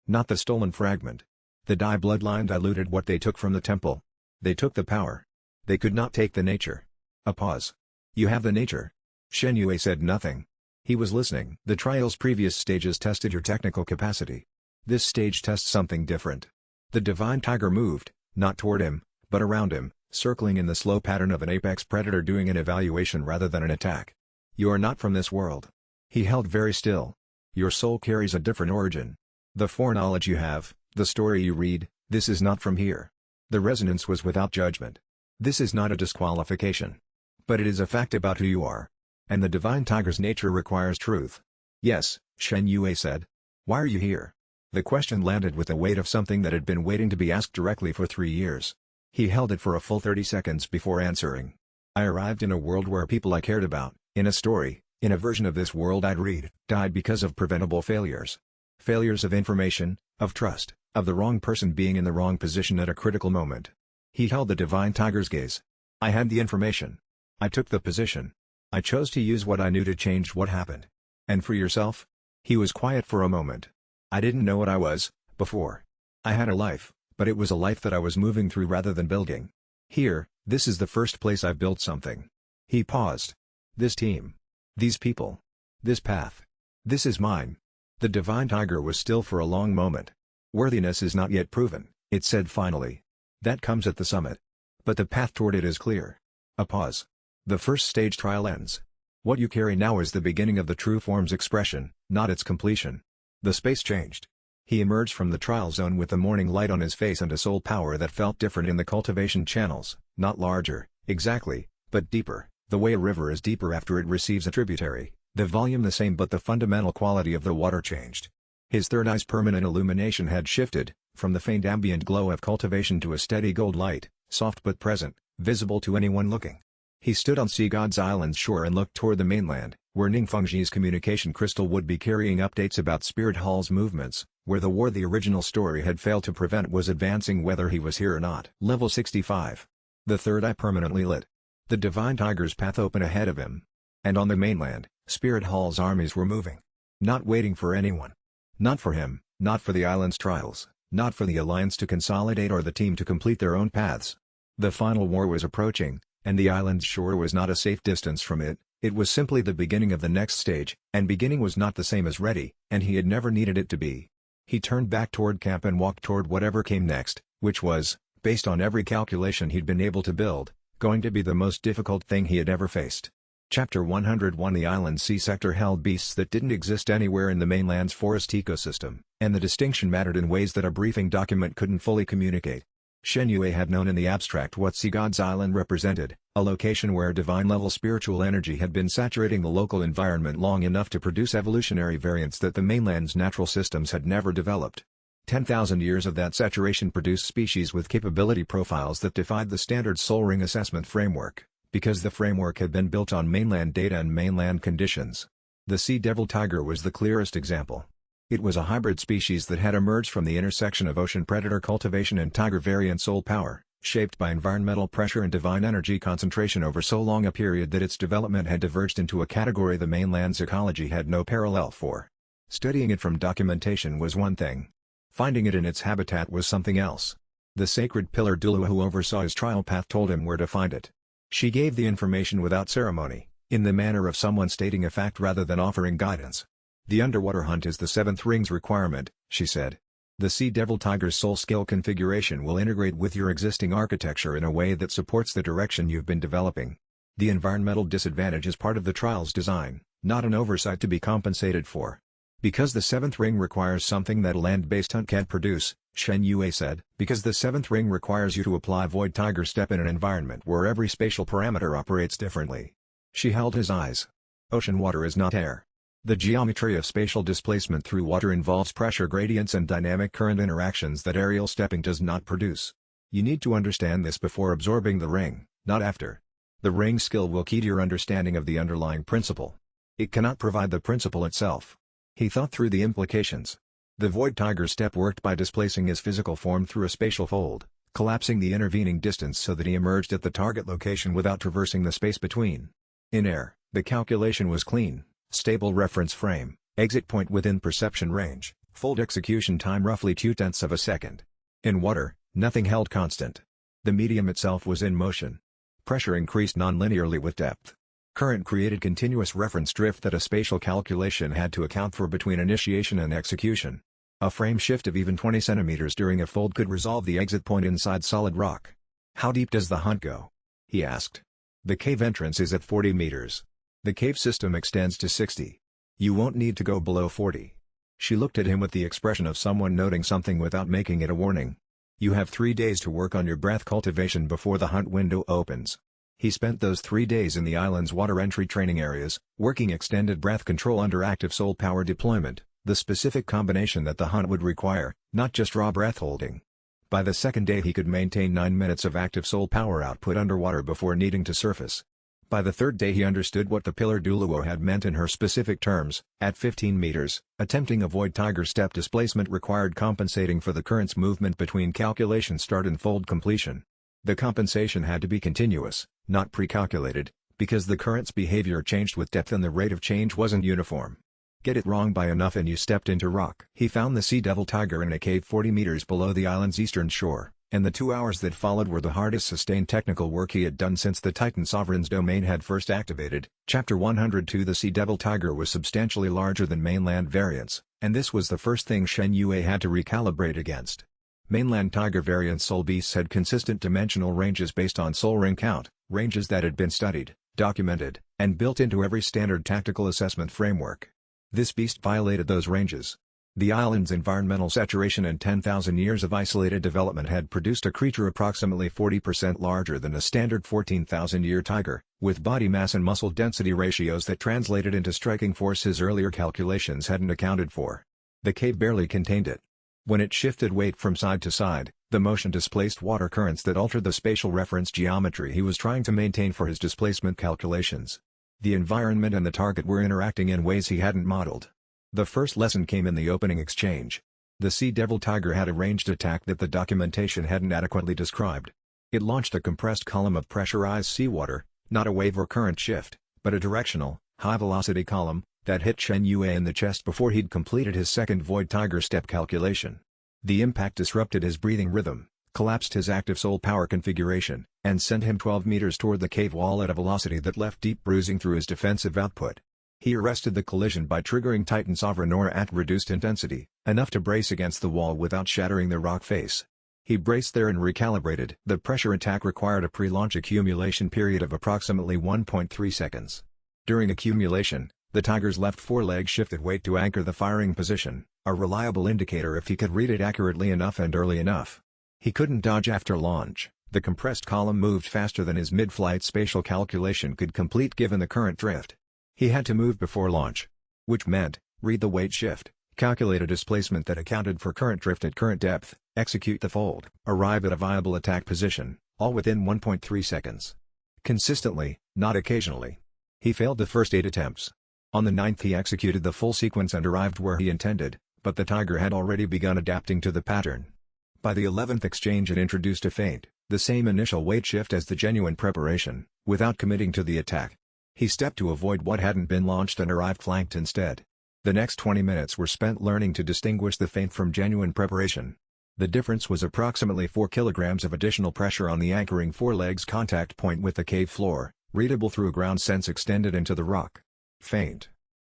Not the stolen fragment. The Dai bloodline diluted what they took from the temple. They took the power. They could not take the nature. A pause. "You have the nature." Shen Yue said nothing. He was listening. "The trial's previous stages tested your technical capacity. This stage tests something different." The divine tiger moved, not toward him, but around him, circling in the slow pattern of an apex predator doing an evaluation rather than an attack. "You are not from this world." He held very still. "Your soul carries a different origin. The foreknowledge you have, the story you read, this is not from here." The resonance was without judgment. "This is not a disqualification. But it is a fact about who you are. And the divine tiger's nature requires truth." "Yes," Shen Yue said. "Why are you here?" The question landed with the weight of something that had been waiting to be asked directly for 3 years. He held it for a full 30 seconds before answering. "I arrived in a world where people I cared about, in a story, in a version of this world I'd read, died because of preventable failures. Failures of information, of trust, of the wrong person being in the wrong position at a critical moment." He held the divine tiger's gaze. "I had the information. I took the position. I chose to use what I knew to change what happened. And for yourself?" He was quiet for a moment. "I didn't know what I was, before. I had a life, but it was a life that I was moving through rather than building. Here, this is the first place I've built something." He paused. "This team. These people. This path. This is mine." The divine tiger was still for a long moment. "Worthiness is not yet proven," it said finally. "That comes at the summit. But the path toward it is clear." A pause. "The first stage trial ends. What you carry now is the beginning of the true form's expression, not its completion." The space changed. He emerged from the trial zone with the morning light on his face and a soul power that felt different in the cultivation channels, not larger, exactly, but deeper, the way a river is deeper after it receives a tributary, the volume the same but the fundamental quality of the water changed. His third eye's permanent illumination had shifted, from the faint ambient glow of cultivation to a steady gold light, soft but present, visible to anyone looking. He stood on Sea God's Island's shore and looked toward the mainland, where Ningfengji's communication crystal would be carrying updates about Spirit Hall's movements, where the war the original story had failed to prevent was advancing whether he was here or not. Level 65. The third eye permanently lit. The Divine Tiger's path open ahead of him. And on the mainland, Spirit Hall's armies were moving. Not waiting for anyone. Not for him, not for the island's trials, not for the Alliance to consolidate or the team to complete their own paths. The final war was approaching, and the island's shore was not a safe distance from it. It was simply the beginning of the next stage, and beginning was not the same as ready, and he had never needed it to be. He turned back toward camp and walked toward whatever came next, which was, based on every calculation he'd been able to build, going to be the most difficult thing he had ever faced. Chapter 101. The island's sea sector held beasts that didn't exist anywhere in the mainland's forest ecosystem, and the distinction mattered in ways that a briefing document couldn't fully communicate. Shen Yue had known in the abstract what Sea God's Island represented, a location where divine-level spiritual energy had been saturating the local environment long enough to produce evolutionary variants that the mainland's natural systems had never developed. 10,000 years of that saturation produced species with capability profiles that defied the standard Soul Ring assessment framework, because the framework had been built on mainland data and mainland conditions. The sea devil tiger was the clearest example. It was a hybrid species that had emerged from the intersection of ocean predator cultivation and tiger variant soul power, shaped by environmental pressure and divine energy concentration over so long a period that its development had diverged into a category the mainland's ecology had no parallel for. Studying it from documentation was one thing. Finding it in its habitat was something else. The sacred pillar Douluo who oversaw his trial path told him where to find it. She gave the information without ceremony, in the manner of someone stating a fact rather than offering guidance. The underwater hunt is the seventh ring's requirement, she said. The Sea Devil Tiger's soul skill configuration will integrate with your existing architecture in a way that supports the direction you've been developing. The environmental disadvantage is part of the trial's design, not an oversight to be compensated for. Because the seventh ring requires something that a land-based hunt can't produce, Shen Yue said. Because the seventh ring requires you to apply Void Tiger Step in an environment where every spatial parameter operates differently. She held his eyes. Ocean water is not air. The geometry of spatial displacement through water involves pressure gradients and dynamic current interactions that aerial stepping does not produce. You need to understand this before absorbing the ring, not after. The ring skill will key to your understanding of the underlying principle. It cannot provide the principle itself. He thought through the implications. The Void Tiger Step worked by displacing his physical form through a spatial fold, collapsing the intervening distance so that he emerged at the target location without traversing the space between. In air, the calculation was clean. Stable reference frame, exit point within perception range, fold execution time roughly 0.2 of a second. In water, nothing held constant. The medium itself was in motion. Pressure increased non-linearly with depth. Current created continuous reference drift that a spatial calculation had to account for between initiation and execution. A frame shift of even 20 centimeters during a fold could resolve the exit point inside solid rock. How deep does the hunt go? He asked. The cave entrance is at 40 meters. The cave system extends to 60. You won't need to go below 40. She looked at him with the expression of someone noting something without making it a warning. You have 3 days to work on your breath cultivation before the hunt window opens. He spent those 3 days in the island's water entry training areas, working extended breath control under active soul power deployment, the specific combination that the hunt would require, not just raw breath holding. By the second day he could maintain 9 minutes of active soul power output underwater before needing to surface. By the third day he understood what the pillar Douluo had meant in her specific terms. At 15 meters, attempting a Void Tiger Step displacement required compensating for the current's movement between calculation start and fold completion. The compensation had to be continuous, not pre-calculated, because the current's behavior changed with depth and the rate of change wasn't uniform. Get it wrong by enough and you stepped into rock. He found the Sea Devil Tiger in a cave 40 meters below the island's eastern shore. And the 2 hours that followed were the hardest sustained technical work he had done since the Titan Sovereign's domain had first activated. Chapter 102. The Sea Devil Tiger was substantially larger than mainland variants, and this was the first thing Shen Yue had to recalibrate against. Mainland tiger variant soul beasts had consistent dimensional ranges based on soul ring count, ranges that had been studied, documented, and built into every standard tactical assessment framework. This beast violated those ranges. The island's environmental saturation and 10,000 years of isolated development had produced a creature approximately 40% larger than a standard 14,000-year tiger, with body mass and muscle density ratios that translated into striking force his earlier calculations hadn't accounted for. The cave barely contained it. When it shifted weight from side to side, The motion displaced water currents that altered the spatial reference geometry he was trying to maintain for his displacement calculations. The environment and the target were interacting in ways he hadn't modeled. The first lesson came in the opening exchange. The Sea Devil Tiger had a ranged attack that the documentation hadn't adequately described. It launched a compressed column of pressurized seawater, not a wave or current shift, but a directional, high-velocity column, that hit Shen Yue in the chest before he'd completed his second Void Tiger step calculation. The impact disrupted his breathing rhythm, collapsed his active soul power configuration, and sent him 12 meters toward the cave wall at a velocity that left deep bruising through his defensive output. He arrested the collision by triggering Titan Sovereign Aura at reduced intensity, enough to brace against the wall without shattering the rock face. He braced there and recalibrated. The pressure attack required a pre-launch accumulation period of approximately 1.3 seconds. During accumulation, the Tiger's left foreleg shifted weight to anchor the firing position, a reliable indicator if he could read it accurately enough and early enough. He couldn't dodge after launch. The compressed column moved faster than his mid-flight spatial calculation could complete given the current drift. He had to move before launch. Which meant, read the weight shift, calculate a displacement that accounted for current drift at current depth, execute the fold, arrive at a viable attack position, all within 1.3 seconds. Consistently, not occasionally. He failed the first 8 attempts. On the 9th he executed the full sequence and arrived where he intended, but the Tiger had already begun adapting to the pattern. By the 11th exchange it introduced a feint, the same initial weight shift as the genuine preparation, without committing to the attack. He stepped to avoid what hadn't been launched and arrived flanked instead. The next 20 minutes were spent learning to distinguish the feint from genuine preparation. The difference was approximately 4 kilograms of additional pressure on the anchoring foreleg's contact point with the cave floor, readable through a ground sense extended into the rock. Feint.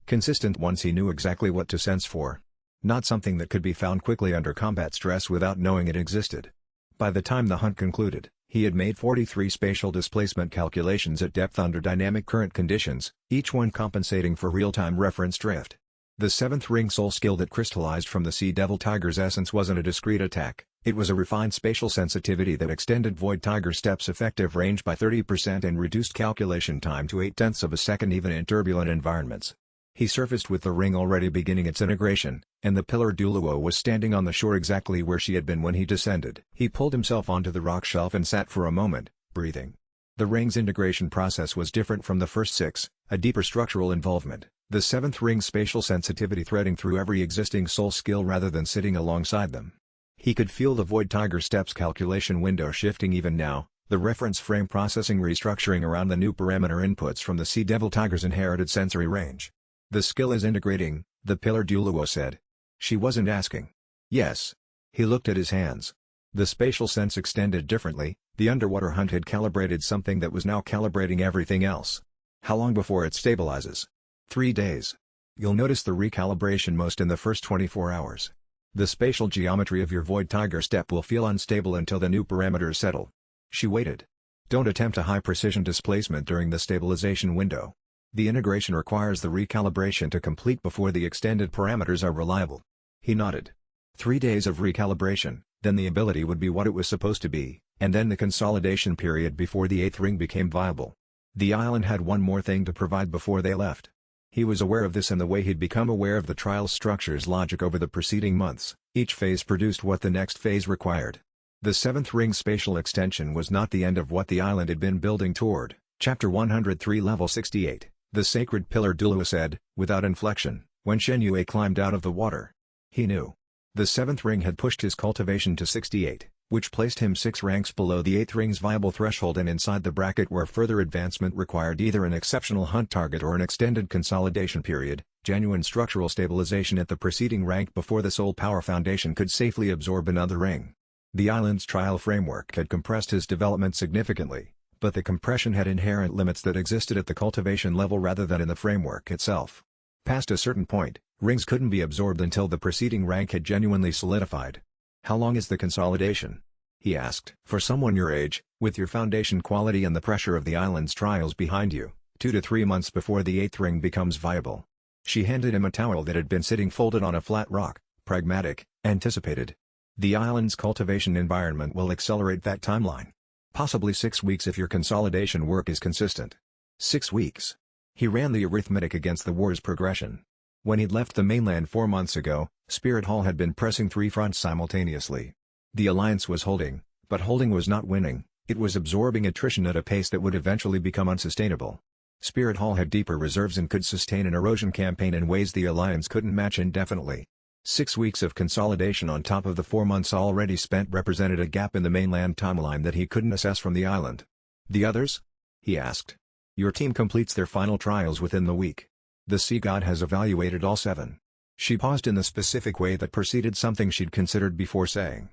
Consistent once he knew exactly what to sense for. Not something that could be found quickly under combat stress without knowing it existed. By the time the hunt concluded, he had made 43 spatial displacement calculations at depth under dynamic current conditions, each one compensating for real-time reference drift. The 7th ring soul skill that crystallized from the Sea Devil Tiger's essence wasn't a discrete attack, it was a refined spatial sensitivity that extended Void Tiger Step's effective range by 30% and reduced calculation time to 0.8 of a second even in turbulent environments. He surfaced with the ring already beginning its integration, and the pillar Douluo was standing on the shore exactly where she had been when he descended. He pulled himself onto the rock shelf and sat for a moment, breathing. The ring's integration process was different from the first 6, a deeper structural involvement, the 7th ring's spatial sensitivity threading through every existing soul skill rather than sitting alongside them. He could feel the Void Tiger Steps calculation window shifting even now, the reference frame processing restructuring around the new parameter inputs from the Sea Devil Tiger's inherited sensory range. The skill is integrating, the pillar Douluo said. She wasn't asking. Yes. He looked at his hands. The spatial sense extended differently, the underwater hunt had calibrated something that was now calibrating everything else. How long before it stabilizes? 3 days. You'll notice the recalibration most in the first 24 hours. The spatial geometry of your Void Tiger step will feel unstable until the new parameters settle. She waited. Don't attempt a high-precision displacement during the stabilization window. The integration requires the recalibration to complete before the extended parameters are reliable. He nodded. 3 days of recalibration, then the ability would be what it was supposed to be, and then the consolidation period before the 8th ring became viable. The island had one more thing to provide before they left. He was aware of this in the way he'd become aware of the trial structure's logic over the preceding months. Each phase produced what the next phase required. The 7th ring spatial extension was not the end of what the island had been building toward. Chapter 103 Level 68. The sacred pillar Douluo said, without inflection, when Shen Yue climbed out of the water. He knew. The 7th ring had pushed his cultivation to 68, which placed him 6 ranks below the 8th ring's viable threshold and inside the bracket where further advancement required either an exceptional hunt target or an extended consolidation period, genuine structural stabilization at the preceding rank before the soul power foundation could safely absorb another ring. The island's trial framework had compressed his development significantly, but the compression had inherent limits that existed at the cultivation level rather than in the framework itself. Past a certain point, rings couldn't be absorbed until the preceding rank had genuinely solidified. How long is the consolidation? He asked. For someone your age, with your foundation quality and the pressure of the island's trials behind you, 2 to 3 months before the 8th ring becomes viable. She handed him a towel that had been sitting folded on a flat rock, pragmatic, anticipated. The island's cultivation environment will accelerate that timeline. Possibly 6 weeks if your consolidation work is consistent. 6 weeks. He ran the arithmetic against the war's progression. When he'd left the mainland 4 months ago, Spirit Hall had been pressing 3 fronts simultaneously. The alliance was holding, but holding was not winning. It was absorbing attrition at a pace that would eventually become unsustainable. Spirit Hall had deeper reserves and could sustain an erosion campaign in ways the alliance couldn't match indefinitely. 6 weeks of consolidation on top of the 4 months already spent represented a gap in the mainland timeline that he couldn't assess from the island. "The others?" he asked. "Your team completes their final trials within the week. The Sea God has evaluated all 7. She paused in the specific way that preceded something she'd considered before saying,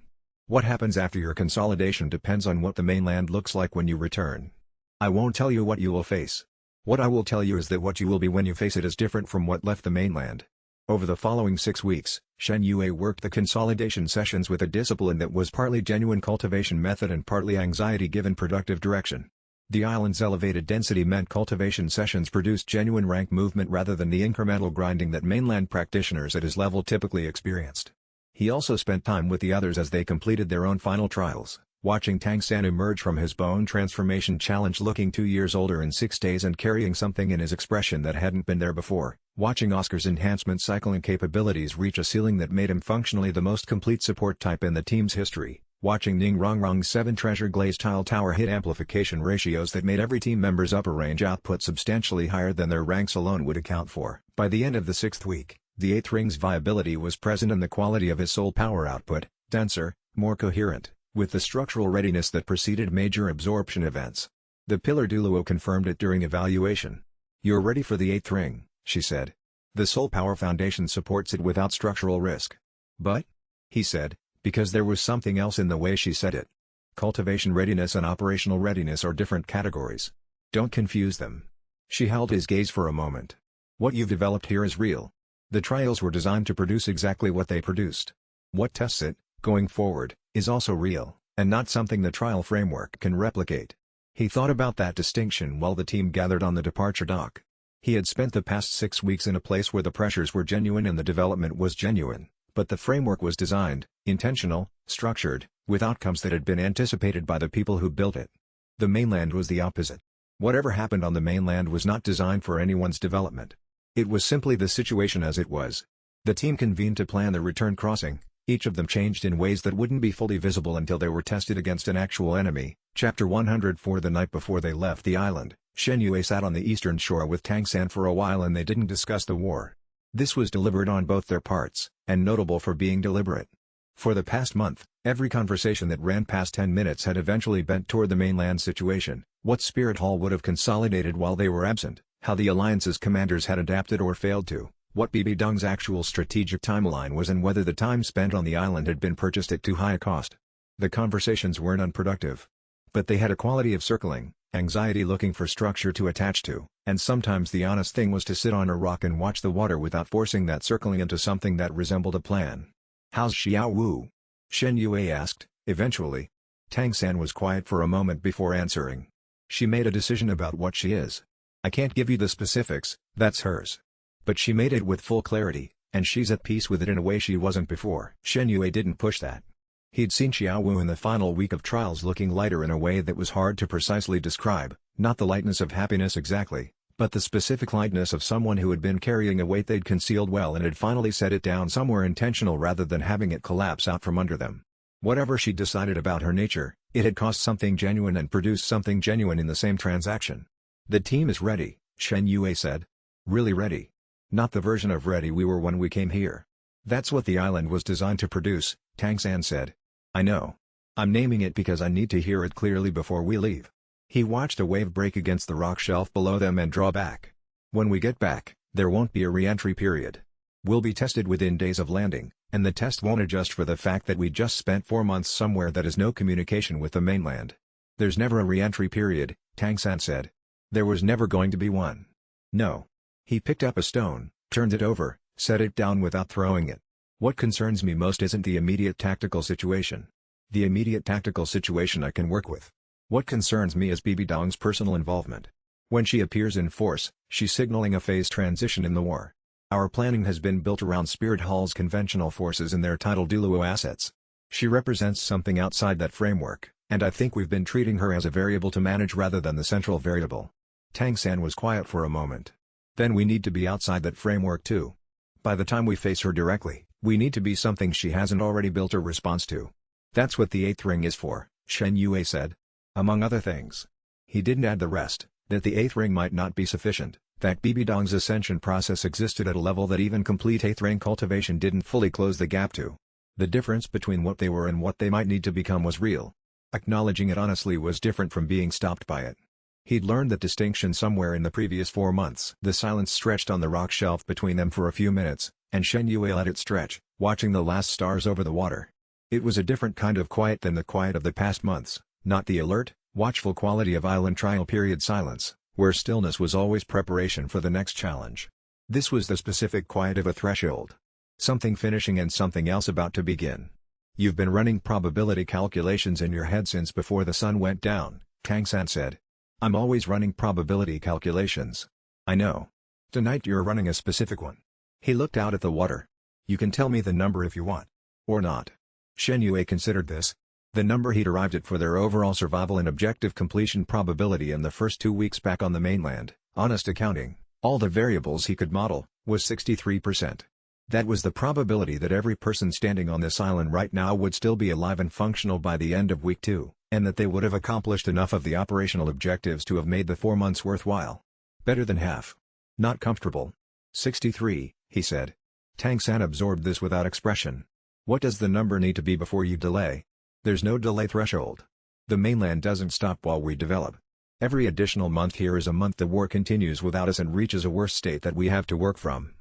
"What happens after your consolidation depends on what the mainland looks like when you return. I won't tell you what you will face. What I will tell you is that what you will be when you face it is different from what left the mainland." Over the following 6 weeks, Shen Yue worked the consolidation sessions with a discipline that was partly genuine cultivation method and partly anxiety-given productive direction. The island's elevated density meant cultivation sessions produced genuine rank movement rather than the incremental grinding that mainland practitioners at his level typically experienced. He also spent time with the others as they completed their own final trials, watching Tang San emerge from his bone transformation challenge looking 2 years older in 6 days and carrying something in his expression that hadn't been there before, watching Oscar's enhancement cycling capabilities reach a ceiling that made him functionally the most complete support type in the team's history, watching Ning Rongrong's 7 treasure glaze tile tower hit amplification ratios that made every team member's upper range output substantially higher than their ranks alone would account for. By the end of the 6th week, the 8th ring's viability was present and the quality of his soul power output, denser, more coherent, with the structural readiness that preceded major absorption events. The pillar Douluo confirmed it during evaluation. "You're ready for the 8th ring," she said. "The soul power foundation supports it without structural risk." "But?" he said, because there was something else in the way she said it. Cultivation readiness and operational readiness are different categories. Don't confuse them. She held his gaze for a moment. "What you've developed here is real. The trials were designed to produce exactly what they produced. What tests it, going forward, is also real, and not something the trial framework can replicate." He thought about that distinction while the team gathered on the departure dock. He had spent the past 6 weeks in a place where the pressures were genuine and the development was genuine, but the framework was designed, intentional, structured, with outcomes that had been anticipated by the people who built it. The mainland was the opposite. Whatever happened on the mainland was not designed for anyone's development. It was simply the situation as it was. The team convened to plan the return crossing. Each of them changed in ways that wouldn't be fully visible until they were tested against an actual enemy. Chapter 104. The night before they left the island, Shen Yue sat on the eastern shore with Tang San for a while and they didn't discuss the war. This was deliberate on both their parts, and notable for being deliberate. For the past month, every conversation that ran past 10 minutes had eventually bent toward the mainland situation, what Spirit Hall would have consolidated while they were absent, how the Alliance's commanders had adapted or failed to, what BB Dong's actual strategic timeline was and whether the time spent on the island had been purchased at too high a cost. The conversations weren't unproductive. But they had a quality of circling, anxiety looking for structure to attach to, and sometimes the honest thing was to sit on a rock and watch the water without forcing that circling into something that resembled a plan. "How's Xiao Wu?" Shen Yue asked, eventually. Tang San was quiet for a moment before answering. "She made a decision about what she is. I can't give you the specifics, that's hers. But she made it with full clarity, and she's at peace with it in a way she wasn't before." Shen Yue didn't push that. He'd seen Xiao Wu in the final week of trials looking lighter in a way that was hard to precisely describe, not the lightness of happiness exactly, but the specific lightness of someone who had been carrying a weight they'd concealed well and had finally set it down somewhere intentional rather than having it collapse out from under them. Whatever she decided about her nature, it had cost something genuine and produced something genuine in the same transaction. "The team is ready," Shen Yue said. "Really ready. Not the version of ready we were when we came here. That's what the island was designed to produce," Tang San said. "I know. I'm naming it because I need to hear it clearly before we leave." He watched a wave break against the rock shelf below them and draw back. "When we get back, there won't be a re-entry period. We'll be tested within days of landing, and the test won't adjust for the fact that we just spent 4 months somewhere that has no communication with the mainland." "There's never a re-entry period," Tang San said. "There was never going to be one." "No." He picked up a stone, turned it over, set it down without throwing it. "What concerns me most isn't the immediate tactical situation. The immediate tactical situation I can work with. What concerns me is BB Dong's personal involvement. When she appears in force, she's signaling a phase transition in the war. Our planning has been built around Spirit Hall's conventional forces and their title Douluo assets. She represents something outside that framework, and I think we've been treating her as a variable to manage rather than the central variable." Tang San was quiet for a moment. "Then we need to be outside that framework too. By the time we face her directly, we need to be something she hasn't already built a response to." That's what the 8th ring is for, Shen Yue said. Among other things. He didn't add the rest, that the 8th ring might not be sufficient, that Bibidong's ascension process existed at a level that even complete 8th ring cultivation didn't fully close the gap to. The difference between what they were and what they might need to become was real. Acknowledging it honestly was different from being stopped by it. He'd learned that distinction somewhere in the previous 4 months. The silence stretched on the rock shelf between them for a few minutes, and Shen Yue let it stretch, watching the last stars over the water. It was a different kind of quiet than the quiet of the past months, not the alert, watchful quality of island trial period silence, where stillness was always preparation for the next challenge. This was the specific quiet of a threshold. Something finishing and something else about to begin. You've been running probability calculations in your head since before the sun went down, Tang-san said. I'm always running probability calculations. I know. Tonight you're running a specific one. He looked out at the water. You can tell me the number if you want. Or not. Shen Yue considered this. The number he'd arrived at for their overall survival and objective completion probability in the first 2 weeks back on the mainland, honest accounting, all the variables he could model, was 63%. That was the probability that every person standing on this island right now would still be alive and functional by the end of week 2, and that they would have accomplished enough of the operational objectives to have made the 4 months worthwhile. Better than half. Not comfortable. 63, he said. Tang-san absorbed this without expression. What does the number need to be before you delay? There's no delay threshold. The mainland doesn't stop while we develop. Every additional month here is a month the war continues without us and reaches a worse state that we have to work from.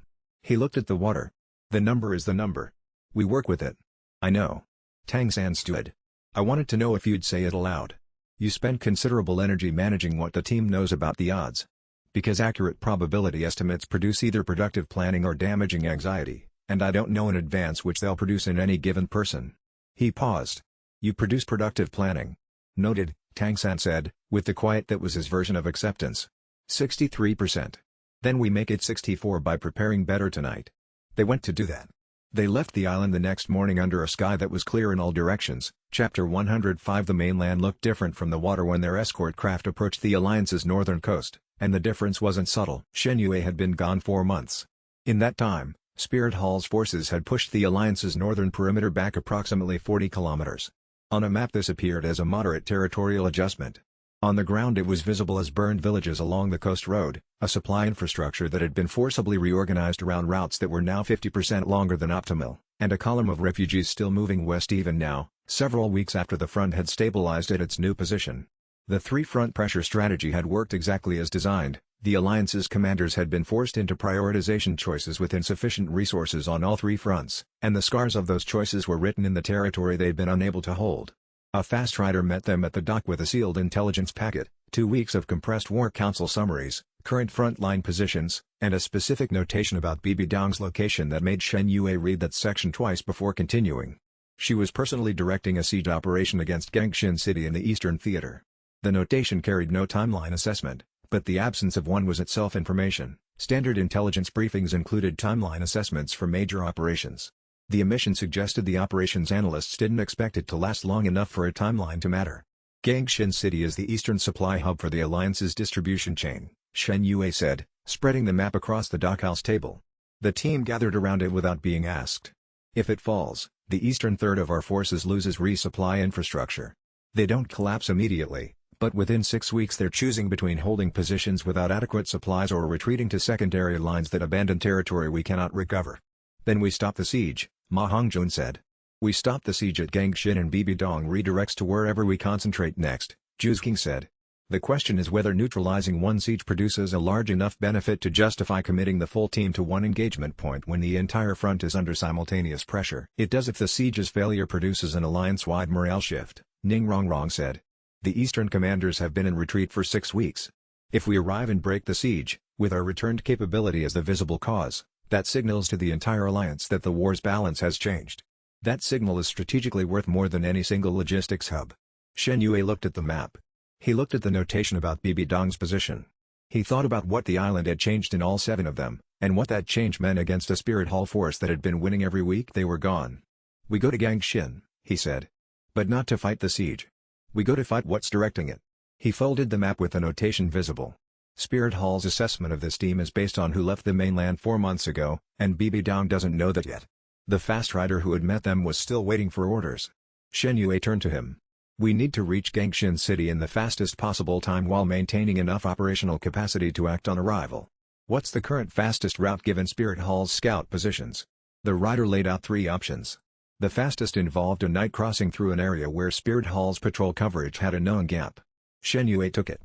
He looked at the water. The number is the number. We work with it. I know. Tang-san stood. I wanted to know if you'd say it aloud. You spend considerable energy managing what the team knows about the odds. Because accurate probability estimates produce either productive planning or damaging anxiety, and I don't know in advance which they'll produce in any given person. He paused. You produce productive planning. Noted, Tang-san said, with the quiet that was his version of acceptance. 63%. Then we make it 64 by preparing better tonight. They went to do that. They left the island the next morning under a sky that was clear in all directions. Chapter 105. The mainland looked different from the water when their escort craft approached the Alliance's northern coast, and the difference wasn't subtle. Shen Yue had been gone 4 months. In that time, Spirit Hall's forces had pushed the Alliance's northern perimeter back approximately 40 kilometers. On a map this appeared as a moderate territorial adjustment. On the ground it was visible as burned villages along the coast road, a supply infrastructure that had been forcibly reorganized around routes that were now 50% longer than optimal, and a column of refugees still moving west even now, several weeks after the front had stabilized at its new position. The three-front pressure strategy had worked exactly as designed. The Alliance's commanders had been forced into prioritization choices with insufficient resources on all 3 fronts, and the scars of those choices were written in the territory they'd been unable to hold. A fast rider met them at the dock with a sealed intelligence packet, 2 weeks of compressed War Council summaries, current front-line positions, and a specific notation about Bibidong's location that made Shen Yue read that section twice before continuing. She was personally directing a siege operation against Gangshin City in the Eastern Theater. The notation carried no timeline assessment, but the absence of one was itself information. Standard intelligence briefings included timeline assessments for major operations. The omission suggested the operations analysts didn't expect it to last long enough for a timeline to matter. Gangshin City is the eastern supply hub for the Alliance's distribution chain, Shen Yue said, spreading the map across the dockhouse table. The team gathered around it without being asked. If it falls, the eastern third of our forces loses resupply infrastructure. They don't collapse immediately, but within 6 weeks they're choosing between holding positions without adequate supplies or retreating to secondary lines that abandon territory we cannot recover. Then we stop the siege, Ma Hongjun said. We stop the siege at Gangshin and Bibidong redirects to wherever we concentrate next, Juzking said. The question is whether neutralizing one siege produces a large enough benefit to justify committing the full team to one engagement point when the entire front is under simultaneous pressure. It does if the siege's failure produces an alliance-wide morale shift, Ning Rongrong said. The eastern commanders have been in retreat for 6 weeks. If we arrive and break the siege, with our returned capability as the visible cause, that signals to the entire alliance that the war's balance has changed. That signal is strategically worth more than any single logistics hub. Shen Yue looked at the map. He looked at the notation about Bibidong's position. He thought about what the island had changed in all 7 of them, and what that change meant against a Spirit Hall force that had been winning every week they were gone. We go to Gangshin, he said. But not to fight the siege. We go to fight what's directing it. He folded the map with the notation visible. Spirit Hall's assessment of this team is based on who left the mainland 4 months ago, and Bibidong doesn't know that yet. The fast rider who had met them was still waiting for orders. Shen Yue turned to him. We need to reach Gangshin City in the fastest possible time while maintaining enough operational capacity to act on arrival. What's the current fastest route given Spirit Hall's scout positions? The rider laid out 3 options. The fastest involved a night crossing through an area where Spirit Hall's patrol coverage had a known gap. Shen Yue took it.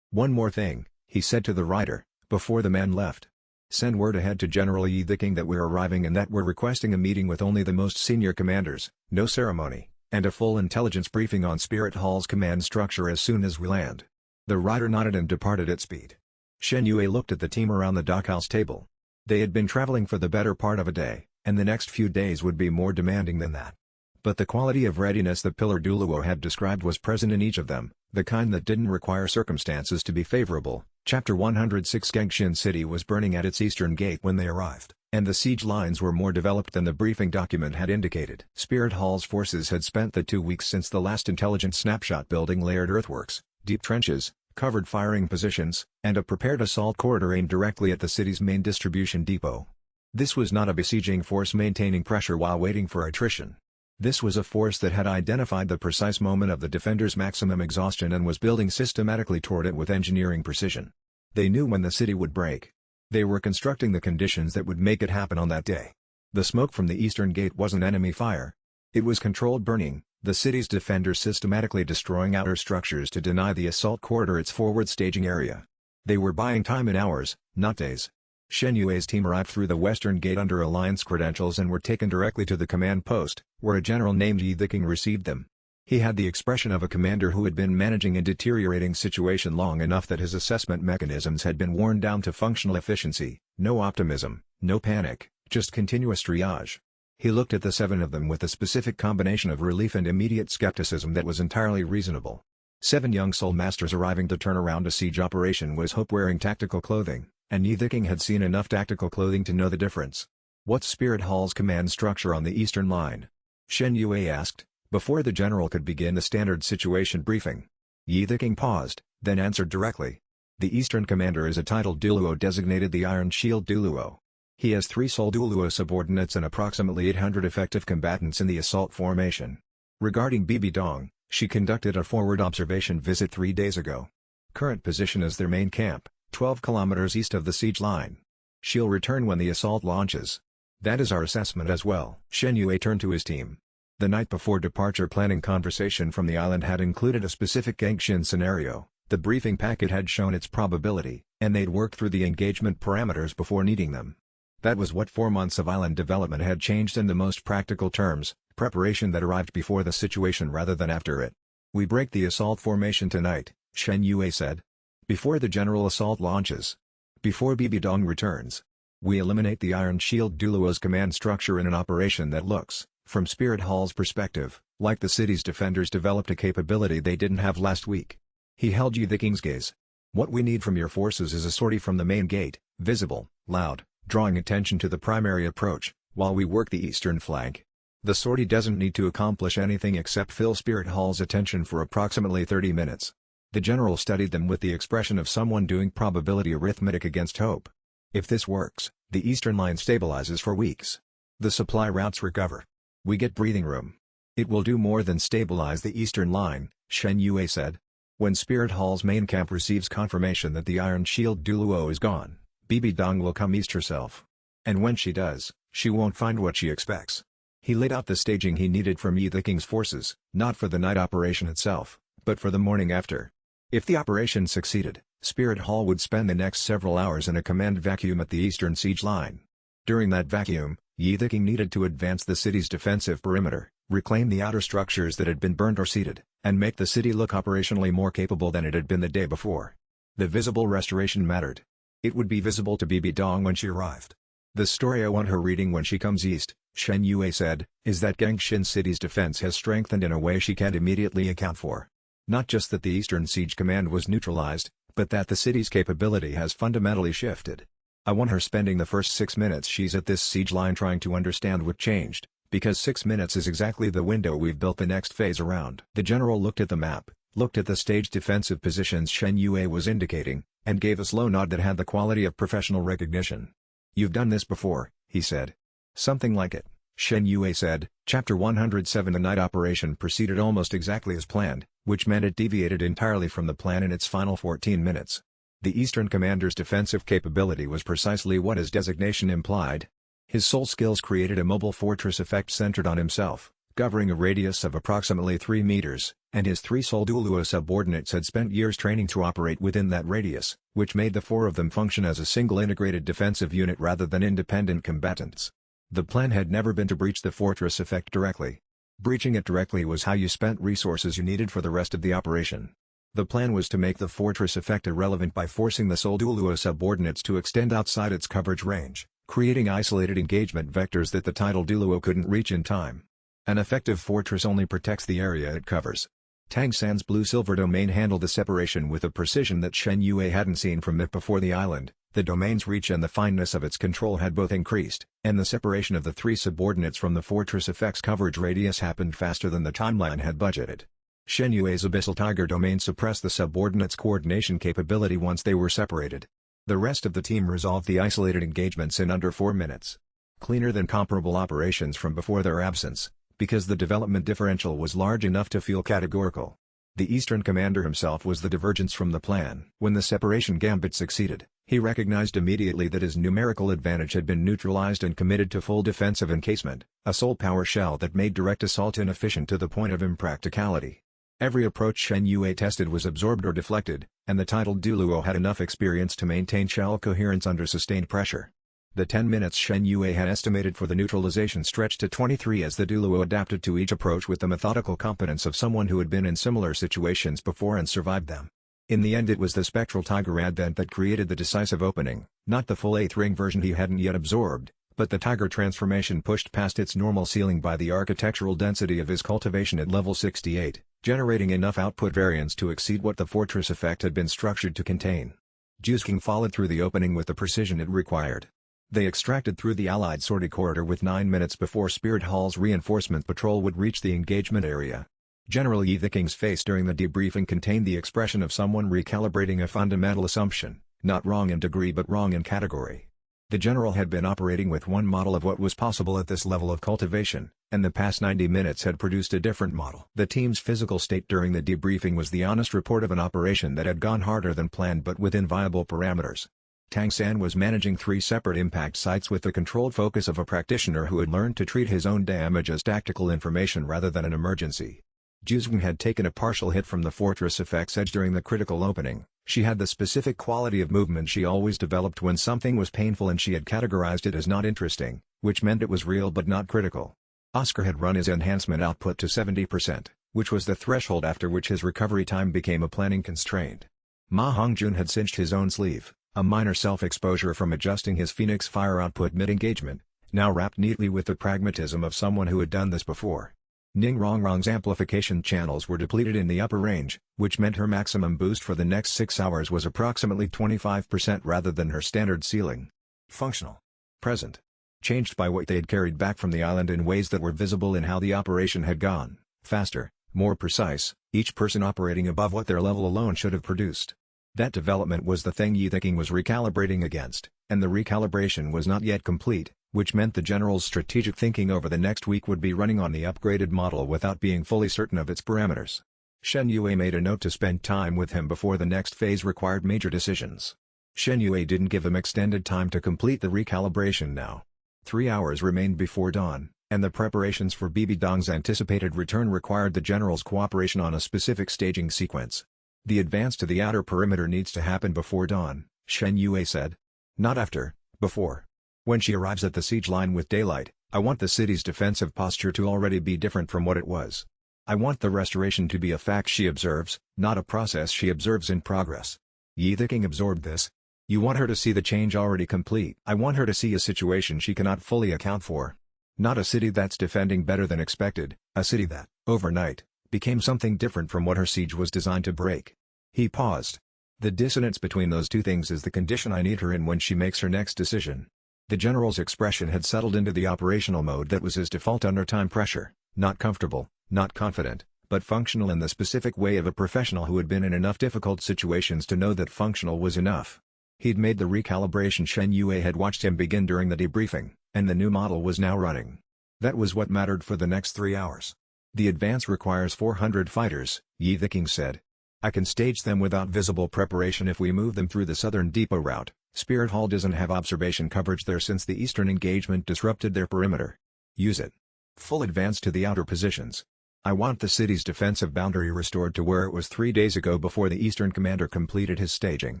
One more thing, he said to the rider, before the man left. Send word ahead to General Yi the King that we're arriving and that we're requesting a meeting with only the most senior commanders, no ceremony, and a full intelligence briefing on Spirit Hall's command structure as soon as we land. The rider nodded and departed at speed. Shen Yue looked at the team around the dockhouse table. They had been traveling for the better part of a day, and the next few days would be more demanding than that. But the quality of readiness the pillar Douluo had described was present in each of them, the kind that didn't require circumstances to be favorable. Chapter 106 Gangshin City was burning at its eastern gate when they arrived, and the siege lines were more developed than the briefing document had indicated. Spirit Hall's forces had spent the 2 weeks since the last intelligence snapshot building layered earthworks, deep trenches, covered firing positions, and a prepared assault corridor aimed directly at the city's main distribution depot. This was not a besieging force maintaining pressure while waiting for attrition. This was a force that had identified the precise moment of the defenders' maximum exhaustion and was building systematically toward it with engineering precision. They knew when the city would break. They were constructing the conditions that would make it happen on that day. The smoke from the eastern gate wasn't enemy fire. It was controlled burning, the city's defenders systematically destroying outer structures to deny the assault corridor its forward staging area. They were buying time in hours, not days. Shen Yue's team arrived through the western gate under Alliance credentials and were taken directly to the command post, where a general named Yi the King received them. He had the expression of a commander who had been managing a deteriorating situation long enough that his assessment mechanisms had been worn down to functional efficiency. No optimism, no panic, just continuous triage. He looked at the 7 of them with a specific combination of relief and immediate skepticism that was entirely reasonable. 7 young soul masters arriving to turn around a siege operation was hope wearing tactical clothing, and Yi the King had seen enough tactical clothing to know the difference. What's Spirit Hall's command structure on the eastern line? Shen Yue asked, before the general could begin the standard situation briefing. Yi the King paused, then answered directly. The eastern commander is a titled Douluo designated the Iron Shield Douluo. He has 3 sole Douluo subordinates and approximately 800 effective combatants in the assault formation. Regarding Bibi Dong, she conducted a forward observation visit 3 days ago. Current position is their main camp, 12 kilometers east of the siege line. She'll return when the assault launches. That is our assessment as well. Shen Yue turned to his team. The night before departure planning conversation from the island had included a specific Gangshin scenario. The briefing packet had shown its probability, and they'd worked through the engagement parameters before needing them. That was what 4 months of island development had changed in the most practical terms, preparation that arrived before the situation rather than after it. We break the assault formation tonight, Shen Yue said. Before the general assault launches. Before Bibi Dong returns. We eliminate the Iron Shield Douluo's command structure in an operation that looks, from Spirit Hall's perspective, like the city's defenders developed a capability they didn't have last week. He held Yi the King's gaze. What we need from your forces is a sortie from the main gate, visible, loud, drawing attention to the primary approach, while we work the eastern flank. The sortie doesn't need to accomplish anything except fill Spirit Hall's attention for approximately 30 minutes. The general studied them with the expression of someone doing probability arithmetic against hope. If this works, the eastern line stabilizes for weeks. The supply routes recover. We get breathing room. It will do more than stabilize the eastern line, Shen Yue said. When Spirit Hall's main camp receives confirmation that the Iron Shield Douluo is gone, Bibi Dong will come east herself. And when she does, she won't find what she expects. He laid out the staging he needed from Yi the King's forces, not for the night operation itself, but for the morning after. If the operation succeeded, Spirit Hall would spend the next several hours in a command vacuum at the eastern siege line. During that vacuum, Yi the King needed to advance the city's defensive perimeter, reclaim the outer structures that had been burned or ceded, and make the city look operationally more capable than it had been the day before. The visible restoration mattered. It would be visible to Bibi Dong when she arrived. The story I want her reading when she comes east, Shen Yue said, is that Gangshin City's defense has strengthened in a way she can't immediately account for. Not just that the Eastern Siege Command was neutralized, but that the city's capability has fundamentally shifted. I want her spending the first 6 minutes she's at this siege line trying to understand what changed, because 6 minutes is exactly the window we've built the next phase around. The general looked at the map, looked at the staged defensive positions Shen Yue was indicating, and gave a slow nod that had the quality of professional recognition. You've done this before, he said. Something like it. Shen Yue said. Chapter 107. The night operation proceeded almost exactly as planned, which meant it deviated entirely from the plan in its final 14 minutes. The Eastern Commander's defensive capability was precisely what his designation implied. His sole skills created a mobile fortress effect centered on himself, covering a radius of approximately 3 meters, and his 3 sole Douluo subordinates had spent years training to operate within that radius, which made the 4 of them function as a single integrated defensive unit rather than independent combatants. The plan had never been to breach the fortress effect directly. Breaching it directly was how you spent resources you needed for the rest of the operation. The plan was to make the fortress effect irrelevant by forcing the sole Douluo subordinates to extend outside its coverage range, creating isolated engagement vectors that the title Douluo couldn't reach in time. An effective fortress only protects the area it covers. Tang San's blue-silver domain handled the separation with a precision that Shen Yue hadn't seen from it before the island. The domain's reach and the fineness of its control had both increased, and the separation of the 3 subordinates from the fortress effect's coverage radius happened faster than the timeline had budgeted. Shen Yue's Abyssal Tiger domain suppressed the subordinates' coordination capability once they were separated. The rest of the team resolved the isolated engagements in under 4 minutes. Cleaner than comparable operations from before their absence, because the development differential was large enough to feel categorical. The Eastern Commander himself was the divergence from the plan. When the separation gambit succeeded, he recognized immediately that his numerical advantage had been neutralized and committed to full defensive encasement, a sole power shell that made direct assault inefficient to the point of impracticality. Every approach Shen Yue tested was absorbed or deflected, and the titled Douluo had enough experience to maintain shell coherence under sustained pressure. The 10 minutes Shen Yue had estimated for the neutralization stretched to 23 as the Douluo adapted to each approach with the methodical competence of someone who had been in similar situations before and survived them. In the end, it was the spectral tiger advent that created the decisive opening, not the full 8th ring version he hadn't yet absorbed, but the tiger transformation pushed past its normal ceiling by the architectural density of his cultivation at level 68, generating enough output variance to exceed what the fortress effect had been structured to contain. Jusking followed through the opening with the precision it required. They extracted through the Allied sortie corridor with 9 minutes before Spirit Hall's reinforcement patrol would reach the engagement area. General Yi Thiking's face during the debriefing contained the expression of someone recalibrating a fundamental assumption, not wrong in degree but wrong in category. The general had been operating with one model of what was possible at this level of cultivation, and the past 90 minutes had produced a different model. The team's physical state during the debriefing was the honest report of an operation that had gone harder than planned but within viable parameters. Tang San was managing 3 separate impact sites with the controlled focus of a practitioner who had learned to treat his own damage as tactical information rather than an emergency. Jusing had taken a partial hit from the fortress effect's edge during the critical opening. She had the specific quality of movement she always developed when something was painful, and she had categorized it as not interesting, which meant it was real but not critical. Oscar had run his enhancement output to 70%, which was the threshold after which his recovery time became a planning constraint. Ma Hongjun had cinched his own sleeve, a minor self-exposure from adjusting his Phoenix Fire output mid-engagement, now wrapped neatly with the pragmatism of someone who had done this before. Ning Rongrong's amplification channels were depleted in the upper range, which meant her maximum boost for the next 6 hours was approximately 25% rather than her standard ceiling. Functional. Present. Changed by what they had carried back from the island in ways that were visible in how the operation had gone, faster, more precise, each person operating above what their level alone should have produced. That development was the thing Yi Thinking was recalibrating against, and the recalibration was not yet complete, which meant the general's strategic thinking over the next week would be running on the upgraded model without being fully certain of its parameters. Shen Yue made a note to spend time with him before the next phase required major decisions. Shen Yue didn't give him extended time to complete the recalibration now. 3 hours remained before dawn, and the preparations for Bibi Dong's anticipated return required the general's cooperation on a specific staging sequence. The advance to the outer perimeter needs to happen before dawn, Shen Yue said. Not after, before. When she arrives at the siege line with daylight, I want the city's defensive posture to already be different from what it was. I want the restoration to be a fact she observes, not a process she observes in progress. Yi Thinking absorbed this. You want her to see the change already complete. I want her to see a situation she cannot fully account for. Not a city that's defending better than expected, a city that, overnight, became something different from what her siege was designed to break. He paused. The dissonance between those two things is the condition I need her in when she makes her next decision. The general's expression had settled into the operational mode that was his default under time pressure, not comfortable, not confident, but functional in the specific way of a professional who had been in enough difficult situations to know that functional was enough. He'd made the recalibration Shen Yue had watched him begin during the debriefing, and the new model was now running. That was what mattered for the next 3 hours. The advance requires 400 fighters, Yi Viking said. I can stage them without visible preparation if we move them through the southern depot route. Spirit Hall doesn't have observation coverage there since the eastern engagement disrupted their perimeter. Use it. Full advance to the outer positions. I want the city's defensive boundary restored to where it was 3 days ago before the eastern commander completed his staging.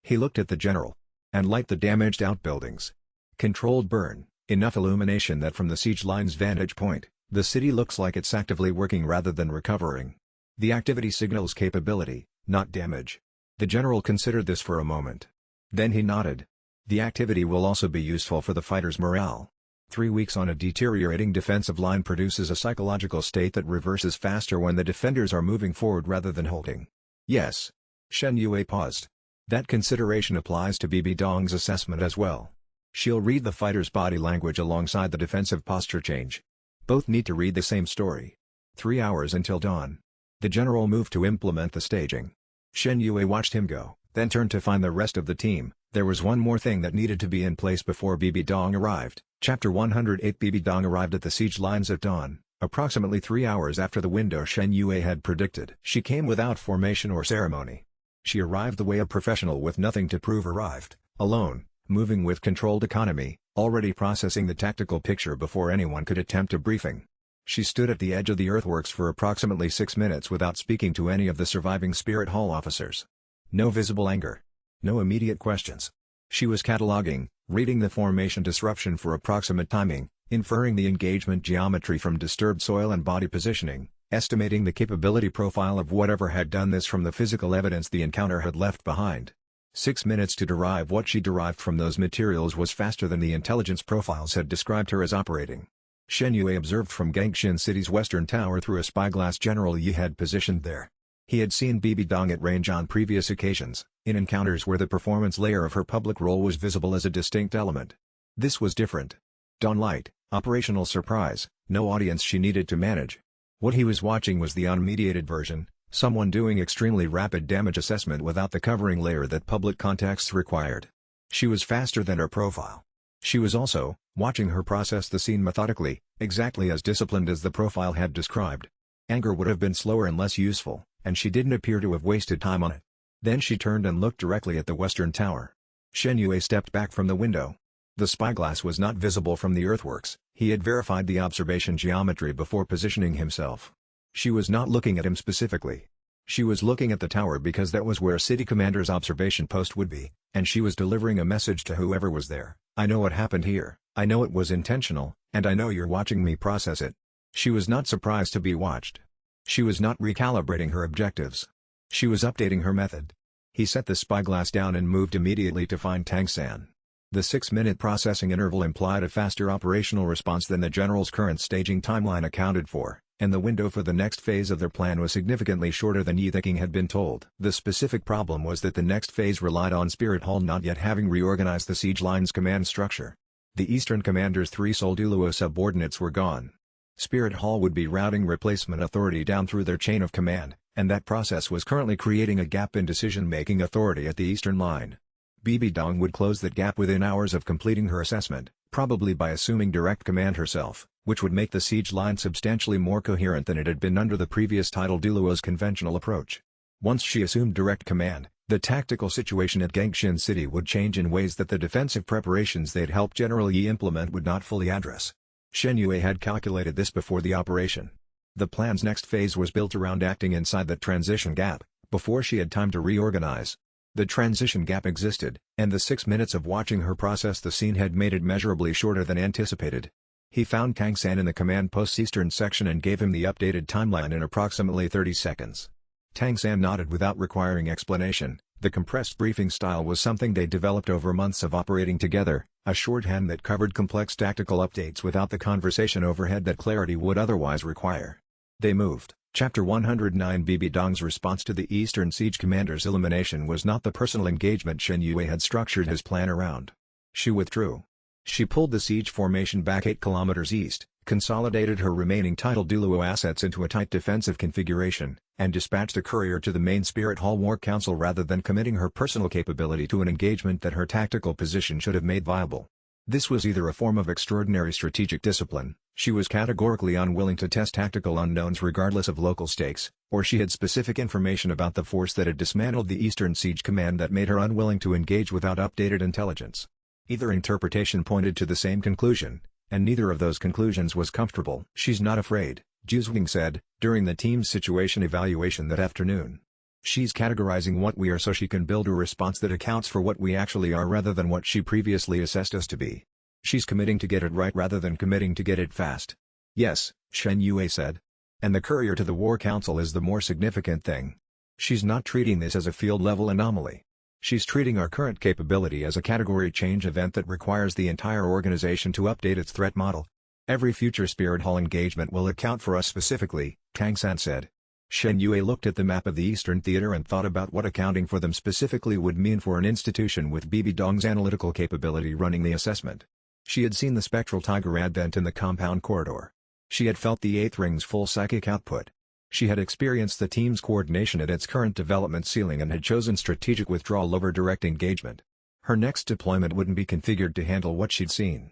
He looked at the general. And light the damaged outbuildings. Controlled burn, enough illumination that from the siege line's vantage point, the city looks like it's actively working rather than recovering. The activity signals capability, not damage. The general considered this for a moment. Then he nodded. The activity will also be useful for the fighters' morale. 3 weeks on a deteriorating defensive line produces a psychological state that reverses faster when the defenders are moving forward rather than holding. Yes. Shen Yue paused. That consideration applies to Bibi Dong's assessment as well. She'll read the fighter's body language alongside the defensive posture change. Both need to read the same story. 3 hours until dawn. The general moved to implement the staging. Shen Yue watched him go, then turned to find the rest of the team. There was one more thing that needed to be in place before Bibi Dong arrived. Chapter 108. Bibi Dong arrived at the siege lines at dawn, approximately 3 hours after the window Shen Yue had predicted. She came without formation or ceremony. She arrived the way a professional with nothing to prove arrived, alone, moving with controlled economy, already processing the tactical picture before anyone could attempt a briefing. She stood at the edge of the earthworks for approximately 6 minutes without speaking to any of the surviving Spirit Hall officers. No visible anger. No immediate questions. She was cataloging, reading the formation disruption for approximate timing, inferring the engagement geometry from disturbed soil and body positioning, estimating the capability profile of whatever had done this from the physical evidence the encounter had left behind. 6 minutes to derive what she derived from those materials was faster than the intelligence profiles had described her as operating. Shen Yue observed from Gangshin City's western tower through a spyglass General Yi had positioned there. He had seen Bibi Dong at range on previous occasions, in encounters where the performance layer of her public role was visible as a distinct element. This was different. Dawn light, operational surprise, no audience she needed to manage. What he was watching was the unmediated version, someone doing extremely rapid damage assessment without the covering layer that public contexts required. She was faster than her profile. She was also watching her process the scene methodically, exactly as disciplined as the profile had described. Anger would have been slower and less useful, and she didn't appear to have wasted time on it. Then she turned and looked directly at the western tower. Shen Yue stepped back from the window. The spyglass was not visible from the earthworks. He had verified the observation geometry before positioning himself. She was not looking at him specifically. She was looking at the tower because that was where City Commander's observation post would be, and she was delivering a message to whoever was there. I know what happened here, I know it was intentional, and I know you're watching me process it. She was not surprised to be watched. She was not recalibrating her objectives. She was updating her method. He set the spyglass down and moved immediately to find Tang San. The 6-minute processing interval implied a faster operational response than the general's current staging timeline accounted for, and the window for the next phase of their plan was significantly shorter than Yi Viking had been told. The specific problem was that the next phase relied on Spirit Hall not yet having reorganized the siege line's command structure. The Eastern Commander's 3 sole Douluo subordinates were gone. Spirit Hall would be routing replacement authority down through their chain of command, and that process was currently creating a gap in decision-making authority at the Eastern Line. Bibi Dong would close that gap within hours of completing her assessment, probably by assuming direct command herself, which would make the siege line substantially more coherent than it had been under the previous title Douluo's conventional approach. Once she assumed direct command, the tactical situation at Gangshin City would change in ways that the defensive preparations they'd helped General Yi implement would not fully address. Shen Yue had calculated this before the operation. The plan's next phase was built around acting inside that transition gap, before she had time to reorganize. The transition gap existed, and the 6 minutes of watching her process the scene had made it measurably shorter than anticipated. He found Tang San in the command post's eastern section and gave him the updated timeline in approximately 30 seconds. Tang San nodded without requiring explanation. The compressed briefing style was something they developed over months of operating together, a shorthand that covered complex tactical updates without the conversation overhead that clarity would otherwise require. They moved. Chapter 109. Bibi Dong's response to the Eastern Siege Commander's elimination was not the personal engagement Shen Yue had structured his plan around. She withdrew. She pulled the siege formation back 8 kilometers east, consolidated her remaining title Douluo assets into a tight defensive configuration, and dispatched a courier to the main Spirit Hall War Council rather than committing her personal capability to an engagement that her tactical position should have made viable. This was either a form of extraordinary strategic discipline, she was categorically unwilling to test tactical unknowns regardless of local stakes, or she had specific information about the force that had dismantled the Eastern Siege Command that made her unwilling to engage without updated intelligence. Either interpretation pointed to the same conclusion, and neither of those conclusions was comfortable. "She's not afraid," Juzwing said, during the team's situation evaluation that afternoon. "She's categorizing what we are so she can build a response that accounts for what we actually are rather than what she previously assessed us to be. She's committing to get it right rather than committing to get it fast." "Yes," Shen Yue said. "And the courier to the War Council is the more significant thing. She's not treating this as a field-level anomaly. She's treating our current capability as a category change event that requires the entire organization to update its threat model. Every future Spirit Hall engagement will account for us specifically," Kang San said. Shen Yue looked at the map of the Eastern Theater and thought about what accounting for them specifically would mean for an institution with Bibi Dong's analytical capability running the assessment. She had seen the spectral tiger advent in the compound corridor. She had felt the Eighth Ring's full psychic output. She had experienced the team's coordination at its current development ceiling and had chosen strategic withdrawal over direct engagement. Her next deployment wouldn't be configured to handle what she'd seen.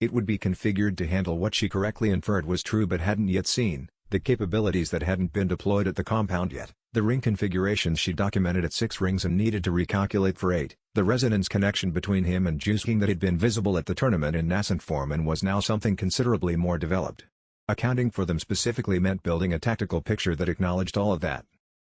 It would be configured to handle what she correctly inferred was true but hadn't yet seen, the capabilities that hadn't been deployed at the compound yet, the ring configurations she documented at 6 rings and needed to recalculate for 8, the resonance connection between him and Juzking that had been visible at the tournament in nascent form and was now something considerably more developed. Accounting for them specifically meant building a tactical picture that acknowledged all of that.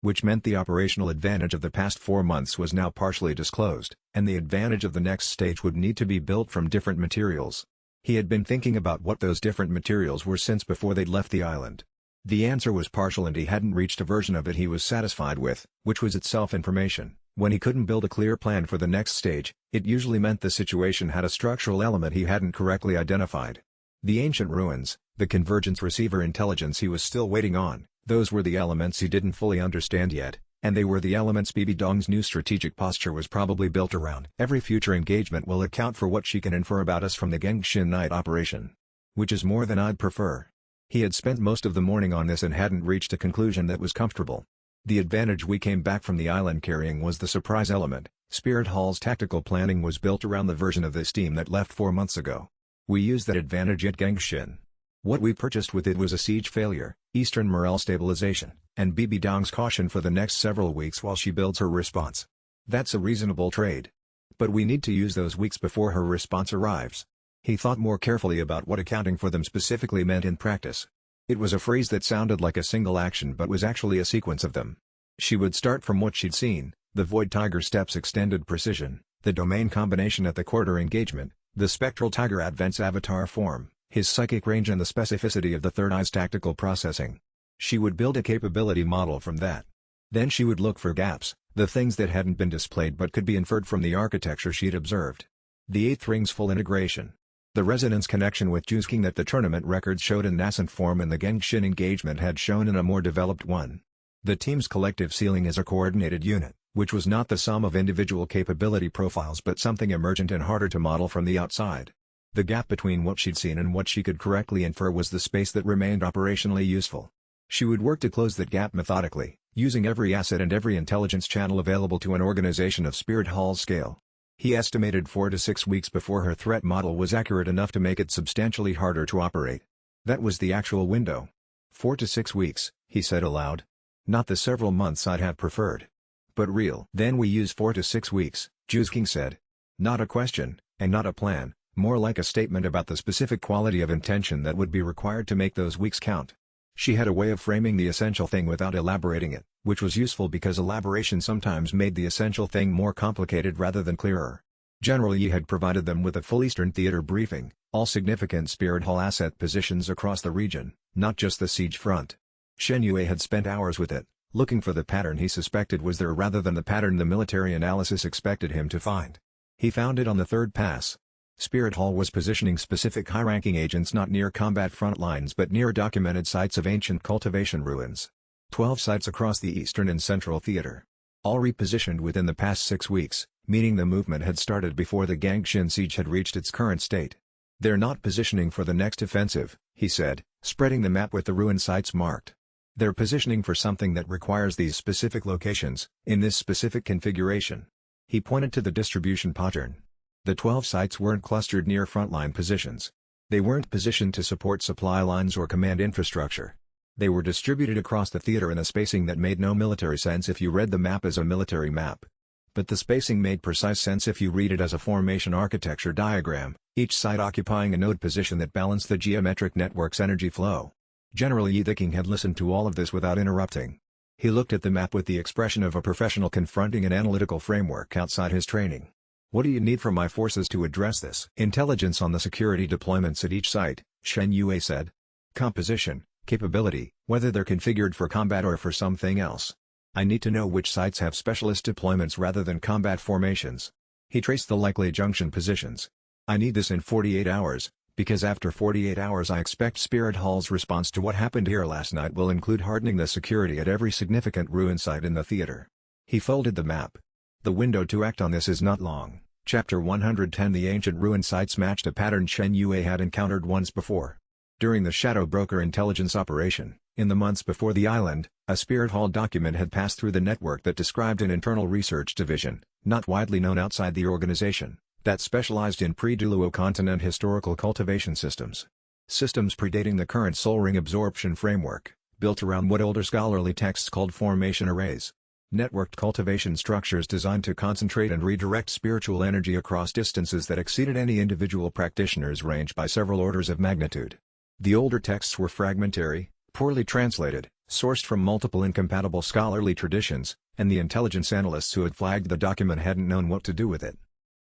Which meant the operational advantage of the past 4 months was now partially disclosed, and the advantage of the next stage would need to be built from different materials. He had been thinking about what those different materials were since before they'd left the island. The answer was partial and he hadn't reached a version of it he was satisfied with, which was itself information. When he couldn't build a clear plan for the next stage, it usually meant the situation had a structural element he hadn't correctly identified. The ancient ruins, the convergence receiver intelligence he was still waiting on, those were the elements he didn't fully understand yet, and they were the elements Bibi Dong's new strategic posture was probably built around. Every future engagement will account for what she can infer about us from the Gengshin night operation. Which is more than I'd prefer. He had spent most of the morning on this and hadn't reached a conclusion that was comfortable. The advantage we came back from the island carrying was the surprise element. Spirit Hall's tactical planning was built around the version of this team that left 4 months ago. We used that advantage at Gengshin. What we purchased with it was a siege failure, Eastern morale stabilization, and Bibi Dong's caution for the next several weeks while she builds her response. That's a reasonable trade. But we need to use those weeks before her response arrives. He thought more carefully about what accounting for them specifically meant in practice. It was a phrase that sounded like a single action but was actually a sequence of them. She would start from what she'd seen, the Void Tiger Steps extended precision, the domain combination at the quarter engagement, the Spectral Tiger Advent's avatar form, his psychic range and the specificity of the Third Eye's tactical processing. She would build a capability model from that. Then she would look for gaps, the things that hadn't been displayed but could be inferred from the architecture she'd observed. The Eighth Ring's full integration. The resonance connection with Juzking that the tournament records showed in nascent form and the Gengshin engagement had shown in a more developed one. The team's collective ceiling as a coordinated unit, which was not the sum of individual capability profiles but something emergent and harder to model from the outside. The gap between what she'd seen and what she could correctly infer was the space that remained operationally useful. She would work to close that gap methodically, using every asset and every intelligence channel available to an organization of Spirit Hall's scale. He estimated 4 to 6 weeks before her threat model was accurate enough to make it substantially harder to operate. That was the actual window. 4 to 6 weeks, he said aloud. Not the several months I'd have preferred. But real. Then we use 4 to 6 weeks, Juzking said. Not a question, and not a plan, more like a statement about the specific quality of intention that would be required to make those weeks count. She had a way of framing the essential thing without elaborating it, which was useful because elaboration sometimes made the essential thing more complicated rather than clearer. Generally he had provided them with a full Eastern Theater briefing, all significant Spirit Hall asset positions across the region, not just the siege front. Shen Yue had spent hours with it, looking for the pattern he suspected was there rather than the pattern the military analysis expected him to find. He found it on the third pass. Spirit Hall was positioning specific high-ranking agents not near combat front lines but near documented sites of ancient cultivation ruins. 12 sites across the Eastern and Central Theater. All repositioned within the past 6 weeks, meaning the movement had started before the Gengshin siege had reached its current state. They're not positioning for the next offensive, he said, spreading the map with the ruin sites marked. They're positioning for something that requires these specific locations, in this specific configuration. He pointed to the distribution pattern. The 12 sites weren't clustered near frontline positions. They weren't positioned to support supply lines or command infrastructure. They were distributed across the theater in a spacing that made no military sense if you read the map as a military map. But the spacing made precise sense if you read it as a formation architecture diagram, each site occupying a node position that balanced the geometric network's energy flow. General Yi the King had listened to all of this without interrupting. He looked at the map with the expression of a professional confronting an analytical framework outside his training. What do you need from my forces to address this? Intelligence on the security deployments at each site, Shen Yue said. Composition, capability, whether they're configured for combat or for something else. I need to know which sites have specialist deployments rather than combat formations. He traced the likely junction positions. I need this in 48 hours, because after 48 hours I expect Spirit Hall's response to what happened here last night will include hardening the security at every significant ruin site in the theater. He folded the map. The window to act on this is not long. Chapter 110. The ancient ruin sites matched a pattern Shen Yue had encountered once before. During the Shadow Broker intelligence operation, in the months before the island, a Spirit Hall document had passed through the network that described an internal research division, not widely known outside the organization, that specialized in pre-Douluo continent historical cultivation systems. Systems predating the current Soul Ring absorption framework, built around what older scholarly texts called formation arrays. Networked cultivation structures designed to concentrate and redirect spiritual energy across distances that exceeded any individual practitioner's range by several orders of magnitude. The older texts were fragmentary, poorly translated, sourced from multiple incompatible scholarly traditions, and the intelligence analysts who had flagged the document hadn't known what to do with it.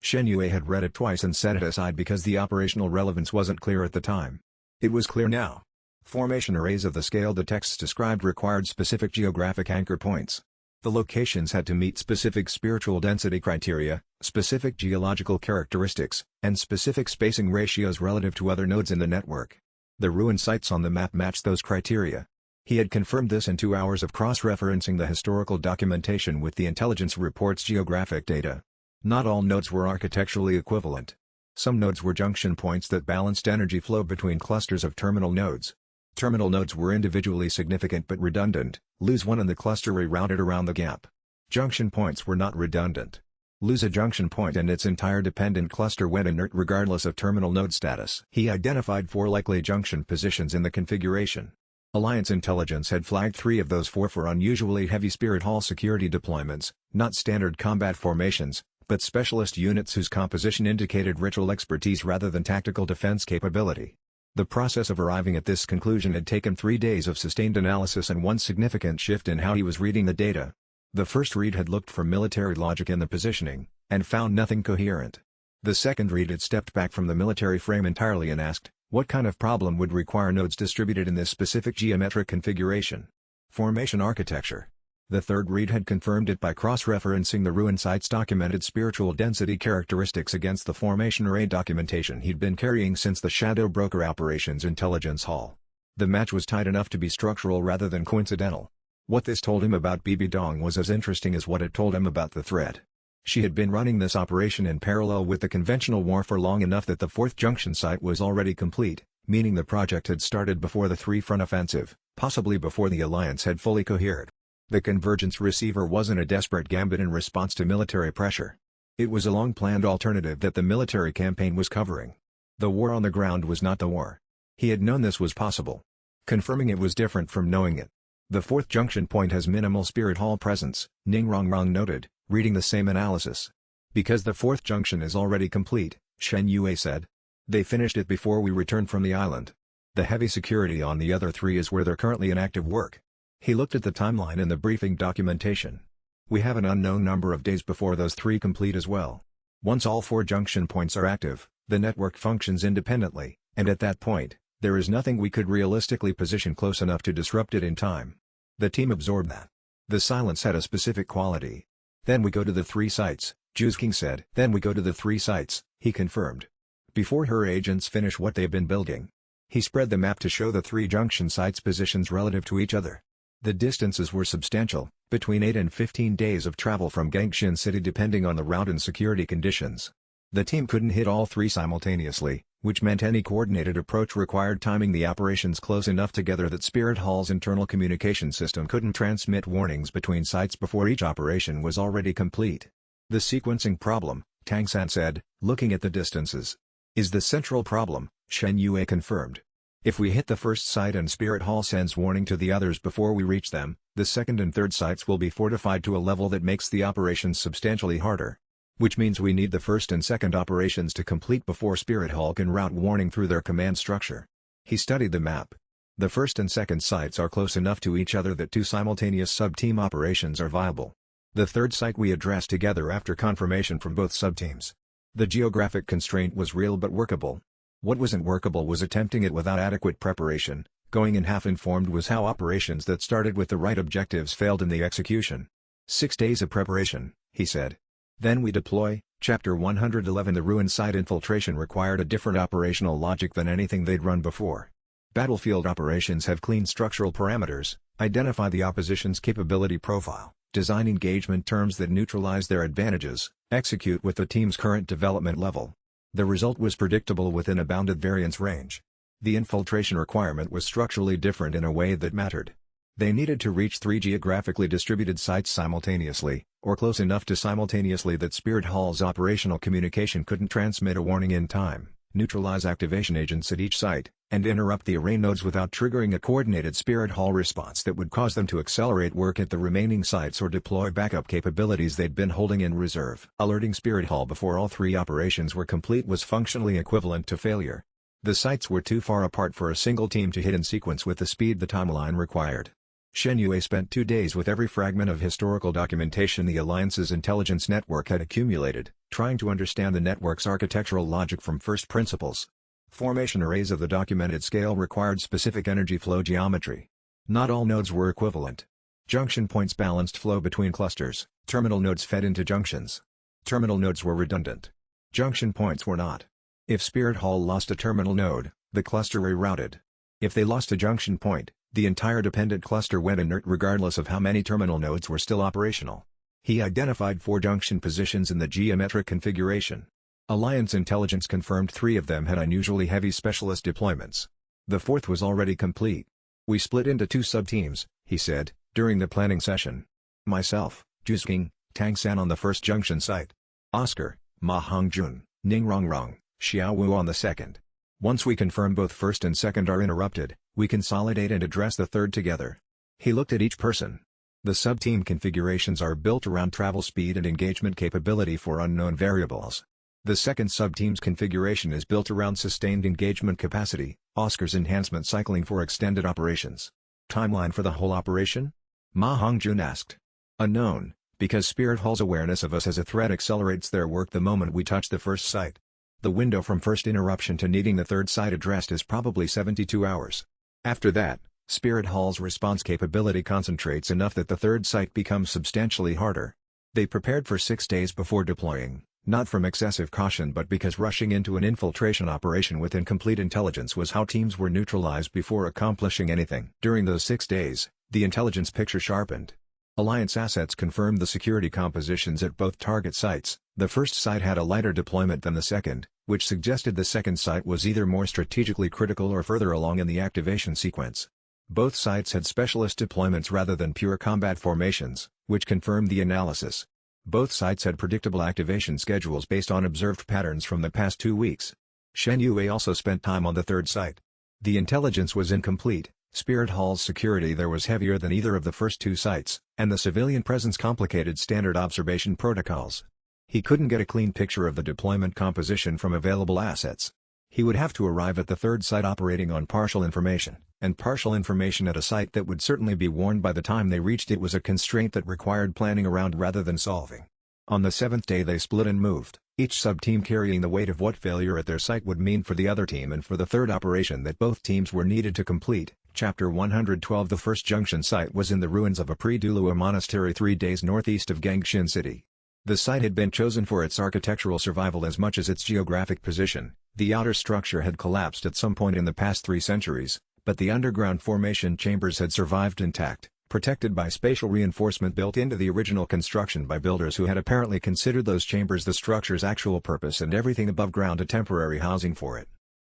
Shen Yue had read it twice and set it aside because the operational relevance wasn't clear at the time. It was clear now. Formation arrays of the scale the texts described required specific geographic anchor points. The locations had to meet specific spiritual density criteria, specific geological characteristics, and specific spacing ratios relative to other nodes in the network. The ruin sites on the map matched those criteria. He had confirmed this in 2 hours of cross-referencing the historical documentation with the intelligence report's geographic data. Not all nodes were architecturally equivalent. Some nodes were junction points that balanced energy flow between clusters of terminal nodes. Terminal nodes were individually significant but redundant. Lose one and the cluster rerouted around the gap. Junction points were not redundant. Lose a junction point and its entire dependent cluster went inert regardless of terminal node status. He identified 4 likely junction positions in the configuration. Alliance intelligence had flagged 3 of those 4 for unusually heavy Spirit Hall security deployments, not standard combat formations, but specialist units whose composition indicated ritual expertise rather than tactical defense capability. The process of arriving at this conclusion had taken 3 days of sustained analysis and one significant shift in how he was reading the data. The first read had looked for military logic in the positioning, and found nothing coherent. The second read had stepped back from the military frame entirely and asked, what kind of problem would require nodes distributed in this specific geometric configuration? Formation architecture. The third read had confirmed it by cross-referencing the ruin site's documented spiritual density characteristics against the formation array documentation he'd been carrying since the Shadow Broker Operations Intelligence Hall. The match was tight enough to be structural rather than coincidental. What this told him about Bibi Dong was as interesting as what it told him about the threat. She had been running this operation in parallel with the conventional war for long enough that the 4th junction site was already complete, meaning the project had started before the three-front offensive, possibly before the alliance had fully cohered. The convergence receiver wasn't a desperate gambit in response to military pressure. It was a long-planned alternative that the military campaign was covering. The war on the ground was not the war. He had known this was possible. Confirming it was different from knowing it. The 4th junction point has minimal Spirit Hall presence, Ning Rongrong noted, reading the same analysis. Because the 4th junction is already complete, Shen Yue said. They finished it before we returned from the island. The heavy security on the other 3 is where they're currently in active work. He looked at the timeline in the briefing documentation. We have an unknown number of days before those 3 complete as well. Once all 4 junction points are active, the network functions independently, and at that point, there is nothing we could realistically position close enough to disrupt it in time. The team absorbed that. The silence had a specific quality. Then we go to the 3 sites, Juice King said. Then we go to the 3 sites, he confirmed. Before her agents finish what they've been building. He spread the map to show the 3 junction sites' positions relative to each other. The distances were substantial, between 8 and 15 days of travel from Gangshin City depending on the route and security conditions. The team couldn't hit all 3 simultaneously, which meant any coordinated approach required timing the operations close enough together that Spirit Hall's internal communication system couldn't transmit warnings between sites before each operation was already complete. The sequencing problem, Tang San said, looking at the distances. Is the central problem, Shen Yue confirmed. If we hit the first site and Spirit Hall sends warning to the others before we reach them, the second and third sites will be fortified to a level that makes the operations substantially harder. Which means we need the first and second operations to complete before Spirit Hall can route warning through their command structure. He studied the map. The first and second sites are close enough to each other that two simultaneous sub-team operations are viable. The third site we addressed together after confirmation from both sub-teams. The geographic constraint was real but workable. What wasn't workable was attempting it without adequate preparation. Going in half-informed was how operations that started with the right objectives failed in the execution. 6 days of preparation, he said. Then we deploy. Chapter 111. The ruined site infiltration required a different operational logic than anything they'd run before. Battlefield operations have clean structural parameters, identify the opposition's capability profile, design engagement terms that neutralize their advantages, execute with the team's current development level. The result was predictable within a bounded variance range. The infiltration requirement was structurally different in a way that mattered. They needed to reach 3 geographically distributed sites simultaneously, or close enough to simultaneously that Spirit Hall's operational communication couldn't transmit a warning in time, neutralize activation agents at each site, and interrupt the array nodes without triggering a coordinated Spirit Hall response that would cause them to accelerate work at the remaining sites or deploy backup capabilities they'd been holding in reserve. Alerting Spirit Hall before all 3 operations were complete was functionally equivalent to failure. The sites were too far apart for a single team to hit in sequence with the speed the timeline required. Shen Yue spent 2 days with every fragment of historical documentation the Alliance's intelligence network had accumulated, trying to understand the network's architectural logic from first principles. Formation arrays of the documented scale required specific energy flow geometry. Not all nodes were equivalent. Junction points balanced flow between clusters, terminal nodes fed into junctions. Terminal nodes were redundant. Junction points were not. If Spirit Hall lost a terminal node, the cluster rerouted. If they lost a junction point, the entire dependent cluster went inert regardless of how many terminal nodes were still operational. He identified 4 junction positions in the geometric configuration. Alliance intelligence confirmed 3 of them had unusually heavy specialist deployments. The 4th was already complete. We split into 2 sub-teams, he said, during the planning session. Myself, Juzking, Tang San on the first junction site. Oscar, Ma Hongjun, Ning Rongrong, Xiao Wu on the second. Once we confirm both first and second are interrupted, we consolidate and address the third together. He looked at each person. The sub-team configurations are built around travel speed and engagement capability for unknown variables. The second sub-team's configuration is built around sustained engagement capacity, Oscar's enhancement cycling for extended operations. Timeline for the whole operation? Ma Hongjun asked. Unknown, because Spirit Hall's awareness of us as a threat accelerates their work the moment we touch the first site. The window from first interruption to needing the third site addressed is probably 72 hours. After that, Spirit Hall's response capability concentrates enough that the third site becomes substantially harder. They prepared for 6 days before deploying, not from excessive caution but because rushing into an infiltration operation with incomplete intelligence was how teams were neutralized before accomplishing anything. During those 6 days, the intelligence picture sharpened. Alliance assets confirmed the security compositions at both target sites. The first site had a lighter deployment than the second, which suggested the second site was either more strategically critical or further along in the activation sequence. Both sites had specialist deployments rather than pure combat formations, which confirmed the analysis. Both sites had predictable activation schedules based on observed patterns from the past 2 weeks. Shen Yue also spent time on the third site. The intelligence was incomplete. Spirit Hall's security there was heavier than either of the first 2 sites, and the civilian presence complicated standard observation protocols. He couldn't get a clean picture of the deployment composition from available assets. He would have to arrive at the third site operating on partial information, and partial information at a site that would certainly be warned by the time they reached it was a constraint that required planning around rather than solving. On the 7th day they split and moved, each sub-team carrying the weight of what failure at their site would mean for the other team and for the third operation that both teams were needed to complete. Chapter 112. The first junction site was in the ruins of a pre-Douluo monastery 3 days northeast of Gangshin City. The site had been chosen for its architectural survival as much as its geographic position. The outer structure had collapsed at some point in the past 3 centuries, but the underground formation chambers had survived intact, protected by spatial reinforcement built into the original construction by builders who had apparently considered those chambers the structure's actual purpose and everything above ground a temporary housing for it.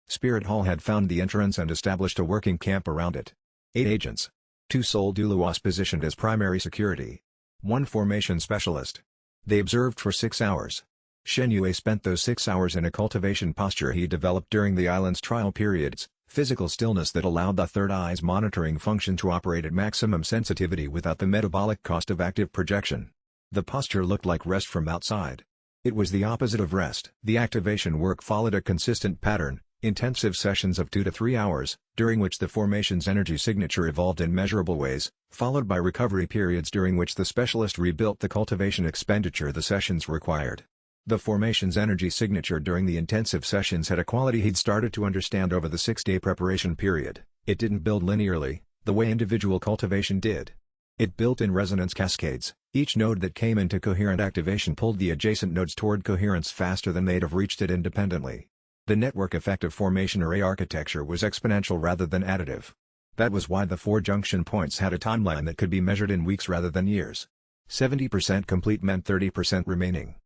Spirit Hall had found the entrance and established a working camp around it. 8 agents. 2 sole Douluos positioned as primary security. 1 formation specialist. They observed for 6 hours. Shen Yue spent those 6 hours in a cultivation posture he developed during the island's trial periods, physical stillness that allowed the third eye's monitoring function to operate at maximum sensitivity without the metabolic cost of active projection. The posture looked like rest from outside. It was the opposite of rest. The activation work followed a consistent pattern, intensive sessions of 2 to 3 hours, during which the formation's energy signature evolved in measurable ways, followed by recovery periods during which the specialist rebuilt the cultivation expenditure the sessions required. The formation's energy signature during the intensive sessions had a quality he'd started to understand over the 6-day preparation period. It didn't build linearly, the way individual cultivation did. It built in resonance cascades. Each node that came into coherent activation pulled the adjacent nodes toward coherence faster than they'd have reached it independently. The network effect of formation array architecture was exponential rather than additive. That was why the 4 junction points had a timeline that could be measured in weeks rather than years. 70% complete meant 30% remaining.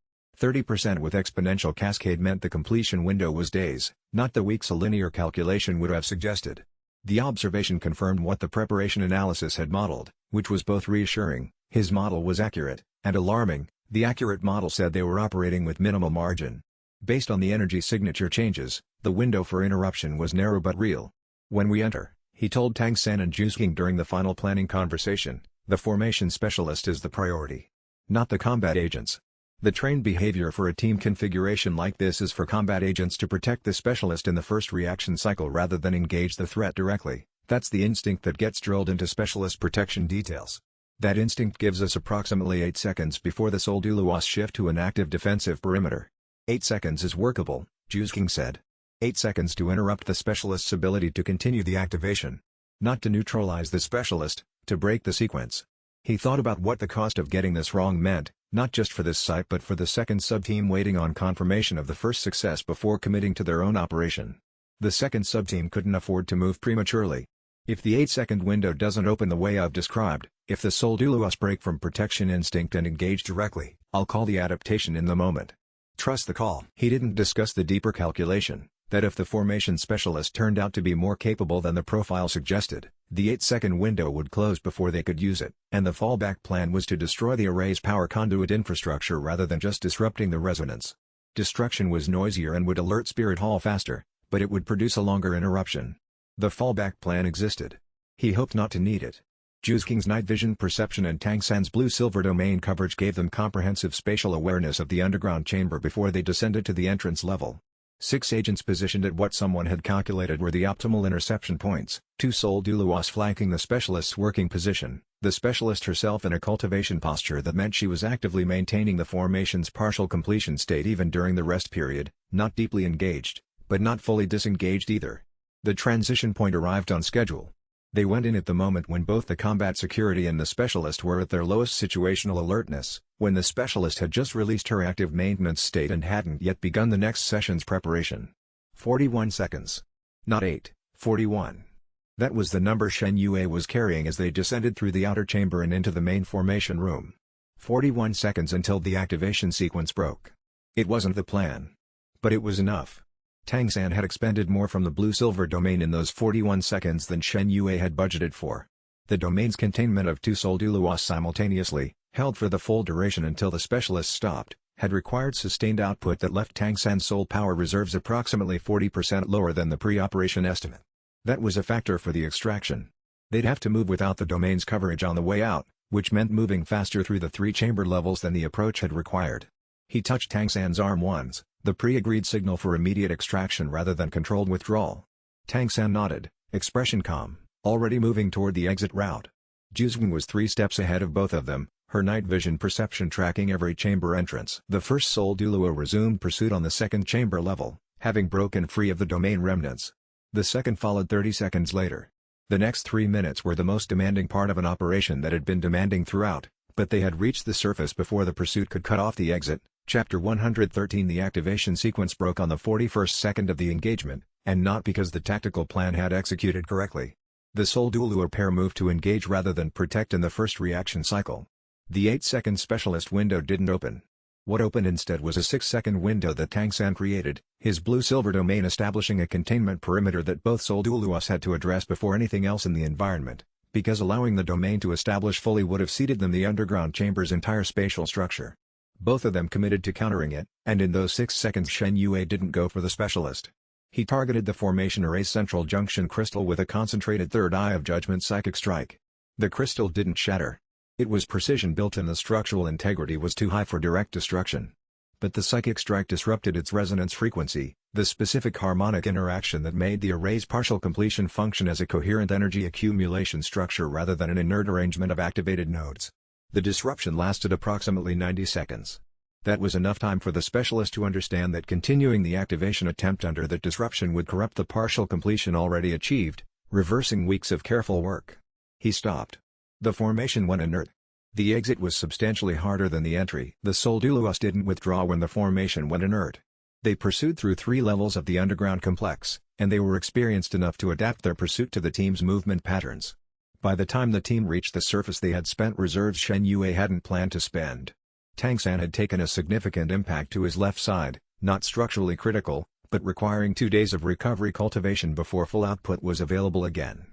30% with exponential cascade meant the completion window was days, not the weeks a linear calculation would have suggested. The observation confirmed what the preparation analysis had modeled, which was both reassuring. His model was accurate, and alarming. The accurate model said they were operating with minimal margin. Based on the energy signature changes, the window for interruption was narrow but real. When we enter, he told Tang San and Jusking during the final planning conversation, the formation specialist is the priority. Not the combat agents. The trained behavior for a team configuration like this is for combat agents to protect the specialist in the first reaction cycle rather than engage the threat directly. That's the instinct that gets drilled into specialist protection details. That instinct gives us approximately 8 seconds before the Soul Douluos shift to an active defensive perimeter. 8 seconds is workable, Jusking said. 8 seconds to interrupt the specialist's ability to continue the activation. Not to neutralize the specialist, to break the sequence. He thought about what the cost of getting this wrong meant, not just for this site but for the second subteam waiting on confirmation of the first success before committing to their own operation. The second subteam couldn't afford to move prematurely. If the 8-second window doesn't open the way I've described, if the Soul Douluos break from protection instinct and engage directly, I'll call the adaptation in the moment. Trust the call. He didn't discuss the deeper calculation, that if the formation specialist turned out to be more capable than the profile suggested, the 8-second window would close before they could use it, and the fallback plan was to destroy the array's power conduit infrastructure rather than just disrupting the resonance. Destruction was noisier and would alert Spirit Hall faster, but it would produce a longer interruption. The fallback plan existed. He hoped not to need it. Jusking's night vision perception and Tang San's blue-silver domain coverage gave them comprehensive spatial awareness of the underground chamber before they descended to the entrance level. 6 agents positioned at what someone had calculated were the optimal interception points, 2 Soul Douluos flanking the specialist's working position, the specialist herself in a cultivation posture that meant she was actively maintaining the formation's partial completion state even during the rest period, not deeply engaged, but not fully disengaged either. The transition point arrived on schedule. They went in at the moment when both the combat security and the specialist were at their lowest situational alertness, when the specialist had just released her active maintenance state and hadn't yet begun the next session's preparation. 41 seconds. Not 8, 41. That was the number Shen Yue was carrying as they descended through the outer chamber and into the main formation room. 41 seconds until the activation sequence broke. It wasn't the plan. But it was enough. Tang San had expended more from the blue-silver domain in those 41 seconds than Shen Yue had budgeted for. The domain's containment of 2 Soul Douluos simultaneously, held for the full duration until the specialist stopped, had required sustained output that left Tang San's soul power reserves approximately 40% lower than the pre-operation estimate. That was a factor for the extraction. They'd have to move without the domain's coverage on the way out, which meant moving faster through the 3 chamber levels than the approach had required. He touched Tang San's arm once, the pre-agreed signal for immediate extraction rather than controlled withdrawal. Tang San nodded, expression calm, already moving toward the exit route. Jusking was 3 steps ahead of both of them, her night vision perception tracking every chamber entrance. The first Soul Douluo resumed pursuit on the second chamber level, having broken free of the domain remnants. The second followed 30 seconds later. The next 3 minutes were the most demanding part of an operation that had been demanding throughout, but they had reached the surface before the pursuit could cut off the exit. Chapter 113. The activation sequence broke on the 41st second of the engagement, and not because the tactical plan had executed correctly. The Soul Douluo pair moved to engage rather than protect in the first reaction cycle. The 8-second specialist window didn't open. What opened instead was a 6-second window that Tang San created, his blue-silver domain establishing a containment perimeter that both Soul Douluos had to address before anything else in the environment, because allowing the domain to establish fully would have ceded them the underground chamber's entire spatial structure. Both of them committed to countering it, and in those 6 seconds Shen Yue didn't go for the specialist. He targeted the formation array's central junction crystal with a concentrated third eye of judgment psychic strike. The crystal didn't shatter. It was precision-built and the structural integrity was too high for direct destruction. But the psychic strike disrupted its resonance frequency, the specific harmonic interaction that made the array's partial completion function as a coherent energy accumulation structure rather than an inert arrangement of activated nodes. The disruption lasted approximately 90 seconds. That was enough time for the specialist to understand that continuing the activation attempt under that disruption would corrupt the partial completion already achieved, reversing weeks of careful work. He stopped. The formation went inert. The exit was substantially harder than the entry. The Soul Douluos didn't withdraw when the formation went inert. They pursued through 3 levels of the underground complex, and they were experienced enough to adapt their pursuit to the team's movement patterns. By the time the team reached the surface they had spent reserves Shen Yue hadn't planned to spend. Tang San had taken a significant impact to his left side, not structurally critical, but requiring 2 days of recovery cultivation before full output was available again.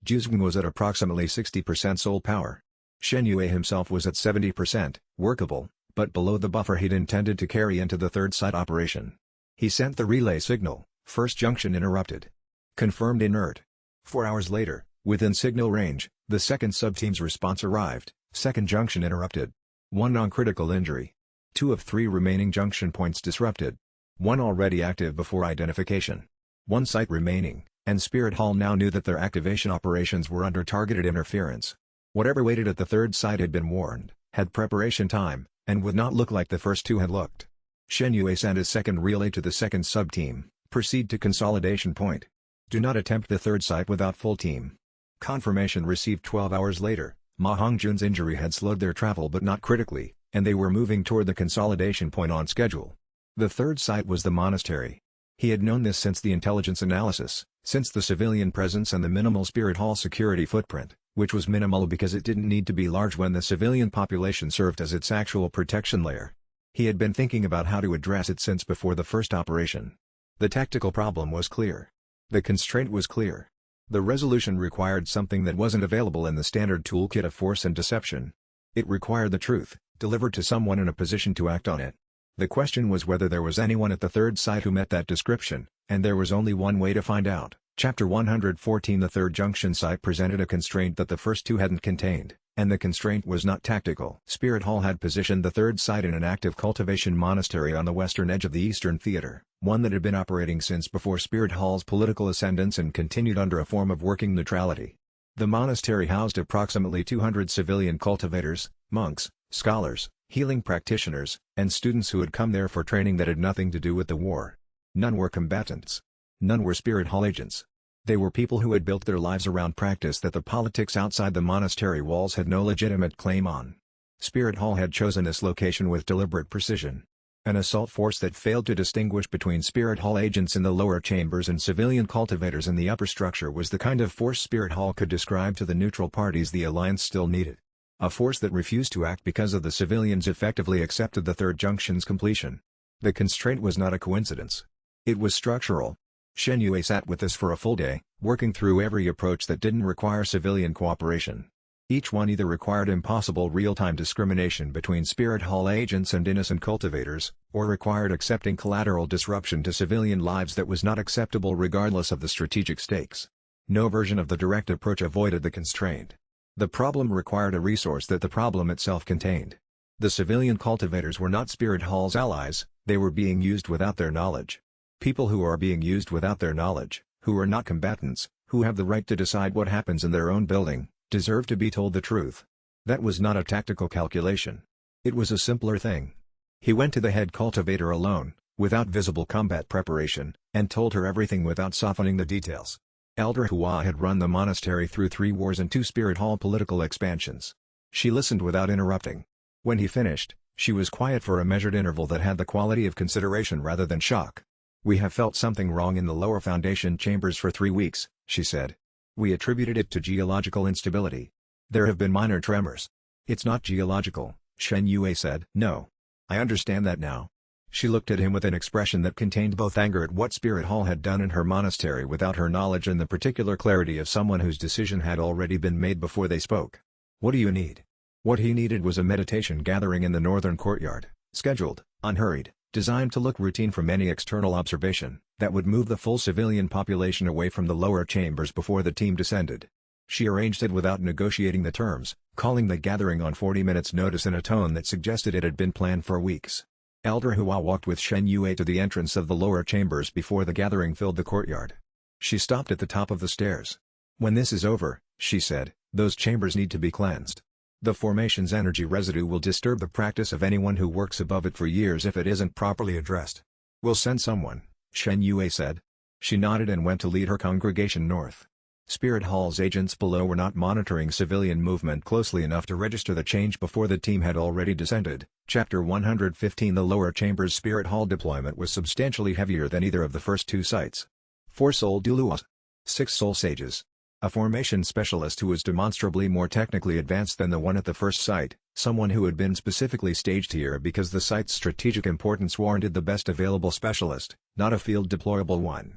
Juzwang was at approximately 60% soul power. Shen Yue himself was at 70%, workable, but below the buffer he'd intended to carry into the third site operation. He sent the relay signal, first junction interrupted. Confirmed inert. 4 hours later, within signal range, the second sub-team's response arrived, second junction interrupted. 1 non-critical injury. 2 of 3 remaining junction points disrupted. 1 already active before identification. 1 site remaining, and Spirit Hall now knew that their activation operations were under targeted interference. Whatever waited at the third site had been warned, had preparation time, and would not look like the first 2 had looked. Shen Yue sent his second relay to the second sub-team, proceed to consolidation point. Do not attempt the third site without full team. Confirmation received 12 hours later. Ma Hongjun's injury had slowed their travel but not critically, and they were moving toward the consolidation point on schedule. The third site was the monastery. He had known this since the intelligence analysis, since the civilian presence and the minimal Spirit Hall security footprint, which was minimal because it didn't need to be large when the civilian population served as its actual protection layer. He had been thinking about how to address it since before the first operation. The tactical problem was clear. The constraint was clear. The resolution required something that wasn't available in the standard toolkit of force and deception. It required the truth, delivered to someone in a position to act on it. The question was whether there was anyone at the third site who met that description, and there was only one way to find out. Chapter 114 The third junction site presented a constraint that the first 2 hadn't contained, and the constraint was not tactical. Spirit Hall had positioned the third site in an active cultivation monastery on the western edge of the Eastern Theater, one that had been operating since before Spirit Hall's political ascendance and continued under a form of working neutrality. The monastery housed approximately 200 civilian cultivators, monks, scholars, healing practitioners, and students who had come there for training that had nothing to do with the war. None were combatants. None were Spirit Hall agents. They were people who had built their lives around practice that the politics outside the monastery walls had no legitimate claim on. Spirit Hall had chosen this location with deliberate precision. An assault force that failed to distinguish between Spirit Hall agents in the lower chambers and civilian cultivators in the upper structure was the kind of force Spirit Hall could describe to the neutral parties the alliance still needed. A force that refused to act because of the civilians effectively accepted the third junction's completion. The constraint was not a coincidence. It was structural. Shen Yue sat with this for a full day, working through every approach that didn't require civilian cooperation. Each one either required impossible real-time discrimination between Spirit Hall agents and innocent cultivators, or required accepting collateral disruption to civilian lives that was not acceptable regardless of the strategic stakes. No version of the direct approach avoided the constraint. The problem required a resource that the problem itself contained. The civilian cultivators were not Spirit Hall's allies, they were being used without their knowledge. People who are being used without their knowledge, who are not combatants, who have the right to decide what happens in their own building, deserve to be told the truth. That was not a tactical calculation. It was a simpler thing. He went to the head cultivator alone, without visible combat preparation, and told her everything without softening the details. Elder Hua had run the monastery through 3 wars and 2 Spirit Hall political expansions. She listened without interrupting. When he finished, she was quiet for a measured interval that had the quality of consideration rather than shock. "We have felt something wrong in the lower foundation chambers for 3 weeks, she said. We attributed it to geological instability. There have been minor tremors. It's not geological, Shen Yue said. No. I understand that now. She looked at him with an expression that contained both anger at what Spirit Hall had done in her monastery without her knowledge and the particular clarity of someone whose decision had already been made before they spoke. What do you need? What he needed was a meditation gathering in the northern courtyard, Scheduled, unhurried, designed to look routine from any external observation, that would move the full civilian population away from the lower chambers before the team descended. She arranged it without negotiating the terms, calling the gathering on 40 minutes' notice in a tone that suggested it had been planned for weeks. Elder Hua walked with Shen Yue to the entrance of the lower chambers before the gathering filled the courtyard. She stopped at the top of the stairs. "When this is over," she said, "those chambers need to be cleansed. The formation's energy residue will disturb the practice of anyone who works above it for years if it isn't properly addressed." "We'll send someone," Shen Yue said. She nodded and went to lead her congregation north. Spirit Hall's agents below were not monitoring civilian movement closely enough to register the change before the team had already descended. Chapter 115 The lower chamber's Spirit Hall deployment was substantially heavier than either of the first two sites. 4 soul Douluos. 6 soul sages. A formation specialist who was demonstrably more technically advanced than the one at the first site, someone who had been specifically staged here because the site's strategic importance warranted the best available specialist, not a field deployable one.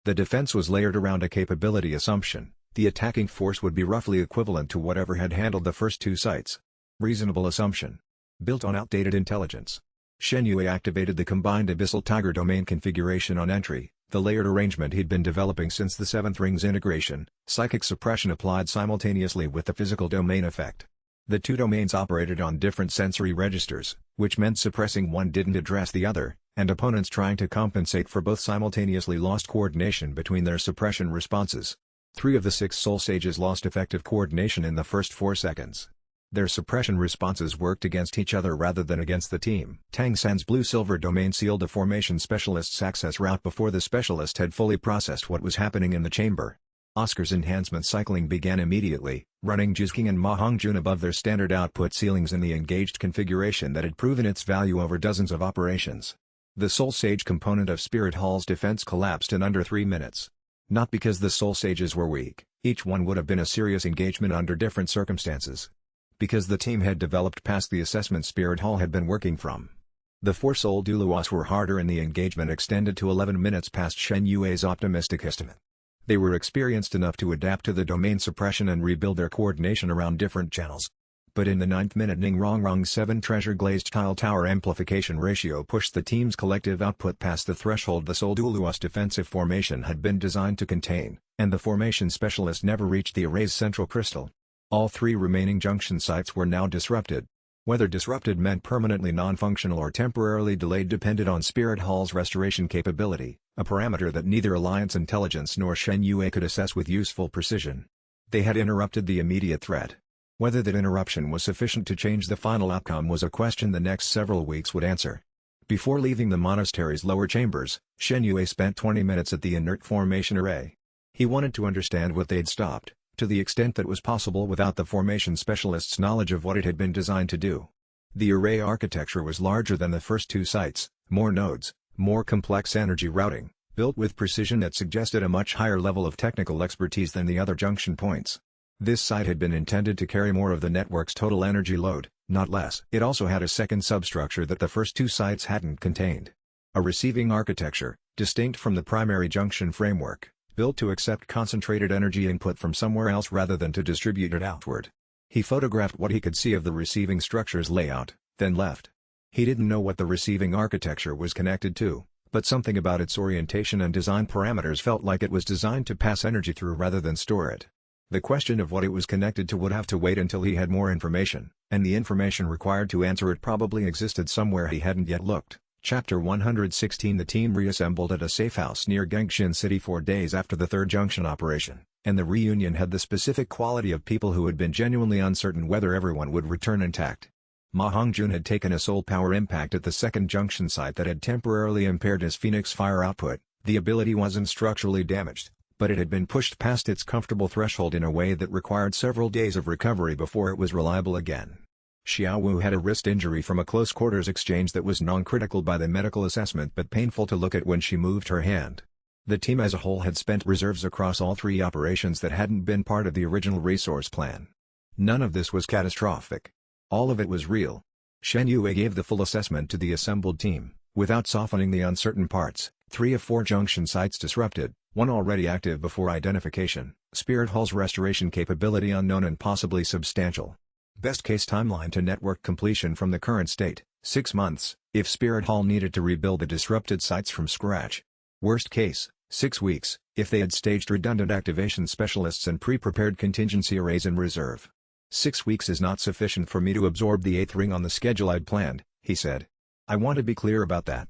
The defense was layered around a capability assumption. The attacking force would be roughly equivalent to whatever had handled the first two sites. Reasonable assumption. Built on outdated intelligence. Shen Yue activated the combined Abyssal Tiger domain configuration on entry, the layered arrangement he'd been developing since the Seventh Ring's integration, psychic suppression applied simultaneously with the physical domain effect. The two domains operated on different sensory registers, which meant suppressing one didn't address the other, and opponents trying to compensate for both simultaneously lost coordination between their suppression responses. 3 of the 6 soul sages lost effective coordination in the first 4 seconds. Their suppression responses worked against each other rather than against the team. Tang San's blue-silver domain sealed the formation specialist's access route before the specialist had fully processed what was happening in the chamber. Oscar's enhancement cycling began immediately, running Jizking and Ma Hongjun above their standard output ceilings in the engaged configuration that had proven its value over dozens of operations. The Soul Sage component of Spirit Hall's defense collapsed in under 3 minutes. Not because the Soul Sages were weak, each one would have been a serious engagement under different circumstances. Because the team had developed past the assessment Spirit Hall had been working from. The 4 soul Douluos were harder and the engagement extended to 11 minutes past Shen Yue's optimistic estimate. They were experienced enough to adapt to the domain suppression and rebuild their coordination around different channels. But in the 9th minute Ning Rongrong 7 treasure glazed tile tower amplification ratio pushed the team's collective output past the threshold the Soul Douluos defensive formation had been designed to contain, and the formation specialist never reached the array's central crystal. All 3 remaining junction sites were now disrupted. Whether disrupted meant permanently non-functional or temporarily delayed depended on Spirit Hall's restoration capability, a parameter that neither Alliance intelligence nor Shen Yue could assess with useful precision. They had interrupted the immediate threat. Whether that interruption was sufficient to change the final outcome was a question the next several weeks would answer. Before leaving the monastery's lower chambers, Shen Yue spent 20 minutes at the inert formation array. He wanted to understand what they'd stopped, to the extent that was possible without the formation specialist's knowledge of what it had been designed to do. The array architecture was larger than the first 2 sites, more nodes, more complex energy routing, built with precision that suggested a much higher level of technical expertise than the other junction points. This site had been intended to carry more of the network's total energy load, not less. It also had a second substructure that the first 2 sites hadn't contained. A receiving architecture, distinct from the primary junction framework, built to accept concentrated energy input from somewhere else rather than to distribute it outward. He photographed what he could see of the receiving structure's layout, then left. He didn't know what the receiving architecture was connected to, but something about its orientation and design parameters felt like it was designed to pass energy through rather than store it. The question of what it was connected to would have to wait until he had more information, and the information required to answer it probably existed somewhere he hadn't yet looked. Chapter 116 The team reassembled at a safe house near Gengshin City 4 days after the 3rd junction operation, and the reunion had the specific quality of people who had been genuinely uncertain whether everyone would return intact. Ma Hongjun had taken a soul power impact at the 2nd junction site that had temporarily impaired his Phoenix Fire output. The ability wasn't structurally damaged, but it had been pushed past its comfortable threshold in a way that required several days of recovery before it was reliable again. Xiaowu had a wrist injury from a close-quarters exchange that was non-critical by the medical assessment but painful to look at when she moved her hand. The team as a whole had spent reserves across all 3 operations that hadn't been part of the original resource plan. None of this was catastrophic. All of it was real. Shen Yue gave the full assessment to the assembled team, without softening the uncertain parts. 3 of 4 junction sites disrupted, 1 already active before identification, Spirit Hall's restoration capability unknown and possibly substantial. Best case timeline to network completion from the current state, 6 months, if Spirit Hall needed to rebuild the disrupted sites from scratch. Worst case, 6 weeks, if they had staged redundant activation specialists and pre-prepared contingency arrays in reserve. 6 weeks is not sufficient for me to absorb the 8th ring on the schedule I'd planned, he said. I want to be clear about that.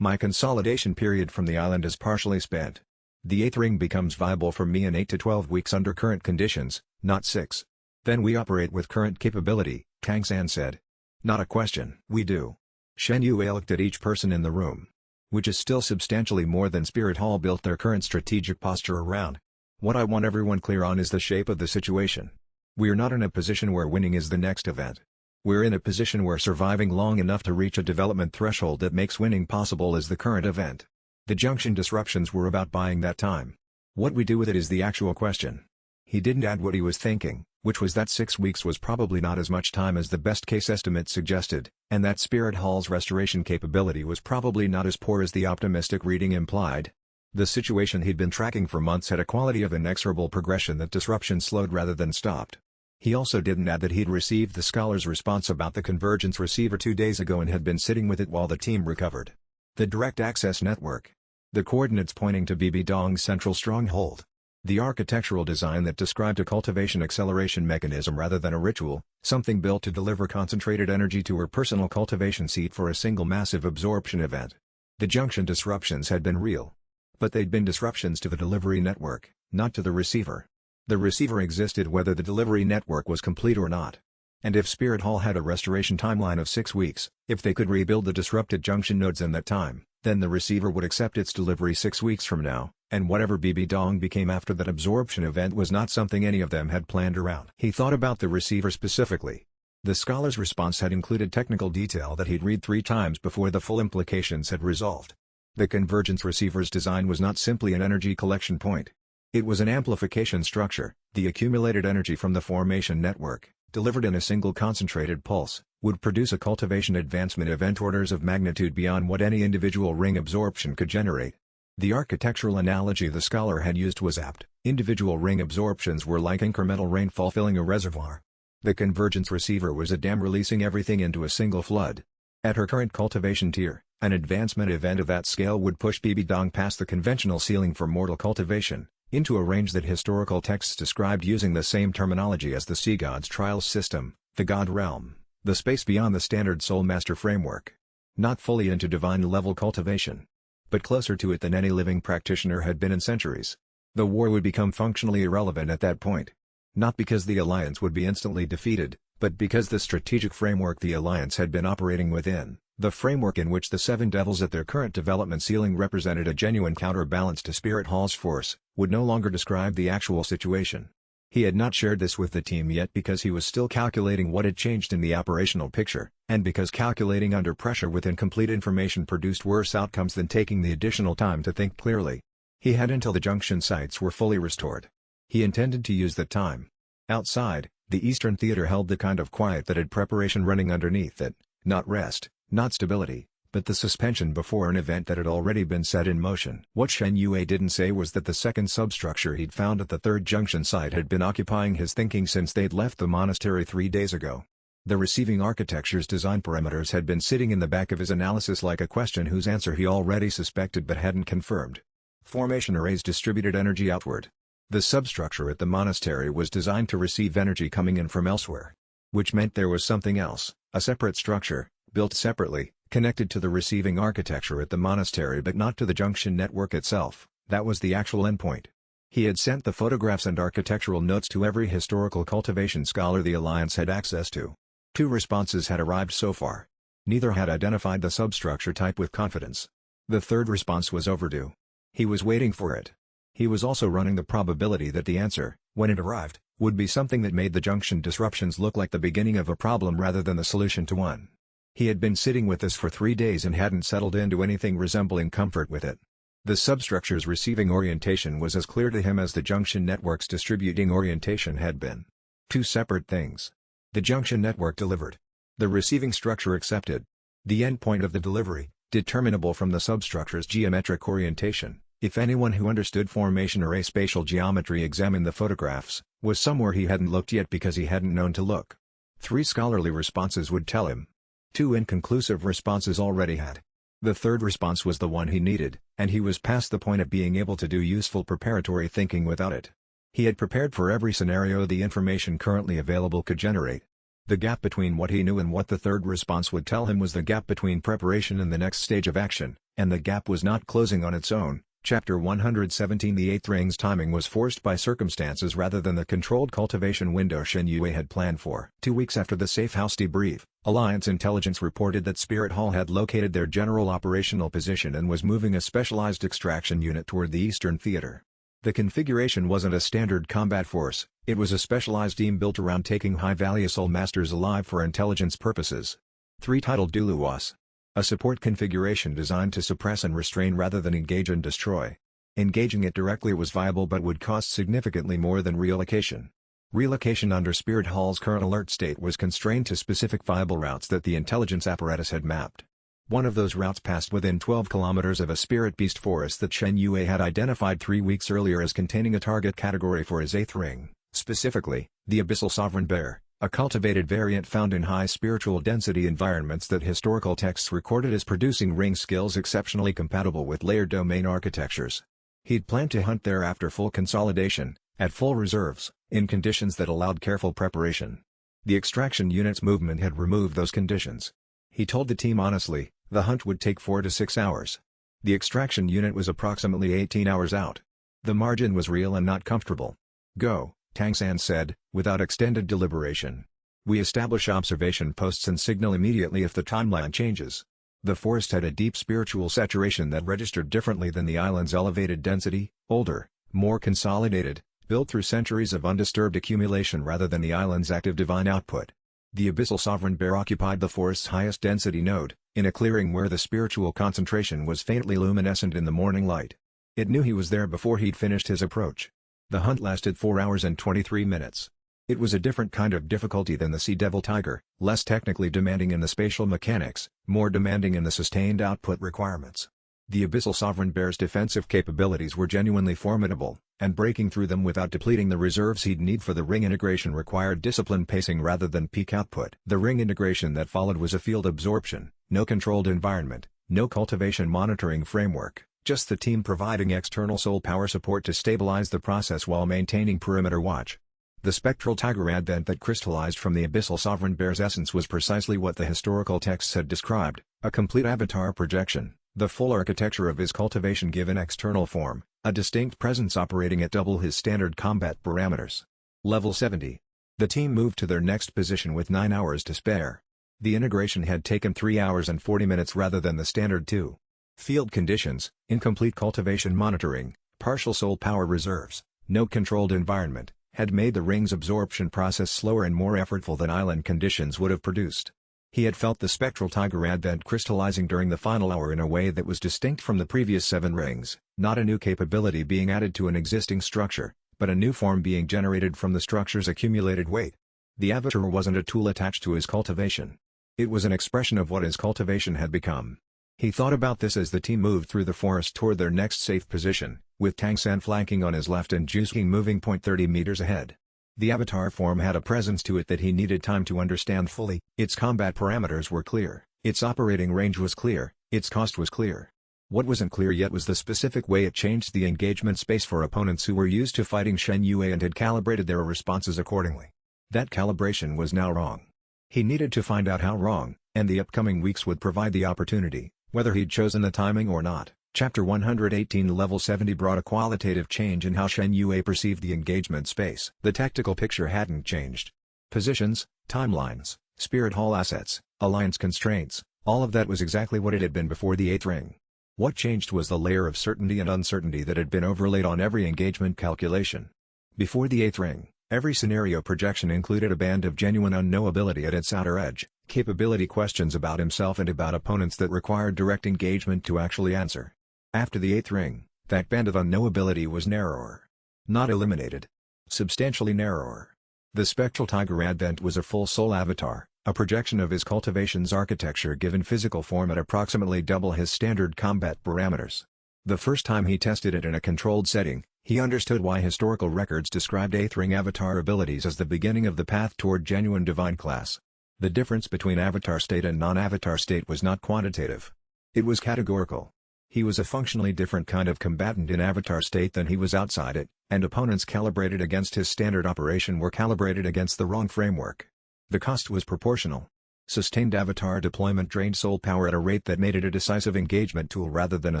My consolidation period from the island is partially spent. The 8th ring becomes viable for me in 8 to 12 weeks under current conditions, not 6. Then we operate with current capability, Kang San said. Not a question. We do. Shen Yue looked at each person in the room. Which is still substantially more than Spirit Hall built their current strategic posture around. What I want everyone clear on is the shape of the situation. We're not in a position where winning is the next event. We're in a position where surviving long enough to reach a development threshold that makes winning possible is the current event. The junction disruptions were about buying that time. What we do with it is the actual question. He didn't add what he was thinking, which was that 6 weeks was probably not as much time as the best case estimate suggested, and that Spirit Hall's restoration capability was probably not as poor as the optimistic reading implied. The situation he'd been tracking for months had a quality of inexorable progression that disruption slowed rather than stopped. He also didn't add that he'd received the scholar's response about the convergence receiver 2 days ago and had been sitting with it while the team recovered. The direct access network. The coordinates pointing to BB Dong's central stronghold. The architectural design that described a cultivation acceleration mechanism rather than a ritual, something built to deliver concentrated energy to her personal cultivation seat for a single massive absorption event. The junction disruptions had been real. But they'd been disruptions to the delivery network, not to the receiver. The receiver existed whether the delivery network was complete or not. And if Spirit Hall had a restoration timeline of 6 weeks, if they could rebuild the disrupted junction nodes in that time, then the receiver would accept its delivery 6 weeks from now, and whatever BB Dong became after that absorption event was not something any of them had planned around. He thought about the receiver specifically. The scholar's response had included technical detail that he'd read 3 times before the full implications had resolved. The convergence receiver's design was not simply an energy collection point. It was an amplification structure. The accumulated energy from the formation network, delivered in a single concentrated pulse, would produce a cultivation advancement event orders of magnitude beyond what any individual ring absorption could generate. The architectural analogy the scholar had used was apt. Individual ring absorptions were like incremental rainfall filling a reservoir. The convergence receiver was a dam releasing everything into a single flood. At her current cultivation tier, an advancement event of that scale would push BB Dong past the conventional ceiling for mortal cultivation, into a range that historical texts described using the same terminology as the Sea God's trials system, the God realm, the space beyond the standard Soul Master framework. Not fully into divine-level cultivation, but closer to it than any living practitioner had been in centuries. The war would become functionally irrelevant at that point. Not because the Alliance would be instantly defeated, but because the strategic framework the Alliance had been operating within, the framework in which the 7 devils at their current development ceiling represented a genuine counterbalance to Spirit Hall's force, would no longer describe the actual situation. He had not shared this with the team yet because he was still calculating what had changed in the operational picture, and because calculating under pressure with incomplete information produced worse outcomes than taking the additional time to think clearly. He had until the junction sites were fully restored. He intended to use that time. Outside, the Eastern Theater held the kind of quiet that had preparation running underneath it, not rest, not stability, but the suspension before an event that had already been set in motion. What Shen Yue didn't say was that the second substructure he'd found at the third junction site had been occupying his thinking since they'd left the monastery 3 days ago. The receiving architecture's design parameters had been sitting in the back of his analysis like a question whose answer he already suspected but hadn't confirmed. Formation arrays distributed energy outward. The substructure at the monastery was designed to receive energy coming in from elsewhere. Which meant there was something else, a separate structure, built separately, connected to the receiving architecture at the monastery but not to the junction network itself. That was the actual endpoint. He had sent the photographs and architectural notes to every historical cultivation scholar the Alliance had access to. 2 responses had arrived so far. Neither had identified the substructure type with confidence. The third response was overdue. He was waiting for it. He was also running the probability that the answer, when it arrived, would be something that made the junction disruptions look like the beginning of a problem rather than the solution to one. He had been sitting with this for 3 days and hadn't settled into anything resembling comfort with it. The substructure's receiving orientation was as clear to him as the junction network's distributing orientation had been. 2 separate things. The junction network delivered. The receiving structure accepted. The endpoint of the delivery, determinable from the substructure's geometric orientation, if anyone who understood formation array spatial geometry examined the photographs, was somewhere he hadn't looked yet because he hadn't known to look. 3 scholarly responses would tell him. 2 inconclusive responses already had. The third response was the one he needed, and he was past the point of being able to do useful preparatory thinking without it. He had prepared for every scenario the information currently available could generate. The gap between what he knew and what the third response would tell him was the gap between preparation and the next stage of action, and the gap was not closing on its own. Chapter 117 The Eighth Ring's timing was forced by circumstances rather than the controlled cultivation window Shen Yue had planned for. 2 weeks after the safe house debrief, Alliance intelligence reported that Spirit Hall had located their general operational position and was moving a specialized extraction unit toward the Eastern Theater. The configuration wasn't a standard combat force, it was a specialized team built around taking high-value soul masters alive for intelligence purposes. 3 titled Douluo, a support configuration designed to suppress and restrain rather than engage and destroy. Engaging it directly was viable but would cost significantly more than relocation. Relocation under Spirit Hall's current alert state was constrained to specific viable routes that the intelligence apparatus had mapped. One of those routes passed within 12 kilometers of a spirit beast forest that Shen Yue had identified 3 weeks earlier as containing a target category for his 8th ring, specifically, the Abyssal Sovereign Bear, a cultivated variant found in high spiritual density environments that historical texts recorded as producing ring skills exceptionally compatible with layered domain architectures. He'd planned to hunt there after full consolidation, at full reserves, in conditions that allowed careful preparation. The extraction unit's movement had removed those conditions. He told the team honestly, the hunt would take 4 to 6 hours. The extraction unit was approximately 18 hours out. The margin was real and not comfortable. Go, Tang San said, without extended deliberation. We establish observation posts and signal immediately if the timeline changes. The forest had a deep spiritual saturation that registered differently than the island's elevated density, older, more consolidated, built through centuries of undisturbed accumulation rather than the island's active divine output. The Abyssal Sovereign Bear occupied the forest's highest density node, in a clearing where the spiritual concentration was faintly luminescent in the morning light. It knew he was there before he'd finished his approach. The hunt lasted 4 hours and 23 minutes. It was a different kind of difficulty than the Sea Devil Tiger, less technically demanding in the spatial mechanics, more demanding in the sustained output requirements. The Abyssal Sovereign Bear's defensive capabilities were genuinely formidable, and breaking through them without depleting the reserves he'd need for the ring integration required disciplined pacing rather than peak output. The ring integration that followed was a field absorption, no controlled environment, no cultivation monitoring framework, just the team providing external soul power support to stabilize the process while maintaining perimeter watch. The spectral tiger advent that crystallized from the Abyssal Sovereign Bear's essence was precisely what the historical texts had described, a complete avatar projection. The full architecture of his cultivation given external form, a distinct presence operating at double his standard combat parameters. Level 70. The team moved to their next position with 9 hours to spare. The integration had taken 3 hours and 40 minutes rather than the standard 2. Field conditions, incomplete cultivation monitoring, partial soul power reserves, no controlled environment, had made the ring's absorption process slower and more effortful than island conditions would have produced. He had felt the spectral tiger advent crystallizing during the final hour in a way that was distinct from the previous 7 rings, not a new capability being added to an existing structure, but a new form being generated from the structure's accumulated weight. The avatar wasn't a tool attached to his cultivation. It was an expression of what his cultivation had become. He thought about this as the team moved through the forest toward their next safe position, with Tang San flanking on his left and Juice King moving 30 meters ahead. The avatar form had a presence to it that he needed time to understand fully. Its combat parameters were clear, its operating range was clear, its cost was clear. What wasn't clear yet was the specific way it changed the engagement space for opponents who were used to fighting Shen Yue and had calibrated their responses accordingly. That calibration was now wrong. He needed to find out how wrong, and the upcoming weeks would provide the opportunity, whether he'd chosen the timing or not. Chapter 118 Level 70 brought a qualitative change in how Shen Yue perceived the engagement space. The tactical picture hadn't changed. Positions, timelines, Spirit Hall assets, alliance constraints, all of that was exactly what it had been before the 8th ring. What changed was the layer of certainty and uncertainty that had been overlaid on every engagement calculation. Before the 8th ring, every scenario projection included a band of genuine unknowability at its outer edge, capability questions about himself and about opponents that required direct engagement to actually answer. After the 8th ring, that band of unknowability was narrower. Not eliminated. Substantially narrower. The spectral tiger advent was a full soul avatar, a projection of his cultivation's architecture given physical form at approximately double his standard combat parameters. The first time he tested it in a controlled setting, He understood why historical records described 8th ring avatar abilities as the beginning of the path toward genuine divine class. The difference between avatar state and non-avatar state was not quantitative. It was categorical. He was a functionally different kind of combatant in avatar state than he was outside it, and opponents calibrated against his standard operation were calibrated against the wrong framework. The cost was proportional. Sustained avatar deployment drained soul power at a rate that made it a decisive engagement tool rather than a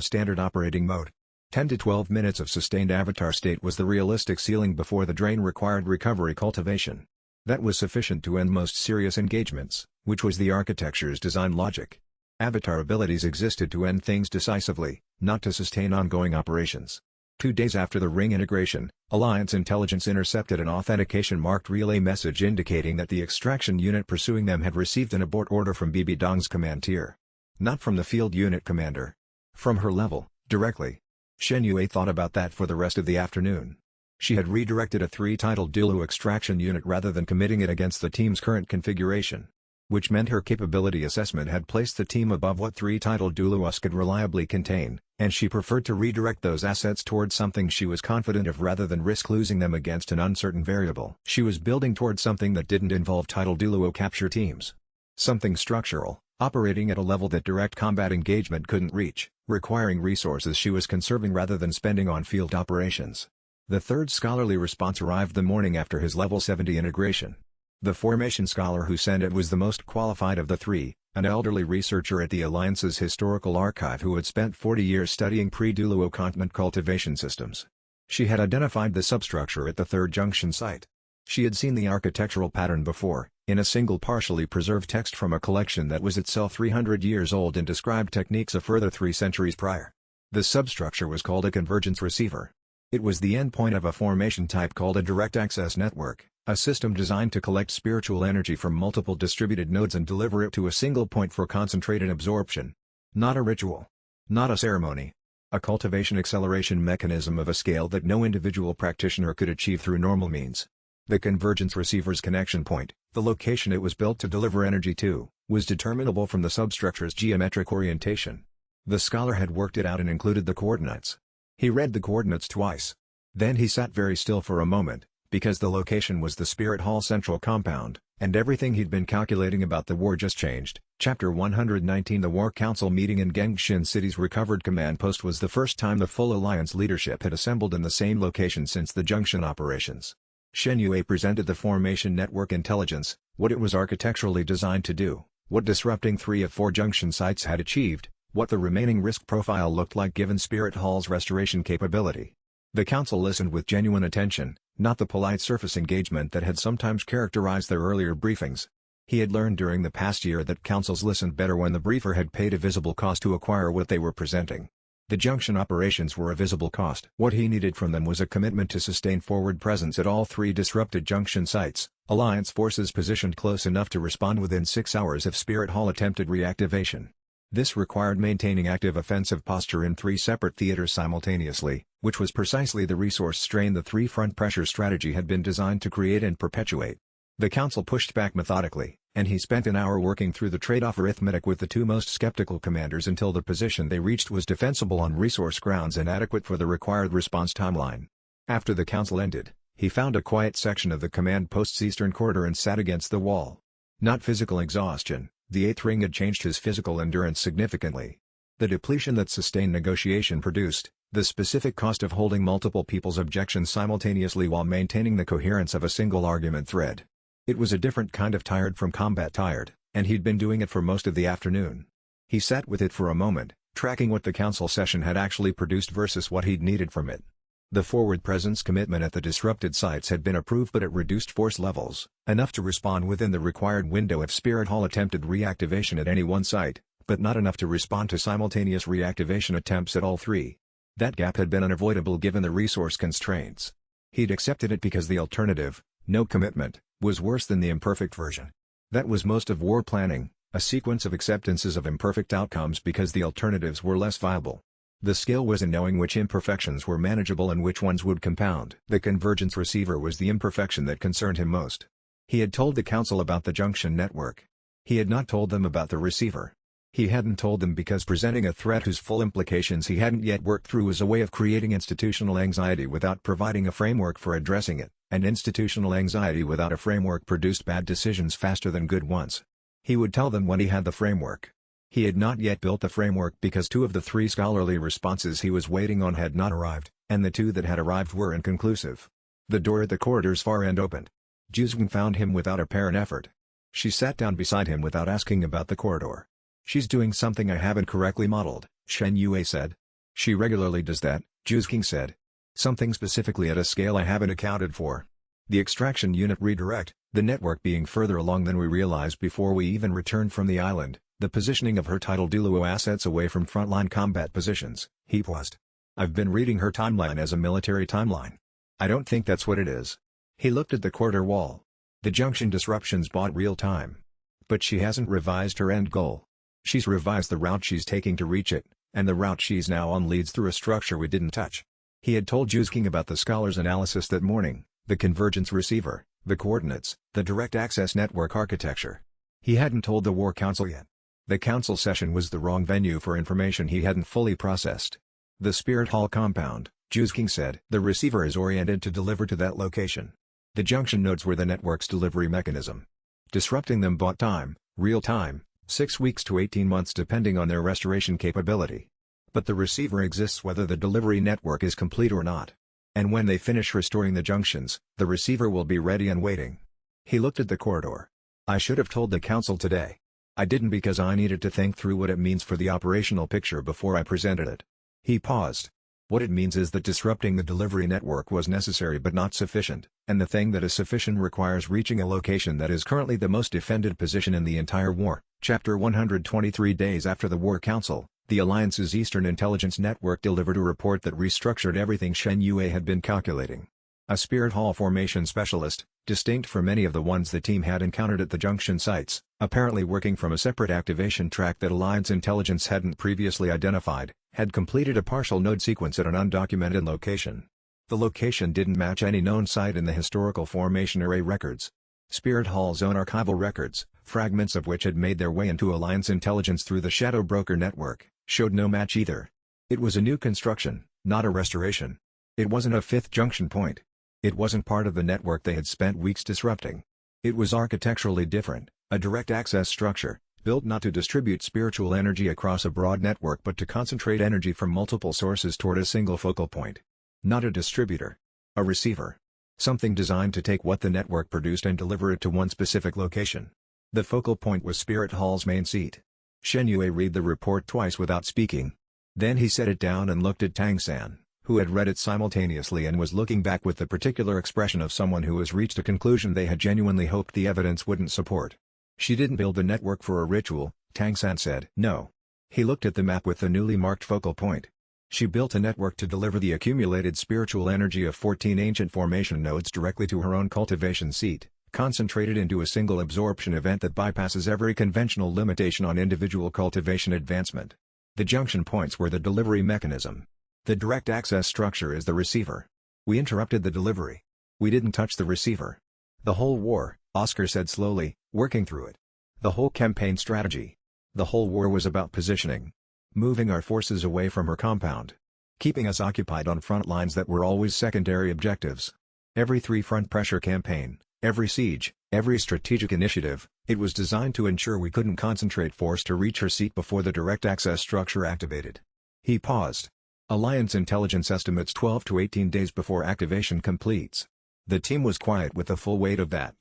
standard operating mode. 10 to 12 minutes of sustained avatar state was the realistic ceiling before the drain required recovery cultivation. That was sufficient to end most serious engagements, which was the architecture's design logic. Avatar abilities existed to end things decisively, not to sustain ongoing operations. 2 days after the ring integration, Alliance intelligence intercepted an authentication-marked relay message indicating that the extraction unit pursuing them had received an abort order from Bibi Dong's command tier. Not from the field unit commander. From her level, directly. Shen Yue thought about that for the rest of the afternoon. She had redirected a 3-titled Douluo extraction unit rather than committing it against the team's current configuration. Which meant her capability assessment had placed the team above what 3-titled Douluos could reliably contain, and she preferred to redirect those assets towards something she was confident of rather than risk losing them against an uncertain variable. She was building towards something that didn't involve title Douluo capture teams. Something structural, operating at a level that direct combat engagement couldn't reach, requiring resources she was conserving rather than spending on field operations. The third scholarly response arrived the morning after his level 70 integration. The formation scholar who sent it was the most qualified of the three, an elderly researcher at the Alliance's historical archive who had spent 40 years studying pre-Douluo continent cultivation systems. She had identified the substructure at the third junction site. She had seen the architectural pattern before, in a single partially preserved text from a collection that was itself 300 years old and described techniques a further 3 centuries prior. The substructure was called a convergence receiver. It was the endpoint of a formation type called a direct access network, a system designed to collect spiritual energy from multiple distributed nodes and deliver it to a single point for concentrated absorption. Not a ritual. Not a ceremony. A cultivation acceleration mechanism of a scale that no individual practitioner could achieve through normal means. The convergence receiver's connection point, the location it was built to deliver energy to, was determinable from the substructure's geometric orientation. The scholar had worked it out and included the coordinates. He read the coordinates twice. Then he sat very still for a moment, because the location was the Spirit Hall Central Compound, and everything he'd been calculating about the war just changed. Chapter 119 The War Council meeting in Gengshin City's recovered command post was the first time the full Alliance leadership had assembled in the same location since the junction operations. Shen Yue presented the formation network intelligence, what it was architecturally designed to do, what disrupting 3 of 4 junction sites had achieved, what the remaining risk profile looked like given Spirit Hall's restoration capability. The council listened with genuine attention, not the polite surface engagement that had sometimes characterized their earlier briefings. He had learned during the past year that councils listened better when the briefer had paid a visible cost to acquire what they were presenting. The junction operations were a visible cost. What he needed from them was a commitment to sustain forward presence at all 3 disrupted junction sites, Alliance forces positioned close enough to respond within 6 hours if Spirit Hall attempted reactivation. This required maintaining active offensive posture in 3 separate theaters simultaneously, which was precisely the resource strain the 3-front pressure strategy had been designed to create and perpetuate. The council pushed back methodically, and he spent an hour working through the trade-off arithmetic with the 2 most skeptical commanders until the position they reached was defensible on resource grounds and adequate for the required response timeline. After the council ended, he found a quiet section of the command post's eastern corridor and sat against the wall. Not physical exhaustion. The 8th ring had changed his physical endurance significantly. The depletion that sustained negotiation produced, the specific cost of holding multiple people's objections simultaneously while maintaining the coherence of a single argument thread. It was a different kind of tired from combat tired, and he'd been doing it for most of the afternoon. He sat with it for a moment, tracking what the council session had actually produced versus what he'd needed from it. The forward presence commitment at the disrupted sites had been approved but at reduced force levels, enough to respond within the required window if Spirit Hall attempted reactivation at any one site, but not enough to respond to simultaneous reactivation attempts at all 3. That gap had been unavoidable given the resource constraints. He'd accepted it because the alternative, no commitment, was worse than the imperfect version. That was most of war planning, a sequence of acceptances of imperfect outcomes because the alternatives were less viable. The skill was in knowing which imperfections were manageable and which ones would compound. The convergence receiver was the imperfection that concerned him most. He had told the council about the junction network. He had not told them about the receiver. He hadn't told them because presenting a threat whose full implications he hadn't yet worked through was a way of creating institutional anxiety without providing a framework for addressing it, and institutional anxiety without a framework produced bad decisions faster than good ones. He would tell them when he had the framework. He had not yet built the framework because 2 of the 3 scholarly responses he was waiting on had not arrived, and the 2 that had arrived were inconclusive. The door at the corridor's far end opened. Juzgen found him without apparent effort. She sat down beside him without asking about the corridor. "She's doing something I haven't correctly modeled," Shen Yue said. "She regularly does that," Juzgen said. "Something specifically at a scale I haven't accounted for. The extraction unit redirect, the network being further along than we realized before we even returned from the island, the positioning of her tidal Douluo assets away from frontline combat positions," he paused. "I've been reading her timeline as a military timeline. I don't think that's what it is." He looked at the corridor wall. "The junction disruptions bought real time. But she hasn't revised her end goal. She's revised the route she's taking to reach it, and the route she's now on leads through a structure we didn't touch." He had told Juzgen about the scholar's analysis that morning, the convergence receiver, the coordinates, the direct access network architecture. He hadn't told the War Council yet. The council session was the wrong venue for information he hadn't fully processed. "The Spirit Hall compound," Juzgen said. "The receiver is oriented to deliver to that location. The junction nodes were the network's delivery mechanism. Disrupting them bought time, real time, 6 weeks to 18 months depending on their restoration capability. But the receiver exists whether the delivery network is complete or not. And when they finish restoring the junctions, the receiver will be ready and waiting." He looked at the corridor. "I should have told the council today. I didn't because I needed to think through what it means for the operational picture before I presented it." He paused. "What it means is that disrupting the delivery network was necessary but not sufficient, and the thing that is sufficient requires reaching a location that is currently the most defended position in the entire war." Chapter 123 Days after the War Council, the Alliance's Eastern Intelligence Network delivered a report that restructured everything Shen Yue had been calculating. A Spirit Hall formation specialist, distinct from any of the ones the team had encountered at the junction sites, apparently working from a separate activation track that Alliance intelligence hadn't previously identified, had completed a partial node sequence at an undocumented location. The location didn't match any known site in the historical formation array records. Spirit Hall's own archival records, fragments of which had made their way into Alliance intelligence through the Shadow Broker network, showed no match either. It was a new construction, not a restoration. It wasn't a 5th junction point. It wasn't part of the network they had spent weeks disrupting. It was architecturally different, a direct access structure, built not to distribute spiritual energy across a broad network but to concentrate energy from multiple sources toward a single focal point. Not a distributor. A receiver. Something designed to take what the network produced and deliver it to one specific location. The focal point was Spirit Hall's main seat. Shen Yue read the report twice without speaking. Then he set it down and looked at Tang San, who had read it simultaneously and was looking back with the particular expression of someone who has reached a conclusion they had genuinely hoped the evidence wouldn't support. "She didn't build the network for a ritual," Tang San said. "No." He looked at the map with the newly marked focal point. "She built a network to deliver the accumulated spiritual energy of 14 ancient formation nodes directly to her own cultivation seat, concentrated into a single absorption event that bypasses every conventional limitation on individual cultivation advancement. The junction points were the delivery mechanism. The direct access structure is the receiver. We interrupted the delivery. We didn't touch the receiver. The whole war," Oscar said slowly, working through it. "The whole campaign strategy. The whole war was about positioning. Moving our forces away from her compound. Keeping us occupied on front lines that were always secondary objectives. Every 3-front pressure campaign, every siege, every strategic initiative, it was designed to ensure we couldn't concentrate force to reach her seat before the direct access structure activated." He paused. "Alliance intelligence estimates 12 to 18 days before activation completes. The team was quiet with the full weight of that.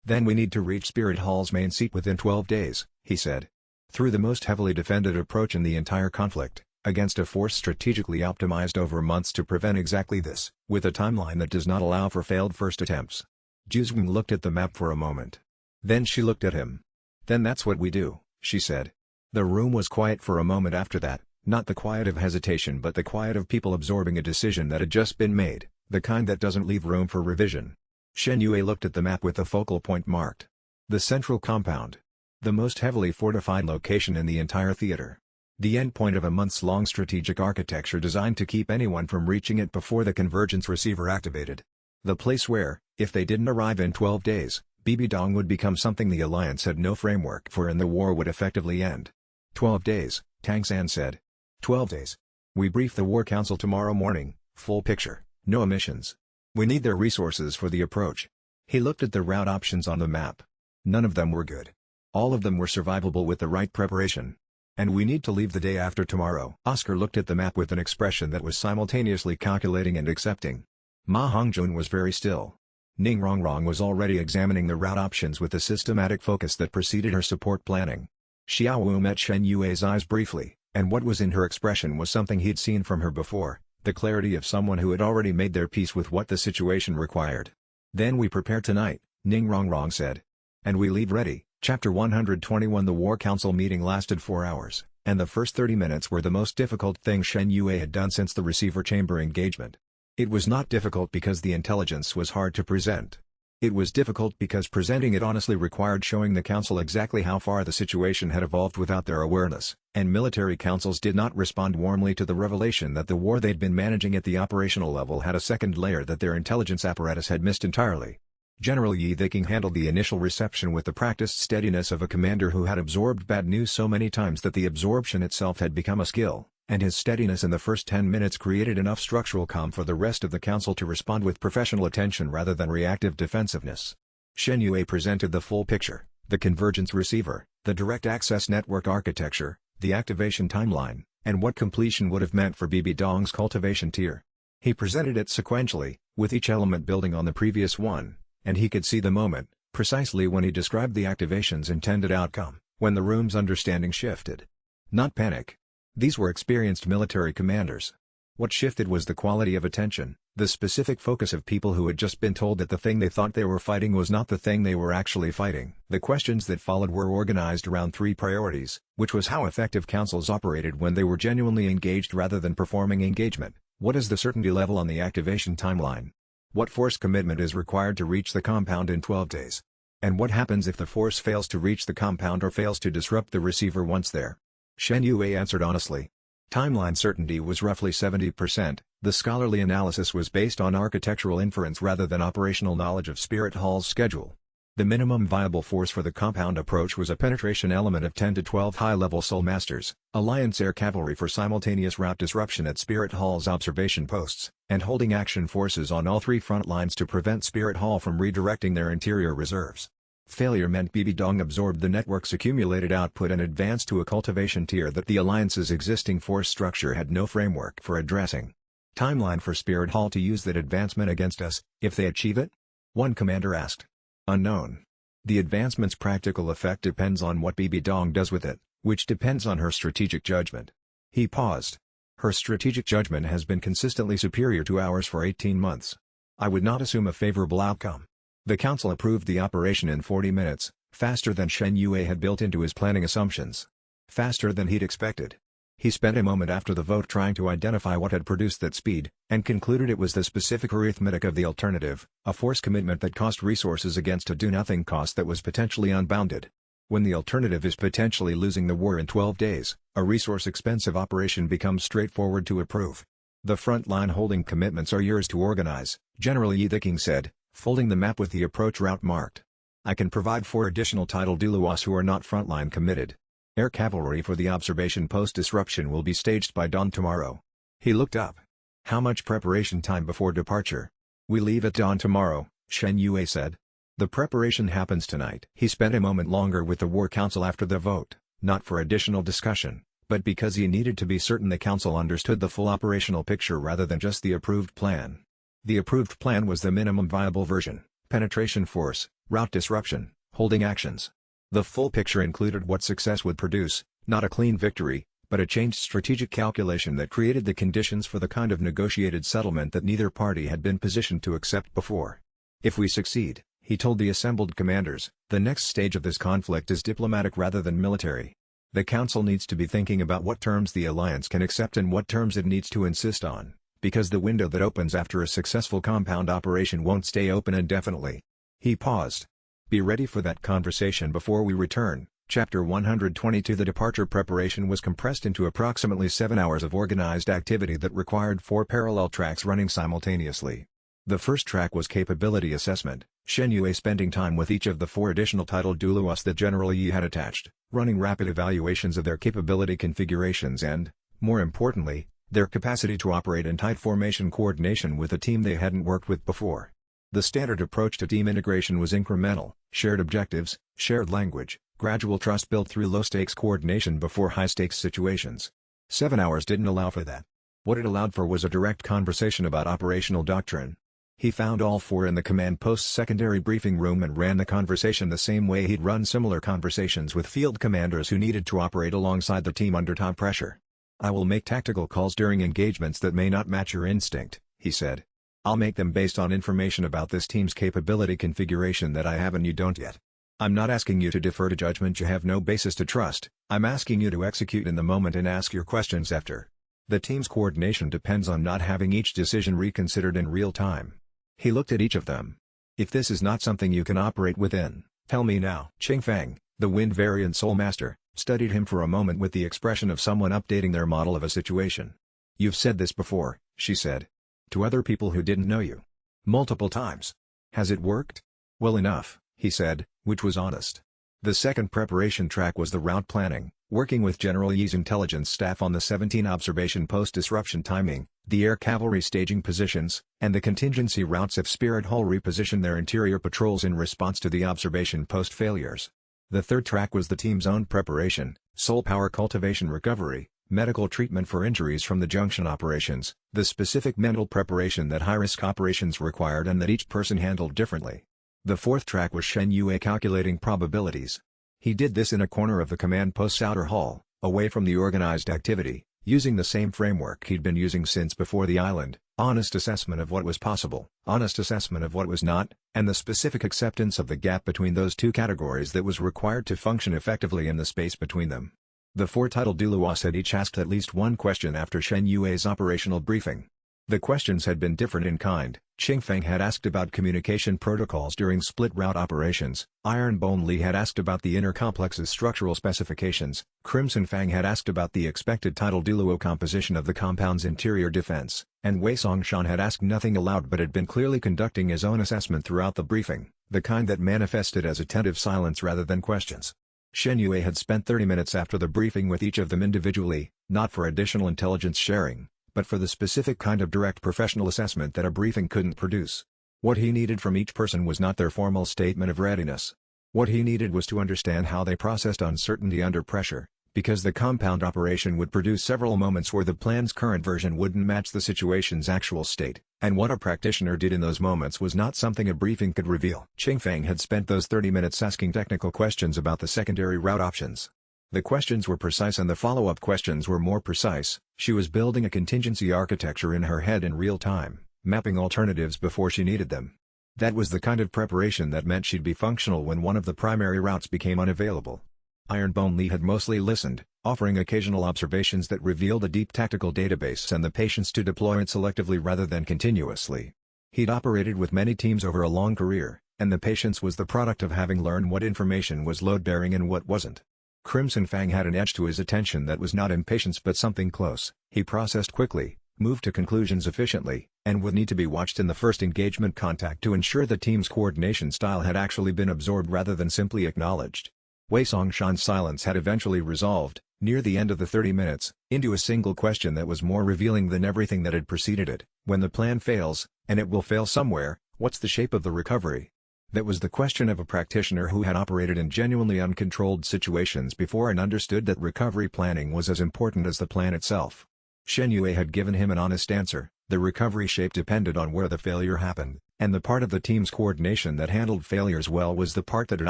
Then we need to reach Spirit Hall's main seat within 12 days, he said. Through the most heavily defended approach in the entire conflict, against a force strategically optimized over months to prevent exactly this, with a timeline that does not allow for failed first attempts." Juzgen looked at the map for a moment. Then she looked at him. "Then that's what we do," she said. The room was quiet for a moment after that, not the quiet of hesitation but the quiet of people absorbing a decision that had just been made, the kind that doesn't leave room for revision. Shen Yue looked at the map with the focal point marked. The central compound. The most heavily fortified location in the entire theater. The endpoint of a months-long strategic architecture designed to keep anyone from reaching it before the convergence receiver activated. The place where, if they didn't arrive in 12 days, Bibidong would become something the Alliance had no framework for and the war would effectively end. 12 days, Tang San said. 12 days. We brief the War Council tomorrow morning, full picture, no omissions. We need their resources for the approach. He looked at the route options on the map. None of them were good. All of them were survivable with the right preparation. And we need to leave the day after tomorrow. Oscar looked at the map with an expression that was simultaneously calculating and accepting. Ma Hongjun was very still. Ning Rongrong was already examining the route options with the systematic focus that preceded her support planning. Xiaowu met Shen Yue's eyes briefly, and what was in her expression was something he'd seen from her before, the clarity of someone who had already made their peace with what the situation required. Then we prepare tonight, Ning Rongrong said. And we leave ready. Chapter 121. The War Council meeting lasted 4 hours, and the first 30 minutes were the most difficult thing Shen Yue had done since the receiver chamber engagement. It was not difficult because the intelligence was hard to present. It was difficult because presenting it honestly required showing the council exactly how far the situation had evolved without their awareness, and military councils did not respond warmly to the revelation that the war they'd been managing at the operational level had a second layer that their intelligence apparatus had missed entirely. General Yi Thiking handled the initial reception with the practiced steadiness of a commander who had absorbed bad news so many times that the absorption itself had become a skill, and his steadiness in the first 10 minutes created enough structural calm for the rest of the council to respond with professional attention rather than reactive defensiveness. Shen Yue presented the full picture, the convergence receiver, the direct access network architecture, the activation timeline, and what completion would have meant for Bibi Dong's cultivation tier. He presented it sequentially, with each element building on the previous one. And he could see the moment, precisely when he described the activation's intended outcome, when the room's understanding shifted. Not panic. These were experienced military commanders. What shifted was the quality of attention, the specific focus of people who had just been told that the thing they thought they were fighting was not the thing they were actually fighting. The questions that followed were organized around 3 priorities, which was how effective councils operated when they were genuinely engaged rather than performing engagement. What is the certainty level on the activation timeline? What force commitment is required to reach the compound in 12 days? And what happens if the force fails to reach the compound or fails to disrupt the receiver once there? Shen Yue answered honestly. Timeline certainty was roughly 70%, the scholarly analysis was based on architectural inference rather than operational knowledge of Spirit Hall's schedule. The minimum viable force for the compound approach was a penetration element of 10 to 12 high-level Soul Masters, Alliance Air Cavalry for simultaneous route disruption at Spirit Hall's observation posts, and holding action forces on all 3 front lines to prevent Spirit Hall from redirecting their interior reserves. Failure meant Bibi Dong absorbed the network's accumulated output and advanced to a cultivation tier that the Alliance's existing force structure had no framework for addressing. Timeline for Spirit Hall to use that advancement against us, if they achieve it? One commander asked. Unknown. The advancement's practical effect depends on what Bibi Dong does with it, which depends on her strategic judgment. He paused. Her strategic judgment has been consistently superior to ours for 18 months. I would not assume a favorable outcome. The council approved the operation in 40 minutes, faster than Shen Yue had built into his planning assumptions. Faster than he'd expected. He spent a moment after the vote trying to identify what had produced that speed, and concluded it was the specific arithmetic of the alternative, a force commitment that cost resources against a do-nothing cost that was potentially unbounded. When the alternative is potentially losing the war in 12 days, a resource-expensive operation becomes straightforward to approve. The front-line holding commitments are yours to organize, General Yi Thiking said, folding the map with the approach route marked. I can provide 4 additional title Douluos who are not frontline committed. Air cavalry for the observation post disruption will be staged by dawn tomorrow. He looked up. How much preparation time before departure? We leave at dawn tomorrow, Shen Yue said. The preparation happens tonight. He spent a moment longer with the War Council after the vote, not for additional discussion, but because he needed to be certain the council understood the full operational picture rather than just the approved plan. The approved plan was the minimum viable version, penetration force, route disruption, holding actions. The full picture included what success would produce, not a clean victory, but a changed strategic calculation that created the conditions for the kind of negotiated settlement that neither party had been positioned to accept before. If we succeed, he told the assembled commanders, the next stage of this conflict is diplomatic rather than military. The council needs to be thinking about what terms the alliance can accept and what terms it needs to insist on, because the window that opens after a successful compound operation won't stay open indefinitely. He paused. Be ready for that conversation before we return. Chapter 122. The departure preparation was compressed into approximately 7 hours of organized activity that required 4 parallel tracks running simultaneously. The first track was capability assessment, Shen Yue spending time with each of the 4 additional titled Douluos that General Yi had attached, running rapid evaluations of their capability configurations and, more importantly, their capacity to operate in tight formation coordination with a team they hadn't worked with before. The standard approach to team integration was incremental, shared objectives, shared language, gradual trust built through low-stakes coordination before high-stakes situations. 7 hours didn't allow for that. What it allowed for was a direct conversation about operational doctrine. He found all 4 in the command post's secondary briefing room and ran the conversation the same way he'd run similar conversations with field commanders who needed to operate alongside the team under top pressure. "I will make tactical calls during engagements that may not match your instinct," he said. "I'll make them based on information about this team's capability configuration that I have and you don't yet. I'm not asking you to defer to judgment you have no basis to trust, I'm asking you to execute in the moment and ask your questions after. The team's coordination depends on not having each decision reconsidered in real time." He looked at each of them. "If this is not something you can operate within, tell me now." Qing Fang, the Wind Variant Soul Master, studied him for a moment with the expression of someone updating their model of a situation. "You've said this before," she said. "To other people who didn't know you. Multiple times. Has it worked?" "Well enough," he said, which was honest. The second preparation track was the route planning, working with General Yi's intelligence staff on the 17 observation post disruption timing, the air cavalry staging positions, and the contingency routes if Spirit Hull repositioned their interior patrols in response to the observation post failures. The third track was the team's own preparation, soul power cultivation recovery, medical treatment for injuries from the junction operations, the specific mental preparation that high-risk operations required and that each person handled differently. The fourth track was Shen Yue calculating probabilities. He did this in a corner of the command post's outer hall, away from the organized activity, using the same framework he'd been using since before the island: honest assessment of what was possible, honest assessment of what was not, and the specific acceptance of the gap between those 2 categories that was required to function effectively in the space between them. The 4 titled Douluos had each asked at least one question after Shen Yue's operational briefing. The questions had been different in kind. Qing Feng had asked about communication protocols during split route operations, Ironbone Li had asked about the inner complex's structural specifications, Crimson Fang had asked about the expected tidal Douluo composition of the compound's interior defense, and Wei Songshan had asked nothing aloud but had been clearly conducting his own assessment throughout the briefing, the kind that manifested as attentive silence rather than questions. Shen Yue had spent 30 minutes after the briefing with each of them individually, not for additional intelligence sharing, but for the specific kind of direct professional assessment that a briefing couldn't produce. What he needed from each person was not their formal statement of readiness. What he needed was to understand how they processed uncertainty under pressure, because the compound operation would produce several moments where the plan's current version wouldn't match the situation's actual state, and what a practitioner did in those moments was not something a briefing could reveal. Qing Feng had spent those 30 minutes asking technical questions about the secondary route options. The questions were precise and the follow-up questions were more precise. She was building a contingency architecture in her head in real time, mapping alternatives before she needed them. That was the kind of preparation that meant she'd be functional when one of the primary routes became unavailable. Ironbone Li had mostly listened, offering occasional observations that revealed a deep tactical database and the patience to deploy it selectively rather than continuously. He'd operated with many teams over a long career, and the patience was the product of having learned what information was load-bearing and what wasn't. Crimson Fang had an edge to his attention that was not impatience but something close. He processed quickly, moved to conclusions efficiently, and would need to be watched in the first engagement contact to ensure the team's coordination style had actually been absorbed rather than simply acknowledged. Wei Songshan's silence had eventually resolved, near the end of the 30 minutes, into a single question that was more revealing than everything that had preceded it. When the plan fails, and it will fail somewhere, what's the shape of the recovery? That was the question of a practitioner who had operated in genuinely uncontrolled situations before and understood that recovery planning was as important as the plan itself. Shen Yue had given him an honest answer: the recovery shape depended on where the failure happened, and the part of the team's coordination that handled failures well was the part that had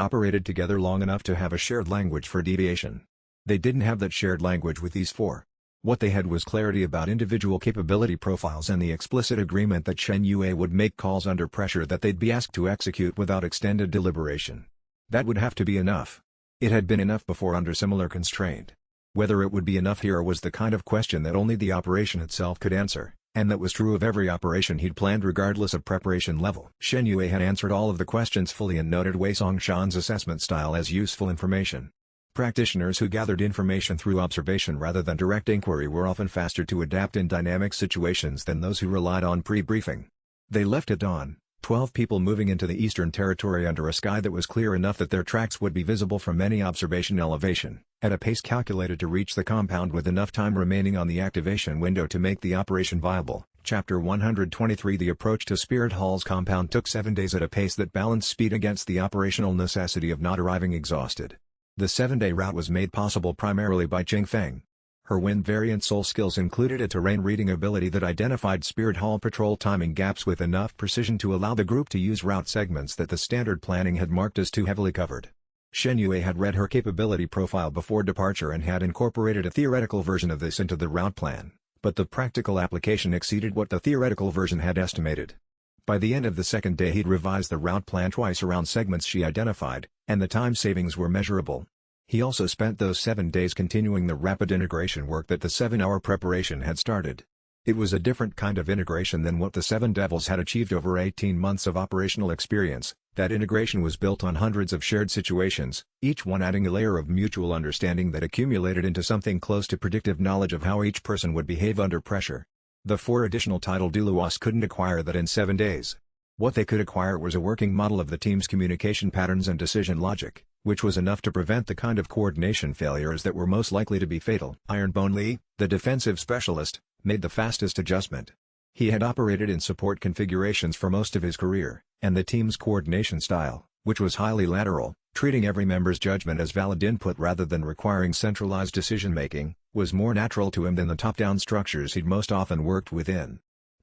operated together long enough to have a shared language for deviation. They didn't have that shared language with these 4. What they had was clarity about individual capability profiles and the explicit agreement that Shen Yue would make calls under pressure that they'd be asked to execute without extended deliberation. That would have to be enough. It had been enough before under similar constraint. Whether it would be enough here was the kind of question that only the operation itself could answer, and that was true of every operation he'd planned regardless of preparation level. Shen Yue had answered all of the questions fully and noted Wei Songshan's assessment style as useful information. Practitioners who gathered information through observation rather than direct inquiry were often faster to adapt in dynamic situations than those who relied on pre-briefing. They left at dawn, 12 people moving into the Eastern Territory under a sky that was clear enough that their tracks would be visible from any observation elevation, at a pace calculated to reach the compound with enough time remaining on the activation window to make the operation viable. Chapter 123 The approach to Spirit Hall's compound took 7 days at a pace that balanced speed against the operational necessity of not arriving exhausted. The 7-day route was made possible primarily by Qingfeng. Her wind variant soul skills included a terrain reading ability that identified Spirit Hall patrol timing gaps with enough precision to allow the group to use route segments that the standard planning had marked as too heavily covered. Shen Yue had read her capability profile before departure and had incorporated a theoretical version of this into the route plan, but the practical application exceeded what the theoretical version had estimated. By the end of the second day he'd revised the route plan twice around segments she identified, and the time savings were measurable. He also spent those 7 days continuing the rapid integration work that the 7-hour preparation had started. It was a different kind of integration than what the Seven Devils had achieved over 18 months of operational experience. That integration was built on hundreds of shared situations, each one adding a layer of mutual understanding that accumulated into something close to predictive knowledge of how each person would behave under pressure. The 4 additional title Douluos couldn't acquire that in 7 days. What they could acquire was a working model of the team's communication patterns and decision logic, which was enough to prevent the kind of coordination failures that were most likely to be fatal. Ironbone Lee, the defensive specialist, made the fastest adjustment. He had operated in support configurations for most of his career, and the team's coordination style, which was highly lateral, treating every member's judgment as valid input rather than requiring centralized decision-making, was more natural to him than the top-down structures he'd most often worked within.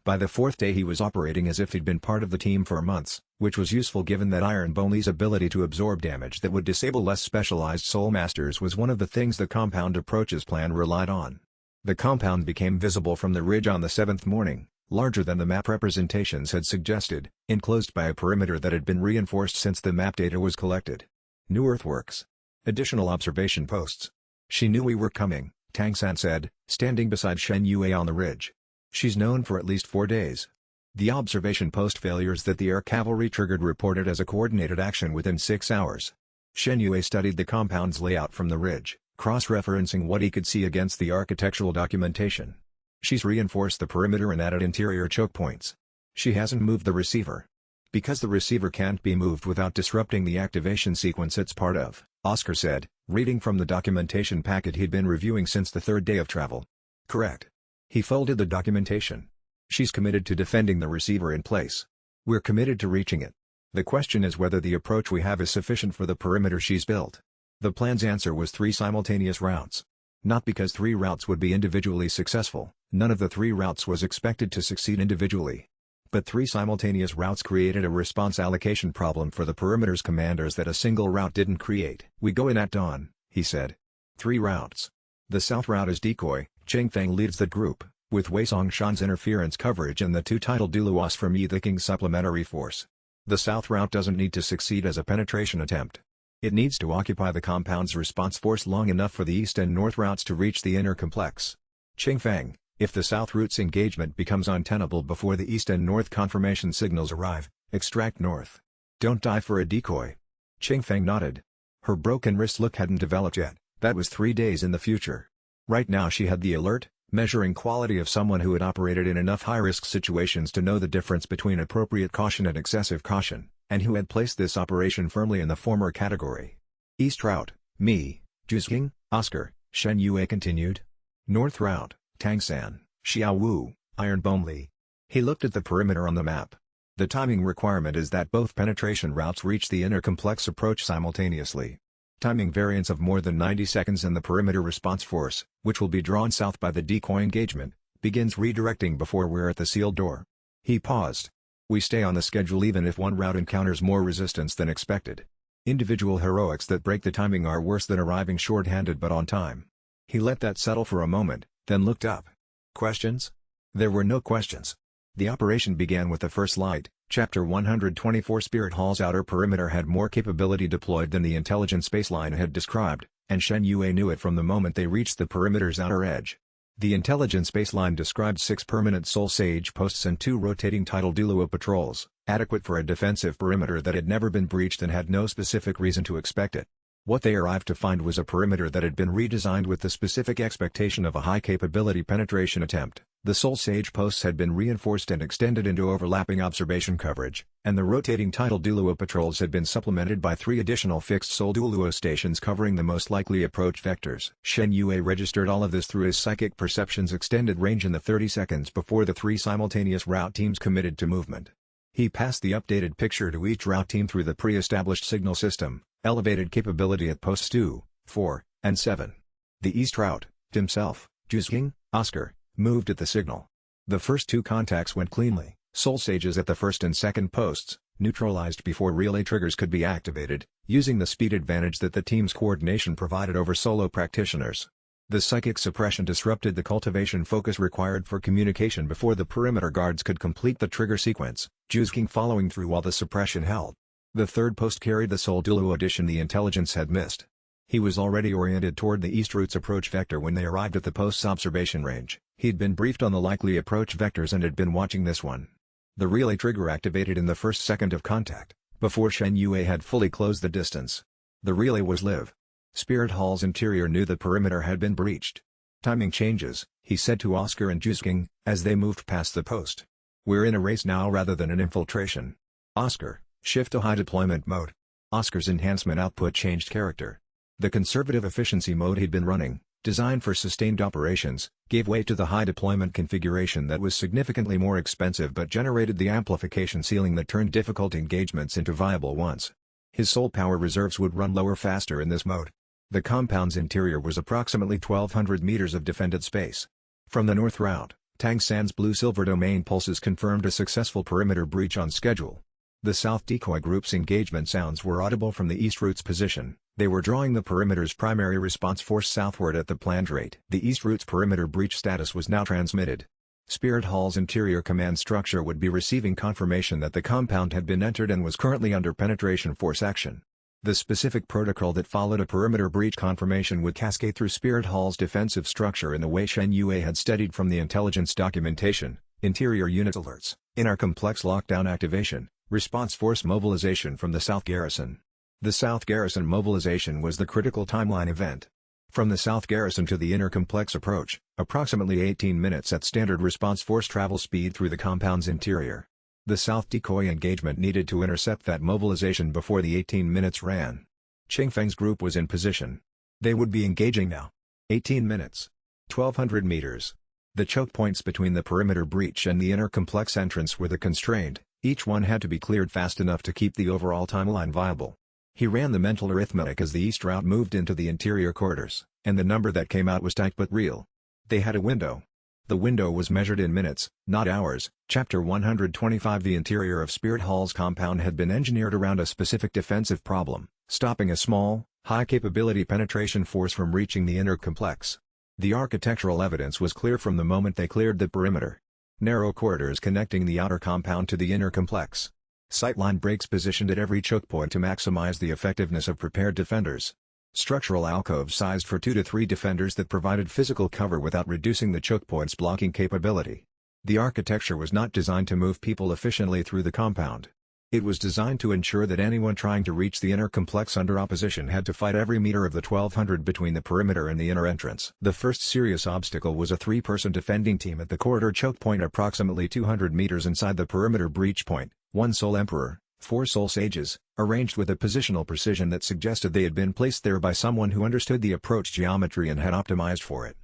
By the 4th day he was operating as if he'd been part of the team for months, which was useful given that Ironbone Lee's ability to absorb damage that would disable less specialized soul masters was one of the things the compound approaches plan relied on. The compound became visible from the ridge on the 7th morning, larger than the map representations had suggested, enclosed by a perimeter that had been reinforced since the map data was collected. New earthworks. Additional observation posts. She knew we were coming, Tang San said, standing beside Shen Yue on the ridge. She's known for at least 4 days. The observation post failures that the air cavalry triggered reported as a coordinated action within 6 hours. Shen Yue studied the compound's layout from the ridge, cross-referencing what he could see against the architectural documentation. She's reinforced the perimeter and added interior choke points. She hasn't moved the receiver. Because the receiver can't be moved without disrupting the activation sequence it's part of, Oscar said, reading from the documentation packet he'd been reviewing since the 3rd day of travel. Correct. He folded the documentation. She's committed to defending the receiver in place. We're committed to reaching it. The question is whether the approach we have is sufficient for the perimeter she's built. The plan's answer was 3 simultaneous routes. Not because 3 routes would be individually successful, none of the 3 routes was expected to succeed individually. But 3 simultaneous routes created a response allocation problem for the perimeter's commanders that a single route didn't create. We go in at dawn, he said. 3 routes. The south route is decoy. Qingfeng leads the group, with Wei Songshan's interference coverage and the 2 title Douluos from Yi the King's supplementary force. The south route doesn't need to succeed as a penetration attempt. It needs to occupy the compound's response force long enough for the east and north routes to reach the inner complex. Qingfeng, if the south route's engagement becomes untenable before the east and north confirmation signals arrive, extract north. Don't die for a decoy. Qingfeng nodded. Her broken wrist look hadn't developed yet, that was 3 days in the future. Right now she had the alert, measuring quality of someone who had operated in enough high-risk situations to know the difference between appropriate caution and excessive caution, and who had placed this operation firmly in the former category. East route, me, Juzking, Oscar, Shen Yue continued. North route, Tang San, Xiao Wu, Ironbone Lee. He looked at the perimeter on the map. The timing requirement is that both penetration routes reach the inner complex approach simultaneously. Timing variance of more than 90 seconds and the perimeter response force, which will be drawn south by the decoy engagement, begins redirecting before we're at the sealed door. He paused. We stay on the schedule even if one route encounters more resistance than expected. Individual heroics that break the timing are worse than arriving short-handed but on time. He let that settle for a moment, then looked up. Questions? There were no questions. The operation began with the first light. Chapter 124 Spirit Hall's outer perimeter had more capability deployed than the intelligence baseline had described, and Shen Yue knew it from the moment they reached the perimeter's outer edge. The intelligence baseline described 6 permanent Soul Sage posts and 2 rotating tidal Douluo patrols, adequate for a defensive perimeter that had never been breached and had no specific reason to expect it. What they arrived to find was a perimeter that had been redesigned with the specific expectation of a high-capability penetration attempt, The Soul Sage posts had been reinforced and extended into overlapping observation coverage, and the rotating tidal Douluo patrols had been supplemented by 3 additional fixed Soul Douluo stations covering the most likely approach vectors. Shen Yue registered all of this through his psychic perception's extended range in the 30 seconds before the 3 simultaneous route teams committed to movement. He passed the updated picture to each route team through the pre-established signal system, elevated capability at posts 2, 4, and 7. The east route, himself, Juzking, Oscar, moved at the signal. The first 2 contacts went cleanly, Soul Sages at the first and second posts, neutralized before relay triggers could be activated, using the speed advantage that the team's coordination provided over solo practitioners. The psychic suppression disrupted the cultivation focus required for communication before the perimeter guards could complete the trigger sequence, Juzking following through while the suppression held. The third post carried the Soul Douluo addition the intelligence had missed. He was already oriented toward the east route's approach vector when they arrived at the post's observation range. He'd been briefed on the likely approach vectors and had been watching this one. The relay trigger activated in the first second of contact, before Shen Yue had fully closed the distance. The relay was live. Spirit Hall's interior knew the perimeter had been breached. Timing changes, he said to Oscar and Juzking, as they moved past the post. We're in a race now rather than an infiltration. Oscar, shift to high deployment mode. Oscar's enhancement output changed character. The conservative efficiency mode he'd been running, designed for sustained operations, gave way to the high deployment configuration that was significantly more expensive but generated the amplification ceiling that turned difficult engagements into viable ones. His soul power reserves would run lower faster in this mode. The compound's interior was approximately 1,200 meters of defended space. From the north route, Tang San's blue-silver domain pulses confirmed a successful perimeter breach on schedule. The South Decoy Group's engagement sounds were audible from the East Route's position. They were drawing the perimeter's primary response force southward at the planned rate. The East Route's perimeter breach status was now transmitted. Spirit Hall's interior command structure would be receiving confirmation that the compound had been entered and was currently under penetration force action. The specific protocol that followed a perimeter breach confirmation would cascade through Spirit Hall's defensive structure in the way Shen Yue had studied from the intelligence documentation. Interior unit alerts, inner complex lockdown activation, response force mobilization from the South Garrison. The South Garrison mobilization was the critical timeline event. From the South Garrison to the inner complex approach, approximately 18 minutes at standard response force travel speed through the compound's interior. The South Decoy engagement needed to intercept that mobilization before the 18 minutes ran. Qingfeng's group was in position. They would be engaging now. 18 minutes. 1,200 meters. The choke points between the perimeter breach and the inner complex entrance were the constrained. Each one had to be cleared fast enough to keep the overall timeline viable. He ran the mental arithmetic as the east route moved into the interior corridors, and the number that came out was tight but real. They had a window. The window was measured in minutes, not hours. Chapter 125 The interior of Spirit Hall's compound had been engineered around a specific defensive problem, stopping a small, high-capability penetration force from reaching the inner complex. The architectural evidence was clear from the moment they cleared the perimeter. Narrow corridors connecting the outer compound to the inner complex. Sightline breaks positioned at every choke point to maximize the effectiveness of prepared defenders. Structural alcoves sized for 2 to 3 defenders that provided physical cover without reducing the choke point's blocking capability. The architecture was not designed to move people efficiently through the compound. It was designed to ensure that anyone trying to reach the inner complex under opposition had to fight every meter of the 1,200 between the perimeter and the inner entrance. The first serious obstacle was a 3-person defending team at the corridor choke point approximately 200 meters inside the perimeter breach point. 1 Soul Emperor, 4 Soul Sages, arranged with a positional precision that suggested they had been placed there by someone who understood the approach geometry and had optimized for it.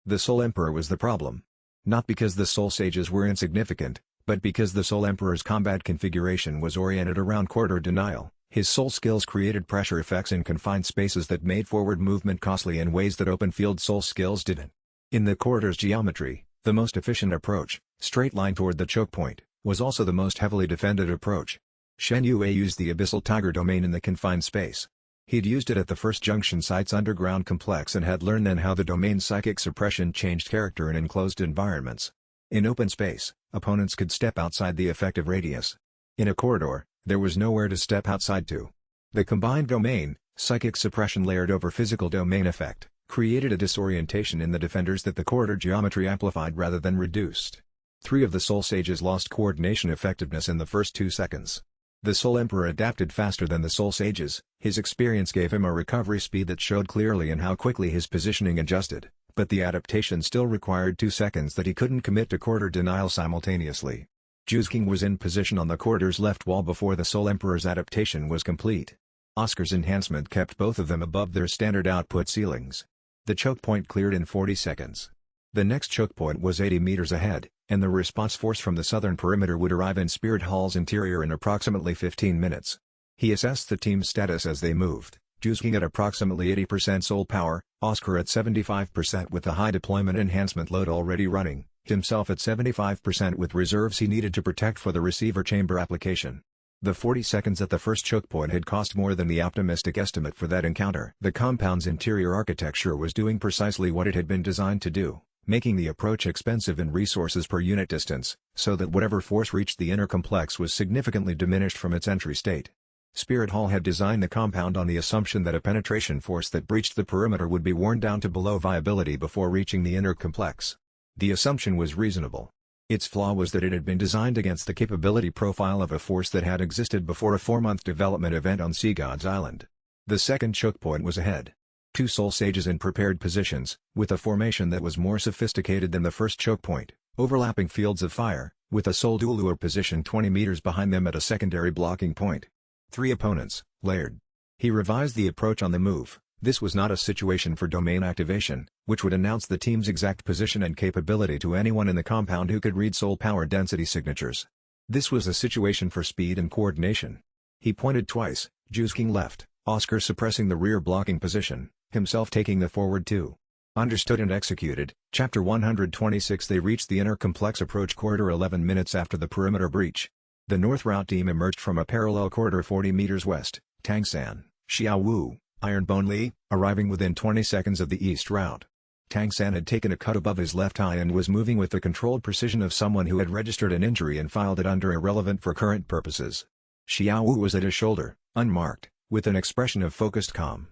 The Soul Emperor was the problem. Not because the Soul Sages were insignificant, but because the Soul Emperor's combat configuration was oriented around corridor denial. His soul skills created pressure effects in confined spaces that made forward movement costly in ways that open-field soul skills didn't. In the corridor's geometry, the most efficient approach, straight line toward the choke point, was also the most heavily defended approach. Shen Yue used the Abyssal Tiger domain in the confined space. He'd used it at the first junction site's underground complex and had learned then how the domain's psychic suppression changed character in enclosed environments. In open space, opponents could step outside the effective radius. In a corridor, there was nowhere to step outside to. The combined domain, psychic suppression layered over physical domain effect, created a disorientation in the defenders that the corridor geometry amplified rather than reduced. 3 of the Soul Sages lost coordination effectiveness in the first 2 seconds. The Soul Emperor adapted faster than the Soul Sages. His experience gave him a recovery speed that showed clearly in how quickly his positioning adjusted, but the adaptation still required 2 seconds that he couldn't commit to quarter denial simultaneously. Jusking was in position on the quarter's left wall before the Soul Emperor's adaptation was complete. Oscar's enhancement kept both of them above their standard output ceilings. The choke point cleared in 40 seconds. The next choke point was 80 meters ahead, and the response force from the southern perimeter would arrive in Spirit Hall's interior in approximately 15 minutes. He assessed the team's status as they moved, Jusking at approximately 80% soul power, Oscar at 75% with the high deployment enhancement load already running, himself at 75% with reserves he needed to protect for the receiver chamber application. The 40 seconds at the first choke point had cost more than the optimistic estimate for that encounter. The compound's interior architecture was doing precisely what it had been designed to do, making the approach expensive in resources per unit distance, so that whatever force reached the inner complex was significantly diminished from its entry state. Spirit Hall had designed the compound on the assumption that a penetration force that breached the perimeter would be worn down to below viability before reaching the inner complex. The assumption was reasonable. Its flaw was that it had been designed against the capability profile of a force that had existed before a 4-month development event on Sea God's Island. The second choke point was ahead. 2 soul sages in prepared positions, with a formation that was more sophisticated than the first choke point, overlapping fields of fire, with a soul Douluo positioned 20 meters behind them at a secondary blocking point. 3 opponents, layered. He revised the approach on the move. This was not a situation for domain activation, which would announce the team's exact position and capability to anyone in the compound who could read soul power density signatures. This was a situation for speed and coordination. He pointed twice, Jusking left, Oscar suppressing the rear blocking position, himself taking the forward 2. Understood and executed. Chapter 126. They reached the inner complex approach corridor 11 minutes after the perimeter breach. The north route team emerged from a parallel corridor 40 meters west, Tangsan, Xiaowu, Ironbone Li, arriving within 20 seconds of the east route. Tangsan had taken a cut above his left eye and was moving with the controlled precision of someone who had registered an injury and filed it under irrelevant for current purposes. Xiaowu was at his shoulder, unmarked, with an expression of focused calm.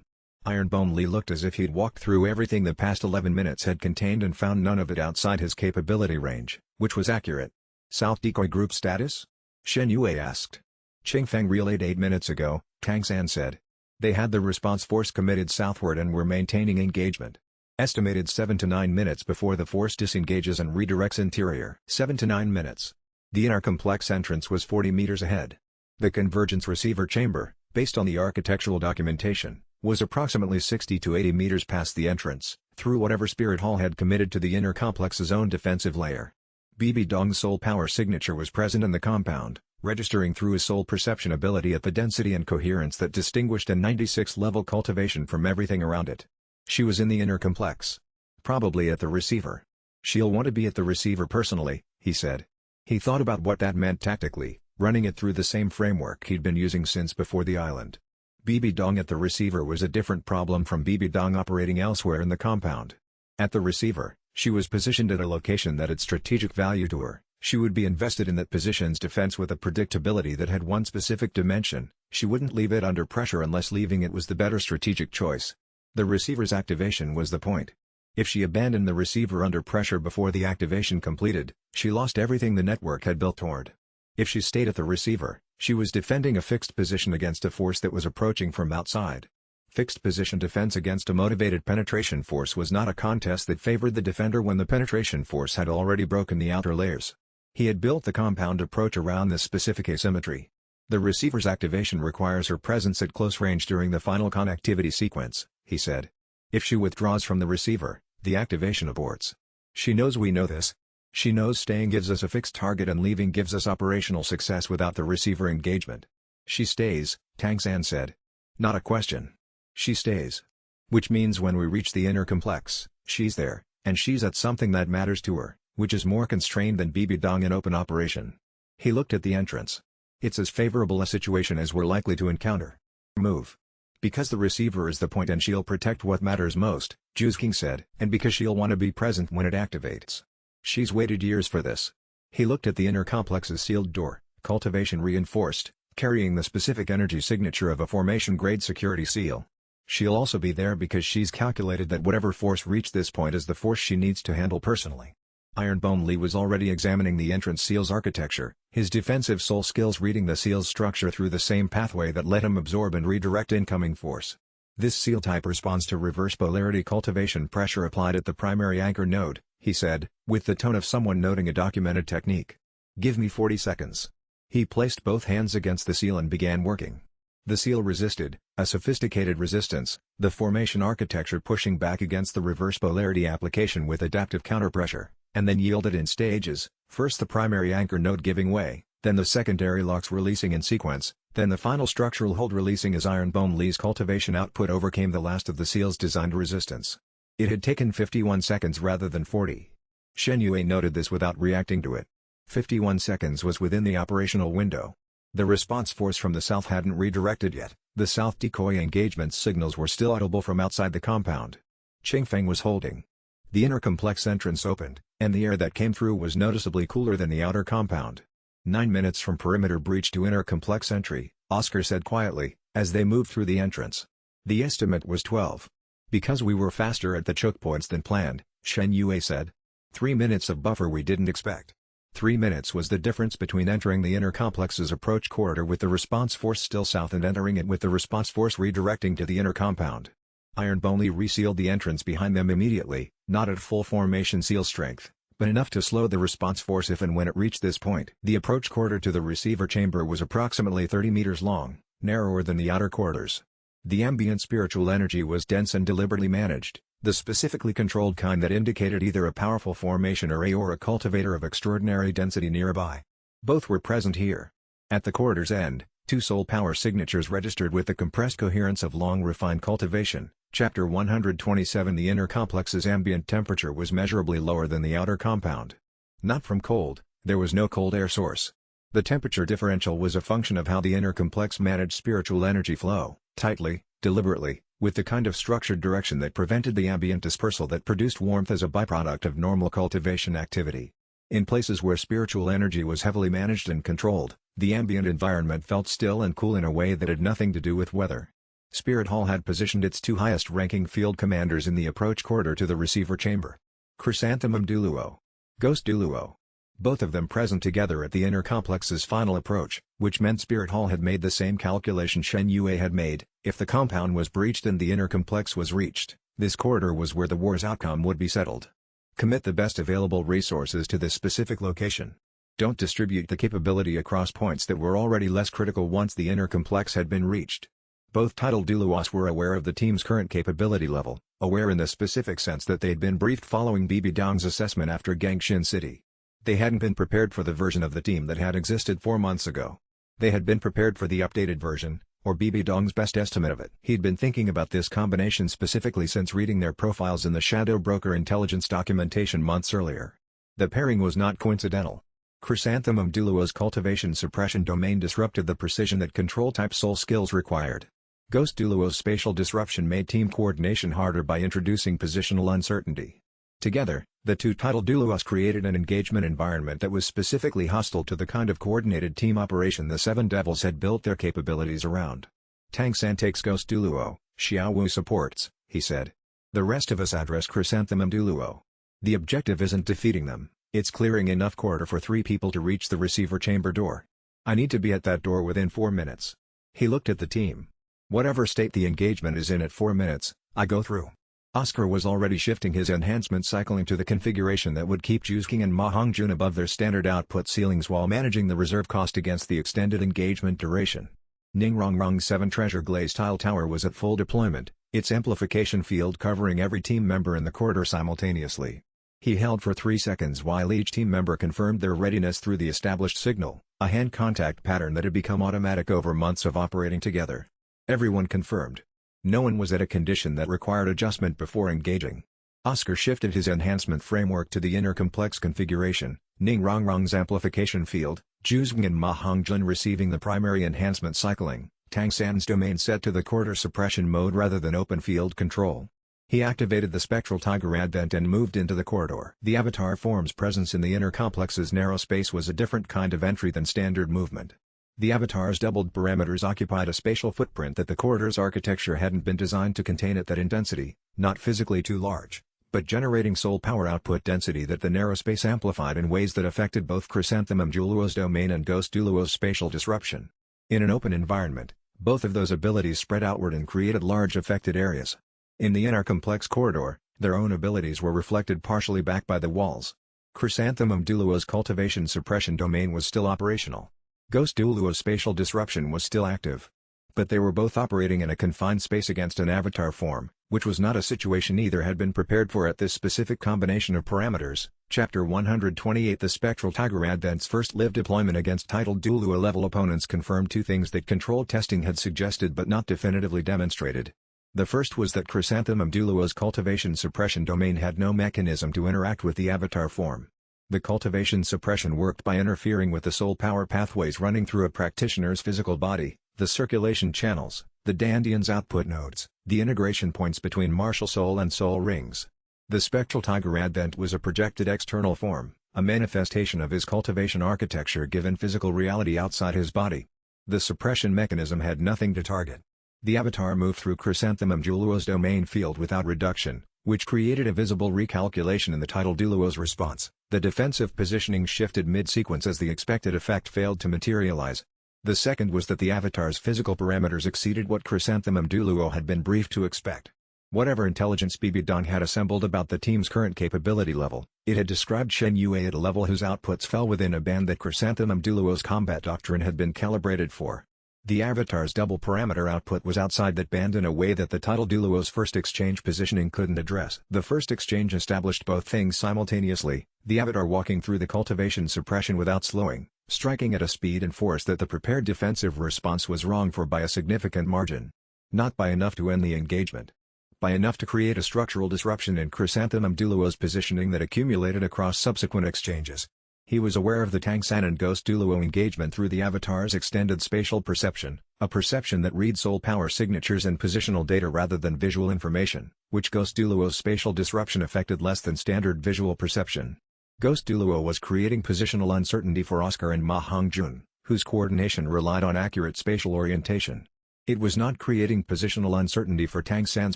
Ironbone Li looked as if he'd walked through everything the past 11 minutes had contained and found none of it outside his capability range, which was accurate. South Decoy Group status? Shen Yue asked. Qingfeng relayed 8 minutes ago, Tangsan said. They had the response force committed southward and were maintaining engagement. Estimated 7 to 9 minutes before the force disengages and redirects interior. 7 to 9 minutes. The inner complex entrance was 40 meters ahead. The convergence receiver chamber, based on the architectural documentation, was approximately 60 to 80 meters past the entrance, through whatever Spirit Hall had committed to the inner complex's own defensive layer. Bibi Dong's soul power signature was present in the compound, registering through his soul perception ability at the density and coherence that distinguished a 96-level cultivation from everything around it. She was in the inner complex. Probably at the receiver. She'll want to be at the receiver personally, he said. He thought about what that meant tactically, running it through the same framework he'd been using since before the island. Bibi Dong at the receiver was a different problem from Bibi Dong operating elsewhere in the compound. At the receiver, she was positioned at a location that had strategic value to her. She would be invested in that position's defense with a predictability that had one specific dimension. She wouldn't leave it under pressure unless leaving it was the better strategic choice. The receiver's activation was the point. If she abandoned the receiver under pressure before the activation completed, she lost everything the network had built toward. If she stayed at the receiver, she was defending a fixed position against a force that was approaching from outside. Fixed position defense against a motivated penetration force was not a contest that favored the defender when the penetration force had already broken the outer layers. He had built the compound approach around this specific asymmetry. The receiver's activation requires her presence at close range during the final connectivity sequence, he said. If she withdraws from the receiver, the activation aborts. She knows we know this. She knows staying gives us a fixed target and leaving gives us operational success without the receiver engagement. She stays, Tangsan said. Not a question. She stays. Which means when we reach the inner complex, she's there, and she's at something that matters to her, which is more constrained than Bibi Dong in open operation. He looked at the entrance. It's as favorable a situation as we're likely to encounter. Move. Because the receiver is the point and she'll protect what matters most, Jusking said, and because she'll want to be present when it activates. She's waited years for this. He looked at the inner complex's sealed door, cultivation reinforced, carrying the specific energy signature of a formation-grade security seal. She'll also be there because she's calculated that whatever force reached this point is the force she needs to handle personally. Ironbone Li was already examining the entrance seal's architecture, his defensive soul skills reading the seal's structure through the same pathway that let him absorb and redirect incoming force. This seal type responds to reverse polarity cultivation pressure applied at the primary anchor node, he said, with the tone of someone noting a documented technique. Give me 40 seconds. He placed both hands against the seal and began working. The seal resisted, a sophisticated resistance, the formation architecture pushing back against the reverse polarity application with adaptive counterpressure, and then yielded in stages, first the primary anchor node giving way, then the secondary locks releasing in sequence, then the final structural hold releasing as iron bone lees cultivation output overcame the last of the seal's designed resistance. It had taken 51 seconds rather than 40. Shen Yue noted this without reacting to it. 51 seconds was within the operational window. The response force from the south hadn't redirected yet, the south decoy engagement signals were still audible from outside the compound. Qingfeng was holding. The inner complex entrance opened, and the air that came through was noticeably cooler than the outer compound. 9 minutes from perimeter breach to inner complex entry, Oscar said quietly, as they moved through the entrance. The estimate was 12. Because we were faster at the choke points than planned, Shen Yue said. 3 minutes of buffer we didn't expect. 3 minutes was the difference between entering the inner complex's approach corridor with the response force still south and entering it with the response force redirecting to the inner compound. Iron Bonely resealed the entrance behind them immediately, not at full formation seal strength, but enough to slow the response force if and when it reached this point. The approach corridor to the receiver chamber was approximately 30 meters long, narrower than the outer corridors. The ambient spiritual energy was dense and deliberately managed, the specifically controlled kind that indicated either a powerful formation or a cultivator of extraordinary density nearby. Both were present here. At the corridor's end, 2 soul power signatures registered with the compressed coherence of long refined cultivation. Chapter 127. The inner complex's ambient temperature was measurably lower than the outer compound. Not from cold, there was no cold air source. The temperature differential was a function of how the inner complex managed spiritual energy flow, tightly, deliberately, with the kind of structured direction that prevented the ambient dispersal that produced warmth as a byproduct of normal cultivation activity. In places where spiritual energy was heavily managed and controlled, the ambient environment felt still and cool in a way that had nothing to do with weather. Spirit Hall had positioned its 2 highest-ranking field commanders in the approach corridor to the receiver chamber. Chrysanthemum Douluo. Ghost Douluo. Both of them present together at the inner complex's final approach, which meant Spirit Hall had made the same calculation Shen Yue had made. If the compound was breached and the inner complex was reached, this corridor was where the war's outcome would be settled. Commit the best available resources to this specific location. Don't distribute the capability across points that were already less critical once the inner complex had been reached. Both titled Douluos were aware of the team's current capability level, aware in the specific sense that they'd been briefed following Bibi Dong's assessment after Gangshin City. They hadn't been prepared for the version of the team that had existed 4 months ago. They had been prepared for the updated version, or Bibi Dong's best estimate of it. He'd been thinking about this combination specifically since reading their profiles in the Shadow Broker intelligence documentation months earlier. The pairing was not coincidental. Chrysanthemum Douluo's cultivation suppression domain disrupted the precision that control-type soul skills required. Ghost Douluo's spatial disruption made team coordination harder by introducing positional uncertainty. Together, the 2 titled Douluos created an engagement environment that was specifically hostile to the kind of coordinated team operation the 7 Devils had built their capabilities around. Tang San takes Ghost Douluo, Xiao Wu supports, he said. The rest of us address Chrysanthemum Douluo. The objective isn't defeating them, it's clearing enough corridor for 3 people to reach the receiver chamber door. I need to be at that door within 4 minutes. He looked at the team. Whatever state the engagement is in at 4 minutes, I go through. Oscar was already shifting his enhancement cycling to the configuration that would keep Juzking and Ma Hongjun above their standard output ceilings while managing the reserve cost against the extended engagement duration. Ningrongrong's 7 Treasure Glaze Tile Tower was at full deployment, its amplification field covering every team member in the corridor simultaneously. He held for 3 seconds while each team member confirmed their readiness through the established signal, a hand contact pattern that had become automatic over months of operating together. Everyone confirmed. No one was at a condition that required adjustment before engaging. Oscar shifted his enhancement framework to the inner complex configuration, Ningrongrong's amplification field, Juzeng and Ma Hongjun receiving the primary enhancement cycling, Tang San's domain set to the corridor suppression mode rather than open field control. He activated the Spectral Tiger Advent and moved into the corridor. The avatar form's presence in the inner complex's narrow space was a different kind of entry than standard movement. The avatar's doubled parameters occupied a spatial footprint that the corridor's architecture hadn't been designed to contain at that intensity, not physically too large, but generating soul power output density that the narrow space amplified in ways that affected both Chrysanthemum Douluo's domain and Ghost Douluo's spatial disruption. In an open environment, Both of those abilities spread outward and created large affected areas. In the inner complex corridor, their own abilities were reflected partially back by the walls. Chrysanthemum Douluo's cultivation suppression domain was still operational. Ghost Douluo's spatial disruption was still active. But they were both operating in a confined space against an avatar form, which was not a situation either had been prepared for at this specific combination of parameters. Chapter 128 The Spectral Tiger Advent's first live deployment against titled Douluo level opponents confirmed two things that control testing had suggested but not definitively demonstrated. The first was that Chrysanthemum Douluo's cultivation suppression domain had no mechanism to interact with the avatar form. The cultivation suppression worked by interfering with the soul power pathways running through a practitioner's physical body, the circulation channels, the Dandian's output nodes, the integration points between martial soul and soul rings. The spectral tiger advent was a projected external form, a manifestation of his cultivation architecture given physical reality outside his body. The suppression mechanism had nothing to target. The avatar moved through Chrysanthemum Douluo's domain field without reduction, which created a visible recalculation in the title Douluo's response. The defensive positioning shifted mid-sequence as the expected effect failed to materialize. The second was that the avatar's physical parameters exceeded what Chrysanthemum Douluo had been briefed to expect. Whatever intelligence Bibi Dong had assembled about the team's current capability level, it had described Shen Yue at a level whose outputs fell within a band that Chrysanthemum Douluo's combat doctrine had been calibrated for. The avatar's double parameter output was outside that band in a way that the title Douluo's first exchange positioning couldn't address. The first exchange established both things simultaneously, the avatar walking through the cultivation suppression without slowing, striking at a speed and force that the prepared defensive response was wrong for by a significant margin. Not by enough to end the engagement. By enough to create a structural disruption in Chrysanthemum Douluo's positioning that accumulated across subsequent exchanges. He was aware of the Tangsan and Ghost Douluo engagement through the avatar's extended spatial perception, a perception that reads soul power signatures and positional data rather than visual information, which Ghost Douluo's spatial disruption affected less than standard visual perception. Ghost Douluo was creating positional uncertainty for Oscar and Ma Hongjun, whose coordination relied on accurate spatial orientation. It was not creating positional uncertainty for Tangsan's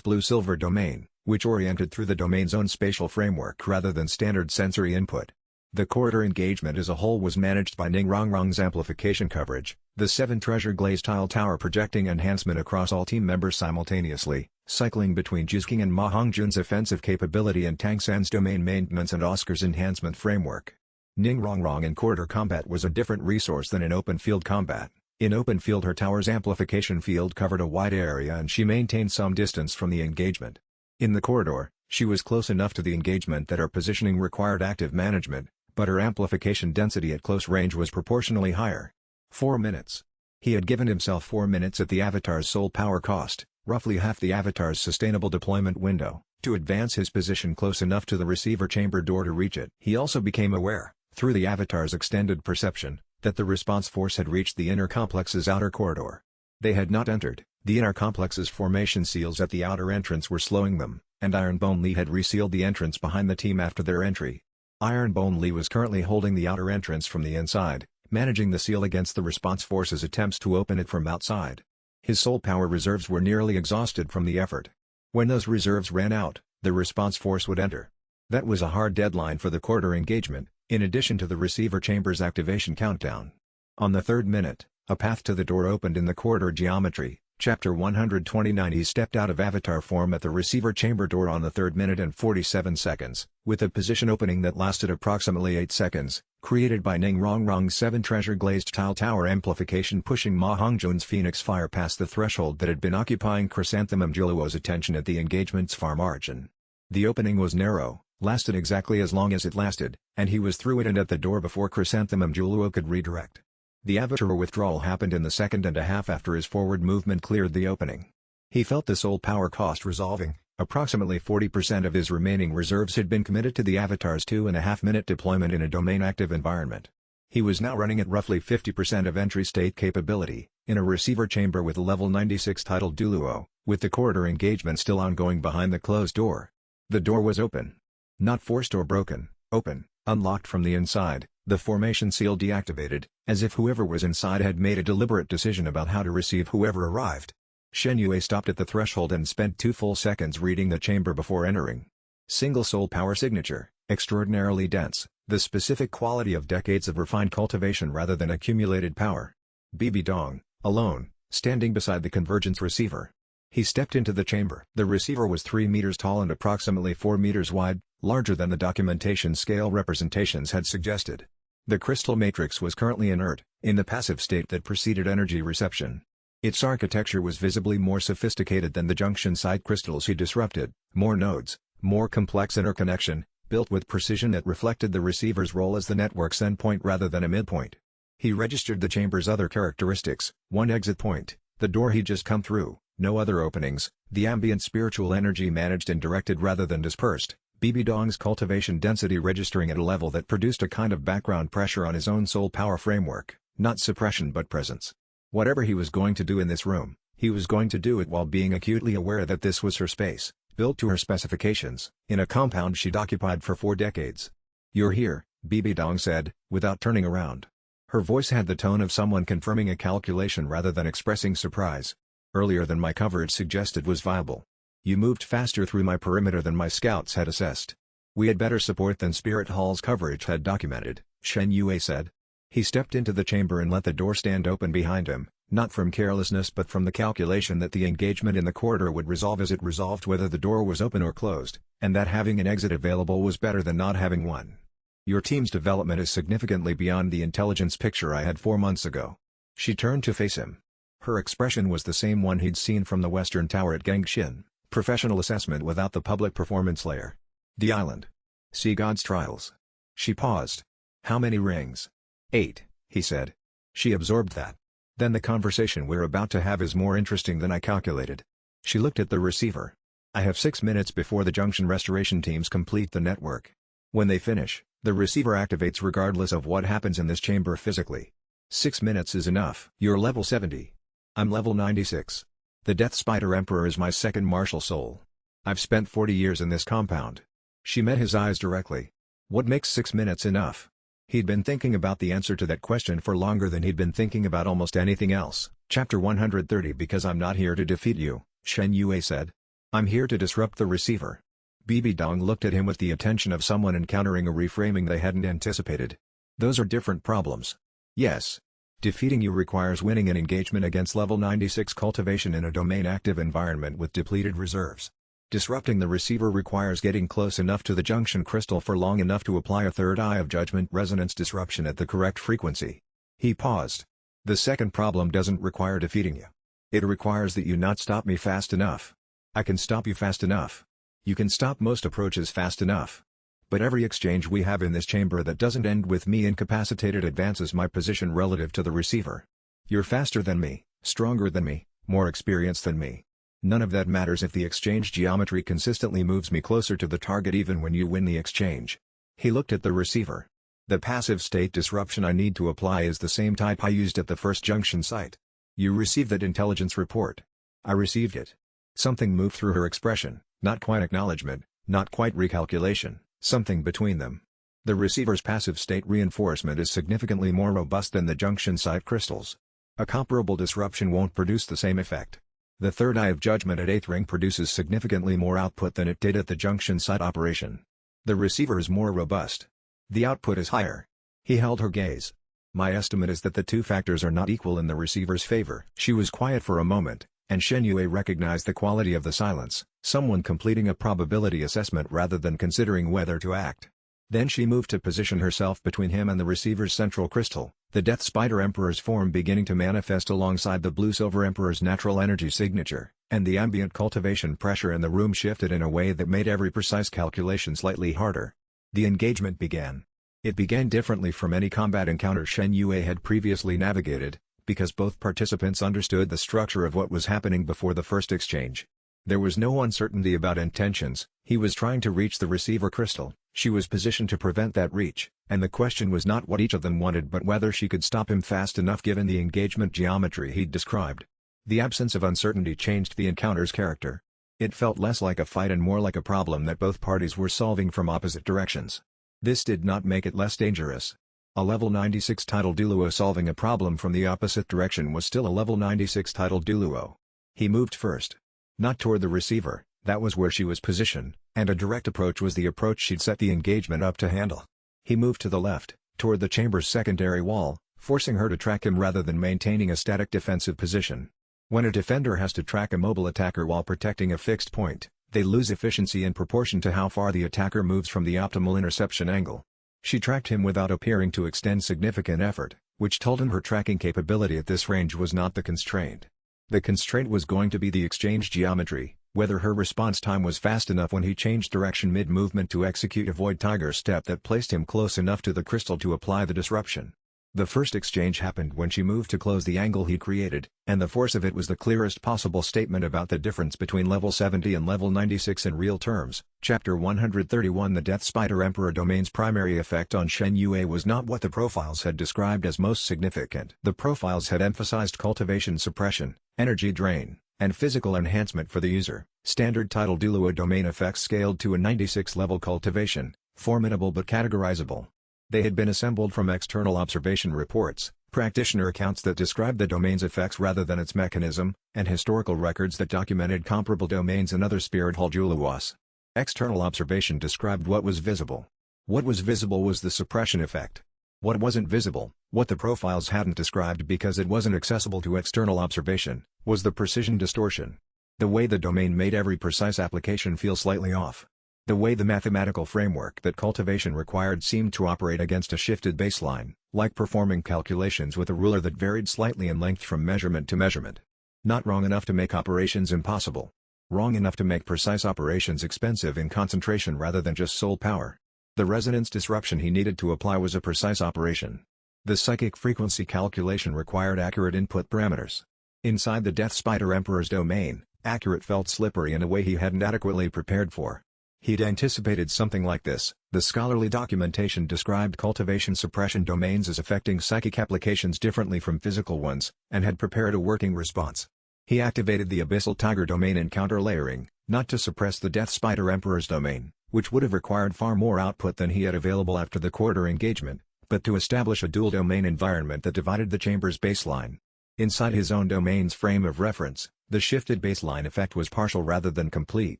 blue-silver domain, which oriented through the domain's own spatial framework rather than standard sensory input. The corridor engagement as a whole was managed by Ning Rongrong's amplification coverage, the 7 treasure glazed tile tower projecting enhancement across all team members simultaneously, cycling between Jizking and Ma Hongjun's offensive capability and Tangsan's domain maintenance and Oscar's enhancement framework. Ning Rongrong in corridor combat was a different resource than in open field combat. In open field her tower's amplification field covered a wide area and she maintained some distance from the engagement. In the corridor, she was close enough to the engagement that her positioning required active management, but her amplification density at close range was proportionally higher. 4 minutes. He had given himself 4 minutes at the avatar's soul power cost, roughly half the avatar's sustainable deployment window, to advance his position close enough to the receiver chamber door to reach it. He also became aware, through the avatar's extended perception, that the response force had reached the inner complex's outer corridor. They had not entered, the inner complex's formation seals at the outer entrance were slowing them, and Ironbone Lee had resealed the entrance behind the team after their entry. Ironbone Lee was currently holding the outer entrance from the inside, managing the seal against the response force's attempts to open it from outside. His soul power reserves were nearly exhausted from the effort. When those reserves ran out, the response force would enter. That was a hard deadline for the corridor engagement, in addition to the receiver chamber's activation countdown. On the 3rd minute, a path to the door opened in the corridor geometry. Chapter 129 He stepped out of avatar form at the receiver chamber door on the 3rd minute and 47 seconds, with a position opening that lasted approximately 8 seconds, created by Ning Rongrong's 7 treasure glazed tile tower amplification pushing Ma Hongjun's Phoenix Fire past the threshold that had been occupying Chrysanthemum Douluo's attention at the engagement's far margin. The opening was narrow, lasted exactly as long as it lasted, and he was through it and at the door before Chrysanthemum Douluo could redirect. The avatar withdrawal happened in the 2.5 after his forward movement cleared the opening. He felt the soul power cost resolving, approximately 40% of his remaining reserves had been committed to the avatar's 2.5-minute deployment in a domain-active environment. He was now running at roughly 50% of entry state capability, in a receiver chamber with a level 96 titled Douluo, with the corridor engagement still ongoing behind the closed door. The door was open. Not forced or broken, open, unlocked from the inside, the formation seal deactivated, as if whoever was inside had made a deliberate decision about how to receive whoever arrived. Shen Yue stopped at the threshold and spent 2 full seconds reading the chamber before entering. Single soul power signature, extraordinarily dense, the specific quality of decades of refined cultivation rather than accumulated power. Bibi Dong, alone, standing beside the convergence receiver. He stepped into the chamber. The receiver was 3 meters tall and approximately 4 meters wide, larger than the documentation scale representations had suggested. The crystal matrix was currently inert, in the passive state that preceded energy reception. Its architecture was visibly more sophisticated than the junction site crystals he disrupted, more nodes, more complex interconnection, built with precision that reflected the receiver's role as the network's endpoint rather than a midpoint. He registered the chamber's other characteristics: one exit point, the door he'd just come through, no other openings, the ambient spiritual energy managed and directed rather than dispersed, BB Dong's cultivation density registering at a level that produced a kind of background pressure on his own soul power framework, not suppression but presence. Whatever he was going to do in this room, he was going to do it while being acutely aware that this was her space, built to her specifications, in a compound she'd occupied for 4 decades. "You're here," BB Dong said, without turning around. Her voice had the tone of someone confirming a calculation rather than expressing surprise. "Earlier than my coverage suggested was viable. You moved faster through my perimeter than my scouts had assessed. We had better support than Spirit Hall's coverage had documented," Shen Yue said. He stepped into the chamber and let the door stand open behind him, not from carelessness but from the calculation that the engagement in the corridor would resolve as it resolved whether the door was open or closed, and that having an exit available was better than not having one. "Your team's development is significantly beyond the intelligence picture I had 4 months ago." She turned to face him. Her expression was the same one he'd seen from the Western Tower at Gangshin, professional assessment without the public performance layer. "The island. See God's trials." She paused. "How many rings?" 8, he said. She absorbed that. "Then the conversation we're about to have is more interesting than I calculated." She looked at the receiver. "I have 6 minutes before the junction restoration teams complete the network. When they finish, the receiver activates regardless of what happens in this chamber physically. 6 minutes is enough." "You're level 70. I'm level 96. The Death Spider Emperor is my second martial soul. I've spent 40 years in this compound." She met his eyes directly. "What makes 6 minutes enough?" He'd been thinking about the answer to that question for longer than he'd been thinking about almost anything else. Chapter 130 "Because I'm not here to defeat you," Shen Yue said. "I'm here to disrupt the receiver." BB Dong looked at him with the attention of someone encountering a reframing they hadn't anticipated. "Those are different problems." "Yes. Defeating you requires winning an engagement against level 96 cultivation in a domain-active environment with depleted reserves. Disrupting the receiver requires getting close enough to the junction crystal for long enough to apply a third eye of judgment resonance disruption at the correct frequency." He paused. "The second problem doesn't require defeating you. It requires that you not stop me fast enough. I can stop you fast enough. You can stop most approaches fast enough. But every exchange we have in this chamber that doesn't end with me incapacitated advances my position relative to the receiver. You're faster than me, stronger than me, more experienced than me. None of that matters if the exchange geometry consistently moves me closer to the target even when you win the exchange." He looked at the receiver. "The passive state disruption I need to apply is the same type I used at the first junction site. You received that intelligence report." "I received it." Something moved through her expression, not quite acknowledgement, not quite recalculation. Something between them. "The receiver's passive state reinforcement is significantly more robust than the junction site crystals. A comparable disruption won't produce the same effect. The third eye of judgment at 8th ring produces significantly more output than it did at the junction site operation. The receiver is more robust. The output is higher." He held her gaze. "My estimate is that the two factors are not equal in the receiver's favor." She was quiet for a moment, and Shen Yue recognized the quality of the silence, someone completing a probability assessment rather than considering whether to act. Then she moved to position herself between him and the receiver's central crystal, the Death Spider Emperor's form beginning to manifest alongside the Blue Silver Emperor's natural energy signature, and the ambient cultivation pressure in the room shifted in a way that made every precise calculation slightly harder. The engagement began. It began differently from any combat encounter Shen Yue had previously navigated, because both participants understood the structure of what was happening before the first exchange. There was no uncertainty about intentions. He was trying to reach the receiver crystal, she was positioned to prevent that reach, and the question was not what each of them wanted but whether she could stop him fast enough given the engagement geometry he'd described. The absence of uncertainty changed the encounter's character. It felt less like a fight and more like a problem that both parties were solving from opposite directions. This did not make it less dangerous. A level 96 title Douluo solving a problem from the opposite direction was still a level 96 title Douluo. He moved first. Not toward the receiver, that was where she was positioned, and a direct approach was the approach she'd set the engagement up to handle. He moved to the left, toward the chamber's secondary wall, forcing her to track him rather than maintaining a static defensive position. When a defender has to track a mobile attacker while protecting a fixed point, they lose efficiency in proportion to how far the attacker moves from the optimal interception angle. She tracked him without appearing to extend significant effort, which told him her tracking capability at this range was not the constraint. The constraint was going to be the exchange geometry, whether her response time was fast enough when he changed direction mid-movement to execute a void tiger step that placed him close enough to the crystal to apply the disruption. The first exchange happened when she moved to close the angle he created, and the force of it was the clearest possible statement about the difference between level 70 and level 96 in real terms. Chapter 131 The Death Spider Emperor Domain's primary effect on Shen Yue was not what the profiles had described as most significant. The profiles had emphasized cultivation suppression, energy drain, and physical enhancement for the user. Standard title Douluo Domain effects scaled to a 96 level cultivation, formidable but categorizable. They had been assembled from external observation reports, practitioner accounts that described the domain's effects rather than its mechanism, and historical records that documented comparable domains in other spirit hall Douluos. External observation described what was visible. What was visible was the suppression effect. What wasn't visible, what the profiles hadn't described because it wasn't accessible to external observation, was the precision distortion. The way the domain made every precise application feel slightly off. The way the mathematical framework that cultivation required seemed to operate against a shifted baseline, like performing calculations with a ruler that varied slightly in length from measurement to measurement. Not wrong enough to make operations impossible. Wrong enough to make precise operations expensive in concentration rather than just soul power. The resonance disruption he needed to apply was a precise operation. The psychic frequency calculation required accurate input parameters. Inside the Death Spider Emperor's domain, accurate felt slippery in a way he hadn't adequately prepared for. He'd anticipated something like this. The scholarly documentation described cultivation suppression domains as affecting psychic applications differently from physical ones, and had prepared a working response. He activated the Abyssal Tiger domain in counter-layering, not to suppress the Death Spider Emperor's domain, which would have required far more output than he had available after the quarter engagement, but to establish a dual domain environment that divided the chamber's baseline. Inside his own domain's frame of reference, the shifted baseline effect was partial rather than complete.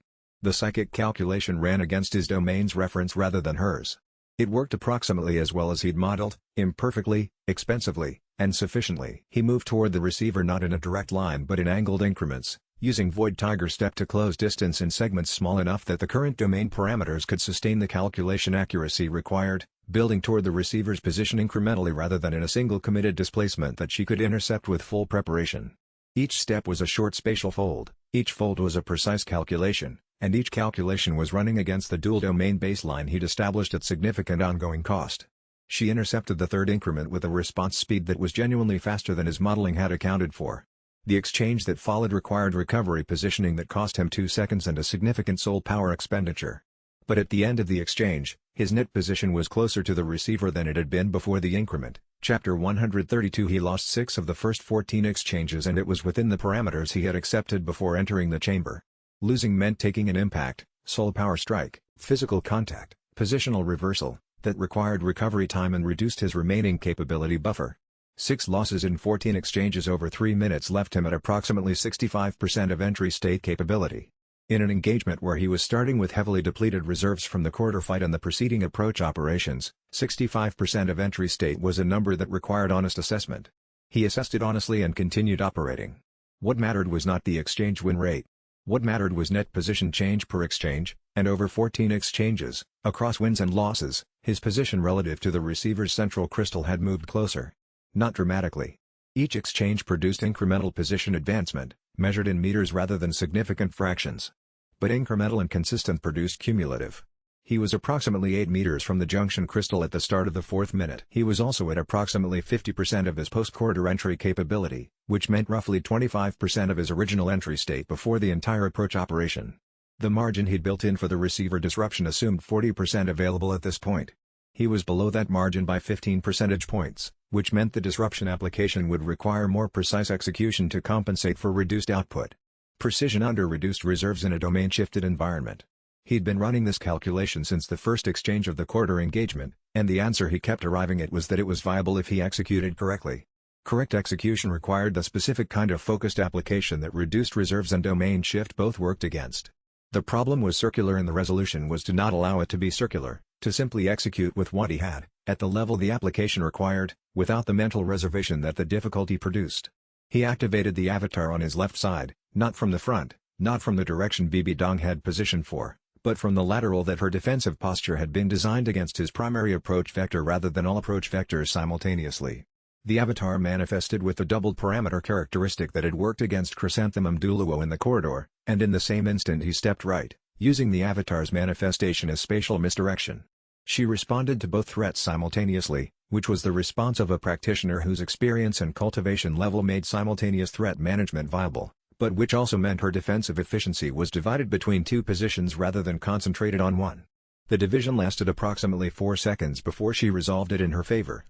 The psychic calculation ran against his domain's reference rather than hers. It worked approximately as well as he'd modeled, imperfectly, expensively, and sufficiently. He moved toward the receiver not in a direct line but in angled increments, using void tiger step to close distance in segments small enough that the current domain parameters could sustain the calculation accuracy required, building toward the receiver's position incrementally rather than in a single committed displacement that she could intercept with full preparation. Each step was a short spatial fold, each fold was a precise calculation, and each calculation was running against the dual domain baseline he'd established at significant ongoing cost. She intercepted the third increment with a response speed that was genuinely faster than his modeling had accounted for. The exchange that followed required recovery positioning that cost him 2 seconds and a significant soul power expenditure. But at the end of the exchange, his net position was closer to the receiver than it had been before the increment. Chapter 132 He lost 6 of the first 14 exchanges and it was within the parameters he had accepted before entering the chamber. Losing meant taking an impact, soul power strike, physical contact, positional reversal, that required recovery time and reduced his remaining capability buffer. 6 losses in 14 exchanges over 3 minutes left him at approximately 65% of entry state capability. In an engagement where he was starting with heavily depleted reserves from the quarter fight and the preceding approach operations, 65% of entry state was a number that required honest assessment. He assessed it honestly and continued operating. What mattered was not the exchange win rate. What mattered was net position change per exchange, and over 14 exchanges, across wins and losses, his position relative to the receiver's central crystal had moved closer. Not dramatically. Each exchange produced incremental position advancement, measured in meters rather than significant fractions. But incremental and consistent produced cumulative. He was approximately 8 meters from the junction crystal at the start of the 4th minute. He was also at approximately 50% of his post-quarter entry capability, which meant roughly 25% of his original entry state before the entire approach operation. The margin he'd built in for the receiver disruption assumed 40% available at this point. He was below that margin by 15 percentage points, which meant the disruption application would require more precise execution to compensate for reduced output. Precision under reduced reserves in a domain-shifted environment. He'd been running this calculation since the first exchange of the quarter engagement, and the answer he kept arriving at was that it was viable if he executed correctly. Correct execution required the specific kind of focused application that reduced reserves and domain shift both worked against. The problem was circular and the resolution was to not allow it to be circular, to simply execute with what he had, at the level the application required, without the mental reservation that the difficulty produced. He activated the avatar on his left side, not from the front, not from the direction Bibi Dong had positioned for, but from the lateral that her defensive posture had been designed against his primary approach vector rather than all approach vectors simultaneously. The avatar manifested with the doubled parameter characteristic that had worked against Chrysanthemum Douluo in the corridor, and in the same instant he stepped right, using the avatar's manifestation as spatial misdirection. She responded to both threats simultaneously, which was the response of a practitioner whose experience and cultivation level made simultaneous threat management viable, but which also meant her defensive efficiency was divided between two positions rather than concentrated on one. The division lasted approximately 4 seconds before she resolved it in her favor.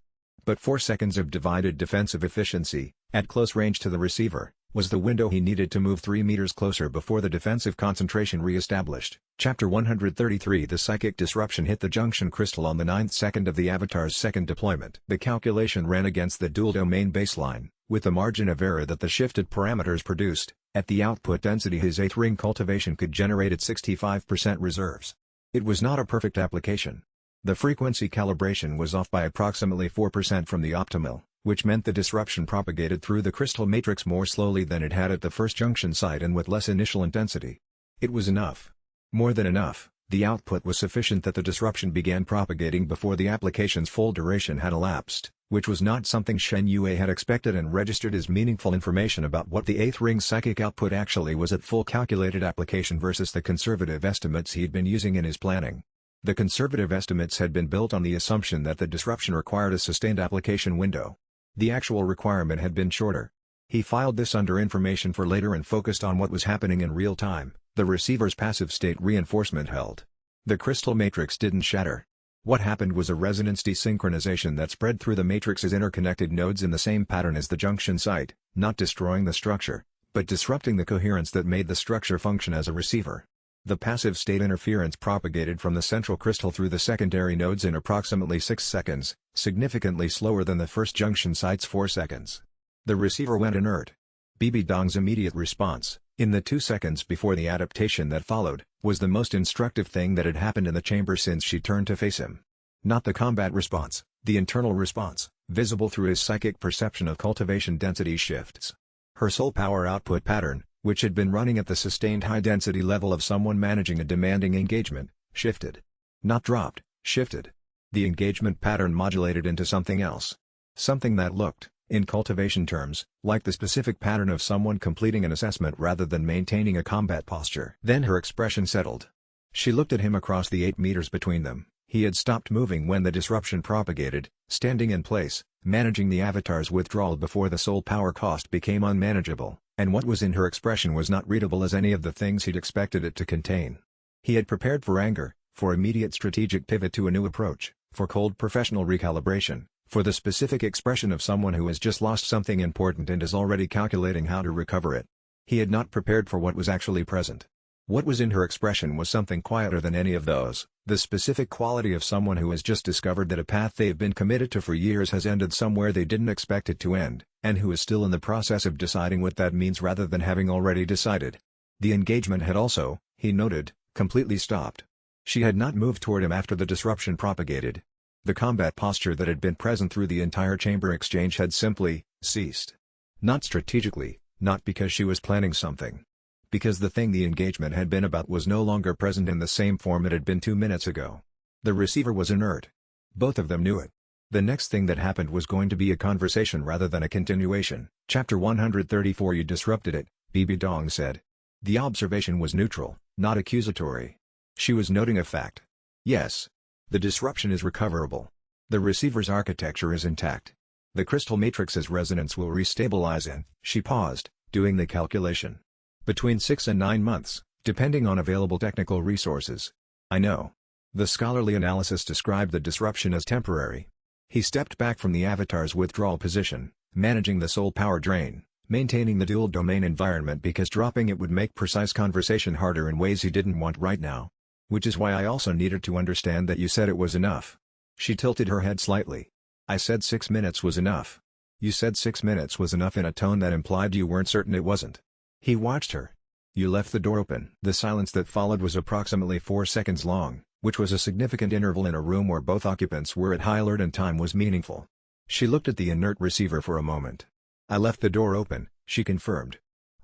But 4 seconds of divided defensive efficiency, at close range to the receiver, was the window he needed to move 3 meters closer before the defensive concentration re-established. Chapter 133 The psychic disruption hit the junction crystal on the 9th second of the avatar's second deployment. The calculation ran against the dual domain baseline, with the margin of error that the shifted parameters produced. At the output density his 8th ring cultivation could generate at 65% reserves. It was not a perfect application. The frequency calibration was off by approximately 4% from the optimal, which meant the disruption propagated through the crystal matrix more slowly than it had at the first junction site and with less initial intensity. It was enough. More than enough, the output was sufficient that the disruption began propagating before the application's full duration had elapsed, which was not something Shen Yue had expected and registered as meaningful information about what the 8th ring psychic output actually was at full calculated application versus the conservative estimates he'd been using in his planning. The conservative estimates had been built on the assumption that the disruption required a sustained application window. The actual requirement had been shorter. He filed this under information for later and focused on what was happening in real time. The receiver's passive state reinforcement held. The crystal matrix didn't shatter. What happened was a resonance desynchronization that spread through the matrix's interconnected nodes in the same pattern as the junction site, not destroying the structure, but disrupting the coherence that made the structure function as a receiver. The passive state interference propagated from the central crystal through the secondary nodes in approximately 6 seconds, significantly slower than the first junction site's 4 seconds. The receiver went inert. Bibi Dong's immediate response, in the 2 seconds before the adaptation that followed, was the most instructive thing that had happened in the chamber since she turned to face him. Not the combat response, the internal response, visible through his psychic perception of cultivation density shifts. Her soul power output pattern, which had been running at the sustained high-density level of someone managing a demanding engagement, shifted. Not dropped, shifted. The engagement pattern modulated into something else. Something that looked, in cultivation terms, like the specific pattern of someone completing an assessment rather than maintaining a combat posture. Then her expression settled. She looked at him across the 8 meters between them. He had stopped moving when the disruption propagated, standing in place, managing the avatar's withdrawal before the soul power cost became unmanageable, and what was in her expression was not readable as any of the things he'd expected it to contain. He had prepared for anger, for immediate strategic pivot to a new approach, for cold professional recalibration, for the specific expression of someone who has just lost something important and is already calculating how to recover it. He had not prepared for what was actually present. What was in her expression was something quieter than any of those, the specific quality of someone who has just discovered that a path they've been committed to for years has ended somewhere they didn't expect it to end, and who is still in the process of deciding what that means rather than having already decided. The engagement had also, he noted, completely stopped. She had not moved toward him after the disruption propagated. The combat posture that had been present through the entire chamber exchange had simply ceased. Not strategically, not because she was planning something. Because the thing the engagement had been about was no longer present in the same form it had been 2 minutes ago. The receiver was inert. Both of them knew it. The next thing that happened was going to be a conversation rather than a continuation. Chapter 134 You disrupted it, Bibi Dong said. The observation was neutral, not accusatory. She was noting a fact. Yes. The disruption is recoverable. The receiver's architecture is intact. The crystal matrix's resonance will restabilize in, she paused, doing the calculation. Between 6 and 9 months, depending on available technical resources. I know. The scholarly analysis described the disruption as temporary. He stepped back from the avatar's withdrawal position, managing the soul power drain, maintaining the dual domain environment because dropping it would make precise conversation harder in ways he didn't want right now. Which is why I also needed to understand that you said it was enough. She tilted her head slightly. I said 6 minutes was enough. You said 6 minutes was enough in a tone that implied you weren't certain it wasn't. He watched her. You left the door open. The silence that followed was approximately 4 seconds long, which was a significant interval in a room where both occupants were at high alert and time was meaningful. She looked at the inert receiver for a moment. "I left the door open," she confirmed.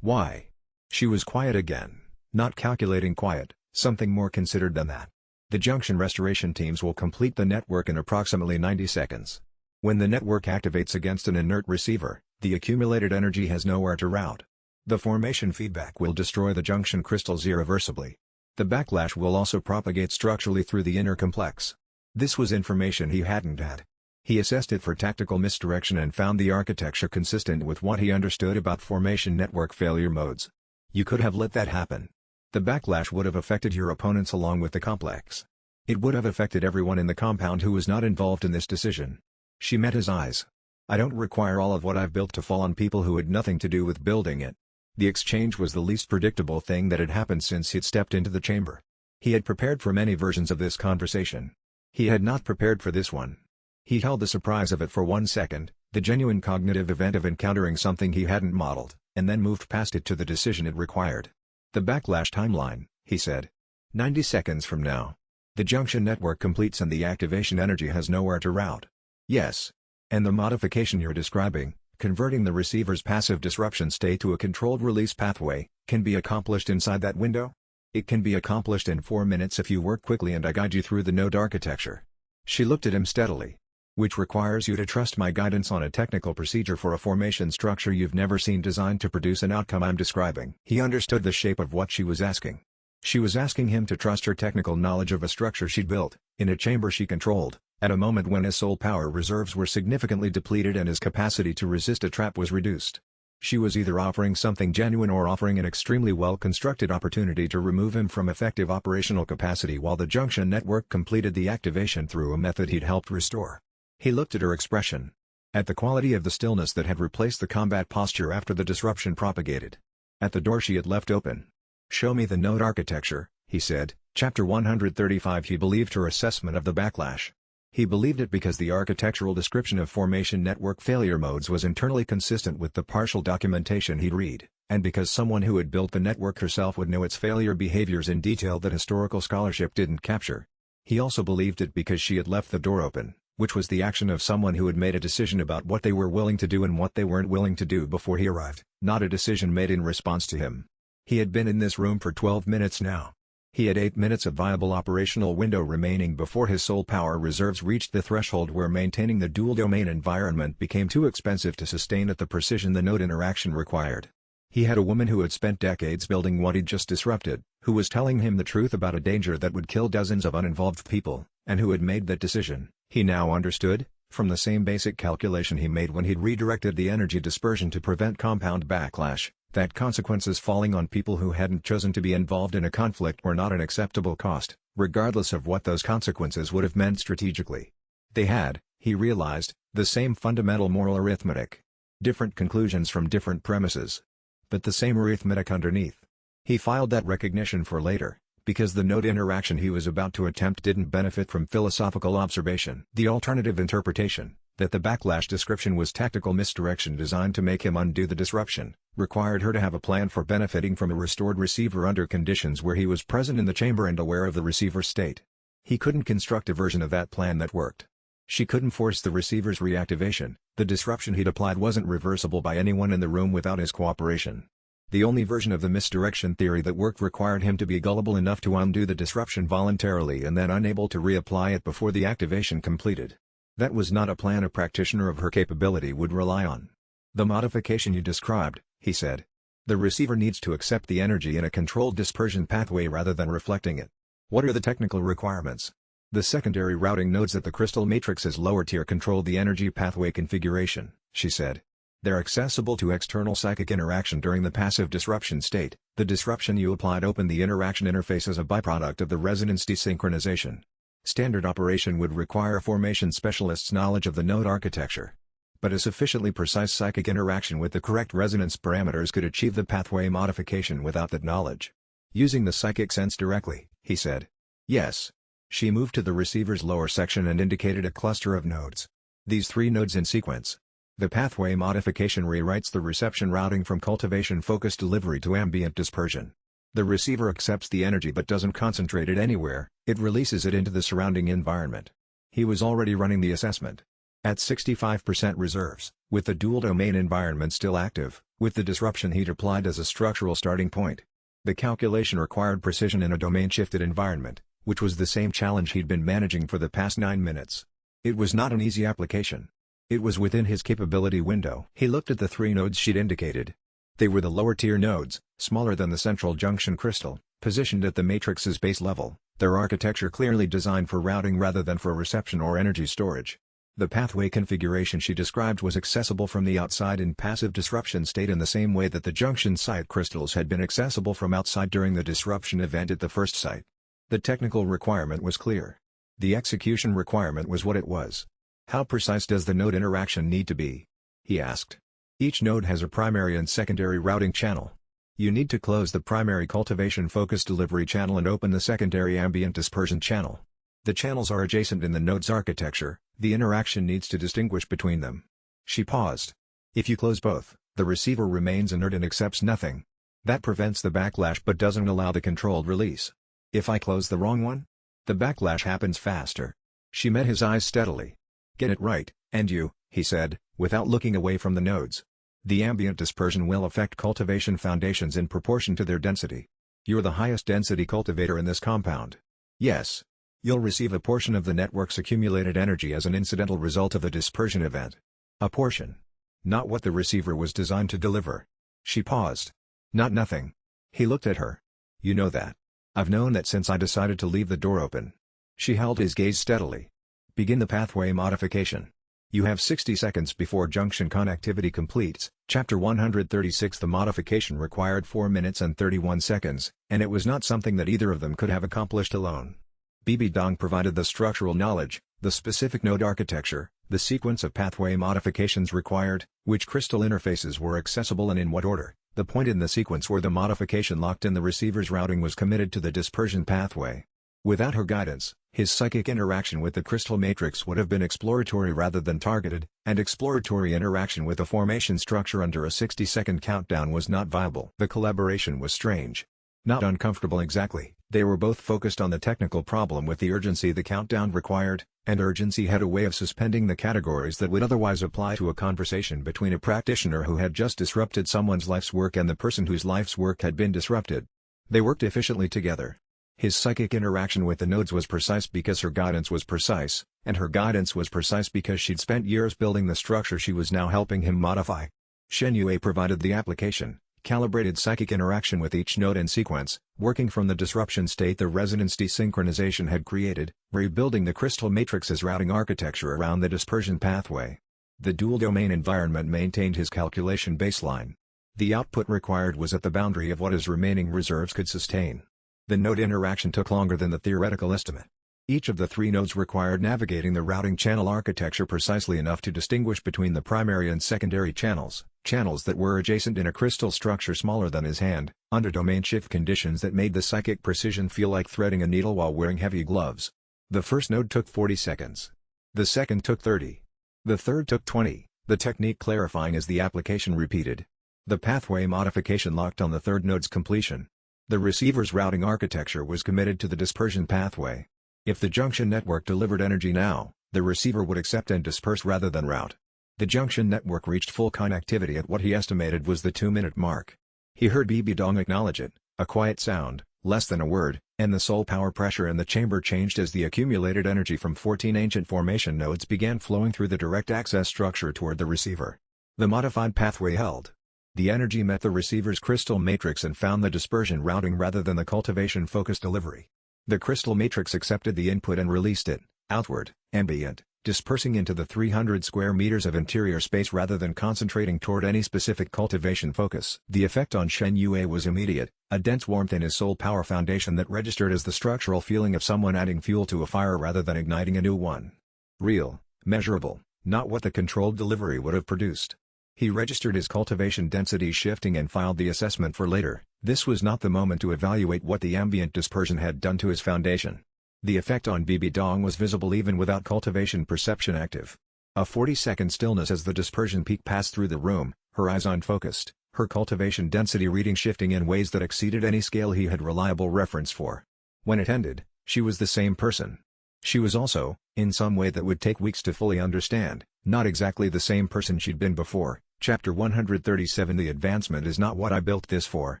"Why?" She was quiet again, not calculating quiet, something more considered than that. "The junction restoration teams will complete the network in approximately 90 seconds. When the network activates against an inert receiver, the accumulated energy has nowhere to route. The formation feedback will destroy the junction crystals irreversibly. The backlash will also propagate structurally through the inner complex." This was information he hadn't had. He assessed it for tactical misdirection and found the architecture consistent with what he understood about formation network failure modes. "You could have let that happen. The backlash would have affected your opponents along with the complex. It would have affected everyone in the compound who was not involved in this decision." She met his eyes. "I don't require all of what I've built to fall on people who had nothing to do with building it." The exchange was the least predictable thing that had happened since he'd stepped into the chamber. He had prepared for many versions of this conversation. He had not prepared for this one. He held the surprise of it for 1 second, the genuine cognitive event of encountering something he hadn't modeled, and then moved past it to the decision it required. "The backlash timeline," he said. 90 seconds from now. The junction network completes and the activation energy has nowhere to route." "Yes. And the modification you're describing, converting the receiver's passive disruption state to a controlled release pathway, can be accomplished inside that window?" "It can be accomplished in 4 minutes if you work quickly and I guide you through the node architecture." She looked at him steadily. "Which requires you to trust my guidance on a technical procedure for a formation structure you've never seen designed to produce an outcome I'm describing." He understood the shape of what she was asking. She was asking him to trust her technical knowledge of a structure she'd built, in a chamber she controlled, at a moment when his soul power reserves were significantly depleted and his capacity to resist a trap was reduced. She was either offering something genuine or offering an extremely well-constructed opportunity to remove him from effective operational capacity while the junction network completed the activation through a method he'd helped restore. He looked at her expression. At the quality of the stillness that had replaced the combat posture after the disruption propagated. At the door she had left open. "Show me the node architecture," he said. Chapter 135. He believed her assessment of the backlash. He believed it because the architectural description of formation network failure modes was internally consistent with the partial documentation he'd read, and because someone who had built the network herself would know its failure behaviors in detail that historical scholarship didn't capture. He also believed it because she had left the door open, which was the action of someone who had made a decision about what they were willing to do and what they weren't willing to do before he arrived, not a decision made in response to him. He had been in this room for 12 minutes now. He had 8 minutes of viable operational window remaining before his soul power reserves reached the threshold where maintaining the dual domain environment became too expensive to sustain at the precision the node interaction required. He had a woman who had spent decades building what he'd just disrupted, who was telling him the truth about a danger that would kill dozens of uninvolved people, and who had made that decision, he now understood, from the same basic calculation he made when he'd redirected the energy dispersion to prevent compound backlash, that consequences falling on people who hadn't chosen to be involved in a conflict were not an acceptable cost, regardless of what those consequences would have meant strategically. They had, he realized, the same fundamental moral arithmetic. Different conclusions from different premises. But the same arithmetic underneath. He filed that recognition for later, because the node interaction he was about to attempt didn't benefit from philosophical observation. The alternative interpretation, that the backlash description was tactical misdirection designed to make him undo the disruption, required her to have a plan for benefiting from a restored receiver under conditions where he was present in the chamber and aware of the receiver's state. He couldn't construct a version of that plan that worked. She couldn't force the receiver's reactivation. The disruption he'd applied wasn't reversible by anyone in the room without his cooperation. The only version of the misdirection theory that worked required him to be gullible enough to undo the disruption voluntarily and then unable to reapply it before the activation completed. That was not a plan a practitioner of her capability would rely on. "The modification you described," he said. "The receiver needs to accept the energy in a controlled dispersion pathway rather than reflecting it. What are the technical requirements?" "The secondary routing nodes at the crystal matrix's lower tier control the energy pathway configuration," she said. "They're accessible to external psychic interaction during the passive disruption state. The disruption you applied opened the interaction interface as a byproduct of the resonance desynchronization. Standard operation would require a formation specialist's knowledge of the node architecture. But a sufficiently precise psychic interaction with the correct resonance parameters could achieve the pathway modification without that knowledge. Using the psychic sense directly," he said. "Yes." She moved to the receiver's lower section and indicated a cluster of nodes. "These 3 nodes in sequence. The pathway modification rewrites the reception routing from cultivation-focused delivery to ambient dispersion. The receiver accepts the energy but doesn't concentrate it anywhere, it releases it into the surrounding environment." He was already running the assessment. At 65% reserves, with the dual domain environment still active, with the disruption heat applied as a structural starting point. The calculation required precision in a domain-shifted environment, which was the same challenge he'd been managing for the past 9 minutes. It was not an easy application. It was within his capability window. He looked at the 3 nodes she'd indicated. They were the lower-tier nodes, smaller than the central junction crystal, positioned at the matrix's base level, their architecture clearly designed for routing rather than for reception or energy storage. The pathway configuration she described was accessible from the outside in passive disruption state in the same way that the junction site crystals had been accessible from outside during the disruption event at the first site. The technical requirement was clear. The execution requirement was what it was. How precise does the node interaction need to be? He asked. Each node has a primary and secondary routing channel. You need to close the primary cultivation-focused delivery channel and open the secondary ambient dispersion channel. The channels are adjacent in the node's architecture, the interaction needs to distinguish between them. She paused. If you close both, the receiver remains inert and accepts nothing. That prevents the backlash but doesn't allow the controlled release. If I close the wrong one? The backlash happens faster. She met his eyes steadily. Get it right, and you, he said, without looking away from the nodes. The ambient dispersion will affect cultivation foundations in proportion to their density. You're the highest density cultivator in this compound. Yes. You'll receive a portion of the network's accumulated energy as an incidental result of the dispersion event. A portion. Not what the receiver was designed to deliver. She paused. Not nothing. He looked at her. You know that. I've known that since I decided to leave the door open. She held his gaze steadily. Begin the pathway modification. You have 60 seconds before junction connectivity completes. Chapter 136. The modification required 4 minutes and 31 seconds, and it was not something that either of them could have accomplished alone. Bibi Dong provided the structural knowledge, the specific node architecture, the sequence of pathway modifications required, which crystal interfaces were accessible and in what order, the point in the sequence where the modification locked in the receiver's routing was committed to the dispersion pathway. Without her guidance, his psychic interaction with the crystal matrix would have been exploratory rather than targeted, and exploratory interaction with the formation structure under a 60-second countdown was not viable. The collaboration was strange. Not uncomfortable exactly. They were both focused on the technical problem with the urgency the countdown required, and urgency had a way of suspending the categories that would otherwise apply to a conversation between a practitioner who had just disrupted someone's life's work and the person whose life's work had been disrupted. They worked efficiently together. His psychic interaction with the nodes was precise because her guidance was precise, and her guidance was precise because she'd spent years building the structure she was now helping him modify. Shen Yue provided the application, calibrated psychic interaction with each node and sequence, working from the disruption state the resonance desynchronization had created, rebuilding the crystal matrix's routing architecture around the dispersion pathway. The dual domain environment maintained his calculation baseline. The output required was at the boundary of what his remaining reserves could sustain. The node interaction took longer than the theoretical estimate. Each of the 3 nodes required navigating the routing channel architecture precisely enough to distinguish between the primary and secondary channels, channels that were adjacent in a crystal structure smaller than his hand, under domain shift conditions that made the psychic precision feel like threading a needle while wearing heavy gloves. The first node took 40 seconds. The second took 30. The third took 20, the technique clarifying as the application repeated. The pathway modification locked on the third node's completion. The receiver's routing architecture was committed to the dispersion pathway. If the junction network delivered energy now, the receiver would accept and disperse rather than route. The junction network reached full connectivity at what he estimated was the 2-minute mark. He heard Bibi Dong acknowledge it, a quiet sound, less than a word, and the soul power pressure in the chamber changed as the accumulated energy from 14 ancient formation nodes began flowing through the direct access structure toward the receiver. The modified pathway held. The energy met the receiver's crystal matrix and found the dispersion routing rather than the cultivation-focused delivery. The crystal matrix accepted the input and released it, outward, ambient, dispersing into the 300 square meters of interior space rather than concentrating toward any specific cultivation focus. The effect on Shen Yue was immediate, a dense warmth in his soul power foundation that registered as the structural feeling of someone adding fuel to a fire rather than igniting a new one. Real, measurable, not what the controlled delivery would have produced. He registered his cultivation density shifting and filed the assessment for later. This was not the moment to evaluate what the ambient dispersion had done to his foundation. The effect on Bibi Dong was visible even without cultivation perception active. A 40-second stillness as the dispersion peak passed through the room, her eyes unfocused, her cultivation density reading shifting in ways that exceeded any scale he had reliable reference for. When it ended, she was the same person. She was also, in some way that would take weeks to fully understand, Not exactly the same person she'd been before. Chapter 137. The advancement is not what I built this for,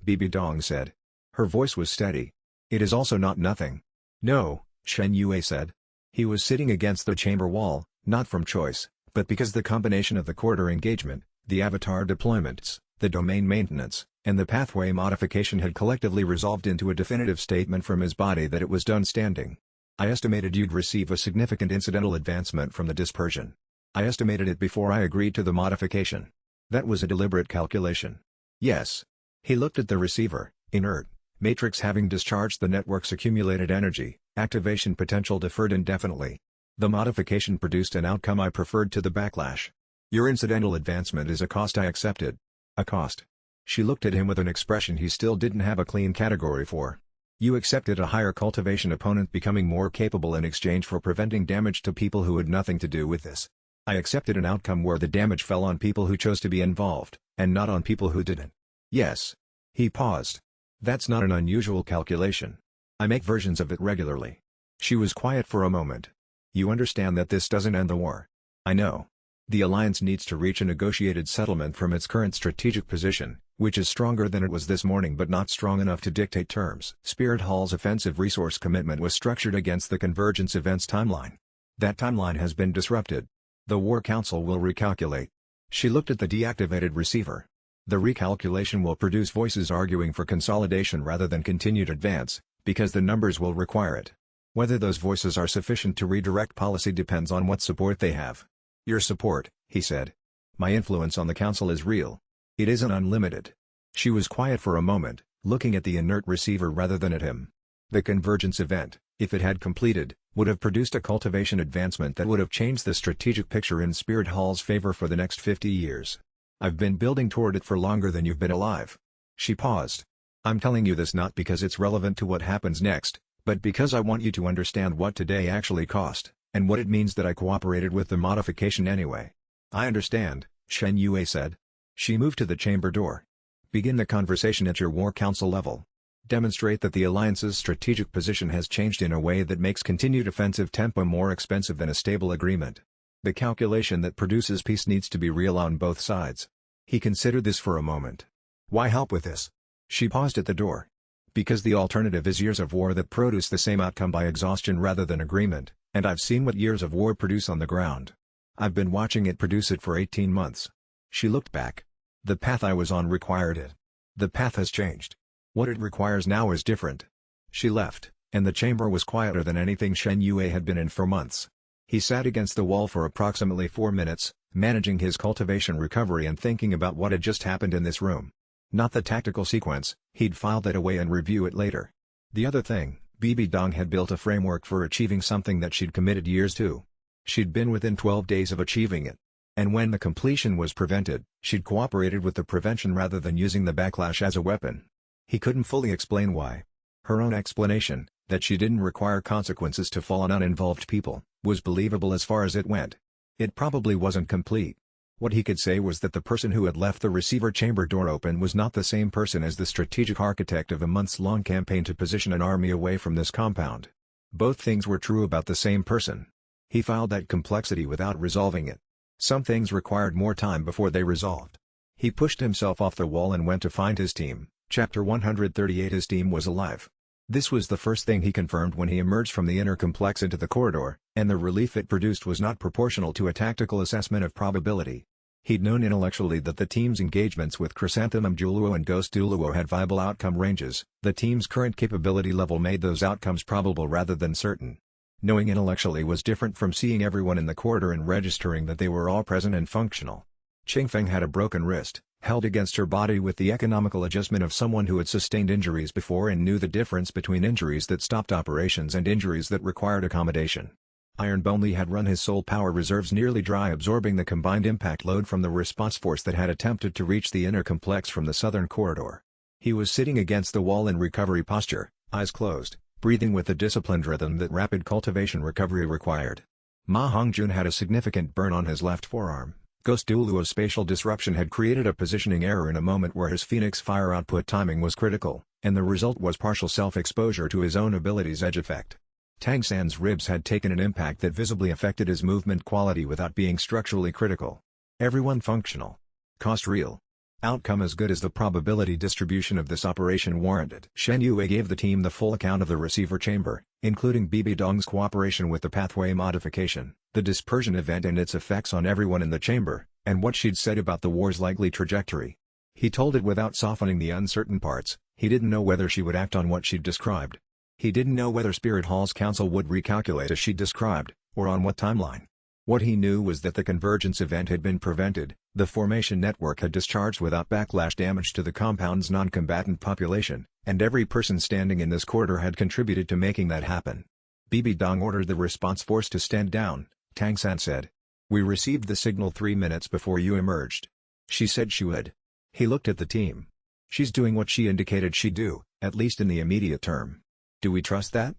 Bibi Dong said. Her voice was steady. It is also not nothing. No, Shen Yue said. He was sitting against the chamber wall, not from choice, but because the combination of the corridor engagement, the avatar deployments, the domain maintenance, and the pathway modification had collectively resolved into a definitive statement from his body that it was done standing. I estimated you'd receive a significant incidental advancement from the dispersion. I estimated it before I agreed to the modification. That was a deliberate calculation. Yes. He looked at the receiver, inert, matrix having discharged the network's accumulated energy, activation potential deferred indefinitely. The modification produced an outcome I preferred to the backlash. Your incidental advancement is a cost I accepted. A cost. She looked at him with an expression he still didn't have a clean category for. You accepted a higher cultivation opponent becoming more capable in exchange for preventing damage to people who had nothing to do with this. I accepted an outcome where the damage fell on people who chose to be involved, and not on people who didn't. Yes. He paused. That's not an unusual calculation. I make versions of it regularly. She was quiet for a moment. You understand that this doesn't end the war. I know. The alliance needs to reach a negotiated settlement from its current strategic position, which is stronger than it was this morning but not strong enough to dictate terms. Spirit Hall's offensive resource commitment was structured against the convergence events timeline. That timeline has been disrupted. The War Council will recalculate. She looked at the deactivated receiver. The recalculation will produce voices arguing for consolidation rather than continued advance, because the numbers will require it. Whether those voices are sufficient to redirect policy depends on what support they have. Your support, he said. My influence on the council is real. It isn't unlimited. She was quiet for a moment, looking at the inert receiver rather than at him. The convergence event, if it had completed, would have produced a cultivation advancement that would have changed the strategic picture in Spirit Hall's favor for the next 50 years. I've been building toward it for longer than you've been alive. She paused. I'm telling you this not because it's relevant to what happens next, but because I want you to understand what today actually cost, and what it means that I cooperated with the modification anyway. I understand, Shen Yue said. She moved to the chamber door. Begin the conversation at your War Council level. Demonstrate that the Alliance's strategic position has changed in a way that makes continued offensive tempo more expensive than a stable agreement. The calculation that produces peace needs to be real on both sides. He considered this for a moment. Why help with this? She paused at the door. Because the alternative is years of war that produce the same outcome by exhaustion rather than agreement, and I've seen what years of war produce on the ground. I've been watching it produce it for 18 months. She looked back. The path I was on required it. The path has changed. What it requires now is different. She left, and the chamber was quieter than anything Shen Yue had been in for months. He sat against the wall for approximately 4 minutes, managing his cultivation recovery and thinking about what had just happened in this room. Not the tactical sequence, he'd file that away and review it later. The other thing, Bibi Dong had built a framework for achieving something that she'd committed years to. She'd been within 12 days of achieving it. And when the completion was prevented, she'd cooperated with the prevention rather than using the backlash as a weapon. He couldn't fully explain why. Her own explanation, that she didn't require consequences to fall on uninvolved people, was believable as far as it went. It probably wasn't complete. What he could say was that the person who had left the receiver chamber door open was not the same person as the strategic architect of a months-long campaign to position an army away from this compound. Both things were true about the same person. He filed that complexity without resolving it. Some things required more time before they resolved. He pushed himself off the wall and went to find his team. Chapter 138. His team was alive. This was the first thing he confirmed when he emerged from the inner complex into the corridor, and the relief it produced was not proportional to a tactical assessment of probability. He'd known intellectually that the team's engagements with Chrysanthemum Douluo and Ghost Douluo had viable outcome ranges. The team's current capability level made those outcomes probable rather than certain. Knowing intellectually was different from seeing everyone in the corridor and registering that they were all present and functional. Qingfeng had a broken wrist, held against her body with the economical adjustment of someone who had sustained injuries before and knew the difference between injuries that stopped operations and injuries that required accommodation. Iron Bonely had run his soul power reserves nearly dry, absorbing the combined impact load from the response force that had attempted to reach the inner complex from the southern corridor. He was sitting against the wall in recovery posture, eyes closed, breathing with the disciplined rhythm that rapid cultivation recovery required. Ma Hongjun had a significant burn on his left forearm. Ghost Douluo's spatial disruption had created a positioning error in a moment where his Phoenix fire output timing was critical, and the result was partial self-exposure to his own ability's edge effect. Tang San's ribs had taken an impact that visibly affected his movement quality without being structurally critical. Everyone functional. Cost real. Outcome as good as the probability distribution of this operation warranted. Shen Yue gave the team the full account of the receiver chamber, including Bibi Dong's cooperation with the pathway modification, the dispersion event and its effects on everyone in the chamber, and what she'd said about the war's likely trajectory. He told it without softening the uncertain parts. He didn't know whether she would act on what she'd described. He didn't know whether Spirit Hall's council would recalculate as she described, or on what timeline. What he knew was that the convergence event had been prevented, the formation network had discharged without backlash damage to the compound's non-combatant population, and every person standing in this corridor had contributed to making that happen. Bibi Dong ordered the response force to stand down, Tang San said. We received the signal 3 minutes before you emerged. She said she would. He looked at the team. She's doing what she indicated she'd do, at least in the immediate term. Do we trust that?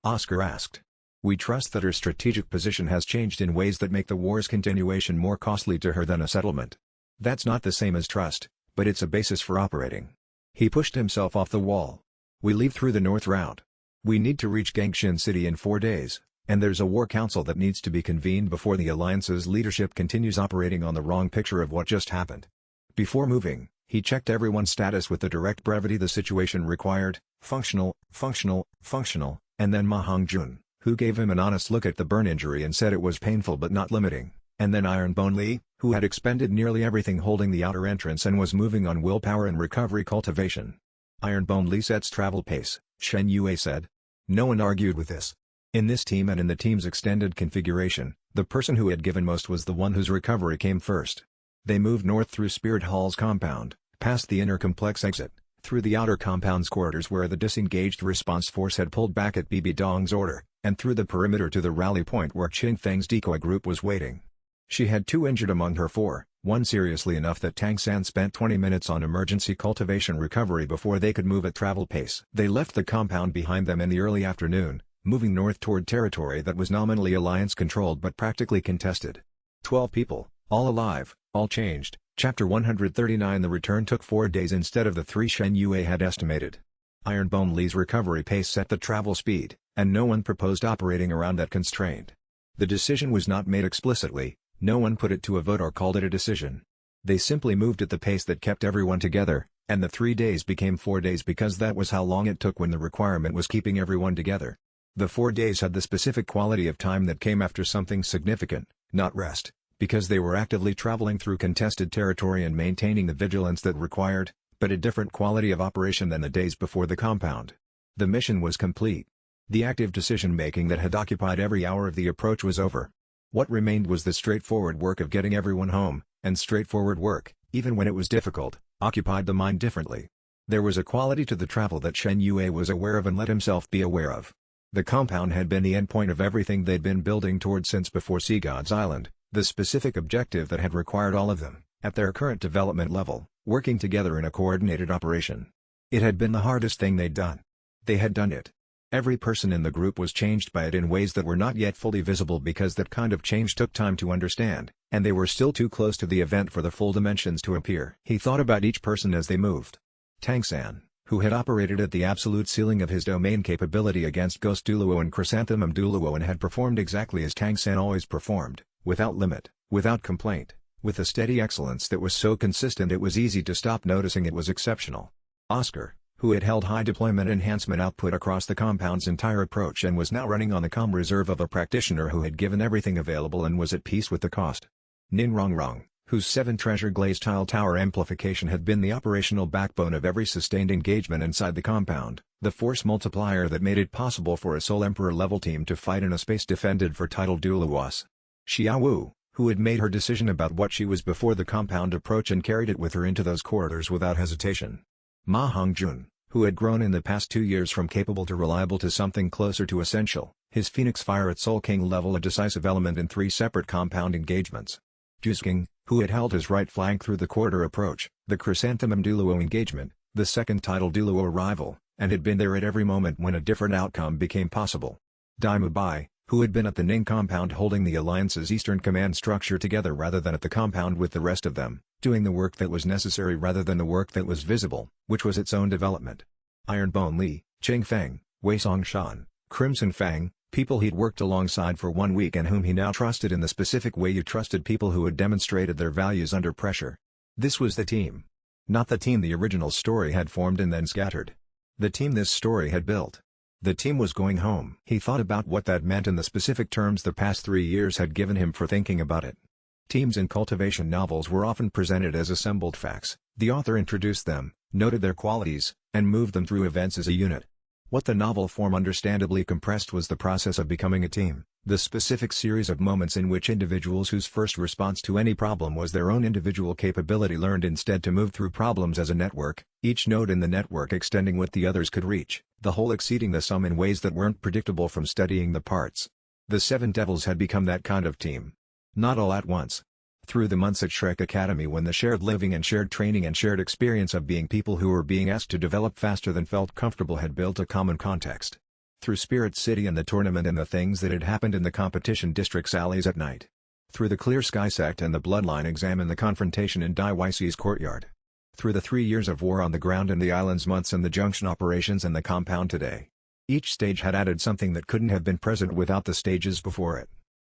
Oscar asked. We trust that her strategic position has changed in ways that make the war's continuation more costly to her than a settlement. That's not the same as trust, but it's a basis for operating. He pushed himself off the wall. We leave through the north route. We need to reach Gangshin City in 4 days, and there's a war council that needs to be convened before the Alliance's leadership continues operating on the wrong picture of what just happened. Before moving, he checked everyone's status with the direct brevity the situation required, functional, and then Ma Hongjun, who gave him an honest look at the burn injury and said it was painful but not limiting, and then Ironbone Li, who had expended nearly everything holding the outer entrance and was moving on willpower and recovery cultivation. Ironbone Li sets travel pace, Shen Yue said. No one argued with this. In this team and in the team's extended configuration, the person who had given most was the one whose recovery came first. They moved north through Spirit Hall's compound, past the inner complex exit, through the outer compound's corridors where the disengaged response force had pulled back at Bibi Dong's order, and through the perimeter to the rally point where Qing Feng's decoy group was waiting. She had 2 injured among her 4, one seriously enough that Tang San spent 20 minutes on emergency cultivation recovery before they could move at travel pace. They left the compound behind them in the early afternoon, moving north toward territory that was nominally Alliance-controlled but practically contested. 12 people, all alive, all changed. Chapter 139. The return took 4 days instead of the 3 Shen Yue had estimated. Ironbone Li's recovery pace set the travel speed, and no one proposed operating around that constraint. The decision was not made explicitly, no one put it to a vote or called it a decision. They simply moved at the pace that kept everyone together, and the 3 days became 4 days because that was how long it took when the requirement was keeping everyone together. The 4 days had the specific quality of time that came after something significant, not rest, because they were actively traveling through contested territory and maintaining the vigilance that required, but a different quality of operation than the days before the compound. The mission was complete. The active decision-making that had occupied every hour of the approach was over. What remained was the straightforward work of getting everyone home, and straightforward work, even when it was difficult, occupied the mind differently. There was a quality to the travel that Shen Yue was aware of and let himself be aware of. The compound had been the endpoint of everything they'd been building toward since before Sea God's Island, the specific objective that had required all of them, at their current development level, working together in a coordinated operation. It had been the hardest thing they'd done. They had done it. Every person in the group was changed by it in ways that were not yet fully visible because that kind of change took time to understand, and they were still too close to the event for the full dimensions to appear. He thought about each person as they moved. Tang San, who had operated at the absolute ceiling of his domain capability against Ghost Douluo and Chrysanthemum Douluo and had performed exactly as Tang San always performed, without limit, without complaint, with a steady excellence that was so consistent it was easy to stop noticing it was exceptional. Oscar, who had held high deployment enhancement output across the compound's entire approach and was now running on the calm reserve of a practitioner who had given everything available and was at peace with the cost. Nin Rongrong, whose 7 treasure glazed tile tower amplification had been the operational backbone of every sustained engagement inside the compound, the force multiplier that made it possible for a Soul Emperor level team to fight in a space defended for titled Douluo. Xia Wu, who had made her decision about what she was before the compound approach and carried it with her into those corridors without hesitation. Ma Hongjun, who had grown in the past 2 years from capable to reliable to something closer to essential, his Phoenix Fire at Soul King level a decisive element in 3 separate compound engagements. Jusking, who had held his right flank through the corridor approach, the Chrysanthemum Douluo engagement, the second title Douluo arrival, and had been there at every moment when a different outcome became possible. Dai Mubai, who had been at the Ning compound holding the Alliance's Eastern Command structure together rather than at the compound with the rest of them, doing the work that was necessary rather than the work that was visible, which was its own development. Ironbone Li, Qing Feng, Wei Song Shan, Crimson Fang, People he'd worked alongside for 1 week and whom he now trusted in the specific way you trusted people who had demonstrated their values under pressure. This was the team. Not the team the original story had formed and then scattered. The team this story had built. The team was going home. He thought about what that meant in the specific terms the past 3 years had given him for thinking about it. Teams in cultivation novels were often presented as assembled facts. The author introduced them, noted their qualities, and moved them through events as a unit. What the novel form understandably compressed was the process of becoming a team, the specific series of moments in which individuals whose first response to any problem was their own individual capability learned instead to move through problems as a network, each node in the network extending what the others could reach, the whole exceeding the sum in ways that weren't predictable from studying the parts. The Seven Devils had become that kind of team. Not all at once. Through the months at Shrek Academy when the shared living and shared training and shared experience of being people who were being asked to develop faster than felt comfortable had built a common context. Through Spirit City and the tournament and the things that had happened in the competition district's alleys at night. Through the Clear Sky sect and the Bloodline exam and the confrontation in Dai Mubai courtyard. Through the 3 years of war on the ground and the island's months and the junction operations and the compound today. Each stage had added something that couldn't have been present without the stages before it.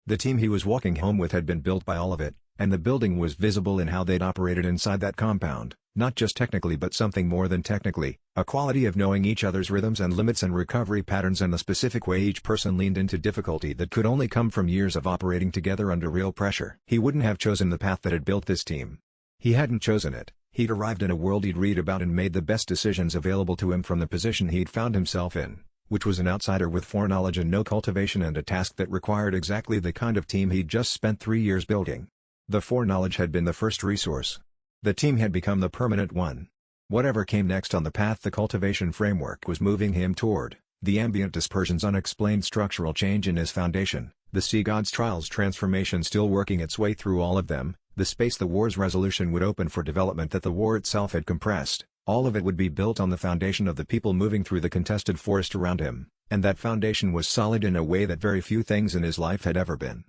The team he was walking home with had been built by all of it, and the building was visible in how they'd operated inside that compound, not just technically but something more than technically, a quality of knowing each other's rhythms and limits and recovery patterns and the specific way each person leaned into difficulty that could only come from years of operating together under real pressure. He wouldn't have chosen the path that had built this team. He hadn't chosen it. He'd arrived in a world he'd read about and made the best decisions available to him from the position he'd found himself in, which was an outsider with foreknowledge and no cultivation and a task that required exactly the kind of team he'd just spent 3 years building. The foreknowledge had been the first resource. The team had become the permanent one. Whatever came next on the path the cultivation framework was moving him toward, the ambient dispersion's unexplained structural change in his foundation, the sea god's trials transformation still working its way through all of them, the space the war's resolution would open for development that the war itself had compressed, all of it would be built on the foundation of the people moving through the contested forest around him, and that foundation was solid in a way that very few things in his life had ever been.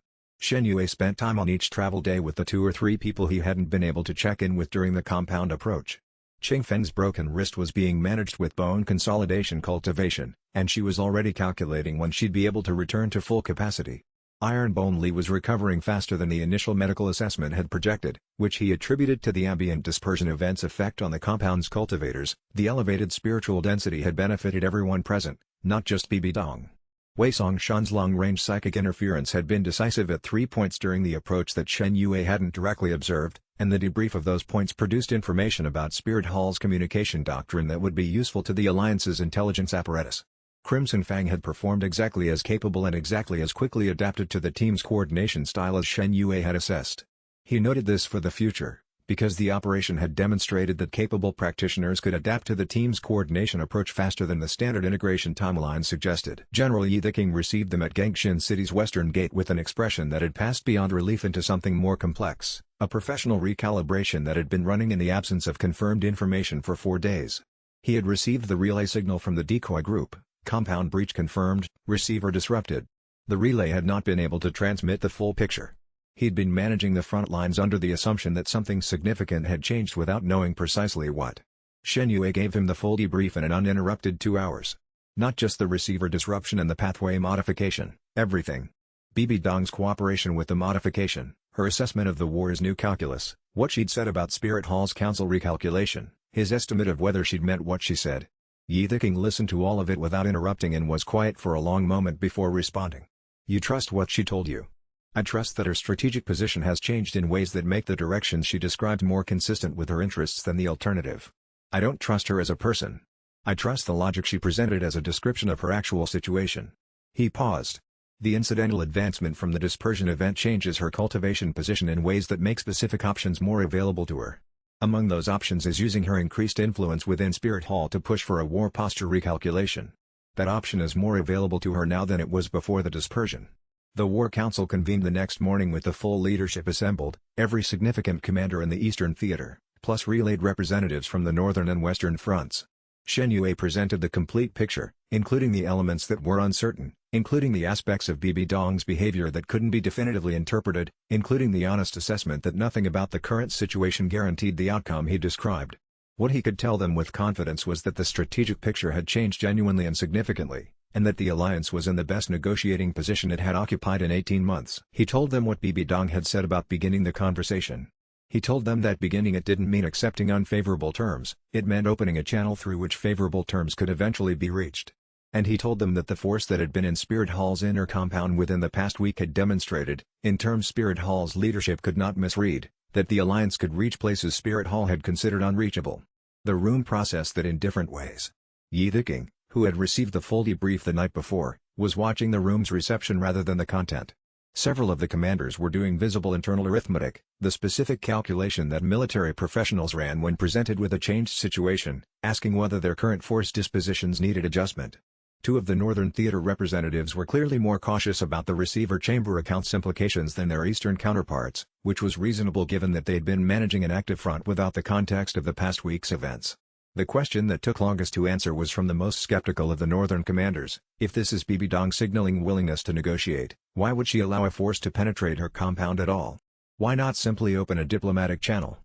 Shen Yue spent time on each travel day with the 2 or 3 people he hadn't been able to check in with during the compound approach. Qing Feng's broken wrist was being managed with bone consolidation cultivation, and she was already calculating when she'd be able to return to full capacity. Iron Bone Li was recovering faster than the initial medical assessment had projected, which he attributed to the ambient dispersion event's effect on the compound's cultivators. The elevated spiritual density had benefited everyone present, not just Bibi Dong. Wei Songshan's long-range psychic interference had been decisive at 3 points during the approach that Shen Yue hadn't directly observed, and the debrief of those points produced information about Spirit Hall's communication doctrine that would be useful to the Alliance's intelligence apparatus. Crimson Fang had performed exactly as capable and exactly as quickly adapted to the team's coordination style as Shen Yue had assessed. He noted this for the future, because the operation had demonstrated that capable practitioners could adapt to the team's coordination approach faster than the standard integration timeline suggested. General Yi the King received them at Gangshin City's western gate with an expression that had passed beyond relief into something more complex, a professional recalibration that had been running in the absence of confirmed information for 4 days. He had received the relay signal from the decoy group, compound breach confirmed, receiver disrupted. The relay had not been able to transmit the full picture. He'd been managing the front lines under the assumption that something significant had changed without knowing precisely what. Shen Yue gave him the full debrief in an uninterrupted 2 hours. Not just the receiver disruption and the pathway modification, everything. Bibi Dong's cooperation with the modification, her assessment of the war's new calculus, what she'd said about Spirit Hall's council recalculation, his estimate of whether she'd meant what she said. Yi the King listened to all of it without interrupting and was quiet for a long moment before responding. You trust what she told you? I trust that her strategic position has changed in ways that make the directions she described more consistent with her interests than the alternative. I don't trust her as a person. I trust the logic she presented as a description of her actual situation. He paused. The incidental advancement from the dispersion event changes her cultivation position in ways that make specific options more available to her. Among those options is using her increased influence within Spirit Hall to push for a war posture recalculation. That option is more available to her now than it was before the dispersion. The War Council convened the next morning with the full leadership assembled, every significant commander in the Eastern Theater, plus relayed representatives from the Northern and Western fronts. Shen Yue presented the complete picture, including the elements that were uncertain, including the aspects of Bibi Dong's behavior that couldn't be definitively interpreted, including the honest assessment that nothing about the current situation guaranteed the outcome he described. What he could tell them with confidence was that the strategic picture had changed genuinely and significantly, and that the alliance was in the best negotiating position it had occupied in 18 months. He told them what Bibi Dong had said about beginning the conversation. He told them that beginning it didn't mean accepting unfavorable terms, it meant opening a channel through which favorable terms could eventually be reached. And he told them that the force that had been in Spirit Hall's inner compound within the past week had demonstrated, in terms Spirit Hall's leadership could not misread, that the alliance could reach places Spirit Hall had considered unreachable. The room processed that in different ways. Yi Ziking, who had received the full debrief the night before, was watching the room's reception rather than the content. Several of the commanders were doing visible internal arithmetic, the specific calculation that military professionals ran when presented with a changed situation, asking whether their current force dispositions needed adjustment. Two of the Northern Theater representatives were clearly more cautious about the receiver chamber account's implications than their Eastern counterparts, which was reasonable given that they'd been managing an active front without the context of the past week's events. The question that took longest to answer was from the most skeptical of the Northern commanders: if this is Bibi Dong signaling willingness to negotiate, why would she allow a force to penetrate her compound at all? Why not simply open a diplomatic channel?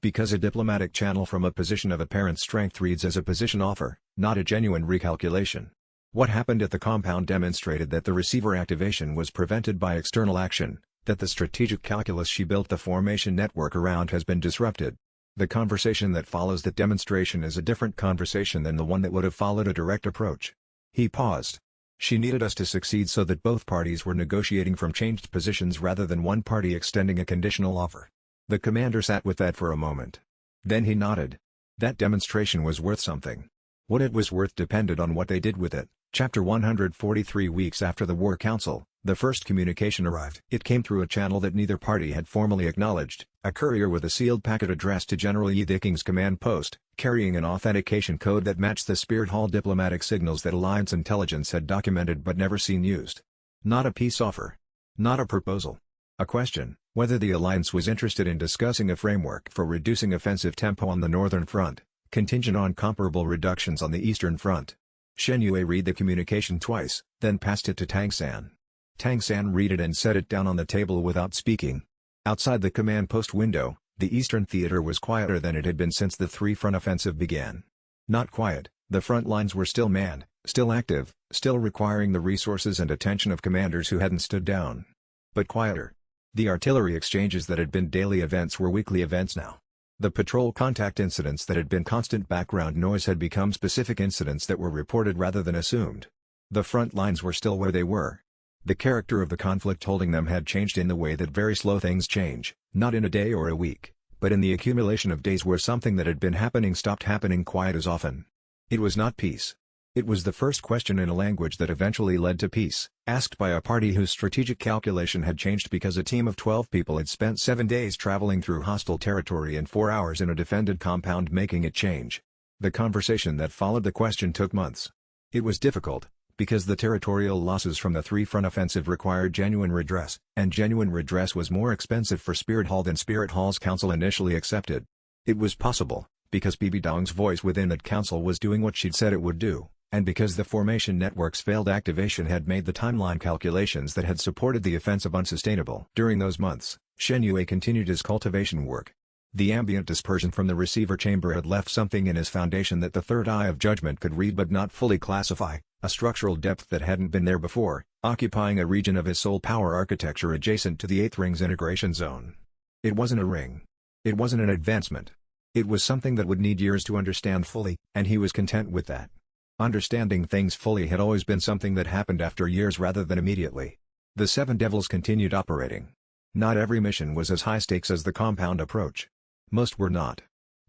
Because a diplomatic channel from a position of apparent strength reads as a position offer, not a genuine recalculation. What happened at the compound demonstrated that the receiver activation was prevented by external action, that the strategic calculus she built the formation network around has been disrupted. The conversation that follows that demonstration is a different conversation than the one that would have followed a direct approach. He paused. She needed us to succeed so that both parties were negotiating from changed positions rather than one party extending a conditional offer. The commander sat with that for a moment. Then he nodded. That demonstration was worth something. What it was worth depended on what they did with it. Chapter 143. Weeks after the War Council, the first communication arrived. It came through a channel that neither party had formally acknowledged, a courier with a sealed packet addressed to General Yi Ziking's command post, carrying an authentication code that matched the Spirit Hall diplomatic signals that Alliance intelligence had documented but never seen used. Not a peace offer. Not a proposal. A question, whether the Alliance was interested in discussing a framework for reducing offensive tempo on the Northern Front, contingent on comparable reductions on the Eastern Front. Shen Yue read the communication twice, then passed it to Tang San. Tang San read it and set it down on the table without speaking. Outside the command post window, the Eastern Theater was quieter than it had been since the three-front offensive began. Not quiet, the front lines were still manned, still active, still requiring the resources and attention of commanders who hadn't stood down. But quieter. The artillery exchanges that had been daily events were weekly events now. The patrol contact incidents that had been constant background noise had become specific incidents that were reported rather than assumed. The front lines were still where they were. The character of the conflict holding them had changed in the way that very slow things change, not in a day or a week, but in the accumulation of days where something that had been happening stopped happening quite as often. It was not peace. It was the first question in a language that eventually led to peace, asked by a party whose strategic calculation had changed because a team of 12 people had spent 7 days traveling through hostile territory and 4 hours in a defended compound making it change. The conversation that followed the question took months. It was difficult, because the territorial losses from the three-front offensive required genuine redress, and genuine redress was more expensive for Spirit Hall than Spirit Hall's council initially accepted. It was possible, because Bibi Dong's voice within that council was doing what she'd said it would do, and because the formation network's failed activation had made the timeline calculations that had supported the offensive unsustainable. During those months, Shen Yue continued his cultivation work. The ambient dispersion from the receiver chamber had left something in his foundation that the third eye of judgment could read but not fully classify, a structural depth that hadn't been there before, occupying a region of his soul power architecture adjacent to the Eighth Ring's integration zone. It wasn't a ring. It wasn't an advancement. It was something that would need years to understand fully, and he was content with that. Understanding things fully had always been something that happened after years rather than immediately. The Seven Devils continued operating. Not every mission was as high stakes as the compound approach. Most were not.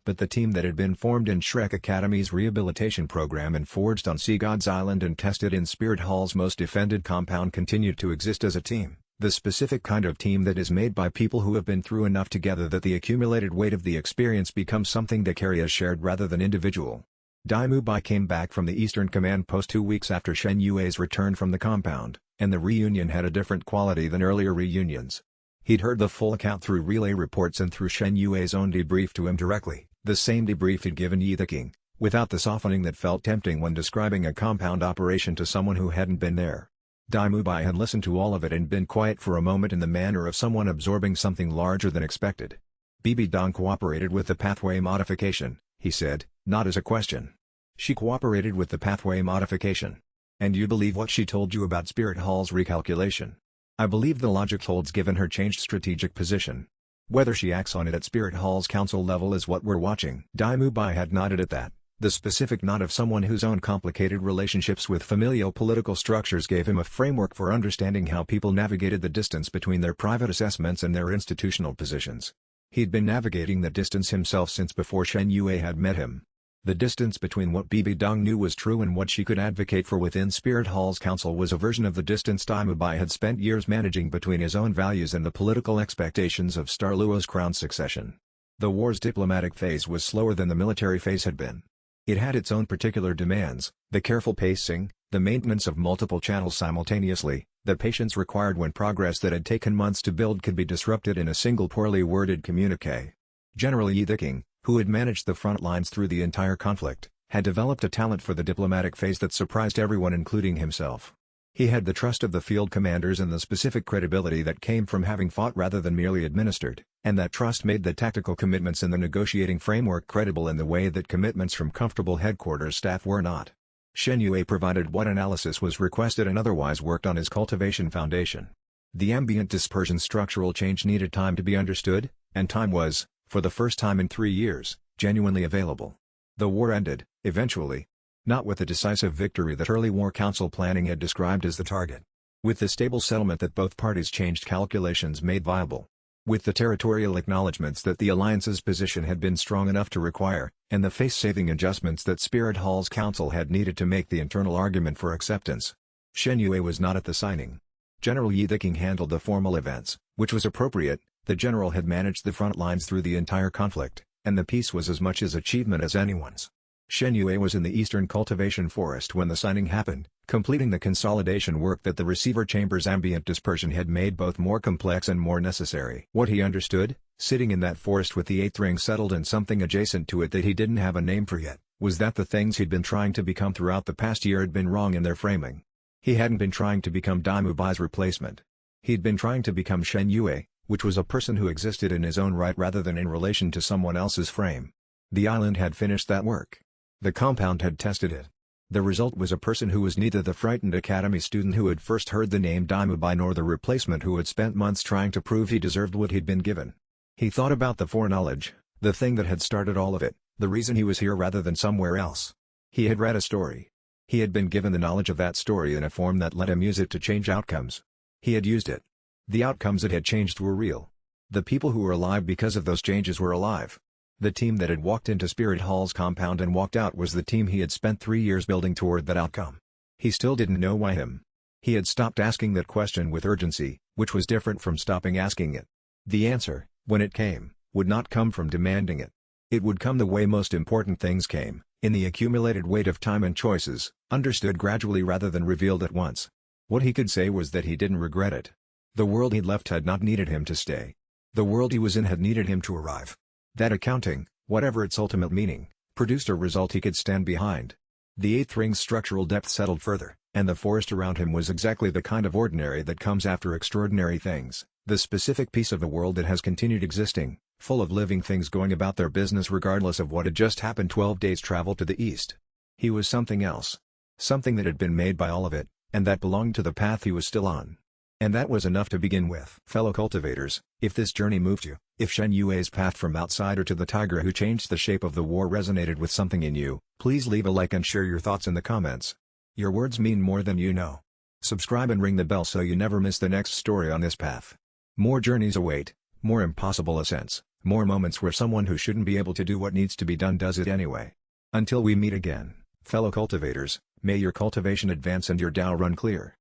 But the team that had been formed in Shrek Academy's rehabilitation program and forged on Sea God's Island and tested in Spirit Hall's most defended compound continued to exist as a team, the specific kind of team that is made by people who have been through enough together that the accumulated weight of the experience becomes something they carry as shared rather than individual. Dai Mubai came back from the Eastern Command Post 2 weeks after Shen Yue's return from the compound, and the reunion had a different quality than earlier reunions. He'd heard the full account through relay reports and through Shen Yue's own debrief to him directly, the same debrief he'd given Yi Ziking, without the softening that felt tempting when describing a compound operation to someone who hadn't been there. Dai Mubai had listened to all of it and been quiet for a moment in the manner of someone absorbing something larger than expected. Bibi Dong cooperated with the pathway modification, he said, not as a question. She cooperated with the pathway modification. And you believe what she told you about Spirit Hall's recalculation. I believe the logic holds given her changed strategic position. Whether she acts on it at Spirit Hall's council level is what we're watching." Dai Mubai had nodded at that. The specific nod of someone whose own complicated relationships with familial political structures gave him a framework for understanding how people navigated the distance between their private assessments and their institutional positions. He'd been navigating the distance himself since before Shen Yue had met him. The distance between what Bibi Dong knew was true and what she could advocate for within Spirit Hall's council was a version of the distance Dai Mubai had spent years managing between his own values and the political expectations of Star Luo's crown succession. The war's diplomatic phase was slower than the military phase had been. It had its own particular demands, the careful pacing, the maintenance of multiple channels simultaneously, the patience required when progress that had taken months to build could be disrupted in a single poorly worded communique. General Yi King, who had managed the front lines through the entire conflict, had developed a talent for the diplomatic phase that surprised everyone including himself. He had the trust of the field commanders and the specific credibility that came from having fought rather than merely administered, and that trust made the tactical commitments in the negotiating framework credible in the way that commitments from comfortable headquarters staff were not. Shen Yue provided what analysis was requested and otherwise worked on his cultivation foundation. The ambient dispersion structural change needed time to be understood, and time was, for the first time in 3 years, genuinely available. The war ended, eventually. Not with the decisive victory that early war council planning had described as the target. With the stable settlement that both parties' changed calculations made viable. With the territorial acknowledgements that the alliance's position had been strong enough to require, and the face-saving adjustments that Spirit Hall's council had needed to make the internal argument for acceptance. Shen Yue was not at the signing. General Yi King handled the formal events, which was appropriate. The general had managed the front lines through the entire conflict, and the peace was as much his achievement as anyone's. Shen Yue was in the eastern cultivation forest when the signing happened, completing the consolidation work that the receiver chamber's ambient dispersion had made both more complex and more necessary. What he understood, sitting in that forest with the eighth ring settled and something adjacent to it that he didn't have a name for yet, was that the things he'd been trying to become throughout the past year had been wrong in their framing. He hadn't been trying to become Dai Mubai's replacement. He'd been trying to become Shen Yue, which was a person who existed in his own right rather than in relation to someone else's frame. The island had finished that work. The compound had tested it. The result was a person who was neither the frightened academy student who had first heard the name Dai Mubai nor the replacement who had spent months trying to prove he deserved what he'd been given. He thought about the foreknowledge, the thing that had started all of it, the reason he was here rather than somewhere else. He had read a story. He had been given the knowledge of that story in a form that let him use it to change outcomes. He had used it. The outcomes it had changed were real. The people who were alive because of those changes were alive. The team that had walked into Spirit Hall's compound and walked out was the team he had spent 3 years building toward that outcome. He still didn't know why him. He had stopped asking that question with urgency, which was different from stopping asking it. The answer, when it came, would not come from demanding it. It would come the way most important things came, in the accumulated weight of time and choices, understood gradually rather than revealed at once. What he could say was that he didn't regret it. The world he'd left had not needed him to stay. The world he was in had needed him to arrive. That accounting, whatever its ultimate meaning, produced a result he could stand behind. The eighth ring's structural depth settled further, and the forest around him was exactly the kind of ordinary that comes after extraordinary things, the specific piece of the world that has continued existing, full of living things going about their business regardless of what had just happened 12 days' travel to the east. He was something else. Something that had been made by all of it, and that belonged to the path he was still on. And that was enough to begin with. Fellow cultivators, if this journey moved you, if Shen Yue's path from outsider to the tiger who changed the shape of the war resonated with something in you, please leave a like and share your thoughts in the comments. Your words mean more than you know. Subscribe and ring the bell so you never miss the next story on this path. More journeys await, more impossible ascents, more moments where someone who shouldn't be able to do what needs to be done does it anyway. Until we meet again, fellow cultivators, may your cultivation advance and your Dao run clear.